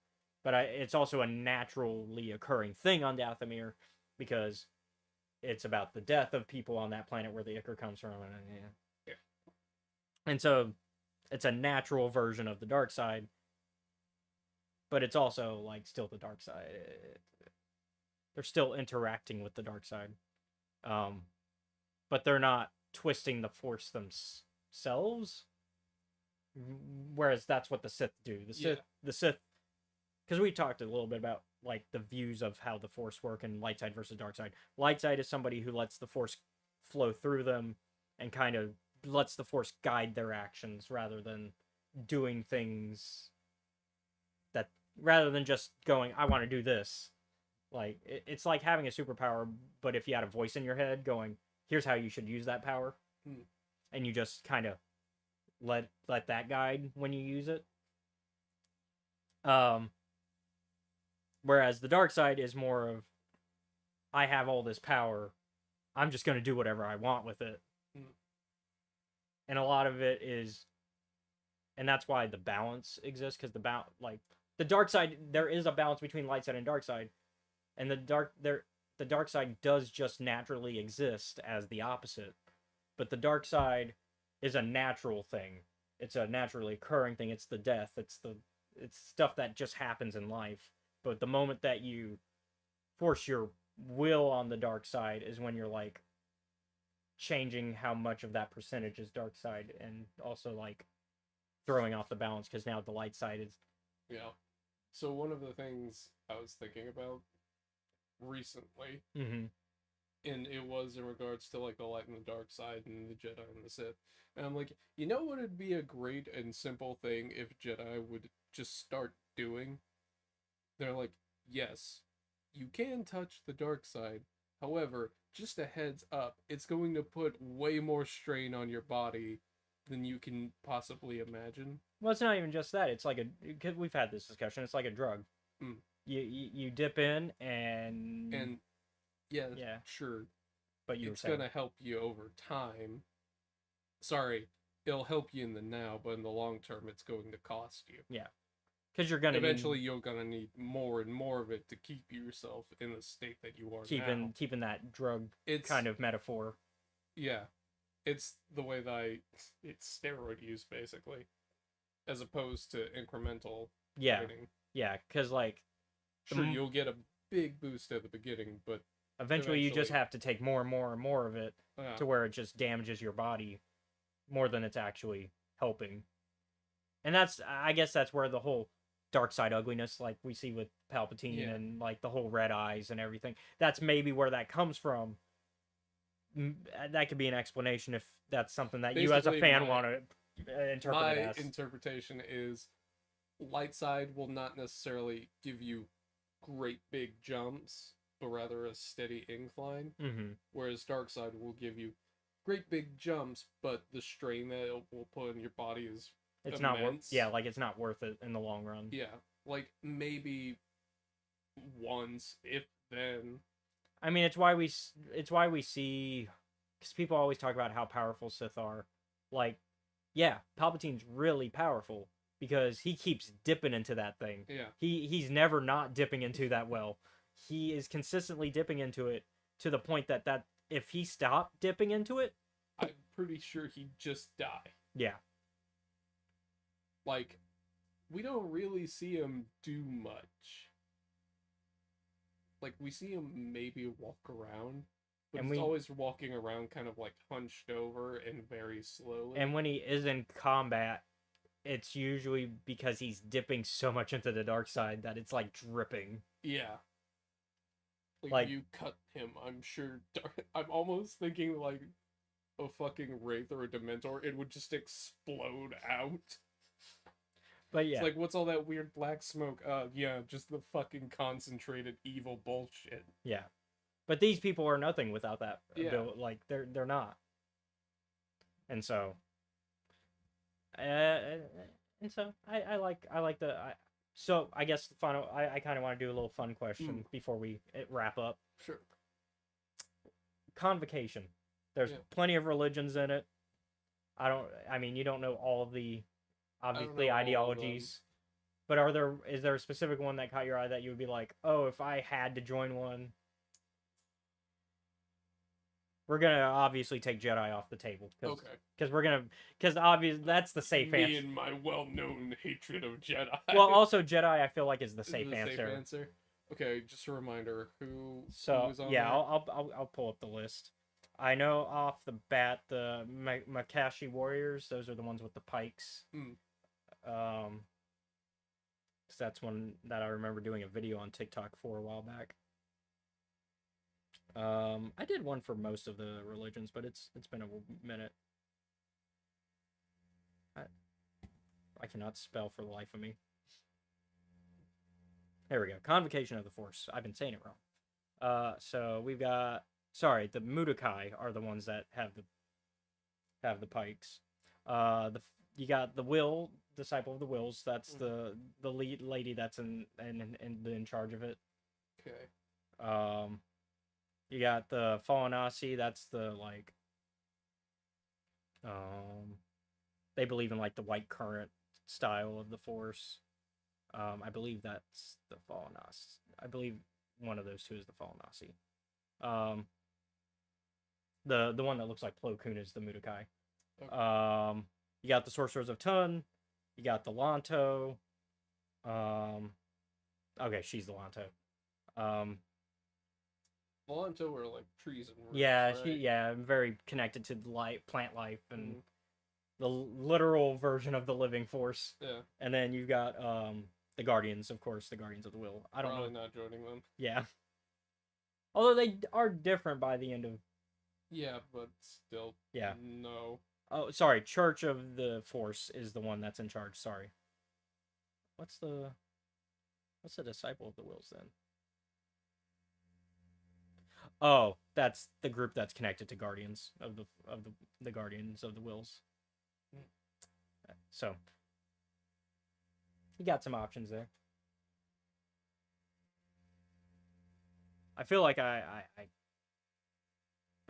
[SPEAKER 6] but it's also a naturally occurring thing on Dathomir because it's about the death of people on that planet where the Ichor comes from, and so it's a natural version of the dark side, but it's also like still the dark side. They're still interacting with the dark side, but they're not twisting the force themselves. Whereas that's what the Sith do. The Sith, because we talked a little bit about like the views of how the force work and light side versus dark side. Light side is somebody who lets the force flow through them and kind of lets the force guide their actions rather than doing things that rather than just going, I want to do this. Like it's like having a superpower, but if you had a voice in your head going, here's how you should use that power, and you just kind of let that guide when you use it. Whereas the dark side is more of, I have all this power, I'm just going to do whatever I want with it. And a lot of it is, and that's why the balance exists, because the dark side, there is a balance between light side and dark side, and the dark side does just naturally exist as the opposite, but the dark side is a natural thing. It's a naturally occurring thing. It's the death. It's stuff that just happens in life. But the moment that you force your will on the dark side is when you're like changing how much of that percentage is dark side, and also like throwing off the balance because now the light side is.
[SPEAKER 2] Yeah. So one of the things I was thinking about recently, and it was in regards to like the light and the dark side and the Jedi and the Sith, and I'm like, you know what would be a great and simple thing if Jedi would just start doing? They're like, yes, you can touch the dark side, however, just a heads up, it's going to put way more strain on your body than you can possibly imagine.
[SPEAKER 6] Well, it's not even just that. It's like because we've had this discussion. It's like a drug. You dip in and
[SPEAKER 2] yeah, sure,
[SPEAKER 6] but
[SPEAKER 2] it's gonna help you over time. Sorry, it'll help you in the now, but in the long term, it's going to cost you.
[SPEAKER 6] Yeah, because you're gonna
[SPEAKER 2] eventually you're gonna need more and more of it to keep yourself in the state that you are now.
[SPEAKER 6] Keeping that drug kind of metaphor.
[SPEAKER 2] Yeah, it's the way that it's steroid use basically, as opposed to incremental training.
[SPEAKER 6] Yeah, because like
[SPEAKER 2] sure you'll get a big boost at the beginning, but
[SPEAKER 6] eventually you just have to take more and more and more of it to where it just damages your body more than it's actually helping. And I guess that's where the whole dark side ugliness, like we see with Palpatine and like the whole red eyes and everything, that's maybe where that comes from. That could be an explanation if that's something that you as a fan want to interpret it as.
[SPEAKER 2] My interpretation is light side will not necessarily give you great big jumps, but rather a steady incline, whereas dark side will give you great big jumps, but the strain that it will put in your body is immense.
[SPEAKER 6] Not it's not worth it in the long run.
[SPEAKER 2] Yeah, like maybe once, if then.
[SPEAKER 6] I mean, it's why we see, because people always talk about how powerful Sith are. Like, yeah, Palpatine's really powerful because he keeps dipping into that thing.
[SPEAKER 2] Yeah,
[SPEAKER 6] he's never not dipping into that well. He is consistently dipping into it to the point that if he stopped dipping into it,
[SPEAKER 2] I'm pretty sure he'd just die.
[SPEAKER 6] Yeah.
[SPEAKER 2] Like, we don't really see him do much. Like, we see him maybe walk around, But
[SPEAKER 6] And
[SPEAKER 2] he's
[SPEAKER 6] we-
[SPEAKER 2] always walking around kind of like hunched over and very slowly.
[SPEAKER 6] And when he is in combat, it's usually because he's dipping so much into the dark side that it's like dripping.
[SPEAKER 2] yeah.
[SPEAKER 6] Like-
[SPEAKER 2] you cut him, I'm sure. I'm almost thinking like a fucking Wraith or a Dementor, it would just explode out.
[SPEAKER 6] But yeah,
[SPEAKER 2] It's like, what's all that weird black smoke? Yeah, just the fucking concentrated evil bullshit.
[SPEAKER 6] yeah. But these people are nothing without that
[SPEAKER 2] Yeah.
[SPEAKER 6] ability. Like they're not. And so, I like the. So I guess the final. I kind of want to do a little fun question before we wrap up.
[SPEAKER 2] Sure.
[SPEAKER 6] Convocation. There's
[SPEAKER 2] Yeah.
[SPEAKER 6] plenty of religions in it. I mean, you don't know all of the obviously
[SPEAKER 2] know all of them.
[SPEAKER 6] ideologies. But is there a specific one that caught your eye that you would be like, oh, if I had to join one? We're gonna obviously take Jedi off the table.
[SPEAKER 2] Okay.
[SPEAKER 6] Because obviously that's the safe
[SPEAKER 2] Me
[SPEAKER 6] answer.
[SPEAKER 2] and my well-known hatred of Jedi.
[SPEAKER 6] Well, also Jedi, I feel like is the
[SPEAKER 2] Is
[SPEAKER 6] safe
[SPEAKER 2] the
[SPEAKER 6] answer.
[SPEAKER 2] Okay, just a reminder who
[SPEAKER 6] So
[SPEAKER 2] was on
[SPEAKER 6] yeah,
[SPEAKER 2] there?
[SPEAKER 6] I'll pull up the list. I know off the bat the Makashi Warriors. Those are the ones with the pikes.
[SPEAKER 2] Hmm.
[SPEAKER 6] 'Cause that's one that I remember doing a video on TikTok for a while back. I did one for most of the religions, but it's been a minute. I cannot spell for the life of me. There we go. Convocation of the Force. I've been saying it wrong. So we've got. Sorry, the Mudokai are the ones that have the pikes. You got the Will, disciple of the Wills. That's the lead lady that's in charge of it.
[SPEAKER 2] Okay.
[SPEAKER 6] You got the Fallen Asi. That's the like. They believe in like the white current style of the Force. I believe that's the Fallen Asi. I believe one of those two is the Fallen Asi. The one that looks like Plo Koon is the Mudokai.
[SPEAKER 2] Okay.
[SPEAKER 6] You got the Sorcerers of Tun. You got the Lanto. Okay, she's the Lanto.
[SPEAKER 2] Volanto were like trees and roots,
[SPEAKER 6] Yeah,
[SPEAKER 2] right?
[SPEAKER 6] very connected to plant life and
[SPEAKER 2] Mhm.
[SPEAKER 6] the literal version of the living force.
[SPEAKER 2] Yeah.
[SPEAKER 6] And then you've got the Guardians, of course, the Guardians of the Will. I don't
[SPEAKER 2] Probably
[SPEAKER 6] know.
[SPEAKER 2] not joining them.
[SPEAKER 6] Yeah. Although they are different by the end of.
[SPEAKER 2] Yeah, but still.
[SPEAKER 6] Yeah.
[SPEAKER 2] No.
[SPEAKER 6] Oh, sorry. Church of the Force is the one that's in charge. Sorry. What's the disciple of the Wills then? Oh, that's the group that's connected to Guardians of the Guardians of the Wills. So you got some options there. I feel like I'm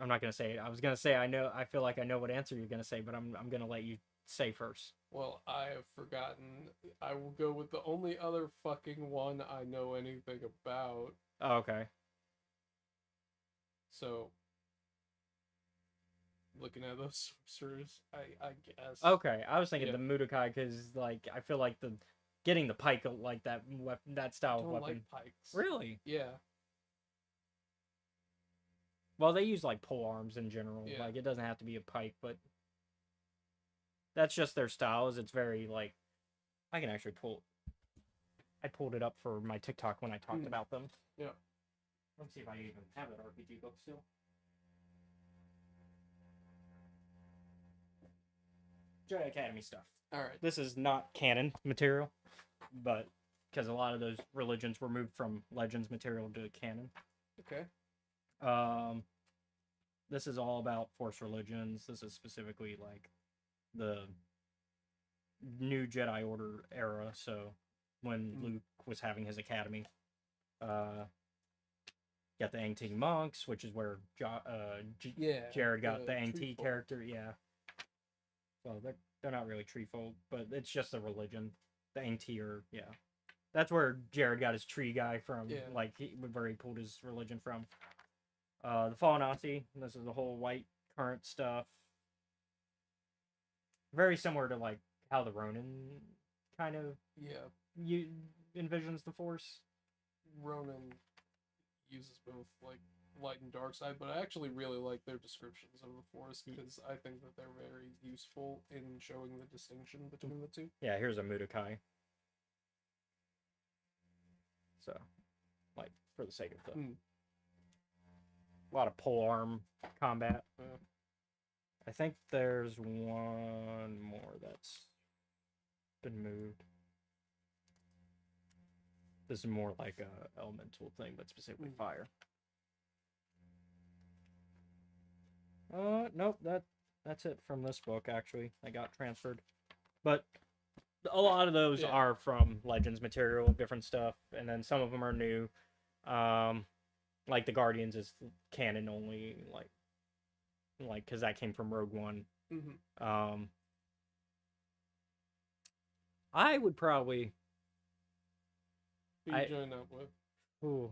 [SPEAKER 6] not gonna say it. I was gonna say I feel like I know what answer you're gonna say, but I'm gonna let you say first.
[SPEAKER 2] Well, I have forgotten. I will go with the only other fucking one I know anything about.
[SPEAKER 6] Oh, okay.
[SPEAKER 2] So, looking at those sorcerers, I guess.
[SPEAKER 6] Okay, I was thinking
[SPEAKER 2] Yeah.
[SPEAKER 6] the Mudokai because like I feel like getting the pike like that that
[SPEAKER 2] I
[SPEAKER 6] style of
[SPEAKER 2] don't
[SPEAKER 6] weapon.
[SPEAKER 2] like pikes.
[SPEAKER 6] Really?
[SPEAKER 2] Yeah.
[SPEAKER 6] Well, they use like pole arms in general.
[SPEAKER 2] Yeah.
[SPEAKER 6] Like it doesn't have to be a pike, but that's just their style. Is it's very like I can actually pull. I pulled it up for my TikTok when I talked about them.
[SPEAKER 2] Yeah.
[SPEAKER 6] Let's see if I even have that RPG book still. Jedi Academy stuff.
[SPEAKER 2] All right.
[SPEAKER 6] This is not canon material, but because a lot of those religions were moved from Legends material to canon.
[SPEAKER 2] Okay.
[SPEAKER 6] This is all about Force religions. This is specifically like the new Jedi Order era. So when Luke was having his academy, got the Angti monks, which is where
[SPEAKER 2] Yeah.
[SPEAKER 6] Jared got the
[SPEAKER 2] tree
[SPEAKER 6] Angti
[SPEAKER 2] folk.
[SPEAKER 6] character. Yeah. Well, they're not really tree folk, but it's just a religion. The Angti are That's where Jared got his tree guy from.
[SPEAKER 2] Yeah.
[SPEAKER 6] Like where he pulled his religion from. The Fallen Nazi. This is the whole white current stuff. Very similar to like how the Ronin kind of envisions the Force.
[SPEAKER 2] Ronan uses both like light and dark side, but I actually really like their descriptions of the forest because I think that they're very useful in showing the distinction between the two.
[SPEAKER 6] Yeah, here's a Mudokai. So, like, for the sake of the...
[SPEAKER 2] Hmm.
[SPEAKER 6] A lot of polearm combat.
[SPEAKER 2] Yeah.
[SPEAKER 6] I think there's one more that's been moved. This is more like a elemental thing, but specifically fire. Nope, that's it from this book, actually. I got transferred. But a lot of those are from Legends material, different stuff, and then some of them are new. Like the Guardians is canon only, like because that came from Rogue One.
[SPEAKER 2] Mm-hmm.
[SPEAKER 6] I would probably...
[SPEAKER 2] Who you join up with?
[SPEAKER 6] Ooh.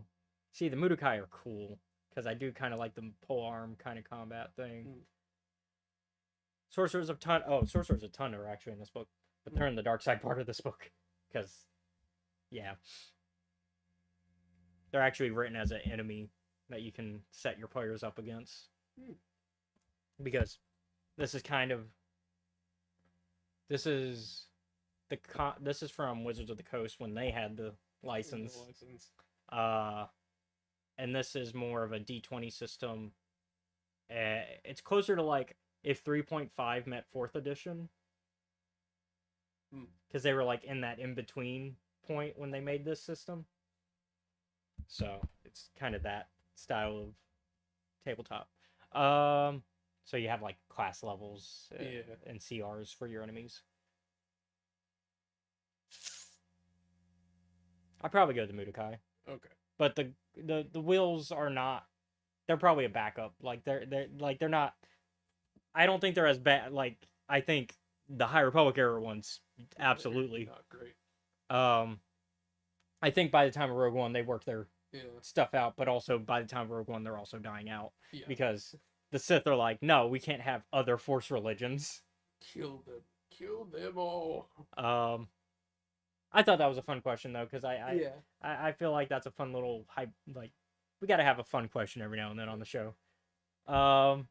[SPEAKER 6] See, the Mudokai are cool, because I do kind of like the polearm kind of combat thing. Sorcerers of Tund are actually in this book, but they're in the dark side part of this book, because, yeah. They're actually written as an enemy that you can set your players up against. Because this is kind of... This is from Wizards of the Coast when they had the license. And this is more of a D20 system. It's closer to like if 3.5 met 4th edition. Because they were like in that in-between point when they made this system. So it's kind of that style of tabletop. So you have like class levels and CRs for your enemies. I'd probably go to Mudokai.
[SPEAKER 2] Okay.
[SPEAKER 6] But the wheels are not... They're probably a backup. Like they're not... I don't think they're as bad. Like, I think the High Republic era ones, absolutely.
[SPEAKER 2] Not great.
[SPEAKER 6] I think by the time of Rogue One, they worked their
[SPEAKER 2] Yeah.
[SPEAKER 6] stuff out, but also by the time of Rogue One, they're also dying out.
[SPEAKER 2] Yeah.
[SPEAKER 6] Because the Sith are like, no, we can't have other Force religions.
[SPEAKER 2] Kill them. Kill them all.
[SPEAKER 6] I thought that was a fun question, though, because I feel like that's a fun little hype. Like, we got to have a fun question every now and then on the show. I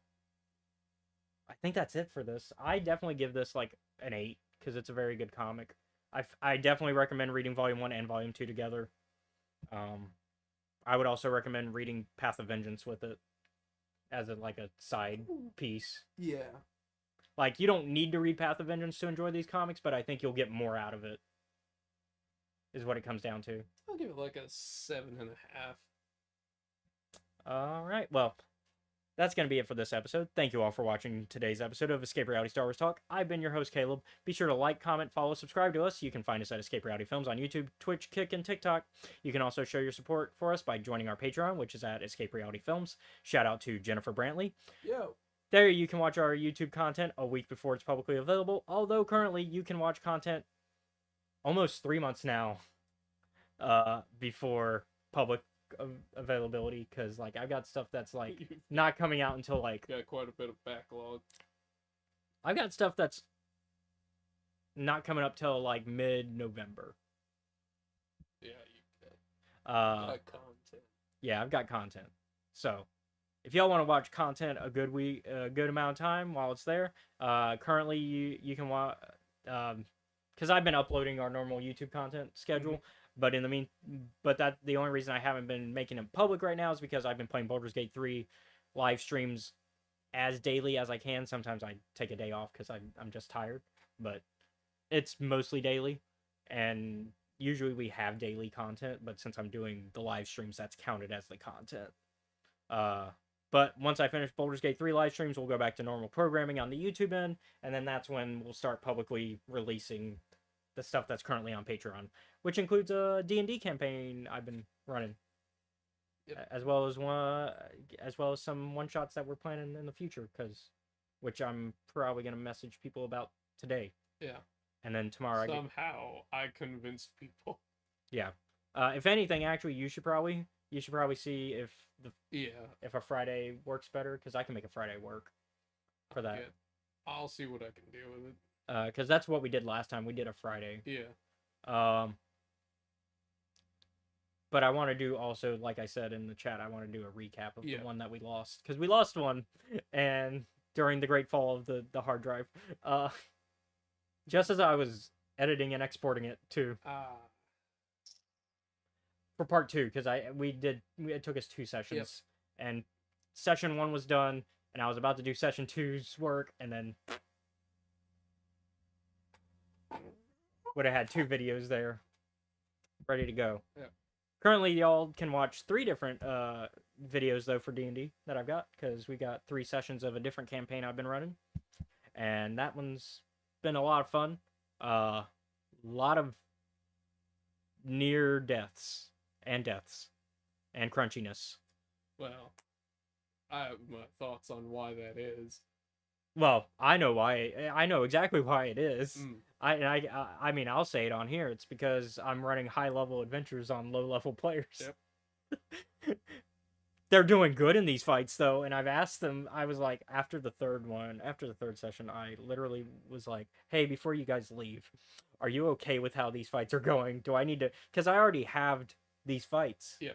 [SPEAKER 6] think that's it for this. I definitely give this like an 8 because it's a very good comic. I definitely recommend reading Volume 1 and Volume 2 together. I would also recommend reading Path of Vengeance with it as a side piece.
[SPEAKER 2] Yeah.
[SPEAKER 6] Like, you don't need to read Path of Vengeance to enjoy these comics, but I think you'll get more out of it. Is what it comes down to.
[SPEAKER 2] I'll give it like a 7.5.
[SPEAKER 6] All right. Well, that's going to be it for this episode. Thank you all for watching today's episode of Escape Reality Star Wars Talk. I've been your host, Caleb. Be sure to like, comment, follow, subscribe to us. You can find us at Escape Reality Films on YouTube, Twitch, Kick, and TikTok. You can also show your support for us by joining our Patreon, which is at Escape Reality Films. Shout out to Jennifer Brantley.
[SPEAKER 2] Yo.
[SPEAKER 6] There you can watch our YouTube content a week before it's publicly available, although currently you can watch content almost 3 months now before public availability, because like I've got stuff that's like not coming out until like...
[SPEAKER 2] Got quite a bit of backlog.
[SPEAKER 6] I've got stuff that's not coming up till like mid-November.
[SPEAKER 2] Yeah, you got content.
[SPEAKER 6] Yeah, I've got content. So if y'all want to watch content a good amount of time while it's there, currently you can watch, because I've been uploading our normal YouTube content schedule, but the only reason I haven't been making it public right now is because I've been playing Baldur's Gate 3 live streams as daily as I can. Sometimes I take a day off because I'm just tired, but it's mostly daily, and usually we have daily content, but since I'm doing the live streams, that's counted as the content. But once I finish Baldur's Gate 3 live streams, we'll go back to normal programming on the YouTube end, and then that's when we'll start publicly releasing the stuff that's currently on Patreon, which includes a D&D campaign I've been running, as well as some one-shots that we're planning in the future, which I'm probably going to message people about today.
[SPEAKER 2] Yeah.
[SPEAKER 6] And then tomorrow
[SPEAKER 2] Somehow I convinced people.
[SPEAKER 6] Yeah. If anything, actually, you should probably see if a Friday works better, because I can make a Friday work for that.
[SPEAKER 2] Yeah. I'll see what I can do with it.
[SPEAKER 6] Because that's what we did last time. We did a Friday.
[SPEAKER 2] Yeah.
[SPEAKER 6] But I want to do also, like I said in the chat, I want to do a recap of
[SPEAKER 2] Yeah.
[SPEAKER 6] the one that we lost, because we lost one, and during the great fall of the hard drive, just as I was editing and exporting it too for part 2, because it took us 2 sessions, and session 1 was done, and I was about to do session 2's work, and then would have had 2 videos there ready to go.
[SPEAKER 2] Yeah.
[SPEAKER 6] Currently, y'all can watch 3 different videos though for D&D that I've got, because we got 3 sessions of a different campaign I've been running, and that one's been a lot of fun. A lot of near deaths and crunchiness.
[SPEAKER 2] Well, I have my thoughts on why that is.
[SPEAKER 6] Well, I know why. I know exactly why it is.
[SPEAKER 2] Mm.
[SPEAKER 6] I mean, I'll say it on here. It's because I'm running high-level adventures on low-level players.
[SPEAKER 2] Yep.
[SPEAKER 6] They're doing good in these fights, though, and I've asked them, I was like, after the third session, I literally was like, hey, before you guys leave, are you okay with how these fights are going? Do I need to... Because I already halved these fights.
[SPEAKER 2] Yeah.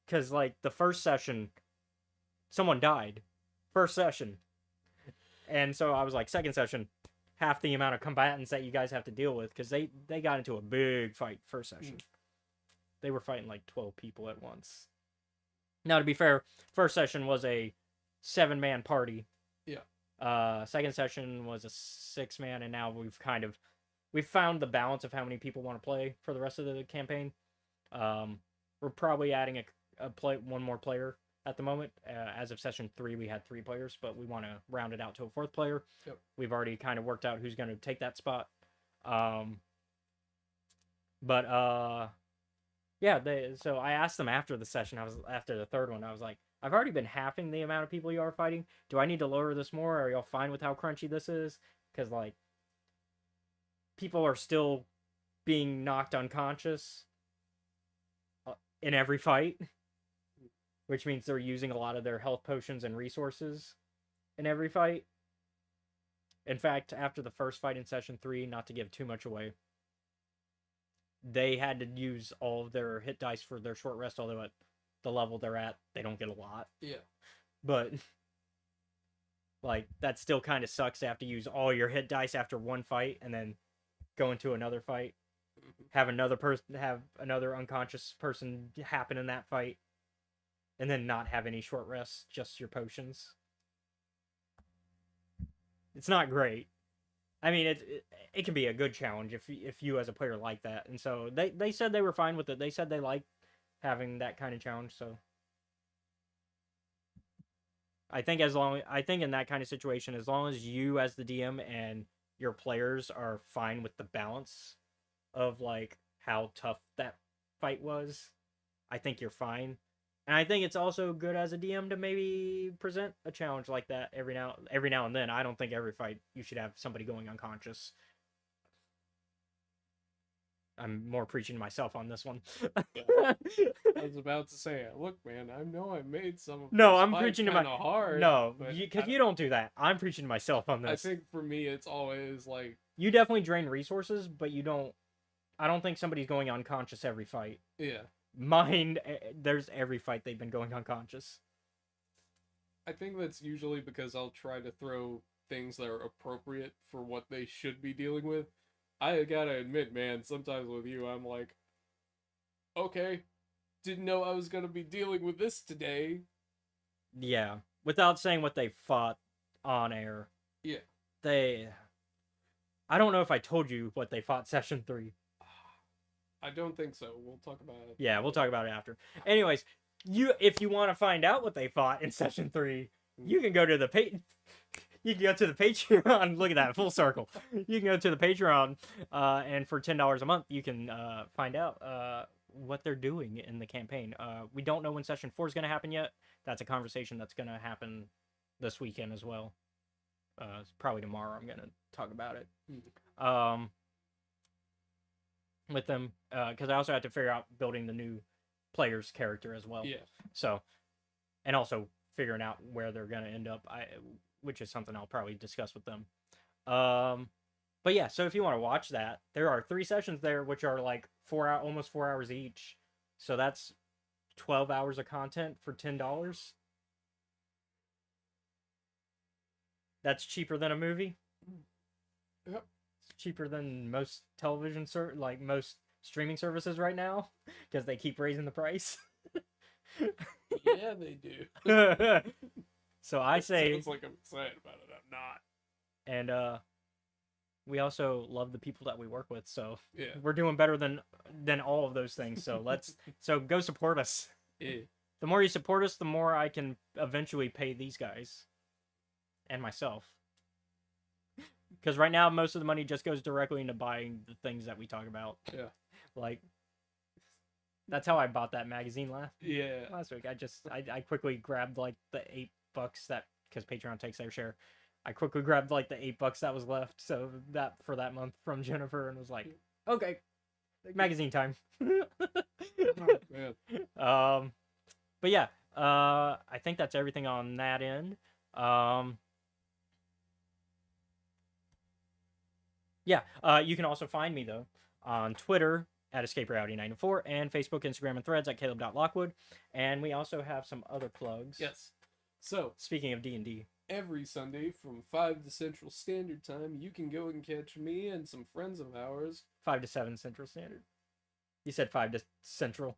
[SPEAKER 6] Because, like, the first session, someone died. First session. And so I was like, second session, half the amount of combatants that you guys have to deal with, because they got into a big fight first session. They were fighting like 12 people at once. Now, to be fair, first session was a 7-man party.
[SPEAKER 2] Yeah.
[SPEAKER 6] Second session was a 6-man, and now we've found the balance of how many people want to play for the rest of the campaign. We're probably adding one more player at the moment. As of session 3, we had 3 players, but we want to round it out to a 4th player.
[SPEAKER 2] Yep.
[SPEAKER 6] We've already kind of worked out who's going to take that spot. Yeah, so I asked them after the session, after the third one, I was like, I've already been halving the amount of people you are fighting. Do I need to lower this more? Are y'all fine with how crunchy this is? Because, like, people are still being knocked unconscious in every fight, which means they're using a lot of their health potions and resources in every fight. In fact, after the first fight in session 3, not to give too much away, they had to use all of their hit dice for their short rest, although at the level they're at, they don't get a lot.
[SPEAKER 2] Yeah.
[SPEAKER 6] But, like, that still kind of sucks to have to use all your hit dice after one fight and then go into another fight. Have another unconscious person happen in that fight, and then not have any short rests, just your potions. It's not great. I mean, it can be a good challenge if you as a player like that. And so they said they were fine with it. They said they like having that kind of challenge. So I think in that kind of situation, as long as you as the DM and your players are fine with the balance of, like, how tough that fight was, I think you're fine. And I think it's also good as a DM to maybe present a challenge like that every now and then. I don't think every fight you should have somebody going unconscious. I'm more preaching to myself on this one.
[SPEAKER 2] I was about to say, look, man, I know I made some of
[SPEAKER 6] No,
[SPEAKER 2] this
[SPEAKER 6] I'm
[SPEAKER 2] fight
[SPEAKER 6] preaching to
[SPEAKER 2] kinda hard.
[SPEAKER 6] No,
[SPEAKER 2] but
[SPEAKER 6] because you don't do that. I'm preaching to myself on
[SPEAKER 2] I
[SPEAKER 6] this.
[SPEAKER 2] think for me, it's always like,
[SPEAKER 6] You definitely drain resources, but you don't... I don't think somebody's going unconscious every fight.
[SPEAKER 2] yeah.
[SPEAKER 6] Mine, there's every fight they've been going unconscious.
[SPEAKER 2] I think that's usually because I'll try to throw things that are appropriate for what they should be dealing with. I gotta admit, man, sometimes with you, I'm like, okay, didn't know I was gonna be dealing with this today.
[SPEAKER 6] Yeah. Without saying what they fought on air.
[SPEAKER 2] Yeah.
[SPEAKER 6] I don't know if I told you what they fought session 3.
[SPEAKER 2] I don't think so. We'll talk about it.
[SPEAKER 6] Yeah, we'll talk about it after. Anyways, if you want to find out what they fought in session 3, you can go to the Patreon. Look at that, full circle. You can go to the Patreon, and for $10 a month, you can find out what they're doing in the campaign. We don't know when session 4 is going to happen yet. That's a conversation that's going to happen this weekend as well. Probably tomorrow I'm going to talk about it. With them, because I also had to figure out building the new player's character as well.
[SPEAKER 2] Yeah.
[SPEAKER 6] So, and also figuring out where they're gonna end up, which is something I'll probably discuss with them. But yeah, so if you want to watch that, there are 3 sessions there, which are like almost 4 hours each. So that's 12 hours of content for $10. That's cheaper than a movie.
[SPEAKER 2] Yep.
[SPEAKER 6] It's cheaper than most like most streaming services right now, because they keep raising the price.
[SPEAKER 2] Yeah, they do.
[SPEAKER 6] So I say,
[SPEAKER 2] Sounds like I'm excited about it. I'm not.
[SPEAKER 6] and we also love the people that we work with, so
[SPEAKER 2] Yeah.
[SPEAKER 6] we're doing better than all of those things. So so go support us.
[SPEAKER 2] Yeah.
[SPEAKER 6] The more you support us, the more I can eventually pay these guys and myself. Because right now, most of the money just goes directly into buying the things that we talk about.
[SPEAKER 2] Yeah.
[SPEAKER 6] Like, that's how I bought that magazine last
[SPEAKER 2] Yeah.
[SPEAKER 6] week. I quickly grabbed like the $8 that, because Patreon takes their share. I quickly grabbed like the $8 that was left, so that for that month from Jennifer, and was like, okay, magazine time.
[SPEAKER 2] Oh, man.
[SPEAKER 6] But yeah, I think that's everything on that end. You can also find me though on Twitter at EscapeReality94 and Facebook, Instagram, and Threads at Caleb.Lockwood. And we also have some other plugs.
[SPEAKER 2] Yes. So,
[SPEAKER 6] Speaking of D&D.
[SPEAKER 2] every Sunday from 5 to Central Standard Time, you can go and catch me and some friends of ours.
[SPEAKER 6] 5 to 7 Central Standard. You said 5 to Central.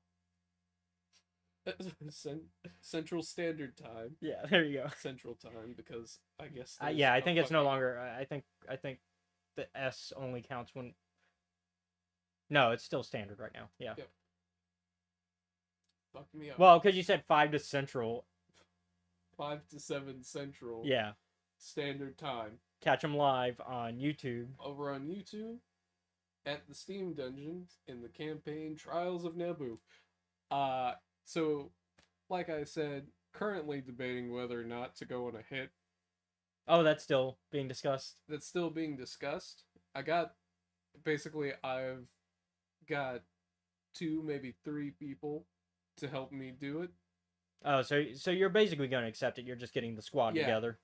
[SPEAKER 2] Central Standard Time.
[SPEAKER 6] Yeah, there you go.
[SPEAKER 2] Central Time, because I guess.
[SPEAKER 6] Yeah, I
[SPEAKER 2] there's
[SPEAKER 6] think
[SPEAKER 2] a
[SPEAKER 6] it's no
[SPEAKER 2] fucking-
[SPEAKER 6] longer. I think the S only counts when. No, it's still standard right now. Yeah.
[SPEAKER 2] Yep. Fuck me up.
[SPEAKER 6] Well, because you said 5 to Central.
[SPEAKER 2] 5 to 7 Central.
[SPEAKER 6] Yeah.
[SPEAKER 2] Standard Time.
[SPEAKER 6] Catch them live on YouTube.
[SPEAKER 2] Over on YouTube, at the Steam Dungeons in the campaign Trials of Naboo. So, like I said, currently debating whether or not to go on a hit.
[SPEAKER 6] Oh, that's still being discussed.
[SPEAKER 2] That's still being discussed. I've got 2, maybe 3 people to help me do it.
[SPEAKER 6] Oh, so you're basically going to accept it. You're just getting the squad
[SPEAKER 2] Yeah.
[SPEAKER 6] together.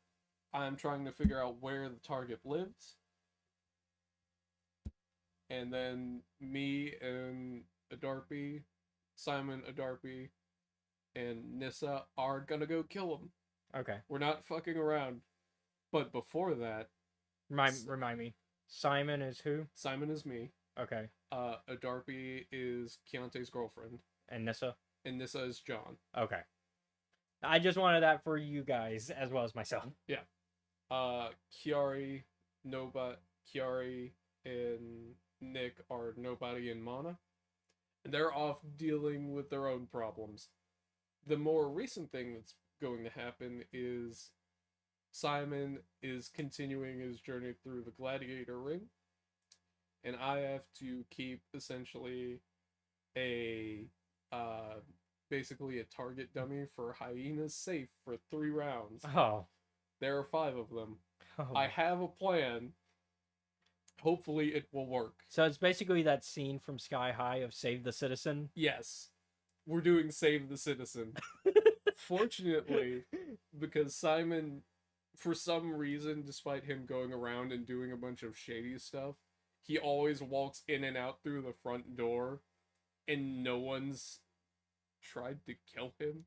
[SPEAKER 2] I'm trying to figure out where the target lives. And then me and Adarpi, Simon Adarpi, and Nissa are gonna go kill him.
[SPEAKER 6] Okay.
[SPEAKER 2] We're not fucking around. But before that,
[SPEAKER 6] Remind me. Simon is who?
[SPEAKER 2] Simon is me.
[SPEAKER 6] Okay.
[SPEAKER 2] Adarpi is Keontae's girlfriend.
[SPEAKER 6] And Nissa?
[SPEAKER 2] And Nissa is John.
[SPEAKER 6] Okay. I just wanted that for you guys as well as myself.
[SPEAKER 2] Kiari, Kiari and Nick are Nobody and Mana. And they're off dealing with their own problems. The more recent thing that's going to happen is Simon is continuing his journey through the Gladiator Ring. And I have to keep essentially basically a target dummy for hyenas safe for 3 rounds.
[SPEAKER 6] Oh.
[SPEAKER 2] There are 5 of them.
[SPEAKER 6] Oh.
[SPEAKER 2] I have a plan. Hopefully it will work.
[SPEAKER 6] So it's basically that scene from Sky High of Save the Citizen.
[SPEAKER 2] Yes. We're doing Save the Citizen. Fortunately, because Simon, for some reason, despite him going around and doing a bunch of shady stuff, he always walks in and out through the front door, and no one's tried to kill him.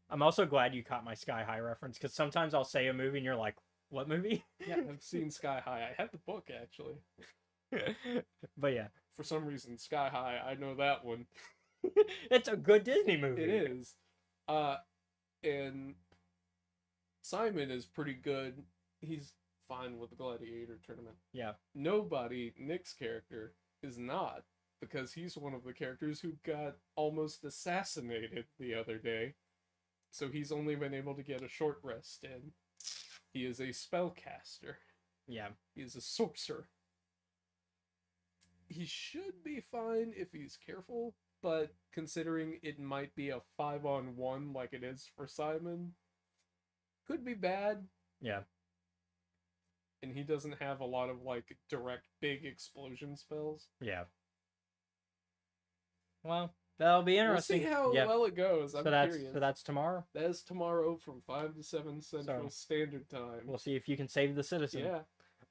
[SPEAKER 6] I'm also glad you caught my Sky High reference, because sometimes I'll say a movie and you're like, what movie?
[SPEAKER 2] Yeah, I've seen Sky High. I have the book, actually.
[SPEAKER 6] But yeah.
[SPEAKER 2] For some reason, Sky High, I know that one.
[SPEAKER 6] It's a good Disney movie.
[SPEAKER 2] It is. And Simon is pretty good. He's fine with the Gladiator tournament.
[SPEAKER 6] Yeah.
[SPEAKER 2] Nobody, Nick's character, is not, because he's one of the characters who got almost assassinated the other day. So he's only been able to get a short rest in. He is a spellcaster.
[SPEAKER 6] Yeah.
[SPEAKER 2] He is a sorcerer. He should be fine if he's careful, but considering it might be a 5-on-1 like it is for Simon, could be bad.
[SPEAKER 6] Yeah.
[SPEAKER 2] And he doesn't have a lot of like direct big explosion spells.
[SPEAKER 6] Yeah. Well, that'll be interesting.
[SPEAKER 2] We'll see how
[SPEAKER 6] Yeah.
[SPEAKER 2] well it goes. I'm curious.
[SPEAKER 6] So that's tomorrow.
[SPEAKER 2] That is tomorrow from 5 to 7 Central
[SPEAKER 6] So,
[SPEAKER 2] Standard Time.
[SPEAKER 6] We'll see if you can save the citizen.
[SPEAKER 2] Yeah.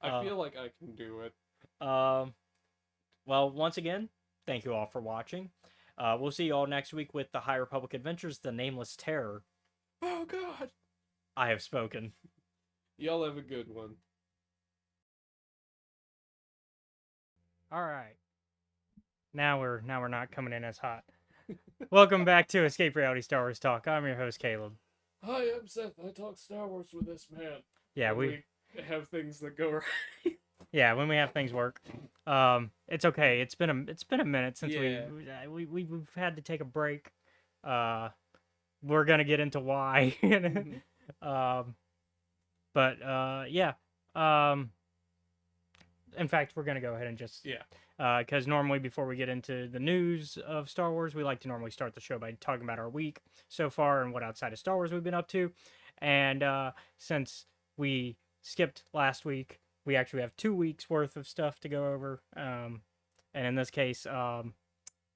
[SPEAKER 2] I feel like I can do it.
[SPEAKER 6] Well, once again, thank you all for watching. We'll see you all next week with the High Republic Adventures, The Nameless Terror.
[SPEAKER 2] Oh God.
[SPEAKER 6] I have spoken.
[SPEAKER 2] Y'all have a good one.
[SPEAKER 6] All right. Now we're not coming in as hot. Welcome back to Escape Reality Star Wars Talk. I'm your host Caleb.
[SPEAKER 2] Hi, I'm Seth. I talk Star Wars with this man.
[SPEAKER 6] Yeah,
[SPEAKER 2] When
[SPEAKER 6] we
[SPEAKER 2] have things that go right.
[SPEAKER 6] yeah, when we have things work. It's okay. It's been a minute since
[SPEAKER 2] Yeah.
[SPEAKER 6] we've had to take a break. We're gonna get into why. Yeah. In fact, we're gonna go ahead and just
[SPEAKER 2] Yeah.
[SPEAKER 6] because normally before we get into the news of Star Wars, we like to normally start the show by talking about our week so far and what outside of Star Wars we've been up to. And since we skipped last week, we actually have 2 weeks worth of stuff to go over. And in this case,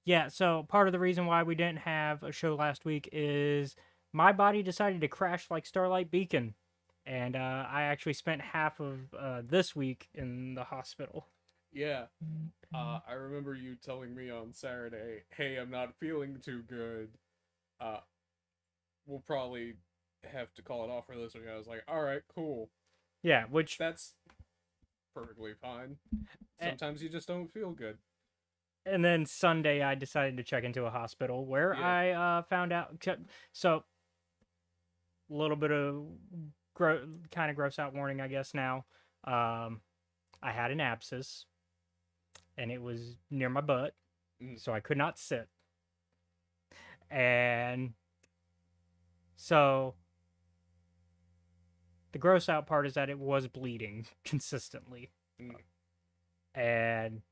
[SPEAKER 6] yeah, so part of the reason why we didn't have a show last week is my body decided to crash like Starlight Beacon. And I actually spent half of this week in the hospital.
[SPEAKER 2] Yeah. I remember you telling me on Saturday, hey, I'm not feeling too good. We'll probably have to call it off for this week. I was like, alright, cool.
[SPEAKER 6] Yeah, which
[SPEAKER 2] That's perfectly fine.
[SPEAKER 6] Eh.
[SPEAKER 2] Sometimes you just don't feel good.
[SPEAKER 6] and then Sunday I decided to check into a hospital where
[SPEAKER 2] Yeah.
[SPEAKER 6] I found out. So, a little bit of kind of gross out warning, I guess. Now, I had an abscess, and it was near my butt, so I could not sit. And so, the gross out part is that it was bleeding consistently. And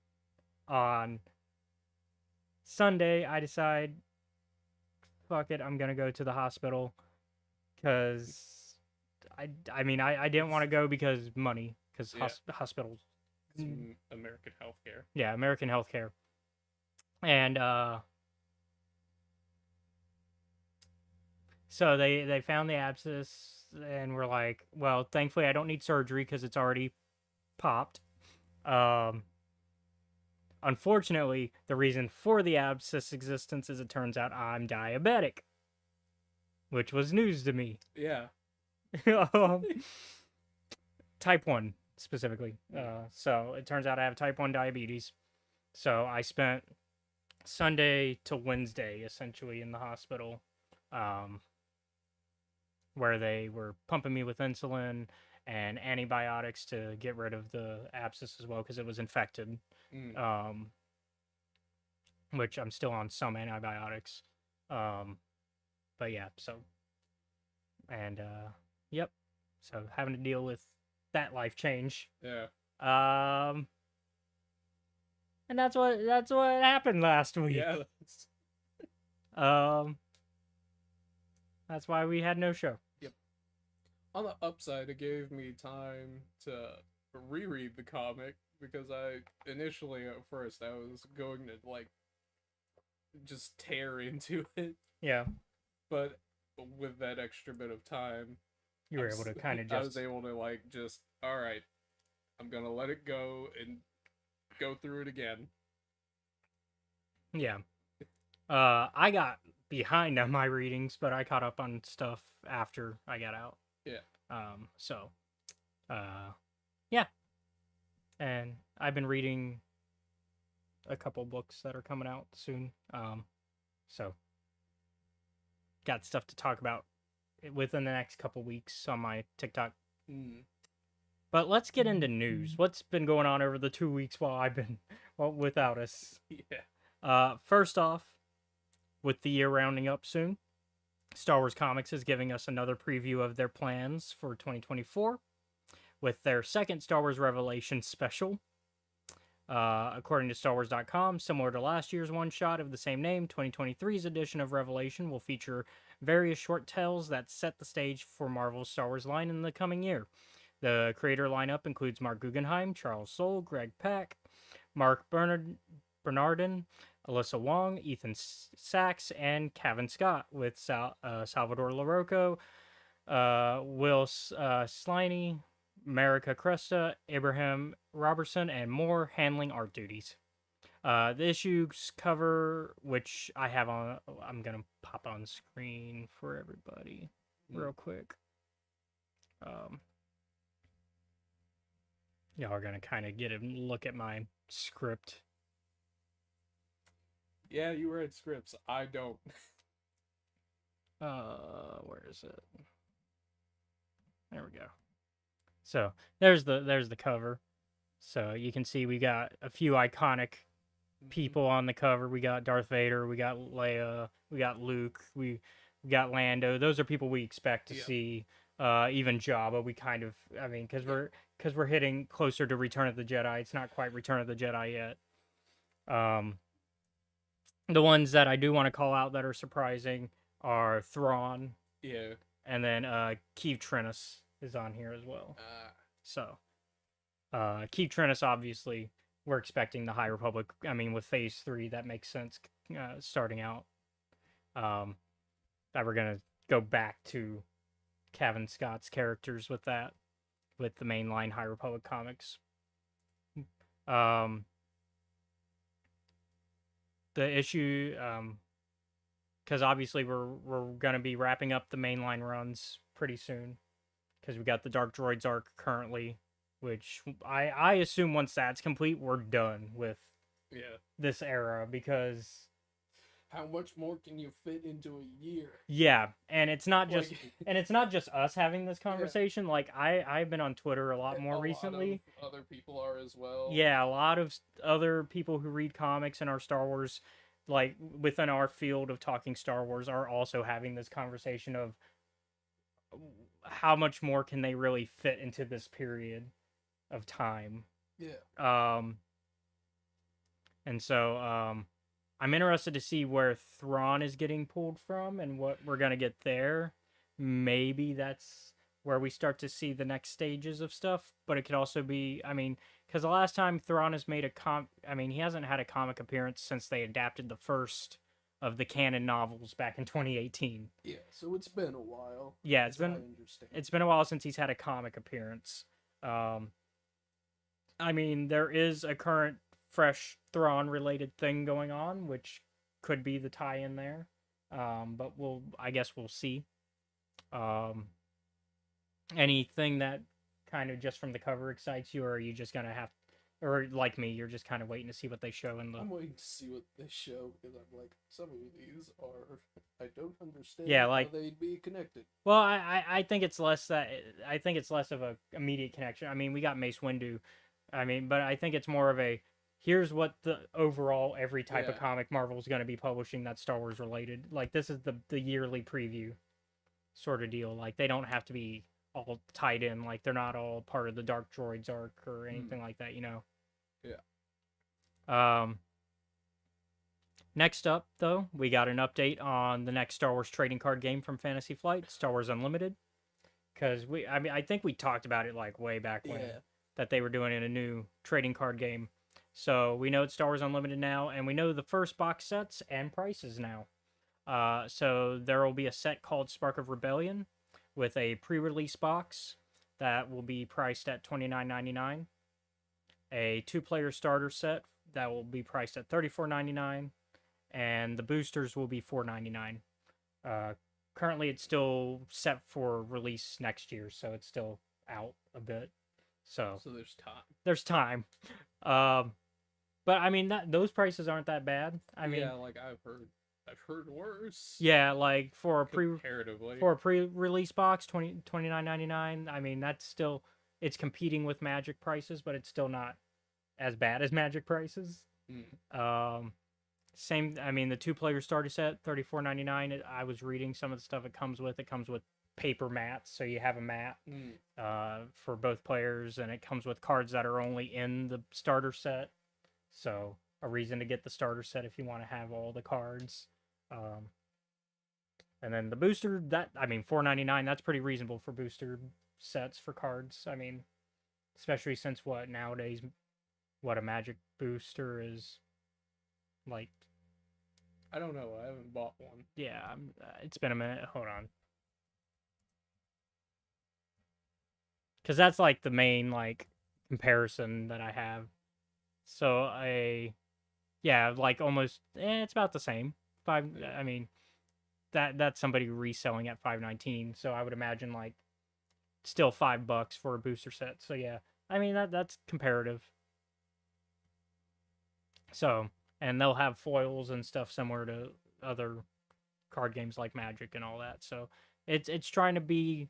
[SPEAKER 6] on Sunday, I decide, fuck it, I'm gonna go to the hospital because I mean I didn't want to go because money, because
[SPEAKER 2] Yeah.
[SPEAKER 6] hospitals,
[SPEAKER 2] It's American healthcare.
[SPEAKER 6] yeah, American healthcare, and so they found the abscess and were like, well, thankfully I don't need surgery because it's already popped. Unfortunately, the reason for the abscess existence is it turns out I'm diabetic, which was news to me.
[SPEAKER 2] Yeah.
[SPEAKER 6] Type 1 specifically. So it turns out I have type 1 diabetes. So I spent Sunday to Wednesday essentially in the hospital, where they were pumping me with insulin and antibiotics to get rid of the abscess as well because it was infected. Which I'm still on some antibiotics. But yeah, so and yep. So having to deal with that life change.
[SPEAKER 2] Yeah.
[SPEAKER 6] And that's what happened last week.
[SPEAKER 2] Yeah.
[SPEAKER 6] That's why we had no show.
[SPEAKER 2] On the upside, it gave me time to reread the comic because initially at first I was going to like just tear into it,
[SPEAKER 6] Yeah,
[SPEAKER 2] but with that extra bit of time,
[SPEAKER 6] you were able to kind of
[SPEAKER 2] I was
[SPEAKER 6] just
[SPEAKER 2] able to like just all right, I'm gonna let it go and go through it again.
[SPEAKER 6] yeah. I got behind on my readings, but I caught up on stuff after I got out.
[SPEAKER 2] Yeah.
[SPEAKER 6] Yeah. And I've been reading a couple books that are coming out soon. So got stuff to talk about within the next couple weeks on my TikTok. But let's get into news. What's been going on over the 2 weeks while I've been without us?
[SPEAKER 2] Yeah.
[SPEAKER 6] First off, with the year rounding up soon, Star Wars Comics is giving us another preview of their plans for 2024 with their second Star Wars Revelation special. According to StarWars.com, similar to last year's one-shot of the same name, 2023's edition of Revelation will feature various short tales that set the stage for Marvel's Star Wars line in the coming year. The creator lineup includes Mark Guggenheim, Charles Soule, Greg Pak, Mark Bernardin, Alyssa Wong, Ethan Sachs, and Kevin Scott, with Salvador Larroca, Will Sliney, Marika Cresta, Abraham Robertson, and more handling art duties. The issues cover, which I have on, I'm gonna pop on screen for everybody real quick. Y'all are gonna kind of get a look at my script.
[SPEAKER 2] Yeah, you read scripts. I don't.
[SPEAKER 6] Where is it? There we go. So there's the cover. So you can see we got a few iconic people on the cover. We got Darth Vader, we got Leia, we got Luke, we got Lando. Those are people we expect to see. Even Jabba, we kind of, I mean, because we're hitting closer to Return of the Jedi. It's not quite Return of the Jedi yet. The ones that I do want to call out that are surprising are Thrawn,
[SPEAKER 2] Yeah.
[SPEAKER 6] and then Keeve Trennis is on here as well. So, Keeve Trennis, obviously, we're expecting the High Republic. I mean, with Phase 3, that makes sense starting out. That we're going to go back to Cavan Scott's characters with that, with the mainline High Republic comics. The issue, because obviously we're going to be wrapping up the mainline runs pretty soon, because we got the Dark Droids arc currently, which I assume once that's complete, we're done with this era, because
[SPEAKER 2] how much more can you fit into a year?
[SPEAKER 6] Yeah, and it's not just
[SPEAKER 2] Like-
[SPEAKER 6] and it's not just us having this conversation. Like I've been on Twitter a lot more
[SPEAKER 2] A
[SPEAKER 6] recently.
[SPEAKER 2] lot of other people are as well.
[SPEAKER 6] Yeah, a lot of other people who read comics and are Star Wars, like within our field of talking Star Wars, are also having this conversation of how much more can they really fit into this period of time.
[SPEAKER 2] Yeah.
[SPEAKER 6] And so I'm interested to see where Thrawn is getting pulled from and what we're gonna get there. Maybe that's where we start to see the next stages of stuff, but it could also be, I mean, because the last time Thrawn has made he hasn't had a comic appearance since they adapted the first of the canon novels back in 2018.
[SPEAKER 2] Yeah, so it's been a while.
[SPEAKER 6] Yeah,
[SPEAKER 2] as I understand.
[SPEAKER 6] it's been a while since he's had a comic appearance. I mean, there is a current fresh Thrawn related thing going on, which could be the tie-in there. But I guess we'll see. Anything that kind of just from the cover excites you, or are you just gonna have, or like me, you're just kind of waiting to see what they show in the.
[SPEAKER 2] I'm waiting to see what they show because I'm like, some of these are, I don't understand
[SPEAKER 6] like-
[SPEAKER 2] how they'd be connected.
[SPEAKER 6] Well, I think it's less of a immediate connection. I mean, we got Mace Windu. I mean, but I think it's more of a, here's what the overall every type of
[SPEAKER 2] Yeah.
[SPEAKER 6] comic Marvel's going to be publishing that's Star Wars related. Like, this is the yearly preview sort of deal. Like, they don't have to be all tied in. Like, they're not all part of the Dark Droids arc or anything like that, you know?
[SPEAKER 2] Yeah.
[SPEAKER 6] Next up, though, we got an update on the next Star Wars trading card game from Fantasy Flight, Star Wars Unlimited. Because I think we talked about it like way back when, that they were doing in a new trading card game. So we know it's Star Wars Unlimited now, and we know the first box sets and prices now. So there will be a set called Spark of Rebellion with a pre-release box that will be priced at $29.99. A 2-player starter set that will be priced at $34.99, and the boosters will be $4.99. Currently, it's still set for release next year, so it's still out a bit. So
[SPEAKER 2] there's time.
[SPEAKER 6] there's time. But I mean, those prices aren't that bad. I mean,
[SPEAKER 2] yeah, like I've heard worse.
[SPEAKER 6] yeah, like for a
[SPEAKER 2] comparatively.
[SPEAKER 6] pre-release box, $29.99. I mean, that's still, it's competing with Magic prices, but it's still not as bad as Magic prices. Same. I mean, the 2-player starter set, $34.99. I was reading some of the stuff it comes with. It comes with paper mats, so you have a mat for both players, and it comes with cards that are only in the starter set. So a reason to get the starter set if you want to have all the cards. And then the booster, $4.99, that's pretty reasonable for booster sets for cards. I mean, especially since nowadays, a Magic booster is like.
[SPEAKER 2] I don't know. I haven't bought one.
[SPEAKER 6] Yeah, it's been a minute. Hold on. Because that's like the main like comparison that I have. So Yeah, like almost. It's about the same. Five. I mean, that's somebody reselling at 519. So I would imagine like still $5 for a booster set. So yeah, I mean that's comparative. So, and they'll have foils and stuff similar to other card games like Magic and all that. So it's trying to be.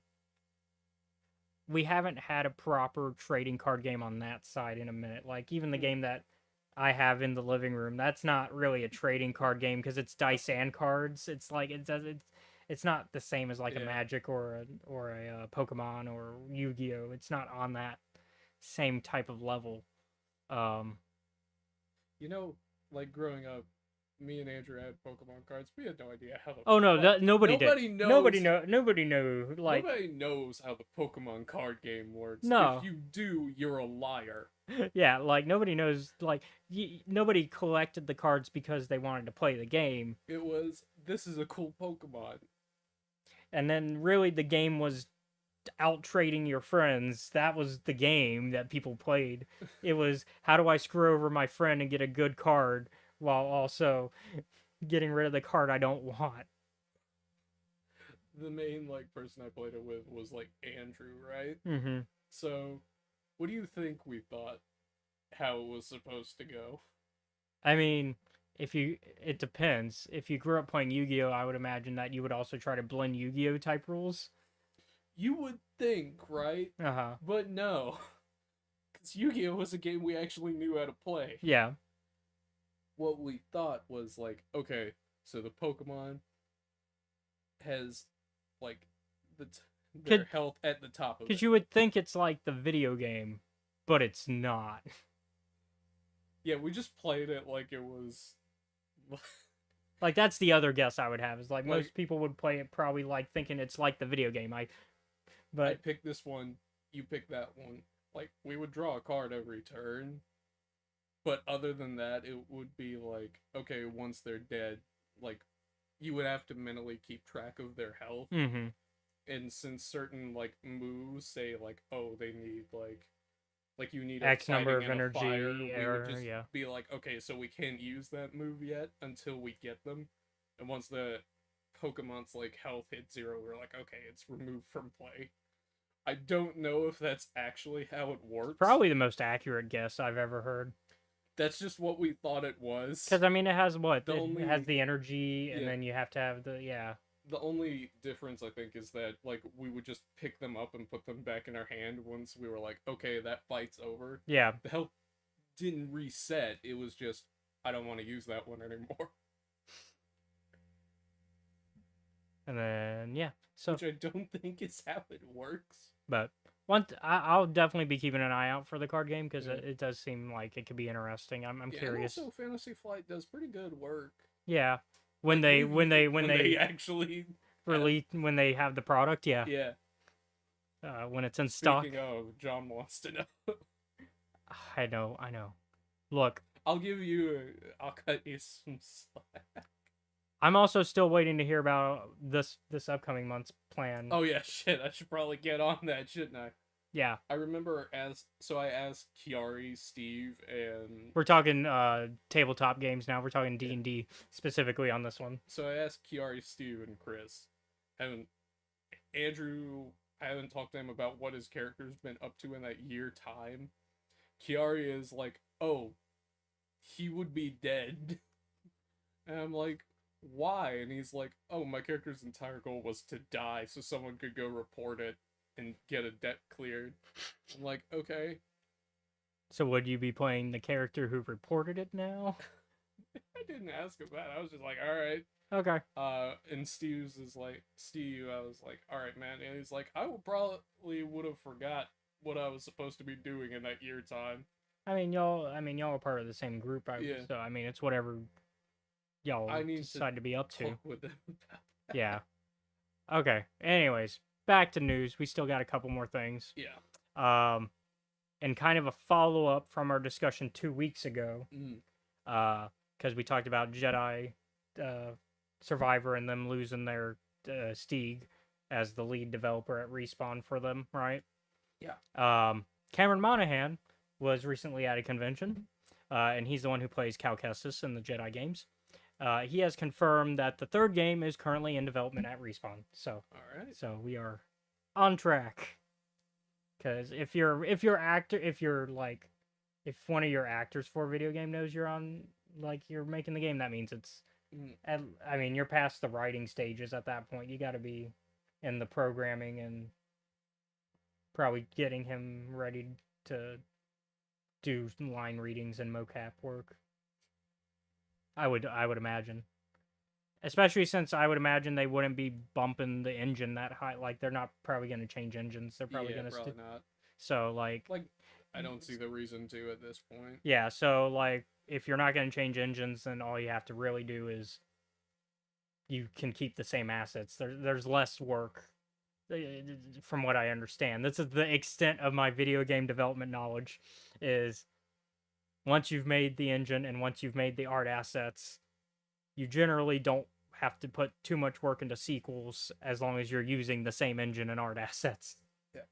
[SPEAKER 6] We haven't had a proper trading card game on that side in a minute. Like even the game that I have in the living room, that's not really a trading card game because it's dice and cards. It's like it's not the same as like a
[SPEAKER 2] Yeah.
[SPEAKER 6] Magic or a Pokemon or Yu-Gi-Oh. It's not on that same type of level.
[SPEAKER 2] You know, like growing up, me and Andrew had Pokemon cards. We had no idea how the
[SPEAKER 6] Oh no,
[SPEAKER 2] fuck-
[SPEAKER 6] nobody did.
[SPEAKER 2] nobody knows.
[SPEAKER 6] Nobody knew. Like
[SPEAKER 2] Nobody knows how the Pokemon card game works.
[SPEAKER 6] No.
[SPEAKER 2] If you do, you're a liar.
[SPEAKER 6] yeah, like nobody knows. Like nobody collected the cards because they wanted to play the game.
[SPEAKER 2] It was, this is a cool Pokemon.
[SPEAKER 6] And then really the game was out trading your friends. That was the game that people played. It was how do I screw over my friend and get a good card while also getting rid of the card I don't want.
[SPEAKER 2] The main like person I played it with was like Andrew, right?
[SPEAKER 6] Mm-hmm.
[SPEAKER 2] So, what do you think we thought how it was supposed to go?
[SPEAKER 6] I mean, it depends. If you grew up playing Yu-Gi-Oh, I would imagine that you would also try to blend Yu-Gi-Oh type rules.
[SPEAKER 2] You would think, right?
[SPEAKER 6] Uh-huh.
[SPEAKER 2] But no. Because Yu-Gi-Oh was a game we actually knew how to play.
[SPEAKER 6] Yeah.
[SPEAKER 2] What we thought was like, okay, so the Pokemon has like their
[SPEAKER 6] Could-
[SPEAKER 2] health at the top of
[SPEAKER 6] Because
[SPEAKER 2] it.
[SPEAKER 6] you would think it's like the video game, but it's not.
[SPEAKER 2] Yeah, we just played it like it was.
[SPEAKER 6] Like that's the other guess I would have is like most
[SPEAKER 2] Like-
[SPEAKER 6] people would play it probably like thinking it's like the video game.
[SPEAKER 2] I
[SPEAKER 6] But
[SPEAKER 2] picked this one, you picked that one. Like we would draw a card every turn, but other than that, it would be like, okay, once they're dead, like you would have to mentally keep track of their health.
[SPEAKER 6] mm-hmm.
[SPEAKER 2] And since certain like moves say like, oh, they need like you need
[SPEAKER 6] X
[SPEAKER 2] a
[SPEAKER 6] number
[SPEAKER 2] fighting
[SPEAKER 6] of
[SPEAKER 2] and a
[SPEAKER 6] energy
[SPEAKER 2] fire, we
[SPEAKER 6] or-
[SPEAKER 2] would just
[SPEAKER 6] yeah.
[SPEAKER 2] be like, okay, so we can't use that move yet until we get them. And once the Pokemon's like health hit 0, we're like, okay, it's removed from play. I don't know if that's actually how it works.
[SPEAKER 6] Probably the most accurate guess I've ever heard.
[SPEAKER 2] That's just what we thought it was.
[SPEAKER 6] Because I mean, it has what?
[SPEAKER 2] The
[SPEAKER 6] It
[SPEAKER 2] only-
[SPEAKER 6] has the energy, and
[SPEAKER 2] yeah.
[SPEAKER 6] then you have to have the
[SPEAKER 2] The only difference I think is that like we would just pick them up and put them back in our hand once we were like, okay, that fight's over.
[SPEAKER 6] yeah.
[SPEAKER 2] The health didn't reset. It was just, I don't want to use that one anymore.
[SPEAKER 6] And then yeah. So,
[SPEAKER 2] Which I don't think is how it works.
[SPEAKER 6] but I'll definitely be keeping an eye out for the card game because
[SPEAKER 2] Yeah.
[SPEAKER 6] it does seem like it could be interesting. I'm
[SPEAKER 2] Yeah, and
[SPEAKER 6] curious.
[SPEAKER 2] also, Fantasy Flight does pretty good work.
[SPEAKER 6] Yeah. When they
[SPEAKER 2] actually
[SPEAKER 6] release when they have the product, yeah.
[SPEAKER 2] yeah.
[SPEAKER 6] When it's in stock.
[SPEAKER 2] Speaking of, John wants to know.
[SPEAKER 6] I know. Look,
[SPEAKER 2] I'll cut you some slack.
[SPEAKER 6] I'm also still waiting to hear about this upcoming month's plan.
[SPEAKER 2] Oh yeah, shit. I should probably get on that, shouldn't I?
[SPEAKER 6] Yeah.
[SPEAKER 2] I remember I asked Kiari, Steve, and
[SPEAKER 6] We're talking tabletop games now. We're talking D&D specifically on this one.
[SPEAKER 2] so I asked Kiari, Steve, and Chris. Andrew, I haven't talked to him about what his character's been up to in that year time. Kiari is like, oh, he would be dead. And I'm like, why? And he's like, oh, my character's entire goal was to die so someone could go report it and get a debt cleared. I'm like, okay.
[SPEAKER 6] So would you be playing the character who reported it now?
[SPEAKER 2] I didn't ask him that. I was just like, all right.
[SPEAKER 6] Okay.
[SPEAKER 2] And Steve, I was like, all right, man. And he's like, I probably would have forgot what I was supposed to be doing in that year time.
[SPEAKER 6] I mean, y'all are part of the same group,
[SPEAKER 2] Yeah.
[SPEAKER 6] so I mean, it's whatever y'all
[SPEAKER 2] I need to
[SPEAKER 6] decide to be up to.
[SPEAKER 2] Talk with him about that.
[SPEAKER 6] Yeah. Okay. Anyways, back to news. We still got a couple more things.
[SPEAKER 2] Yeah.
[SPEAKER 6] And kind of a follow up from our discussion 2 weeks ago,
[SPEAKER 2] Mm.
[SPEAKER 6] because we talked about Jedi Survivor and them losing their Steeg as the lead developer at Respawn for them, right?
[SPEAKER 2] Yeah.
[SPEAKER 6] Cameron Monaghan was recently at a convention and he's the one who plays Cal Kestis in the Jedi games. He has confirmed that the third game is currently in development at Respawn. So,
[SPEAKER 2] All right.
[SPEAKER 6] so we are on track. Because if one of your actors for a video game knows you're on, like, you're making the game, that means it's, I mean, you're past the writing stages at that point. You got to be in the programming and probably getting him ready to do line readings and mocap work. I would imagine. Especially since I would imagine they wouldn't be bumping the engine that high. Like, they're not probably going to change engines. They're probably going to
[SPEAKER 2] probably not.
[SPEAKER 6] So, like,
[SPEAKER 2] I don't see the reason to at this point.
[SPEAKER 6] yeah, so, like, if you're not going to change engines, then all you have to really do is you can keep the same assets. There's less work, from what I understand. This is the extent of my video game development knowledge, is once you've made the engine and once you've made the art assets, you generally don't have to put too much work into sequels as long as you're using the same engine and art assets.
[SPEAKER 2] Yeah.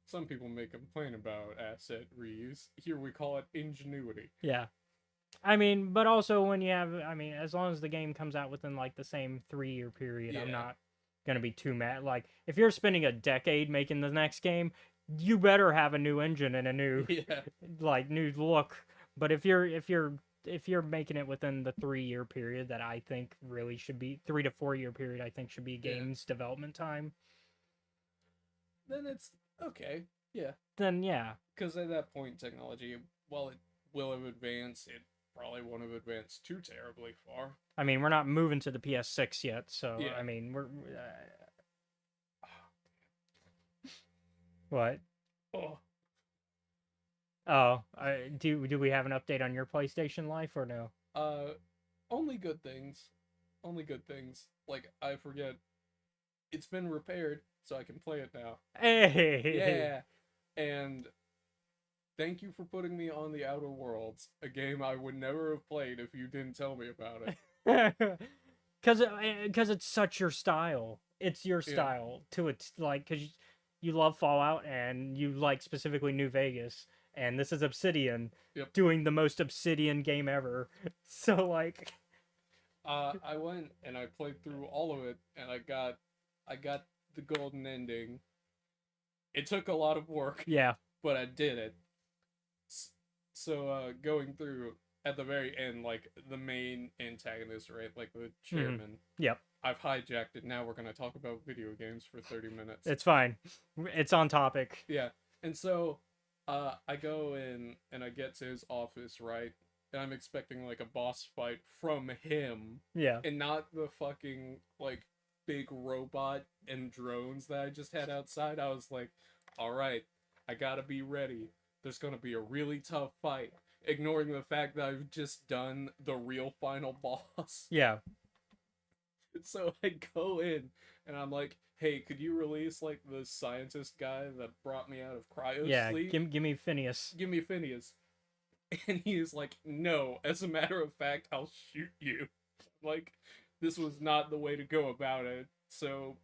[SPEAKER 2] Some people may complain about asset reuse. Here we call it ingenuity.
[SPEAKER 6] Yeah. I mean, but also when you have, I mean, as long as the game comes out within, like, the same 3-year period, I'm
[SPEAKER 2] Yeah.
[SPEAKER 6] not going to be too mad. Like, if you're spending a decade making the next game, you better have a new engine and a new,
[SPEAKER 2] Yeah.
[SPEAKER 6] like, new look. But if you're making it within the 3-year period that I think really should be 3 to 4 year period, I think should be games development time,
[SPEAKER 2] Then it's okay. Yeah.
[SPEAKER 6] then yeah.
[SPEAKER 2] Because at that point, technology, while it will have advanced, it probably won't have advanced too terribly far.
[SPEAKER 6] I mean, we're not moving to the PS6 yet, so
[SPEAKER 2] Yeah.
[SPEAKER 6] I mean, we're what?
[SPEAKER 2] Oh.
[SPEAKER 6] Oh, do we have an update on your PlayStation life or no?
[SPEAKER 2] Only good things. Only good things. Like, I forget. It's been repaired, so I can play it now.
[SPEAKER 6] Hey.
[SPEAKER 2] Yeah. And thank you for putting me on the Outer Worlds, a game I would never have played if you didn't tell me about it.
[SPEAKER 6] Because it's such your style. It's your
[SPEAKER 2] Yeah.
[SPEAKER 6] style to it, like, because you love Fallout and you like specifically New Vegas, and this is Obsidian doing the most Obsidian game ever. So, like,
[SPEAKER 2] I went and I played through all of it, and I got the golden ending. It took a lot of work,
[SPEAKER 6] yeah,
[SPEAKER 2] but I did it. So going through at the very end, like the main antagonist, right, like the chairman.
[SPEAKER 6] yep,
[SPEAKER 2] I've hijacked it. Now we're gonna talk about video games for 30 minutes.
[SPEAKER 6] it's fine. It's on topic.
[SPEAKER 2] Yeah, and so I go in and I get to his office, right, and I'm expecting like a boss fight from him,
[SPEAKER 6] Yeah,
[SPEAKER 2] and not the fucking like big robot and drones that I just had outside. I was like, all right, I gotta be ready. There's gonna be a really tough fight, ignoring the fact that I've just done the real final boss.
[SPEAKER 6] yeah.
[SPEAKER 2] So I go in and I'm like, hey, could you release like the scientist guy that brought me out of cryo
[SPEAKER 6] Yeah,
[SPEAKER 2] sleep?
[SPEAKER 6] give me Phineas.
[SPEAKER 2] Give me Phineas. And he is like, no, as a matter of fact, I'll shoot you. Like, this was not the way to go about it. So,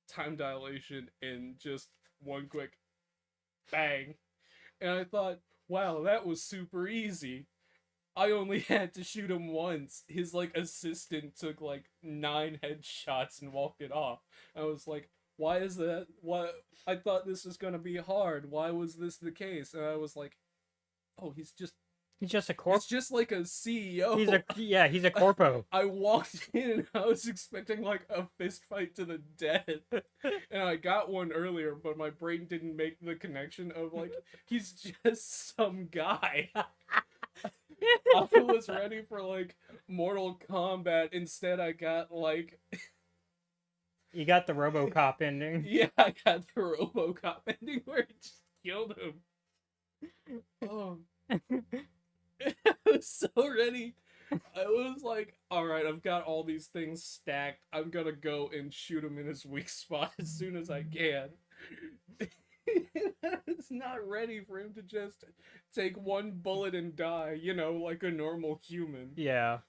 [SPEAKER 2] time dilation and just one quick bang. And I thought, wow, that was super easy. I only had to shoot him once. His, like, assistant took, like, 9 headshots and walked it off. I was like, why is that? What? I thought this was gonna be hard. Why was this the case? And I was like, oh, he's just
[SPEAKER 6] a corp.
[SPEAKER 2] It's just like a CEO.
[SPEAKER 6] He's a corpo.
[SPEAKER 2] I walked in and I was expecting like a fist fight to the death. And I got one earlier, but my brain didn't make the connection of like, he's just some guy. I was ready for like Mortal Kombat. Instead, I got like.
[SPEAKER 6] You got the RoboCop ending.
[SPEAKER 2] Yeah, I got the RoboCop ending where it just killed him. Oh. I was so ready. I was like, alright, I've got all these things stacked. I'm gonna go and shoot him in his weak spot as soon as I can. I was not ready for him to just take one bullet and die, you know, like a normal human.
[SPEAKER 6] Yeah.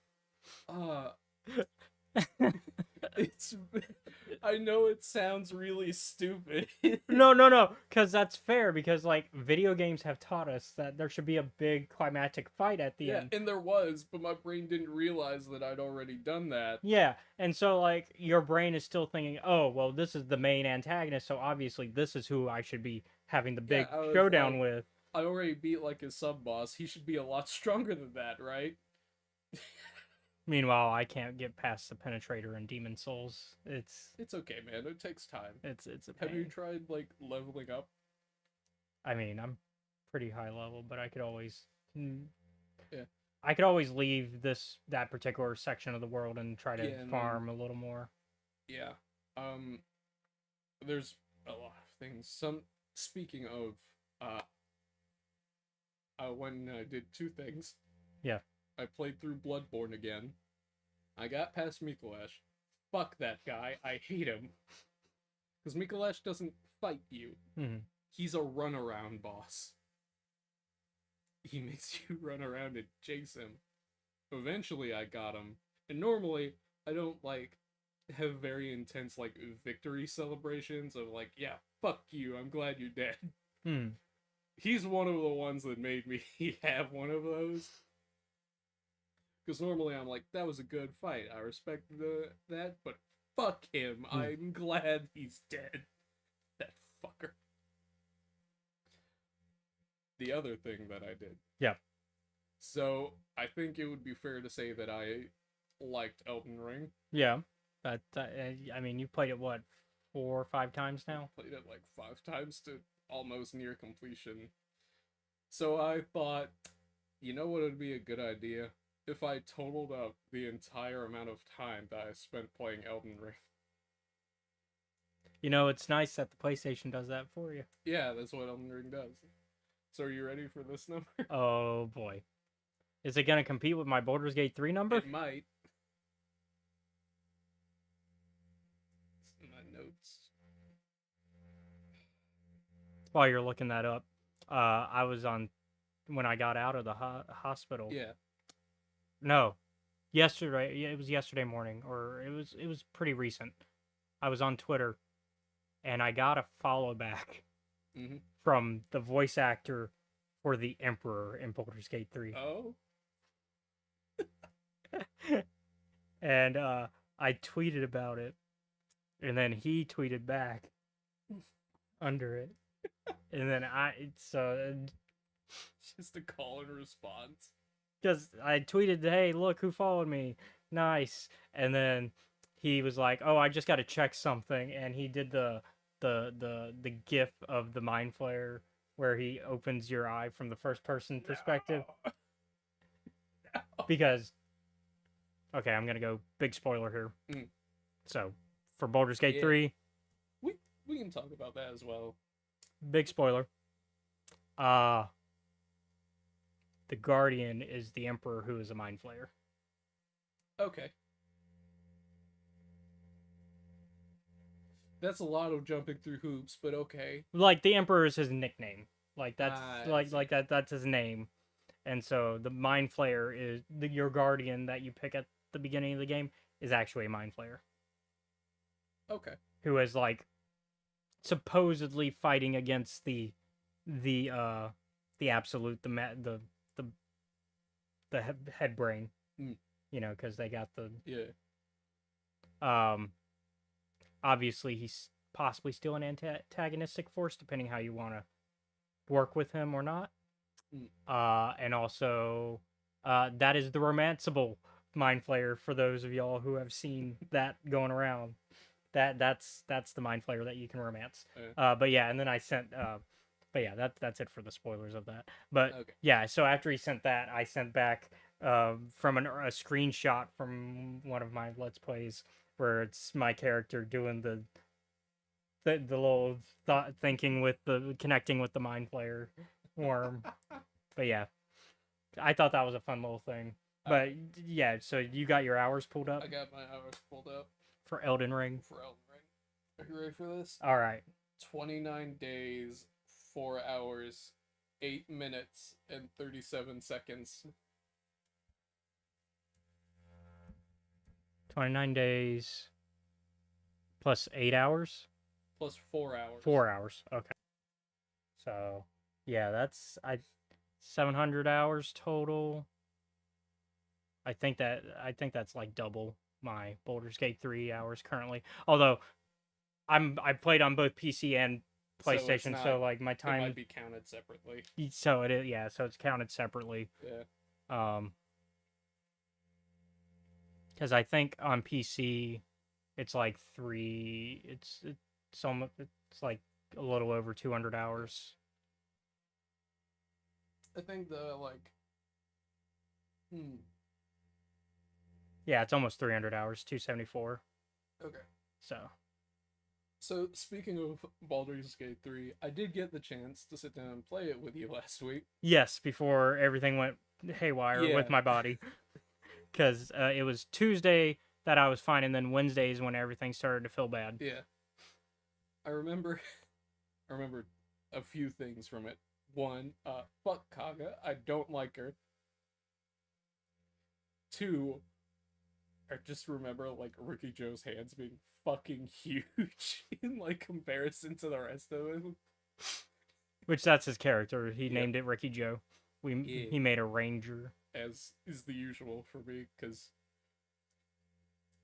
[SPEAKER 2] It's. I know it sounds really stupid.
[SPEAKER 6] No, because that's fair. Because like video games have taught us that there should be a big climactic fight at the
[SPEAKER 2] Yeah,
[SPEAKER 6] end.
[SPEAKER 2] and there was, but my brain didn't realize that I'd already done that.
[SPEAKER 6] Yeah, and so like your brain is still thinking, oh well, this is the main antagonist, so obviously this is who I should be having the big
[SPEAKER 2] I was
[SPEAKER 6] showdown
[SPEAKER 2] like-
[SPEAKER 6] with.
[SPEAKER 2] I already beat like his sub boss. He should be a lot stronger than that, right?
[SPEAKER 6] Meanwhile, I can't get past the Penetrator and Demon Souls. It's
[SPEAKER 2] It's okay, man. It takes time.
[SPEAKER 6] a
[SPEAKER 2] Have you
[SPEAKER 6] pain.
[SPEAKER 2] tried like leveling up?
[SPEAKER 6] I mean, I'm pretty high level, but I could always.
[SPEAKER 2] Yeah.
[SPEAKER 6] I could always leave that particular section of the world and try to
[SPEAKER 2] Yeah, and
[SPEAKER 6] farm a little more.
[SPEAKER 2] Yeah. There's a lot of things. Speaking of, I went and I did two things.
[SPEAKER 6] Yeah.
[SPEAKER 2] I played through Bloodborne again. I got past Mikolash. Fuck that guy. I hate him. Because Mikolash doesn't fight you.
[SPEAKER 6] Mhm.
[SPEAKER 2] He's a runaround boss. He makes you run around and chase him. Eventually I got him. And normally I don't like have very intense like victory celebrations of like, yeah, fuck you, I'm glad you're dead.
[SPEAKER 6] Hmm.
[SPEAKER 2] He's one of the ones that made me have one of those. Because normally I'm like, that was a good fight. I respect that, but fuck him. I'm glad he's dead. That fucker. The other thing that I did.
[SPEAKER 6] Yeah.
[SPEAKER 2] So I think it would be fair to say that I liked Elden Ring.
[SPEAKER 6] Yeah. But I mean, you played it what 4 or 5 times now?
[SPEAKER 2] Played it like 5 times to almost near completion. So I thought, you know what would be a good idea? If I totaled up the entire amount of time that I spent playing Elden Ring.
[SPEAKER 6] You know, it's nice that the PlayStation does that for you.
[SPEAKER 2] Yeah, that's what Elden Ring does. So are you ready for this number?
[SPEAKER 6] Oh boy. Is it gonna compete with my Baldur's Gate 3 number?
[SPEAKER 2] It might. It's in my notes.
[SPEAKER 6] While you're looking that up, I was on when I got out of the hospital.
[SPEAKER 2] Yeah.
[SPEAKER 6] No, yesterday. Yeah, it was yesterday morning, or it was pretty recent. I was on Twitter, and I got a follow back
[SPEAKER 2] Mm-hmm.
[SPEAKER 6] from the voice actor for the Emperor in Baldur's Gate 3.
[SPEAKER 2] Oh.
[SPEAKER 6] And I tweeted about it, and then he tweeted back under it, and then
[SPEAKER 2] Just a call and response.
[SPEAKER 6] because I tweeted, "Hey, look who followed me, nice," and then he was like, "Oh, I just got to check something," and he did the GIF of the Mind Flayer where he opens your eye from the first person perspective.
[SPEAKER 2] No.
[SPEAKER 6] Because okay, I'm gonna go big spoiler here.
[SPEAKER 2] Mm.
[SPEAKER 6] So for Baldur's Gate
[SPEAKER 2] Yeah.
[SPEAKER 6] 3,
[SPEAKER 2] We can talk about that as well.
[SPEAKER 6] big spoiler. The Guardian is the Emperor who is a Mind Flayer.
[SPEAKER 2] Okay. That's a lot of jumping through hoops, but okay.
[SPEAKER 6] Like the Emperor is his nickname. Like that's
[SPEAKER 2] I
[SPEAKER 6] like that's his name. And so the Mind Flayer is your Guardian that you pick at the beginning of the game is actually a Mind Flayer
[SPEAKER 2] Okay.
[SPEAKER 6] who is like supposedly fighting against the absolute the head brain.
[SPEAKER 2] Mm.
[SPEAKER 6] You know, because they got the
[SPEAKER 2] Yeah.
[SPEAKER 6] obviously he's possibly still an antagonistic force depending how you want to work with him or not. And also that is the romanceable Mind Flayer for those of y'all who have seen that going around. That's the Mind Flayer that you can romance. But yeah, and then I sent but yeah, that's it for the spoilers of that. But
[SPEAKER 2] Okay.
[SPEAKER 6] yeah, so after he sent that, I sent back from a screenshot from one of my Let's Plays where it's my character doing the little thought thinking with the connecting with the Mind Flayer worm. But yeah, I thought that was a fun little thing. But yeah, so you got your hours pulled up
[SPEAKER 2] I got my hours pulled up
[SPEAKER 6] for Elden Ring.
[SPEAKER 2] for Elden Ring. Are you ready for this?
[SPEAKER 6] All right.
[SPEAKER 2] 29 days, 4 hours, 8 minutes, and 37 seconds.
[SPEAKER 6] 29 days, plus 8 hours.
[SPEAKER 2] plus 4 hours.
[SPEAKER 6] 4 hours. Okay. So, yeah, that's 700 hours total. I think that's like double my Baldur's Gate 3 hours currently. Although I played on both PC and
[SPEAKER 2] So it's
[SPEAKER 6] PlayStation, so
[SPEAKER 2] not-
[SPEAKER 6] like my
[SPEAKER 2] It
[SPEAKER 6] time
[SPEAKER 2] might be counted separately.
[SPEAKER 6] so it is, yeah, so it's counted separately.
[SPEAKER 2] Yeah.
[SPEAKER 6] Because I think on PC it's like it's like a little over 200 hours.
[SPEAKER 2] I think the like.
[SPEAKER 6] Yeah, it's almost 300 hours, 274.
[SPEAKER 2] Okay.
[SPEAKER 6] So,
[SPEAKER 2] speaking of Baldur's Gate 3, I did get the chance to sit down and play it with you last week.
[SPEAKER 6] yes, before everything went haywire
[SPEAKER 2] Yeah.
[SPEAKER 6] with my body. Because it was Tuesday that I was fine, and then Wednesdays when everything started to feel bad.
[SPEAKER 2] Yeah. I remember a few things from it. One, fuck Kaga. I don't like her. Two, I just remember like Ricky Joe's hands being fucking huge in like comparison to the rest of him.
[SPEAKER 6] Which that's his character. He
[SPEAKER 2] Yeah.
[SPEAKER 6] named it Ricky Joe.
[SPEAKER 2] Yeah.
[SPEAKER 6] He made a ranger.
[SPEAKER 2] As is the usual for me, because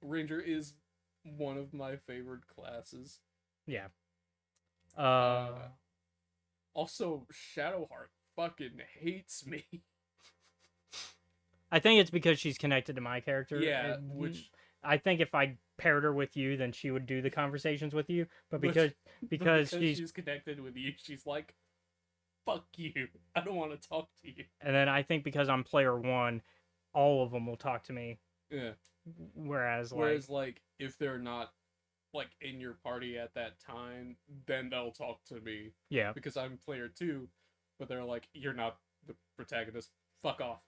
[SPEAKER 2] Ranger is one of my favorite classes.
[SPEAKER 6] Yeah.
[SPEAKER 2] Also, Shadowheart fucking hates me.
[SPEAKER 6] I think it's because she's connected to my character.
[SPEAKER 2] Yeah,
[SPEAKER 6] and
[SPEAKER 2] which
[SPEAKER 6] I think if I paired her with you, then she would do the conversations with you. But
[SPEAKER 2] Which-
[SPEAKER 6] because
[SPEAKER 2] she's
[SPEAKER 6] she's
[SPEAKER 2] connected with you, she's like, fuck you. I don't want to talk to you.
[SPEAKER 6] and then I think because I'm player one, all of them will talk to me.
[SPEAKER 2] Yeah.
[SPEAKER 6] Whereas
[SPEAKER 2] like if they're not like in your party at that time, then they'll talk to me
[SPEAKER 6] yeah,
[SPEAKER 2] because I'm player two, but they're like, you're not the protagonist. Fuck off.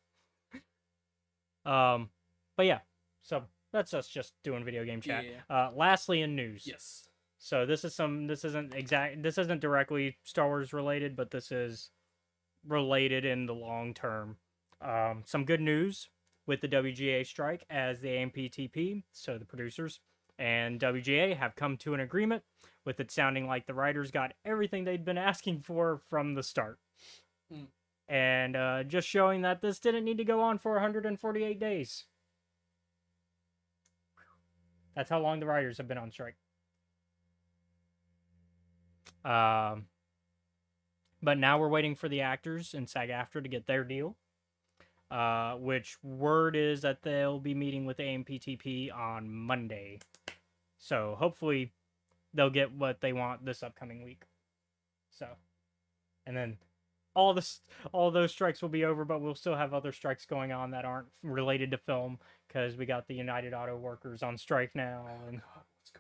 [SPEAKER 6] but yeah, so that's us just doing video game chat.
[SPEAKER 2] Yeah.
[SPEAKER 6] Lastly, in news.
[SPEAKER 2] Yes.
[SPEAKER 6] So this isn't directly Star Wars related, but this is related in the long term. Some good news with the WGA strike, as the AMPTP, so the producers, and WGA have come to an agreement, with it sounding like the writers got everything they'd been asking for from the start.
[SPEAKER 2] Mm.
[SPEAKER 6] And just showing that this didn't need to go on for 148 days. That's how long the writers have been on strike. But now we're waiting for the actors in SAG-AFTRA to get their deal. Which word is that they'll be meeting with AMPTP on Monday. So hopefully they'll get what they want this upcoming week. So, and then all those strikes will be over, but we'll still have other strikes going on that aren't related to film, because we got the United Auto Workers on strike now, and
[SPEAKER 2] God, what's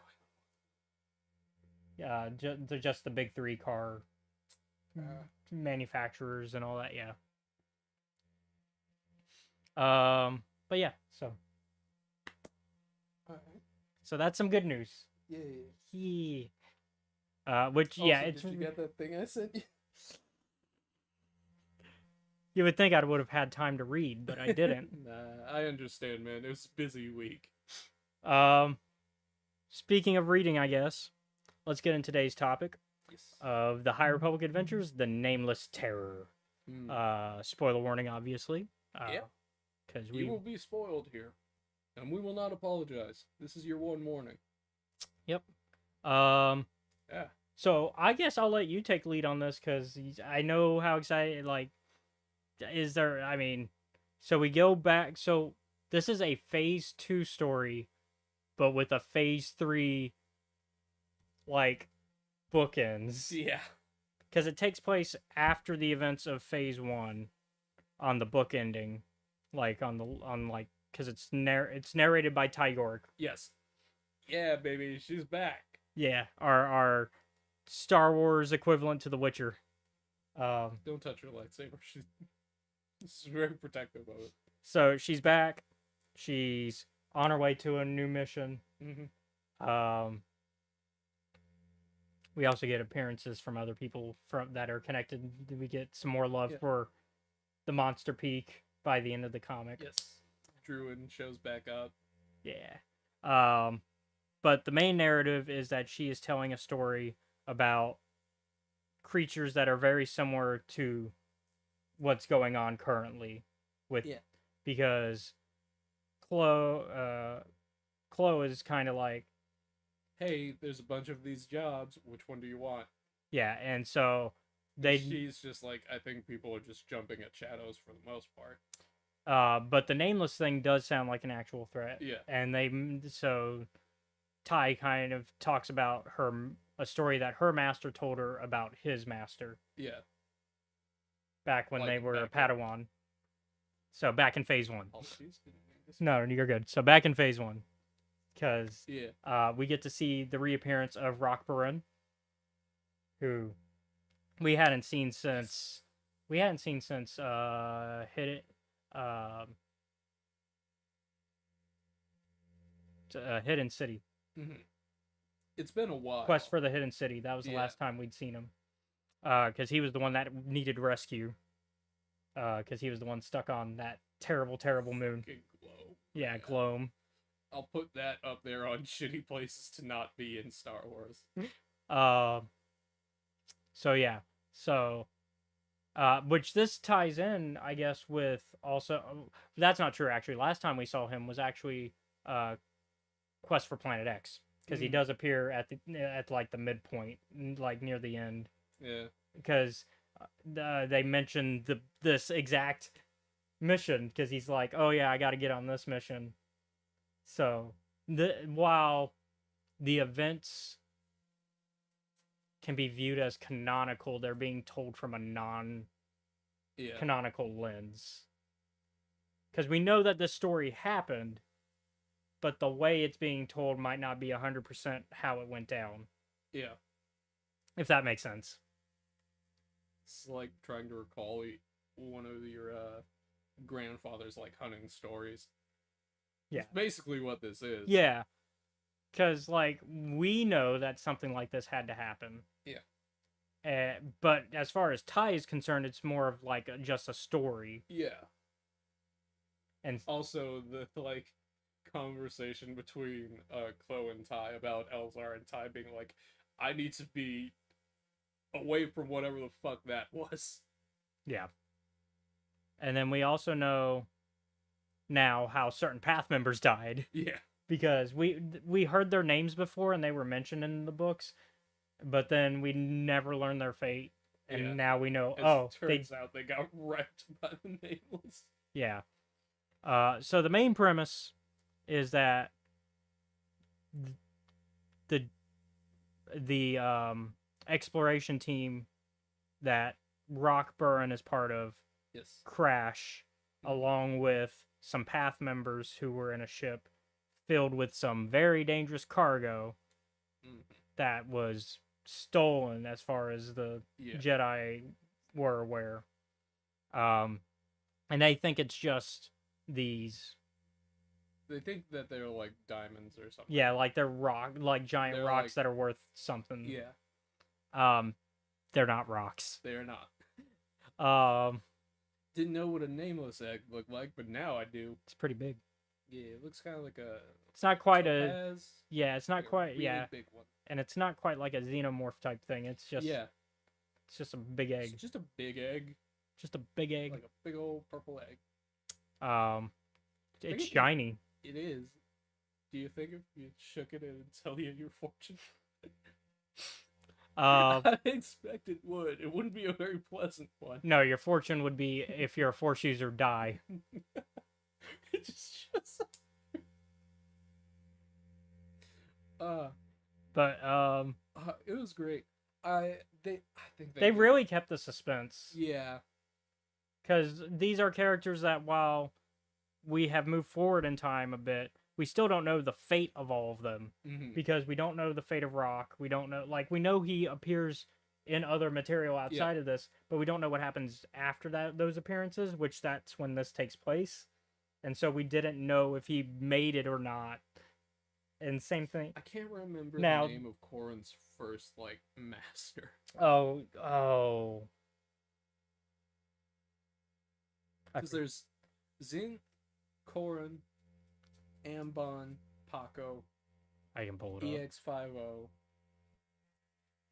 [SPEAKER 2] going on?
[SPEAKER 6] just the big three car
[SPEAKER 2] Uh,
[SPEAKER 6] manufacturers and all that. Yeah. But yeah, so
[SPEAKER 2] alright.
[SPEAKER 6] that's some good news.
[SPEAKER 2] Yay.
[SPEAKER 6] Which yeah,
[SPEAKER 2] Also,
[SPEAKER 6] it's
[SPEAKER 2] did you get that thing I sent you?
[SPEAKER 6] you would think I would have had time to read, but I didn't.
[SPEAKER 2] Nah, I understand, man. It was a busy week.
[SPEAKER 6] Speaking of reading, I guess let's get into today's topic
[SPEAKER 2] Yes.
[SPEAKER 6] of the High Republic Adventures: The Nameless Terror.
[SPEAKER 2] Mm.
[SPEAKER 6] Spoiler warning, obviously.
[SPEAKER 2] Yep.
[SPEAKER 6] Because
[SPEAKER 2] You will be spoiled here, and we will not apologize. This is your one warning.
[SPEAKER 6] Yeah.
[SPEAKER 2] So
[SPEAKER 6] I guess I'll let you take lead on this, because I know how excited. Like, is there? I mean, so we go back. So this is a phase 2 story, but with a phase 3, like, bookends.
[SPEAKER 2] yeah,
[SPEAKER 6] Because it takes place after the events of phase 1, on the book ending, like because it's narrated by Tygoric.
[SPEAKER 2] yes, yeah, baby, she's back.
[SPEAKER 6] Yeah, our Star Wars equivalent to The Witcher.
[SPEAKER 2] Don't touch her lightsaber. She's very protective of it.
[SPEAKER 6] So she's back. She's on her way to a new mission.
[SPEAKER 2] Mm-hmm.
[SPEAKER 6] We also get appearances from other people that are connected. We get some more love
[SPEAKER 2] Yeah.
[SPEAKER 6] for the Monster Peak by the end of the comic.
[SPEAKER 2] Yes, Druin shows back up.
[SPEAKER 6] Yeah. but the main narrative is that she is telling a story about creatures that are very similar to what's going on currently with because Chloe is kind of like,
[SPEAKER 2] hey, there's a bunch of these jobs. Which one do you want?
[SPEAKER 6] yeah, and so
[SPEAKER 2] She's just like, I think people are just jumping at shadows for the most part.
[SPEAKER 6] but the nameless thing does sound like an actual threat.
[SPEAKER 2] Yeah.
[SPEAKER 6] And so Ty kind of talks about a story that her master told her about his master
[SPEAKER 2] Yeah.
[SPEAKER 6] back when
[SPEAKER 2] Like
[SPEAKER 6] they were a
[SPEAKER 2] back in-
[SPEAKER 6] Padawan. So back in phase 1.
[SPEAKER 2] Apologies, didn't mean to say-
[SPEAKER 6] No, you're good. So back in phase 1, because
[SPEAKER 2] Yeah.
[SPEAKER 6] we get to see the reappearance of Rock Barin, who we hadn't seen since Hit It Hidden City.
[SPEAKER 2] Mm-hmm. It's been a while.
[SPEAKER 6] Quest for the Hidden City. That was the
[SPEAKER 2] Yeah.
[SPEAKER 6] last time we'd seen him. Because he was the one that needed rescue. Because he was the one stuck on that terrible, terrible moon.
[SPEAKER 2] Fucking Glow.
[SPEAKER 6] Yeah, Gloam.
[SPEAKER 2] I'll put that up there on shitty places to not be in Star Wars.
[SPEAKER 6] So yeah. So which this ties in, I guess, with also that's not true actually. Last time we saw him was actually Quest for Planet X. Because he does appear at like the midpoint, like near the end.
[SPEAKER 2] Yeah.
[SPEAKER 6] Because they mentioned this exact mission. Because he's like, oh yeah, I got to get on this mission. So while the events can be viewed as canonical, they're being told from a non-canonical lens. Because we know that this story happened, but the way it's being told might not be 100% how it went down.
[SPEAKER 2] Yeah.
[SPEAKER 6] If that makes sense.
[SPEAKER 2] It's like trying to recall one of your grandfather's like hunting stories.
[SPEAKER 6] Yeah.
[SPEAKER 2] It's basically what this is.
[SPEAKER 6] Yeah. Because, like, we know that something like this had to happen.
[SPEAKER 2] Yeah.
[SPEAKER 6] But as far as Ty is concerned, it's more of like just a story.
[SPEAKER 2] Yeah.
[SPEAKER 6] And
[SPEAKER 2] also the like conversation between Chloe and Ty about Elzar, and Ty being like, I need to be away from whatever the fuck that was.
[SPEAKER 6] yeah. And then we also know now how certain path members died.
[SPEAKER 2] Yeah.
[SPEAKER 6] Because we heard their names before and they were mentioned in the books, but then we never learned their fate. And
[SPEAKER 2] Yeah.
[SPEAKER 6] now we know,
[SPEAKER 2] Turns out they got wrecked by the Nameless.
[SPEAKER 6] yeah. So the main premise is that the exploration team that Rock Barin is part of
[SPEAKER 2] Yes.
[SPEAKER 6] crash along with some path members who were in a ship filled with some very dangerous cargo that was stolen as far as the Jedi were aware. And they think it's just these.
[SPEAKER 2] They think that they're like diamonds or something.
[SPEAKER 6] Yeah, like they're giant
[SPEAKER 2] They're
[SPEAKER 6] rocks
[SPEAKER 2] like-
[SPEAKER 6] that are worth something.
[SPEAKER 2] Yeah.
[SPEAKER 6] They're not rocks.
[SPEAKER 2] They're not.
[SPEAKER 6] Um,
[SPEAKER 2] Didn't know what a Nameless egg looked like, but now I do.
[SPEAKER 6] it's pretty big.
[SPEAKER 2] Yeah, it looks kind of like a.
[SPEAKER 6] It's not quite
[SPEAKER 2] topaz,
[SPEAKER 6] it's not
[SPEAKER 2] like a
[SPEAKER 6] quite,
[SPEAKER 2] really big one.
[SPEAKER 6] and it's not quite like a xenomorph type thing. It's just,
[SPEAKER 2] Yeah,
[SPEAKER 6] it's just a big
[SPEAKER 2] it's
[SPEAKER 6] egg.
[SPEAKER 2] just a big egg,
[SPEAKER 6] Just a big egg.
[SPEAKER 2] like a big old purple egg.
[SPEAKER 6] It's
[SPEAKER 2] think it-
[SPEAKER 6] shiny.
[SPEAKER 2] It is. Do you think if you shook it and tell you your fortune? I expect it would. It wouldn't be a very pleasant one.
[SPEAKER 6] No, your fortune would be if you're a Force user, die.
[SPEAKER 2] It just shows up.
[SPEAKER 6] But
[SPEAKER 2] It was great. I think
[SPEAKER 6] they really kept the suspense.
[SPEAKER 2] Yeah.
[SPEAKER 6] Because these are characters that, while we have moved forward in time a bit, we still don't know the fate of all of them.
[SPEAKER 2] Mm-hmm.
[SPEAKER 6] Because we don't know the fate of Rock. We don't know, like, we know he appears in other material outside of this, but we don't know what happens after those appearances, which that's when this takes place. And so we didn't know if he made it or not. And same thing.
[SPEAKER 2] I can't remember
[SPEAKER 6] Now-
[SPEAKER 2] the name of Corrin's first like master.
[SPEAKER 6] Oh.
[SPEAKER 2] Because there's Zin, Corrin, Ambon, Paco,
[SPEAKER 6] I can pull it up.
[SPEAKER 2] EX50,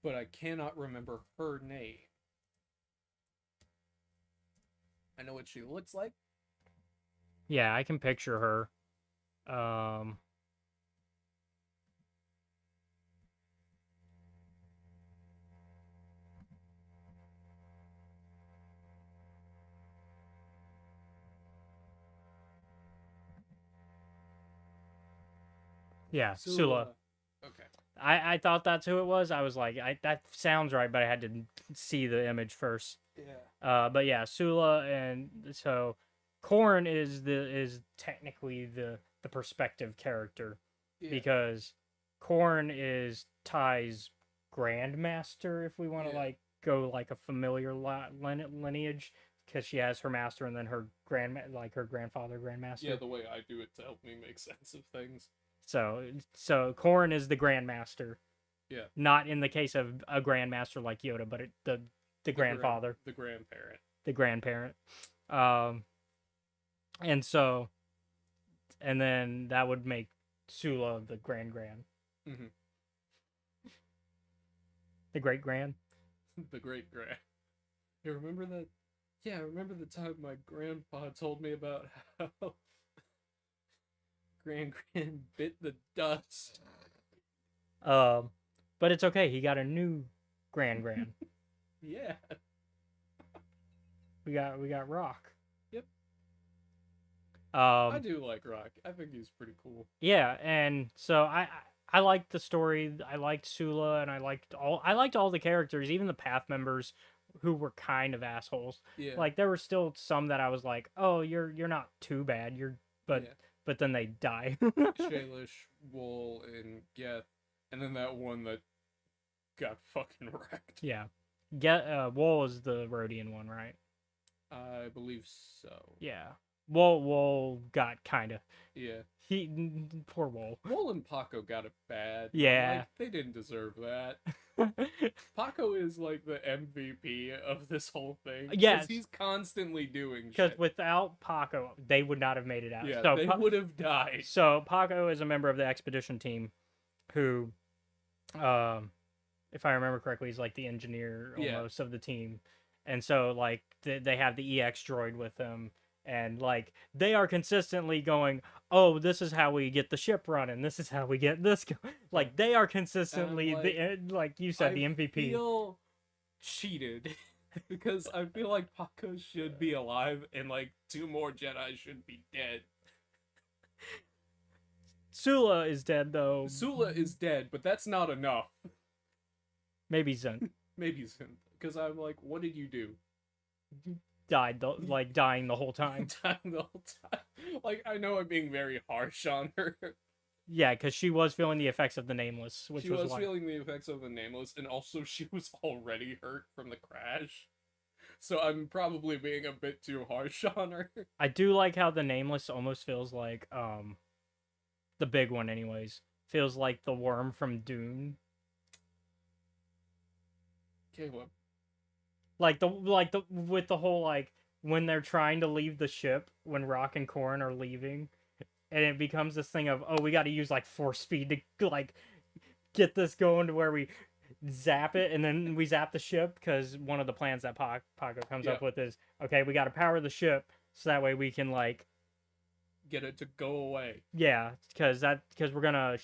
[SPEAKER 2] but I cannot remember her name. I know what she looks like.
[SPEAKER 6] Yeah, I can picture her. Yeah, Sula.
[SPEAKER 2] Okay.
[SPEAKER 6] I thought that's who it was. I was like, that sounds right, but I had to see the image first.
[SPEAKER 2] Yeah.
[SPEAKER 6] But yeah, Sula, and so Korn is technically the perspective character
[SPEAKER 2] Yeah.
[SPEAKER 6] because Korn is Ty's grandmaster, if we want to
[SPEAKER 2] Yeah.
[SPEAKER 6] like go like a familiar lineage, because she has her master and then her her grandfather grandmaster.
[SPEAKER 2] Yeah, the way I do it to help me make sense of things.
[SPEAKER 6] So Korn is the grandmaster.
[SPEAKER 2] Yeah.
[SPEAKER 6] Not in the case of a grandmaster like Yoda, but the grandfather,
[SPEAKER 2] The grandparent.
[SPEAKER 6] the grandparent. And so, and then that would make Sula the grand.
[SPEAKER 2] Mhm.
[SPEAKER 6] The great grand.
[SPEAKER 2] The great grand. You remember that? Yeah, I remember the time my grandpa told me about how Grand bit the dust.
[SPEAKER 6] But it's okay. He got a new grand.
[SPEAKER 2] Yeah.
[SPEAKER 6] We got Rock.
[SPEAKER 2] Yep.
[SPEAKER 6] Um,
[SPEAKER 2] I do like Rock. I think he's pretty cool.
[SPEAKER 6] Yeah, and so I liked the story. I liked Sula, and I liked all the characters, even the Path members who were kind of assholes.
[SPEAKER 2] Yeah.
[SPEAKER 6] Like there were still some that I was like, "Oh, you're not too bad.
[SPEAKER 2] Yeah.
[SPEAKER 6] But then they die."
[SPEAKER 2] Shalish, Wool, and Geth, and then that one that got fucking wrecked.
[SPEAKER 6] Yeah. Wool is the Rhodian one, right?
[SPEAKER 2] I believe so.
[SPEAKER 6] Yeah. Wool got kind of
[SPEAKER 2] Yeah.
[SPEAKER 6] poor Wool.
[SPEAKER 2] Wool and Paco got it bad.
[SPEAKER 6] Yeah.
[SPEAKER 2] Like, they didn't deserve that. Paco is like the MVP of this whole thing.
[SPEAKER 6] Yes.
[SPEAKER 2] He's constantly doing
[SPEAKER 6] Because
[SPEAKER 2] shit.
[SPEAKER 6] without Paco, they would not have made it out.
[SPEAKER 2] Yeah,
[SPEAKER 6] So
[SPEAKER 2] they would have died.
[SPEAKER 6] So Paco is a member of the expedition team, who, if I remember correctly, is like the engineer
[SPEAKER 2] Yeah.
[SPEAKER 6] almost of the team, and so like they have the EX droid with them, and like they are consistently going, "Oh, this is how we get the ship running. This is how we get this." Like they are consistently like you said, the MVP.
[SPEAKER 2] I feel cheated because I feel like Paco should be alive and like 2 more Jedi should be dead.
[SPEAKER 6] Sula is dead though.
[SPEAKER 2] Sula is dead, but that's not enough.
[SPEAKER 6] Maybe Zen
[SPEAKER 2] Maybe because I'm like, what did you do?
[SPEAKER 6] died, dying the whole time.
[SPEAKER 2] Time the whole time. Like, I know I'm being very harsh on her.
[SPEAKER 6] Yeah, because she was feeling the effects of the Nameless, which
[SPEAKER 2] She
[SPEAKER 6] was
[SPEAKER 2] was
[SPEAKER 6] why.
[SPEAKER 2] feeling the effects of the Nameless, and also she was already hurt from the crash. So I'm probably being a bit too harsh on her.
[SPEAKER 6] I do like how the Nameless almost feels like the big one anyways. Feels like the worm from Dune.
[SPEAKER 2] Caleb.
[SPEAKER 6] Like the with the whole like when they're trying to leave the ship, when Rock and Korn are leaving, and it becomes this thing of, oh, we got to use like force speed to like get this going to where we zap it, and then we zap the ship, because one of the plans that Paco comes up with is, okay, we got to power the ship so that way we can like
[SPEAKER 2] get it to go away.
[SPEAKER 6] Yeah, because we're gonna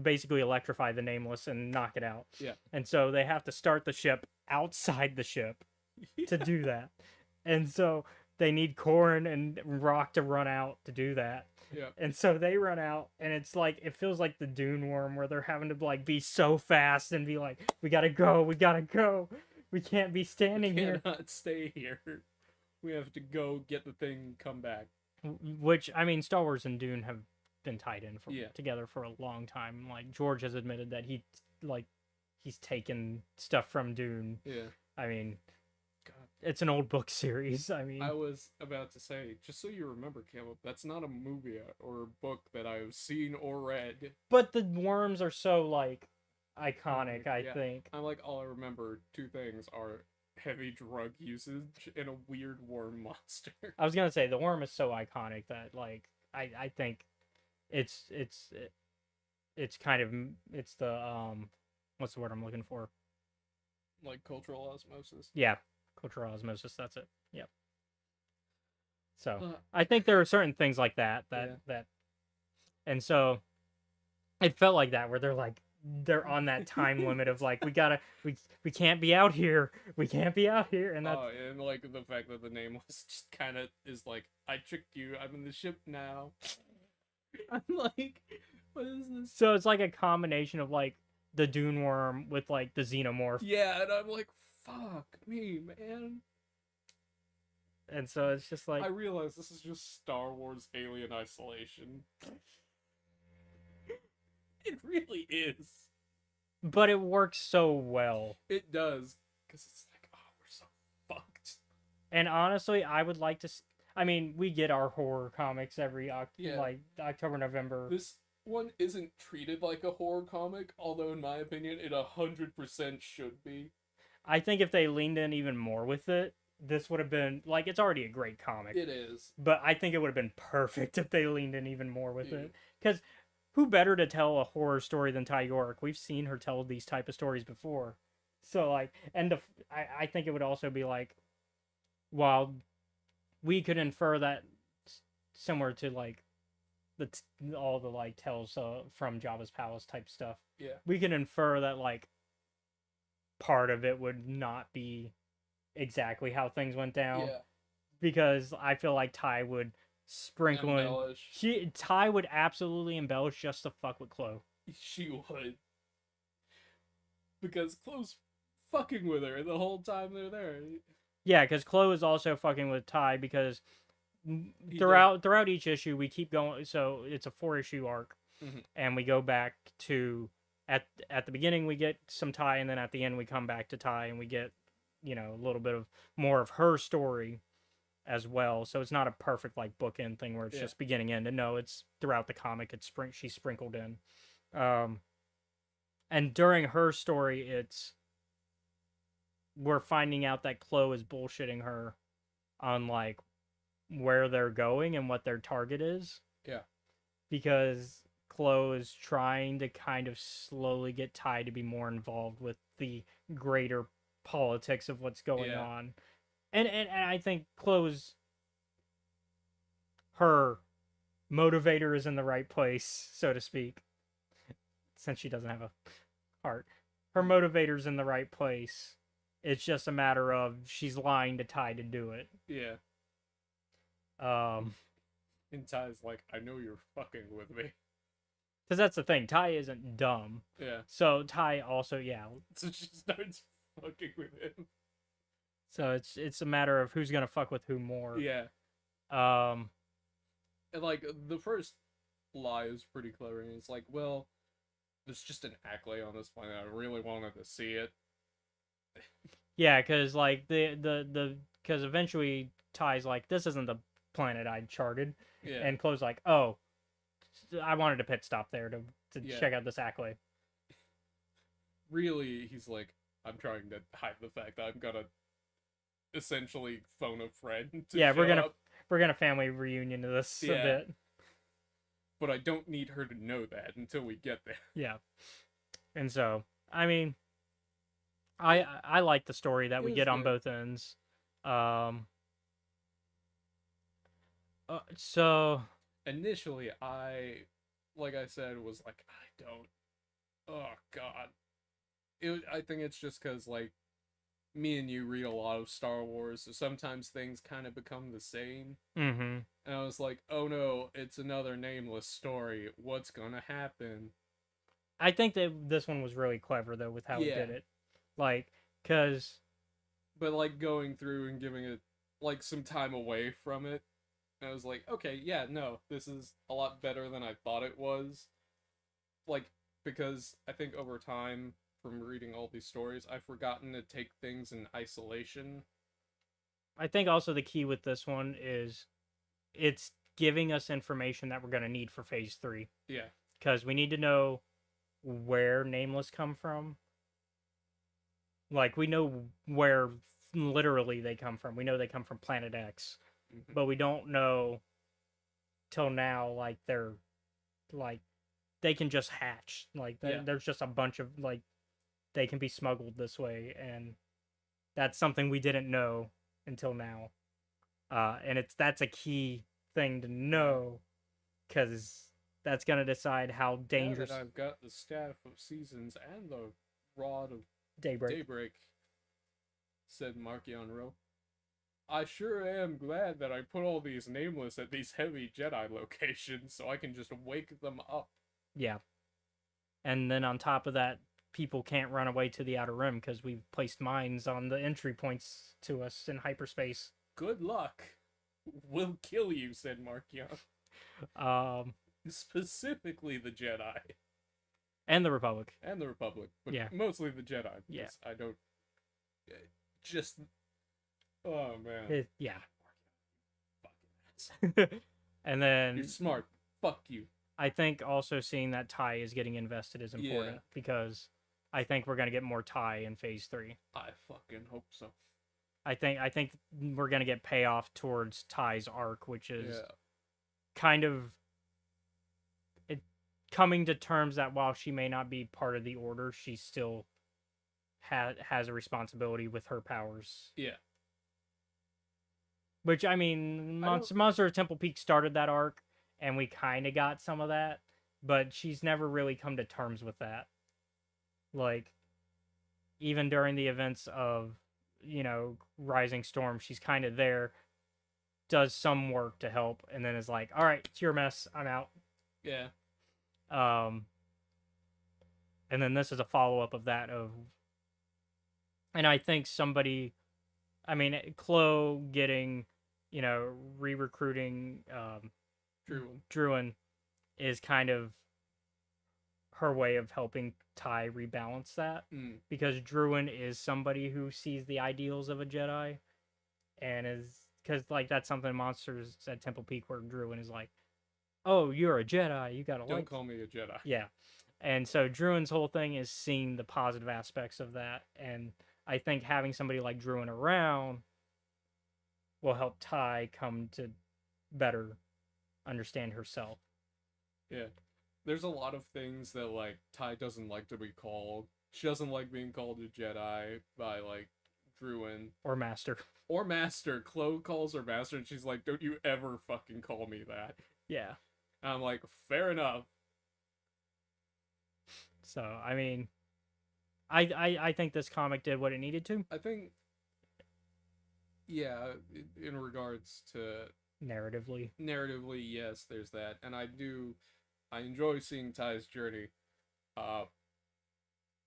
[SPEAKER 6] basically electrify the Nameless and knock it out.
[SPEAKER 2] Yeah.
[SPEAKER 6] And so they have to start the ship outside the ship to do that, and so they need Korn and Rock to run out to do that.
[SPEAKER 2] Yeah.
[SPEAKER 6] And so they run out, and it's like it feels like the Dune Worm, where they're having to like be so fast and be like, we gotta go, we can't be standing
[SPEAKER 2] We
[SPEAKER 6] here.
[SPEAKER 2] cannot stay here. We have to go get the thing, come back.
[SPEAKER 6] Which, I mean, Star Wars and Dune have been tied in
[SPEAKER 2] Yeah.
[SPEAKER 6] together for a long time. Like George has admitted that he's taken stuff from Dune.
[SPEAKER 2] Yeah.
[SPEAKER 6] I mean,
[SPEAKER 2] God.
[SPEAKER 6] it's an old book series. I mean,
[SPEAKER 2] I was about to say, just so you remember, Caleb, that's not a movie or a book that I've seen or read.
[SPEAKER 6] but the worms are so like iconic. I
[SPEAKER 2] Yeah.
[SPEAKER 6] think.
[SPEAKER 2] I'm like, all I remember 2 things are heavy drug usage and a weird worm monster.
[SPEAKER 6] I was gonna say the worm is so iconic that like I think it's it's kind of it's the what's the word I'm looking for?
[SPEAKER 2] Like cultural osmosis.
[SPEAKER 6] Yeah, cultural osmosis. That's it. Yep. So
[SPEAKER 2] Uh,
[SPEAKER 6] I think there are certain things like that, and so it felt like that where they're on that time limit of like we can't be out here, and that's
[SPEAKER 2] Oh, and like the fact that the Nameless just kind of is like, I tricked you. I'm in the ship now. I'm like, what is this?
[SPEAKER 6] so it's like a combination of like the Dune Worm with like the Xenomorph,
[SPEAKER 2] Yeah, and I'm like, fuck me, man.
[SPEAKER 6] and so it's just like
[SPEAKER 2] I realize this is just Star Wars Alien Isolation. It really is.
[SPEAKER 6] but it works so well.
[SPEAKER 2] It does, because it's like, oh, we're so fucked.
[SPEAKER 6] And honestly, I would like to. I mean, we get our horror comics every
[SPEAKER 2] Yeah.
[SPEAKER 6] like October, November.
[SPEAKER 2] This one isn't treated like a horror comic, although in my opinion, it 100% should be.
[SPEAKER 6] I think if they leaned in even more with it, this would have been like it's already a great comic.
[SPEAKER 2] It is.
[SPEAKER 6] But I think it would have been perfect if they leaned in even more with
[SPEAKER 2] Yeah.
[SPEAKER 6] it. Because who better to tell a horror story than Ty York? We've seen her tell these type of stories before. So like, and I think it would also be like, while we could infer that similar to like all the like tells from Jabba's palace type stuff.
[SPEAKER 2] Yeah.
[SPEAKER 6] We can infer that like part of it would not be exactly how things went down
[SPEAKER 2] Yeah.
[SPEAKER 6] because I feel like Ty would sprinkle in.
[SPEAKER 2] Embellish.
[SPEAKER 6] Ty would absolutely embellish just to fuck with Chloe.
[SPEAKER 2] She would. Because Chloe's fucking with her the whole time they're there.
[SPEAKER 6] Yeah, because Chloe is also fucking with Ty because
[SPEAKER 2] He
[SPEAKER 6] throughout each issue we keep going. So it's a 4-issue arc,
[SPEAKER 2] Mhm.
[SPEAKER 6] and we go back to at the beginning we get some Ty, and then at the end we come back to Ty and we get a little bit of more of her story as well. So it's not a perfect like bookend thing where it's
[SPEAKER 2] Yeah.
[SPEAKER 6] just beginning end. And no, it's throughout the comic. It's she's sprinkled in. And during her story, we're finding out that Chloe is bullshitting her on like where they're going and what their target is.
[SPEAKER 2] Yeah.
[SPEAKER 6] Because Chloe is trying to kind of slowly get Ty to be more involved with the greater politics of what's going
[SPEAKER 2] Yeah.
[SPEAKER 6] on. And I think Chloe's her motivator is in the right place, so to speak. Since she doesn't have a heart. Her motivator's in the right place. It's just a matter of she's lying to Ty to do it.
[SPEAKER 2] Yeah.
[SPEAKER 6] Um,
[SPEAKER 2] And Ty's like, I know you're fucking with me.
[SPEAKER 6] because that's the thing. Ty isn't dumb.
[SPEAKER 2] Yeah.
[SPEAKER 6] So Ty also, yeah.
[SPEAKER 2] So she starts fucking with him.
[SPEAKER 6] So it's a matter of who's gonna fuck with who more.
[SPEAKER 2] Yeah.
[SPEAKER 6] Um,
[SPEAKER 2] And like the first lie is pretty clever, and it's like, well, there's just an Ackley on this planet. I really wanted to see it.
[SPEAKER 6] yeah, because like because eventually Ty's like, this isn't the planet I charted,
[SPEAKER 2] Yeah.
[SPEAKER 6] and Chloe's like, oh, I wanted to pit stop there to
[SPEAKER 2] Yeah.
[SPEAKER 6] check out this Ackley.
[SPEAKER 2] Really, he's like, I'm trying to hide the fact that I'm gonna essentially phone a friend to
[SPEAKER 6] Yeah, we're
[SPEAKER 2] show
[SPEAKER 6] gonna
[SPEAKER 2] up,
[SPEAKER 6] we're gonna family reunion to this a
[SPEAKER 2] Yeah.
[SPEAKER 6] bit.
[SPEAKER 2] but I don't need her to know that until we get there.
[SPEAKER 6] Yeah. And so, I mean, I like the story that
[SPEAKER 2] It
[SPEAKER 6] we
[SPEAKER 2] was
[SPEAKER 6] get on
[SPEAKER 2] good.
[SPEAKER 6] both ends. So
[SPEAKER 2] Initially, like I said, was like, I don't. Oh God. I think it's just because like, me and you read a lot of Star Wars, so sometimes things kind of become the same.
[SPEAKER 6] mhm.
[SPEAKER 2] And I was like, oh no, it's another nameless story. What's gonna happen?
[SPEAKER 6] I think that this one was really clever though with how it
[SPEAKER 2] Yeah.
[SPEAKER 6] did it. Like, cuz
[SPEAKER 2] But like going through and giving it like some time away from it, I was like, okay, yeah, no, this is a lot better than I thought it was. Like, because I think over time, from reading all these stories, I've forgotten to take things in isolation.
[SPEAKER 6] I think also the key with this one is it's giving us information that we're going to need for phase 3
[SPEAKER 2] Yeah.
[SPEAKER 6] cuz we need to know where Nameless come from. Like we know where literally they come from. We know they come from Planet X.
[SPEAKER 2] Mhm.
[SPEAKER 6] But we don't know till now like they're like they can just hatch. Like
[SPEAKER 2] Yeah.
[SPEAKER 6] there's just a bunch of like they can be smuggled this way, and that's something we didn't know until now. And that's a key thing to know, because that's gonna decide how dangerous
[SPEAKER 2] Now that I've got the staff of seasons and the rod of
[SPEAKER 6] Daybreak.
[SPEAKER 2] daybreak, said Markion Ro. I sure am glad that I put all these nameless at these heavy Jedi locations so I can just wake them up.
[SPEAKER 6] Yeah. And then on top of that, people can't run away to the Outer Rim because we've placed mines on the entry points to us in hyperspace.
[SPEAKER 2] Good luck. We'll kill you, said Markion.
[SPEAKER 6] Um,
[SPEAKER 2] Specifically the Jedi.
[SPEAKER 6] and the Republic.
[SPEAKER 2] And the Republic. But
[SPEAKER 6] Yeah.
[SPEAKER 2] mostly the Jedi.
[SPEAKER 6] Yeah.
[SPEAKER 2] Because I don't... Just... Oh, man.
[SPEAKER 6] Yeah.
[SPEAKER 2] Fucking ass.
[SPEAKER 6] And then
[SPEAKER 2] You're smart. Fuck you.
[SPEAKER 6] I think also seeing that Ty is getting invested is important,
[SPEAKER 2] Yeah.
[SPEAKER 6] because I think we're gonna get more Ty in Phase 3.
[SPEAKER 2] I fucking hope so.
[SPEAKER 6] I think we're gonna get payoff towards Ty's arc, which is
[SPEAKER 2] Yeah.
[SPEAKER 6] kind of it coming to terms that while she may not be part of the Order, she still has a responsibility with her powers.
[SPEAKER 2] Yeah.
[SPEAKER 6] Which, I mean, Monster of Temple Peak started that arc, and we kind of got some of that, but she's never really come to terms with that. Like, even during the events of, Rising Storm, she's kind of there, does some work to help, and then is like, all right, it's your mess, I'm out.
[SPEAKER 2] Yeah.
[SPEAKER 6] And then this is a follow-up of that and I think Chloe getting, re-recruiting Druin is kind of her way of helping Ty rebalance that, because Druin is somebody who sees the ideals of a Jedi, and because that's something Monsters at Temple Peak, where Druin is like, oh, you're a Jedi, you gotta
[SPEAKER 2] Don't call me a Jedi.
[SPEAKER 6] Yeah. And so Druin's whole thing is seeing the positive aspects of that, and I think having somebody like Druin around will help Ty come to better understand herself.
[SPEAKER 2] Yeah. There's a lot of things that, Ty doesn't like to be called. She doesn't like being called a Jedi by, Druin.
[SPEAKER 6] Or Master.
[SPEAKER 2] Or Master. Chloe calls her Master, and she's like, don't you ever fucking call me that.
[SPEAKER 6] Yeah.
[SPEAKER 2] And I'm like, fair enough.
[SPEAKER 6] So, I think this comic did what it needed to.
[SPEAKER 2] I think, yeah, in regards to...
[SPEAKER 6] Narratively,
[SPEAKER 2] yes, there's that. And I enjoy seeing Ty's journey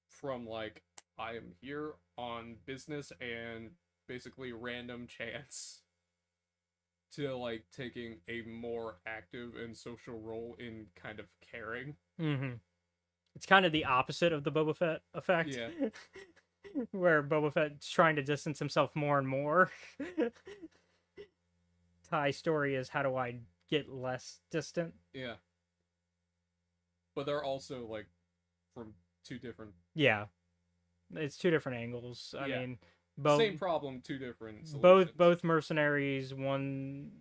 [SPEAKER 2] from, I am here on business and basically random chance to, taking a more active and social role in kind of caring.
[SPEAKER 6] Mm-hmm. It's kind of the opposite of the Boba Fett effect.
[SPEAKER 2] Yeah.
[SPEAKER 6] Where Boba Fett's trying to distance himself more and more. Ty's story is, how do I get less distant?
[SPEAKER 2] Yeah. But they're also, from two different...
[SPEAKER 6] Yeah. It's two different angles. I
[SPEAKER 2] Yeah.
[SPEAKER 6] mean, both...
[SPEAKER 2] Same problem, two different solutions.
[SPEAKER 6] Both mercenaries, and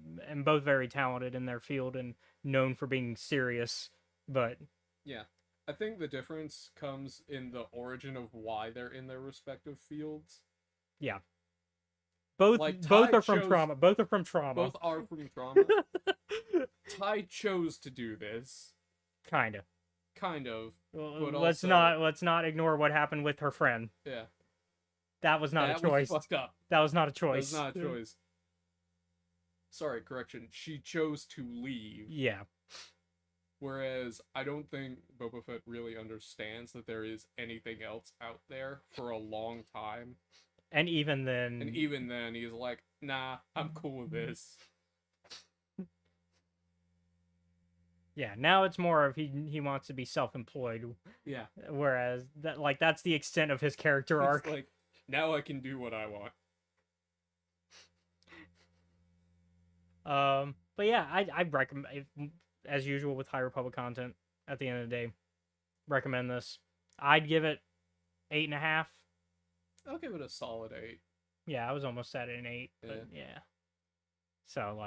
[SPEAKER 6] both very talented in their field and known for being serious, but...
[SPEAKER 2] Yeah. I think the difference comes in the origin of why they're in their respective fields.
[SPEAKER 6] Yeah. Both are from trauma. Both are from trauma.
[SPEAKER 2] Both are from trauma. Ty chose to do this.
[SPEAKER 6] Kind of.
[SPEAKER 2] But
[SPEAKER 6] let's not ignore what happened with her friend.
[SPEAKER 2] Yeah.
[SPEAKER 6] That was not a choice.
[SPEAKER 2] Was fucked up.
[SPEAKER 6] That was not a choice.
[SPEAKER 2] That was not a choice. Sorry, correction. She chose to leave.
[SPEAKER 6] Yeah.
[SPEAKER 2] Whereas I don't think Boba Fett really understands that there is anything else out there for a long time.
[SPEAKER 6] And even then,
[SPEAKER 2] he's like, nah, I'm cool with this.
[SPEAKER 6] Yeah, now it's more of he wants to be self-employed.
[SPEAKER 2] Yeah.
[SPEAKER 6] Whereas that's the extent of his character arc.
[SPEAKER 2] It's now I can do what I want.
[SPEAKER 6] But yeah, I recommend, as usual with High Republic content, at the end of the day, recommend this. I'd give it 8.5.
[SPEAKER 2] I'll give it a solid 8.
[SPEAKER 6] Yeah, I was almost at an 8, but yeah. So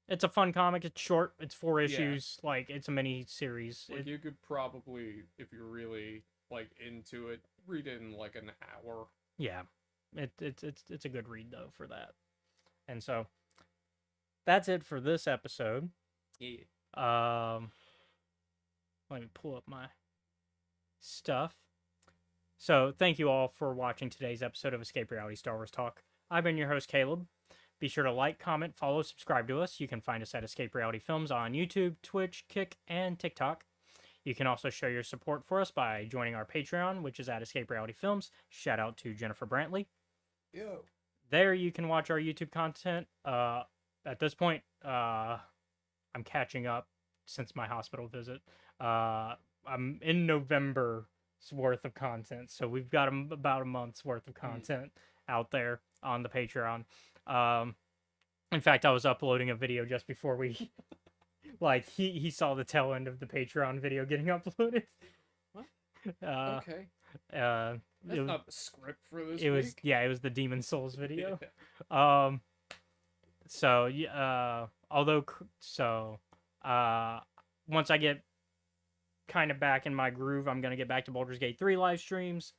[SPEAKER 6] It's a fun comic. It's short. It's 4
[SPEAKER 2] Yeah.
[SPEAKER 6] issues. Like, it's a mini series.
[SPEAKER 2] Like you could probably, if you're really like into it, read it in like an hour.
[SPEAKER 6] Yeah, it's a good read though for that. And so that's it for this episode.
[SPEAKER 2] Yeah.
[SPEAKER 6] Let me pull up my stuff. So thank you all for watching today's episode of Escape Reality Star Wars Talk. I've been your host, Caleb. Be sure to like, comment, follow, subscribe to us. You can find us at Escape Reality Films on YouTube, Twitch, Kick, and TikTok. You can also show your support for us by joining our Patreon, which is at Escape Reality Films. Shout out to Jennifer Brantley.
[SPEAKER 2] Yo.
[SPEAKER 6] There you can watch our YouTube content. At this point, I'm catching up since my hospital visit. I'm in November's worth of content, so we've got about a month's worth of content out there on the Patreon. In fact, I was uploading a video just before we like he saw the tail end of the Patreon video getting uploaded.
[SPEAKER 2] What?
[SPEAKER 6] Okay.
[SPEAKER 2] That's
[SPEAKER 6] was-
[SPEAKER 2] not the script for this
[SPEAKER 6] It was
[SPEAKER 2] week.
[SPEAKER 6] it was the Demon Souls video.
[SPEAKER 2] Yeah.
[SPEAKER 6] So yeah, once I get kind of back in my groove, I'm gonna get back to Baldur's Gate 3 live streams.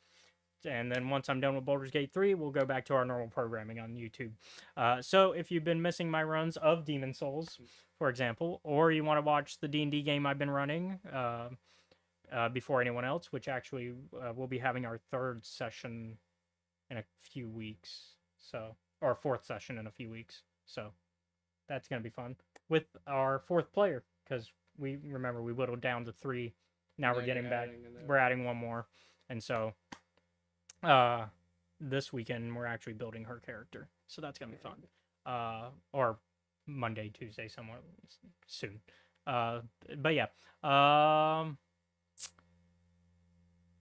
[SPEAKER 6] And then once I'm done with Baldur's Gate 3, we'll go back to our normal programming on YouTube. So if you've been missing my runs of Demon Souls, for example, or you want to watch the D&D game I've been running before anyone else, which actually we'll be having our 3rd session in a few weeks. So, or 4th session in a few weeks. So that's going to be fun with our 4th player, because we whittled down to 3. Now we're
[SPEAKER 2] Now
[SPEAKER 6] getting
[SPEAKER 2] you're
[SPEAKER 6] back.
[SPEAKER 2] adding another.
[SPEAKER 6] We're adding one more. And so this weekend we're actually building her character, so that's gonna be fun. Or Monday, Tuesday, somewhere soon. But yeah,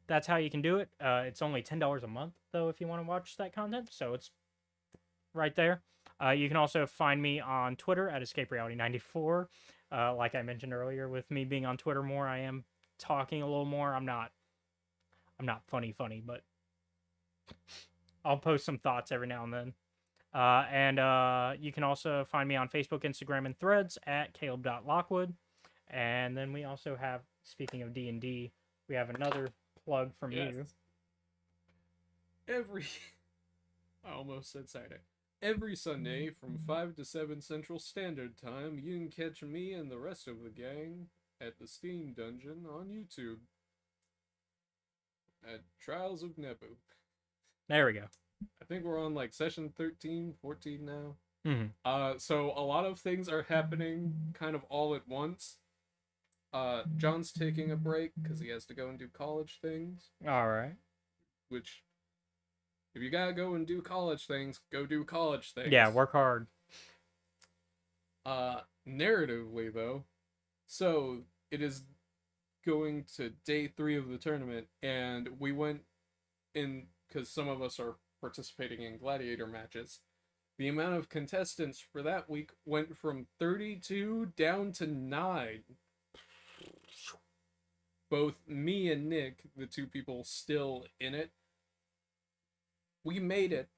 [SPEAKER 6] that's how you can do it. It's only $10 a month though if you want to watch that content, so it's right there. You can also find me on Twitter at Escape Reality 94. Like I mentioned earlier, with me being on Twitter more, I am talking a little more. I'm not funny, but I'll post some thoughts every now and then. And you can also find me on Facebook, Instagram, and Threads at caleb.lockwood. And then we also have, speaking of D&D, we have another plug from you.
[SPEAKER 2] I almost said Saturday. Every Sunday from 5 to 7 Central Standard Time, you can catch me and the rest of the gang at the Steam Dungeon on YouTube. At Trials of Nebu.
[SPEAKER 6] There we go.
[SPEAKER 2] I think we're on like session 13, 14 now.
[SPEAKER 6] Mm-hmm.
[SPEAKER 2] So a lot of things are happening kind of all at once. John's taking a break because he has to go and do college things.
[SPEAKER 6] All right.
[SPEAKER 2] Which, if you gotta go and do college things, go do college things.
[SPEAKER 6] Yeah, work hard.
[SPEAKER 2] Narratively though, so it is going to day 3 of the tournament, and we went in because some of us are participating in gladiator matches. The amount of contestants for that week went from 32 down to 9. Both me and Nick, the 2 people still in it, we made it.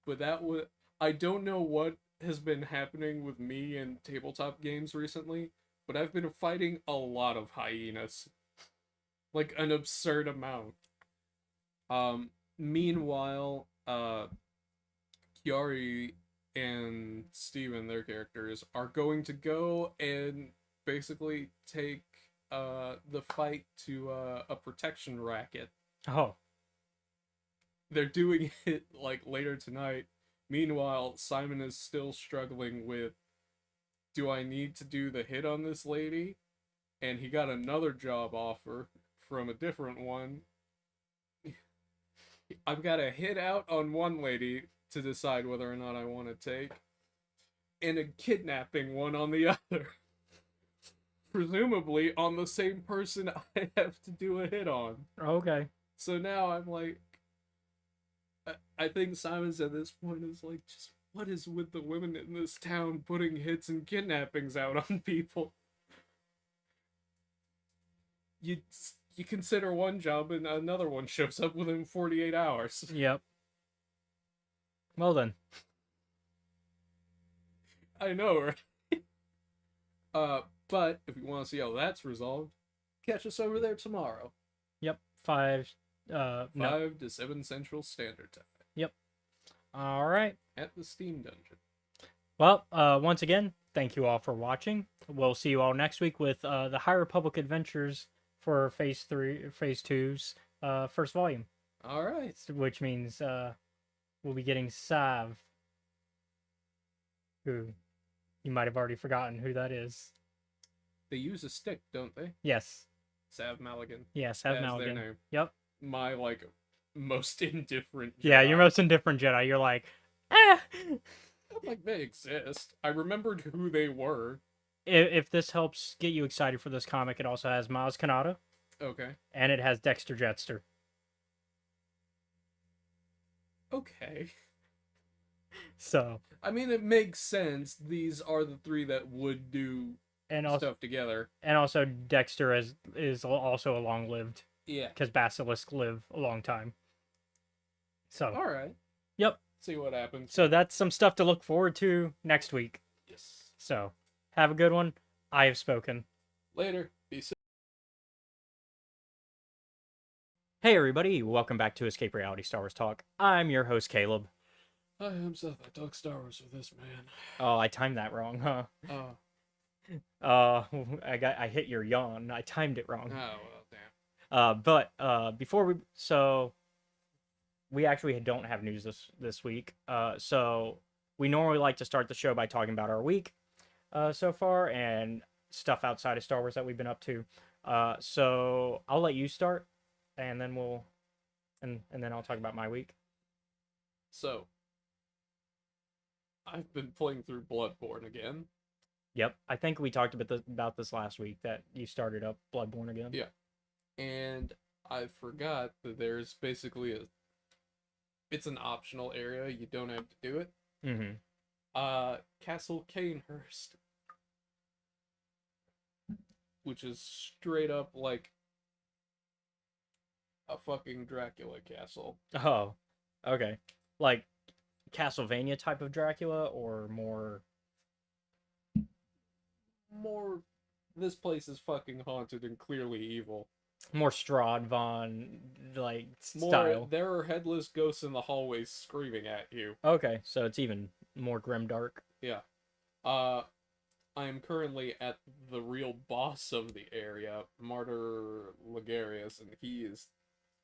[SPEAKER 2] But that was, I don't know what has been happening with me and tabletop games recently, but I've been fighting a lot of hyenas. Like an absurd amount. Meanwhile, Kiari and Steven, their characters, are going to go and basically take the fight to a protection racket.
[SPEAKER 6] Oh.
[SPEAKER 2] They're doing it like later tonight. Meanwhile, Simon is still struggling with, do I need to do the hit on this lady? And he got another job offer from a different one. I've got to hit out on one lady to decide whether or not I want to take, and a kidnapping one on the other. Presumably on the same person I have to do a hit on.
[SPEAKER 6] Okay.
[SPEAKER 2] So now I'm like, I think Simon's at this point is like, just what is with the women in this town putting hits and kidnappings out on people? You consider one job and another one shows up within 48 hours.
[SPEAKER 6] Yep. Well then.
[SPEAKER 2] I know, right? But if you want to see how that's resolved, catch us over there tomorrow.
[SPEAKER 6] Yep. 5.
[SPEAKER 2] 5
[SPEAKER 6] No.
[SPEAKER 2] to 7 Central Standard Time
[SPEAKER 6] Yep. All right.
[SPEAKER 2] at the Steam Dungeon.
[SPEAKER 6] Well, once again, thank you all for watching. We'll see you all next week with the High Republic Adventures for Phase 2's first volume,
[SPEAKER 2] All right.
[SPEAKER 6] which means we'll be getting Sav, who you might have already forgotten who that is.
[SPEAKER 2] They use a stick, don't they?
[SPEAKER 6] Yes.
[SPEAKER 2] Sav Maligan.
[SPEAKER 6] Yeah, Sav
[SPEAKER 2] As their
[SPEAKER 6] Maligan.
[SPEAKER 2] name.
[SPEAKER 6] Yep.
[SPEAKER 2] My, like, most indifferent
[SPEAKER 6] Yeah, your
[SPEAKER 2] Jedi.
[SPEAKER 6] most indifferent Jedi. You're like, eh.
[SPEAKER 2] Like, they exist. I remembered who they were.
[SPEAKER 6] If this helps get you excited for this comic, it also has Maz Kanata,
[SPEAKER 2] Okay.
[SPEAKER 6] and it has Dexter Jetster.
[SPEAKER 2] Okay.
[SPEAKER 6] So,
[SPEAKER 2] I mean, it makes sense. These are the 3 that would do
[SPEAKER 6] and also
[SPEAKER 2] stuff together.
[SPEAKER 6] Dexter is also a long lived,
[SPEAKER 2] Yeah.
[SPEAKER 6] because Basilisk live a long time. So,
[SPEAKER 2] All right.
[SPEAKER 6] yep.
[SPEAKER 2] See what happens.
[SPEAKER 6] So that's some stuff to look forward to next week.
[SPEAKER 2] Yes.
[SPEAKER 6] So, have a good one. I have spoken.
[SPEAKER 2] Later. Be safe.
[SPEAKER 6] Hey everybody, welcome back to Escape Reality Star Wars Talk. I'm your host Caleb.
[SPEAKER 2] Hi, I'm Seth. I talk Star Wars with this man.
[SPEAKER 6] Oh, I timed that wrong, huh?
[SPEAKER 2] Oh.
[SPEAKER 6] I hit your yawn. I timed it wrong.
[SPEAKER 2] Oh, well, damn.
[SPEAKER 6] But before we actually don't have news this week. So we normally like to start the show by talking about our week so far and stuff outside of Star Wars that we've been up to. So I'll let you start, and then and then I'll talk about my week.
[SPEAKER 2] So, I've been playing through Bloodborne again.
[SPEAKER 6] Yep, I think we talked about this last week, that you started up Bloodborne again.
[SPEAKER 2] Yeah. And I forgot that there's basically it's an optional area. You don't have to do it.
[SPEAKER 6] Mm-hmm.
[SPEAKER 2] Castle Canehurst. Which is straight up like a fucking Dracula castle.
[SPEAKER 6] Oh, okay. Like Castlevania type of Dracula, or more?
[SPEAKER 2] More, this place is fucking haunted and clearly evil.
[SPEAKER 6] More Strahd like
[SPEAKER 2] More,
[SPEAKER 6] style.
[SPEAKER 2] there are headless ghosts in the hallways screaming at you.
[SPEAKER 6] Okay, so it's even more grimdark.
[SPEAKER 2] Yeah. I am currently at the real boss of the area, Martyr Ligarius, and he is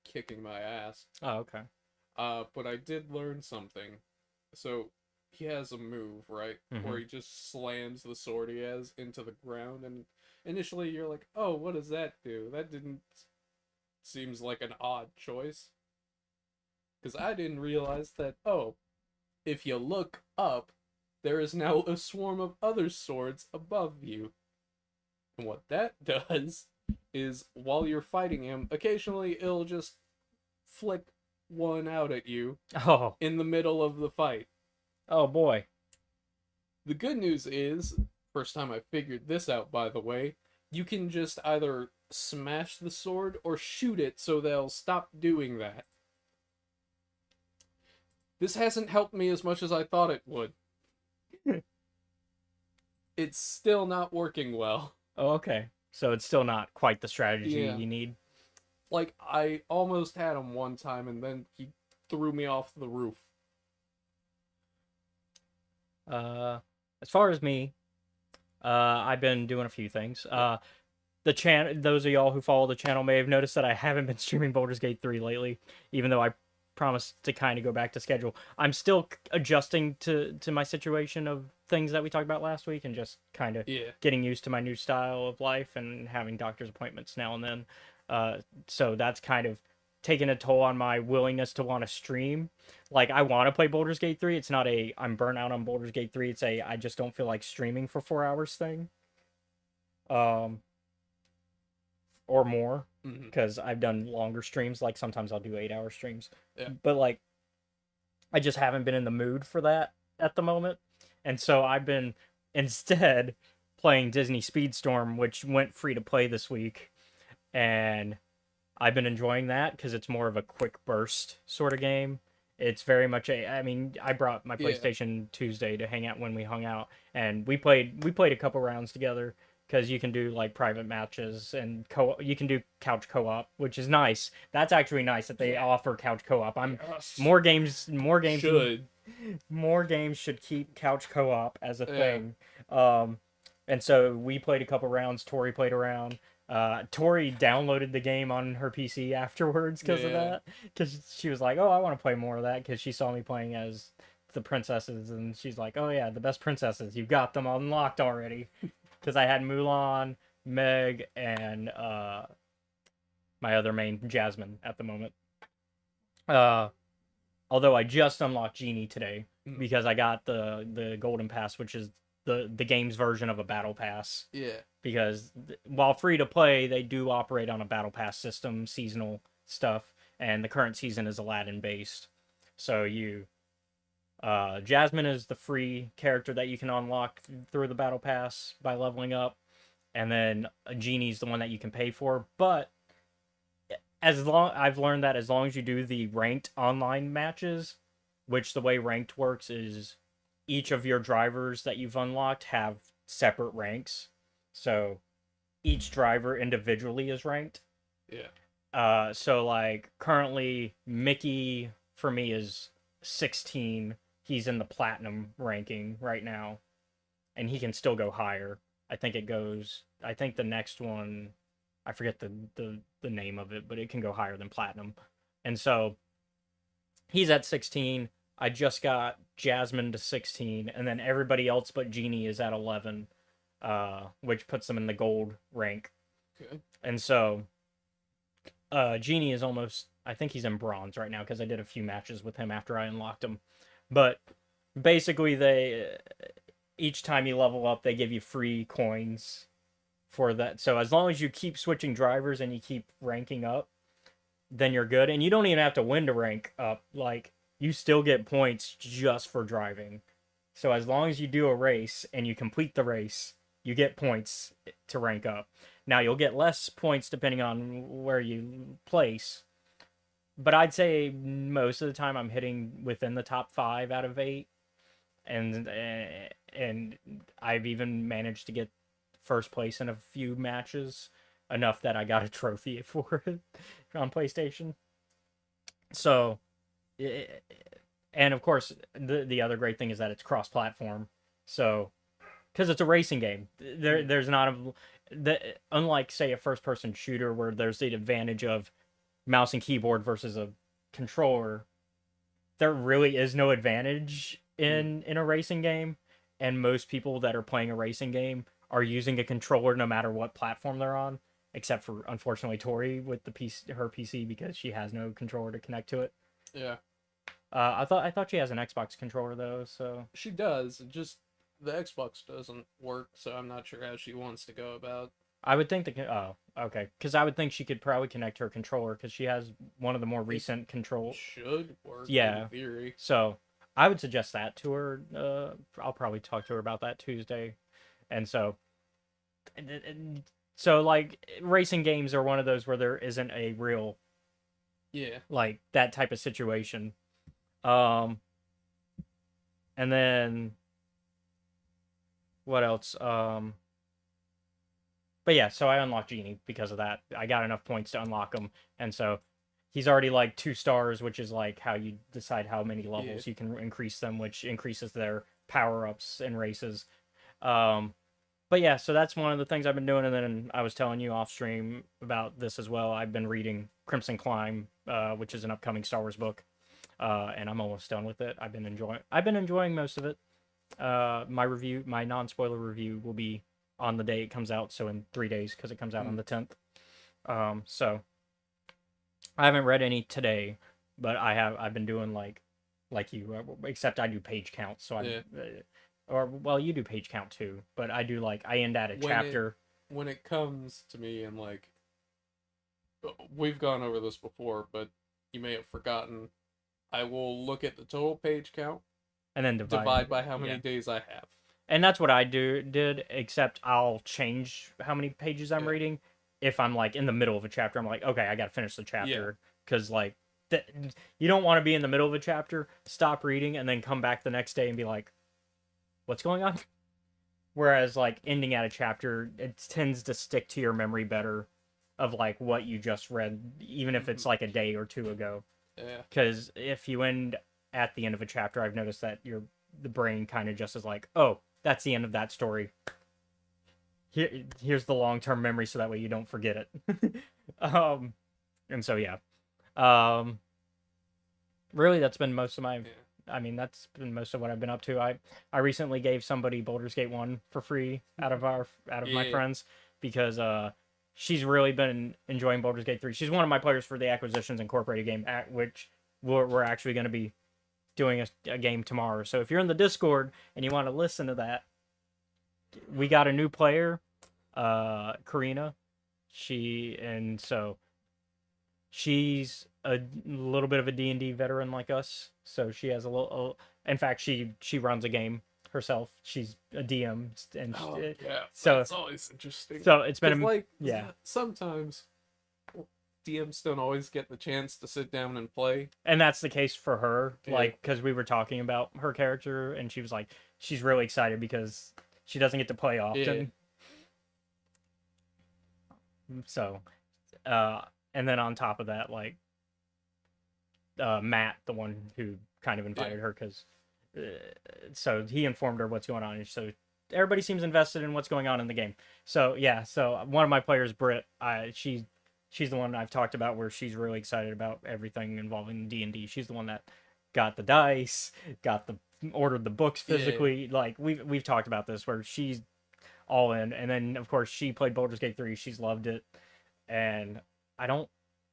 [SPEAKER 2] kicking my ass.
[SPEAKER 6] Oh, okay.
[SPEAKER 2] But I did learn something. So, he has a move, right? Where he just slams the sword he has into the ground, and initially you're like, oh, what does that do? That didn't... Seems like an odd choice. Because I didn't realize that, oh, if you look up, there is now a swarm of other swords above you. And what that does is, while you're fighting him, occasionally it'll just flick one out at you
[SPEAKER 6] Oh,
[SPEAKER 2] in the middle of the fight.
[SPEAKER 6] oh boy.
[SPEAKER 2] The good news is, first time I figured this out, by the way, you can just either smash the sword or shoot it so they'll stop doing that. This hasn't helped me as much as I thought it would. It's still not working well.
[SPEAKER 6] Oh, okay. So it's still not quite the strategy
[SPEAKER 2] Yeah.
[SPEAKER 6] you need.
[SPEAKER 2] Like, I almost had him one time and then he threw me off the roof.
[SPEAKER 6] As far as me, I've been doing a few things. The those of y'all who follow the channel may have noticed that I haven't been streaming Baldur's Gate 3 lately, even though I promised to kind of go back to schedule. I'm still adjusting to my situation of things that we talked about last week, and just kind of getting used to my new style of life and having doctor's appointments now and then. So that's kind of taken a toll on my willingness to want to stream. Like, I want to play Baldur's Gate 3. It's not a I'm burnt out on Baldur's Gate 3. It's a I just don't feel like streaming for 4 hours thing. Or more, because I've done longer streams. Like, sometimes I'll do 8-hour streams.
[SPEAKER 2] Yeah.
[SPEAKER 6] But, like, I just haven't been in the mood for that at the moment. And so I've been instead playing Disney Speedstorm, which went free to play this week. And I've been enjoying that because it's more of a quick burst sort of game. It's very much a. I mean, I brought my
[SPEAKER 2] Yeah.
[SPEAKER 6] PlayStation Tuesday to hang out when we hung out, and we played a couple rounds together because you can do like private matches and you can do couch co-op, which is nice. That's actually nice that they offer couch co-op. More games
[SPEAKER 2] Should.
[SPEAKER 6] more games should keep couch co-op as a
[SPEAKER 2] Yeah.
[SPEAKER 6] thing. And so we played a couple rounds. Tori played a round. Tori downloaded the game on her PC afterwards because of
[SPEAKER 2] Yeah.
[SPEAKER 6] that. Because she was like, "Oh, I want to play more of that." Because she saw me playing as the princesses, and she's like, "Oh yeah, the best princesses. You've got them unlocked already." Because I had Mulan, Meg, and my other main, Jasmine, at the moment. Although I just unlocked Genie today because I got the Golden Pass, which is the game's version of a battle pass.
[SPEAKER 2] Yeah.
[SPEAKER 6] Because while free to play, they do operate on a battle pass system, seasonal stuff, and the current season is Aladdin based. So Jasmine is the free character that you can unlock through the battle pass by leveling up, and then Genie's the one that you can pay for. But I've learned that as long as you do the ranked online matches, which the way ranked works is each of your drivers that you've unlocked have separate ranks. So each driver individually is ranked.
[SPEAKER 2] Yeah.
[SPEAKER 6] So like currently Mickey for me is 16. He's in the platinum ranking right now, and he can still go higher. I think the next one, I forget the name of it, but it can go higher than platinum. And so he's at 16. I just got Jasmine to 16, and then everybody else but Genie is at 11, which puts them in the gold rank.
[SPEAKER 2] Okay.
[SPEAKER 6] And so Genie is almost, I think he's in bronze right now because I did a few matches with him after I unlocked him. But basically, each time you level up, they give you free coins for that. So as long as you keep switching drivers and you keep ranking up, then you're good. And you don't even have to win to rank up. Like, you still get points just for driving. So as long as you do a race and you complete the race, you get points to rank up. Now, you'll get less points depending on where you place. But I'd say most of the time I'm hitting within the top 5 out of 8. And I've even managed to get first place in a few matches, enough that I got a trophy for it on PlayStation. So, and of course, the other great thing is that it's cross-platform. So, because it's a racing game, there's not unlike say a first-person shooter where there's the advantage of mouse and keyboard versus a controller. There really is no advantage in a racing game, and most people that are playing a racing game are using a controller no matter what platform they're on, except for unfortunately Tori with her PC because she has no controller to connect to it.
[SPEAKER 2] Yeah.
[SPEAKER 6] I thought she has an Xbox controller though, so
[SPEAKER 2] She does. Just the Xbox doesn't work, so I'm not sure how she wants to go about.
[SPEAKER 6] I would think okay, because I would think she could probably connect her controller because she has one of the more recent control.
[SPEAKER 2] Should work.
[SPEAKER 6] Yeah.
[SPEAKER 2] In theory.
[SPEAKER 6] So I would suggest that to her. I'll probably talk to her about that Tuesday. And so like racing games are one of those where there isn't a real
[SPEAKER 2] Yeah.
[SPEAKER 6] like that type of situation. And then what else? But yeah, so I unlocked Genie because of that. I got enough points to unlock him, and so he's already like 2 stars, which is like how you decide how many levels you can increase them, which increases their power-ups in races. But yeah, so that's one of the things I've been doing, and then I was telling you off stream about this as well. I've been reading Crimson Climb, which is an upcoming Star Wars book, and I'm almost done with it. I've been enjoying most of it. My non-spoiler review will be on the day it comes out, so in 3 days, because it comes out on the 10th. So I haven't read any today, but I've been doing like you, except I do page count. So you do page count too, but I do I end at a chapter.
[SPEAKER 2] When it comes to me, and we've gone over this before, but you may have forgotten, I will look at the total page count
[SPEAKER 6] And then
[SPEAKER 2] divide by how many days I have.
[SPEAKER 6] And that's what I did, except I'll change how many pages I'm reading. If I'm in the middle of a chapter, I'm like, okay, I gotta finish the chapter, because that you don't want to be in the middle of a chapter, stop reading, and then come back the next day and be like, what's going on? Whereas like ending at a chapter, it tends to stick to your memory better of like what you just read, even if it's like a day or two ago.
[SPEAKER 2] Yeah.
[SPEAKER 6] Because if you end at the end of a chapter, I've noticed that the brain kind of just is like, oh, that's the end of that story. Here's the long-term memory, so that way you don't forget it. And so yeah, really that's been most of my.
[SPEAKER 2] Yeah.
[SPEAKER 6] I mean, that's been most of what I've been up to. I recently gave somebody Baldur's Gate 1 for free out of my friends because she's really been enjoying Baldur's Gate 3. She's one of my players for the Acquisitions Incorporated game, at which we're actually going to be doing a game tomorrow. So if you're in the Discord and you want to listen to that, we got a new player, Karina. She's a little bit of a D&D veteran like us, so she has a little. In fact, she runs a game herself. She's a DM, and so
[SPEAKER 2] that's always interesting.
[SPEAKER 6] So it's been
[SPEAKER 2] like
[SPEAKER 6] yeah.
[SPEAKER 2] Sometimes DMs don't always get the chance to sit down and play,
[SPEAKER 6] and that's the case for her.
[SPEAKER 2] Yeah.
[SPEAKER 6] Like, because we were talking about her character, and she was like, she's really excited because she doesn't get to play often. Yeah. So, and then on top of that, like. Matt, the one who kind of invited her, because so he informed her what's going on, and so everybody seems invested in what's going on in the game. So yeah, so one of my players, Britt, she's the one I've talked about where she's really excited about everything involving D&D. She's the one that got the dice, ordered the books physically. Yeah. Like we've talked about this, where she's all in, and then of course she played Baldur's Gate 3. She's loved it, and I don't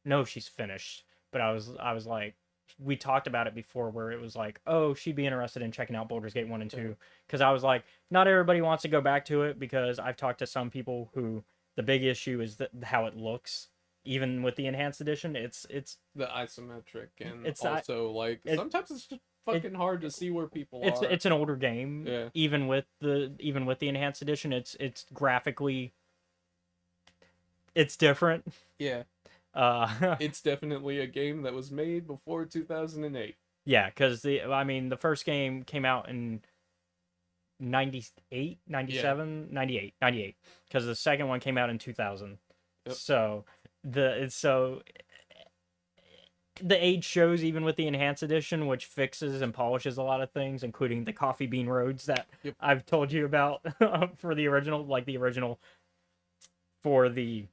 [SPEAKER 6] know if she's finished. But I was like, we talked about it before, where it was like, oh, she'd be interested in checking out Baldur's Gate 1 and 2. Because I was like, not everybody wants to go back to it, because I've talked to some people who the big issue is how it looks. Even with the enhanced edition, it's
[SPEAKER 2] the isometric, and
[SPEAKER 6] it's
[SPEAKER 2] also sometimes it's just fucking hard to see where people are.
[SPEAKER 6] It's an older game.
[SPEAKER 2] Yeah.
[SPEAKER 6] Even with the enhanced edition, it's graphically, it's different.
[SPEAKER 2] Yeah. It's definitely a game that was made before 2008.
[SPEAKER 6] Yeah, because the first game came out in 98, 97, 98, because the second one came out in 2000. Yep. So the age shows even with the enhanced edition, which fixes and polishes a lot of things, including the coffee bean roads that I've told you about for the original, for the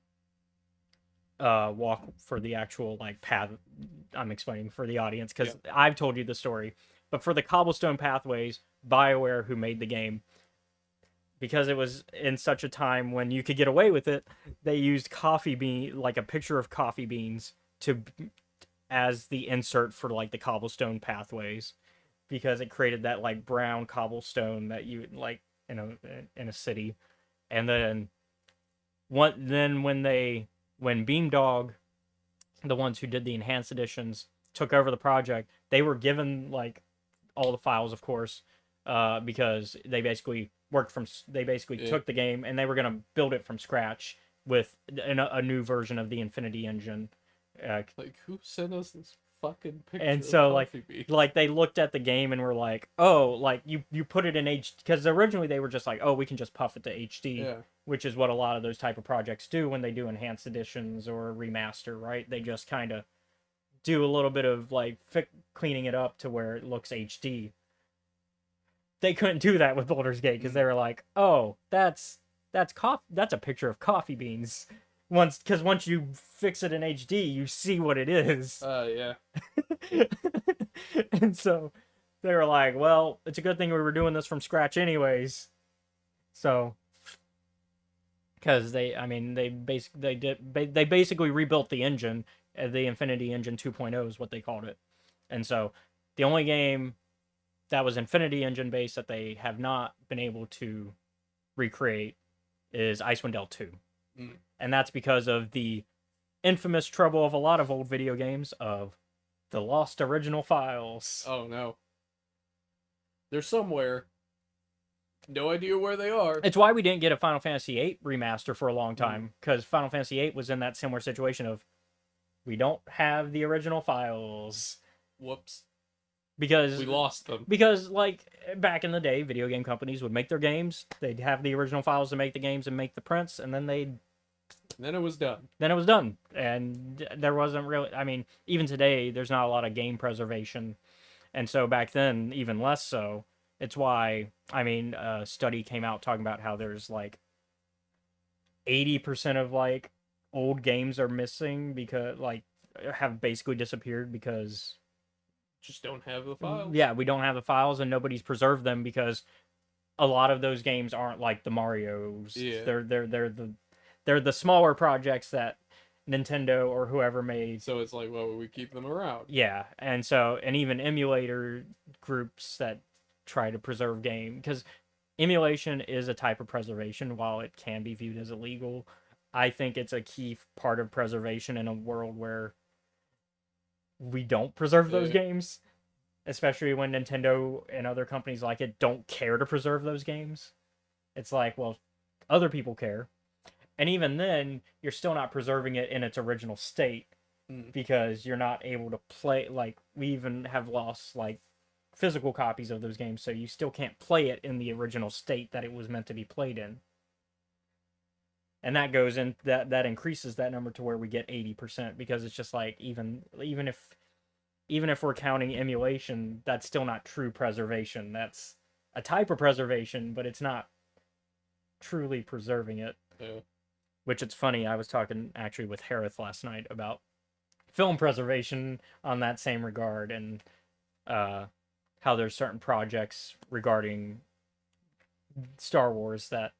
[SPEAKER 6] walk for the actual path I'm explaining for the audience, because I've told you the story, but for the cobblestone pathways, BioWare, who made the game, because it was in such a time when you could get away with it, they used a picture of coffee beans as the insert for the cobblestone pathways, because it created that brown cobblestone that you in a city. And then when Beamdog, the ones who did the enhanced editions, took over the project, they were given all the files, of course, because they basically took the game and they were going to build it from scratch with a new version of the Infinity Engine.
[SPEAKER 2] Who sent us this fucking picture?
[SPEAKER 6] And so
[SPEAKER 2] of
[SPEAKER 6] they looked at the game and were like, oh, you put it in HD, because originally they were just like, oh, we can just puff it to HD, which is what a lot of those type of projects do when they do enhanced editions or remaster, right? They just kind of do a little bit of cleaning it up to where it looks HD. They couldn't do that with Baldur's Gate, because they were like, oh, that's a picture of coffee beans. Once you fix it in HD, you see what it is.
[SPEAKER 2] Yeah.
[SPEAKER 6] And so they were like, well, it's a good thing we were doing this from scratch anyways. So, because they basically rebuilt the engine. The Infinity Engine 2.0 is what they called it. And so the only game that was Infinity Engine based that they have not been able to recreate is Icewind Dale 2. And that's because of the infamous trouble of a lot of old video games of the lost original files.
[SPEAKER 2] Oh no. They're somewhere. No idea where they are.
[SPEAKER 6] It's why we didn't get a Final Fantasy VIII remaster for a long time, because Final Fantasy VIII was in that similar situation of We don't have the original files
[SPEAKER 2] Whoops.
[SPEAKER 6] because
[SPEAKER 2] We lost them.
[SPEAKER 6] because like back in the day, video game companies would make their games. They'd have the original files to make the games and make the prints, and then
[SPEAKER 2] Then it was done.
[SPEAKER 6] it was done. And there wasn't really. I mean, even today, there's not a lot of game preservation, and so back then, even less so. It's why a study came out talking about how there's like 80% of like old games are missing because like have basically disappeared because
[SPEAKER 2] Just don't have the files.
[SPEAKER 6] yeah, we don't have the files and nobody's preserved them because a lot of those games aren't like the Marios.
[SPEAKER 2] Yeah.
[SPEAKER 6] They're the smaller projects that Nintendo or whoever made.
[SPEAKER 2] So it's like, well, we keep them around.
[SPEAKER 6] Yeah, and even emulator groups that try to preserve game because emulation is a type of preservation while it can be viewed as illegal. I think it's a key part of preservation in a world where we don't preserve those
[SPEAKER 2] Yeah.
[SPEAKER 6] games, especially when Nintendo and other companies like it don't care to preserve those games. It's like, well, other people care. And even then, you're still not preserving it in its original state because you're not able to play. Like, we even have lost like physical copies of those games, so you still can't play it in the original state that it was meant to be played in. And that goes in that increases that number to where we get 80% because it's just like even if we're counting emulation, that's still not true preservation. That's a type of preservation, but it's not truly preserving it.
[SPEAKER 2] Yeah.
[SPEAKER 6] Which it's funny, I was talking actually with Harith last night about film preservation on that same regard and how there's certain projects regarding Star Wars that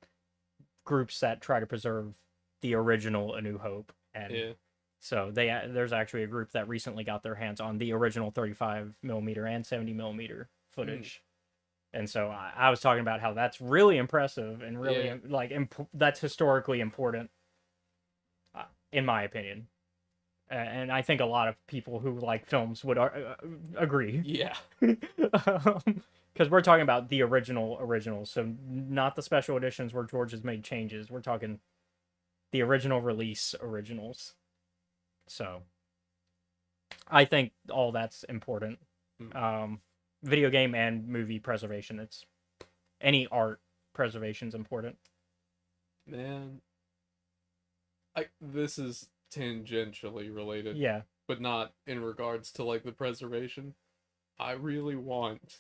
[SPEAKER 6] groups that try to preserve the original A New Hope, and
[SPEAKER 2] Yeah.
[SPEAKER 6] so there's actually a group that recently got their hands on the original 35mm and 70mm footage. And so I was talking about how that's really impressive and really that's historically important, in my opinion. And I think a lot of people who like films would agree.
[SPEAKER 2] Yeah.
[SPEAKER 6] Because we're talking about the originals, so not the special editions where George has made changes. We're talking the original release originals. So I think all that's important. Video game and movie preservation. It's any art preservation is important.
[SPEAKER 2] Man. This is tangentially related.
[SPEAKER 6] Yeah.
[SPEAKER 2] But not in regards to like the preservation. I really want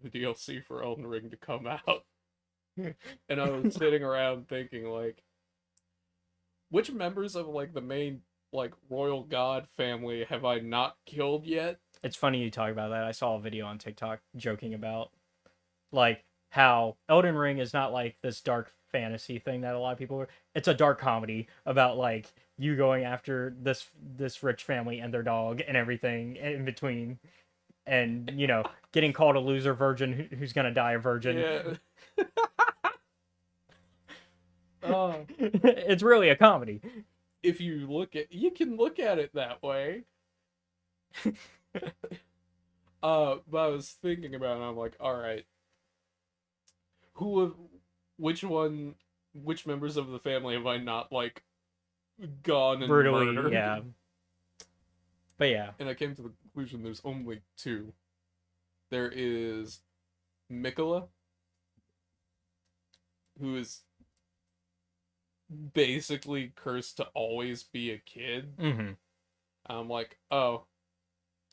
[SPEAKER 2] the DLC for Elden Ring to come out. And I was sitting around thinking like, which members of like the main like royal god family have I not killed yet?
[SPEAKER 6] It's funny you talk about that. I saw a video on TikTok joking about like how Elden Ring is not like this dark fantasy thing that a lot of people are. It's a dark comedy about like you going after this rich family and their dog and everything in between, and getting called a loser virgin who's gonna die a virgin.
[SPEAKER 2] Yeah.
[SPEAKER 6] It's really a comedy.
[SPEAKER 2] If you can look at it that way. But I was thinking about it and I'm like, all right. Which members of the family have I not like gone and
[SPEAKER 6] Brutally,
[SPEAKER 2] murdered?
[SPEAKER 6] yeah. But yeah.
[SPEAKER 2] And I came to the conclusion there's only two. There is Mikola, who is basically cursed to always be a kid.
[SPEAKER 6] Mm-hmm.
[SPEAKER 2] I'm like, oh.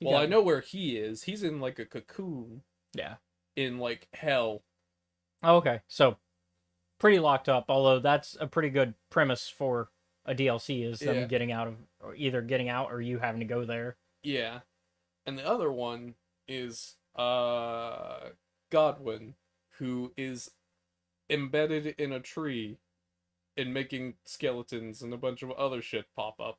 [SPEAKER 2] Well, I know where he is. He's in like a cocoon.
[SPEAKER 6] Yeah.
[SPEAKER 2] In like hell.
[SPEAKER 6] Oh, okay. So pretty locked up, although that's a pretty good premise for a DLC is them getting out of or either getting out or you having to go there.
[SPEAKER 2] Yeah. And the other one is Godwin, who is embedded in a tree and making skeletons and a bunch of other shit pop up.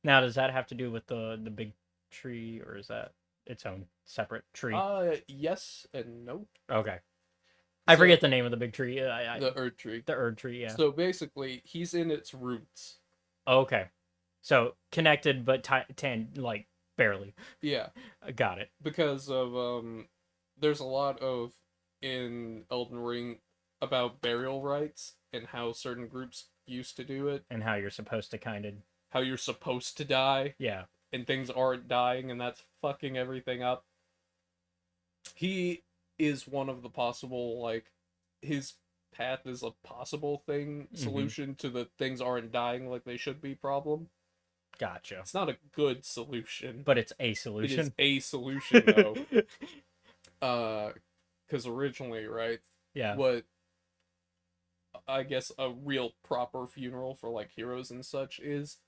[SPEAKER 6] Now, does that have to do with the big tree, or is that its own separate tree?
[SPEAKER 2] Yes and no.
[SPEAKER 6] Okay. I forget the name of the big tree.
[SPEAKER 2] The Erd Tree.
[SPEAKER 6] The Erd Tree, yeah.
[SPEAKER 2] So basically, he's in its roots.
[SPEAKER 6] Okay. So connected, but like barely.
[SPEAKER 2] Yeah.
[SPEAKER 6] Got it.
[SPEAKER 2] Because of there's a lot of in Elden Ring about burial rites and how certain groups used to do it,
[SPEAKER 6] and how you're supposed to kind of
[SPEAKER 2] how you're supposed to die
[SPEAKER 6] Yeah.
[SPEAKER 2] and things aren't dying and that's fucking everything up. He is one of the possible, like, his path is a possible solution to the things aren't dying like they should be problem.
[SPEAKER 6] Gotcha.
[SPEAKER 2] It's not a good solution,
[SPEAKER 6] But it's a
[SPEAKER 2] it
[SPEAKER 6] solution.
[SPEAKER 2] is a solution though. Because originally, right,
[SPEAKER 6] Yeah.
[SPEAKER 2] what I guess a real proper funeral for like heroes and such is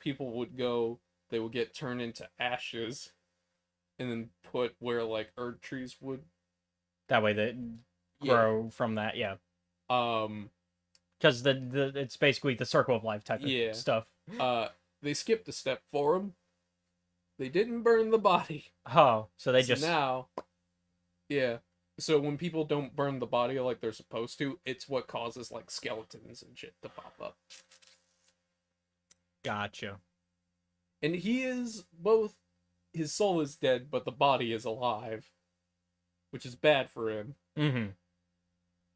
[SPEAKER 2] people would go, they would get turned into ashes and then put where like herb trees would
[SPEAKER 6] That way they grow from that. Yeah. Because the it's basically the circle of life type of stuff.
[SPEAKER 2] They skipped a step for him. They didn't burn the body.
[SPEAKER 6] Oh, so they
[SPEAKER 2] So
[SPEAKER 6] just
[SPEAKER 2] now, yeah. So when people don't burn the body like they're supposed to, it's what causes like skeletons and shit to pop up.
[SPEAKER 6] gotcha.
[SPEAKER 2] And he is both, his soul is dead, but the body is alive, which is bad for him.
[SPEAKER 6] Mm-hmm.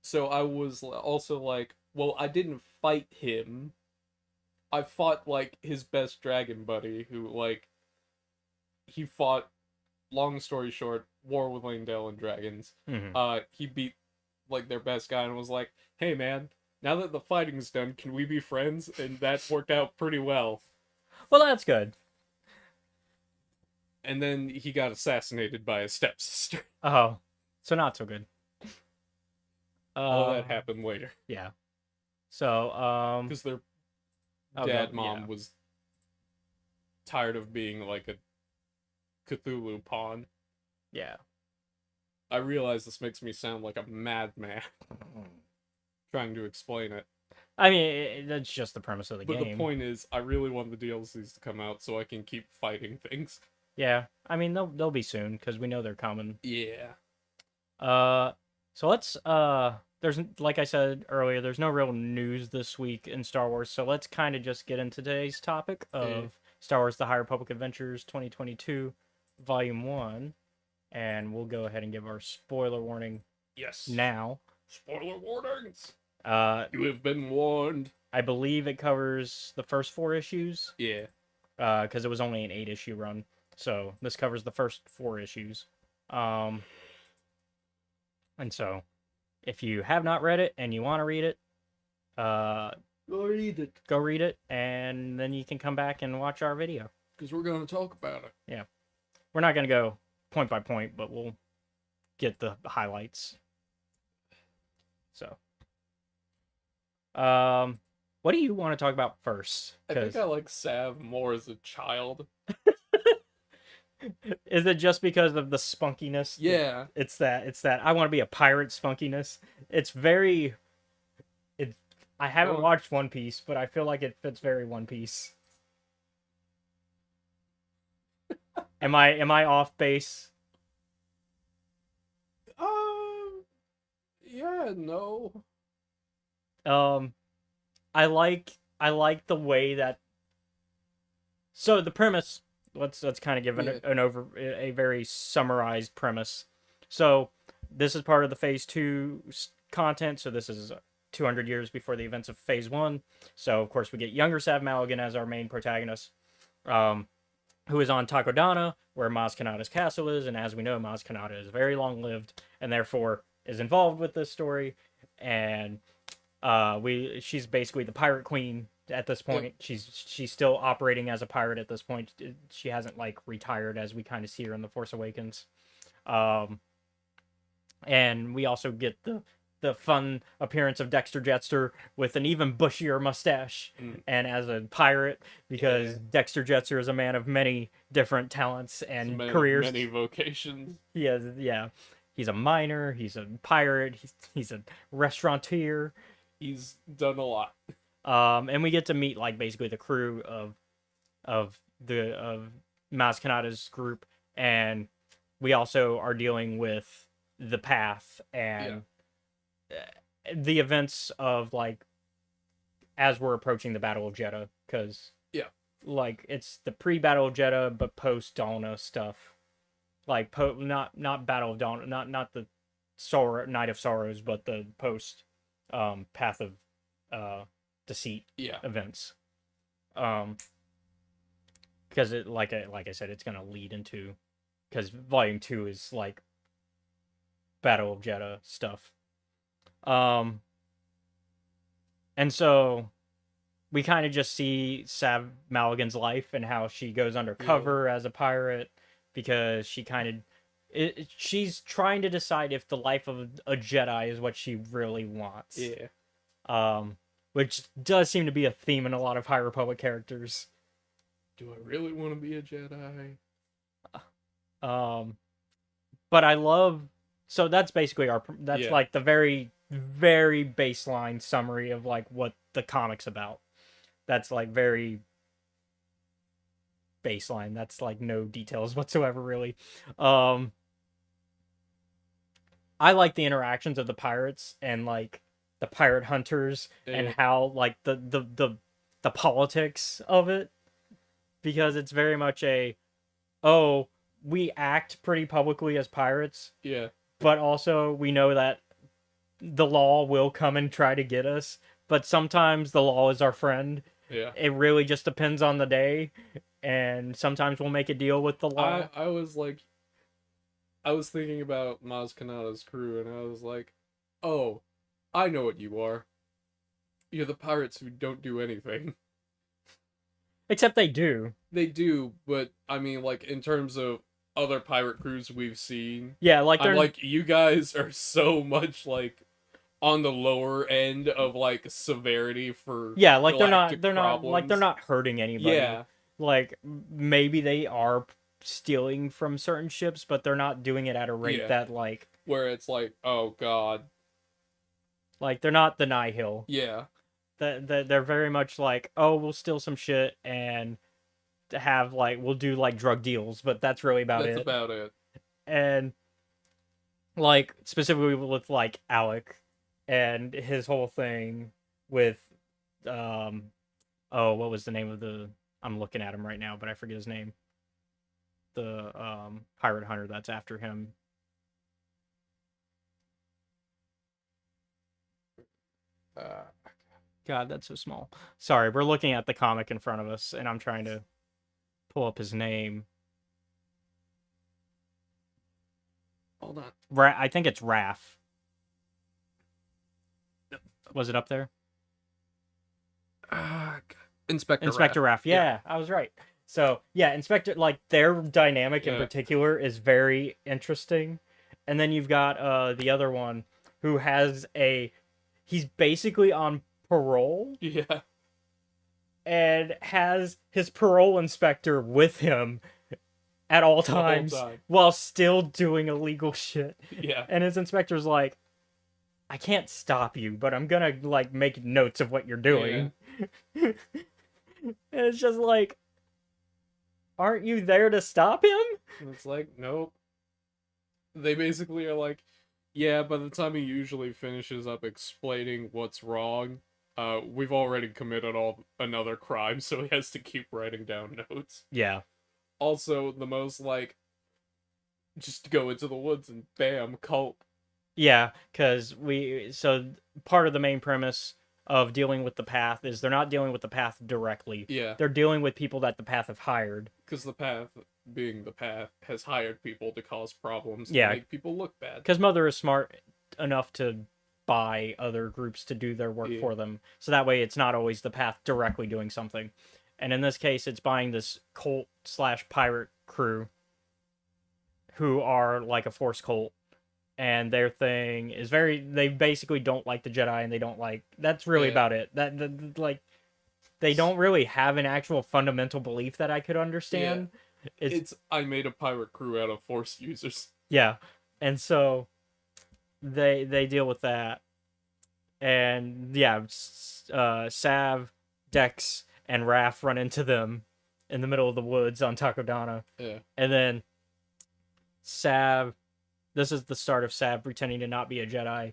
[SPEAKER 2] So I was also like, well, I didn't fight him. I fought like his best dragon buddy, who like he fought. Long story short, war with Langdale and dragons.
[SPEAKER 6] Mm-hmm.
[SPEAKER 2] He beat like their best guy and was like, "Hey man, now that the fighting's done, can we be friends?" And that worked out pretty well.
[SPEAKER 6] Well, that's good.
[SPEAKER 2] And then he got assassinated by his stepsister.
[SPEAKER 6] Oh, so not so good.
[SPEAKER 2] All that happened later
[SPEAKER 6] Yeah. So
[SPEAKER 2] because their
[SPEAKER 6] oh,
[SPEAKER 2] dad
[SPEAKER 6] God,
[SPEAKER 2] mom
[SPEAKER 6] yeah.
[SPEAKER 2] was tired of being like a Cthulhu pawn.
[SPEAKER 6] Yeah.
[SPEAKER 2] I realize this makes me sound like a madman trying to explain it.
[SPEAKER 6] I mean, that's just the premise of the
[SPEAKER 2] But
[SPEAKER 6] game.
[SPEAKER 2] the point is, I really want the DLCs to come out so I can keep fighting things.
[SPEAKER 6] Yeah. I mean, they'll be soon because we know they're coming.
[SPEAKER 2] Yeah.
[SPEAKER 6] So let's there's like I said earlier, there's no real news this week in Star Wars, so let's kind of just get into today's topic of Star Wars: The High Republic Adventures 2022 Volume 1, and we'll go ahead and give our spoiler warning
[SPEAKER 2] Yes.
[SPEAKER 6] now.
[SPEAKER 2] Spoiler warnings.
[SPEAKER 6] You
[SPEAKER 2] have been warned.
[SPEAKER 6] I believe it covers the first 4 issues,
[SPEAKER 2] Yeah.
[SPEAKER 6] because it was only an 8-issue run, so this covers the first 4 issues. And so, if you have not read it and you want to read it,
[SPEAKER 2] Go read it.
[SPEAKER 6] go read it, and then you can come back and watch our video.
[SPEAKER 2] Because we're going to talk about it.
[SPEAKER 6] Yeah. We're not going to go point by point, but we'll get the highlights. So, what do you want to talk about first?
[SPEAKER 2] I think I like Sav more as a child.
[SPEAKER 6] Is it just because of the spunkiness?
[SPEAKER 2] Yeah.
[SPEAKER 6] It's that I want to be a pirate spunkiness. It's very I haven't
[SPEAKER 2] Well-
[SPEAKER 6] watched One Piece, but I feel like it fits very One Piece. Am I off base?
[SPEAKER 2] Yeah, no.
[SPEAKER 6] I like the way that. So the premise, let's kind of give a very summarized premise. So this is part of the Phase 2 content. So this is 200 years before the events of Phase 1. So of course we get younger Sav Maligan as our main protagonist, who is on Takodana, where Maz Kanata's castle is, and as we know, Maz Kanata is very long-lived, and therefore is involved with this story, and she's basically the pirate queen at this point. She's still operating as a pirate at this point. She hasn't like retired as we kind of see her in The Force Awakens. And we also get the fun appearance of Dexter Jettster with an even bushier mustache, and as a pirate, because Dexter Jettster is a man of many different talents and careers.
[SPEAKER 2] Many vocations.
[SPEAKER 6] He's a miner, he's a pirate, he's a restaurateur.
[SPEAKER 2] He's done a lot.
[SPEAKER 6] And we get to meet like basically the crew of Maz Kanata's group, and we also are dealing with the path and the events of like as we're approaching the Battle of Jeddah, because like it's the pre-Battle of Jeddah but post-Dalna stuff, like not Battle of Dalna, not the Night of Sorrows, but the post Path of Deceit events. Because it like I said, it's gonna lead into, because Volume 2 is like Battle of Jeddah stuff. And so we kind of just see Sav Maligan's life and how she goes undercover as a pirate, because she kind of she's trying to decide if the life of a Jedi is what she really wants.
[SPEAKER 2] Yeah.
[SPEAKER 6] Which does seem to be a theme in a lot of High Republic characters.
[SPEAKER 2] Do I really want to be a Jedi?
[SPEAKER 6] But I love, so that's basically that's
[SPEAKER 2] Yeah.
[SPEAKER 6] like the very, very baseline summary of like what the comic's about. That's like very baseline. That's like no details whatsoever, really. I like the interactions of the pirates and like the pirate hunters and
[SPEAKER 2] Yeah.
[SPEAKER 6] how like the politics of it, because it's very much we act pretty publicly as pirates,
[SPEAKER 2] Yeah.
[SPEAKER 6] but also we know that the law will come and try to get us, but sometimes the law is our friend.
[SPEAKER 2] Yeah.
[SPEAKER 6] It really just depends on the day, and sometimes we'll make a deal with the law.
[SPEAKER 2] I was thinking about Maz Kanata's crew, and I was like, oh, I know what you are. You're the pirates who don't do anything.
[SPEAKER 6] Except they do.
[SPEAKER 2] They do, but I mean, like, in terms of other pirate crews we've seen,
[SPEAKER 6] Yeah, like they're
[SPEAKER 2] I'm like, you guys are so much, like, on the lower end of, like, severity for
[SPEAKER 6] yeah, like
[SPEAKER 2] galactic
[SPEAKER 6] they're
[SPEAKER 2] problems.
[SPEAKER 6] not hurting anybody.
[SPEAKER 2] Yeah.
[SPEAKER 6] Like maybe they are stealing from certain ships, but they're not doing it at a rate
[SPEAKER 2] Yeah.
[SPEAKER 6] that like
[SPEAKER 2] Where it's like, oh god.
[SPEAKER 6] they're not the Nihil.
[SPEAKER 2] Yeah.
[SPEAKER 6] They're very much like, oh, we'll steal some shit and have like we'll do like drug deals, but that's really about
[SPEAKER 2] That's
[SPEAKER 6] it.
[SPEAKER 2] about it.
[SPEAKER 6] And like specifically with like Alec and his whole thing with what was the name of I'm looking at him right now, but I forget his name. The pirate hunter that's after him. God, that's so small. Sorry, we're looking at the comic in front of us, and I'm trying to pull up his name.
[SPEAKER 2] Hold on.
[SPEAKER 6] I think it's Raph. Was it up there?
[SPEAKER 2] Inspector
[SPEAKER 6] Inspector Raph. Yeah, I was right. So yeah, Inspector, like their dynamic in
[SPEAKER 2] Yeah.
[SPEAKER 6] particular is very interesting. And then you've got the other one who has he's basically on parole
[SPEAKER 2] Yeah.
[SPEAKER 6] and has his parole inspector with him at all
[SPEAKER 2] whole
[SPEAKER 6] times
[SPEAKER 2] time.
[SPEAKER 6] while still doing illegal shit.
[SPEAKER 2] Yeah.
[SPEAKER 6] And his inspector's like, I can't stop you, but I'm gonna like make notes of what you're doing. And it's just like, aren't you there to stop him?
[SPEAKER 2] And it's like, nope. They basically are like, yeah, by the time he usually finishes up explaining what's wrong, we've already committed another crime, so he has to keep writing down notes.
[SPEAKER 6] Yeah.
[SPEAKER 2] Also, the most, like, just go into the woods and bam, cult.
[SPEAKER 6] Yeah, because so part of the main premise of dealing with the Path is they're not dealing with the Path directly.
[SPEAKER 2] Yeah,
[SPEAKER 6] They're dealing with people that the Path have hired.
[SPEAKER 2] because the Path, being the Path, has hired people to cause problems
[SPEAKER 6] Yeah.
[SPEAKER 2] to make people look bad.
[SPEAKER 6] Because Mother is smart enough to buy other groups to do their work
[SPEAKER 2] Yeah.
[SPEAKER 6] for them. So that way it's not always the Path directly doing something. And in this case, it's buying this cult/pirate crew who are like a Force cult. And their thing is they basically don't like the Jedi, and they don't like, that's really
[SPEAKER 2] Yeah.
[SPEAKER 6] about it. Like, they don't really have an actual fundamental belief that I could understand.
[SPEAKER 2] It's I made a pirate crew out of Force users.
[SPEAKER 6] Yeah, and so they deal with that, and yeah, Sav, Dex, and Raph run into them in the middle of the woods on Takodana,
[SPEAKER 2] Yeah.
[SPEAKER 6] and then Sav, this is the start of Sav pretending to not be a Jedi,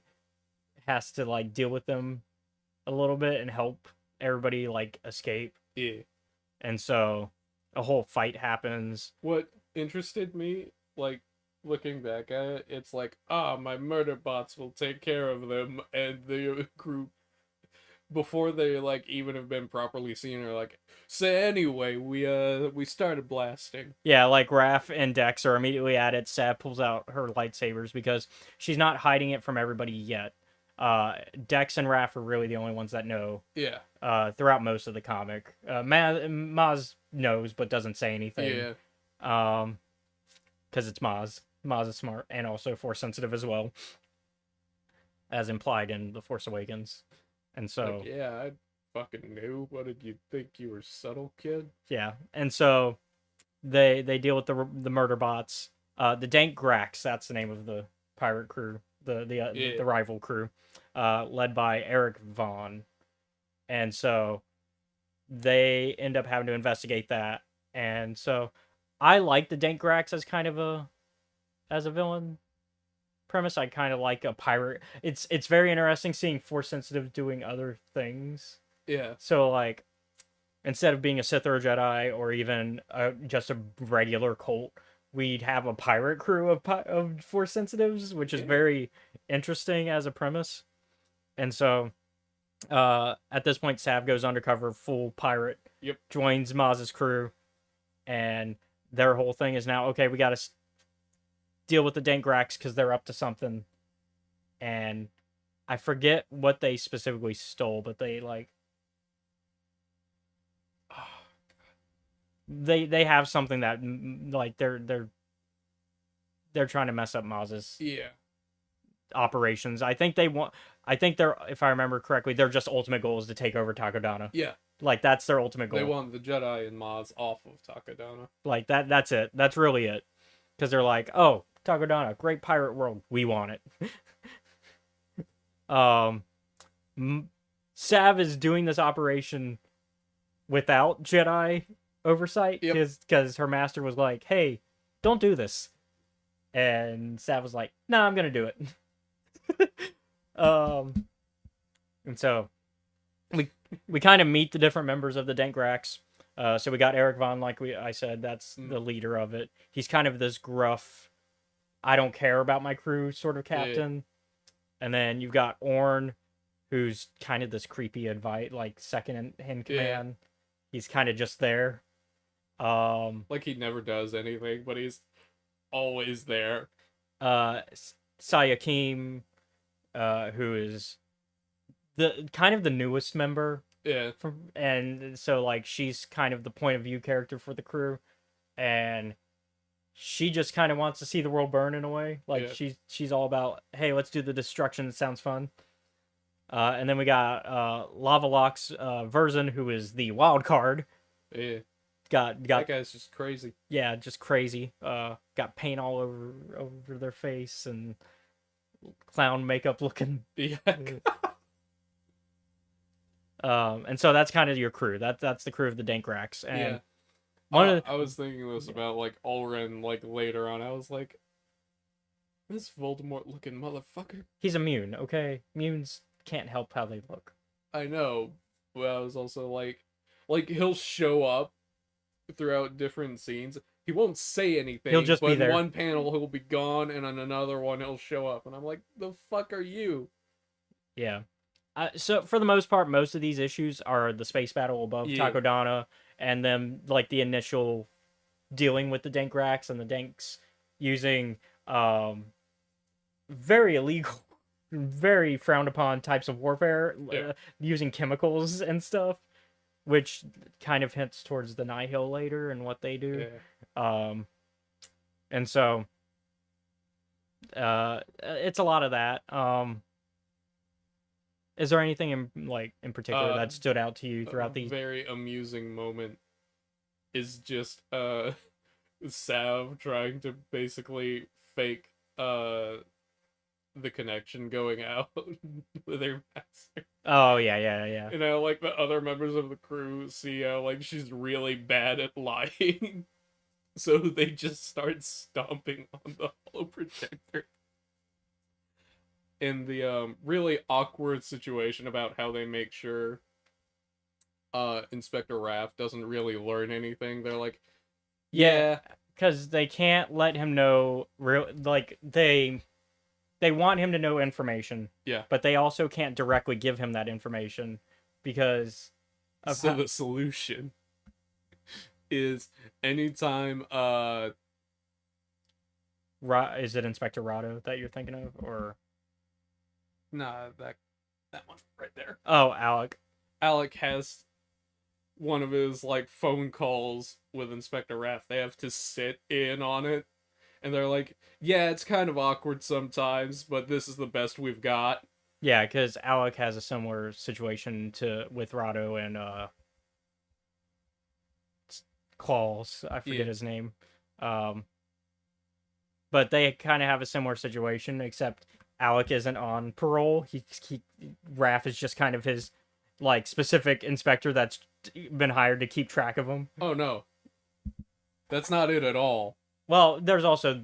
[SPEAKER 6] has to like deal with them a little bit and help everybody like escape,
[SPEAKER 2] Yeah.
[SPEAKER 6] and so a whole fight happens.
[SPEAKER 2] What interested me, like, looking back at it, it's like, my murder bots will take care of them, and the group before they like even have been properly seen, are like, so anyway, we started blasting.
[SPEAKER 6] Yeah, like Raph and Dex are immediately at it. Sav pulls out her lightsabers because she's not hiding it from everybody yet. Dex and Raph are really the only ones that know.
[SPEAKER 2] Yeah.
[SPEAKER 6] Throughout most of the comic, Maz knows but doesn't say anything.
[SPEAKER 2] Yeah.
[SPEAKER 6] Because it's Maz. Maz is smart and also force sensitive as well, as implied in The Force Awakens. And so,
[SPEAKER 2] Like, yeah, I fucking knew. What did you think? You were subtle, kid?
[SPEAKER 6] yeah, and so they deal with the murder bots. The Dank Grax, that's the name of the pirate crew, the rival crew, led by Eric Vaughn. And so they end up having to investigate that. And so I like the Dank Grax as kind of a villain premise. I kind of like a pirate. It's very interesting seeing Force sensitive doing other things.
[SPEAKER 2] Yeah.
[SPEAKER 6] So like, instead of being a Sith or a Jedi or even just a regular cult, we'd have a pirate crew of Force sensitives, which is very interesting as a premise. And so, at this point, Sav goes undercover, full pirate.
[SPEAKER 2] Yep.
[SPEAKER 6] Joins Maz's crew, and their whole thing is now, okay, we got to deal with the Dank Grax because they're up to something. And I forget what they specifically stole, but they like. They have something that like they're trying to mess up Maz's operations. I think they're, if I remember correctly, their just ultimate goal is to take over Takodana.
[SPEAKER 2] Yeah.
[SPEAKER 6] Like that's their ultimate goal.
[SPEAKER 2] They want the Jedi and Maz off of Takodana.
[SPEAKER 6] Like that's it. That's really it. Because they're like, oh, Takodana, great pirate world. We want it. Sav is doing this operation without Jedi oversight because her master was like, hey, don't do this. And Sav was like, no, I'm going to do it. And so we kind of meet the different members of the Dank Grax. So we got Eric Vaughn, like I said, that's the leader of it. He's kind of this gruff, I don't care about my crew sort of captain. Yeah. And then you've got Orn, who's kind of this creepy like second in command. He's kind of just there.
[SPEAKER 2] Like he never does anything, but he's always there.
[SPEAKER 6] Sayakim, who is the kind of the newest member.
[SPEAKER 2] Yeah.
[SPEAKER 6] And so like she's kind of the point of view character for the crew, and she just kind of wants to see the world burn in a way. Like she's all about, hey, let's do the destruction. It sounds fun. And then we got Lava Lock's Verzon, who is the wild card.
[SPEAKER 2] Yeah.
[SPEAKER 6] Got
[SPEAKER 2] that guy's just crazy.
[SPEAKER 6] Yeah, just crazy. Got paint all over their face and clown makeup looking.
[SPEAKER 2] Yeah.
[SPEAKER 6] And so that's kind of your crew. That's the crew of the Dank Grax. And
[SPEAKER 2] I was thinking this about like Ulren like later on. I was like, this Voldemort looking motherfucker.
[SPEAKER 6] He's immune, okay? Immunes can't help how they look.
[SPEAKER 2] I know, but I was also like he'll show up throughout different scenes. He won't say anything.
[SPEAKER 6] He'll just be there.
[SPEAKER 2] In one panel he'll be gone, and on another one he'll show up, and I'm like, the fuck are you?
[SPEAKER 6] Yeah. So for the most part, most of these issues are the space battle above Takodana, and then like the initial dealing with the Dank Grax and the Danks using very illegal, very frowned upon types of warfare, using chemicals and stuff, which kind of hints towards the Nihil later and what they do.
[SPEAKER 2] Yeah.
[SPEAKER 6] And so it's a lot of that. Is there anything in particular that stood out to you throughout these?
[SPEAKER 2] A very amusing moment is just Sav trying to basically fake the connection going out with her master.
[SPEAKER 6] Oh yeah.
[SPEAKER 2] You know, like the other members of the crew see how like she's really bad at lying, so they just start stomping on the holoprojector. In the really awkward situation about how they make sure Inspector Raph doesn't really learn anything. They're like,
[SPEAKER 6] yeah, because they can't let him know they want him to know information.
[SPEAKER 2] Yeah.
[SPEAKER 6] But they also can't directly give him that information because of
[SPEAKER 2] So
[SPEAKER 6] how-
[SPEAKER 2] the solution is anytime
[SPEAKER 6] is it Inspector Rado that you're thinking of, or
[SPEAKER 2] nah, that one right there.
[SPEAKER 6] oh, Alec?
[SPEAKER 2] Alec has one of his like phone calls with Inspector Rath. They have to sit in on it, and they're like, "Yeah, it's kind of awkward sometimes, but this is the best we've got."
[SPEAKER 6] Yeah, because Alec has a similar situation with Rado and Claws. I forget
[SPEAKER 2] Yeah.
[SPEAKER 6] his name. But they kind of have a similar situation, except Alec isn't on parole. Raph is just kind of his like specific inspector that's been hired to keep track of him.
[SPEAKER 2] Oh no, that's not it at all.
[SPEAKER 6] Well, there's also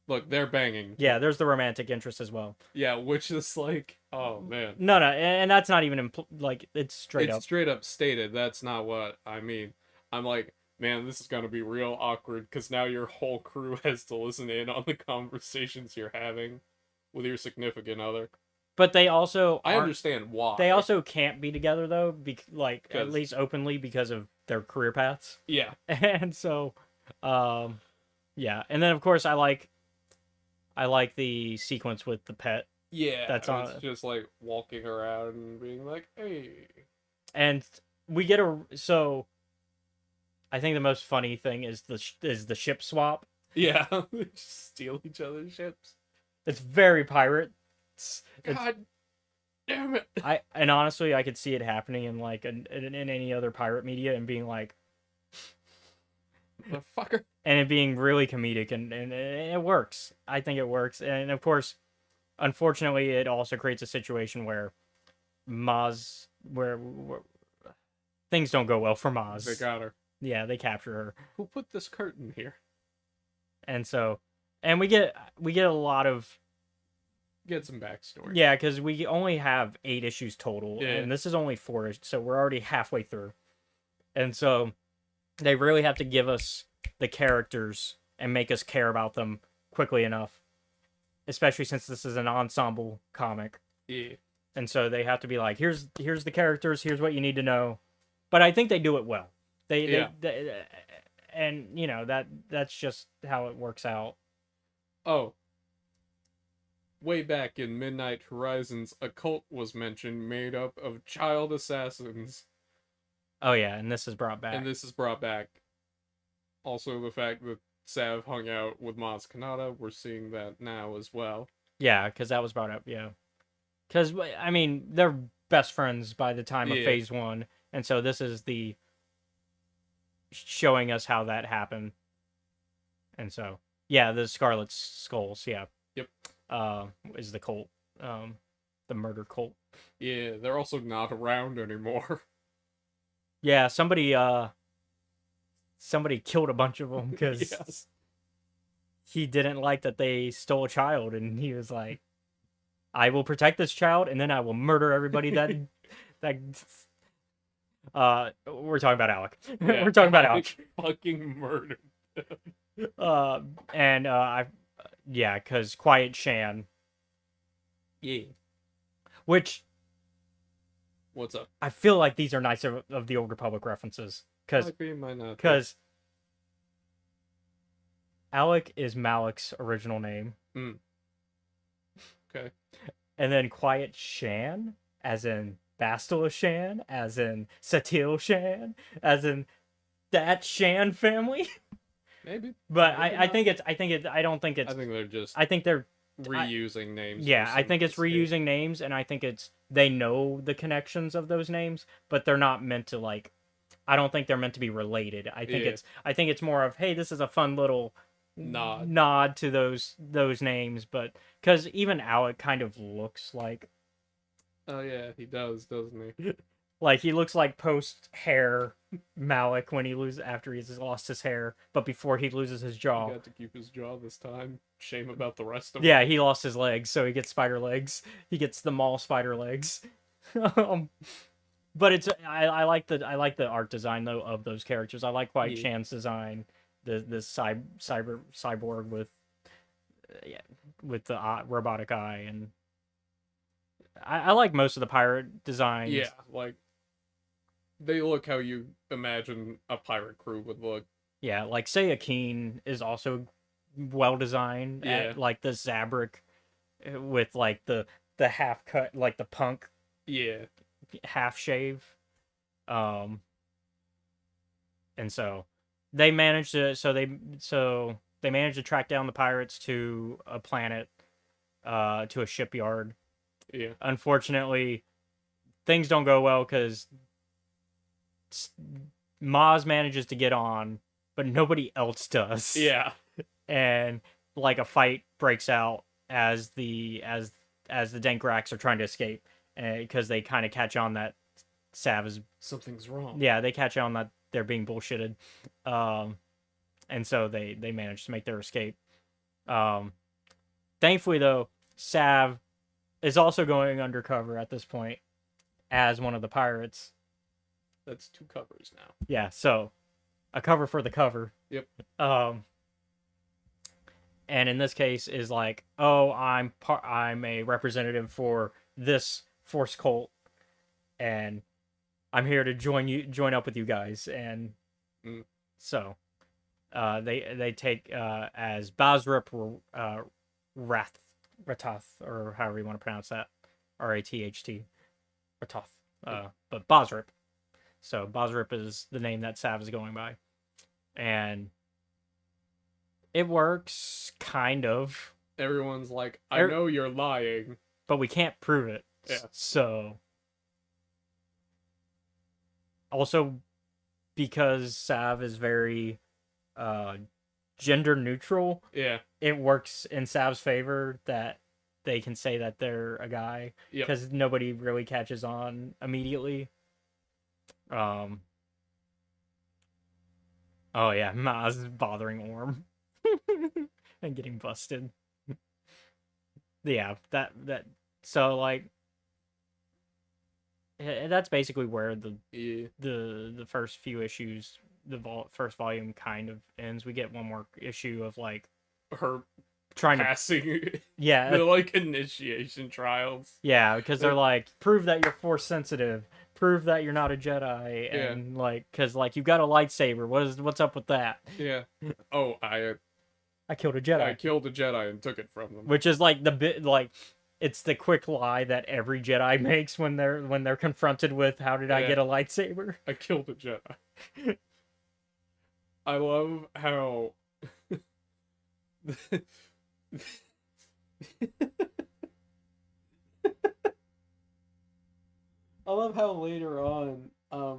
[SPEAKER 2] Look, they're banging.
[SPEAKER 6] there's the romantic interest as well.
[SPEAKER 2] Yeah, which is like, oh man.
[SPEAKER 6] No, and that's not even like it's straight
[SPEAKER 2] It's
[SPEAKER 6] up.
[SPEAKER 2] straight up stated. That's not what I mean. I'm like, man, this is gonna be real awkward because now your whole crew has to listen in on the conversations you're having with your significant other.
[SPEAKER 6] But they also
[SPEAKER 2] I
[SPEAKER 6] aren't-
[SPEAKER 2] understand why.
[SPEAKER 6] They also can't be together though, at
[SPEAKER 2] 'Cause-
[SPEAKER 6] least openly because of their career paths.
[SPEAKER 2] yeah,
[SPEAKER 6] And so, yeah. And then of course I like the sequence with the pet,
[SPEAKER 2] yeah.
[SPEAKER 6] That's
[SPEAKER 2] and
[SPEAKER 6] on-
[SPEAKER 2] It's just like walking around and being like, hey,
[SPEAKER 6] and we get I think the most funny thing is the ship swap.
[SPEAKER 2] yeah, they just steal each other's ships.
[SPEAKER 6] It's very pirate.
[SPEAKER 2] God damn it!
[SPEAKER 6] And honestly, I could see it happening in like in any other pirate media and being like,
[SPEAKER 2] Motherfucker.
[SPEAKER 6] and it being really comedic and it works. I think it works. And of course, unfortunately, it also creates a situation where where things don't go well for Maz.
[SPEAKER 2] They got her.
[SPEAKER 6] Yeah, they capture her.
[SPEAKER 2] Who put this curtain here?
[SPEAKER 6] And so, and we get a lot of,
[SPEAKER 2] Get some backstory.
[SPEAKER 6] yeah, because we only have 8 issues total,
[SPEAKER 2] Yeah.
[SPEAKER 6] and this is only 4, so we're already halfway through. And so, they really have to give us the characters and make us care about them quickly enough, especially since this is an ensemble comic.
[SPEAKER 2] Yeah.
[SPEAKER 6] And so they have to be like, here's the characters, here's what you need to know. But I think they do it well. They and you know that's just how it works out.
[SPEAKER 2] Oh. Way back in Midnight Horizons, a cult was mentioned made up of child assassins,
[SPEAKER 6] Oh yeah, and this is brought back.
[SPEAKER 2] and this is brought back. Also, the fact that Sav hung out with Maz Kanata, we're seeing that now as well.
[SPEAKER 6] Yeah, because that was brought up. Yeah, because I mean they're best friends by the time of
[SPEAKER 2] Yeah.
[SPEAKER 6] Phase 1, and so this is the showing us how that happened. And so yeah, the Scarlet Skulls. Yeah.
[SPEAKER 2] Yep.
[SPEAKER 6] Is the cult, the murder cult.
[SPEAKER 2] Yeah, they're also not around anymore.
[SPEAKER 6] Yeah, somebody killed a bunch of them because
[SPEAKER 2] Yes.
[SPEAKER 6] he didn't like that they stole a child, and he was like, "I will protect this child, and then I will murder everybody that that." We're talking about Alec.
[SPEAKER 2] Yeah,
[SPEAKER 6] We're talking about Alec.
[SPEAKER 2] Fucking murdered.
[SPEAKER 6] Because Quiet Shan,
[SPEAKER 2] Yeah.
[SPEAKER 6] which
[SPEAKER 2] What's up?
[SPEAKER 6] I feel like these are nice of the Old Republic references, because
[SPEAKER 2] Might be, might not be.
[SPEAKER 6] because Alec is Malik's original name.
[SPEAKER 2] Okay.
[SPEAKER 6] And then Quiet Shan, as in Bastila Shan, as in Satil Shan, as in that Shan family.
[SPEAKER 2] Maybe.
[SPEAKER 6] But
[SPEAKER 2] Maybe
[SPEAKER 6] I
[SPEAKER 2] not.
[SPEAKER 6] think I don't think it's
[SPEAKER 2] I think they're just
[SPEAKER 6] I think they're
[SPEAKER 2] reusing names.
[SPEAKER 6] yeah,
[SPEAKER 2] for
[SPEAKER 6] I think it's
[SPEAKER 2] simplicity.
[SPEAKER 6] reusing names, and I think it's they know the connections of those names, but they're not meant to like I don't think they're meant to be related. I think
[SPEAKER 2] Yeah.
[SPEAKER 6] it's more of, hey, this is a fun little
[SPEAKER 2] Nod.
[SPEAKER 6] to those names, but because even Alec kind of looks like
[SPEAKER 2] Oh yeah, he does, doesn't he?
[SPEAKER 6] he looks like post hair Malik when he loses after he's lost his hair, but before he loses his
[SPEAKER 2] He
[SPEAKER 6] jaw.
[SPEAKER 2] got to keep his jaw this time. Shame about the rest of
[SPEAKER 6] Yeah, he lost his legs, so he gets spider legs. He gets the mall spider legs. But it's I like the art design though of those characters. I like Quiet
[SPEAKER 2] Yeah.
[SPEAKER 6] Chan's design, the cyborg with with the robotic eye, and I like most of the pirate designs.
[SPEAKER 2] Yeah, like they look how you imagine a pirate crew would look.
[SPEAKER 6] Yeah, like say Akin is also well designed.
[SPEAKER 2] Yeah.
[SPEAKER 6] Like the Zabrak with like the half cut, like the punk
[SPEAKER 2] Yeah.
[SPEAKER 6] half shave. And so they managed to they managed to track down the pirates to a planet, to a shipyard.
[SPEAKER 2] Yeah.
[SPEAKER 6] Unfortunately, things don't go well because Maz manages to get on, but nobody else does.
[SPEAKER 2] Yeah.
[SPEAKER 6] And like a fight breaks out as the Denkraks are trying to escape, because they kind of catch on that Sav is
[SPEAKER 2] Something's wrong.
[SPEAKER 6] yeah, they catch on that they're being bullshitted, and so they manage to make their escape. Thankfully though, Sav is also going undercover at this point as one of the pirates.
[SPEAKER 2] That's 2 covers now.
[SPEAKER 6] Yeah, so a cover for the cover.
[SPEAKER 2] Yep.
[SPEAKER 6] And in this case is like, oh, I'm a representative for this force cult, and I'm here to join up with you guys. And so they take as Basrup Rathoth, or however you want to pronounce that, Ratht, Rathoth, but Basrup. So Basrup is the name that Sav is going by, and it works kind of.
[SPEAKER 2] Everyone's like, I know you're lying,
[SPEAKER 6] but we can't prove it.
[SPEAKER 2] Yeah.
[SPEAKER 6] So also because Sav is very gender neutral,
[SPEAKER 2] yeah,
[SPEAKER 6] it works in Sav's favor that they can say that they're a guy, because nobody really catches on immediately. Oh yeah, Maz is bothering Orm and getting busted. Yeah, that so like that's basically where the first few issues, first volume kind of ends. We get one more issue of like
[SPEAKER 2] her
[SPEAKER 6] trying
[SPEAKER 2] passing
[SPEAKER 6] the
[SPEAKER 2] like initiation trials.
[SPEAKER 6] Yeah, because they're like, prove that you're force sensitive, prove that you're not a Jedi, and like, because like you've got a lightsaber. What's up with that?
[SPEAKER 2] Yeah. Oh, I
[SPEAKER 6] killed a Jedi.
[SPEAKER 2] I killed a Jedi and took it from them.
[SPEAKER 6] Which is like the bit like, it's the quick lie that every Jedi makes when they're confronted with how did I get a lightsaber?
[SPEAKER 2] I killed a Jedi. I love how I love how later on, I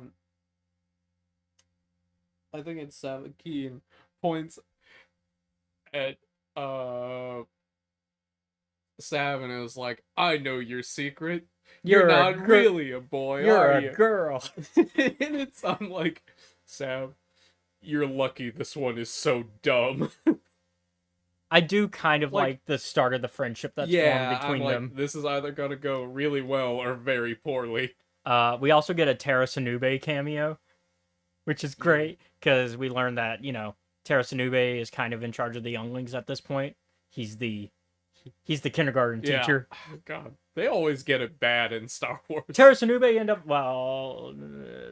[SPEAKER 2] think it's Savakeen points at Sav and is like, I know your secret. You're not really a boy,
[SPEAKER 6] you're
[SPEAKER 2] are
[SPEAKER 6] a
[SPEAKER 2] you?
[SPEAKER 6] girl.
[SPEAKER 2] And I'm like, Sav, you're lucky this one is so dumb.
[SPEAKER 6] I do kind of like the start of the friendship that's formed between them.
[SPEAKER 2] This is either gonna go really well or very poorly.
[SPEAKER 6] We also get a Terra Sanube cameo, which is great because we learn that, Terra Sanube is kind of in charge of the younglings at this point. He's the kindergarten teacher.
[SPEAKER 2] Oh, God, they always get it bad in Star Wars.
[SPEAKER 6] Terra Sanube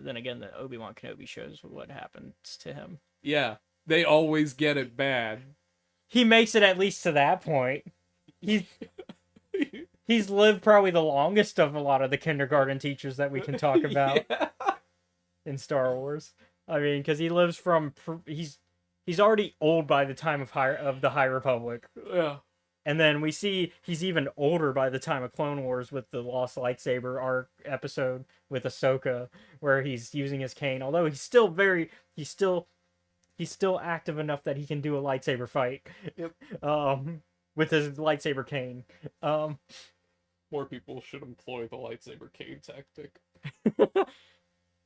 [SPEAKER 6] then again, the Obi-Wan Kenobi shows what happens to him.
[SPEAKER 2] Yeah, they always get it bad.
[SPEAKER 6] He makes it at least to that point. He's lived probably the longest of a lot of the kindergarten teachers that we can talk about in Star Wars. I mean, because he lives from he's already old by the time of the High Republic.
[SPEAKER 2] Yeah.
[SPEAKER 6] And then we see he's even older by the time of Clone Wars with the Lost Lightsaber arc episode with Ahsoka, where he's using his cane. Although he's still active enough that he can do a lightsaber fight.
[SPEAKER 2] Yep.
[SPEAKER 6] With his lightsaber cane.
[SPEAKER 2] More people should employ the lightsaber cane tactic.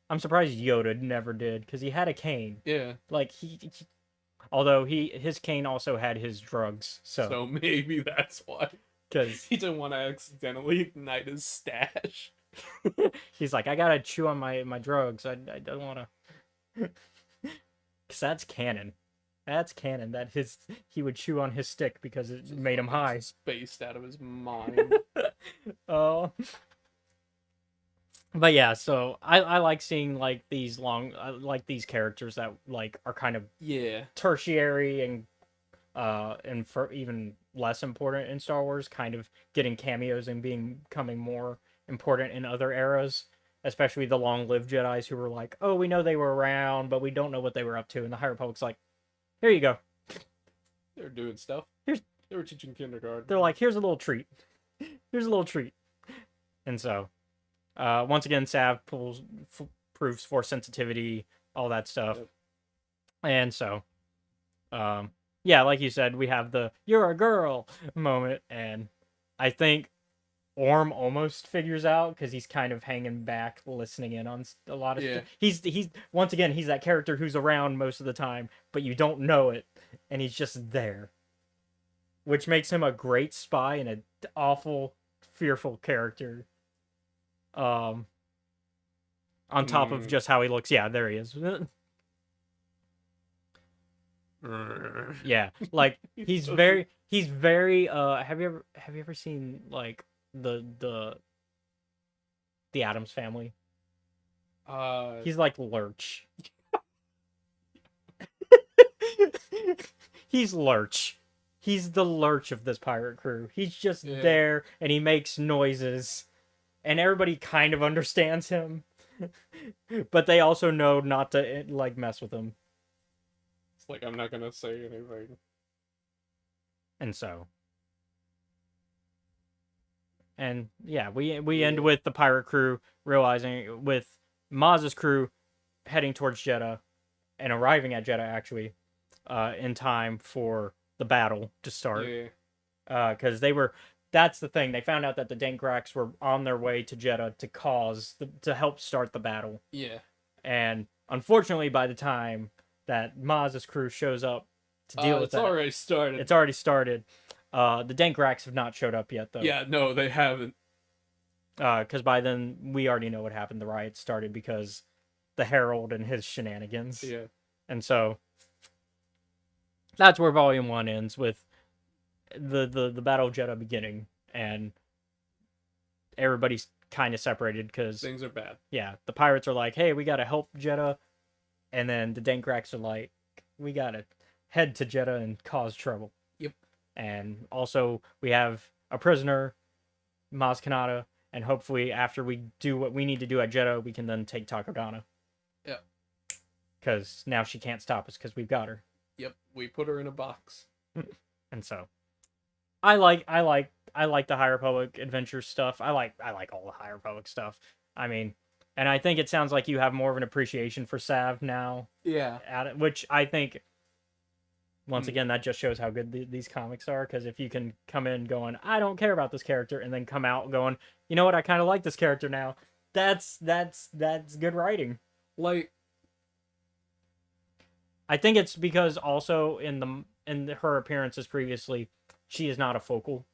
[SPEAKER 6] I'm surprised Yoda never did, because he had a cane.
[SPEAKER 2] Yeah.
[SPEAKER 6] Like although his cane also had his drugs,
[SPEAKER 2] so maybe that's why.
[SPEAKER 6] Because
[SPEAKER 2] he didn't want to accidentally ignite his stash.
[SPEAKER 6] He's like, I gotta chew on my drugs. I don't want to. Because that's canon. That's canon. That he would chew on his stick because it made him high.
[SPEAKER 2] Spaced out of his mind.
[SPEAKER 6] Oh. But yeah, so I like seeing like these like these characters that like are kind of
[SPEAKER 2] Yeah.
[SPEAKER 6] tertiary and for even less important in Star Wars, kind of getting cameos and becoming more important in other eras, especially the long-lived Jedis who were like, oh, we know they were around, but we don't know what they were up to, and the High Republic's like, here you go.
[SPEAKER 2] They're doing stuff.
[SPEAKER 6] Here's-
[SPEAKER 2] They were teaching kindergarten.
[SPEAKER 6] They're like, here's a little treat. Here's a little treat. And so, once again, Sav proves Force sensitivity, all that stuff.
[SPEAKER 2] Yep.
[SPEAKER 6] And so, yeah, like you said, we have the "you're a girl" moment, and I think Orm almost figures out because he's kind of hanging back, listening in on a lot of
[SPEAKER 2] Yeah.
[SPEAKER 6] He's once again he's that character who's around most of the time, but you don't know it, and he's just there, which makes him a great spy and an awful, fearful character. On top of just how he looks, yeah, there he is. Yeah, like he's very have you ever seen like the Addams Family? He's like Lurch. He's Lurch. He's the Lurch of this pirate crew. He's just there and he makes noises and everybody kind of understands him. But they also know not to like mess with him.
[SPEAKER 2] It's like, I'm not gonna say anything.
[SPEAKER 6] And so, and yeah, we end with the pirate crew realizing, with Maz's crew heading towards Jeddah and arriving at Jeddah actually, in time for the battle to start.
[SPEAKER 2] Yeah.
[SPEAKER 6] Because that's the thing. They found out that the Dankrax were on their way to Jeddah to help start the battle.
[SPEAKER 2] Yeah.
[SPEAKER 6] And unfortunately, by the time that Maz's crew shows up to deal with
[SPEAKER 2] it's
[SPEAKER 6] that,
[SPEAKER 2] already started.
[SPEAKER 6] it's already started. The Dankrax have not showed up yet, though.
[SPEAKER 2] Yeah, no, they haven't.
[SPEAKER 6] Because by then, we already know what happened. The riot started because the Herald and his shenanigans.
[SPEAKER 2] Yeah.
[SPEAKER 6] And so, that's where Volume 1 ends, with the Battle of Jeddah beginning, and everybody's kind of separated because
[SPEAKER 2] Things are bad.
[SPEAKER 6] yeah, the pirates are like, hey, we gotta help Jeddah, and then the Dankrax are like, we gotta head to Jeddah and cause trouble.
[SPEAKER 2] Yep.
[SPEAKER 6] And also we have a prisoner, Maz Kanata, and hopefully after we do what we need to do at Jeddah, we can then take Takodana.
[SPEAKER 2] Yep.
[SPEAKER 6] Because now she can't stop us because we've got her.
[SPEAKER 2] Yep, we put her in a box.
[SPEAKER 6] And so, I like the High Republic adventure stuff. I like all the High Republic stuff. I mean, and I think it sounds like you have more of an appreciation for Sav now.
[SPEAKER 2] Yeah.
[SPEAKER 6] Which I think, once again, that just shows how good these comics are. Because if you can come in going, I don't care about this character, and then come out going, you know what, I kind of like this character now. That's good writing.
[SPEAKER 2] Like,
[SPEAKER 6] I think it's because also in her appearances previously, she is not a focal.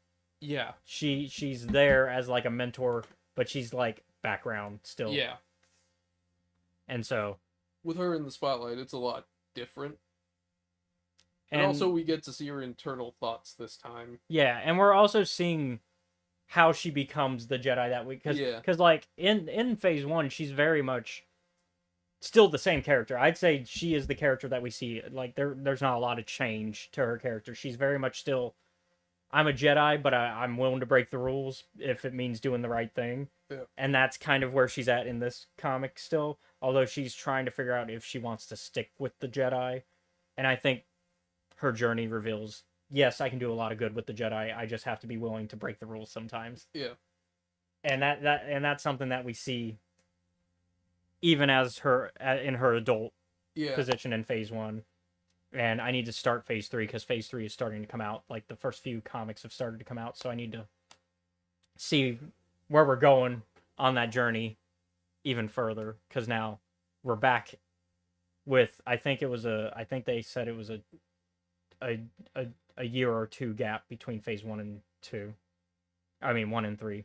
[SPEAKER 2] yeah.
[SPEAKER 6] She's there as like a mentor, but she's like background still.
[SPEAKER 2] Yeah.
[SPEAKER 6] And so,
[SPEAKER 2] With her in the spotlight, it's a lot different. And
[SPEAKER 6] and
[SPEAKER 2] also, we get to see her internal thoughts this time.
[SPEAKER 6] yeah, and we're also seeing how she becomes the Jedi that we
[SPEAKER 2] Yeah.
[SPEAKER 6] because like in Phase 1, she's very much still the same character. I'd say she is the character that we see. Like there's not a lot of change to her character. She's very much still, I'm a Jedi, but I'm willing to break the rules if it means doing the right thing.
[SPEAKER 2] Yeah.
[SPEAKER 6] And that's kind of where she's at in this comic still, although she's trying to figure out if she wants to stick with the Jedi. And I think her journey reveals, yes, I can do a lot of good with the Jedi. I just have to be willing to break the rules sometimes.
[SPEAKER 2] Yeah.
[SPEAKER 6] And that's something that we see even as her in her adult
[SPEAKER 2] Yeah.
[SPEAKER 6] position in Phase 1. And I need to start Phase 3 because Phase 3 is starting to come out. Like, the first few comics have started to come out, so I need to see where we're going on that journey even further, because now we're back with, I think they said it was a year or two gap between Phase 1 and 2. I mean 1 and 3.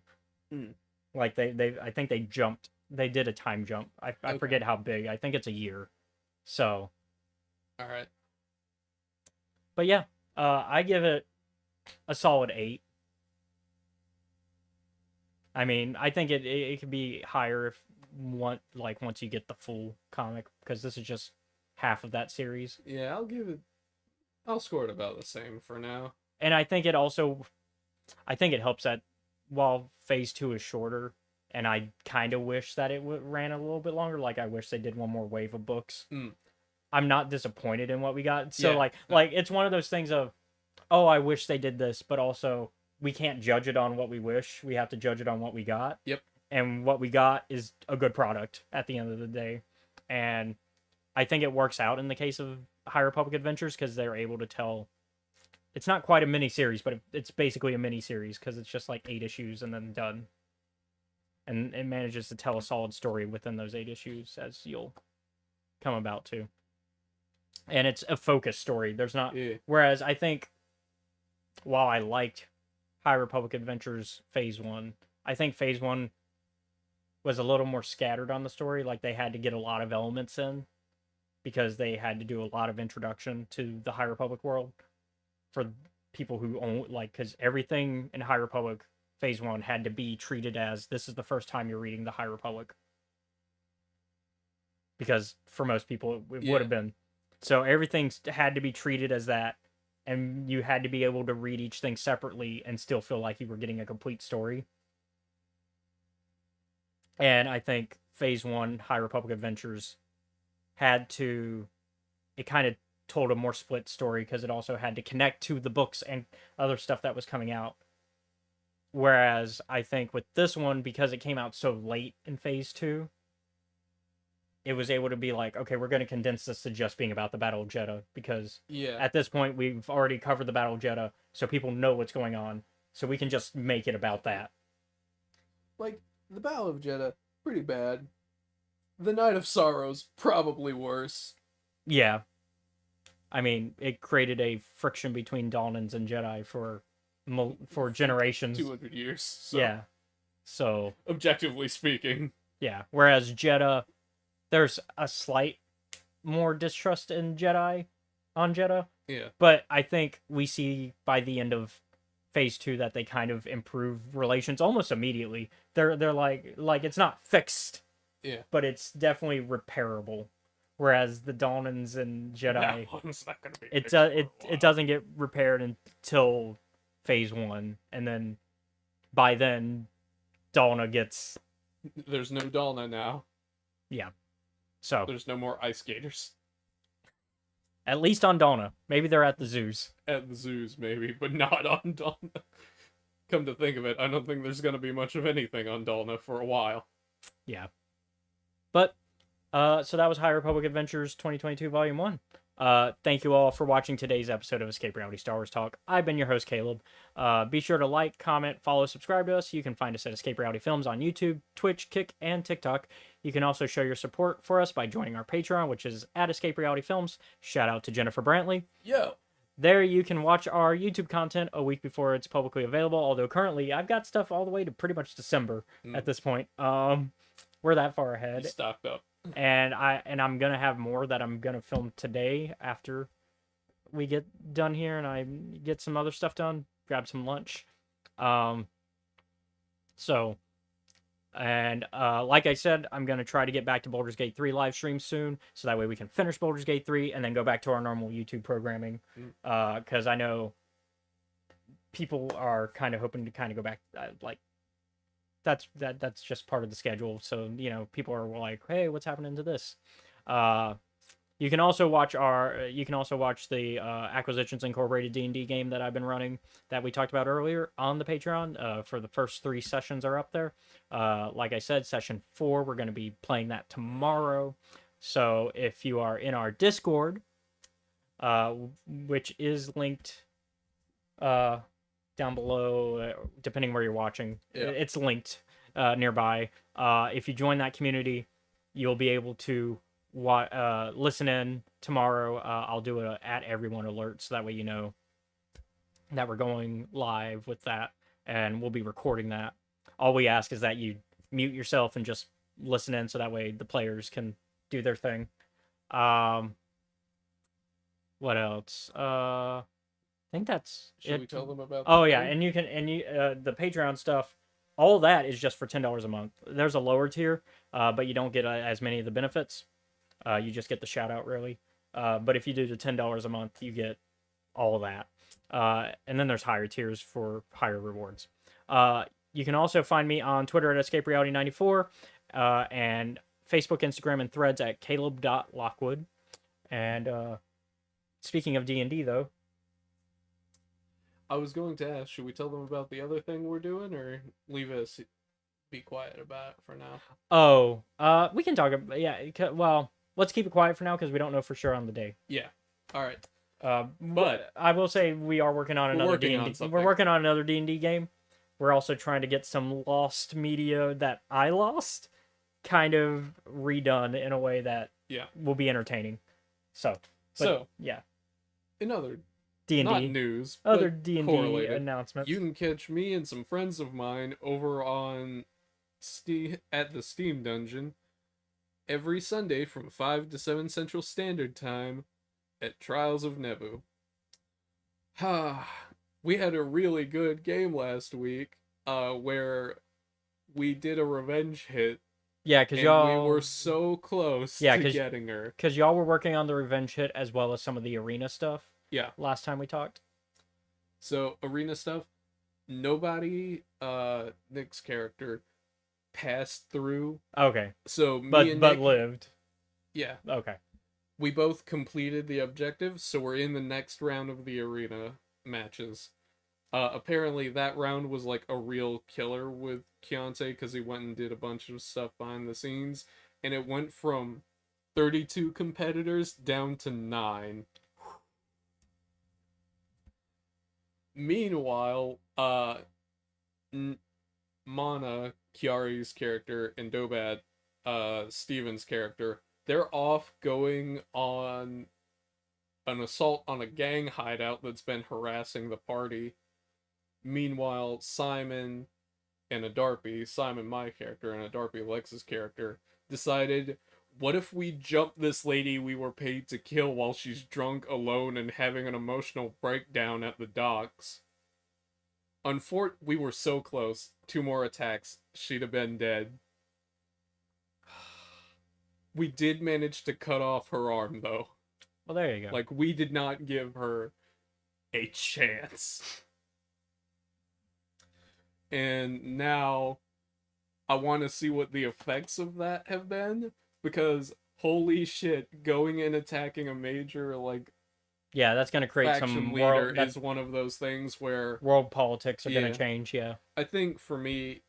[SPEAKER 6] Like I think they did a time jump. I
[SPEAKER 2] Okay.
[SPEAKER 6] forget how big. I think it's a year. So
[SPEAKER 2] All right.
[SPEAKER 6] But yeah, I give it a solid 8. I mean, I think it could be higher if once you get the full comic, because this is just half of that series.
[SPEAKER 2] Yeah, I'll score it about the same for now.
[SPEAKER 6] And I think it helps that while phase 2 is shorter, and I kind of wish that it ran a little bit longer. Like I wish they did one more wave of books. I'm not disappointed in what we got. So
[SPEAKER 2] Yeah.
[SPEAKER 6] like it's one of those things of, oh, I wish they did this, but also we can't judge it on what we wish. We have to judge it on what we got.
[SPEAKER 2] Yep.
[SPEAKER 6] And what we got is a good product at the end of the day. And I think it works out in the case of High Republic Adventures because they're able to tell. It's not quite a mini series, but it's basically a mini series because it's just like 8 issues and then done. And it manages to tell a solid story within those 8 issues, as you'll come about to. And it's a focused story. There's not.
[SPEAKER 2] Yeah.
[SPEAKER 6] Whereas I think, while I liked High Republic Adventures Phase 1, I think Phase 1 was a little more scattered on the story. Like they had to get a lot of elements in because they had to do a lot of introduction to the High Republic world for people who own, like, because everything in High Republic Phase 1 had to be treated as this is the first time you're reading the High Republic. Because for most people, it would have been. So everything had to be treated as that, and you had to be able to read each thing separately and still feel like you were getting a complete story. And I think Phase 1, High Republic Adventures, it kind of told a more split story because it also had to connect to the books and other stuff that was coming out. Whereas I think with this one, because it came out so late in Phase 2, it was able to be like, okay, we're going to condense this to just being about the Battle of Jeddah, because at this point we've already covered the Battle of Jeddah, so people know what's going on, so we can just make it about that.
[SPEAKER 2] Like, the Battle of Jeddah, pretty bad. The Night of Sorrows, probably worse.
[SPEAKER 6] Yeah. I mean, it created a friction between Dawnins and Jedi for generations.
[SPEAKER 2] 200 years. So,
[SPEAKER 6] yeah. So,
[SPEAKER 2] objectively speaking.
[SPEAKER 6] Yeah. Whereas Jeddah, there's a slight more distrust in Jeddah.
[SPEAKER 2] Yeah.
[SPEAKER 6] But I think we see by the end of Phase 2 that they kind of improve relations almost immediately. They're like it's not fixed.
[SPEAKER 2] Yeah.
[SPEAKER 6] But it's definitely repairable. Whereas the Dawnins and Jedi,
[SPEAKER 2] That one's not gonna be
[SPEAKER 6] it doesn't get repaired until Phase 1, and then by then Dalna gets.
[SPEAKER 2] There's no Dalna now.
[SPEAKER 6] Yeah. So
[SPEAKER 2] there's no more ice skaters.
[SPEAKER 6] At least on Dalna. Maybe they're at the zoos.
[SPEAKER 2] At the zoos, maybe, but not on Dalna. Come to think of it, I don't think there's gonna be much of anything on Dalna for a while.
[SPEAKER 6] Yeah. But so that was High Republic Adventures 2022 Volume 1. Thank you all for watching today's episode of Escape Reality Star Wars Talk. I've been your host, Caleb. Be sure to like, comment, follow, subscribe to us. You can find us at Escape Reality Films on YouTube, Twitch, Kick, and TikTok. You can also show your support for us by joining our Patreon, which is at Escape Reality Films. Shout out to Jennifer Brantley.
[SPEAKER 2] Yo!
[SPEAKER 6] There you can watch our YouTube content a week before it's publicly available, although currently I've got stuff all the way to pretty much December at this point. We're that far ahead.
[SPEAKER 2] He's stocked up.
[SPEAKER 6] And I'm gonna have more that I'm gonna film today after we get done here and I get some other stuff done, grab some lunch. Like I said, I'm gonna try to get back to Baldur's Gate 3 live stream soon, so that way we can finish Baldur's Gate 3 and then go back to our normal YouTube programming. Because I know people are kind of hoping to kind of go back, that's just part of the schedule. So, people are like, hey, what's happening to this? You can also watch the Acquisitions Incorporated D&D game that I've been running that we talked about earlier on the Patreon. For the first 3 sessions are up there. Like I said, session 4, we're going to be playing that tomorrow. So if you are in our Discord, which is linked down below, depending where you're watching. It's linked nearby. If you join that community, you'll be able to listen in tomorrow. I'll do a at everyone alert, so that way you know that we're going live with that, and we'll be recording that. All we ask is that you mute yourself and just listen in, so that way the players can do their thing. What else? I think that's
[SPEAKER 2] Should
[SPEAKER 6] it.
[SPEAKER 2] we tell them about?
[SPEAKER 6] Oh
[SPEAKER 2] the
[SPEAKER 6] yeah,
[SPEAKER 2] thing?
[SPEAKER 6] and you can the Patreon stuff. All that is just for $10 a month. There's a lower tier, but you don't get as many of the benefits. You just get the shout out really. But if you do the $10 a month, you get all of that. And then there's higher tiers for higher rewards. You can also find me on Twitter at Escape Reality 94, and Facebook, Instagram, and Threads at Caleb.Lockwood. And speaking of D&D though,
[SPEAKER 2] I was going to ask, should we tell them about the other thing we're doing, or leave us be quiet about it for now?
[SPEAKER 6] we can talk about well, let's keep it quiet for now because we don't know for sure on the day.
[SPEAKER 2] Yeah. All right.
[SPEAKER 6] But I will say we are working on another
[SPEAKER 2] working on
[SPEAKER 6] D&D.
[SPEAKER 2] something.
[SPEAKER 6] We're working on another D&D game. We're also trying to get some lost media that I lost kind of redone in a way that
[SPEAKER 2] Yeah.
[SPEAKER 6] will be entertaining. So yeah,
[SPEAKER 2] in other
[SPEAKER 6] D&D,
[SPEAKER 2] not news,
[SPEAKER 6] other
[SPEAKER 2] but
[SPEAKER 6] D&D
[SPEAKER 2] correlated,
[SPEAKER 6] announcements.
[SPEAKER 2] you can catch me and some friends of mine over on at the Steam Dungeon every Sunday from 5 to 7 Central Standard Time at Trials of Nebu. We had a really good game last week where we did a revenge hit,
[SPEAKER 6] Yeah, because
[SPEAKER 2] and
[SPEAKER 6] y'all
[SPEAKER 2] we were so close
[SPEAKER 6] Yeah,
[SPEAKER 2] to
[SPEAKER 6] 'cause-
[SPEAKER 2] getting her.
[SPEAKER 6] because y'all were working on the revenge hit as well as some of the arena stuff.
[SPEAKER 2] Yeah.
[SPEAKER 6] Last time we talked.
[SPEAKER 2] So arena stuff, nobody, Nick's character, passed through.
[SPEAKER 6] Okay,
[SPEAKER 2] So me
[SPEAKER 6] but
[SPEAKER 2] and
[SPEAKER 6] but
[SPEAKER 2] Nick,
[SPEAKER 6] lived.
[SPEAKER 2] yeah,
[SPEAKER 6] Okay.
[SPEAKER 2] we both completed the objective, so we're in the next round of the arena matches. Apparently that round was like a real killer with Keontae because he went and did a bunch of stuff behind the scenes, and it went from 32 competitors down to 9. Meanwhile, Mana, Kiari's character, and Dobad, Steven's character, they're off going on an assault on a gang hideout that's been harassing the party. Meanwhile, Simon and Adarpi, Simon my character and Adarpi Lex's character, decided, what if we jump this lady we were paid to kill while she's drunk, alone, and having an emotional breakdown at the docks? We were so close. 2 more attacks, she'd have been dead. We did manage to cut off her arm, though.
[SPEAKER 6] Well, there you go.
[SPEAKER 2] Like, we did not give her a chance. And now, I want to see what the effects of that have been, because holy shit, going and attacking a major, like,
[SPEAKER 6] yeah, that's gonna create
[SPEAKER 2] faction
[SPEAKER 6] some
[SPEAKER 2] leader
[SPEAKER 6] world.
[SPEAKER 2] is one of those things where
[SPEAKER 6] World politics are
[SPEAKER 2] Yeah.
[SPEAKER 6] gonna change. Yeah.
[SPEAKER 2] I think for me,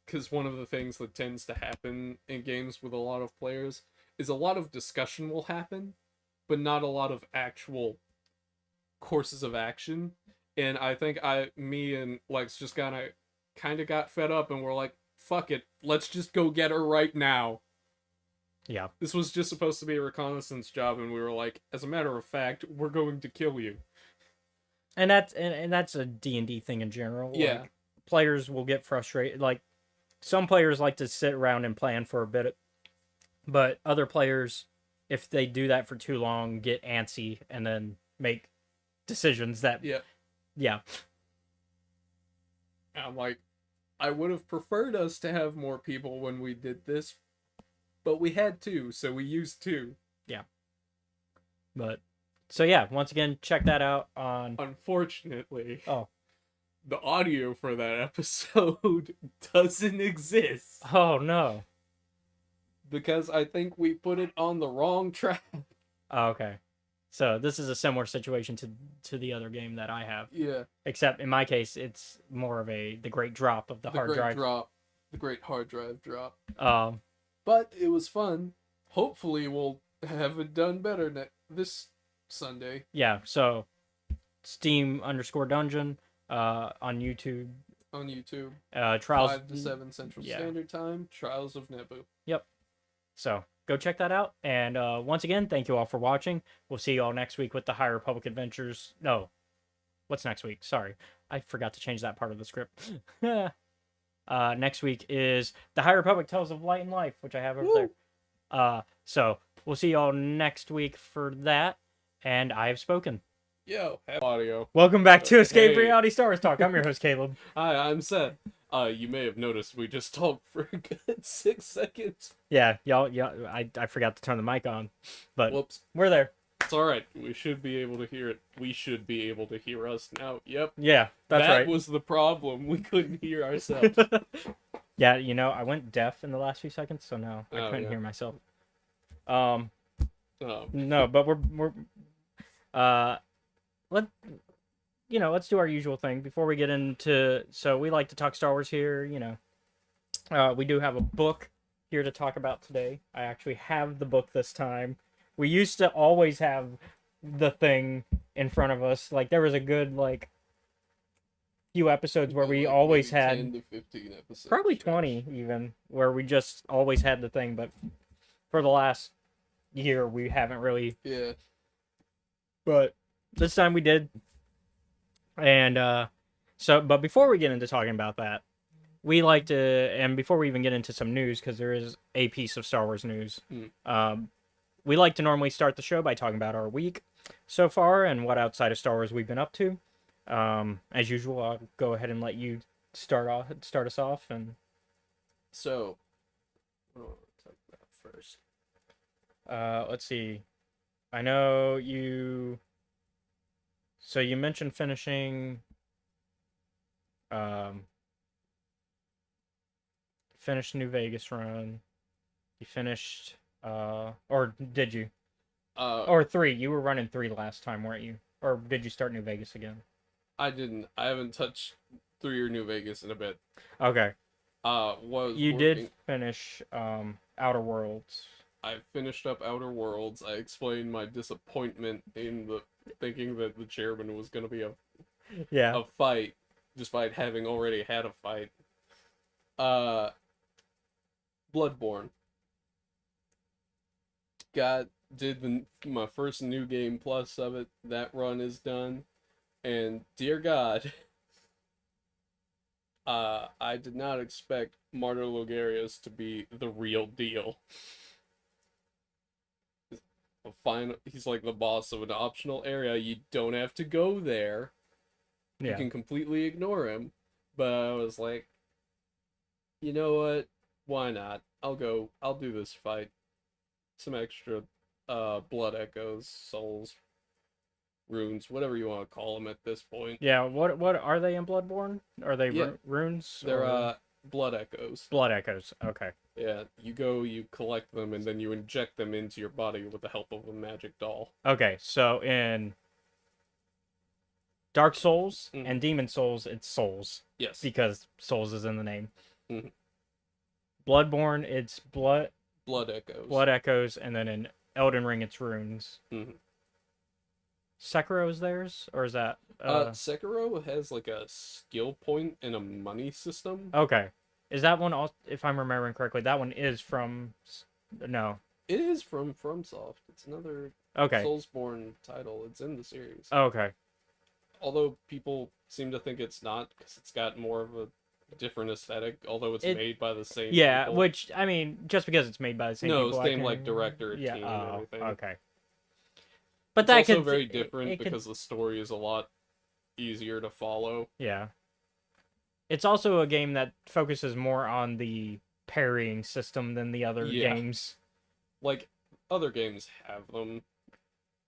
[SPEAKER 2] because one of the things that tends to happen in games with a lot of players is a lot of discussion will happen, but not a lot of actual courses of action. And I think me and Lex just kind of got fed up, and we're like, fuck it, let's just go get her right now.
[SPEAKER 6] Yeah.
[SPEAKER 2] This was just supposed to be a reconnaissance job, and we were like, as a matter of fact, we're going to kill you.
[SPEAKER 6] And that's a D&D thing in general.
[SPEAKER 2] Yeah.
[SPEAKER 6] Like, players will get frustrated. Like, some players like to sit around and plan for a bit, but other players, if they do that for too long, get antsy and then make decisions that
[SPEAKER 2] Yeah.
[SPEAKER 6] yeah.
[SPEAKER 2] I'm like, I would have preferred us to have more people when we did this, but we had 2, so we used 2.
[SPEAKER 6] But so yeah, once again, check that out on
[SPEAKER 2] Unfortunately,
[SPEAKER 6] Oh.
[SPEAKER 2] the audio for that episode doesn't exist
[SPEAKER 6] Oh no.
[SPEAKER 2] because I think we put it on the wrong track.
[SPEAKER 6] Oh, okay. So this is a similar situation to the other game that I have,
[SPEAKER 2] Yeah,
[SPEAKER 6] except in my case, it's more of the great drop of the hard drive.
[SPEAKER 2] the great hard drive drop.
[SPEAKER 6] Um,
[SPEAKER 2] But it was fun. Hopefully, we'll have it done better this Sunday.
[SPEAKER 6] yeah. So Steam_Dungeon on YouTube.
[SPEAKER 2] On YouTube,
[SPEAKER 6] Trials
[SPEAKER 2] 5 to 7 Central
[SPEAKER 6] yeah.
[SPEAKER 2] Standard Time, Trials of Nebu.
[SPEAKER 6] So go check that out. And once again, thank you all for watching. We'll see you all next week with the High Republic Adventures. No, what's next week? Sorry, I forgot to change that part of the script. Next week is the High Republic Tales of Light and Life, which I have over there. So we'll see you all next week for that. And I have spoken.
[SPEAKER 2] Yo, have audio.
[SPEAKER 6] Welcome back to Escape
[SPEAKER 2] Hey.
[SPEAKER 6] Reality Star Wars Talk. I'm your host, Caleb.
[SPEAKER 2] Hi, I'm Seth. You may have noticed we just talked for a good 6 seconds.
[SPEAKER 6] Yeah, y'all, I forgot to turn the mic on, but
[SPEAKER 2] Whoops.
[SPEAKER 6] we're there.
[SPEAKER 2] It's alright. We should be able to hear it. We should be able to hear us now. Yep.
[SPEAKER 6] Yeah, that's
[SPEAKER 2] that
[SPEAKER 6] right.
[SPEAKER 2] was the problem. We couldn't hear ourselves.
[SPEAKER 6] Yeah, you know, I went deaf in the last few seconds, so no, I
[SPEAKER 2] Oh,
[SPEAKER 6] couldn't
[SPEAKER 2] yeah.
[SPEAKER 6] hear myself.
[SPEAKER 2] Um,
[SPEAKER 6] No, but let's do our usual thing before we get into. So we like to talk Star Wars here. We do have a book here to talk about today. I actually have the book this time. We used to always have the thing in front of us. Like there was a good few episodes where we
[SPEAKER 2] like
[SPEAKER 6] always
[SPEAKER 2] maybe
[SPEAKER 6] had
[SPEAKER 2] 10 to 15 episodes.
[SPEAKER 6] probably 20 even, where we just always had the thing. But for the last year, we haven't really.
[SPEAKER 2] Yeah.
[SPEAKER 6] But this time we did. And but before we get into talking about that, we like to, and before we even get into some news, because there is a piece of Star Wars news, we like to normally start the show by talking about our week so far and what outside of Star Wars we've been up to. As usual, I'll go ahead and let you start us off. And
[SPEAKER 2] So, what do I want to talk about first?
[SPEAKER 6] let's see. I know you. So you mentioned finishing. Finished New Vegas run. You finished. Or did you? Or 3. You were running 3 last time, weren't you? Or did you start New Vegas again?
[SPEAKER 2] I didn't. I haven't touched 3 or New Vegas in a bit.
[SPEAKER 6] Okay.
[SPEAKER 2] Was
[SPEAKER 6] You
[SPEAKER 2] working,
[SPEAKER 6] did finish Outer Worlds.
[SPEAKER 2] I finished up Outer Worlds. I explained my disappointment in the thinking that the chairman was going to be
[SPEAKER 6] Yeah.
[SPEAKER 2] a fight, despite having already had a fight. Bloodborne. Did my first New Game Plus of it. That run is done. And dear God, I did not expect Martyr Logarius to be the real deal. He's like the boss of an optional area. You don't have to go there. You
[SPEAKER 6] Yeah.
[SPEAKER 2] can completely ignore him. But I was like, you know what? Why not? I'll do this fight. Some extra blood echoes, souls, runes, whatever you want to call them at this point.
[SPEAKER 6] Yeah. What are they in Bloodborne? Are they
[SPEAKER 2] Yeah.
[SPEAKER 6] runes?
[SPEAKER 2] They're
[SPEAKER 6] or-
[SPEAKER 2] blood echoes.
[SPEAKER 6] Blood echoes. Okay.
[SPEAKER 2] Yeah, you collect them, and then you inject them into your body with the help of a magic doll.
[SPEAKER 6] Okay. So in Dark Souls
[SPEAKER 2] Mhm.
[SPEAKER 6] and Demon Souls, it's souls
[SPEAKER 2] Yes.
[SPEAKER 6] because souls is in the name.
[SPEAKER 2] Mhm.
[SPEAKER 6] Bloodborne, it's blood
[SPEAKER 2] Blood echoes.
[SPEAKER 6] echoes, and then in Elden Ring, it's runes.
[SPEAKER 2] Mhm.
[SPEAKER 6] Sekiro is theirs, or is that?
[SPEAKER 2] Sekiro has like a skill point and a money system.
[SPEAKER 6] Okay. Is that one? If I'm remembering correctly, that one is from. No.
[SPEAKER 2] It is from FromSoft. It's another
[SPEAKER 6] Okay.
[SPEAKER 2] Soulsborne title. It's in the series.
[SPEAKER 6] Okay.
[SPEAKER 2] Although people seem to think it's not because it's got more of a different aesthetic. Although it's
[SPEAKER 6] It-
[SPEAKER 2] made by the same.
[SPEAKER 6] Yeah,
[SPEAKER 2] people.
[SPEAKER 6] which I mean, just because it's made by the same
[SPEAKER 2] No,
[SPEAKER 6] people,
[SPEAKER 2] same like director,
[SPEAKER 6] yeah,
[SPEAKER 2] team, and everything.
[SPEAKER 6] okay. But
[SPEAKER 2] It's
[SPEAKER 6] that
[SPEAKER 2] also
[SPEAKER 6] could
[SPEAKER 2] very
[SPEAKER 6] it-
[SPEAKER 2] different
[SPEAKER 6] it could-
[SPEAKER 2] because the story is a lot easier to follow.
[SPEAKER 6] yeah, it's also a game that focuses more on the parrying system than the other
[SPEAKER 2] Yeah.
[SPEAKER 6] games.
[SPEAKER 2] Like other games have them.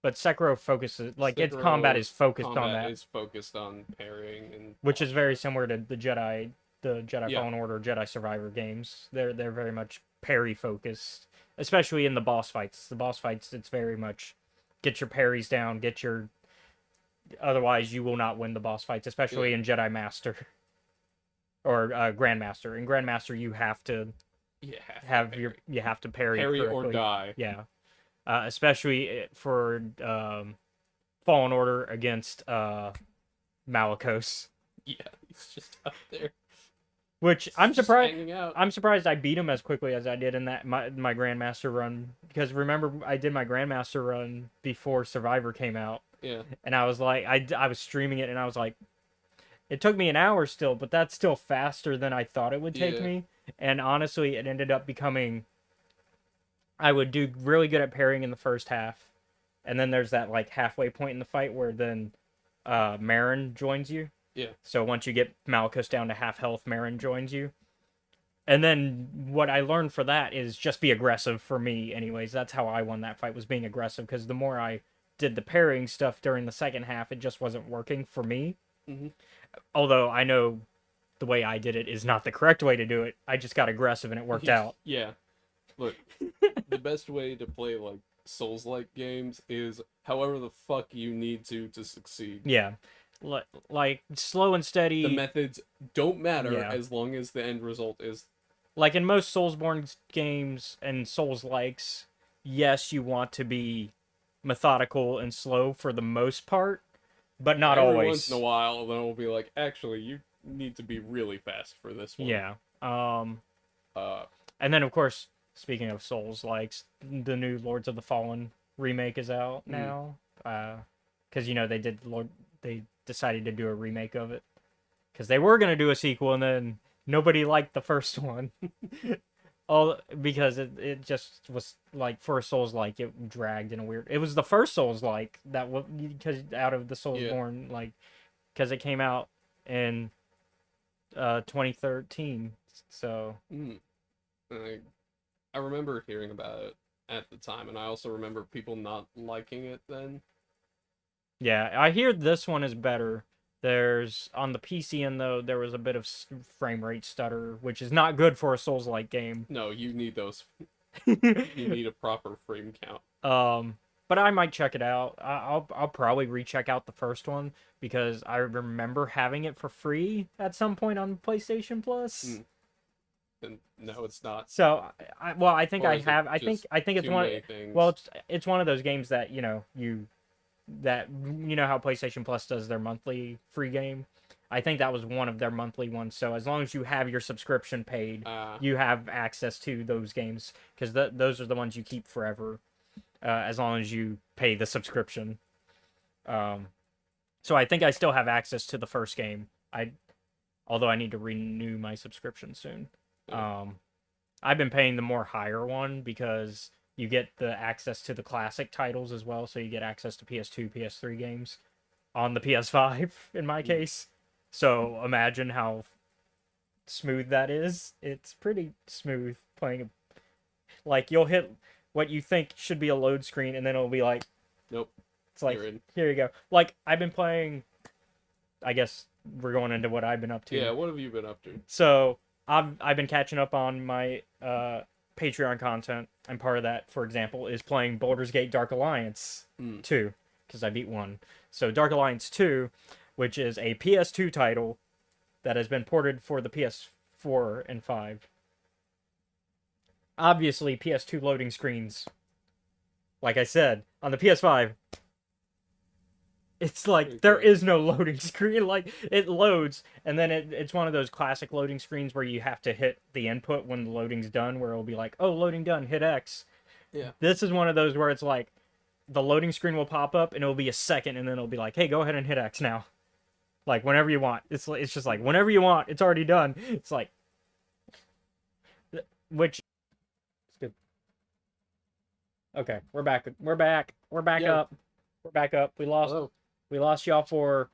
[SPEAKER 6] But Sekiro focuses its combat
[SPEAKER 2] Sekiro
[SPEAKER 6] is focused on
[SPEAKER 2] Combat
[SPEAKER 6] that,
[SPEAKER 2] is focused on parrying and
[SPEAKER 6] which is very similar to the Jedi
[SPEAKER 2] Yeah.
[SPEAKER 6] Fallen Order, Jedi Survivor games. They're very much parry focused, especially in the boss fights. The boss fights, it's very much get your parries down, otherwise you will not win the boss fights, especially in Jedi Master or Grandmaster. In Grandmaster, you have to
[SPEAKER 2] you
[SPEAKER 6] you have to parry
[SPEAKER 2] parry or
[SPEAKER 6] correctly.
[SPEAKER 2] die.
[SPEAKER 6] Yeah, especially for Fallen Order against Malicos,
[SPEAKER 2] Yeah, he's just up there.
[SPEAKER 6] which I'm
[SPEAKER 2] just
[SPEAKER 6] surprised.
[SPEAKER 2] hanging out.
[SPEAKER 6] I'm surprised I beat him as quickly as I did in that my Grandmaster run, because remember I did my Grandmaster run before Survivor came out,
[SPEAKER 2] Yeah,
[SPEAKER 6] and I was like I was streaming it and I was like, it took me an hour still, but that's still faster than I thought it would take
[SPEAKER 2] Yeah.
[SPEAKER 6] me. And honestly, it ended up becoming I would do really good at parrying in the first half, and then there's that like halfway point in the fight where then Marin joins you.
[SPEAKER 2] Yeah.
[SPEAKER 6] So once you get Malchus down to half health, Marin joins you. And then what I learned for that is just be aggressive for me anyways. That's how I won that fight, was being aggressive, because the more I did the parrying stuff during the second half, it just wasn't working for me.
[SPEAKER 2] Mhm.
[SPEAKER 6] Although I know the way I did it is not the correct way to do it. I just got aggressive and it worked out.
[SPEAKER 2] Yeah. Look, the best way to play like Souls-like games is however the fuck you need to succeed.
[SPEAKER 6] Yeah. Like slow and steady.
[SPEAKER 2] The methods don't matter
[SPEAKER 6] Yeah.
[SPEAKER 2] as long as the end result is
[SPEAKER 6] Like in most Soulsborne games and Souls-likes, yes, you want to be methodical and slow for the most part, but not
[SPEAKER 2] every
[SPEAKER 6] always.
[SPEAKER 2] once in a while. Then we'll be like, actually, you need to be really fast for this one.
[SPEAKER 6] Yeah.
[SPEAKER 2] Uh,
[SPEAKER 6] And then of course, speaking of Souls-likes, the new Lords of the Fallen remake is out now. Because they decided to do a remake of it because they were gonna do a sequel and then nobody liked the first one. All because it just was like, for a Souls-like, it dragged in a weird. It was the first Souls-like that was, because out of the Soulsborne, like, because it came out in 2013. So
[SPEAKER 2] I remember hearing about it at the time, and I also remember people not liking it then.
[SPEAKER 6] yeah, I hear this one is better. There's on the PC end though, there was a bit of frame rate stutter, which is not good for a Souls-like game.
[SPEAKER 2] No, you need those. You need a proper frame count.
[SPEAKER 6] But I might check it out. I'll probably recheck out the first one because I remember having it for free at some point on PlayStation Plus.
[SPEAKER 2] And no, it's not.
[SPEAKER 6] So I think
[SPEAKER 2] Or
[SPEAKER 6] I
[SPEAKER 2] is it
[SPEAKER 6] have. I think it's
[SPEAKER 2] too
[SPEAKER 6] one.
[SPEAKER 2] many things?
[SPEAKER 6] Well, it's one of those games that how PlayStation Plus does their monthly free game. I think that was one of their monthly ones. So as long as you have your subscription paid, you have access to those games because those are the ones you keep forever, as long as you pay the subscription. So I think I still have access to the first game. Although I need to renew my subscription soon. I've been paying the more higher one because you get the access to the classic titles as well. So you get access to PS2, PS3 games on the PS5 in my case. So imagine how smooth that is. It's pretty smooth playing. Like, you'll hit what you think should be a load screen, and then it'll be like,
[SPEAKER 2] nope.
[SPEAKER 6] It's like,
[SPEAKER 2] You're in.
[SPEAKER 6] here you go. Like, I've been playing. I guess we're going into what I've been up to.
[SPEAKER 2] Yeah, what have you been up to?
[SPEAKER 6] So I've been catching up on my Patreon content, and part of that, for example, is playing Baldur's Gate Dark Alliance 2, because I beat 1. So Dark Alliance 2, which is a PS2 title that has been ported for the PS4 and 5. Obviously, PS2 loading screens, like I said, on the PS5, it's like there is no loading screen. Like, it loads, and then it's one of those classic loading screens where you have to hit the input when the loading's done, where it'll be like, oh, loading done, hit X.
[SPEAKER 2] Yeah.
[SPEAKER 6] This is one of those where it's like, the loading screen will pop up, and it'll be a second, and then it'll be like, hey, go ahead and hit X now. Like, whenever you want. It's just like, whenever you want, it's already done. It's like, which, it's good. Okay, we're back. We're back. We're back
[SPEAKER 2] Yo.
[SPEAKER 6] up. We're back up. We lost y'all for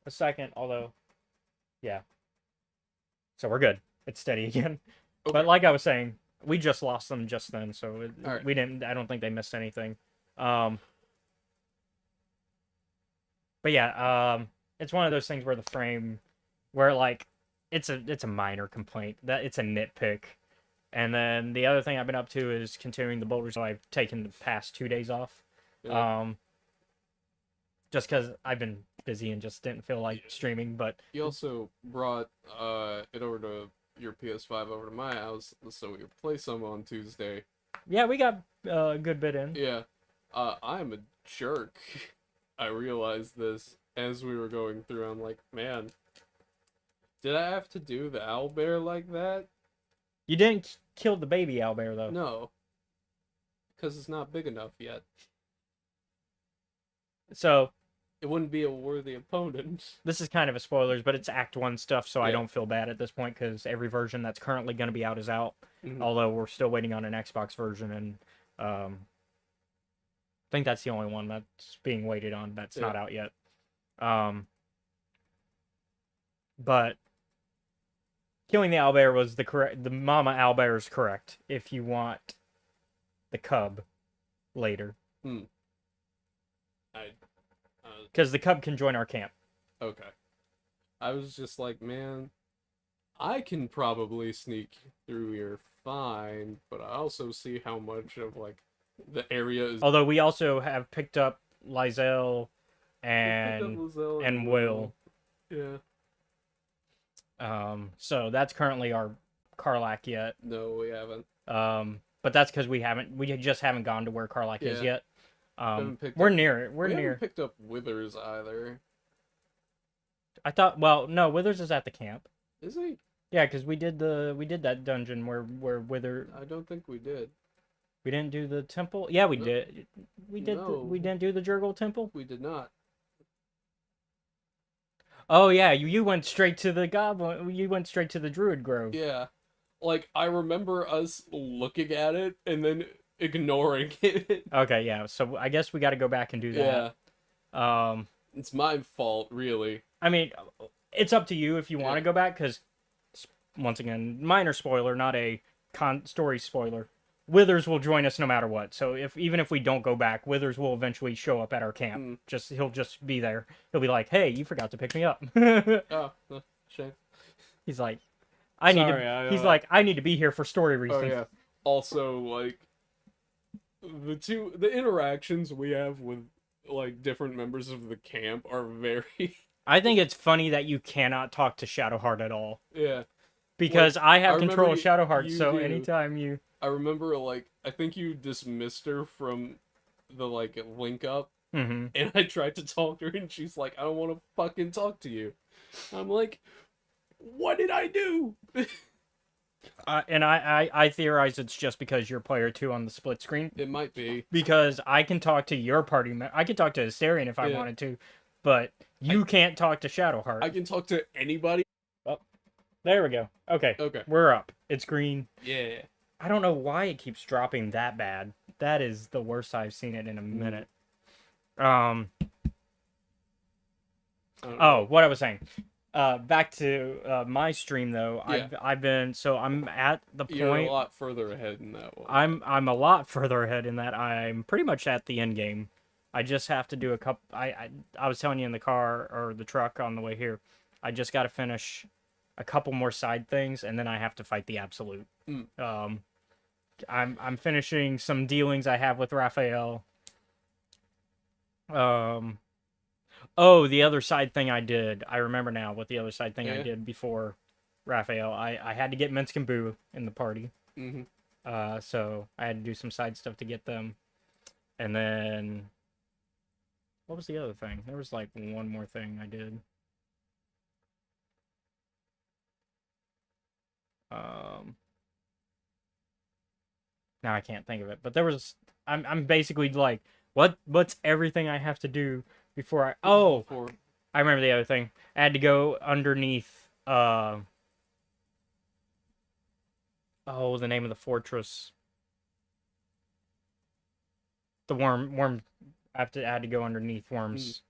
[SPEAKER 6] a second, although, yeah. So we're good. It's steady again.
[SPEAKER 2] Okay.
[SPEAKER 6] But like I was saying, we just lost them just then, so
[SPEAKER 2] All right.
[SPEAKER 6] we didn't. I don't think they missed anything. But yeah, it's one of those things where the frame, where like, it's a minor complaint, that it's a nitpick. And then the other thing I've been up to is continuing the Boulders. So I've taken the past 2 days off.
[SPEAKER 2] Yeah.
[SPEAKER 6] Just because I've been busy and just didn't feel like streaming. But
[SPEAKER 2] You also brought it over to your PS5 over to my house so we could play some on Tuesday.
[SPEAKER 6] yeah, we got a good bit in.
[SPEAKER 2] Yeah. I'm a jerk. I realized this as we were going through. I'm like, man, did I have to do the owlbear like that?
[SPEAKER 6] You didn't kill the baby owlbear though.
[SPEAKER 2] No. Because it's not big enough yet.
[SPEAKER 6] So
[SPEAKER 2] It wouldn't be a worthy opponent.
[SPEAKER 6] this is kind of a spoilers, but it's Act 1 stuff, so I
[SPEAKER 2] Yeah.
[SPEAKER 6] don't feel bad at this point because every version that's currently going to be out is out.
[SPEAKER 2] Mhm.
[SPEAKER 6] Although we're still waiting on an Xbox version and think that's the only one that's being waited on. That's not
[SPEAKER 2] Yeah.
[SPEAKER 6] out yet. But killing the owlbear was the correct. The mama owlbear is correct. If you want the cub later,
[SPEAKER 2] I
[SPEAKER 6] because the cub can join our camp.
[SPEAKER 2] okay. I was just like, man, I can probably sneak through here fine, but I also see how much of like the area is.
[SPEAKER 6] Although we also have picked up Lizelle
[SPEAKER 2] Pick up
[SPEAKER 6] and
[SPEAKER 2] Lizelle
[SPEAKER 6] and Will.
[SPEAKER 2] Yeah.
[SPEAKER 6] So that's currently our Karlak yet.
[SPEAKER 2] No, we haven't.
[SPEAKER 6] But that's because we just haven't gone to where Karlak is
[SPEAKER 2] Yeah.
[SPEAKER 6] yet.
[SPEAKER 2] Haven't picked
[SPEAKER 6] We're
[SPEAKER 2] up-
[SPEAKER 6] near it. We're
[SPEAKER 2] we
[SPEAKER 6] near.
[SPEAKER 2] haven't picked up Withers either.
[SPEAKER 6] I thought. Well, no, Withers is at the camp.
[SPEAKER 2] Is he?
[SPEAKER 6] Yeah, because we did that dungeon where Wither.
[SPEAKER 2] I don't think we did.
[SPEAKER 6] We didn't do the temple. Yeah, we
[SPEAKER 2] No.
[SPEAKER 6] did. We did.
[SPEAKER 2] No.
[SPEAKER 6] We didn't do the Jurgle temple.
[SPEAKER 2] We did not.
[SPEAKER 6] Oh yeah, you went straight to the goblin. You went straight to the Druid Grove.
[SPEAKER 2] Yeah. Like, I remember us looking at it and then ignoring it.
[SPEAKER 6] Okay, yeah. So I guess we got to go back and do
[SPEAKER 2] Yeah.
[SPEAKER 6] that.
[SPEAKER 2] It's my fault, really.
[SPEAKER 6] I mean, it's up to you if you want to
[SPEAKER 2] Yeah.
[SPEAKER 6] go back, because, once again, minor spoiler, not a story spoiler. Withers will join us no matter what. So even if we don't go back, Withers will eventually show up at our camp. He'll just be there. He'll be like, "Hey, you forgot to pick me up."
[SPEAKER 2] Oh, shame.
[SPEAKER 6] He's like, "I need
[SPEAKER 2] Sorry,
[SPEAKER 6] to." He's like, "I need to be here for story reasons."
[SPEAKER 2] Oh, yeah. Also, like, the interactions we have with, like, different members of the camp are very...
[SPEAKER 6] I think it's funny that you cannot talk to Shadowheart at all.
[SPEAKER 2] Yeah.
[SPEAKER 6] Because I have
[SPEAKER 2] I
[SPEAKER 6] control of
[SPEAKER 2] remember
[SPEAKER 6] Shadowheart,
[SPEAKER 2] you
[SPEAKER 6] so
[SPEAKER 2] do.
[SPEAKER 6] anytime you...
[SPEAKER 2] I remember, like, I think you dismissed her from the, like, link up,
[SPEAKER 6] Mhm.
[SPEAKER 2] and I tried to talk to her, and she's like, I don't want to fucking talk to you. I'm like, what did I do?
[SPEAKER 6] And I theorize it's just because you're player 2 on the split screen.
[SPEAKER 2] It might be.
[SPEAKER 6] Because I can talk to your party I can talk to Asterion if I
[SPEAKER 2] Yeah.
[SPEAKER 6] wanted to, but you can't talk to Shadowheart.
[SPEAKER 2] I can talk to anybody.
[SPEAKER 6] There we go. Okay.
[SPEAKER 2] Okay.
[SPEAKER 6] We're up. It's green.
[SPEAKER 2] Yeah.
[SPEAKER 6] I don't know why it keeps dropping that bad. That is the worst I've seen it in a minute.
[SPEAKER 2] I don't know.
[SPEAKER 6] Oh, what I was saying. Back to my stream though.
[SPEAKER 2] Yeah.
[SPEAKER 6] I've been I'm at the
[SPEAKER 2] You're a
[SPEAKER 6] point.
[SPEAKER 2] lot further ahead in that one.
[SPEAKER 6] I'm a lot further ahead in that I'm pretty much at the end game. I just have to do a couple. I was telling you in the car or the truck on the way here. I just got to finish a couple more side things, and then I have to fight the absolute. I'm finishing some dealings I have with Raphael. Oh, the other side thing I did. I remember now what the other side thing I
[SPEAKER 2] Yeah.
[SPEAKER 6] did before Raphael. I had to get Minsk and Boo in the party.
[SPEAKER 2] Mm-hmm.
[SPEAKER 6] So I had to do some side stuff to get them. And then what was the other thing? There was like one more thing I did. Now I can't think of it. But there was I'm basically like what's everything I have to do before I I remember the other thing. I had to go underneath the name of the fortress. The worm I had to go underneath Worms.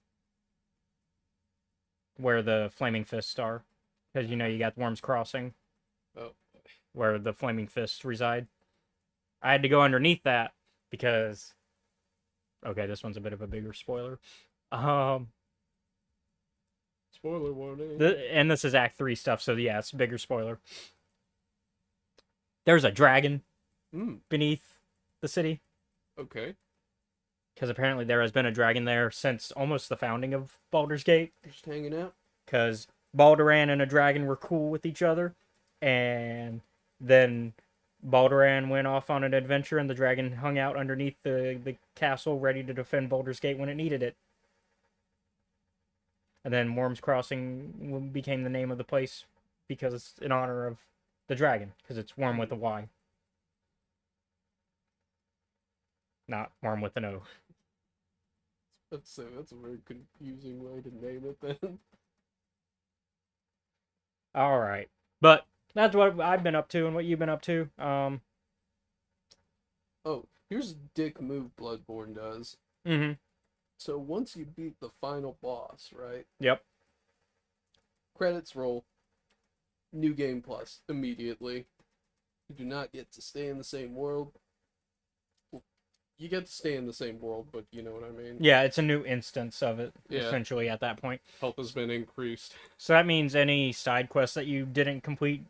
[SPEAKER 6] Where the flaming fists are. Because you got Worms Crossing.
[SPEAKER 2] Oh.
[SPEAKER 6] Where the flaming fists reside. I had to go underneath that because okay, this one's a bit of a bigger spoiler.
[SPEAKER 2] Spoiler warning.
[SPEAKER 6] And this is Act 3 stuff, so yeah, it's a bigger spoiler. There's a dragon beneath the city.
[SPEAKER 2] Okay.
[SPEAKER 6] Because apparently there has been a dragon there since almost the founding of Baldur's Gate.
[SPEAKER 2] Just hanging out.
[SPEAKER 6] Because Balduran and a dragon were cool with each other. And then Balduran went off on an adventure and the dragon hung out underneath the castle ready to defend Baldur's Gate when it needed it. And then Worms Crossing became the name of the place because it's in honor of the dragon. Because it's Worm with a Y. Not Worm with an O.
[SPEAKER 2] That's a very confusing way to name it then.
[SPEAKER 6] All right. But that's what I've been up to and what you've been up to.
[SPEAKER 2] Oh, here's a dick move Bloodborne does.
[SPEAKER 6] Mm-hmm.
[SPEAKER 2] So once you beat the final boss, right?
[SPEAKER 6] Yep.
[SPEAKER 2] Credits roll. New game plus immediately. You do not get to stay in the same world. You get to stay in the same world, but you know what I mean.
[SPEAKER 6] Yeah, it's a new instance of it,
[SPEAKER 2] Yeah.
[SPEAKER 6] essentially, at that point.
[SPEAKER 2] Health has been increased.
[SPEAKER 6] So that means any side quests that you didn't complete.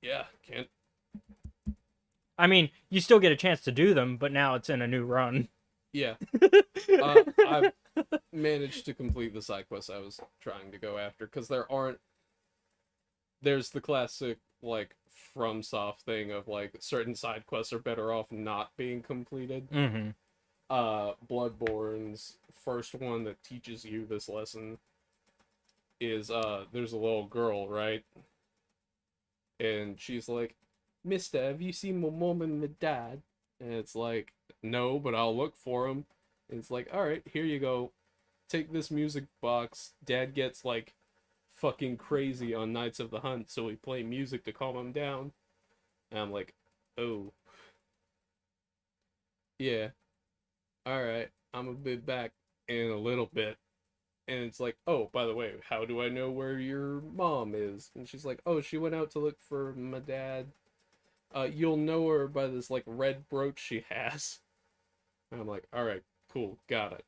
[SPEAKER 2] Yeah, can't.
[SPEAKER 6] I mean, you still get a chance to do them, but now it's in a new run.
[SPEAKER 2] Yeah. I've managed to complete the side quests I was trying to go after, because there's the classic, like, FromSoft thing of, like, certain side quests are better off not being completed.
[SPEAKER 6] Mm-hmm.
[SPEAKER 2] Bloodborne's first one that teaches you this lesson is, there's a little girl, right? And she's like, "Mister, have you seen my mom and my dad?" And it's like, "No, but I'll look for them." And it's like, "Alright, here you go. Take this music box. Dad gets, like, fucking crazy on Nights of the Hunt, so we play music to calm him down." And I'm like, "Oh. Yeah. Alright, I'm gonna be back in a little bit." And it's like, "Oh, by the way, how do I know where your mom is?" And she's like, "Oh, she went out to look for my dad. You'll know her by this, like, red brooch she has." And I'm like, "Alright, cool, got it."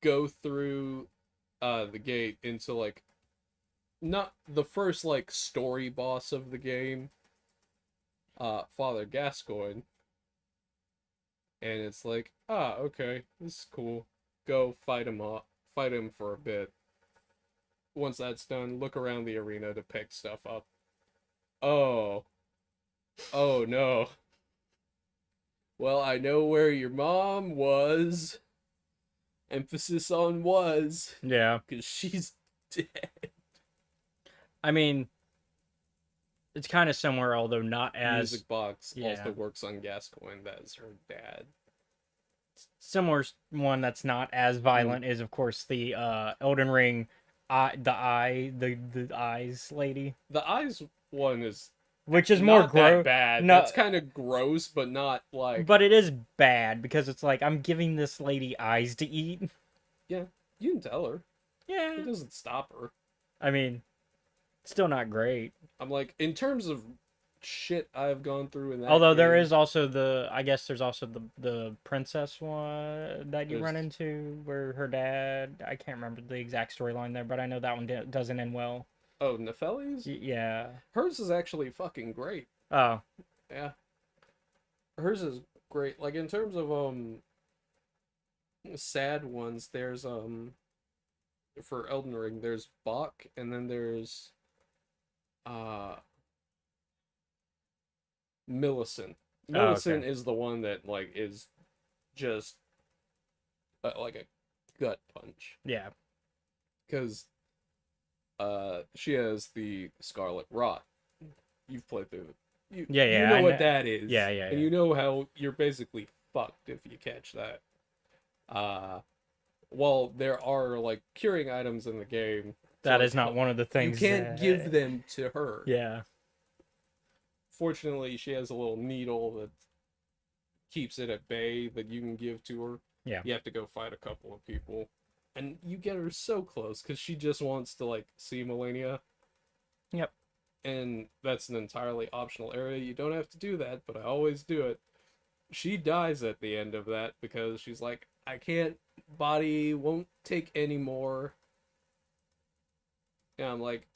[SPEAKER 2] Go through the gate into, like, not the first, like, story boss of the game, Father Gascoigne. And it's like, okay, this is cool. Go fight him for a bit. Once that's done, look around the arena to pick stuff up. Oh no. Well, I know where your mom was. Emphasis on was,
[SPEAKER 6] Yeah.
[SPEAKER 2] because she's dead.
[SPEAKER 6] I mean, it's kind of similar, although not as
[SPEAKER 2] Music box
[SPEAKER 6] yeah.
[SPEAKER 2] also works on Gascoigne. That is her dad.
[SPEAKER 6] similar one that's not as violent is, of course, the Elden Ring, the eyes lady,
[SPEAKER 2] The eyes one is
[SPEAKER 6] which is more
[SPEAKER 2] not that
[SPEAKER 6] gross.
[SPEAKER 2] bad.
[SPEAKER 6] No,
[SPEAKER 2] It's kind of gross, but not like.
[SPEAKER 6] but it is bad because it's like I'm giving this lady eyes to eat.
[SPEAKER 2] Yeah, you can tell her.
[SPEAKER 6] Yeah,
[SPEAKER 2] It doesn't stop her.
[SPEAKER 6] I mean, still not great.
[SPEAKER 2] I'm like, in terms of shit I've gone through in that.
[SPEAKER 6] Although there
[SPEAKER 2] game,
[SPEAKER 6] is also there's also the princess one that you run
[SPEAKER 2] There's-
[SPEAKER 6] into where her dad. I can't remember the exact storyline there, but I know that one doesn't end well.
[SPEAKER 2] Oh, Nepheli's?
[SPEAKER 6] Yeah.
[SPEAKER 2] Hers is actually fucking great.
[SPEAKER 6] Oh.
[SPEAKER 2] Yeah. Hers is great. Like, in terms of sad ones, there's for Elden Ring, there's Bach, and then there's Millicent.
[SPEAKER 6] Oh,
[SPEAKER 2] Millicent
[SPEAKER 6] okay.
[SPEAKER 2] is the one that, like, is just like a gut punch,
[SPEAKER 6] Yeah.
[SPEAKER 2] because she has the Scarlet Rot. You've played through it. You
[SPEAKER 6] Yeah,
[SPEAKER 2] know
[SPEAKER 6] I
[SPEAKER 2] what
[SPEAKER 6] kn-
[SPEAKER 2] that is.
[SPEAKER 6] yeah, yeah,
[SPEAKER 2] And
[SPEAKER 6] yeah.
[SPEAKER 2] you know how you're basically fucked if you catch that. While there are, like, curing items in the game,
[SPEAKER 6] That
[SPEAKER 2] to,
[SPEAKER 6] is not one of the
[SPEAKER 2] you
[SPEAKER 6] things.
[SPEAKER 2] can't give them to her.
[SPEAKER 6] Yeah.
[SPEAKER 2] Fortunately, she has a little needle that keeps it at bay that you can give to her.
[SPEAKER 6] Yeah.
[SPEAKER 2] You have to go fight a couple of people. And you get her so close because she just wants to, like, see Melania.
[SPEAKER 6] Yep.
[SPEAKER 2] And that's an entirely optional area. You don't have to do that, but I always do it. She dies at the end of that because she's like, "I can't, body won't take any more." And I'm like,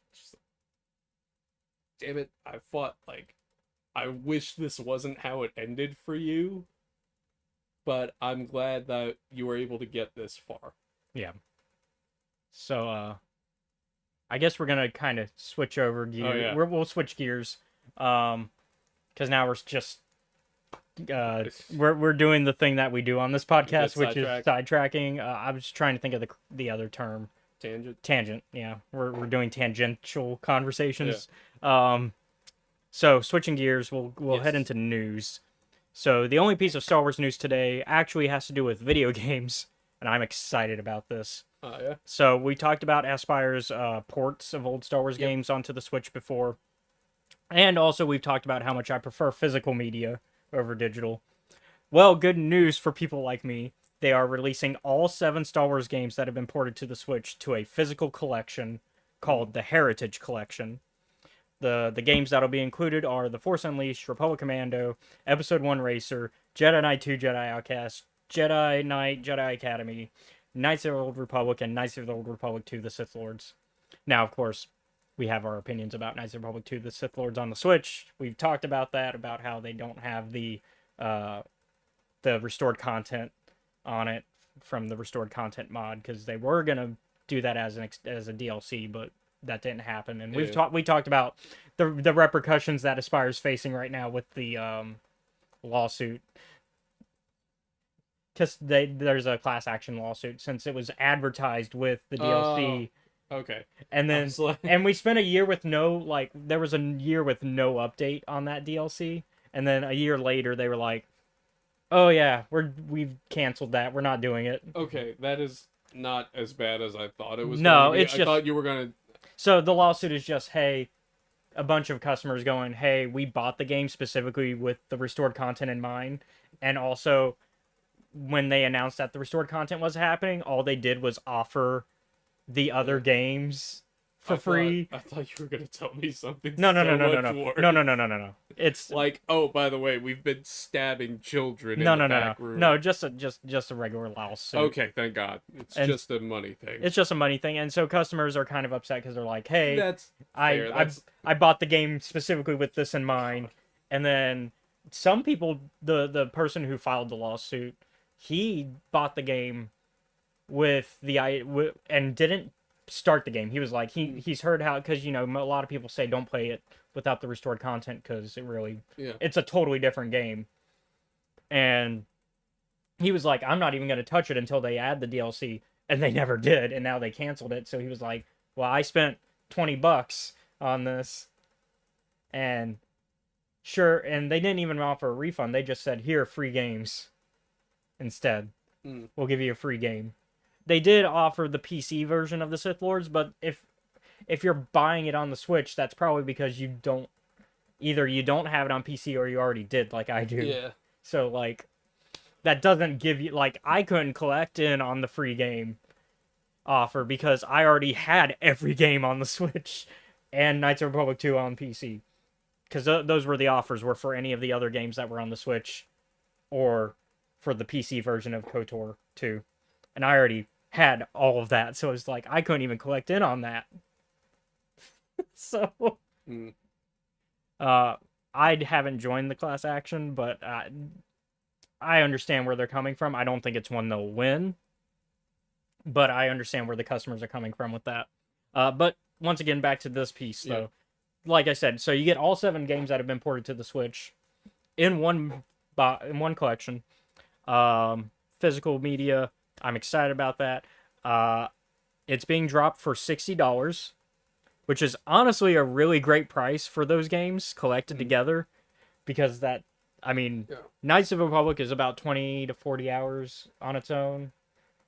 [SPEAKER 2] damn it, I fought, like, I wish this wasn't how it ended for you, but I'm glad that you were able to get this far.
[SPEAKER 6] Yeah. So, I guess we're gonna kind of switch over gears.
[SPEAKER 2] yeah.
[SPEAKER 6] We'll switch gears, because now we're just we're doing the thing that we do on this podcast, which is sidetracking. I was trying to think of the other term.
[SPEAKER 2] Tangent.
[SPEAKER 6] Yeah, we're doing tangential conversations. So switching gears, we'll head into news. So the only piece of Star Wars news today actually has to do with video games, and I'm excited about this.
[SPEAKER 2] Yeah.
[SPEAKER 6] So we talked about Aspire's ports of old Star Wars games onto the Switch before, and also we've talked about how much I prefer physical media over digital. Well, good news for people like me. They are releasing all 7 Star Wars games that have been ported to the Switch to a physical collection called the Heritage Collection. The games that'll be included are The Force Unleashed, Republic Commando, Episode 1 Racer, Jedi Knight 2 Jedi Outcast, Jedi Knight Jedi Academy, Knights of the Old Republic, and Knights of the Old Republic 2 The Sith Lords. Now, of course, we have our opinions about Knights of the Republic 2 The Sith Lords on the Switch. We've talked about that, about how they don't have the restored content on it from the restored content mod, because they were gonna do that as a DLC, but that didn't happen. And we talked about the repercussions that Aspire's facing right now with the lawsuit, because there's a class action lawsuit since it was advertised with the DLC.
[SPEAKER 2] Okay.
[SPEAKER 6] And then and we spent a year with there was a year with no update on that DLC, and then a year later they were like, "Oh yeah, we've canceled that. We're not doing it."
[SPEAKER 2] Okay, that is not as bad as I thought it was.
[SPEAKER 6] No,
[SPEAKER 2] going to be.
[SPEAKER 6] it's
[SPEAKER 2] I
[SPEAKER 6] just,
[SPEAKER 2] thought you were gonna.
[SPEAKER 6] So the lawsuit is just, hey, a bunch of customers going, "Hey, we bought the game specifically with the restored content in mind," and also when they announced that the restored content was happening, all they did was offer the other games for free.
[SPEAKER 2] I thought you were gonna tell me something.
[SPEAKER 6] No.
[SPEAKER 2] Worse.
[SPEAKER 6] It's
[SPEAKER 2] like, oh, by the way, we've been stabbing children
[SPEAKER 6] no,
[SPEAKER 2] in the
[SPEAKER 6] no,
[SPEAKER 2] back room.
[SPEAKER 6] no, just a regular lawsuit.
[SPEAKER 2] Okay, thank God. It's just a money thing.
[SPEAKER 6] It's just a money thing, and so customers are kind of upset because they're like, "Hey,
[SPEAKER 2] That's fair.
[SPEAKER 6] I bought the game specifically with this in mind," and then some people, the person who filed the lawsuit, he bought the game with and didn't start the game. He was like, he's heard how, because a lot of people say don't play it without the restored content because it's a totally different game. And he was like, I'm not even going to touch it until they add the DLC, and they never did, and now they canceled it. So he was like, well, I spent $20 on this, and sure, and they didn't even offer a refund. They just said, here, free games instead. We'll give you a free game. They did offer the PC version of the Sith Lords, but if you're buying it on the Switch, that's probably because you don't have it on PC or you already did, like I do.
[SPEAKER 2] Yeah.
[SPEAKER 6] So that doesn't give you, I couldn't collect in on the free game offer because I already had every game on the Switch and Knights of the Republic 2 on PC. Because those were the offers, were for any of the other games that were on the Switch or for the PC version of KOTOR 2. And I already had all of that, so it's like I couldn't even collect in on that. So I haven't joined the class action, but I understand where they're coming from. I don't think it's one they'll win, but I understand where the customers are coming from with that. But once again, back to this piece though. Like I said, so you get all 7 games that have been ported to the Switch in one collection. Physical media. I'm excited about that. It's being dropped for $60, which is honestly a really great price for those games collected together, because Knights of the Republic is about 20 to 40 hours on its own.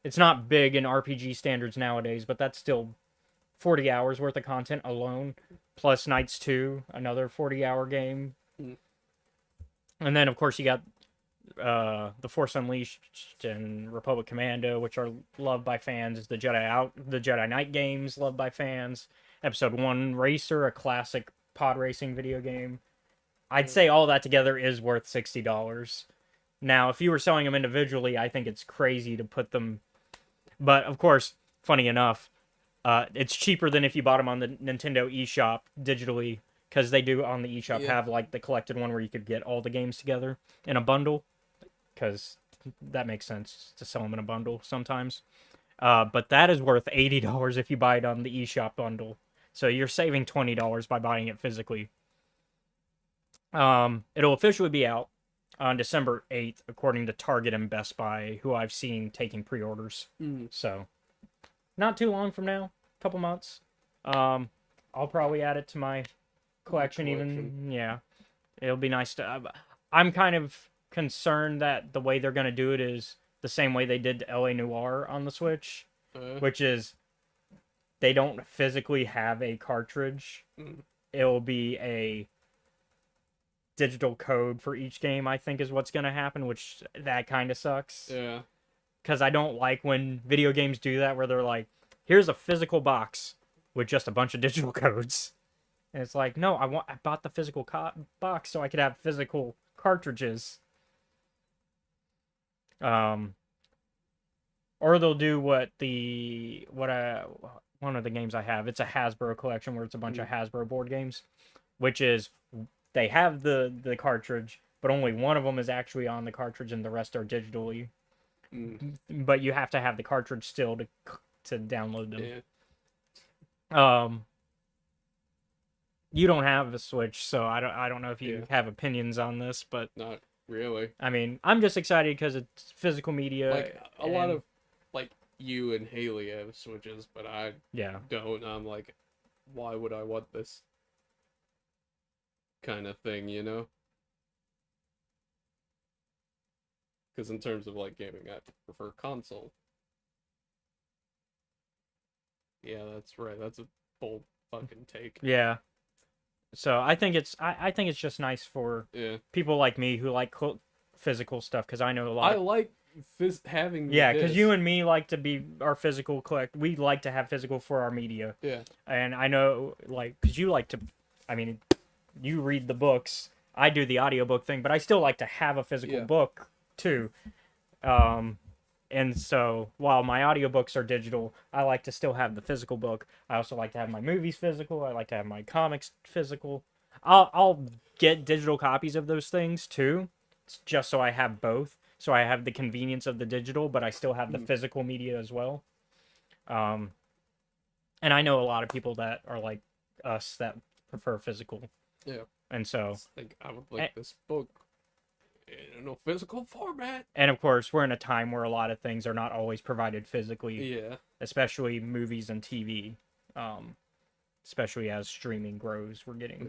[SPEAKER 6] It's not big in RPG standards nowadays, but that's still 40 hours worth of content alone, plus Knights 2, another 40-hour game. And then, of course, you got The Force Unleashed and Republic Commando, which are loved by fans. The Jedi Knight games loved by fans. Episode 1 Racer, a classic pod racing video game. I'd say all that together is worth $60. Now, if you were selling them individually, I think it's crazy to put them. But of course, funny enough, it's cheaper than if you bought them on the Nintendo eShop digitally, because they do on the eShop have the collected one where you could get all the games together in a bundle, because that makes sense to sell them in a bundle sometimes. But that is worth $80 if you buy it on the eShop bundle. So you're saving $20 by buying it physically. It'll officially be out on December 8th, according to Target and Best Buy, who I've seen taking pre-orders. So not too long from now, a couple months. I'll probably add it to my collection. Even. Yeah. It'll be nice to... I'm kind of concerned that the way they're going to do it is the same way they did L.A. Noire on the Switch, which is they don't physically have a cartridge. It'll be a digital code for each game, I think is what's going to happen, which that kind of sucks.
[SPEAKER 2] Yeah.
[SPEAKER 6] Because I don't like when video games do that, where they're like, here's a physical box with just a bunch of digital codes. And it's like, no, I bought the physical box so I could have physical cartridges. Or they'll do one of the games I have. It's a Hasbro collection where it's a bunch of Hasbro board games, which is they have the cartridge, but only one of them is actually on the cartridge and the rest are digitally. But you have to have the cartridge still to download them.
[SPEAKER 2] Yeah.
[SPEAKER 6] You don't have a Switch, so I don't know if you have opinions on this, but
[SPEAKER 2] Not really.
[SPEAKER 6] I mean, I'm just excited because it's physical media.
[SPEAKER 2] Like a lot of like you and Haley have Switches, but I don't. I'm like, why would I want this kind of thing, you know? Because in terms of like gaming, I prefer console. Yeah, that's right. That's a bold fucking take.
[SPEAKER 6] Yeah. So I think it's just nice for people like me who like physical stuff, because I know a lot.
[SPEAKER 2] I like having
[SPEAKER 6] because you and me like to be our physical collect. We like to have physical for our media.
[SPEAKER 2] Yeah.
[SPEAKER 6] And I know, like, because you like to, I mean, you read the books. I do the audiobook thing, but I still like to have a physical book too. And so while my audiobooks are digital, I like to still have the physical book. I also like to have my movies physical. I like to have my comics physical. I'll get digital copies of those things too, just so I have both. So I have the convenience of the digital, but I still have the physical media as well. And I know a lot of people that are like us that prefer physical.
[SPEAKER 2] Yeah.
[SPEAKER 6] And so
[SPEAKER 2] It's like, I would like this book in a physical format.
[SPEAKER 6] And of course, we're in a time where a lot of things are not always provided physically.
[SPEAKER 2] Yeah.
[SPEAKER 6] Especially movies and TV. Especially as streaming grows, we're getting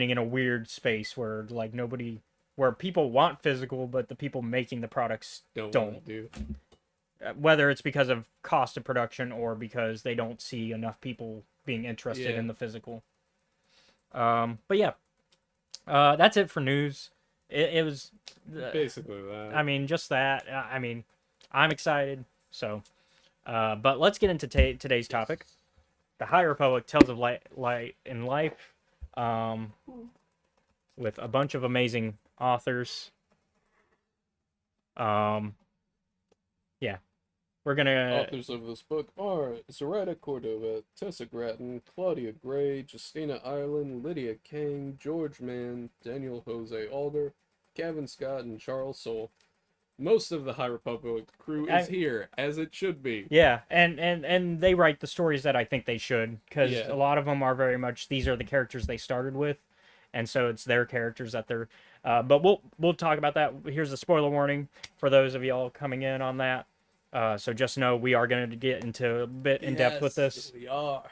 [SPEAKER 6] in a weird space where like where people want physical, but the people making the products don't. Whether it's because of cost of production or because they don't see enough people being interested in the physical. But yeah, that's it for news. It was
[SPEAKER 2] basically that.
[SPEAKER 6] I mean, just that. I mean, I'm excited. So, but let's get into today's topic. The High Republic Tales of Light and Life, with a bunch of amazing authors. Yeah, we're gonna.
[SPEAKER 2] Authors of this book are Zoraida Cordova, Tessa Gratton, Claudia Gray, Justina Ireland, Lydia Kang, George Mann, Daniel Jose Alder, Gavin Scott, and Charles Soule. Most of the High Republic crew is here, as it should be.
[SPEAKER 6] Yeah, and they write the stories that I think they should, because a lot of them are very much, these are the characters they started with, and so it's their characters that they're... but we'll talk about that. Here's a spoiler warning for those of y'all coming in on that. So just know we are going to get into a bit in depth with this.
[SPEAKER 2] We are.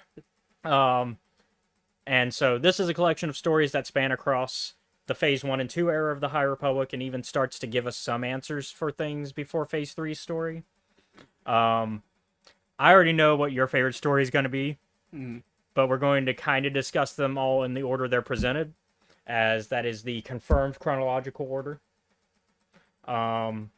[SPEAKER 6] And so this is a collection of stories that span across the Phase 1 and 2 era of the High Republic, and even starts to give us some answers for things before Phase 3's story. I already know what your favorite story is going to be, but we're going to kind of discuss them all in the order they're presented, as that is the confirmed chronological order. The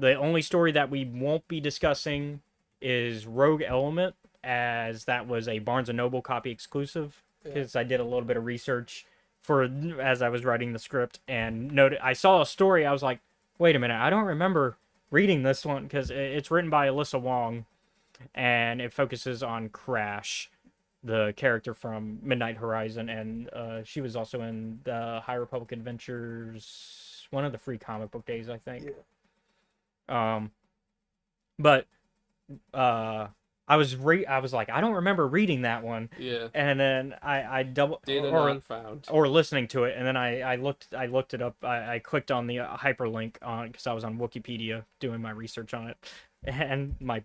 [SPEAKER 6] only story that we won't be discussing is Rogue Element, as that was a Barnes & Noble copy exclusive, because I did a little bit of research as I was writing the script, and I saw a story. I was like, wait a minute, I don't remember reading this one, because it's written by Alyssa Wong, and it focuses on Crash, the character from Midnight Horizon, and she was also in the High Republic Adventures, one of the free comic book days, I think. But I was like, I don't remember reading that one.
[SPEAKER 2] Yeah.
[SPEAKER 6] And then I double
[SPEAKER 2] not found.
[SPEAKER 6] Or listening to it, and then I looked it up. I clicked on the hyperlink on, because I was on Wikipedia doing my research on it, and my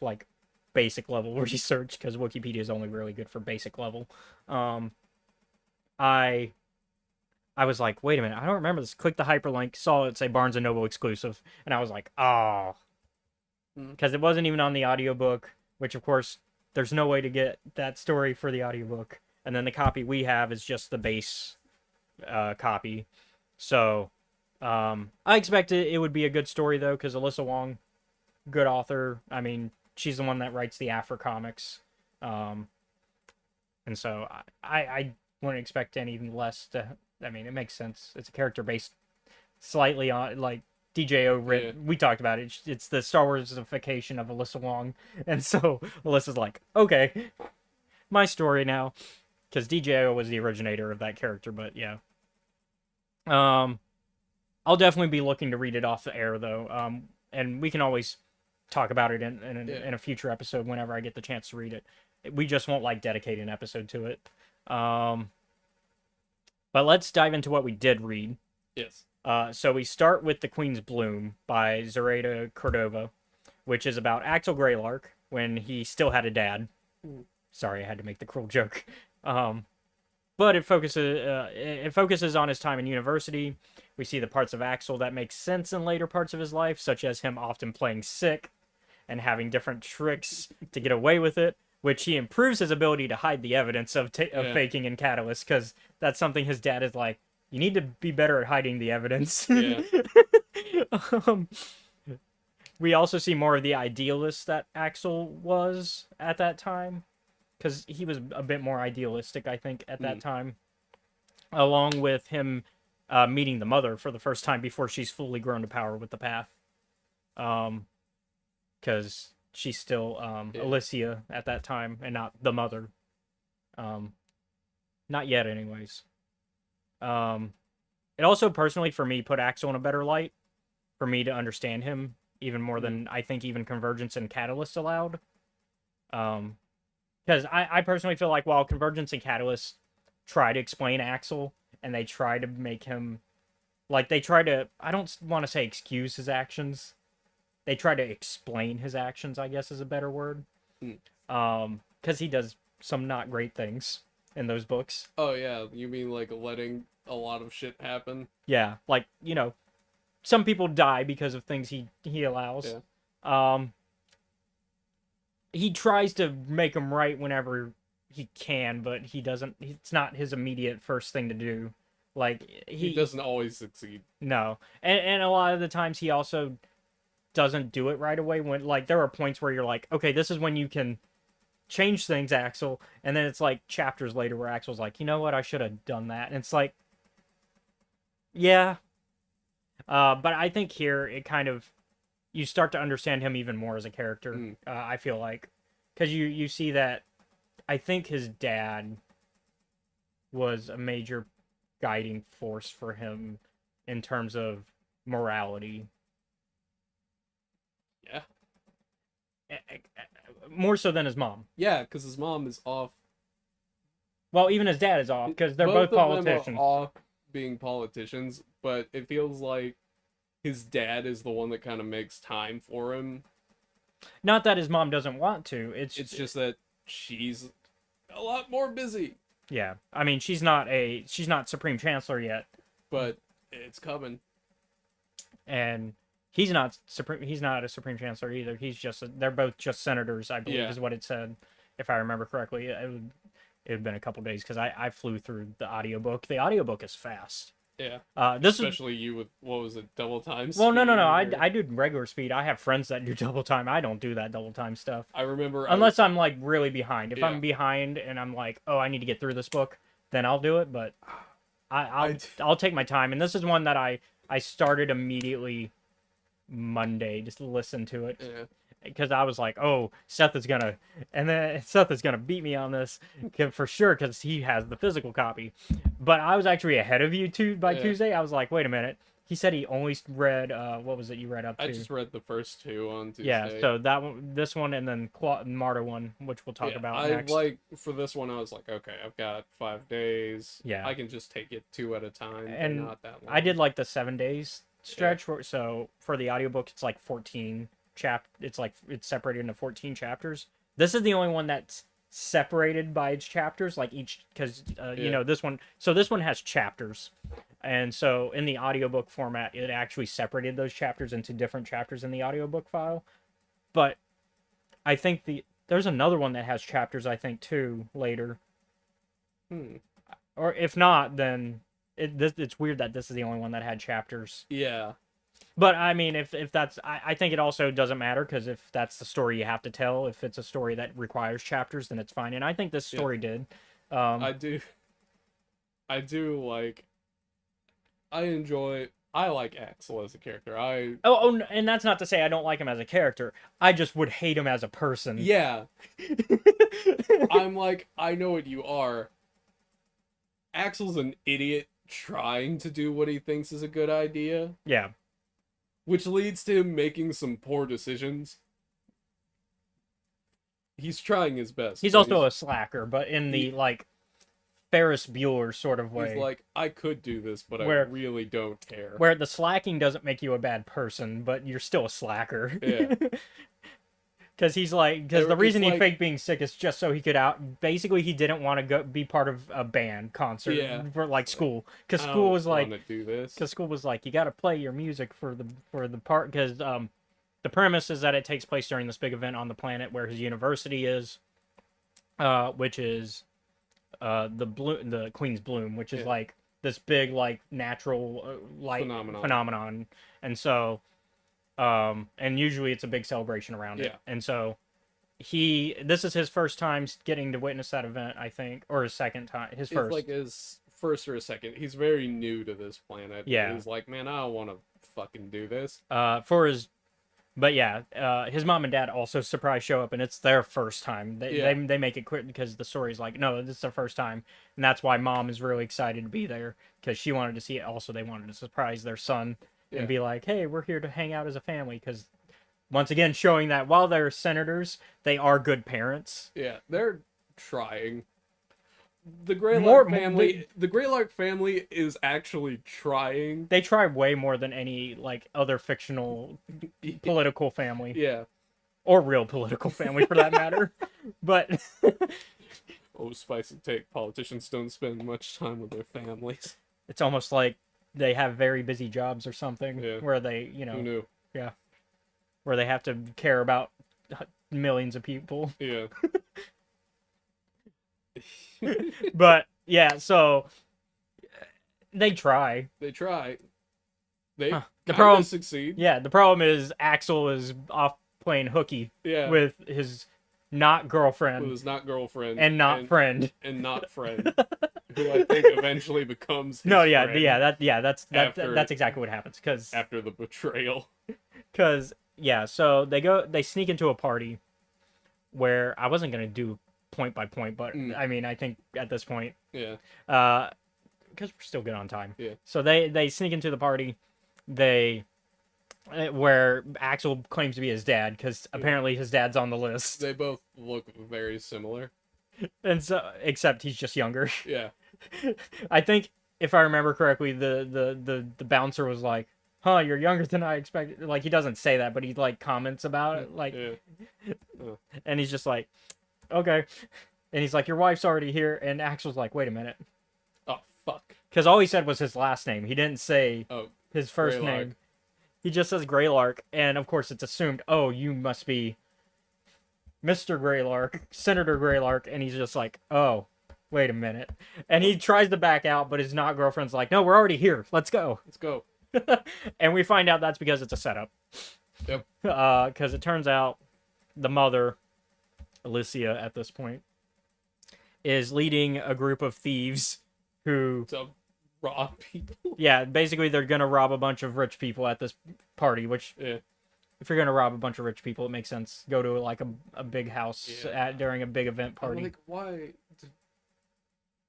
[SPEAKER 6] like basic level research, because Wikipedia is only really good for basic level. I was like, wait a minute, I don't remember this. Clicked the hyperlink, saw it say Barnes & Noble exclusive, and I was like, oh. Because it wasn't even on the audiobook, which, of course, there's no way to get that story for the audiobook. And then the copy we have is just the base copy. So I expected it would be a good story though, because Alyssa Wong, good author. I mean, she's the one that writes the Afro comics, and so I wouldn't expect anything less. I mean, it makes sense. It's a character based slightly on like DJO written. We talked about it. It's the Star Warsification of Alyssa Wong, and so Alyssa's like, okay, my story now, because DJO was the originator of that character. But yeah, I'll definitely be looking to read it off the air though. And we can always talk about it in a future episode whenever I get the chance to read it. We just won't like dedicate an episode to it. But let's dive into what we did read.
[SPEAKER 2] Yes.
[SPEAKER 6] So we start with The Queen's Bloom by Zoraida Cordova, which is about Axel Greylark when he still had a dad. Sorry, I had to make the cruel joke. But it focuses on his time in university. We see the parts of Axel that make sense in later parts of his life, such as him often playing sick and having different tricks to get away with it, which he improves his ability to hide the evidence of faking in Catalyst, because that's something his dad is like, you need to be better at hiding the evidence.
[SPEAKER 2] Yeah.
[SPEAKER 6] We also see more of the idealist that Axel was at that time, because he was a bit more idealistic, I think, at that time, along with him meeting the mother for the first time before she's fully grown to power with the path. Because she's still Alicia at that time and not the mother. Not yet, anyways. It also personally, for me, put Axel in a better light for me to understand him even more than I think even Convergence and Catalyst allowed. Because I personally feel like while Convergence and Catalyst try to explain Axel and they try to make him, like, they try to, I don't want to say excuse his actions. They try to explain his actions, I guess is a better word. Because he does some not great things in those books.
[SPEAKER 2] Oh, yeah. You mean, like, letting a lot of shit happen?
[SPEAKER 6] Yeah. Like, you know, some people die because of things he allows.
[SPEAKER 2] Yeah.
[SPEAKER 6] He tries to make them right whenever he can, but he doesn't. It's not his immediate first thing to do. Like,
[SPEAKER 2] he doesn't always succeed.
[SPEAKER 6] No. And a lot of the times he also doesn't do it right away. When, like, there are points where you're like, okay, this is when you can change things, Axel. And then it's like chapters later where Axel's like, you know what, I should have done that. And it's like, yeah. But I think here it kind of, you start to understand him even more as a character. I feel like, because you see that I think his dad was a major guiding force for him in terms of morality.
[SPEAKER 2] Yeah.
[SPEAKER 6] More so than his mom.
[SPEAKER 2] Yeah, because his mom is off.
[SPEAKER 6] Well, even his dad is off, because they're both politicians.
[SPEAKER 2] Of them are off being politicians, but it feels like his dad is the one that kind of makes time for him.
[SPEAKER 6] Not that his mom doesn't want to. It's
[SPEAKER 2] just that she's a lot more busy.
[SPEAKER 6] Yeah, I mean, she's not Supreme Chancellor yet,
[SPEAKER 2] but it's coming.
[SPEAKER 6] And he's not a Supreme Chancellor either. They're both just senators, I believe, is what it said, if I remember correctly. It had been a couple days because I flew through the audiobook. The audiobook is fast.
[SPEAKER 2] Yeah.
[SPEAKER 6] Especially
[SPEAKER 2] you with, what was it, double time speed?
[SPEAKER 6] Well, no. I do regular speed. I have friends that do double time. I don't do that double time stuff.
[SPEAKER 2] I remember...
[SPEAKER 6] Unless I'm, like, really behind. If I'm behind and I'm like, oh, I need to get through this book, then I'll do it. But I'll take my time. And this is one that I started immediately Monday just to listen to it.
[SPEAKER 2] Yeah.
[SPEAKER 6] Because I was like, oh, Seth is gonna beat me on this for sure, because he has the physical copy. But I was actually ahead of you by Tuesday. I was like, wait a minute. He said he only read what was it you read up to?
[SPEAKER 2] I just read the first two on Tuesday.
[SPEAKER 6] Yeah, so that one, this one, and then Marta one, which we'll talk about next.
[SPEAKER 2] For this one, I was like, okay, I've got 5 days.
[SPEAKER 6] Yeah,
[SPEAKER 2] I can just take it 2 at a time.
[SPEAKER 6] And
[SPEAKER 2] not that long.
[SPEAKER 6] I did like the 7 days stretch. So for the audiobook, it's like 14. It's separated into 14 chapters. This is the only one that's separated by its chapters, like each, because you know, this one has chapters, and so in the audiobook format it actually separated those chapters into different chapters in the audiobook file. But I think there's another one that has chapters, I think, too, later. Or if not, then it's weird that this is the only one that had chapters.
[SPEAKER 2] Yeah.
[SPEAKER 6] But I mean, if that's, I think it also doesn't matter because if that's the story you have to tell, if it's a story that requires chapters, then it's fine. And I think this story did.
[SPEAKER 2] I do like. I like Axel as a character.
[SPEAKER 6] And that's not to say I don't like him as a character. I just would hate him as a person.
[SPEAKER 2] Yeah. I'm like, I know what you are. Axel's an idiot trying to do what he thinks is a good idea,
[SPEAKER 6] Yeah.
[SPEAKER 2] which leads to him making some poor decisions. He's trying his best.
[SPEAKER 6] He's
[SPEAKER 2] but
[SPEAKER 6] also a slacker, but in the like Ferris Bueller sort of way.
[SPEAKER 2] He's like, I could do this, but I
[SPEAKER 6] Where-
[SPEAKER 2] really don't care.
[SPEAKER 6] where the slacking doesn't make you a bad person, but you're still a slacker.
[SPEAKER 2] Yeah.
[SPEAKER 6] Because the
[SPEAKER 2] It's
[SPEAKER 6] reason he
[SPEAKER 2] like-
[SPEAKER 6] faked being sick is just so he could basically he didn't want to go be part of a band concert for like school. Because
[SPEAKER 2] I
[SPEAKER 6] school
[SPEAKER 2] don't
[SPEAKER 6] was like,
[SPEAKER 2] wanna do this.
[SPEAKER 6] because school was like, you got to play your music for the part, because the premise is that it takes place during this big event on the planet where his university is, which is the Queen's Bloom, which is
[SPEAKER 2] Yeah.
[SPEAKER 6] like this big like natural light phenomenon. And so and usually it's a big celebration around it.
[SPEAKER 2] Yeah.
[SPEAKER 6] And so this is his first time getting to witness that event, I think, or his second time, his
[SPEAKER 2] It's
[SPEAKER 6] first.
[SPEAKER 2] like his first or his second. He's very new to this planet.
[SPEAKER 6] Yeah.
[SPEAKER 2] He's like, man, I don't want to fucking do this.
[SPEAKER 6] But yeah, his mom and dad also surprise show up, and it's their first time.
[SPEAKER 2] Yeah.
[SPEAKER 6] They make it quick because the story's like, no, this is their first time, and that's why mom is really excited to be there because she wanted to see it. Also, they wanted to surprise their son
[SPEAKER 2] Yeah.
[SPEAKER 6] and be like, hey, we're here to hang out as a family. Because once again, showing that while they're senators, they are good parents.
[SPEAKER 2] Yeah, they're trying. The Greylark family, the Greylark family is actually trying.
[SPEAKER 6] They try way more than any like other fictional political family.
[SPEAKER 2] Yeah.
[SPEAKER 6] Or real political family for that matter. But
[SPEAKER 2] Oh, spicy take. Politicians don't spend much time with their families.
[SPEAKER 6] it's almost like they have very busy jobs or something
[SPEAKER 2] Yeah.
[SPEAKER 6] where they,
[SPEAKER 2] Who knew?
[SPEAKER 6] where they have to care about millions of people.
[SPEAKER 2] Yeah.
[SPEAKER 6] But yeah, so they try.
[SPEAKER 2] They try. They
[SPEAKER 6] The
[SPEAKER 2] the
[SPEAKER 6] problem-
[SPEAKER 2] succeed.
[SPEAKER 6] Yeah, the problem is Axel is off playing hooky
[SPEAKER 2] Yeah.
[SPEAKER 6] with his not girlfriend
[SPEAKER 2] With his not girlfriend
[SPEAKER 6] and not friend.
[SPEAKER 2] and not friend, who I think eventually becomes his
[SPEAKER 6] No, yeah,
[SPEAKER 2] friend
[SPEAKER 6] that's exactly what happens
[SPEAKER 2] after the betrayal.
[SPEAKER 6] because yeah, so they sneak into a party where I wasn't gonna do point by point, but I mean I think at this point,
[SPEAKER 2] Yeah.
[SPEAKER 6] because we're still good on time.
[SPEAKER 2] Yeah.
[SPEAKER 6] So they sneak into the party, where Axel claims to be his dad because apparently his dad's on the list,
[SPEAKER 2] They both look very similar.
[SPEAKER 6] and so except he's just younger.
[SPEAKER 2] Yeah.
[SPEAKER 6] I think if I remember correctly, the bouncer was like, "Huh, you're younger than I expected." Like he doesn't say that, but he like comments about it, like,
[SPEAKER 2] Yeah.
[SPEAKER 6] and he's just like, "Okay," and he's like, "Your wife's already here," and Axel's like, "Wait a minute,"
[SPEAKER 2] Oh fuck.
[SPEAKER 6] because all he said was his last name. He didn't say
[SPEAKER 2] Oh.
[SPEAKER 6] his first
[SPEAKER 2] Greylark.
[SPEAKER 6] name. He just says Greylark, and of course it's assumed, oh, you must be Mr. Greylark, Senator Greylark, and he's just like, oh, wait a minute. And he tries to back out, but his not girlfriend's like, no, we're already here. Let's go.
[SPEAKER 2] Let's go.
[SPEAKER 6] And we find out that's because it's a setup.
[SPEAKER 2] Yep.
[SPEAKER 6] Because it turns out the mother, Alicia, at this point, is leading a group of thieves who,
[SPEAKER 2] To rob people.
[SPEAKER 6] yeah, basically they're gonna rob a bunch of rich people at this party, which
[SPEAKER 2] Yeah.
[SPEAKER 6] if you're gonna rob a bunch of rich people, it makes sense. Go to like a big house
[SPEAKER 2] Yeah.
[SPEAKER 6] during a big event
[SPEAKER 2] I'm
[SPEAKER 6] party.
[SPEAKER 2] like,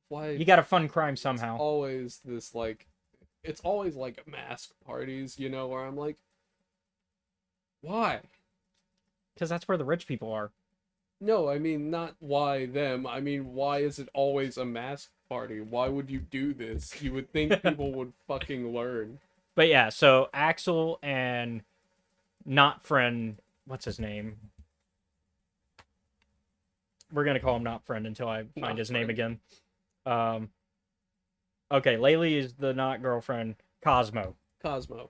[SPEAKER 2] why
[SPEAKER 6] You got to fund crime somehow.
[SPEAKER 2] always this like it's always like mask parties, you know, where I'm like, why?
[SPEAKER 6] Because that's where the rich people are.
[SPEAKER 2] No, I mean not why them. I mean, why is it always a mask party? Why would you do this? You would think people would fucking learn.
[SPEAKER 6] But yeah, so Axel and not friend, what's his name? We're gonna call him not friend until I find
[SPEAKER 2] Not
[SPEAKER 6] his name
[SPEAKER 2] friend.
[SPEAKER 6] again. Okay, Laylee is the not girlfriend. Cosmo. Cosmo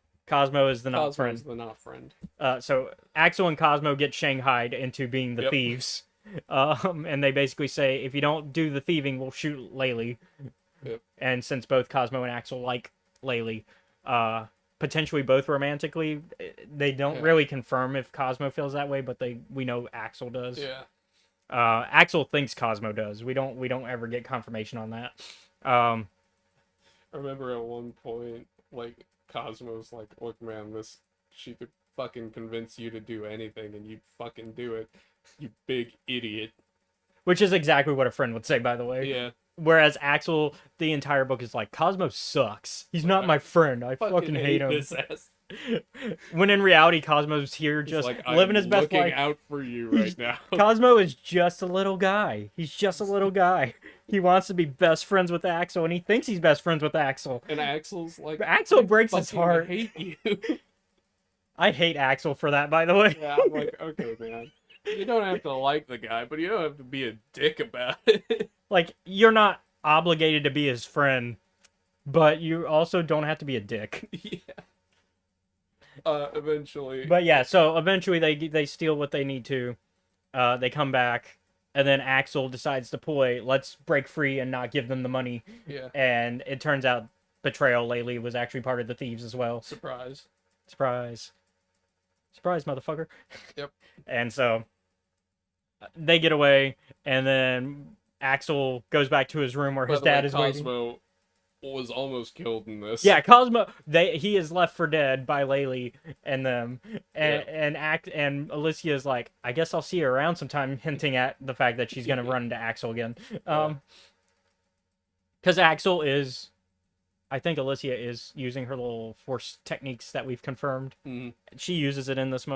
[SPEAKER 6] is the not friend.
[SPEAKER 2] Cosmo's the not friend.
[SPEAKER 6] So Axel and Cosmo get shanghaied into being the
[SPEAKER 2] Yep.
[SPEAKER 6] thieves. And they basically say, if you don't do the thieving, we'll shoot Laylee.
[SPEAKER 2] Yep.
[SPEAKER 6] And since both Cosmo and Axel like Laylee, potentially both romantically, they don't
[SPEAKER 2] Yeah.
[SPEAKER 6] really confirm if Cosmo feels that way, but we know Axel does.
[SPEAKER 2] Yeah.
[SPEAKER 6] Axel thinks Cosmo does. We don't ever get confirmation on that.
[SPEAKER 2] I remember at one point, like, Cosmo's like, look, man, she could fucking convince you to do anything, and you'd fucking do it, you big idiot.
[SPEAKER 6] Which is exactly what a friend would say, by the way.
[SPEAKER 2] Yeah.
[SPEAKER 6] Whereas Axel, the entire book is like, Cosmo sucks. He's not my friend. I fucking hate him.
[SPEAKER 2] this ass.
[SPEAKER 6] When in reality, Cosmo's here
[SPEAKER 2] He's
[SPEAKER 6] just
[SPEAKER 2] like,
[SPEAKER 6] living
[SPEAKER 2] I'm
[SPEAKER 6] his best
[SPEAKER 2] looking
[SPEAKER 6] life.
[SPEAKER 2] out for you right now.
[SPEAKER 6] Cosmo is just a little guy. He's just a little guy. He wants to be best friends with Axel, and he thinks he's best friends with Axel.
[SPEAKER 2] And Axel's like,
[SPEAKER 6] Axel
[SPEAKER 2] I
[SPEAKER 6] breaks his
[SPEAKER 2] fucking
[SPEAKER 6] heart.
[SPEAKER 2] hate you.
[SPEAKER 6] I hate Axel for that, by the way.
[SPEAKER 2] Yeah, I'm like, okay, man. You don't have to like the guy, but you don't have to be a dick about it.
[SPEAKER 6] Like, you're not obligated to be his friend, but you also don't have to be a dick.
[SPEAKER 2] Yeah. Eventually.
[SPEAKER 6] But yeah, so eventually they steal what they need to. They come back, and then Axel decides to pull let's break free and not give them the money.
[SPEAKER 2] Yeah.
[SPEAKER 6] And it turns out Betrayal Laylee was actually part of the thieves as well.
[SPEAKER 2] Surprise.
[SPEAKER 6] Surprise. Surprise, motherfucker.
[SPEAKER 2] Yep.
[SPEAKER 6] And so they get away, and then Axel goes back to his room where his dad is waiting.
[SPEAKER 2] Cosmo was almost killed in this.
[SPEAKER 6] Yeah, Cosmo. He is left for dead by Laylee and them, and Alicia is like, I guess I'll see her around sometime, hinting at the fact that she's gonna run into Axel again. Because Axel is, I think Alicia is using her little force techniques that we've confirmed.
[SPEAKER 2] Mhm.
[SPEAKER 6] She uses it in this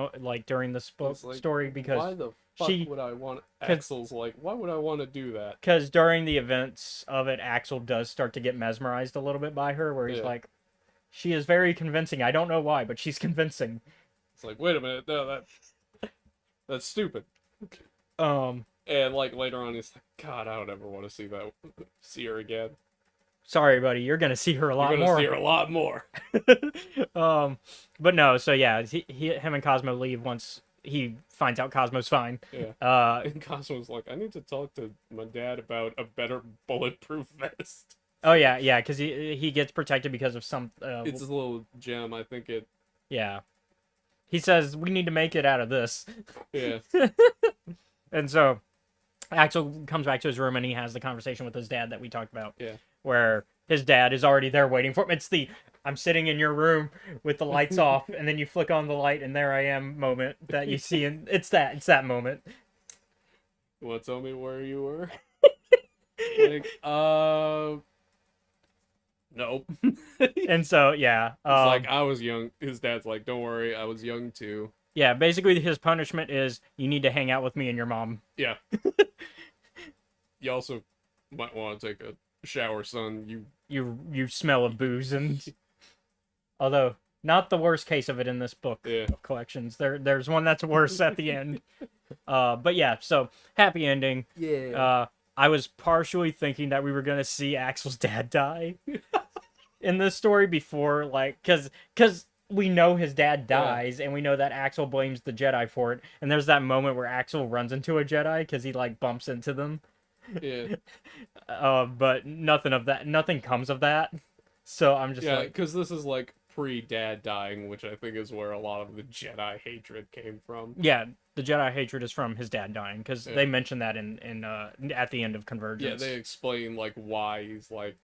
[SPEAKER 6] during this book
[SPEAKER 2] It's like,
[SPEAKER 6] story because
[SPEAKER 2] why the fuck would I want? Axel's like, why would I want to do that?
[SPEAKER 6] Because during the events of it, Axel does start to get mesmerized a little bit by her, where he's
[SPEAKER 2] Yeah.
[SPEAKER 6] like, she is very convincing. I don't know why, but she's convincing.
[SPEAKER 2] It's like, wait a minute, no, that's stupid.
[SPEAKER 6] Um,
[SPEAKER 2] And like later on, he's like, God, I don't ever want to see her again.
[SPEAKER 6] sorry, buddy, you're gonna see her a lot
[SPEAKER 2] You're gonna
[SPEAKER 6] more.
[SPEAKER 2] see her a lot more.
[SPEAKER 6] But no, so yeah, him and Cosmo leave once he finds out Cosmo's fine.
[SPEAKER 2] Yeah. And Cosmo's like, I need to talk to my dad about a better bulletproof vest.
[SPEAKER 6] Oh yeah, because he gets protected because of some.
[SPEAKER 2] It's a little gem. I think it.
[SPEAKER 6] Yeah. He says we need to make it out of this.
[SPEAKER 2] Yeah.
[SPEAKER 6] And so Axel comes back to his room and he has the conversation with his dad that we talked about.
[SPEAKER 2] Yeah.
[SPEAKER 6] Where his dad is already there waiting for him. It's the I'm sitting in your room with the lights off and then you flick on the light and there I am moment that you see, and it's that moment.
[SPEAKER 2] You want to tell me where you were? Like, nope.
[SPEAKER 6] And so yeah,
[SPEAKER 2] It's like, I was young. His dad's like, don't worry, I was young too.
[SPEAKER 6] yeah, basically his punishment is you need to hang out with me and your mom.
[SPEAKER 2] Yeah. You also might want to take a shower, son.
[SPEAKER 6] You smell of booze, and although not the worst case of it in this book
[SPEAKER 2] Yeah.
[SPEAKER 6] of collections, there's one that's worse at the end. But yeah, so happy ending.
[SPEAKER 2] Yeah.
[SPEAKER 6] I was partially thinking that we were gonna see Axel's dad die in this story before, like, because we know his dad dies, and we know that Axel blames the Jedi for it. And there's that moment where Axel runs into a Jedi because he like bumps into them.
[SPEAKER 2] Yeah.
[SPEAKER 6] But nothing comes of that. So I'm just
[SPEAKER 2] Yeah,
[SPEAKER 6] like,
[SPEAKER 2] because this is like pre-dad dying, which I think is where a lot of the Jedi hatred came from.
[SPEAKER 6] yeah, the Jedi hatred is from his dad dying because
[SPEAKER 2] Yeah.
[SPEAKER 6] they mentioned that in at the end of
[SPEAKER 2] Yeah,
[SPEAKER 6] Convergence.
[SPEAKER 2] they explain like why he's like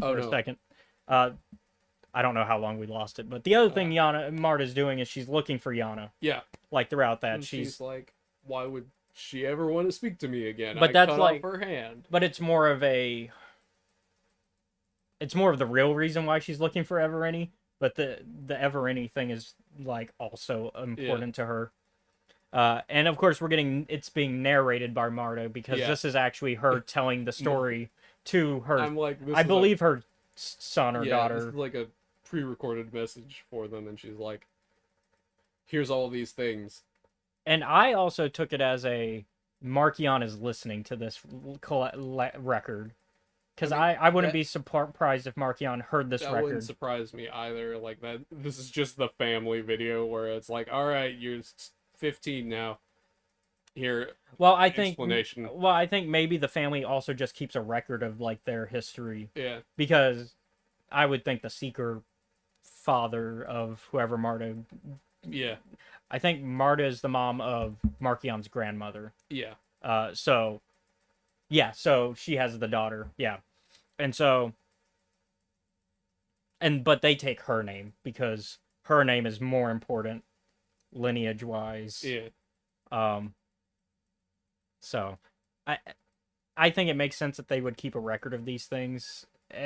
[SPEAKER 2] Oh,
[SPEAKER 6] for a
[SPEAKER 2] no.
[SPEAKER 6] second. I don't know how long we lost it, but the other thing Marta's doing is she's looking for Yana.
[SPEAKER 2] Yeah.
[SPEAKER 6] Like throughout that,
[SPEAKER 2] And
[SPEAKER 6] she's
[SPEAKER 2] she's like, why would she ever want to speak to me again?
[SPEAKER 6] But
[SPEAKER 2] I
[SPEAKER 6] that's
[SPEAKER 2] cut
[SPEAKER 6] like-
[SPEAKER 2] off her hand.
[SPEAKER 6] but it's more of the real reason why she's looking for Everany. But the Evereny thing is like also important to her. And of course it's being narrated by Marta because
[SPEAKER 2] Yeah.
[SPEAKER 6] this is actually her telling the story to her.
[SPEAKER 2] I'm like, this
[SPEAKER 6] I
[SPEAKER 2] is
[SPEAKER 6] believe her son or
[SPEAKER 2] This
[SPEAKER 6] daughter.
[SPEAKER 2] is like a pre-recorded message for them, and she's like, here's all these things.
[SPEAKER 6] And I also took it as a Markion is listening to this record. Because I wouldn't be surprised if Markion heard this
[SPEAKER 2] That
[SPEAKER 6] record.
[SPEAKER 2] wouldn't surprise me either. Like that, this is just the family video where it's like, all right, you're 15 now. Here,
[SPEAKER 6] Well, I think
[SPEAKER 2] explanation.
[SPEAKER 6] Well, I think maybe the family also just keeps a record of like their history
[SPEAKER 2] yeah,
[SPEAKER 6] because I would think the Seeker father of whoever Marta.
[SPEAKER 2] yeah,
[SPEAKER 6] I think Marta is the mom of Markion's grandmother.
[SPEAKER 2] yeah.
[SPEAKER 6] So she has the daughter. Yeah. And so but they take her name because her name is more important lineage wise.
[SPEAKER 2] Yeah.
[SPEAKER 6] So I think it makes sense that they would keep a record of these things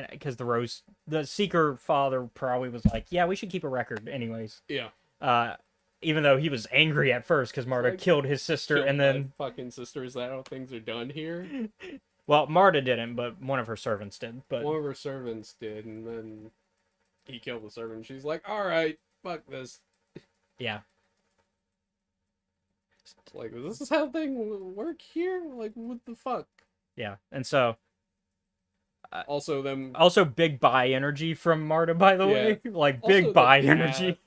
[SPEAKER 6] because the Seeker father probably was like, yeah, we should keep a record anyways.
[SPEAKER 2] Yeah.
[SPEAKER 6] Even though he was angry at first because Marta
[SPEAKER 2] Like,
[SPEAKER 6] killed his sister
[SPEAKER 2] Kill
[SPEAKER 6] and
[SPEAKER 2] my
[SPEAKER 6] then
[SPEAKER 2] fucking sister. Is that how things are done here?
[SPEAKER 6] well, Marta didn't, but one of her servants did. But
[SPEAKER 2] One of her servants did, and then he killed the servant. She's like, all right, fuck this.
[SPEAKER 6] yeah.
[SPEAKER 2] It's like, is this how things work here? Like, what the fuck?
[SPEAKER 6] Yeah. And so
[SPEAKER 2] Also, them
[SPEAKER 6] also big buy energy from Marta, by the way. Like
[SPEAKER 2] Also
[SPEAKER 6] big
[SPEAKER 2] the
[SPEAKER 6] buy
[SPEAKER 2] cat.
[SPEAKER 6] energy.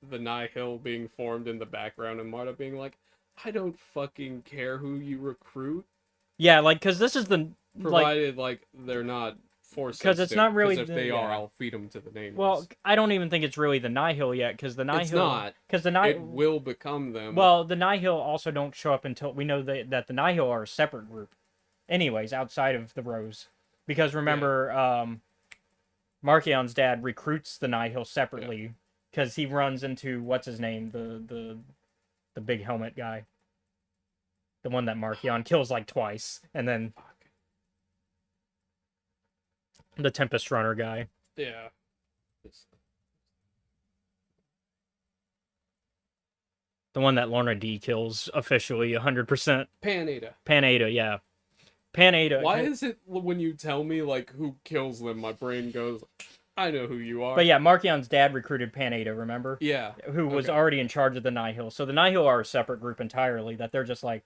[SPEAKER 2] the Nihil being formed in the background and Marta being like, I don't fucking care who you recruit,
[SPEAKER 6] Yeah, like because this is the
[SPEAKER 2] provided like they're not force
[SPEAKER 6] 'Cause it's not really
[SPEAKER 2] if
[SPEAKER 6] the-
[SPEAKER 2] they are,
[SPEAKER 6] yeah.
[SPEAKER 2] I'll feed them to the nameless.
[SPEAKER 6] well, I don't even think it's really the Nihil yet because the Nihil
[SPEAKER 2] it's not.
[SPEAKER 6] because the
[SPEAKER 2] It
[SPEAKER 6] Nihil
[SPEAKER 2] will become them.
[SPEAKER 6] well the Nihil also don't show up until we know that the Nihil are a separate group, anyways, outside of the Rose, because remember, Markion's dad recruits the Nihil separately because he runs into what's his name the big helmet guy, the one that Markion kills like twice, and then
[SPEAKER 2] Fuck.
[SPEAKER 6] the Tempest Runner guy.
[SPEAKER 2] Yeah.
[SPEAKER 6] The one that Lorna D kills officially 100%.
[SPEAKER 2] Panada.
[SPEAKER 6] Panada, yeah. Panada.
[SPEAKER 2] Why is it when you tell me like who kills them, my brain goes, I know who you are.
[SPEAKER 6] But yeah, Markion's dad recruited Panada, remember?
[SPEAKER 2] Yeah.
[SPEAKER 6] Who was
[SPEAKER 2] Okay.
[SPEAKER 6] already in charge of the Nihil. So the Nihil are a separate group entirely that they're just like,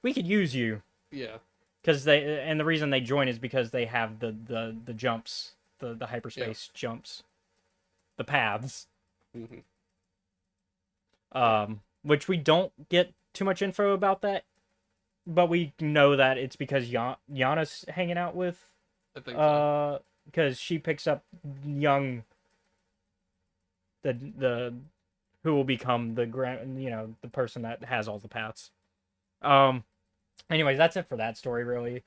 [SPEAKER 6] we could use you.
[SPEAKER 2] Yeah.
[SPEAKER 6] Because the reason they join is because they have the jumps, the hyperspace jumps, the paths.
[SPEAKER 2] hmm
[SPEAKER 6] Which we don't get too much info about that, but we know that it's because Yana's hanging out with,
[SPEAKER 2] I think so.
[SPEAKER 6] because she picks up young, the who will become the the person that has all the paths. Anyways, that's it for that story, really.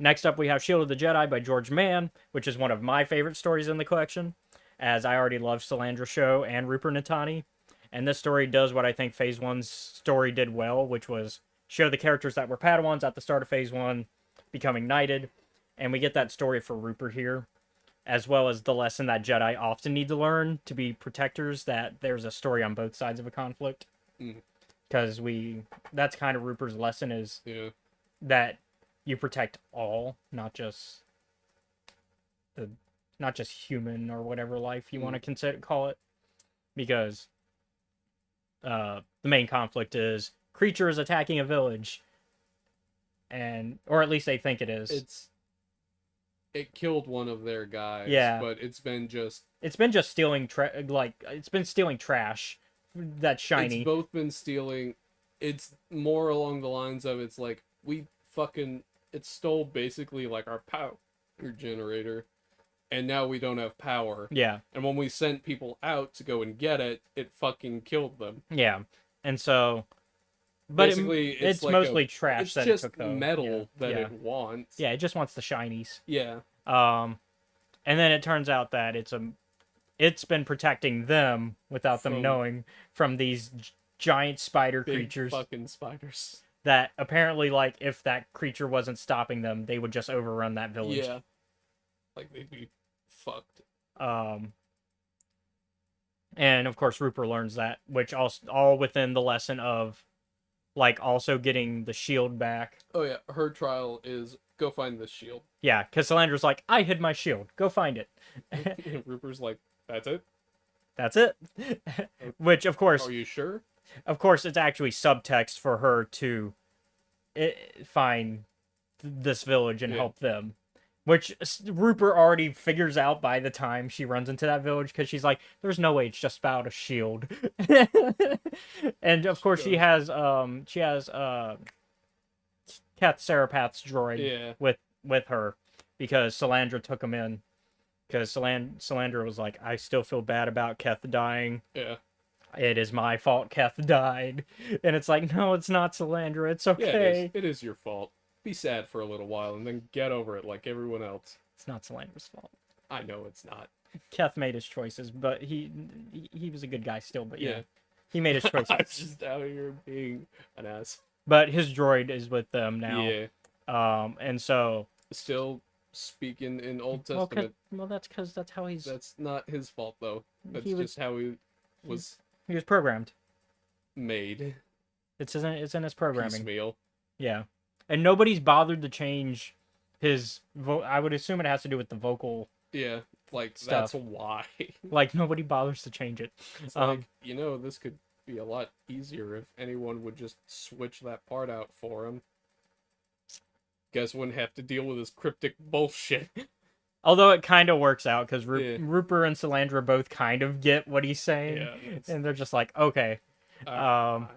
[SPEAKER 6] Next up, we have Shield of the Jedi by George Mann, which is one of my favorite stories in the collection, as I already love Salandra Show and Rupert Natani. And this story does what I think Phase 1's story did well, which was show the characters that were Padawans at the start of Phase 1 becoming knighted. And we get that story for Rupert here, as well as the lesson that Jedi often need to learn to be protectors, that there's a story on both sides of a conflict.
[SPEAKER 2] Mhm.
[SPEAKER 6] Because that's kind of Rupert's lesson, is
[SPEAKER 2] Yeah.
[SPEAKER 6] that you protect all, not just human or whatever life you want to call it, because the main conflict is creatures attacking a village, or at least they think it is.
[SPEAKER 2] It killed one of their guys.
[SPEAKER 6] Yeah.
[SPEAKER 2] But it's been just
[SPEAKER 6] stealing trash that's shiny.
[SPEAKER 2] It's both been stealing. It's more along the lines of it's like it stole basically like our power generator, and now we don't have power.
[SPEAKER 6] Yeah.
[SPEAKER 2] And when we sent people out to go and get it, it fucking killed them.
[SPEAKER 6] Yeah. And so But
[SPEAKER 2] Basically,
[SPEAKER 6] it's
[SPEAKER 2] like
[SPEAKER 6] mostly trash
[SPEAKER 2] It's
[SPEAKER 6] that
[SPEAKER 2] just
[SPEAKER 6] it took, though.
[SPEAKER 2] metal
[SPEAKER 6] Yeah.
[SPEAKER 2] that
[SPEAKER 6] Yeah.
[SPEAKER 2] it wants.
[SPEAKER 6] Yeah, it just wants the shinies.
[SPEAKER 2] Yeah.
[SPEAKER 6] And then it turns out that it's been protecting them without them
[SPEAKER 2] From
[SPEAKER 6] knowing from these giant spider
[SPEAKER 2] Big
[SPEAKER 6] creatures
[SPEAKER 2] fucking spiders.
[SPEAKER 6] that apparently, like, if that creature wasn't stopping them, they would just overrun that village.
[SPEAKER 2] Yeah. Like they'd be fucked.
[SPEAKER 6] And of course Rupert learns that, which all within the lesson of, like, also getting the shield back.
[SPEAKER 2] Oh yeah, her trial is go find this shield.
[SPEAKER 6] Yeah, because Solandra's like, I hid my shield. Go find it.
[SPEAKER 2] Rupert's like, that's it?
[SPEAKER 6] That's it. Which, of course,
[SPEAKER 2] Are you sure?
[SPEAKER 6] it's actually subtext for her to find this village and
[SPEAKER 2] Yeah.
[SPEAKER 6] help them. Which Rupert already figures out by the time she runs into that village, because she's like, there's no way it's just about a shield. And of course she has Keth Sarapath's droid
[SPEAKER 2] Yeah.
[SPEAKER 6] with her, because Solandra took him in. Because Solandra was like, I still feel bad about Keth dying.
[SPEAKER 2] Yeah.
[SPEAKER 6] It is my fault Keth died. And it's like, no, it's not, Solandra. It's
[SPEAKER 2] Yeah,
[SPEAKER 6] okay.
[SPEAKER 2] it is your fault. Be sad for a little while and then get over it like everyone else.
[SPEAKER 6] It's not Solandra's fault.
[SPEAKER 2] I know it's not.
[SPEAKER 6] Keth made his choices, but he was a good guy still. But yeah,
[SPEAKER 2] Yeah.
[SPEAKER 6] he made his choices.
[SPEAKER 2] I'm just out here being an ass.
[SPEAKER 6] But his droid is with them now.
[SPEAKER 2] Yeah.
[SPEAKER 6] And so
[SPEAKER 2] Still speaking in Old
[SPEAKER 6] well,
[SPEAKER 2] Testament.
[SPEAKER 6] that's because that's how
[SPEAKER 2] That's not his fault though. That's
[SPEAKER 6] He was-
[SPEAKER 2] just how he was
[SPEAKER 6] he was programmed.
[SPEAKER 2] made.
[SPEAKER 6] It's in his programming.
[SPEAKER 2] Piecemeal.
[SPEAKER 6] Yeah, and nobody's bothered to change his. I would assume it has to do with the vocal.
[SPEAKER 2] Yeah. Like
[SPEAKER 6] Stuff.
[SPEAKER 2] that's why.
[SPEAKER 6] Like, nobody bothers to change it.
[SPEAKER 2] It's like, this could be a lot easier if anyone would just switch that part out for him. Guys wouldn't have to deal with this cryptic bullshit.
[SPEAKER 6] Although it kind of works out because
[SPEAKER 2] Yeah.
[SPEAKER 6] Rupert and Solandra both kind of get what he's saying,
[SPEAKER 2] Yeah, that's-
[SPEAKER 6] and they're just like, okay.
[SPEAKER 2] Fine.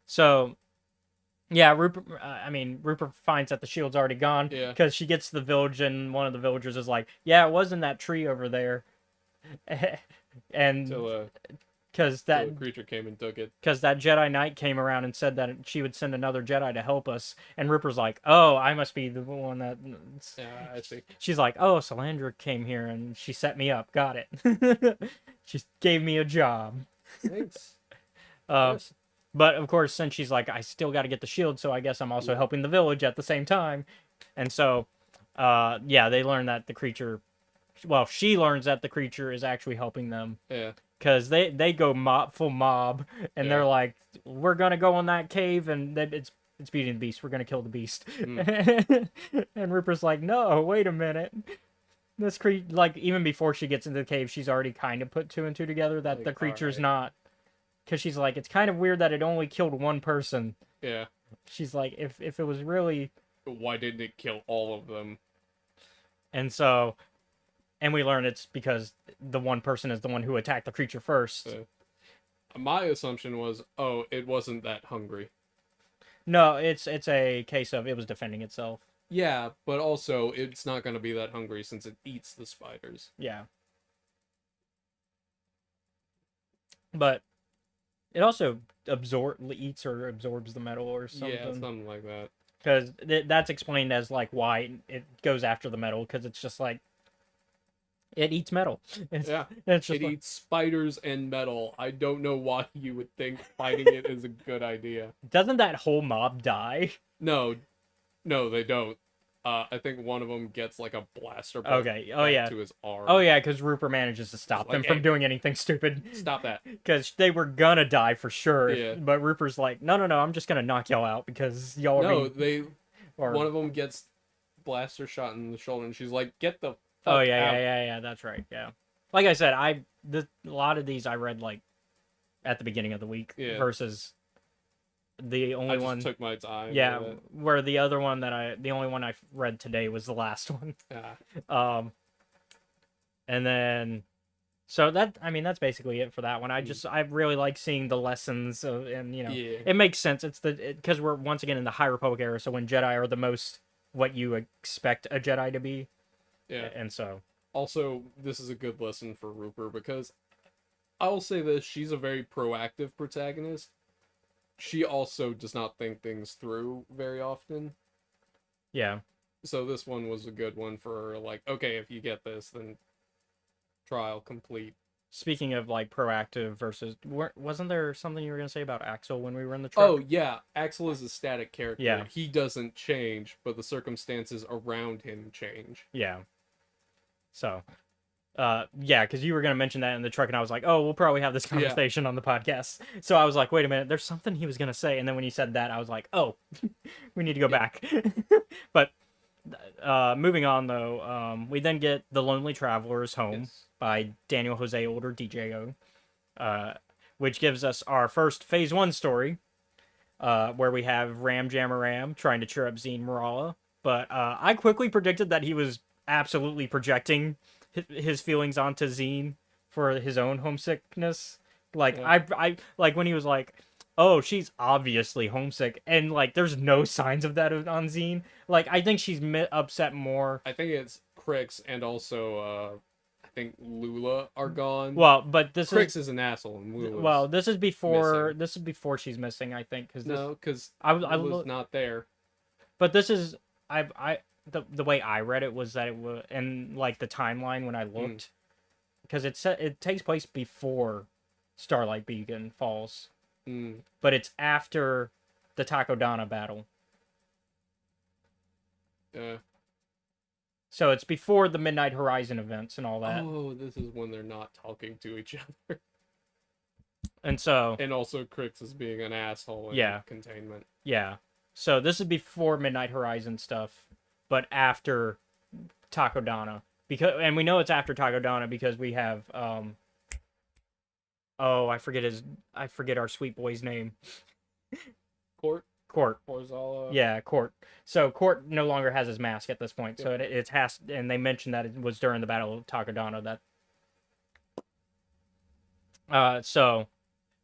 [SPEAKER 6] So, yeah, Rupert finds that the shield's already gone.
[SPEAKER 2] Yeah.
[SPEAKER 6] Because she gets to the village, and one of the villagers is like, yeah, it was in that tree over there. And
[SPEAKER 2] Till
[SPEAKER 6] because
[SPEAKER 2] till
[SPEAKER 6] that
[SPEAKER 2] a creature came and took it.
[SPEAKER 6] Jedi Knight came around and said that she would send another Jedi to help us, and Rupert's like, oh, I must be the one that.
[SPEAKER 2] Yeah, I see.
[SPEAKER 6] She's like, oh, Solandra came here and she set me up. Got it. She gave me a job.
[SPEAKER 2] Thanks.
[SPEAKER 6] Yes. But of course, since she's like, I still got to get the shield, so I guess I'm also helping the village at the same time. And so, they learn that the creature. Well, she learns that the creature is actually helping them.
[SPEAKER 2] Yeah.
[SPEAKER 6] Because they go full mob, and they're like, we're gonna go in that cave, and it's Beauty and the Beast. We're gonna kill the beast. And Rupert's like, no, wait a minute. This like, even before she gets into the cave, she's already kind of put two and two together that
[SPEAKER 2] Like,
[SPEAKER 6] the creature's
[SPEAKER 2] alright.
[SPEAKER 6] not. Because she's like, it's kind of weird that it only killed one person.
[SPEAKER 2] Yeah.
[SPEAKER 6] She's like, if it was really.
[SPEAKER 2] Why didn't it kill all of them?
[SPEAKER 6] And so. And we learn it's because the one person is the one who attacked the creature first.
[SPEAKER 2] My assumption was, it wasn't that hungry.
[SPEAKER 6] No, it's a case of it was defending itself.
[SPEAKER 2] Yeah, but also it's not going to be that hungry since it eats the spiders.
[SPEAKER 6] Yeah. But it also eats or absorbs the metal or something.
[SPEAKER 2] Yeah, something like that.
[SPEAKER 6] Because that's explained as like why it goes after the metal, because it's just like it eats metal.
[SPEAKER 2] Yeah,
[SPEAKER 6] It's just
[SPEAKER 2] it
[SPEAKER 6] like,
[SPEAKER 2] eats spiders and metal. I don't know why you would think fighting it is a good idea.
[SPEAKER 6] doesn't that whole mob die?
[SPEAKER 2] No, they don't. I think one of them gets like a blaster bolt
[SPEAKER 6] Okay. Oh
[SPEAKER 2] back
[SPEAKER 6] yeah.
[SPEAKER 2] to his arm.
[SPEAKER 6] Oh yeah, because Rupert manages to stop
[SPEAKER 2] Like,
[SPEAKER 6] them from
[SPEAKER 2] hey.
[SPEAKER 6] doing anything stupid.
[SPEAKER 2] Stop that.
[SPEAKER 6] Because they were gonna die for sure.
[SPEAKER 2] Yeah.
[SPEAKER 6] But Rupert's like, no, I'm just gonna knock y'all out because y'all are
[SPEAKER 2] No,
[SPEAKER 6] being... or...
[SPEAKER 2] one of them gets blaster shot in the shoulder, and she's like, "Get the fuck
[SPEAKER 6] Oh yeah,
[SPEAKER 2] out."
[SPEAKER 6] yeah. That's right. Yeah. Like I said, a lot of these I read like at the beginning of the week versus the only
[SPEAKER 2] I just
[SPEAKER 6] one.
[SPEAKER 2] took my time.
[SPEAKER 6] Yeah,
[SPEAKER 2] with it.
[SPEAKER 6] where the other one the only one I read today was the last one.
[SPEAKER 2] Yeah.
[SPEAKER 6] And then, so that's basically it for that one. I really like seeing the lessons and
[SPEAKER 2] Yeah.
[SPEAKER 6] it makes sense. It's because we're once again in the High Republic era, so when Jedi are the most what you expect a Jedi to be.
[SPEAKER 2] Yeah.
[SPEAKER 6] And so.
[SPEAKER 2] Also, this is a good lesson for Rupert because I will say this: she's a very proactive protagonist. she also does not think things through very often.
[SPEAKER 6] Yeah.
[SPEAKER 2] So this one was a good one for her, like, okay, if you get this, then trial complete.
[SPEAKER 6] Speaking of like proactive versus, wasn't there something you were gonna say about Axel when we were in the truck?
[SPEAKER 2] Oh yeah, Axel is a static character.
[SPEAKER 6] Yeah.
[SPEAKER 2] He doesn't change, but the circumstances around him change.
[SPEAKER 6] Yeah. So, yeah, because you were gonna mention that in the truck, and I was like, oh, we'll probably have this
[SPEAKER 2] Yeah.
[SPEAKER 6] conversation on the podcast. So I was like, wait a minute, there's something he was gonna say, and then when you said that, I was like, oh, we need to go back. But moving on though, we then get The Lonely Traveler's Home
[SPEAKER 2] Yes.
[SPEAKER 6] by Daniel Jose Older, DJO, which gives us our first Phase 1 story, where we have Ram Jammer Ram trying to cheer up Zine Morala. But I quickly predicted that he was absolutely projecting his feelings onto Zine for his own homesickness. Like,
[SPEAKER 2] Yeah.
[SPEAKER 6] I like when he was like, oh, she's obviously homesick, and like there's no signs of that on Zine. Like, I think she's upset more.
[SPEAKER 2] I think it's Crix and also I think Lula are gone.
[SPEAKER 6] Well, but this
[SPEAKER 2] Crix
[SPEAKER 6] is
[SPEAKER 2] is an asshole and Lula's
[SPEAKER 6] well, this is before
[SPEAKER 2] missing.
[SPEAKER 6] this is before she's missing, I think, because
[SPEAKER 2] no, because
[SPEAKER 6] I
[SPEAKER 2] Lula's
[SPEAKER 6] look,
[SPEAKER 2] not there.
[SPEAKER 6] but this is the way I read it was that it was, and like the timeline when I looked, because it takes place before Starlight Beacon falls, but it's after the Takodana battle. So it's before the Midnight Horizon events and all that.
[SPEAKER 2] Oh, this is when they're not talking to each other.
[SPEAKER 6] And so,
[SPEAKER 2] And also Crix is being an asshole in
[SPEAKER 6] Yeah.
[SPEAKER 2] containment.
[SPEAKER 6] yeah. So this is before Midnight Horizon stuff, but after Takodana. And we know it's after Takodana because we have I forget our sweet boy's name.
[SPEAKER 2] Court?
[SPEAKER 6] Court.
[SPEAKER 2] Orzala?
[SPEAKER 6] Yeah, Court. So Court no longer has his mask at this point. So it has, and they mentioned that it was during the Battle of Takodana that. So,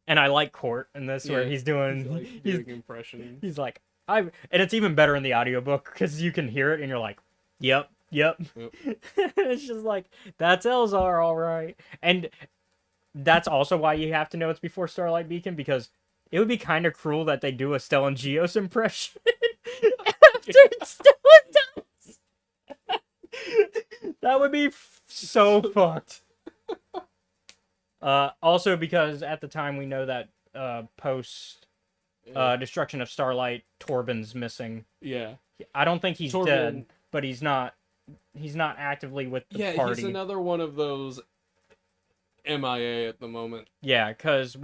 [SPEAKER 6] and I like Court in this where
[SPEAKER 2] Yeah,
[SPEAKER 6] he's doing,
[SPEAKER 2] He's like doing impression.
[SPEAKER 6] he's like, and it's even better in the audiobook because you can hear it and you're like, yep. It's just like, that's Elzar, all right. And that's also why you have to know it's before Starlight Beacon, because it would be kind of cruel that they do a Stellan Geos impression after Stellan dies. That would be so fucked. Also, because at the time we know that post destruction of Starlight, Torben's missing.
[SPEAKER 2] Yeah.
[SPEAKER 6] I don't think he's
[SPEAKER 2] Torben-
[SPEAKER 6] dead, but he's not actively with the
[SPEAKER 2] Yeah,
[SPEAKER 6] party.
[SPEAKER 2] he's another one of those MIA at the moment.
[SPEAKER 6] Yeah, because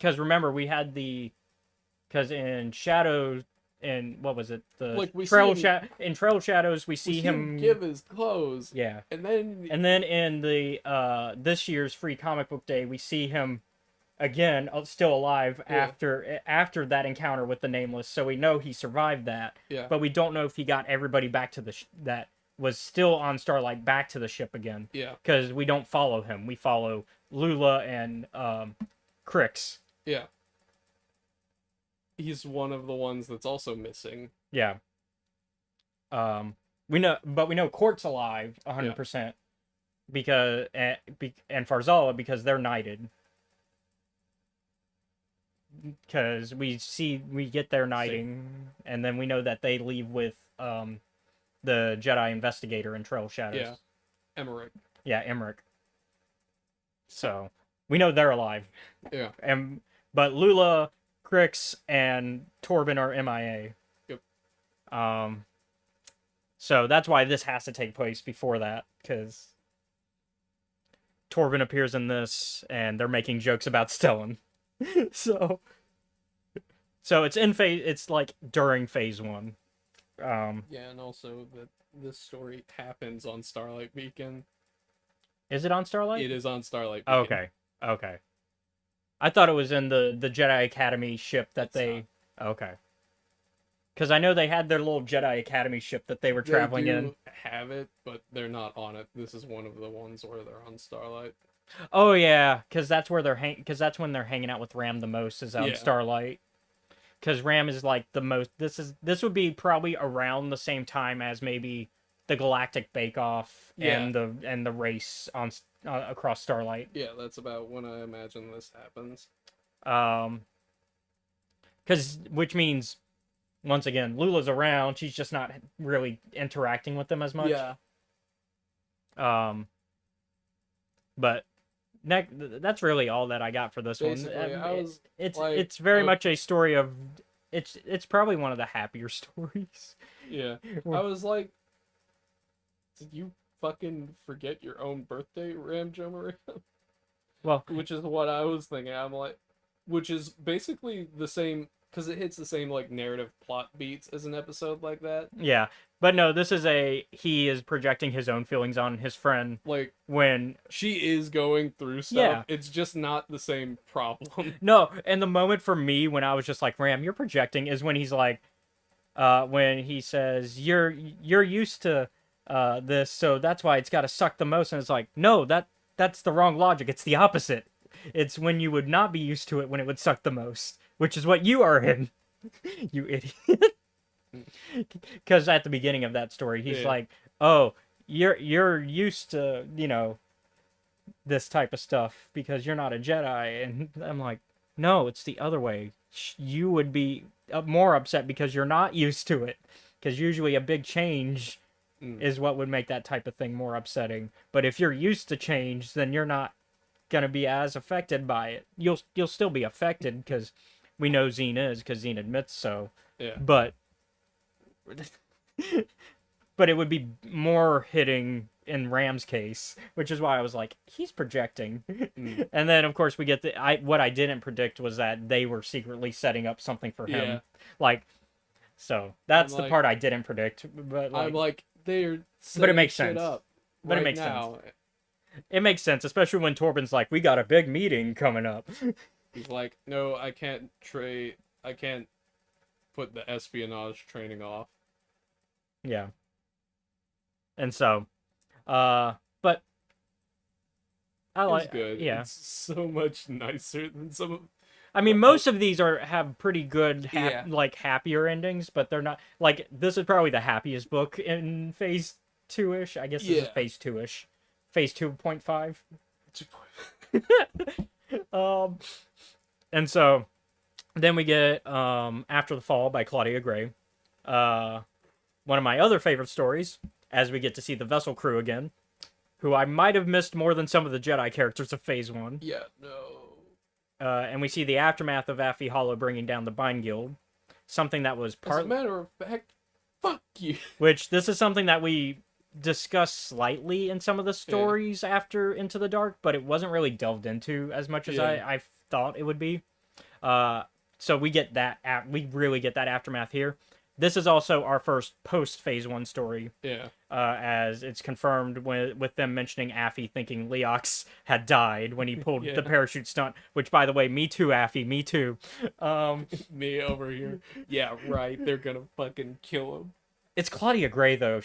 [SPEAKER 6] remember we had because in Shadow, and what was it, the
[SPEAKER 2] Like, we
[SPEAKER 6] Trail
[SPEAKER 2] see him-
[SPEAKER 6] in Trail of Shadows we see
[SPEAKER 2] We
[SPEAKER 6] him
[SPEAKER 2] give his clothes.
[SPEAKER 6] yeah,
[SPEAKER 2] And then
[SPEAKER 6] and then in the this year's Free Comic Book Day we see him again still alive
[SPEAKER 2] Yeah.
[SPEAKER 6] after that encounter with the Nameless, so we know he survived that,
[SPEAKER 2] yeah.
[SPEAKER 6] but we don't know if he got everybody back to the that was still on Starlight back to the ship again.
[SPEAKER 2] Yeah.
[SPEAKER 6] Because we don't follow him. We follow Lula and Crix.
[SPEAKER 2] Yeah. He's one of the ones that's also missing.
[SPEAKER 6] Yeah. We know Court's alive 100% because and Farzala because they're knighted. Because we get their knighting, and then we know that they leave with the Jedi investigator in Trail of Shadows.
[SPEAKER 2] Yeah. Emmerich.
[SPEAKER 6] Yeah, Emmerich. So we know they're alive.
[SPEAKER 2] Yeah.
[SPEAKER 6] But Lula, Crix, and Torben are MIA.
[SPEAKER 2] Yep.
[SPEAKER 6] So that's why this has to take place before that, because Torben appears in this, and they're making jokes about Stellan. so it's it's like during Phase 1.
[SPEAKER 2] Yeah, and also that this story happens on Starlight Beacon.
[SPEAKER 6] Is it on Starlight?
[SPEAKER 2] It is on Starlight Beacon.
[SPEAKER 6] Okay. I thought it was in the Jedi Academy ship that
[SPEAKER 2] It's
[SPEAKER 6] they. Okay. Because I know they had their little Jedi Academy ship that they were traveling
[SPEAKER 2] they do
[SPEAKER 6] in.
[SPEAKER 2] have it, but they're not on it. This is one of the ones where they're on Starlight.
[SPEAKER 6] Oh yeah, because that's where they're because that's when they're hanging out with Ram the most is on
[SPEAKER 2] Yeah.
[SPEAKER 6] Starlight. Because Ram is like the most. This would be probably around the same time as maybe the Galactic Bake Off and the race on across Starlight.
[SPEAKER 2] Yeah, that's about when I imagine this happens.
[SPEAKER 6] which means, once again, Lula's around. She's just not really interacting with them as much.
[SPEAKER 2] Yeah.
[SPEAKER 6] But that's really all that I got for this
[SPEAKER 2] Basically,
[SPEAKER 6] one.
[SPEAKER 2] like,
[SPEAKER 6] It's very much a story of it's probably one of the happier stories.
[SPEAKER 2] Yeah. I was like, did you fucking forget your own birthday, Ram Joe Maria?
[SPEAKER 6] Well,
[SPEAKER 2] Which is what I was thinking. I'm like, which is basically the same, because it hits the same, like, narrative plot beats as an episode like that.
[SPEAKER 6] yeah, but no, this is he is projecting his own feelings on his friend
[SPEAKER 2] Like,
[SPEAKER 6] when
[SPEAKER 2] she is going through stuff.
[SPEAKER 6] Yeah.
[SPEAKER 2] It's just not the same problem.
[SPEAKER 6] no, and the moment for me when I was just like, Ram, you're projecting, is when he's like, when he says you're used to this, so that's why it's got to suck the most, and it's like, no, that's the wrong logic. It's the opposite. It's when you would not be used to it when it would suck the most, which is what you are in. You idiot. Because at the beginning of that story, he's
[SPEAKER 2] Yeah.
[SPEAKER 6] like, "Oh, you're used to, this type of stuff because you're not a Jedi," and I'm like, "No, it's the other way. You would be more upset because you're not used to it. Because usually a big change is what would make that type of thing more upsetting. But if you're used to change, then you're not gonna be as affected by it. You'll still be affected because we know Zine is, because Zine admits so.
[SPEAKER 2] Yeah.
[SPEAKER 6] But it would be more hitting in Ram's case, which is why I was like, he's projecting. And then of course we get what I didn't predict was that they were secretly setting up something for him.
[SPEAKER 2] Yeah.
[SPEAKER 6] Like, so that's
[SPEAKER 2] I'm
[SPEAKER 6] the
[SPEAKER 2] like-
[SPEAKER 6] part I didn't predict. But
[SPEAKER 2] I'm like, they're
[SPEAKER 6] But it makes
[SPEAKER 2] setting shit
[SPEAKER 6] sense.
[SPEAKER 2] up
[SPEAKER 6] But it
[SPEAKER 2] right
[SPEAKER 6] makes
[SPEAKER 2] now.
[SPEAKER 6] sense. It makes sense, especially when Torben's like, we got a big meeting coming up.
[SPEAKER 2] He's like, no, I can't put the espionage training off.
[SPEAKER 6] Yeah. And so, but I
[SPEAKER 2] It's
[SPEAKER 6] like,
[SPEAKER 2] good.
[SPEAKER 6] yeah.
[SPEAKER 2] It's so much nicer than some of.
[SPEAKER 6] I mean, most of these have pretty good,
[SPEAKER 2] Yeah.
[SPEAKER 6] like happier endings, but they're not like this is probably the happiest book in Phase 2-ish. I guess this is
[SPEAKER 2] Yeah.
[SPEAKER 6] Phase 2-ish, Phase 2.5. And so then we get After the Fall by Claudia Gray. One of my other favorite stories, as we get to see the vessel crew again, who I might have missed more than some of the Jedi characters of Phase 1.
[SPEAKER 2] Yeah, no.
[SPEAKER 6] And we see the aftermath of Affie Hollow bringing down the Bind Guild, something that was
[SPEAKER 2] As a
[SPEAKER 6] part,
[SPEAKER 2] matter of fact, fuck you.
[SPEAKER 6] which this is something that we discussed slightly in some of the stories after Into the Dark, but it wasn't really delved into as much as
[SPEAKER 2] Yeah.
[SPEAKER 6] I thought it would be. So we get that, we really get that aftermath here. This is also our first post Phase 1 story.
[SPEAKER 2] Yeah.
[SPEAKER 6] As it's confirmed with them mentioning Affie thinking Leox had died when he pulled
[SPEAKER 2] Yeah.
[SPEAKER 6] the parachute stunt, which, by the way, me too, Affie, me too.
[SPEAKER 2] Me over here. Yeah, right. They're gonna fucking kill him.
[SPEAKER 6] It's Claudia Gray, though.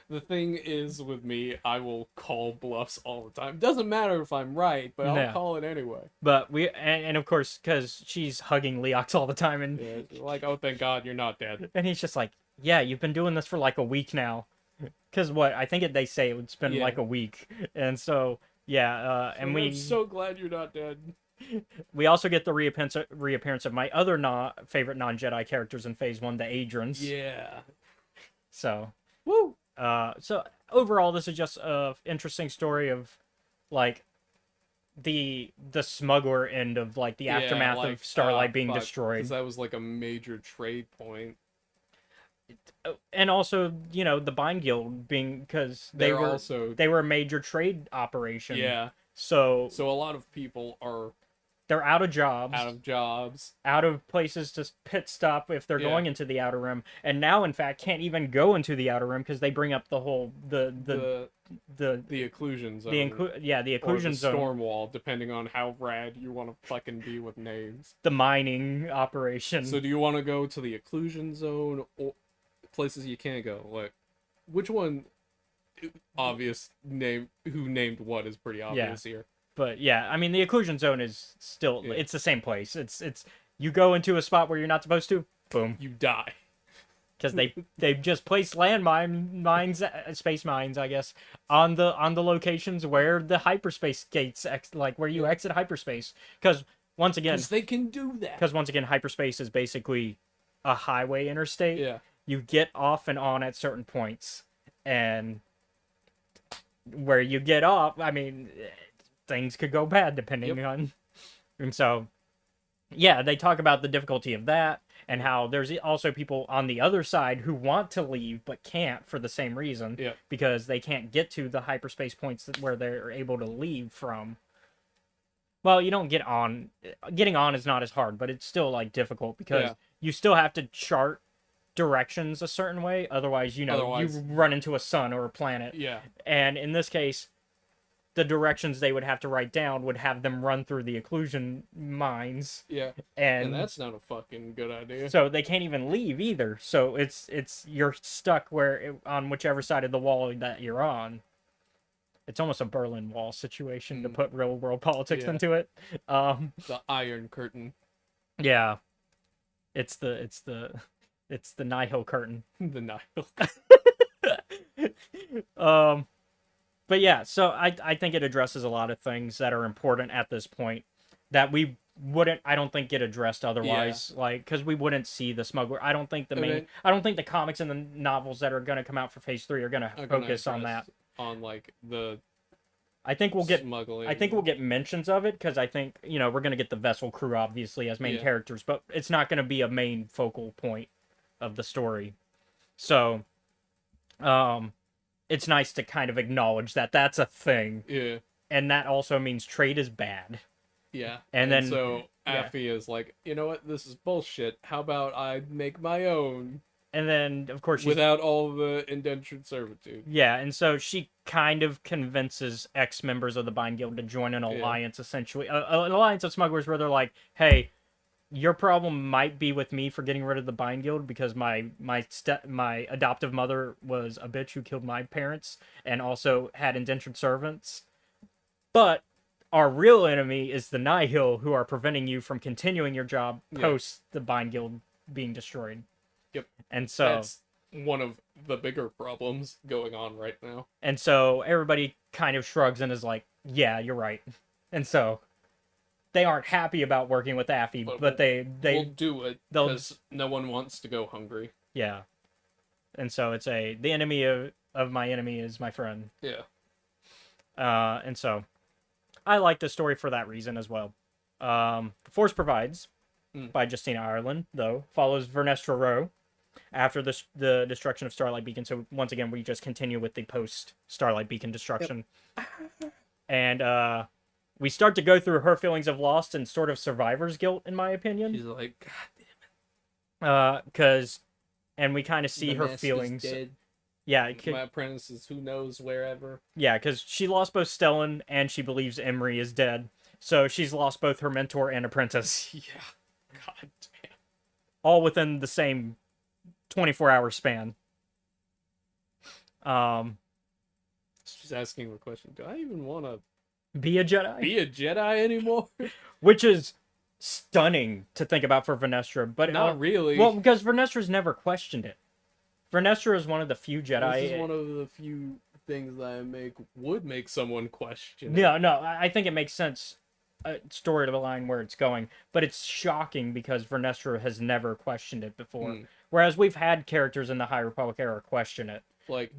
[SPEAKER 2] The thing is with me, I will call bluffs all the time. Doesn't matter if I'm right, but I'll
[SPEAKER 6] Yeah.
[SPEAKER 2] call it anyway.
[SPEAKER 6] But and of course, because she's hugging Leox all the time, and
[SPEAKER 2] Yeah, it's like, oh, thank God you're not dead.
[SPEAKER 6] he's just like, yeah, you've been doing this for like a week now. Because I think they say it's been
[SPEAKER 2] Yeah.
[SPEAKER 6] like a week. And so, yeah, and
[SPEAKER 2] I'm so glad you're not dead.
[SPEAKER 6] we also get the reappearance of my other favorite non-Jedi characters in Phase 1, the Adrons.
[SPEAKER 2] Yeah.
[SPEAKER 6] So,
[SPEAKER 2] Woo!
[SPEAKER 6] so overall, this is just a interesting story of, like, the smuggler end of, like, the aftermath of Starlight being destroyed.
[SPEAKER 2] Because that was like a major trade point.
[SPEAKER 6] And also, the Bind Guild being, because they were a major trade operation.
[SPEAKER 2] Yeah.
[SPEAKER 6] So
[SPEAKER 2] So a lot of people are
[SPEAKER 6] they're out of jobs,
[SPEAKER 2] out of jobs.
[SPEAKER 6] out of places to pit stop if they're
[SPEAKER 2] Yeah.
[SPEAKER 6] going into the Outer Rim, and now in fact can't even go into the Outer Rim because they bring up the whole the
[SPEAKER 2] occlusion zone.
[SPEAKER 6] the
[SPEAKER 2] or
[SPEAKER 6] occlusion
[SPEAKER 2] the
[SPEAKER 6] zone,
[SPEAKER 2] storm wall, depending on how rad you want to fucking be with names.
[SPEAKER 6] the mining operation.
[SPEAKER 2] So do you want to go to the occlusion zone or places you can't go? Like, which one? Obvious name. Who named what is pretty obvious here.
[SPEAKER 6] But yeah, I mean the occlusion zone is still
[SPEAKER 2] Yeah.
[SPEAKER 6] it's the same place. It's you go into a spot where you're not supposed to, boom,
[SPEAKER 2] You die.
[SPEAKER 6] because they've just placed mines, space mines, I guess, on the locations where the hyperspace gates like where you exit hyperspace. Because once again,
[SPEAKER 2] Because they can do that.
[SPEAKER 6] because once again, hyperspace is basically a highway interstate.
[SPEAKER 2] Yeah.
[SPEAKER 6] You get off and on at certain points, and where you get off, I mean, things could go bad depending on. And so, yeah, they talk about the difficulty of that and how there's also people on the other side who want to leave but can't for the same reason
[SPEAKER 2] Yeah.
[SPEAKER 6] because they can't get to the hyperspace points where they're able to leave from. Well, you don't get on. Getting on is not as hard, but it's still like difficult because
[SPEAKER 2] Yeah.
[SPEAKER 6] you still have to chart directions a certain way. Otherwise, you
[SPEAKER 2] Otherwise-
[SPEAKER 6] you run into a sun or a planet.
[SPEAKER 2] Yeah.
[SPEAKER 6] And in this case, the directions they would have to write down would have them run through the occlusion mines,
[SPEAKER 2] Yeah.
[SPEAKER 6] and
[SPEAKER 2] And that's not a fucking good idea.
[SPEAKER 6] so they can't even leave either. So it's you're stuck on whichever side of the wall that you're on. It's almost a Berlin Wall situation to put real world politics
[SPEAKER 2] Yeah.
[SPEAKER 6] into it.
[SPEAKER 2] The Iron Curtain.
[SPEAKER 6] Yeah, it's the Nihil curtain.
[SPEAKER 2] The Nile.
[SPEAKER 6] But yeah, so I think it addresses a lot of things that are important at this point that we wouldn't, I don't think, get addressed otherwise. Like, because we wouldn't see the smuggler. I don't think I don't think the comics and the novels that are going to come out for Phase 3 are going to focus on that.
[SPEAKER 2] On like the
[SPEAKER 6] I think we'll get
[SPEAKER 2] smuggling.
[SPEAKER 6] I think we'll get mentions of it because I think, we're going to get the vessel crew obviously as main characters, but it's not going to be a main focal point of the story. So, it's nice to kind of acknowledge that that's a thing,
[SPEAKER 2] Yeah.
[SPEAKER 6] and that also means trade is bad.
[SPEAKER 2] Yeah.
[SPEAKER 6] And then-
[SPEAKER 2] so
[SPEAKER 6] yeah.
[SPEAKER 2] Affy is like, you know what, this is bullshit. How about I make my own
[SPEAKER 6] And then, of course,
[SPEAKER 2] without all the indentured servitude?
[SPEAKER 6] yeah, and so she kind of convinces ex-members of the Bind Guild to join an alliance, essentially. An alliance of smugglers where they're like, hey, your problem might be with me for getting rid of the Bind Guild because my adoptive mother was a bitch who killed my parents and also had indentured servants. But our real enemy is the Nihil, who are preventing you from continuing your job post the Bind Guild being destroyed.
[SPEAKER 2] Yep.
[SPEAKER 6] And so
[SPEAKER 2] That's one of the bigger problems going on right now.
[SPEAKER 6] And so everybody kind of shrugs and is like, yeah, you're right. And so they aren't happy about working with Affy, but they
[SPEAKER 2] We'll do it
[SPEAKER 6] they'll-
[SPEAKER 2] because no one wants to go hungry.
[SPEAKER 6] yeah. And so it's the enemy of my enemy is my friend.
[SPEAKER 2] Yeah.
[SPEAKER 6] And so I like the story for that reason as well. The Force Provides by Justina Ireland, though, follows Vernestra Row after the destruction of Starlight Beacon. So once again, we just continue with the post Starlight Beacon destruction. And we start to go through her feelings of lost and sort of survivor's guilt, in my opinion.
[SPEAKER 2] She's like, God
[SPEAKER 6] And we kind of see
[SPEAKER 2] the
[SPEAKER 6] her
[SPEAKER 2] master's
[SPEAKER 6] feelings.
[SPEAKER 2] dead.
[SPEAKER 6] Yeah,
[SPEAKER 2] My apprentice is who knows wherever.
[SPEAKER 6] yeah, because she lost both Stellan and she believes Emery is dead. So she's lost both her mentor and apprentice,
[SPEAKER 2] Yeah. God damn.
[SPEAKER 6] all within the same 24-hour span.
[SPEAKER 2] She's asking the question, do I even want to
[SPEAKER 6] Be a Jedi?
[SPEAKER 2] be a Jedi anymore?
[SPEAKER 6] Which is stunning to think about for Vernestra, but
[SPEAKER 2] Not really.
[SPEAKER 6] Well, because Vernestra's never questioned it. Vernestra is one of the few Jedi.
[SPEAKER 2] This is one of the few things that would make someone question.
[SPEAKER 6] No, I think it makes sense, story to the line where it's going, but it's shocking because Vernestra has never questioned it before. Whereas we've had characters in the High Republic era question it.
[SPEAKER 2] Like,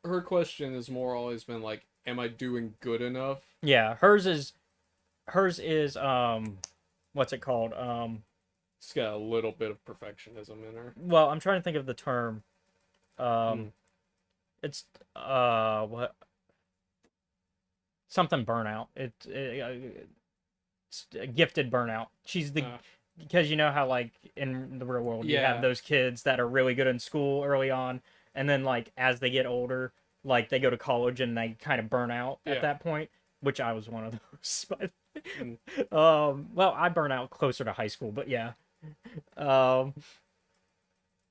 [SPEAKER 2] her question has more always been like, am I doing good enough?
[SPEAKER 6] Yeah, hers is what's it called?
[SPEAKER 2] It's got a little bit of perfectionism in her.
[SPEAKER 6] Well, I'm trying to think of the term. It's what something burnout. It's a gifted burnout. She's the because you know how like in the real world you
[SPEAKER 2] Yeah.
[SPEAKER 6] have those kids that are really good in school early on, and then like as they get older, like they go to college and they kind of burn out
[SPEAKER 2] Yeah.
[SPEAKER 6] at that point. Which I was one of those. But,
[SPEAKER 2] Mm.
[SPEAKER 6] well, I burn out closer to high school, but yeah.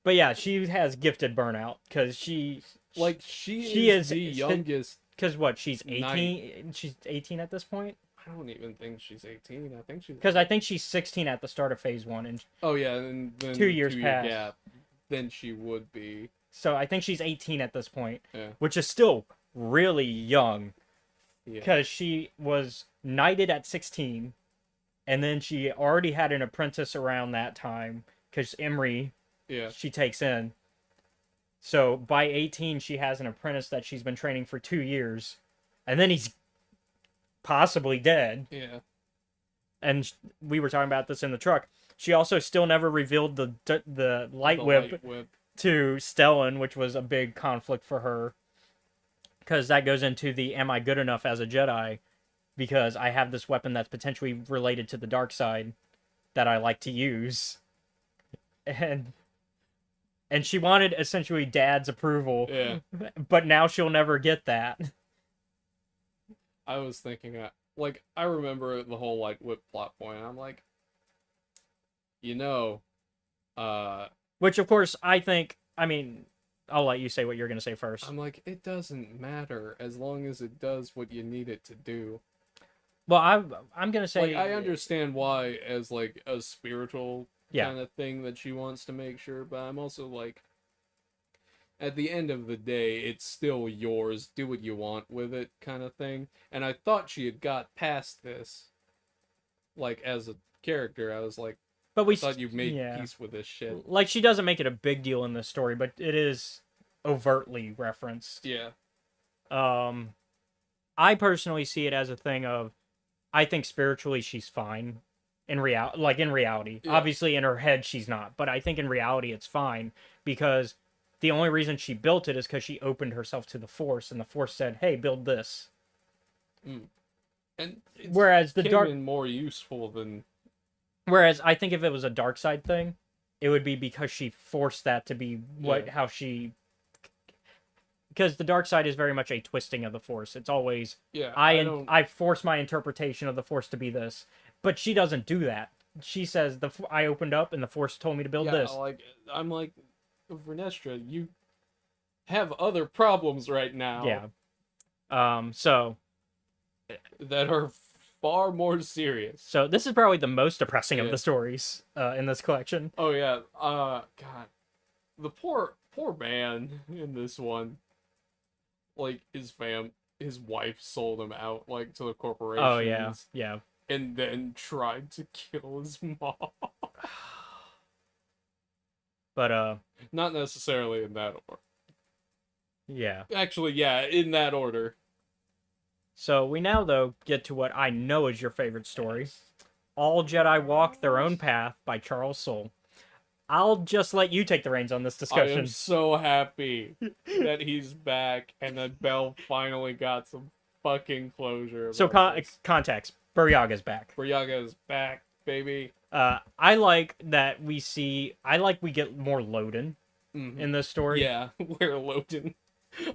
[SPEAKER 6] But yeah, she has gifted burnout because she
[SPEAKER 2] She is the
[SPEAKER 6] is-
[SPEAKER 2] youngest.
[SPEAKER 6] because what she's 18. She's 18 at this point.
[SPEAKER 2] I don't even think she's 18. I think she's.
[SPEAKER 6] Because I think she's 16 at the start of Phase 1, and
[SPEAKER 2] Oh yeah, and then
[SPEAKER 6] 2 years
[SPEAKER 2] 2 year
[SPEAKER 6] past.
[SPEAKER 2] gap. Then she would be.
[SPEAKER 6] so I think she's 18 at this point,
[SPEAKER 2] Yeah.
[SPEAKER 6] which is still really young
[SPEAKER 2] Yeah.
[SPEAKER 6] because she was knighted at 16, and then she already had an apprentice around that time because Emery
[SPEAKER 2] Yeah.
[SPEAKER 6] she takes in. So by 18, she has an apprentice that she's been training for 2 years, and then he's possibly dead.
[SPEAKER 2] Yeah.
[SPEAKER 6] And we were talking about this in the truck. She also still never revealed the light
[SPEAKER 2] The
[SPEAKER 6] whip
[SPEAKER 2] light whip.
[SPEAKER 6] to Stellan, which was a big conflict for her. Because that goes into the am I good enough as a Jedi? Because I have this weapon that's potentially related to the dark side that I like to use. And she wanted essentially Dad's approval,
[SPEAKER 2] Yeah.
[SPEAKER 6] but now she'll never get that.
[SPEAKER 2] I was thinking, like, I remember the whole light whip plot point. I'm like, you know,
[SPEAKER 6] Which, of course, I think. I mean, I'll let you say what you're going to say first.
[SPEAKER 2] I'm like, it doesn't matter as long as it does what you need it to do.
[SPEAKER 6] Well, I'm going to say.
[SPEAKER 2] Like, I understand why as like a spiritual
[SPEAKER 6] Yeah.
[SPEAKER 2] kind of thing that she wants to make sure, but I'm also like, at the end of the day, it's still yours. Do what you want with it, kind of thing. And I thought she had got past this. Like, as a character, I was like,
[SPEAKER 6] But we
[SPEAKER 2] I thought you made
[SPEAKER 6] yeah.
[SPEAKER 2] peace with this shit.
[SPEAKER 6] Like, she doesn't make it a big deal in this story, but it is overtly referenced.
[SPEAKER 2] Yeah.
[SPEAKER 6] I personally see it as a thing of, I think spiritually she's fine. In reality.
[SPEAKER 2] Yeah.
[SPEAKER 6] Obviously, in her head, she's not. But I think in reality, it's fine. Because the only reason she built it is because she opened herself to the Force. And the Force said, hey, build this.
[SPEAKER 2] And it's
[SPEAKER 6] Whereas the
[SPEAKER 2] came
[SPEAKER 6] dark...
[SPEAKER 2] in more useful than...
[SPEAKER 6] Whereas I think if it was a dark side thing, it would be because she forced that to be
[SPEAKER 2] Yeah.
[SPEAKER 6] how she... Because the dark side is very much a twisting of the Force. It's always...
[SPEAKER 2] Yeah,
[SPEAKER 6] I force my interpretation of the Force to be this. But she doesn't do that. She says, I opened up and the Force told me to build this.
[SPEAKER 2] like, I'm like, Vernestra, you have other problems right now.
[SPEAKER 6] Yeah. So
[SPEAKER 2] That are far more serious.
[SPEAKER 6] So this is probably the most depressing
[SPEAKER 2] Yeah.
[SPEAKER 6] of the stories in this collection.
[SPEAKER 2] Oh yeah, God, the poor man in this one. Like his wife sold him out like to the corporations.
[SPEAKER 6] Oh yeah, yeah.
[SPEAKER 2] And then tried to kill his mom.
[SPEAKER 6] But
[SPEAKER 2] Not necessarily in that order.
[SPEAKER 6] yeah.
[SPEAKER 2] Actually, yeah, in that order.
[SPEAKER 6] So we now though get to what I know is your favorite story. All Jedi Walk Their Own Path by Charles Soule. I'll just let you take the reins on this
[SPEAKER 2] I
[SPEAKER 6] discussion.
[SPEAKER 2] am so happy that he's back and that Belle finally got some fucking closure.
[SPEAKER 6] So context, Buryaga's back.
[SPEAKER 2] Buryaga is back, baby.
[SPEAKER 6] I like that we get more Loden in this story.
[SPEAKER 2] Yeah, where Loden.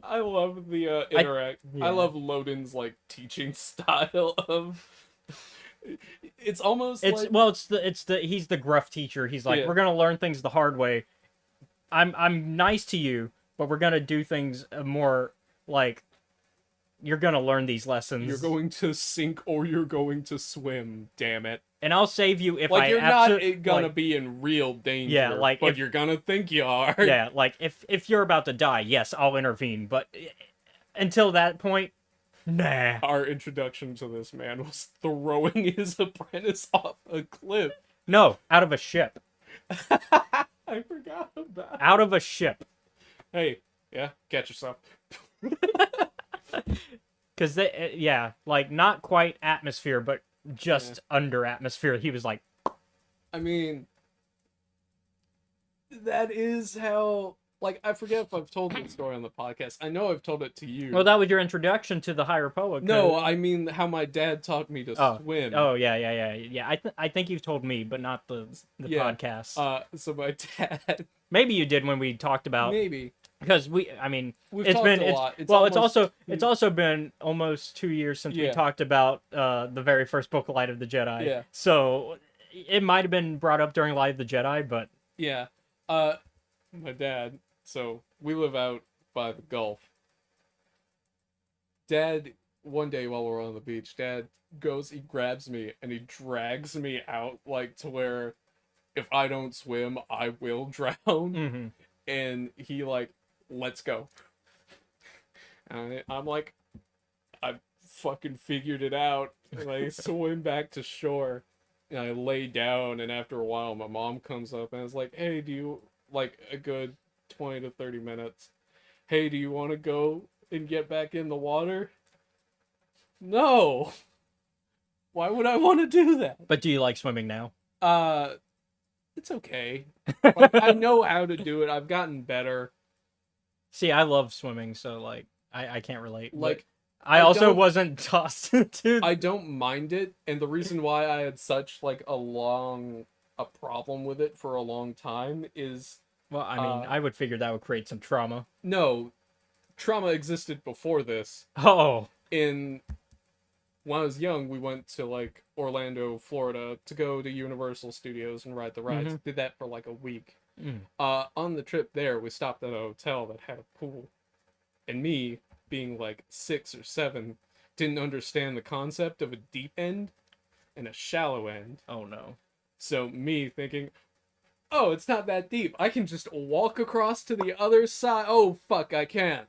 [SPEAKER 2] I love the interact.
[SPEAKER 6] yeah.
[SPEAKER 2] I love Loden's like teaching style of. It's almost
[SPEAKER 6] It's
[SPEAKER 2] like
[SPEAKER 6] he's the gruff teacher. He's like,
[SPEAKER 2] Yeah.
[SPEAKER 6] we're gonna learn things the hard way. I'm nice to you, but we're gonna do things more like you're gonna learn these lessons.
[SPEAKER 2] you're going to sink or you're going to swim. Damn it!
[SPEAKER 6] and I'll save you if
[SPEAKER 2] Like
[SPEAKER 6] I
[SPEAKER 2] you're not
[SPEAKER 6] absolutely
[SPEAKER 2] gonna be in real danger.
[SPEAKER 6] Yeah, like,
[SPEAKER 2] but
[SPEAKER 6] if-
[SPEAKER 2] you're gonna think you are.
[SPEAKER 6] Yeah, like if you're about to die, yes, I'll intervene. But until that point, nah.
[SPEAKER 2] Our introduction to this man was throwing his apprentice off a cliff.
[SPEAKER 6] No, out of a ship.
[SPEAKER 2] I forgot about.
[SPEAKER 6] Out of a ship.
[SPEAKER 2] Hey, yeah, catch yourself.
[SPEAKER 6] Because like not quite atmosphere, but just under atmosphere. He was like,
[SPEAKER 2] I mean, that is how. Like, I forget if I've told this story on the podcast. I know I've told it to you.
[SPEAKER 6] well, that was your introduction to the High Republic.
[SPEAKER 2] No, I mean how my dad taught me to swim.
[SPEAKER 6] Oh yeah. I think you've told me, but not the
[SPEAKER 2] Yeah.
[SPEAKER 6] podcast.
[SPEAKER 2] So my dad,
[SPEAKER 6] Maybe you did when we talked about
[SPEAKER 2] maybe
[SPEAKER 6] because
[SPEAKER 2] we've
[SPEAKER 6] it's
[SPEAKER 2] talked
[SPEAKER 6] been
[SPEAKER 2] a
[SPEAKER 6] it's,
[SPEAKER 2] lot. It's
[SPEAKER 6] well
[SPEAKER 2] almost-
[SPEAKER 6] it's also been almost 2 years since we
[SPEAKER 2] Yeah.
[SPEAKER 6] talked about the very first book, Light of the Jedi.
[SPEAKER 2] Yeah.
[SPEAKER 6] So it might have been brought up during Light of the Jedi, but
[SPEAKER 2] yeah. My dad. So we live out by the Gulf. Dad, one day while we're on the beach, Dad he grabs me and he drags me out like to where if I don't swim, I will drown.
[SPEAKER 6] mhm.
[SPEAKER 2] And he like, let's go. And I'm like, I fucking figured it out. And I swim back to shore. And I lay down, and after a while, my mom comes up and is like, "Hey, do you like a good 20 to 30 minutes? Hey, do you want to go and get back in the water?" No. Why would I want to do that?
[SPEAKER 6] But do you like swimming now?
[SPEAKER 2] It's okay. Like, I know how to do it. I've gotten better.
[SPEAKER 6] See, I love swimming, so like I can't relate.
[SPEAKER 2] Like,
[SPEAKER 6] I
[SPEAKER 2] I
[SPEAKER 6] also
[SPEAKER 2] don't-
[SPEAKER 6] wasn't tossed into.
[SPEAKER 2] I don't mind it, and the reason why I had such like a problem with it for a long time is
[SPEAKER 6] Well, I mean, I would figure that would create some trauma.
[SPEAKER 2] no, trauma existed before this.
[SPEAKER 6] Oh,
[SPEAKER 2] When I was young, we went to like Orlando, Florida to go to Universal Studios and ride the rides. Did that for like a week. On the trip there, we stopped at a hotel that had a pool. And me, being like 6 or 7, didn't understand the concept of a deep end and a shallow end.
[SPEAKER 6] oh no.
[SPEAKER 2] So me thinking, oh, it's not that deep. I can just walk across to the other side. Oh, fuck, I can't.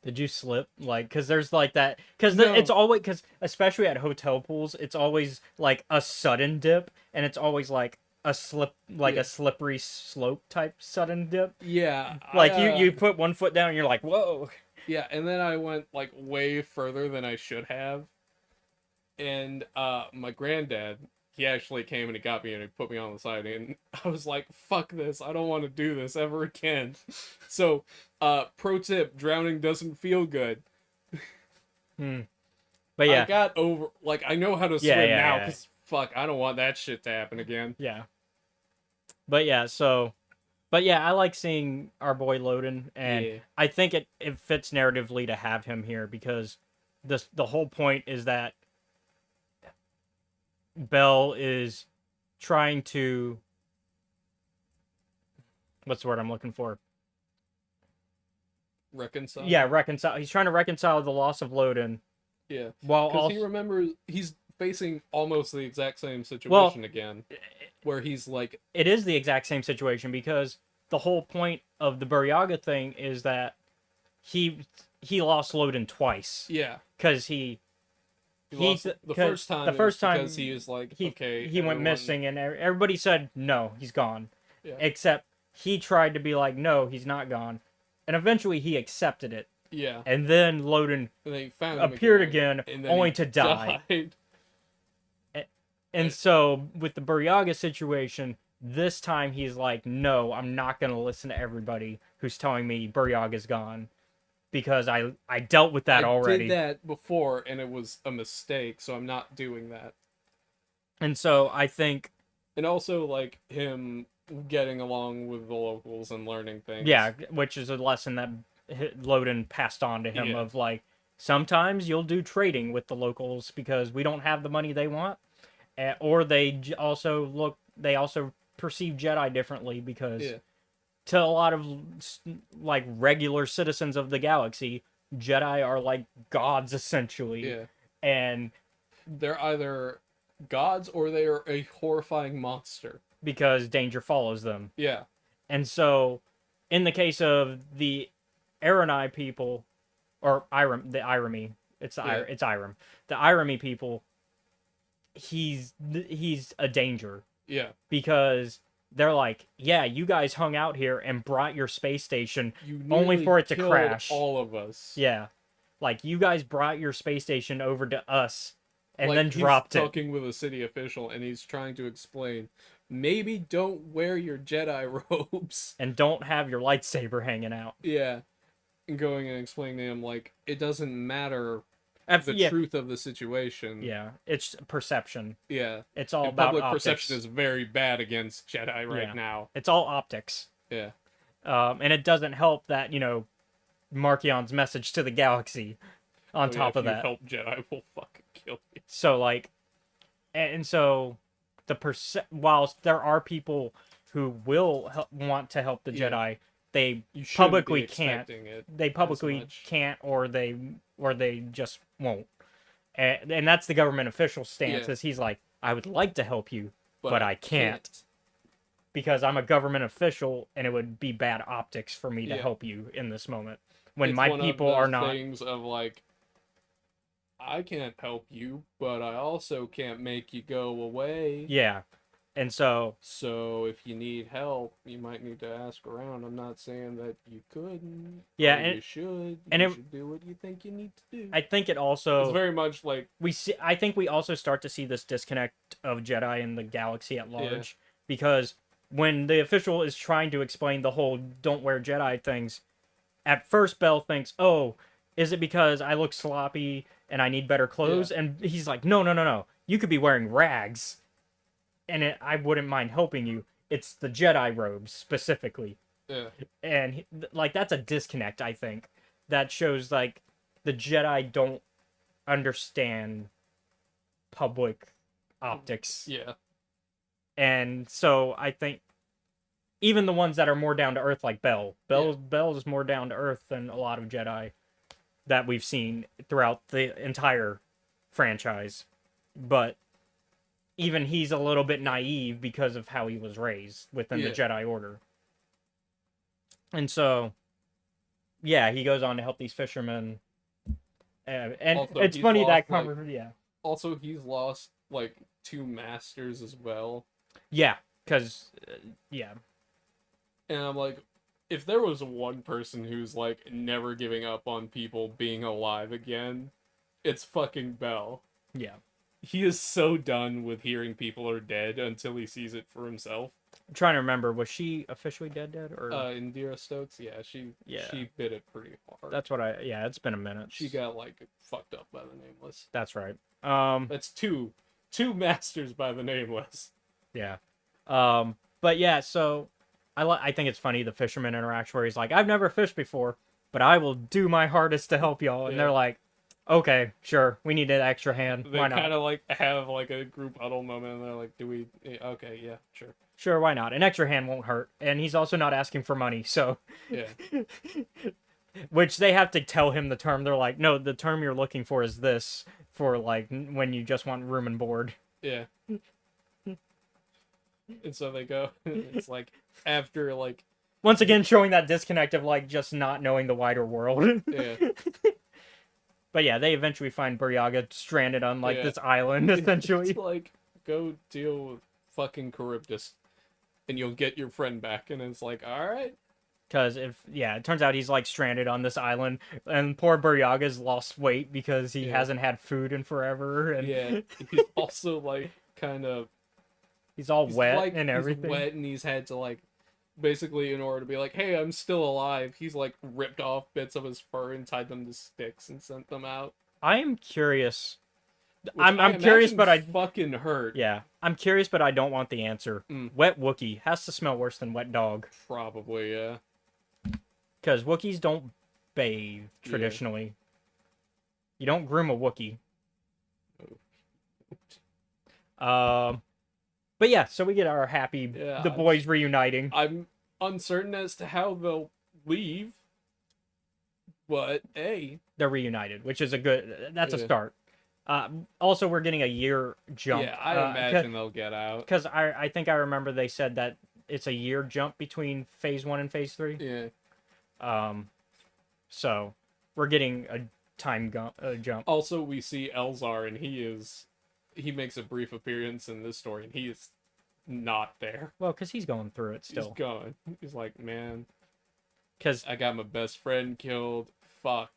[SPEAKER 6] Did you slip? Like, because there's like that. Because
[SPEAKER 2] No.
[SPEAKER 6] it's always, because especially at hotel pools, it's always like a sudden dip, and it's always like a slip, like
[SPEAKER 2] Yeah.
[SPEAKER 6] a slippery slope type sudden dip.
[SPEAKER 2] Yeah.
[SPEAKER 6] Like you put one foot down, and you're like, whoa.
[SPEAKER 2] Yeah, and then I went like way further than I should have. And my granddad, he actually came and he got me and he put me on the side, and I was like, fuck this, I don't want to do this ever again. So, pro tip, drowning doesn't feel good.
[SPEAKER 6] But yeah,
[SPEAKER 2] I got over, like, I know how to swim
[SPEAKER 6] Yeah,
[SPEAKER 2] now,
[SPEAKER 6] yeah.
[SPEAKER 2] because fuck, I don't want that shit to happen again.
[SPEAKER 6] yeah. But yeah, so, but yeah, I like seeing our boy Loden, and
[SPEAKER 2] Yeah.
[SPEAKER 6] I think it fits narratively to have him here because the whole point is that Bell is trying to, what's the word I'm looking for?
[SPEAKER 2] Reconcile?
[SPEAKER 6] Yeah, reconcile. He's trying to reconcile the loss of Loden
[SPEAKER 2] Yeah.
[SPEAKER 6] while
[SPEAKER 2] Because
[SPEAKER 6] also
[SPEAKER 2] he remembers, he's facing almost the exact same situation again, where he's like,
[SPEAKER 6] it is the exact same situation because the whole point of the Buryaga thing is that he lost Loden twice
[SPEAKER 2] yeah.
[SPEAKER 6] because he
[SPEAKER 2] Lost the
[SPEAKER 6] 'cause
[SPEAKER 2] first time.
[SPEAKER 6] the
[SPEAKER 2] it was
[SPEAKER 6] first time
[SPEAKER 2] because he was like,
[SPEAKER 6] he
[SPEAKER 2] okay,
[SPEAKER 6] he went
[SPEAKER 2] everyone-
[SPEAKER 6] missing and everybody said no, he's gone.
[SPEAKER 2] Yeah.
[SPEAKER 6] Except he tried to be like no, he's not gone, and eventually he accepted it,
[SPEAKER 2] Yeah,
[SPEAKER 6] and then Loden
[SPEAKER 2] and they found him
[SPEAKER 6] appeared again,
[SPEAKER 2] and then
[SPEAKER 6] only
[SPEAKER 2] he
[SPEAKER 6] to die.
[SPEAKER 2] died.
[SPEAKER 6] And so with the Buryaga situation, this time he's like, no, I'm not gonna listen to everybody who's telling me Buryaga's gone, because I dealt with that
[SPEAKER 2] I
[SPEAKER 6] already.
[SPEAKER 2] did that before, and it was a mistake, so I'm not doing that.
[SPEAKER 6] And so I think,
[SPEAKER 2] And also, like, him getting along with the locals and learning things.
[SPEAKER 6] yeah, which is a lesson that Loden passed on to him
[SPEAKER 2] Yeah.
[SPEAKER 6] of like, sometimes you'll do trading with the locals because we don't have the money they want, or they also perceive Jedi differently because
[SPEAKER 2] Yeah.
[SPEAKER 6] to a lot of like regular citizens of the galaxy, Jedi are like gods essentially,
[SPEAKER 2] Yeah.
[SPEAKER 6] and
[SPEAKER 2] They're either gods or they are a horrifying monster.
[SPEAKER 6] because danger follows them.
[SPEAKER 2] Yeah.
[SPEAKER 6] And so, in the case of the Aranai people, or Irem, the Iremi, it's Irem, the Iremi people, he's a danger
[SPEAKER 2] Yeah.
[SPEAKER 6] because they're like, yeah, you guys hung out here and brought your space station
[SPEAKER 2] You
[SPEAKER 6] only
[SPEAKER 2] nearly
[SPEAKER 6] for it to
[SPEAKER 2] killed
[SPEAKER 6] crash.
[SPEAKER 2] all of us.
[SPEAKER 6] Yeah, like you guys brought your space station over to us and
[SPEAKER 2] Like,
[SPEAKER 6] then
[SPEAKER 2] he's
[SPEAKER 6] dropped it.
[SPEAKER 2] talking with a city official, and he's trying to explain, maybe don't wear your Jedi robes.
[SPEAKER 6] And don't have your lightsaber hanging out.
[SPEAKER 2] Yeah. And going and explaining to him, like, it doesn't matter the
[SPEAKER 6] Yeah,
[SPEAKER 2] truth of the situation.
[SPEAKER 6] yeah, it's perception.
[SPEAKER 2] Yeah.
[SPEAKER 6] It's all
[SPEAKER 2] And
[SPEAKER 6] about
[SPEAKER 2] public
[SPEAKER 6] optics.
[SPEAKER 2] perception is very bad against Jedi right
[SPEAKER 6] Yeah.
[SPEAKER 2] now.
[SPEAKER 6] It's all optics.
[SPEAKER 2] Yeah.
[SPEAKER 6] And it doesn't help that, Markion's message to the galaxy on
[SPEAKER 2] Oh, yeah,
[SPEAKER 6] top
[SPEAKER 2] if
[SPEAKER 6] of
[SPEAKER 2] you
[SPEAKER 6] that.
[SPEAKER 2] help Jedi will fucking kill you.
[SPEAKER 6] So, like, and so whilst there are people who will want to help the
[SPEAKER 2] Yeah.
[SPEAKER 6] Jedi, they
[SPEAKER 2] You shouldn't
[SPEAKER 6] publicly
[SPEAKER 2] be
[SPEAKER 6] can't.
[SPEAKER 2] expecting it
[SPEAKER 6] They publicly
[SPEAKER 2] much.
[SPEAKER 6] can't, or they just won't. And that's the government official stance.
[SPEAKER 2] Yeah.
[SPEAKER 6] Is he's like, I would like to help you, but I can't.
[SPEAKER 2] can't.
[SPEAKER 6] Because I'm a government official, and it would be bad optics for me to
[SPEAKER 2] Yeah.
[SPEAKER 6] help you in this moment when
[SPEAKER 2] It's
[SPEAKER 6] my
[SPEAKER 2] one of
[SPEAKER 6] people are
[SPEAKER 2] those
[SPEAKER 6] not.
[SPEAKER 2] things of like, I can't help you, but I also can't make you go away.
[SPEAKER 6] Yeah. And so,
[SPEAKER 2] So if you need help, you might need to ask around. I'm not saying that you couldn't.
[SPEAKER 6] Yeah,
[SPEAKER 2] or
[SPEAKER 6] and-
[SPEAKER 2] you should.
[SPEAKER 6] and
[SPEAKER 2] you
[SPEAKER 6] it-
[SPEAKER 2] should do what you think you need to do.
[SPEAKER 6] I think it also...
[SPEAKER 2] It's very much like
[SPEAKER 6] I think we also start to see this disconnect of Jedi and the galaxy at large, because when the official is trying to explain the whole "don't wear Jedi" things, at first Bell thinks, "Oh, is it because I look sloppy and I need better clothes?" And he's like, "No, no, no, no. You could be wearing rags, and I wouldn't mind helping you. It's the Jedi robes specifically."
[SPEAKER 2] yeah,
[SPEAKER 6] And like that's a disconnect. I think that shows like the Jedi don't understand public optics.
[SPEAKER 2] yeah,
[SPEAKER 6] And so I think even the ones that are more down to earth, like Bell is more down to earth than a lot of Jedi that we've seen throughout the entire franchise. But even he's a little bit naive because of how he was raised within the
[SPEAKER 2] Yeah.
[SPEAKER 6] Jedi Order. And so, yeah, he goes on to help these fishermen. And
[SPEAKER 2] Also,
[SPEAKER 6] it's
[SPEAKER 2] he's
[SPEAKER 6] funny that
[SPEAKER 2] lost, like-
[SPEAKER 6] conversation, yeah.
[SPEAKER 2] Also, he's lost like 2 masters as well.
[SPEAKER 6] Yeah, because, yeah.
[SPEAKER 2] And I'm like, if there was one person who's like never giving up on people being alive again, it's fucking Bell.
[SPEAKER 6] Yeah.
[SPEAKER 2] He is so done with hearing people are dead until he sees it for himself.
[SPEAKER 6] I'm trying to remember, was she officially dead or
[SPEAKER 2] Indira Stokes, she bit it pretty hard.
[SPEAKER 6] that's what it's been a minute.
[SPEAKER 2] She got like fucked up by the Nameless.
[SPEAKER 6] That's right.
[SPEAKER 2] That's two masters by the Nameless.
[SPEAKER 6] Yeah. But yeah, so I think it's funny the fisherman interaction where he's like, "I've never fished before, but I will do my hardest to help y'all." And
[SPEAKER 2] Yeah.
[SPEAKER 6] they're like, "Okay, sure. We need an extra hand.
[SPEAKER 2] They
[SPEAKER 6] Why not?"
[SPEAKER 2] kind of like have like a group huddle moment, and they're like, "Do we? Okay, yeah, sure."
[SPEAKER 6] Sure, why not? An extra hand won't hurt. And he's also not asking for money, so
[SPEAKER 2] Yeah,
[SPEAKER 6] which they have to tell him the term. They're like, "No, the term you're looking for is this for like when you just want room and board."
[SPEAKER 2] yeah. And so they go. It's like after like
[SPEAKER 6] Once again, showing that disconnect of like just not knowing the wider world.
[SPEAKER 2] yeah,
[SPEAKER 6] But yeah, they eventually find Buryaga stranded on like
[SPEAKER 2] Yeah.
[SPEAKER 6] this island, essentially.
[SPEAKER 2] it's like go deal with fucking Charybdis, and you'll get your friend back. And it's like, all right,
[SPEAKER 6] Because it turns out he's like stranded on this island, and poor Buryaga's lost weight because he
[SPEAKER 2] Yeah.
[SPEAKER 6] hasn't had food in forever, and
[SPEAKER 2] yeah. He's also like kind of
[SPEAKER 6] he's all wet
[SPEAKER 2] like,
[SPEAKER 6] and everything.
[SPEAKER 2] He's wet, and he's had to like basically in order to be like, hey, I'm still alive. He's like ripped off bits of his fur and tied them to sticks and sent them out.
[SPEAKER 6] I am curious.
[SPEAKER 2] Which
[SPEAKER 6] I'm
[SPEAKER 2] I
[SPEAKER 6] curious,
[SPEAKER 2] imagine
[SPEAKER 6] but I
[SPEAKER 2] fucking hurt.
[SPEAKER 6] yeah, I'm curious, but I don't want the answer.
[SPEAKER 2] Mm.
[SPEAKER 6] Wet Wookiee has to smell worse than wet dog,
[SPEAKER 2] Probably, yeah.
[SPEAKER 6] because Wookiees don't bathe
[SPEAKER 2] Yeah.
[SPEAKER 6] traditionally. You don't groom a Wookiee. But yeah, so we get our happy
[SPEAKER 2] Yeah,
[SPEAKER 6] the boys reuniting.
[SPEAKER 2] I'm uncertain as to how they'll leave, but hey,
[SPEAKER 6] They're reunited, which is that's a
[SPEAKER 2] Yeah.
[SPEAKER 6] start. Also, we're getting a year jump.
[SPEAKER 2] yeah, I imagine they'll get out.
[SPEAKER 6] Because I think I remember they said that it's a year jump between phase 1 and phase 3.
[SPEAKER 2] Yeah.
[SPEAKER 6] So we're getting a jump.
[SPEAKER 2] Also, we see Elzar, and he makes a brief appearance in this story, and he is not there.
[SPEAKER 6] Well, because he's going through it still.
[SPEAKER 2] He's gone. He's like, man,
[SPEAKER 6] Because
[SPEAKER 2] I got my best friend killed. Fuck.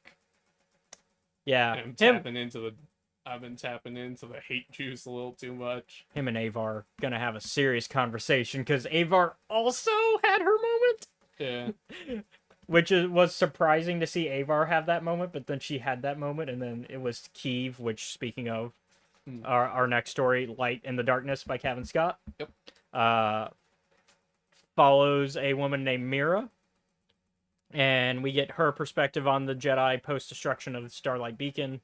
[SPEAKER 6] yeah,
[SPEAKER 2] And I've been tapping into the hate juice a little too much.
[SPEAKER 6] him and Avar gonna have a serious conversation because Avar also had her moment,
[SPEAKER 2] Yeah.
[SPEAKER 6] which was surprising to see Avar have that moment. But then she had that moment, and then it was Keeve, which, speaking of, our next story, Light in the Darkness by Kevin Scott.
[SPEAKER 2] Yep.
[SPEAKER 6] Follows a woman named Mira, and we get her perspective on the Jedi post-destruction of the Starlight Beacon,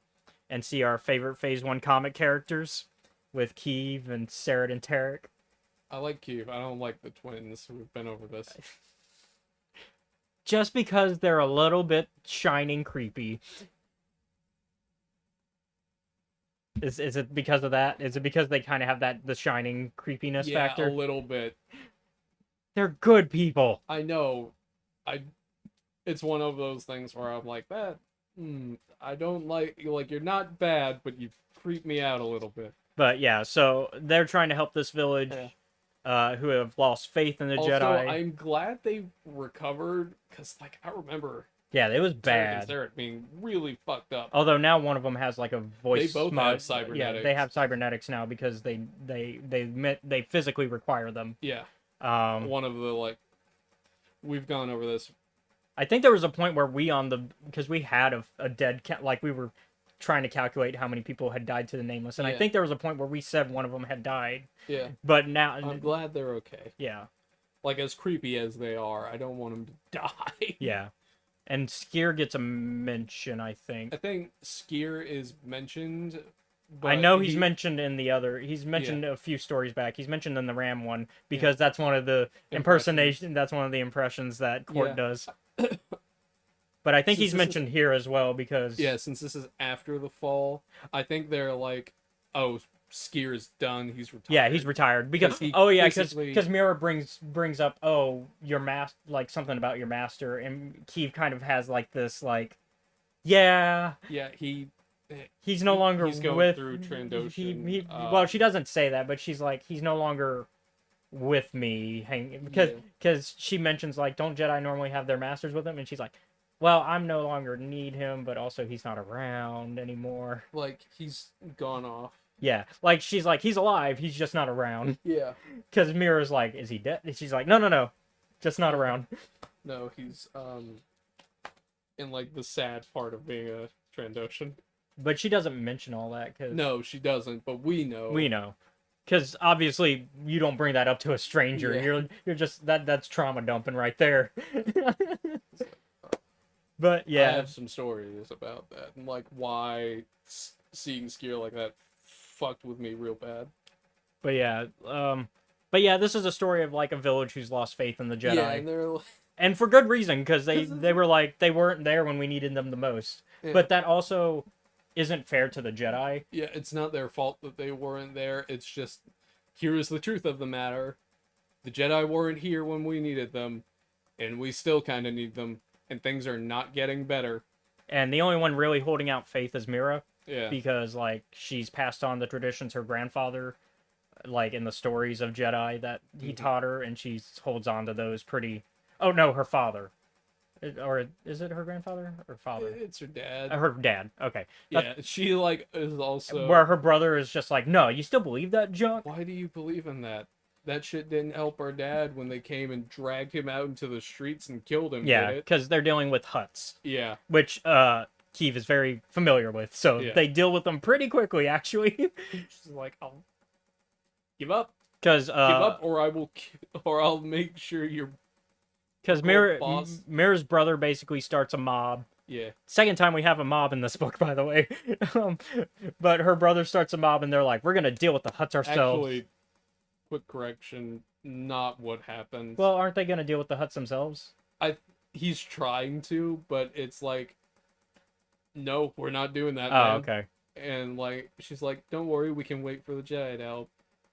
[SPEAKER 6] and see our favorite Phase 1 comic characters with Keeve and Sarah and Tarek.
[SPEAKER 2] I like Keeve. I don't like the twins. We've been over this.
[SPEAKER 6] Just because they're a little bit shining creepy. Is it because of that? Is it because they kind of have the shining creepiness
[SPEAKER 2] Yeah,
[SPEAKER 6] factor?
[SPEAKER 2] a little bit.
[SPEAKER 6] They're good people.
[SPEAKER 2] I know. It's one of those things where I'm like, that I don't like you're not bad, but you creep me out a little bit.
[SPEAKER 6] But yeah, so they're trying to help this village, who have lost faith in the
[SPEAKER 2] Also,
[SPEAKER 6] Jedi.
[SPEAKER 2] I'm glad they recovered because like I remember
[SPEAKER 6] Yeah, it was
[SPEAKER 2] Tarek
[SPEAKER 6] bad.
[SPEAKER 2] and Zarek being really fucked up.
[SPEAKER 6] Although now one of them has like a voice.
[SPEAKER 2] They both
[SPEAKER 6] mod.
[SPEAKER 2] have cybernetics.
[SPEAKER 6] Yeah, they have cybernetics now because they physically require them.
[SPEAKER 2] Yeah,
[SPEAKER 6] Um,
[SPEAKER 2] one of the we've gone over this.
[SPEAKER 6] I think there was a point where because we had a dead cat, like we were trying to calculate how many people had died to the nameless, and I
[SPEAKER 2] Yeah.
[SPEAKER 6] think there was a point where we said one of them had died.
[SPEAKER 2] Yeah,
[SPEAKER 6] But now,
[SPEAKER 2] I'm glad they're okay.
[SPEAKER 6] yeah,
[SPEAKER 2] Like as creepy as they are, I don't want them to die.
[SPEAKER 6] yeah, and Skier gets a mention, I think.
[SPEAKER 2] I think Skier is mentioned. But
[SPEAKER 6] I know he's mentioned in the other. He's mentioned
[SPEAKER 2] Yeah.
[SPEAKER 6] a few stories back. He's mentioned in the Ram one because that's one of the impersonation. That's one of the impressions that Court
[SPEAKER 2] Yeah.
[SPEAKER 6] does. But I think
[SPEAKER 2] Since
[SPEAKER 6] he's
[SPEAKER 2] this is-
[SPEAKER 6] mentioned here as well because
[SPEAKER 2] Yeah, since this is after the fall, I think they're like, oh, Skier's done. He's retired.
[SPEAKER 6] yeah, he's retired because
[SPEAKER 2] 'Cause he
[SPEAKER 6] because
[SPEAKER 2] basically-
[SPEAKER 6] Mira brings up your master, like something about your master, and Keeve kind of has like this like yeah,
[SPEAKER 2] Yeah,
[SPEAKER 6] he's no longer
[SPEAKER 2] he's going
[SPEAKER 6] with
[SPEAKER 2] through Trandoshan,
[SPEAKER 6] he well, she doesn't say that, but she's like he's no longer with me because she mentions like don't Jedi normally have their masters with them, and she's like, well, I'm no longer need him, but also he's not around anymore.
[SPEAKER 2] like he's gone off.
[SPEAKER 6] Yeah, like she's like he's alive, he's just not around.
[SPEAKER 2] Yeah.
[SPEAKER 6] Because Mira's like, is he dead? And she's like, no, just not around.
[SPEAKER 2] No, he's in like the sad part of being a Trandoshan.
[SPEAKER 6] But she doesn't mention all that because
[SPEAKER 2] No, she doesn't, but we know.
[SPEAKER 6] we know. Because obviously you don't bring that up to a stranger.
[SPEAKER 2] Yeah.
[SPEAKER 6] You're just that's trauma dumping right there. But
[SPEAKER 2] I
[SPEAKER 6] yeah,
[SPEAKER 2] have some stories about that and like why seeing Skier like that fucked with me real bad.
[SPEAKER 6] but yeah, this is a story of like a village who's lost faith in the Jedi,
[SPEAKER 2] Yeah, and they're like,
[SPEAKER 6] and for good reason because they were like they weren't there when we needed them the most.
[SPEAKER 2] yeah.
[SPEAKER 6] But that also isn't fair to the Jedi.
[SPEAKER 2] Yeah, it's not their fault that they weren't there. It's just, here is the truth of the matter. The Jedi weren't here when we needed them, and we still kind of need them, and things are not getting better.
[SPEAKER 6] And the only one really holding out faith is Mira.
[SPEAKER 2] Yeah.
[SPEAKER 6] Because like she's passed on the traditions her grandfather like in the stories of Jedi that he taught her, and she holds on to those pretty her father. Or is it her grandfather or father?
[SPEAKER 2] It's her dad.
[SPEAKER 6] Her dad. Okay.
[SPEAKER 2] Yeah, she like is also.
[SPEAKER 6] Where her brother is just like, no, you still believe that junk?
[SPEAKER 2] Why do you believe in that? That shit didn't help our dad when they came and dragged him out into the streets and killed him.
[SPEAKER 6] Yeah,
[SPEAKER 2] did it?
[SPEAKER 6] because they're dealing with Hutts,
[SPEAKER 2] Yeah.
[SPEAKER 6] which Keeve is very familiar with, so
[SPEAKER 2] Yeah.
[SPEAKER 6] they deal with them pretty quickly, actually.
[SPEAKER 2] She's like, I'll give up.
[SPEAKER 6] Because
[SPEAKER 2] Give up, or or I'll make sure you're.
[SPEAKER 6] Because
[SPEAKER 2] boss.
[SPEAKER 6] Mira's brother basically starts a mob.
[SPEAKER 2] Yeah.
[SPEAKER 6] Second time we have a mob in this book, by the way. But her brother starts a mob, and they're like, "We're gonna deal with the Hutts ourselves."
[SPEAKER 2] Actually, quick correction, not what happened.
[SPEAKER 6] Well, aren't they gonna deal with the Hutts themselves?
[SPEAKER 2] He's trying to, but it's like, no, we're not doing that.
[SPEAKER 6] Oh,
[SPEAKER 2] man.
[SPEAKER 6] okay.
[SPEAKER 2] And like, she's like, don't worry, we can wait for the Jedi to help.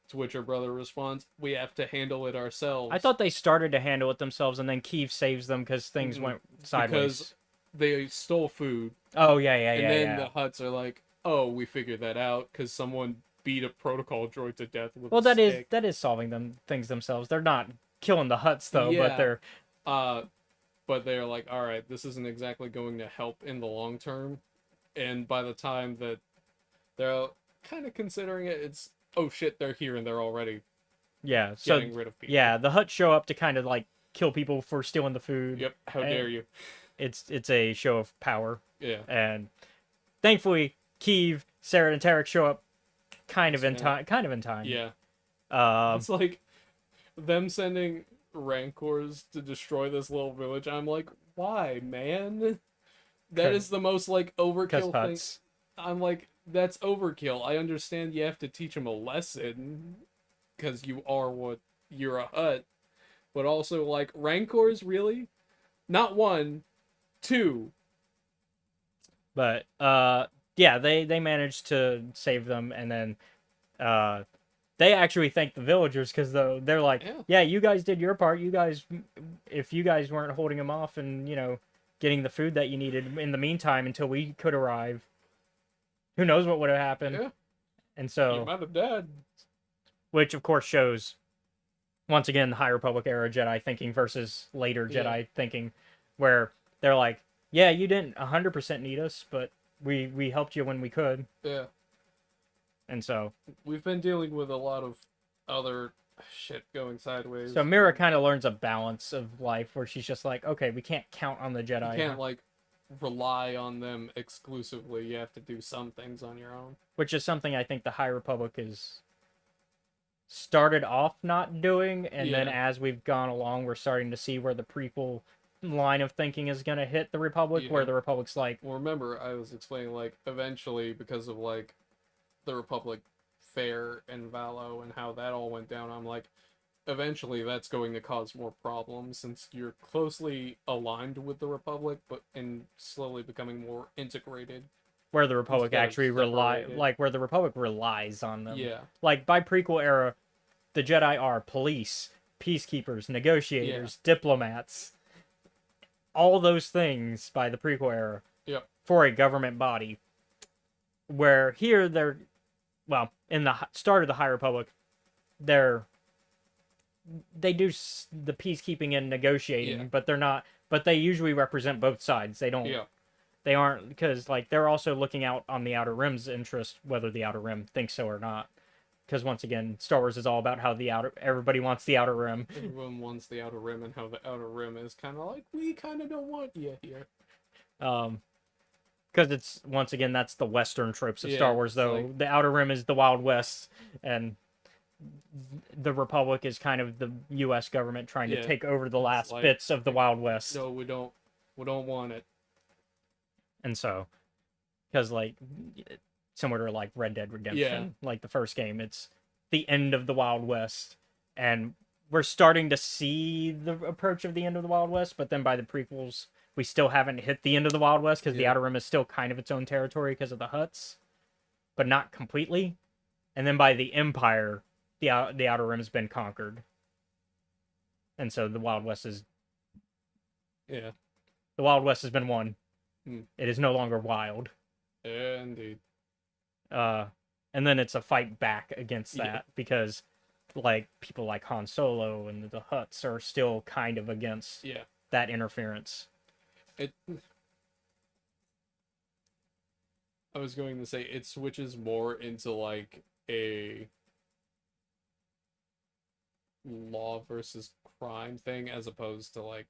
[SPEAKER 2] To which her brother responds, we have to handle it ourselves.
[SPEAKER 6] I thought they started to handle it themselves, and then Keeve saves them because things
[SPEAKER 2] Mm-mm.
[SPEAKER 6] went sideways.
[SPEAKER 2] Because they stole food,
[SPEAKER 6] Oh yeah,
[SPEAKER 2] and then
[SPEAKER 6] yeah.
[SPEAKER 2] the Hutts are like, oh, we figured that out because someone beat a protocol droid to death with
[SPEAKER 6] Well,
[SPEAKER 2] a stick.
[SPEAKER 6] that is solving things themselves. They're not killing the Hutts though,
[SPEAKER 2] Yeah.
[SPEAKER 6] but they're
[SPEAKER 2] But they're like, all right, this isn't exactly going to help in the long term. And by the time that they're kind of considering it, it's, oh shit, they're here and they're already
[SPEAKER 6] yeah. So
[SPEAKER 2] getting rid of people.
[SPEAKER 6] yeah, the Hutts show up to kind of like kill people for stealing the food.
[SPEAKER 2] Yep. How
[SPEAKER 6] And-
[SPEAKER 2] dare you?
[SPEAKER 6] It's a show of power,
[SPEAKER 2] Yeah.
[SPEAKER 6] and thankfully Keeve, Sarah, and Tarek show up kind of in time.
[SPEAKER 2] Yeah.
[SPEAKER 6] Um,
[SPEAKER 2] It's like them sending Rancors to destroy this little village. I'm like, why, man? That is the most like
[SPEAKER 6] because
[SPEAKER 2] overkill thing.
[SPEAKER 6] Hutts.
[SPEAKER 2] I'm like, that's overkill. I understand you have to teach them a lesson because you are what you're a Hutt, but also like Rancors, really? Not one, two.
[SPEAKER 6] But yeah, they managed to save them, and then they actually thank the villagers because they're like,
[SPEAKER 2] Yeah.
[SPEAKER 6] yeah, you guys did your part. You guys, if you guys weren't holding them off and getting the food that you needed in the meantime until we could arrive. Who knows what would have happened?
[SPEAKER 2] Yeah.
[SPEAKER 6] And
[SPEAKER 2] You
[SPEAKER 6] so,
[SPEAKER 2] might have died.
[SPEAKER 6] which of course shows, once again, the High Republic era Jedi thinking versus later
[SPEAKER 2] Yeah.
[SPEAKER 6] Jedi thinking, where they're like, yeah, you didn't 100% need us, but we helped you when we could.
[SPEAKER 2] Yeah.
[SPEAKER 6] And so,
[SPEAKER 2] We've been dealing with a lot of other shit going sideways.
[SPEAKER 6] so Mira kind of learns a balance of life where she's just like, okay, we can't count on the Jedi.
[SPEAKER 2] You can't like rely on them exclusively. You have to do some things on your own.
[SPEAKER 6] Which is something I think the High Republic is started off not doing, and then
[SPEAKER 2] Yeah.
[SPEAKER 6] as we've gone along, we're starting to see where the prequel line of thinking is going to hit the Republic, where
[SPEAKER 2] Yeah.
[SPEAKER 6] the Republic's like,
[SPEAKER 2] Well, remember I was explaining like eventually because of like the Republic Fair and Valo and how that all went down. I'm like, eventually that's going to cause more problems since you're closely aligned with the Republic, but and slowly becoming more integrated.
[SPEAKER 6] where the Republic
[SPEAKER 2] Instead of
[SPEAKER 6] actually
[SPEAKER 2] separated.
[SPEAKER 6] where the Republic relies on them.
[SPEAKER 2] Yeah.
[SPEAKER 6] Like by prequel era, the Jedi are police, peacekeepers, negotiators, diplomats, all those things by the prequel era.
[SPEAKER 2] Yep.
[SPEAKER 6] For a government body. Where here they're, well, in the start of the High Republic, they do the peacekeeping and negotiating,
[SPEAKER 2] Yeah.
[SPEAKER 6] but they're not. But they usually represent both sides. They don't.
[SPEAKER 2] Yeah.
[SPEAKER 6] They aren't, because like they're also looking out on the Outer Rim's interest, whether the Outer Rim thinks so or not. Because once again, Star Wars is all about how everybody wants the Outer Rim.
[SPEAKER 2] Everyone wants the Outer Rim, and how the Outer Rim is kind of like, we kind of don't want you here.
[SPEAKER 6] Because it's, once again, that's the Western tropes of
[SPEAKER 2] Yeah,
[SPEAKER 6] Star Wars,
[SPEAKER 2] it's
[SPEAKER 6] though.
[SPEAKER 2] like-
[SPEAKER 6] The Outer Rim is the Wild West, and the Republic is kind of the U.S. government trying to
[SPEAKER 2] Yeah,
[SPEAKER 6] take over the last
[SPEAKER 2] like-
[SPEAKER 6] bits of the Wild West.
[SPEAKER 2] No, we don't want it.
[SPEAKER 6] And so, because like, similar to like Red Dead Redemption, like the first game, it's the end of the Wild West, and we're starting to see the approach of the end of the Wild West, but then by the prequels, we still haven't hit the end of the Wild West because the
[SPEAKER 2] Yeah.
[SPEAKER 6] Outer Rim is still kind of its own territory because of the Hutts, but not completely. And then by the Empire, the Outer Rim has been conquered, and so the Wild West has
[SPEAKER 2] Yeah.
[SPEAKER 6] been won.
[SPEAKER 2] Hmm.
[SPEAKER 6] It is no longer wild.
[SPEAKER 2] Indeed.
[SPEAKER 6] And then it's a fight back against that
[SPEAKER 2] Yeah.
[SPEAKER 6] because like people like Han Solo and the Hutts are still kind of against
[SPEAKER 2] Yeah.
[SPEAKER 6] that interference.
[SPEAKER 2] It. I was going to say it switches more into like a law versus crime thing as opposed to like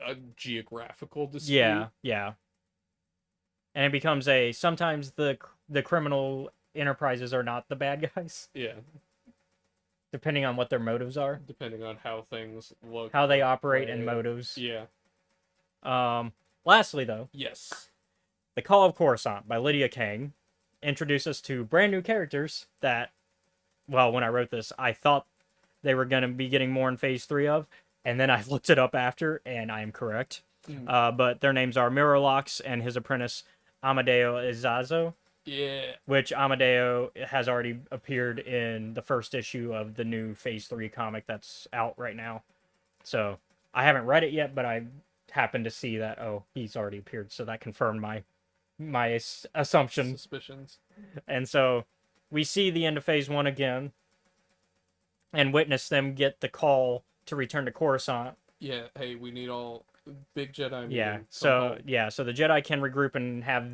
[SPEAKER 2] a geographical dispute.
[SPEAKER 6] Yeah. And it becomes sometimes the criminal enterprises are not the bad guys,
[SPEAKER 2] Yeah.
[SPEAKER 6] depending on what their motives are,
[SPEAKER 2] Depending on how things look.
[SPEAKER 6] how they operate, and
[SPEAKER 2] play.
[SPEAKER 6] motives.
[SPEAKER 2] Yeah.
[SPEAKER 6] Lastly, though,
[SPEAKER 2] Yes.
[SPEAKER 6] The Call of Coruscant by Lydia Kang introduced us to brand new characters that, well, when I wrote this, I thought they were going to be getting more in Phase 3 of, and then I looked it up after, and I am correct. But their names are Miralax and his apprentice, Amadeo Izazo,
[SPEAKER 2] Yeah.
[SPEAKER 6] which Amadeo has already appeared in the first issue of the new Phase 3 comic that's out right now. So, I haven't read it yet, but I happened to see that, oh, he's already appeared, so that confirmed my assumption.
[SPEAKER 2] Suspicions.
[SPEAKER 6] And so we see the end of Phase 1 again and witness them get the call to return to Coruscant.
[SPEAKER 2] Yeah. Hey, we need all big Jedi meeting.
[SPEAKER 6] Yeah.
[SPEAKER 2] Come
[SPEAKER 6] So
[SPEAKER 2] home.
[SPEAKER 6] so the Jedi can regroup and have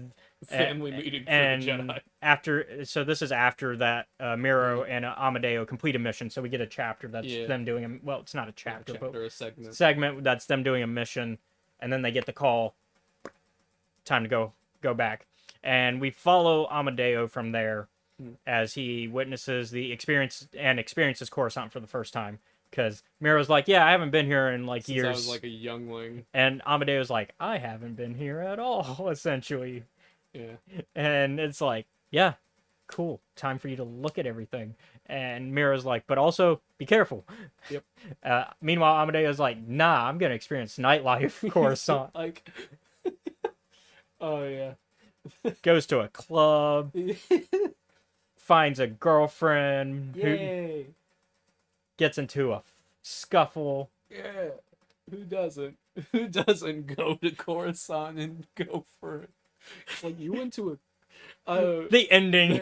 [SPEAKER 2] Family meeting for
[SPEAKER 6] and
[SPEAKER 2] the Jedi.
[SPEAKER 6] after, so this is after that Miro and Amadeo complete a mission. So we get a chapter that's
[SPEAKER 2] Yeah.
[SPEAKER 6] them doing a, well, it's not a
[SPEAKER 2] Not
[SPEAKER 6] chapter,
[SPEAKER 2] a chapter, a segment.
[SPEAKER 6] but segment that's them doing a mission, and then they get the call. Time to go back, and we follow Amadeo from there as he witnesses the experiences Coruscant for the first time. Because Miro's like, yeah, I haven't been here in like
[SPEAKER 2] Since
[SPEAKER 6] years,
[SPEAKER 2] I was like a youngling.
[SPEAKER 6] and Amadeo's like, I haven't been here at all, essentially.
[SPEAKER 2] Yeah.
[SPEAKER 6] And it's like, yeah, cool. Time for you to look at everything. And Mira's like, but also be careful.
[SPEAKER 2] Yep.
[SPEAKER 6] Meanwhile, Amadeo's like, nah, I'm gonna experience nightlife. Coruscant
[SPEAKER 2] Like. Oh yeah.
[SPEAKER 6] goes to a club, finds a girlfriend who
[SPEAKER 2] Yay.
[SPEAKER 6] gets into a scuffle,
[SPEAKER 2] Yeah. Who doesn't? Who doesn't go to Coruscant and go for it? It's like you went to
[SPEAKER 6] The ending.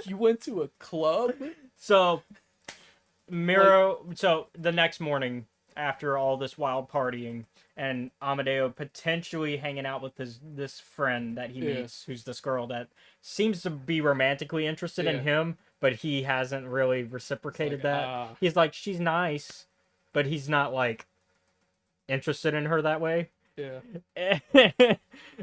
[SPEAKER 2] you went to a club.
[SPEAKER 6] So, Miro. So the next morning, after all this wild partying, and Amadeo potentially hanging out with this friend that he
[SPEAKER 2] Yeah.
[SPEAKER 6] meets, who's this girl that seems to be romantically interested in
[SPEAKER 2] Yeah.
[SPEAKER 6] him, but he hasn't really reciprocated that.
[SPEAKER 2] ah.
[SPEAKER 6] He's like, she's nice, but he's not like interested in her that way.
[SPEAKER 2] Yeah.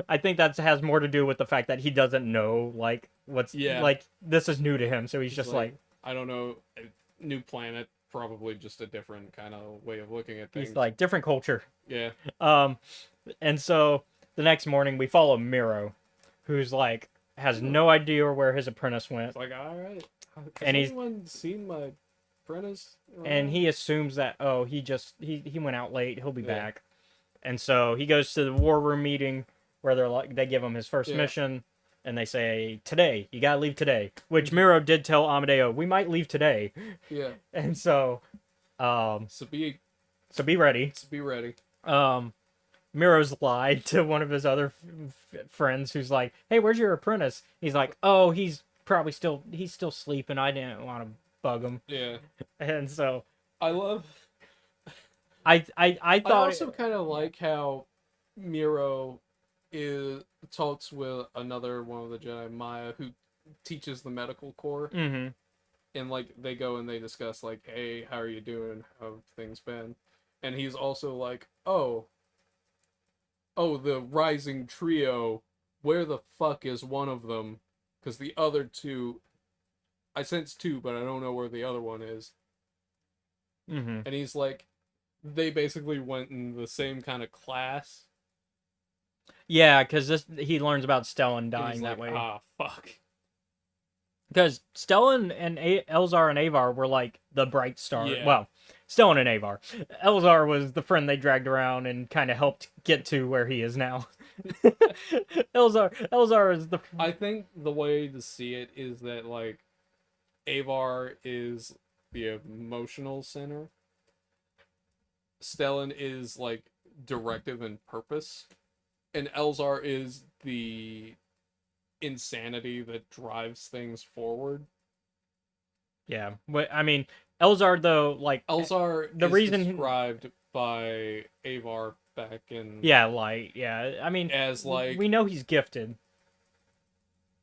[SPEAKER 6] I think that has more to do with the fact that he doesn't know like what's
[SPEAKER 2] Yeah.
[SPEAKER 6] like this is new to him, so he's just like
[SPEAKER 2] I don't know, a new planet, probably just a different kind of way of looking at things.
[SPEAKER 6] he's like different culture.
[SPEAKER 2] yeah.
[SPEAKER 6] And so the next morning we follow Miro, who's like has no idea where his apprentice went,
[SPEAKER 2] It's like, all right. Has
[SPEAKER 6] And he's-
[SPEAKER 2] anyone seen my apprentice?
[SPEAKER 6] and he assumes that he went out late, he'll be
[SPEAKER 2] Yeah.
[SPEAKER 6] back. And so he goes to the war room meeting where they give him his first
[SPEAKER 2] Yeah.
[SPEAKER 6] mission, and they say today you gotta leave today, which
[SPEAKER 2] Mm-hmm.
[SPEAKER 6] Miro did tell Amadeo we might leave today,
[SPEAKER 2] Yeah.
[SPEAKER 6] and so
[SPEAKER 2] So
[SPEAKER 6] be ready.
[SPEAKER 2] be ready.
[SPEAKER 6] Miro's lied to one of his other friends who's like, hey, where's your apprentice? He's like, oh, he's still sleeping, I didn't want to bug him.
[SPEAKER 2] Yeah.
[SPEAKER 6] And so
[SPEAKER 2] I love.
[SPEAKER 6] I
[SPEAKER 2] I
[SPEAKER 6] thought
[SPEAKER 2] also kind of like how Miro talks with another one of the Jedi, Maya, who teaches the medical corps,
[SPEAKER 6] hmm
[SPEAKER 2] and like they go and they discuss like, hey, how are you doing? How have things been? And he's also like, oh, the rising trio. Where the fuck is one of them? Because the other two, I sense two, but I don't know where the other one is.
[SPEAKER 6] hmm
[SPEAKER 2] And he's like, they basically went in the same kind of class.
[SPEAKER 6] Yeah, because he learns about Stellan
[SPEAKER 2] And
[SPEAKER 6] dying
[SPEAKER 2] he's
[SPEAKER 6] that
[SPEAKER 2] like,
[SPEAKER 6] way.
[SPEAKER 2] ah, fuck.
[SPEAKER 6] Because Stellan and Elzar and Avar were like the bright star.
[SPEAKER 2] Yeah.
[SPEAKER 6] Well, Stellan and Avar. Elzar was the friend they dragged around and kind of helped get to where he is now. Elzar is the.
[SPEAKER 2] I think the way to see it is that, like, Avar is the emotional center. Stellan is, like, directive and purpose. And Elzar is the insanity that drives things forward.
[SPEAKER 6] Yeah, I mean, Elzar though, like
[SPEAKER 2] Elzar
[SPEAKER 6] the
[SPEAKER 2] is
[SPEAKER 6] reason
[SPEAKER 2] described by Avar back in
[SPEAKER 6] yeah, like yeah, I mean,
[SPEAKER 2] as like
[SPEAKER 6] we know he's gifted.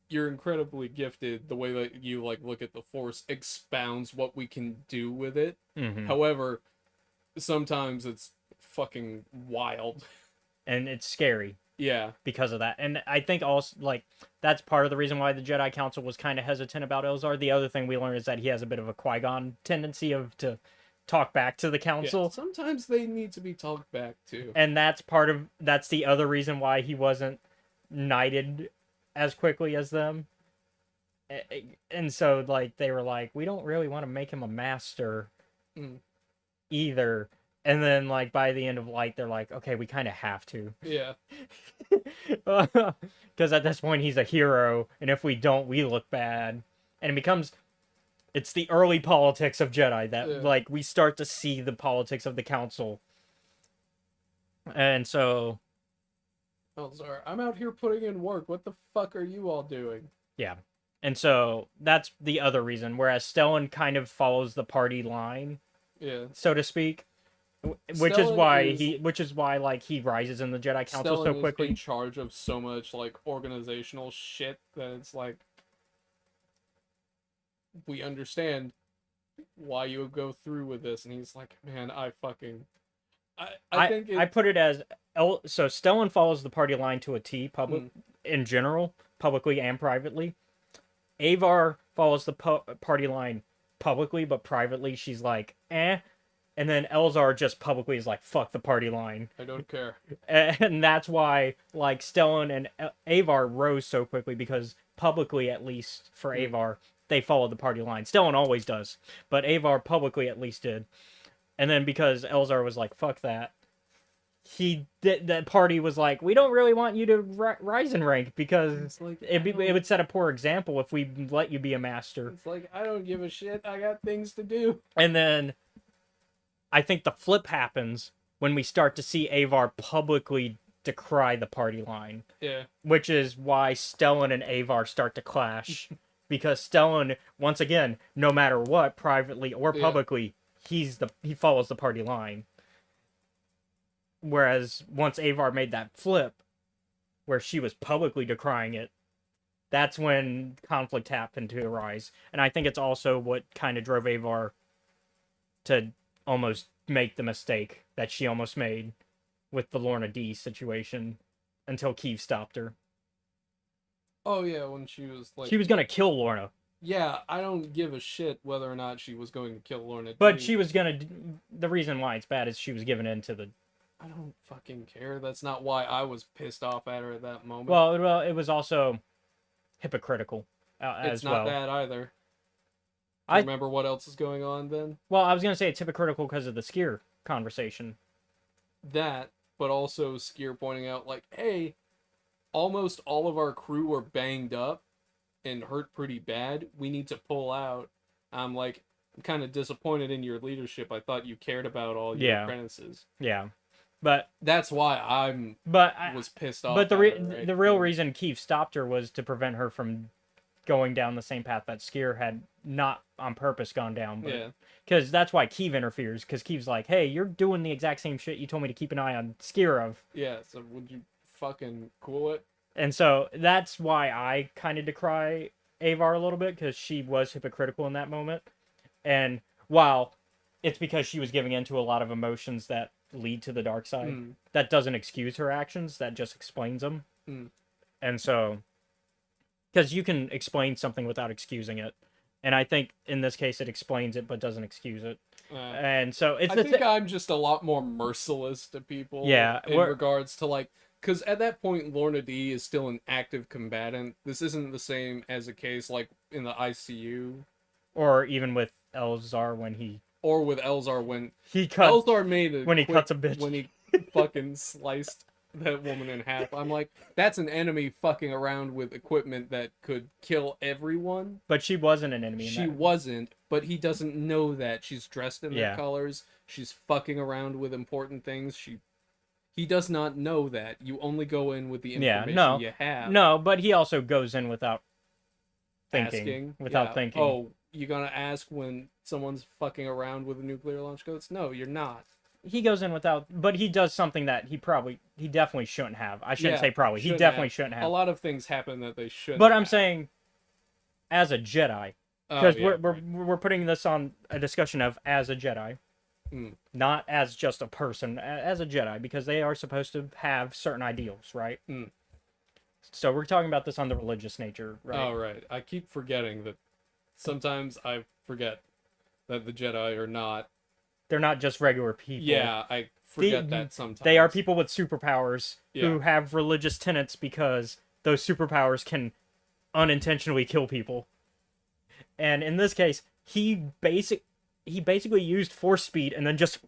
[SPEAKER 2] you're incredibly gifted. The way that you like look at the Force expounds what we can do with it.
[SPEAKER 6] Mm-hmm.
[SPEAKER 2] However, sometimes it's fucking wild.
[SPEAKER 6] And it's scary
[SPEAKER 2] Yeah,
[SPEAKER 6] because of that. And I think also like that's part of the reason why the Jedi Council was kind of hesitant about Elzar. The other thing we learned is that he has a bit of a Qui-Gon tendency to talk back to the
[SPEAKER 2] yeah.
[SPEAKER 6] council.
[SPEAKER 2] Sometimes they need to be talked back to.
[SPEAKER 6] And that's the other reason why he wasn't knighted as quickly as them. And so like they were like, we don't really want to make him a master
[SPEAKER 2] Mm.
[SPEAKER 6] either. And then like by the end of Light, they're like, okay, we kind of have to.
[SPEAKER 2] Yeah,
[SPEAKER 6] Because at this point he's a hero, and if we don't, we look bad. And it's the early politics of Jedi that
[SPEAKER 2] Yeah.
[SPEAKER 6] like we start to see the politics of the council. And so
[SPEAKER 2] Elzar, I'm out here putting in work. What the fuck are you all doing?
[SPEAKER 6] yeah. And so that's the other reason. Whereas Stellan kind of follows the party line,
[SPEAKER 2] Yeah,
[SPEAKER 6] so to speak. Which is why like he rises in the Jedi Council
[SPEAKER 2] Stellan
[SPEAKER 6] so
[SPEAKER 2] is
[SPEAKER 6] quickly.
[SPEAKER 2] in charge of so much like organizational shit that it's like we understand why you would go through with this, and he's like, man, I think
[SPEAKER 6] I put it as so Stellan follows the party line to a T, in general, publicly and privately. Avar follows the party line publicly, but privately she's like, eh. And then Elzar just publicly is like, fuck the party line.
[SPEAKER 2] I don't care.
[SPEAKER 6] And that's why, like, Stellan and Avar rose so quickly, because publicly, at least for Avar, they followed the party line. Stellan always does, but Avar publicly at least did. And then because Elzar was like, fuck that, that party was like, we don't really want you to rise in rank, because
[SPEAKER 2] It's like
[SPEAKER 6] it would set a poor example if we let you be a master.
[SPEAKER 2] It's like, I don't give a shit. I got things to do.
[SPEAKER 6] And then I think the flip happens when we start to see Avar publicly decry the party line,
[SPEAKER 2] Yeah.
[SPEAKER 6] which is why Stellan and Avar start to clash. Because Stellan, once again, no matter what, privately or
[SPEAKER 2] Yeah.
[SPEAKER 6] publicly, he follows the party line. Whereas once Avar made that flip, where she was publicly decrying it, that's when conflict happened to arise. And I think it's also what kind of drove Avar to almost make the mistake that she almost made with the Lorna D situation until Keeve stopped her.
[SPEAKER 2] Oh yeah, when she was like,
[SPEAKER 6] She was gonna kill Lorna,
[SPEAKER 2] yeah, I don't give a shit whether or not she was going to kill Lorna.
[SPEAKER 6] but
[SPEAKER 2] D.
[SPEAKER 6] she was gonna. The reason why it's bad is she was given into the.
[SPEAKER 2] I don't fucking care. That's not why I was pissed off at her at that moment.
[SPEAKER 6] Well, it was also hypocritical
[SPEAKER 2] it's
[SPEAKER 6] as
[SPEAKER 2] not
[SPEAKER 6] well.
[SPEAKER 2] that either. Do
[SPEAKER 6] I-
[SPEAKER 2] you remember what else is going on then?
[SPEAKER 6] Well, I was gonna say it's hypocritical because of the skier conversation.
[SPEAKER 2] That, but also Skier pointing out like, hey, almost all of our crew were banged up and hurt pretty bad. We need to pull out. I'm like, I'm kind of disappointed in your leadership. I thought you cared about all your
[SPEAKER 6] Yeah.
[SPEAKER 2] apprentices.
[SPEAKER 6] Yeah, but
[SPEAKER 2] That's why I was pissed off.
[SPEAKER 6] But
[SPEAKER 2] at her right
[SPEAKER 6] the real
[SPEAKER 2] then.
[SPEAKER 6] reason Keith stopped her was to prevent her from going down the same path that Skier had not on purpose gone down. But,
[SPEAKER 2] Yeah.
[SPEAKER 6] because that's why Keeve interferes. Because Keeve's like, "Hey, you're doing the exact same shit you told me to keep an eye on Skier of."
[SPEAKER 2] Yeah, so would you fucking cool it?
[SPEAKER 6] And so that's why I kind of decry Avar a little bit, because she was hypocritical in that moment. And while it's because she was giving into a lot of emotions that lead to the dark side,
[SPEAKER 2] Mm.
[SPEAKER 6] that doesn't excuse her actions, that just explains them.
[SPEAKER 2] Mm.
[SPEAKER 6] And so, because you can explain something without excusing it. And I think in this case it explains it but doesn't excuse it. And so it's
[SPEAKER 2] I
[SPEAKER 6] the
[SPEAKER 2] think I'm just a lot more merciless to people.
[SPEAKER 6] Yeah,
[SPEAKER 2] in
[SPEAKER 6] we're-
[SPEAKER 2] regards to like, because at that point Lorna D is still an active combatant. This isn't the same as a case like in the ICU
[SPEAKER 6] or even with Elzar when he
[SPEAKER 2] with Elzar when
[SPEAKER 6] cuts
[SPEAKER 2] Elzar made a
[SPEAKER 6] when he
[SPEAKER 2] quick-
[SPEAKER 6] cuts a bitch.
[SPEAKER 2] when he fucking sliced that woman in half. I'm like, that's an enemy fucking around with equipment that could kill everyone.
[SPEAKER 6] But she wasn't an enemy in
[SPEAKER 2] She
[SPEAKER 6] that.
[SPEAKER 2] wasn't, but he doesn't know that. She's dressed in
[SPEAKER 6] Yeah.
[SPEAKER 2] their colors. She's fucking around with important things. He does not know that. You only go in with the
[SPEAKER 6] Yeah,
[SPEAKER 2] information
[SPEAKER 6] no.
[SPEAKER 2] you have.
[SPEAKER 6] No, but he also goes in without thinking.
[SPEAKER 2] Asking.
[SPEAKER 6] Without
[SPEAKER 2] Yeah.
[SPEAKER 6] thinking.
[SPEAKER 2] Oh, you gonna ask when someone's fucking around with a nuclear launch codes? No, you're not.
[SPEAKER 6] He goes in without, but he does something that he definitely shouldn't have. I shouldn't
[SPEAKER 2] Yeah,
[SPEAKER 6] say probably. He
[SPEAKER 2] shouldn't
[SPEAKER 6] definitely
[SPEAKER 2] have.
[SPEAKER 6] shouldn't
[SPEAKER 2] A
[SPEAKER 6] have.
[SPEAKER 2] lot of things happen that they shouldn't.
[SPEAKER 6] But I'm
[SPEAKER 2] have.
[SPEAKER 6] saying, as a Jedi,
[SPEAKER 2] Oh,
[SPEAKER 6] because
[SPEAKER 2] yeah,
[SPEAKER 6] we're putting this on a discussion of as a Jedi,
[SPEAKER 2] Mm.
[SPEAKER 6] not as just a person, as a Jedi, because they are supposed to have certain ideals, right?
[SPEAKER 2] Mm.
[SPEAKER 6] So we're talking about this on the religious nature, right?
[SPEAKER 2] Oh, right. I keep forgetting that. Sometimes I forget that the Jedi are not.
[SPEAKER 6] They're not just regular people.
[SPEAKER 2] Yeah, I forget that sometimes.
[SPEAKER 6] They are people with superpowers who
[SPEAKER 2] Yeah.
[SPEAKER 6] have religious tenets because those superpowers can unintentionally kill people. And in this case, he basically used force speed and then just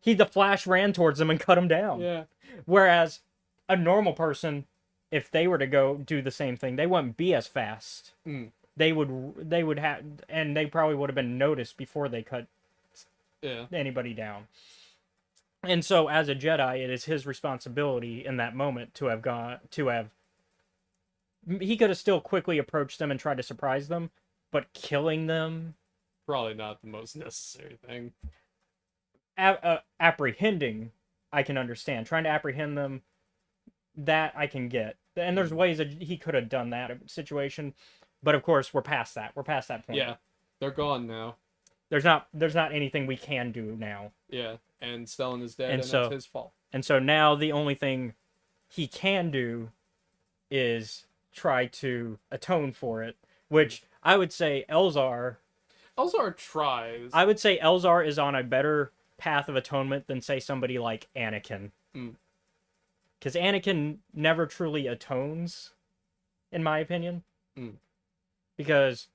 [SPEAKER 6] the Flash ran towards him and cut him down.
[SPEAKER 2] Yeah.
[SPEAKER 6] Whereas a normal person, if they were to go do the same thing, they wouldn't be as fast.
[SPEAKER 2] Mm.
[SPEAKER 6] They would have, and they probably would have been noticed before they cut
[SPEAKER 2] Yeah.
[SPEAKER 6] anybody down. And so, as a Jedi, it is his responsibility in that moment to have. He could have still quickly approached them and tried to surprise them, but killing them,
[SPEAKER 2] Probably not the most necessary thing.
[SPEAKER 6] apprehending, I can understand. Trying to apprehend them, that I can get. And there's ways that he could have done that situation, but of course we're past that. We're past that point.
[SPEAKER 2] Yeah. They're gone now.
[SPEAKER 6] There's not anything we can do now.
[SPEAKER 2] Yeah. And Stellan is dead,
[SPEAKER 6] And
[SPEAKER 2] and
[SPEAKER 6] so-
[SPEAKER 2] that's his fault.
[SPEAKER 6] And so now the only thing he can do is try to atone for it, which I would say Elzar
[SPEAKER 2] tries.
[SPEAKER 6] I would say Elzar is on a better path of atonement than say somebody like Anakin.
[SPEAKER 2] Mm.
[SPEAKER 6] Cuz Anakin never truly atones in my opinion.
[SPEAKER 2] Mm.
[SPEAKER 6] Because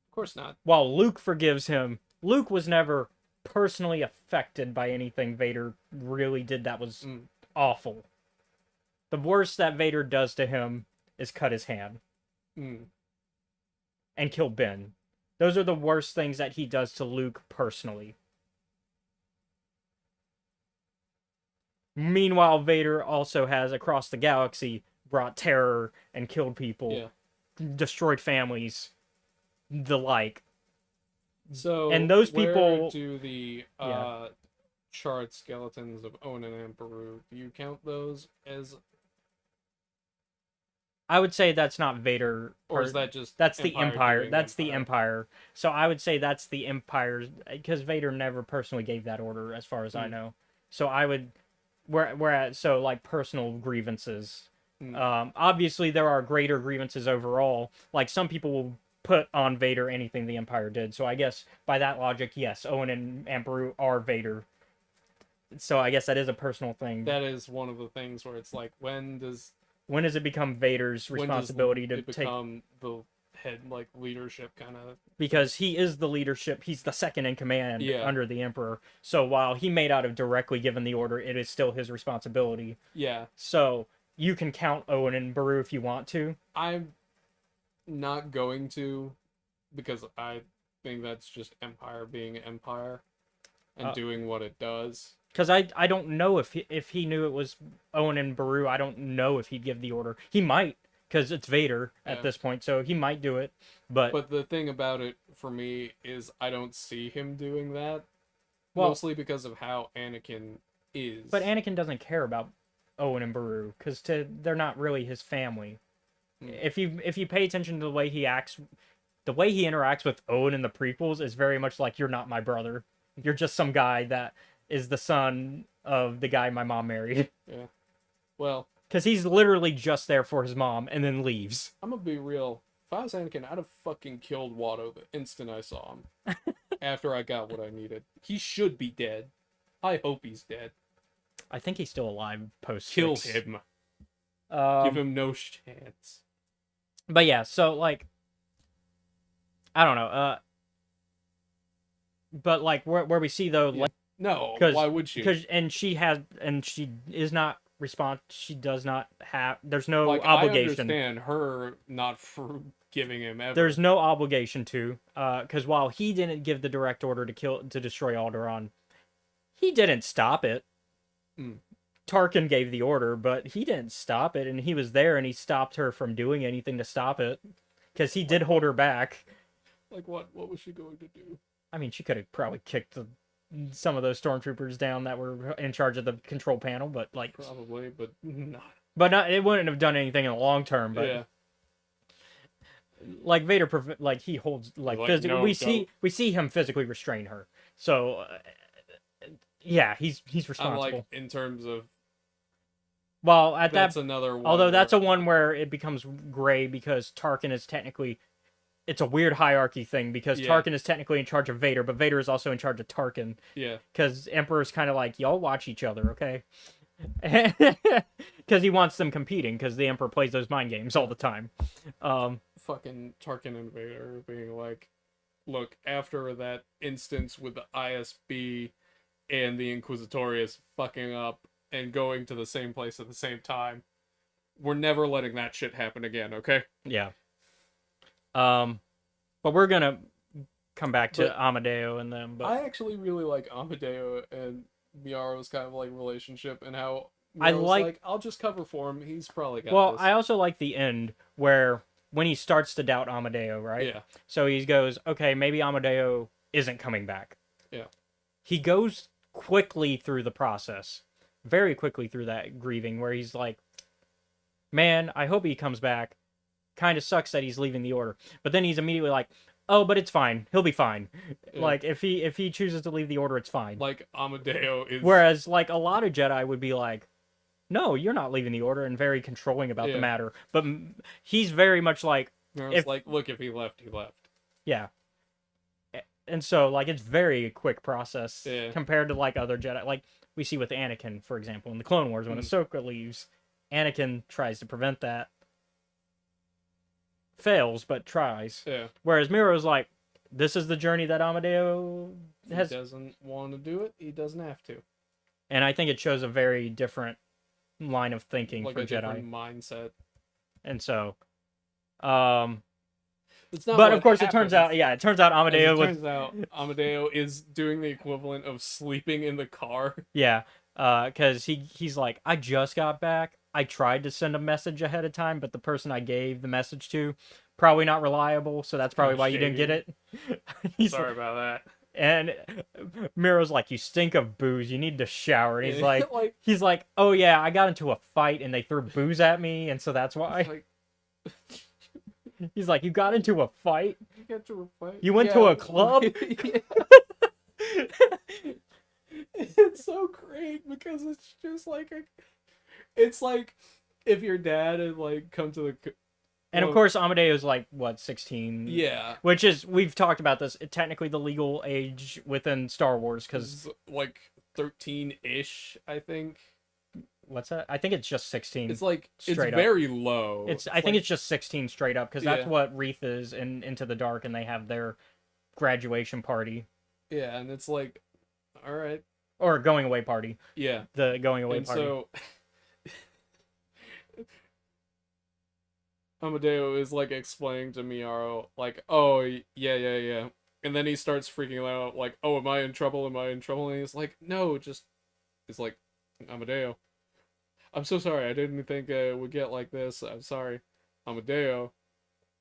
[SPEAKER 2] Of course not.
[SPEAKER 6] while Luke forgives him, Luke was never personally affected by anything Vader really did that was
[SPEAKER 2] Mm.
[SPEAKER 6] awful. The worst that Vader does to him is cut his hand
[SPEAKER 2] Mm.
[SPEAKER 6] and kill Ben. Those are the worst things that he does to Luke personally. Meanwhile, Vader also has, across the galaxy, brought terror and killed people,
[SPEAKER 2] Yeah.
[SPEAKER 6] destroyed families, the like.
[SPEAKER 2] So
[SPEAKER 6] And those
[SPEAKER 2] where
[SPEAKER 6] people-
[SPEAKER 2] do the
[SPEAKER 6] Yeah.
[SPEAKER 2] charred skeletons of Onan and Beru, do you count those as,
[SPEAKER 6] I would say that's not Vader.
[SPEAKER 2] or is that just
[SPEAKER 6] That's the Empire.
[SPEAKER 2] doing
[SPEAKER 6] That's the Empire. So I would say that's the Empire's, because Vader never personally gave that order, as far as I know. So I would, whereas, so like personal grievances. Obviously, there are greater grievances overall. Like some people will put on Vader anything the Empire did. So I guess by that logic, yes, Owen and Beru are Vader. So I guess that is a personal thing.
[SPEAKER 2] That is one of the things where it's like, when does
[SPEAKER 6] it become Vader's
[SPEAKER 2] when does
[SPEAKER 6] responsibility to
[SPEAKER 2] it
[SPEAKER 6] take?
[SPEAKER 2] become the head, like, leadership kind of?
[SPEAKER 6] Because he is the leadership, he's the second in command
[SPEAKER 2] Yeah.
[SPEAKER 6] under the Emperor. So while he may not have directly given the order, it is still his responsibility.
[SPEAKER 2] Yeah,
[SPEAKER 6] So you can count Owen and Beru if you want to.
[SPEAKER 2] I'm not going to, because I think that's just Empire being Empire and doing what it does.
[SPEAKER 6] Because I don't know if he knew it was Owen and Beru. I don't know if he'd give the order. He might, because it's Vader at
[SPEAKER 2] Yeah.
[SPEAKER 6] this point, so he might do it. But
[SPEAKER 2] the thing about it for me is I don't see him doing that.
[SPEAKER 6] Well-
[SPEAKER 2] Mostly because of how Anakin is.
[SPEAKER 6] Anakin doesn't care about Owen and Beru because they're not really his family. If you pay attention to the way he acts, the way he interacts with Owen in the prequels is very much like, you're not my brother. You're just some guy that is the son of the guy my mom married.
[SPEAKER 2] Yeah. Well,
[SPEAKER 6] Because he's literally just there for his mom and then leaves.
[SPEAKER 2] I'm gonna be real. If I was Anakin, I'd have fucking killed Watto the instant I saw him. After I got what I needed. He should be dead. I hope he's dead.
[SPEAKER 6] I think he's still alive post
[SPEAKER 2] Kill
[SPEAKER 6] 6.
[SPEAKER 2] him. Give him no chance.
[SPEAKER 6] But yeah, so like, I don't know. But like where we see though,
[SPEAKER 2] Yeah.
[SPEAKER 6] like,
[SPEAKER 2] No,
[SPEAKER 6] 'cause-
[SPEAKER 2] why would you?
[SPEAKER 6] she is not she does not have. There's no
[SPEAKER 2] Like,
[SPEAKER 6] obligation.
[SPEAKER 2] I understand her not forgiving him ever.
[SPEAKER 6] There's no obligation to, because while he didn't give the direct order to destroy Alderaan, he didn't stop it.
[SPEAKER 2] Mm.
[SPEAKER 6] Tarkin gave the order, but he didn't stop it, and he was there, and he stopped her from doing anything to stop it, because he did hold her back.
[SPEAKER 2] Like, what was she going to do?
[SPEAKER 6] I mean, she could have probably kicked some of those stormtroopers down that were in charge of the control panel, but like,
[SPEAKER 2] Probably, but not.
[SPEAKER 6] it wouldn't have done anything in the long term. But
[SPEAKER 2] Yeah.
[SPEAKER 6] like Vader, like he holds like,
[SPEAKER 2] Like,
[SPEAKER 6] physically.
[SPEAKER 2] no,
[SPEAKER 6] we
[SPEAKER 2] don't.
[SPEAKER 6] see him physically restrain her. So yeah, he's
[SPEAKER 2] I'm
[SPEAKER 6] responsible.
[SPEAKER 2] like, in terms of,
[SPEAKER 6] Well, at
[SPEAKER 2] that's
[SPEAKER 6] that,
[SPEAKER 2] another one.
[SPEAKER 6] although that's
[SPEAKER 2] where-
[SPEAKER 6] a one where it becomes gray because Tarkin is technically. It's a weird hierarchy thing because
[SPEAKER 2] Yeah.
[SPEAKER 6] Tarkin is technically in charge of Vader, but Vader is also in charge of Tarkin.
[SPEAKER 2] Yeah.
[SPEAKER 6] Because Emperor's kind of like, y'all watch each other, okay? Because he wants them competing, because the Emperor plays those mind games all the time.
[SPEAKER 2] Fucking Tarkin and Vader being like, look, after that instance with the ISB and the Inquisitorius fucking up and going to the same place at the same time, we're never letting that shit happen again, okay?
[SPEAKER 6] Yeah. But we're gonna come back to
[SPEAKER 2] But-
[SPEAKER 6] Amadeo and them. But
[SPEAKER 2] I actually really like Amadeo and Miaro's kind of like relationship and how
[SPEAKER 6] I
[SPEAKER 2] Miaro's
[SPEAKER 6] like-
[SPEAKER 2] I'll just cover for him. He's probably got
[SPEAKER 6] well,
[SPEAKER 2] this.
[SPEAKER 6] I also like the end where when he starts to doubt Amadeo, right?
[SPEAKER 2] Yeah.
[SPEAKER 6] So he goes, okay, maybe Amadeo isn't coming back.
[SPEAKER 2] Yeah.
[SPEAKER 6] He goes quickly through the process, very quickly through that grieving, where he's like, man, I hope he comes back. Kind of sucks that he's leaving the order. But then he's immediately like, oh, but it's fine. He'll be fine.
[SPEAKER 2] Yeah.
[SPEAKER 6] Like, if he chooses to leave the order, it's fine.
[SPEAKER 2] Like Amadeo is
[SPEAKER 6] Whereas, like, a lot of Jedi would be like, no, you're not leaving the order, and very controlling about
[SPEAKER 2] Yeah.
[SPEAKER 6] the matter. But he's very much like,
[SPEAKER 2] Miaro's
[SPEAKER 6] if-
[SPEAKER 2] like, look, if he left, he left.
[SPEAKER 6] yeah. And so, like, it's very quick process
[SPEAKER 2] Yeah.
[SPEAKER 6] compared to, like, other Jedi. Like, we see with Anakin, for example, in the Clone Wars, when Ahsoka leaves, Anakin tries to prevent that. Fails, but tries.
[SPEAKER 2] Yeah.
[SPEAKER 6] Whereas Miro's like, this is the journey that Amadeo
[SPEAKER 2] If
[SPEAKER 6] has.
[SPEAKER 2] he doesn't want to do it, he doesn't have to.
[SPEAKER 6] And I think it shows a very different line of thinking
[SPEAKER 2] Like
[SPEAKER 6] for
[SPEAKER 2] a
[SPEAKER 6] Jedi.
[SPEAKER 2] different mindset.
[SPEAKER 6] And so,
[SPEAKER 2] It's not
[SPEAKER 6] But
[SPEAKER 2] what
[SPEAKER 6] of course, it turns out,
[SPEAKER 2] happens.
[SPEAKER 6] yeah, it turns out
[SPEAKER 2] As
[SPEAKER 6] Amadeo
[SPEAKER 2] it
[SPEAKER 6] was,
[SPEAKER 2] turns out, Amadeo is doing the equivalent of sleeping in the car.
[SPEAKER 6] yeah, because he's like, I just got back. I tried to send a message ahead of time, but the person I gave the message to, probably not reliable, so that's probably why you didn't get it. He's
[SPEAKER 2] Sorry
[SPEAKER 6] like-
[SPEAKER 2] about that.
[SPEAKER 6] and Miro's like, you stink of booze. You need to shower. And he's
[SPEAKER 2] Yeah,
[SPEAKER 6] like,
[SPEAKER 2] like-
[SPEAKER 6] he's like, oh yeah, I got into a fight and they threw booze at me, and so that's why.
[SPEAKER 2] Like,
[SPEAKER 6] He's like, you got into a fight?
[SPEAKER 2] you get to a fight.
[SPEAKER 6] You went to a club?
[SPEAKER 2] It's so great because it's just like it's like if your dad had like come to the
[SPEAKER 6] And of
[SPEAKER 2] well,
[SPEAKER 6] course, Amadeo's like, what, 16?
[SPEAKER 2] yeah,
[SPEAKER 6] Which is, we've talked about this, technically the legal age within Star Wars, because,
[SPEAKER 2] it's like 13-ish, I think.
[SPEAKER 6] what's that? I think it's just 16.
[SPEAKER 2] It's like it's
[SPEAKER 6] Straight up.
[SPEAKER 2] very low.
[SPEAKER 6] I think
[SPEAKER 2] like,
[SPEAKER 6] it's just 16 straight up, because that's
[SPEAKER 2] Yeah.
[SPEAKER 6] what Wreath is in Into the Dark, and they have their graduation party,
[SPEAKER 2] yeah, and it's like, all right,
[SPEAKER 6] or going away party,
[SPEAKER 2] yeah,
[SPEAKER 6] the going away
[SPEAKER 2] and
[SPEAKER 6] party.
[SPEAKER 2] so Amadeo is like explaining to Miyaro like, oh yeah, and then he starts freaking out like, oh, am I in trouble? Am I in trouble? And he's like, no, just it's like, Amadeo, I'm so sorry. I didn't think it would get like this. I'm sorry, Amadeo.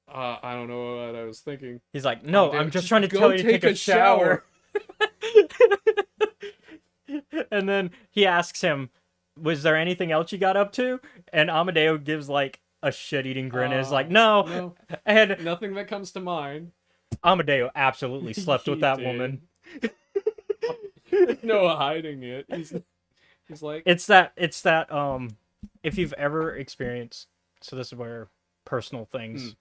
[SPEAKER 2] I don't know what I was thinking.
[SPEAKER 6] He's like, no,
[SPEAKER 2] Amadeo,
[SPEAKER 6] I'm just trying to
[SPEAKER 2] go
[SPEAKER 6] tell you to take a shower. And then he asks him, was there anything else you got up to? And Amadeo gives like a shit-eating grin and is like, no.
[SPEAKER 2] No,
[SPEAKER 6] And
[SPEAKER 2] nothing that comes to mind.
[SPEAKER 6] Amadeo absolutely slept with
[SPEAKER 2] He
[SPEAKER 6] that
[SPEAKER 2] did.
[SPEAKER 6] woman.
[SPEAKER 2] No hiding it. He's like,
[SPEAKER 6] It's that if you've ever experienced, so this is where personal things,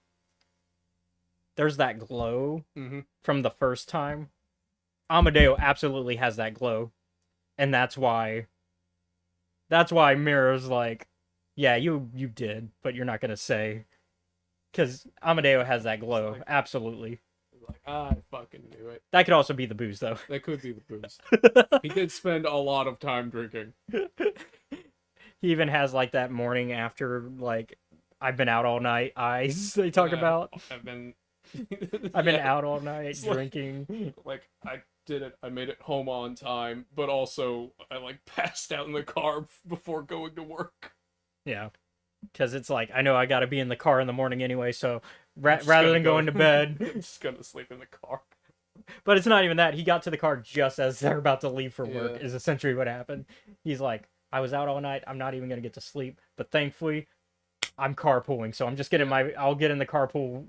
[SPEAKER 6] there's that glow
[SPEAKER 2] mm-hmm.
[SPEAKER 6] from the first time. Amadeo absolutely has that glow, and that's why Mira's like, yeah, you did, but you're not gonna say, because Amadeo has that glow.
[SPEAKER 2] like-
[SPEAKER 6] Absolutely.
[SPEAKER 2] like, I fucking knew it.
[SPEAKER 6] That could also be the booze, though.
[SPEAKER 2] That could be the booze. He did spend a lot of time drinking.
[SPEAKER 6] He even has like that morning after, like, I've been out all night eyes they talk about.
[SPEAKER 2] I've been
[SPEAKER 6] I've been
[SPEAKER 2] Yeah.
[SPEAKER 6] out all night
[SPEAKER 2] It's like-
[SPEAKER 6] drinking.
[SPEAKER 2] Like, I did it. I made it home on time, but also I like passed out in the car before going to work.
[SPEAKER 6] Yeah. Because it's like, I know I got to be in the car in the morning anyway, so
[SPEAKER 2] I'm just
[SPEAKER 6] rather
[SPEAKER 2] gonna
[SPEAKER 6] than
[SPEAKER 2] go-
[SPEAKER 6] going to bed.
[SPEAKER 2] I'm just gonna sleep in the car.
[SPEAKER 6] But it's not even that. He got to the car just as they're about to leave for work,
[SPEAKER 2] Yeah.
[SPEAKER 6] is essentially what happened. He's like, I was out all night. I'm not even going to get to sleep. But thankfully, I'm carpooling. So I'm just getting I'll get in the carpool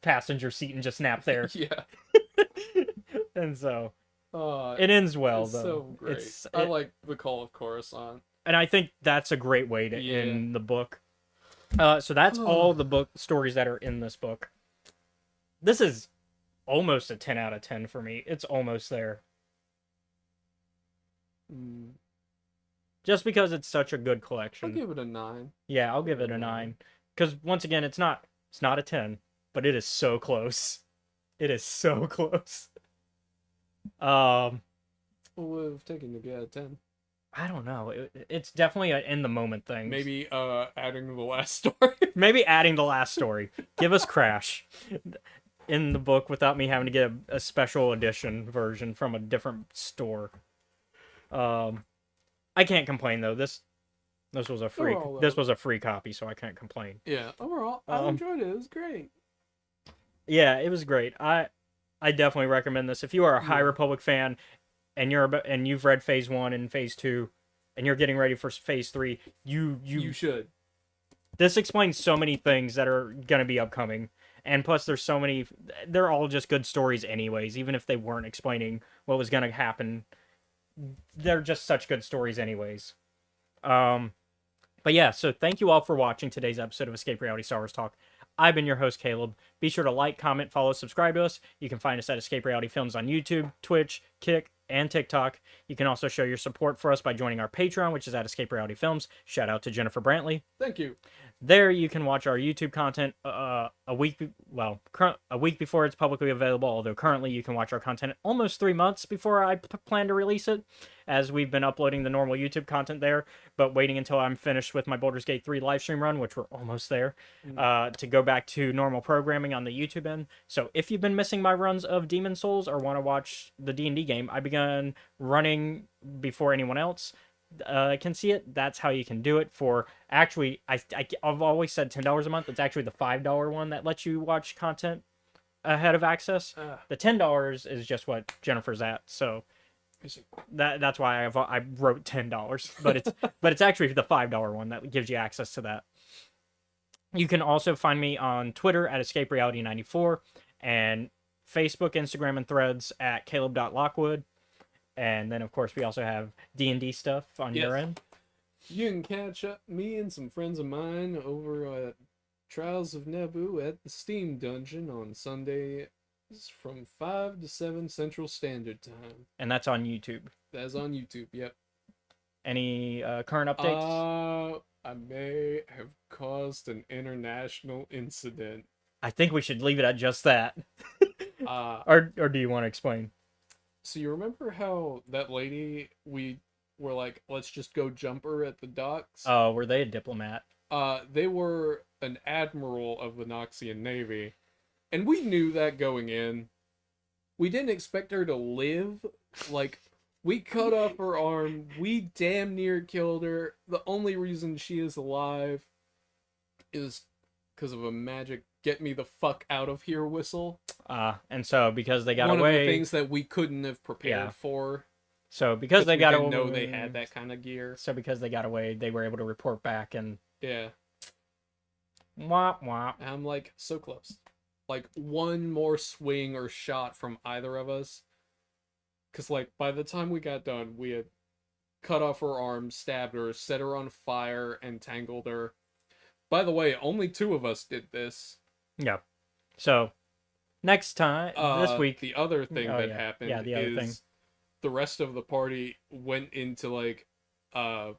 [SPEAKER 6] passenger seat and just nap there.
[SPEAKER 2] Yeah.
[SPEAKER 6] And so
[SPEAKER 2] Uh,
[SPEAKER 6] it ends well,
[SPEAKER 2] it's
[SPEAKER 6] though.
[SPEAKER 2] so great. I like the Call of Coruscant.
[SPEAKER 6] And I think that's a great way to
[SPEAKER 2] Yeah.
[SPEAKER 6] end the book. So that's all the book stories that are in this book. This is almost a 10 out of 10 for me. It's almost there. Just because it's such a good
[SPEAKER 2] I'll
[SPEAKER 6] collection.
[SPEAKER 2] give it a 9.
[SPEAKER 6] Yeah, I'll give it a 9. Because once again, it's not a 10, but it is so close. It is so close.
[SPEAKER 2] What would have taken to get a 10?
[SPEAKER 6] I don't know. It's definitely an in the moment thing.
[SPEAKER 2] Maybe adding the last story.
[SPEAKER 6] Maybe adding the last story. Give us Crash in the book without me having to get a special edition version from a different store. I can't complain though. This was a free
[SPEAKER 2] Overall,
[SPEAKER 6] this
[SPEAKER 2] though.
[SPEAKER 6] was a free copy, so I can't complain.
[SPEAKER 2] Yeah, overall, I
[SPEAKER 6] Um,
[SPEAKER 2] enjoyed it. It was great.
[SPEAKER 6] Yeah, it was great. I definitely recommend this. If you are a High
[SPEAKER 2] Yeah.
[SPEAKER 6] Republic fan and you've read Phase 1 and Phase 2 and you're getting ready for Phase 3,
[SPEAKER 2] You should.
[SPEAKER 6] this explains so many things that are going to be upcoming. And plus there's so many, they're all just good stories anyways, even if they weren't explaining what was going to happen. They're just such good stories anyways. But yeah, so thank you all for watching today's episode of Escape Reality Star Wars Talk. I've been your host, Caleb. Be sure to like, comment, follow, subscribe to us. You can find us at Escape Reality Films on YouTube, Twitch, Kick, and TikTok. You can also show your support for us by joining our Patreon, which is at Escape Reality Films. Shout out to Jennifer Brantley.
[SPEAKER 2] Thank you.
[SPEAKER 6] There you can watch our YouTube content a week before it's publicly available, although currently you can watch our content almost 3 months before I plan to release it, as we've been uploading the normal YouTube content there, but waiting until I'm finished with my Baldur's Gate 3 livestream run, which we're almost there, to go back to normal programming on the YouTube end. So if you've been missing my runs of Demon Souls or want to watch the D&D game, I began running before anyone else can see it. That's how you can do it. For actually, I've always said $10 a month. It's actually the $5 one that lets you watch content ahead of access. The $10 is just what Jennifer's at. So that's why I wrote $10, but it's actually the $5 one that gives you access to that. You can also find me on Twitter at Escape Reality 94 and Facebook, Instagram, and Threads at Caleb.Lockwood. And then, of course, we also have D&D stuff on your end.
[SPEAKER 2] You can catch up me and some friends of mine over at Trials of Naboo at the Steam Dungeon on Sunday from 5 to 7 Central Standard Time.
[SPEAKER 6] And that's on YouTube.
[SPEAKER 2] That's on YouTube, yep.
[SPEAKER 6] Any current updates?
[SPEAKER 2] I may have caused an international incident.
[SPEAKER 6] I think we should leave it at just that. Or do you want to explain?
[SPEAKER 2] So you remember how that lady, we were like, let's just go jump her at the docks?
[SPEAKER 6] Oh, were they a diplomat?
[SPEAKER 2] They were an admiral of the Noxian Navy. And we knew that going in. We didn't expect her to live. Like, we cut off her arm. We damn near killed her. The only reason she is alive is because of a magic get me the fuck out of here whistle.
[SPEAKER 6] And so because they got
[SPEAKER 2] One
[SPEAKER 6] away,
[SPEAKER 2] of the things that we couldn't have prepared for.
[SPEAKER 6] So because they got away,
[SPEAKER 2] know they had that kind of gear.
[SPEAKER 6] So because they got away, they were able to report back and
[SPEAKER 2] yeah.
[SPEAKER 6] Womp womp.
[SPEAKER 2] And I'm like so close. Like one more swing or shot from either of us. Cause like by the time we got done, we had cut off her arm, stabbed her, set her on fire, and tangled her. By the way, only 2 of us did this.
[SPEAKER 6] Yeah. So next time this week,
[SPEAKER 2] the other thing that happened is the rest of the party went into like a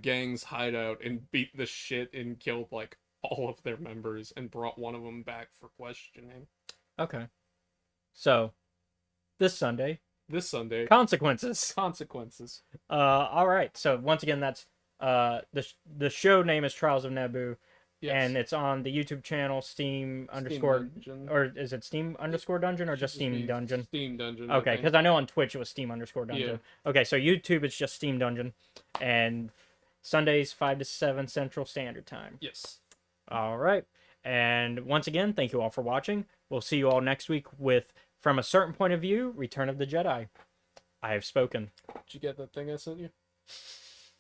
[SPEAKER 2] gang's hideout and beat the shit and killed like all of their members and brought one of them back for questioning.
[SPEAKER 6] Okay. So this Sunday, consequences. All right. So once again, that's the show name is Trials of Naboo. Yes. And it's on the YouTube channel Steam _ or is it Steam _ Dungeon or just Steam Dungeon?
[SPEAKER 2] Steam Dungeon.
[SPEAKER 6] Okay, because I know on Twitch it was Steam _ Dungeon. Yeah. Okay, so YouTube it's just Steam Dungeon, and Sundays 5 to 7 Central Standard Time.
[SPEAKER 2] Yes.
[SPEAKER 6] All right, and once again, thank you all for watching. We'll see you all next week with From a Certain Point of View: Return of the Jedi. I have spoken.
[SPEAKER 2] Did you get that thing I sent you?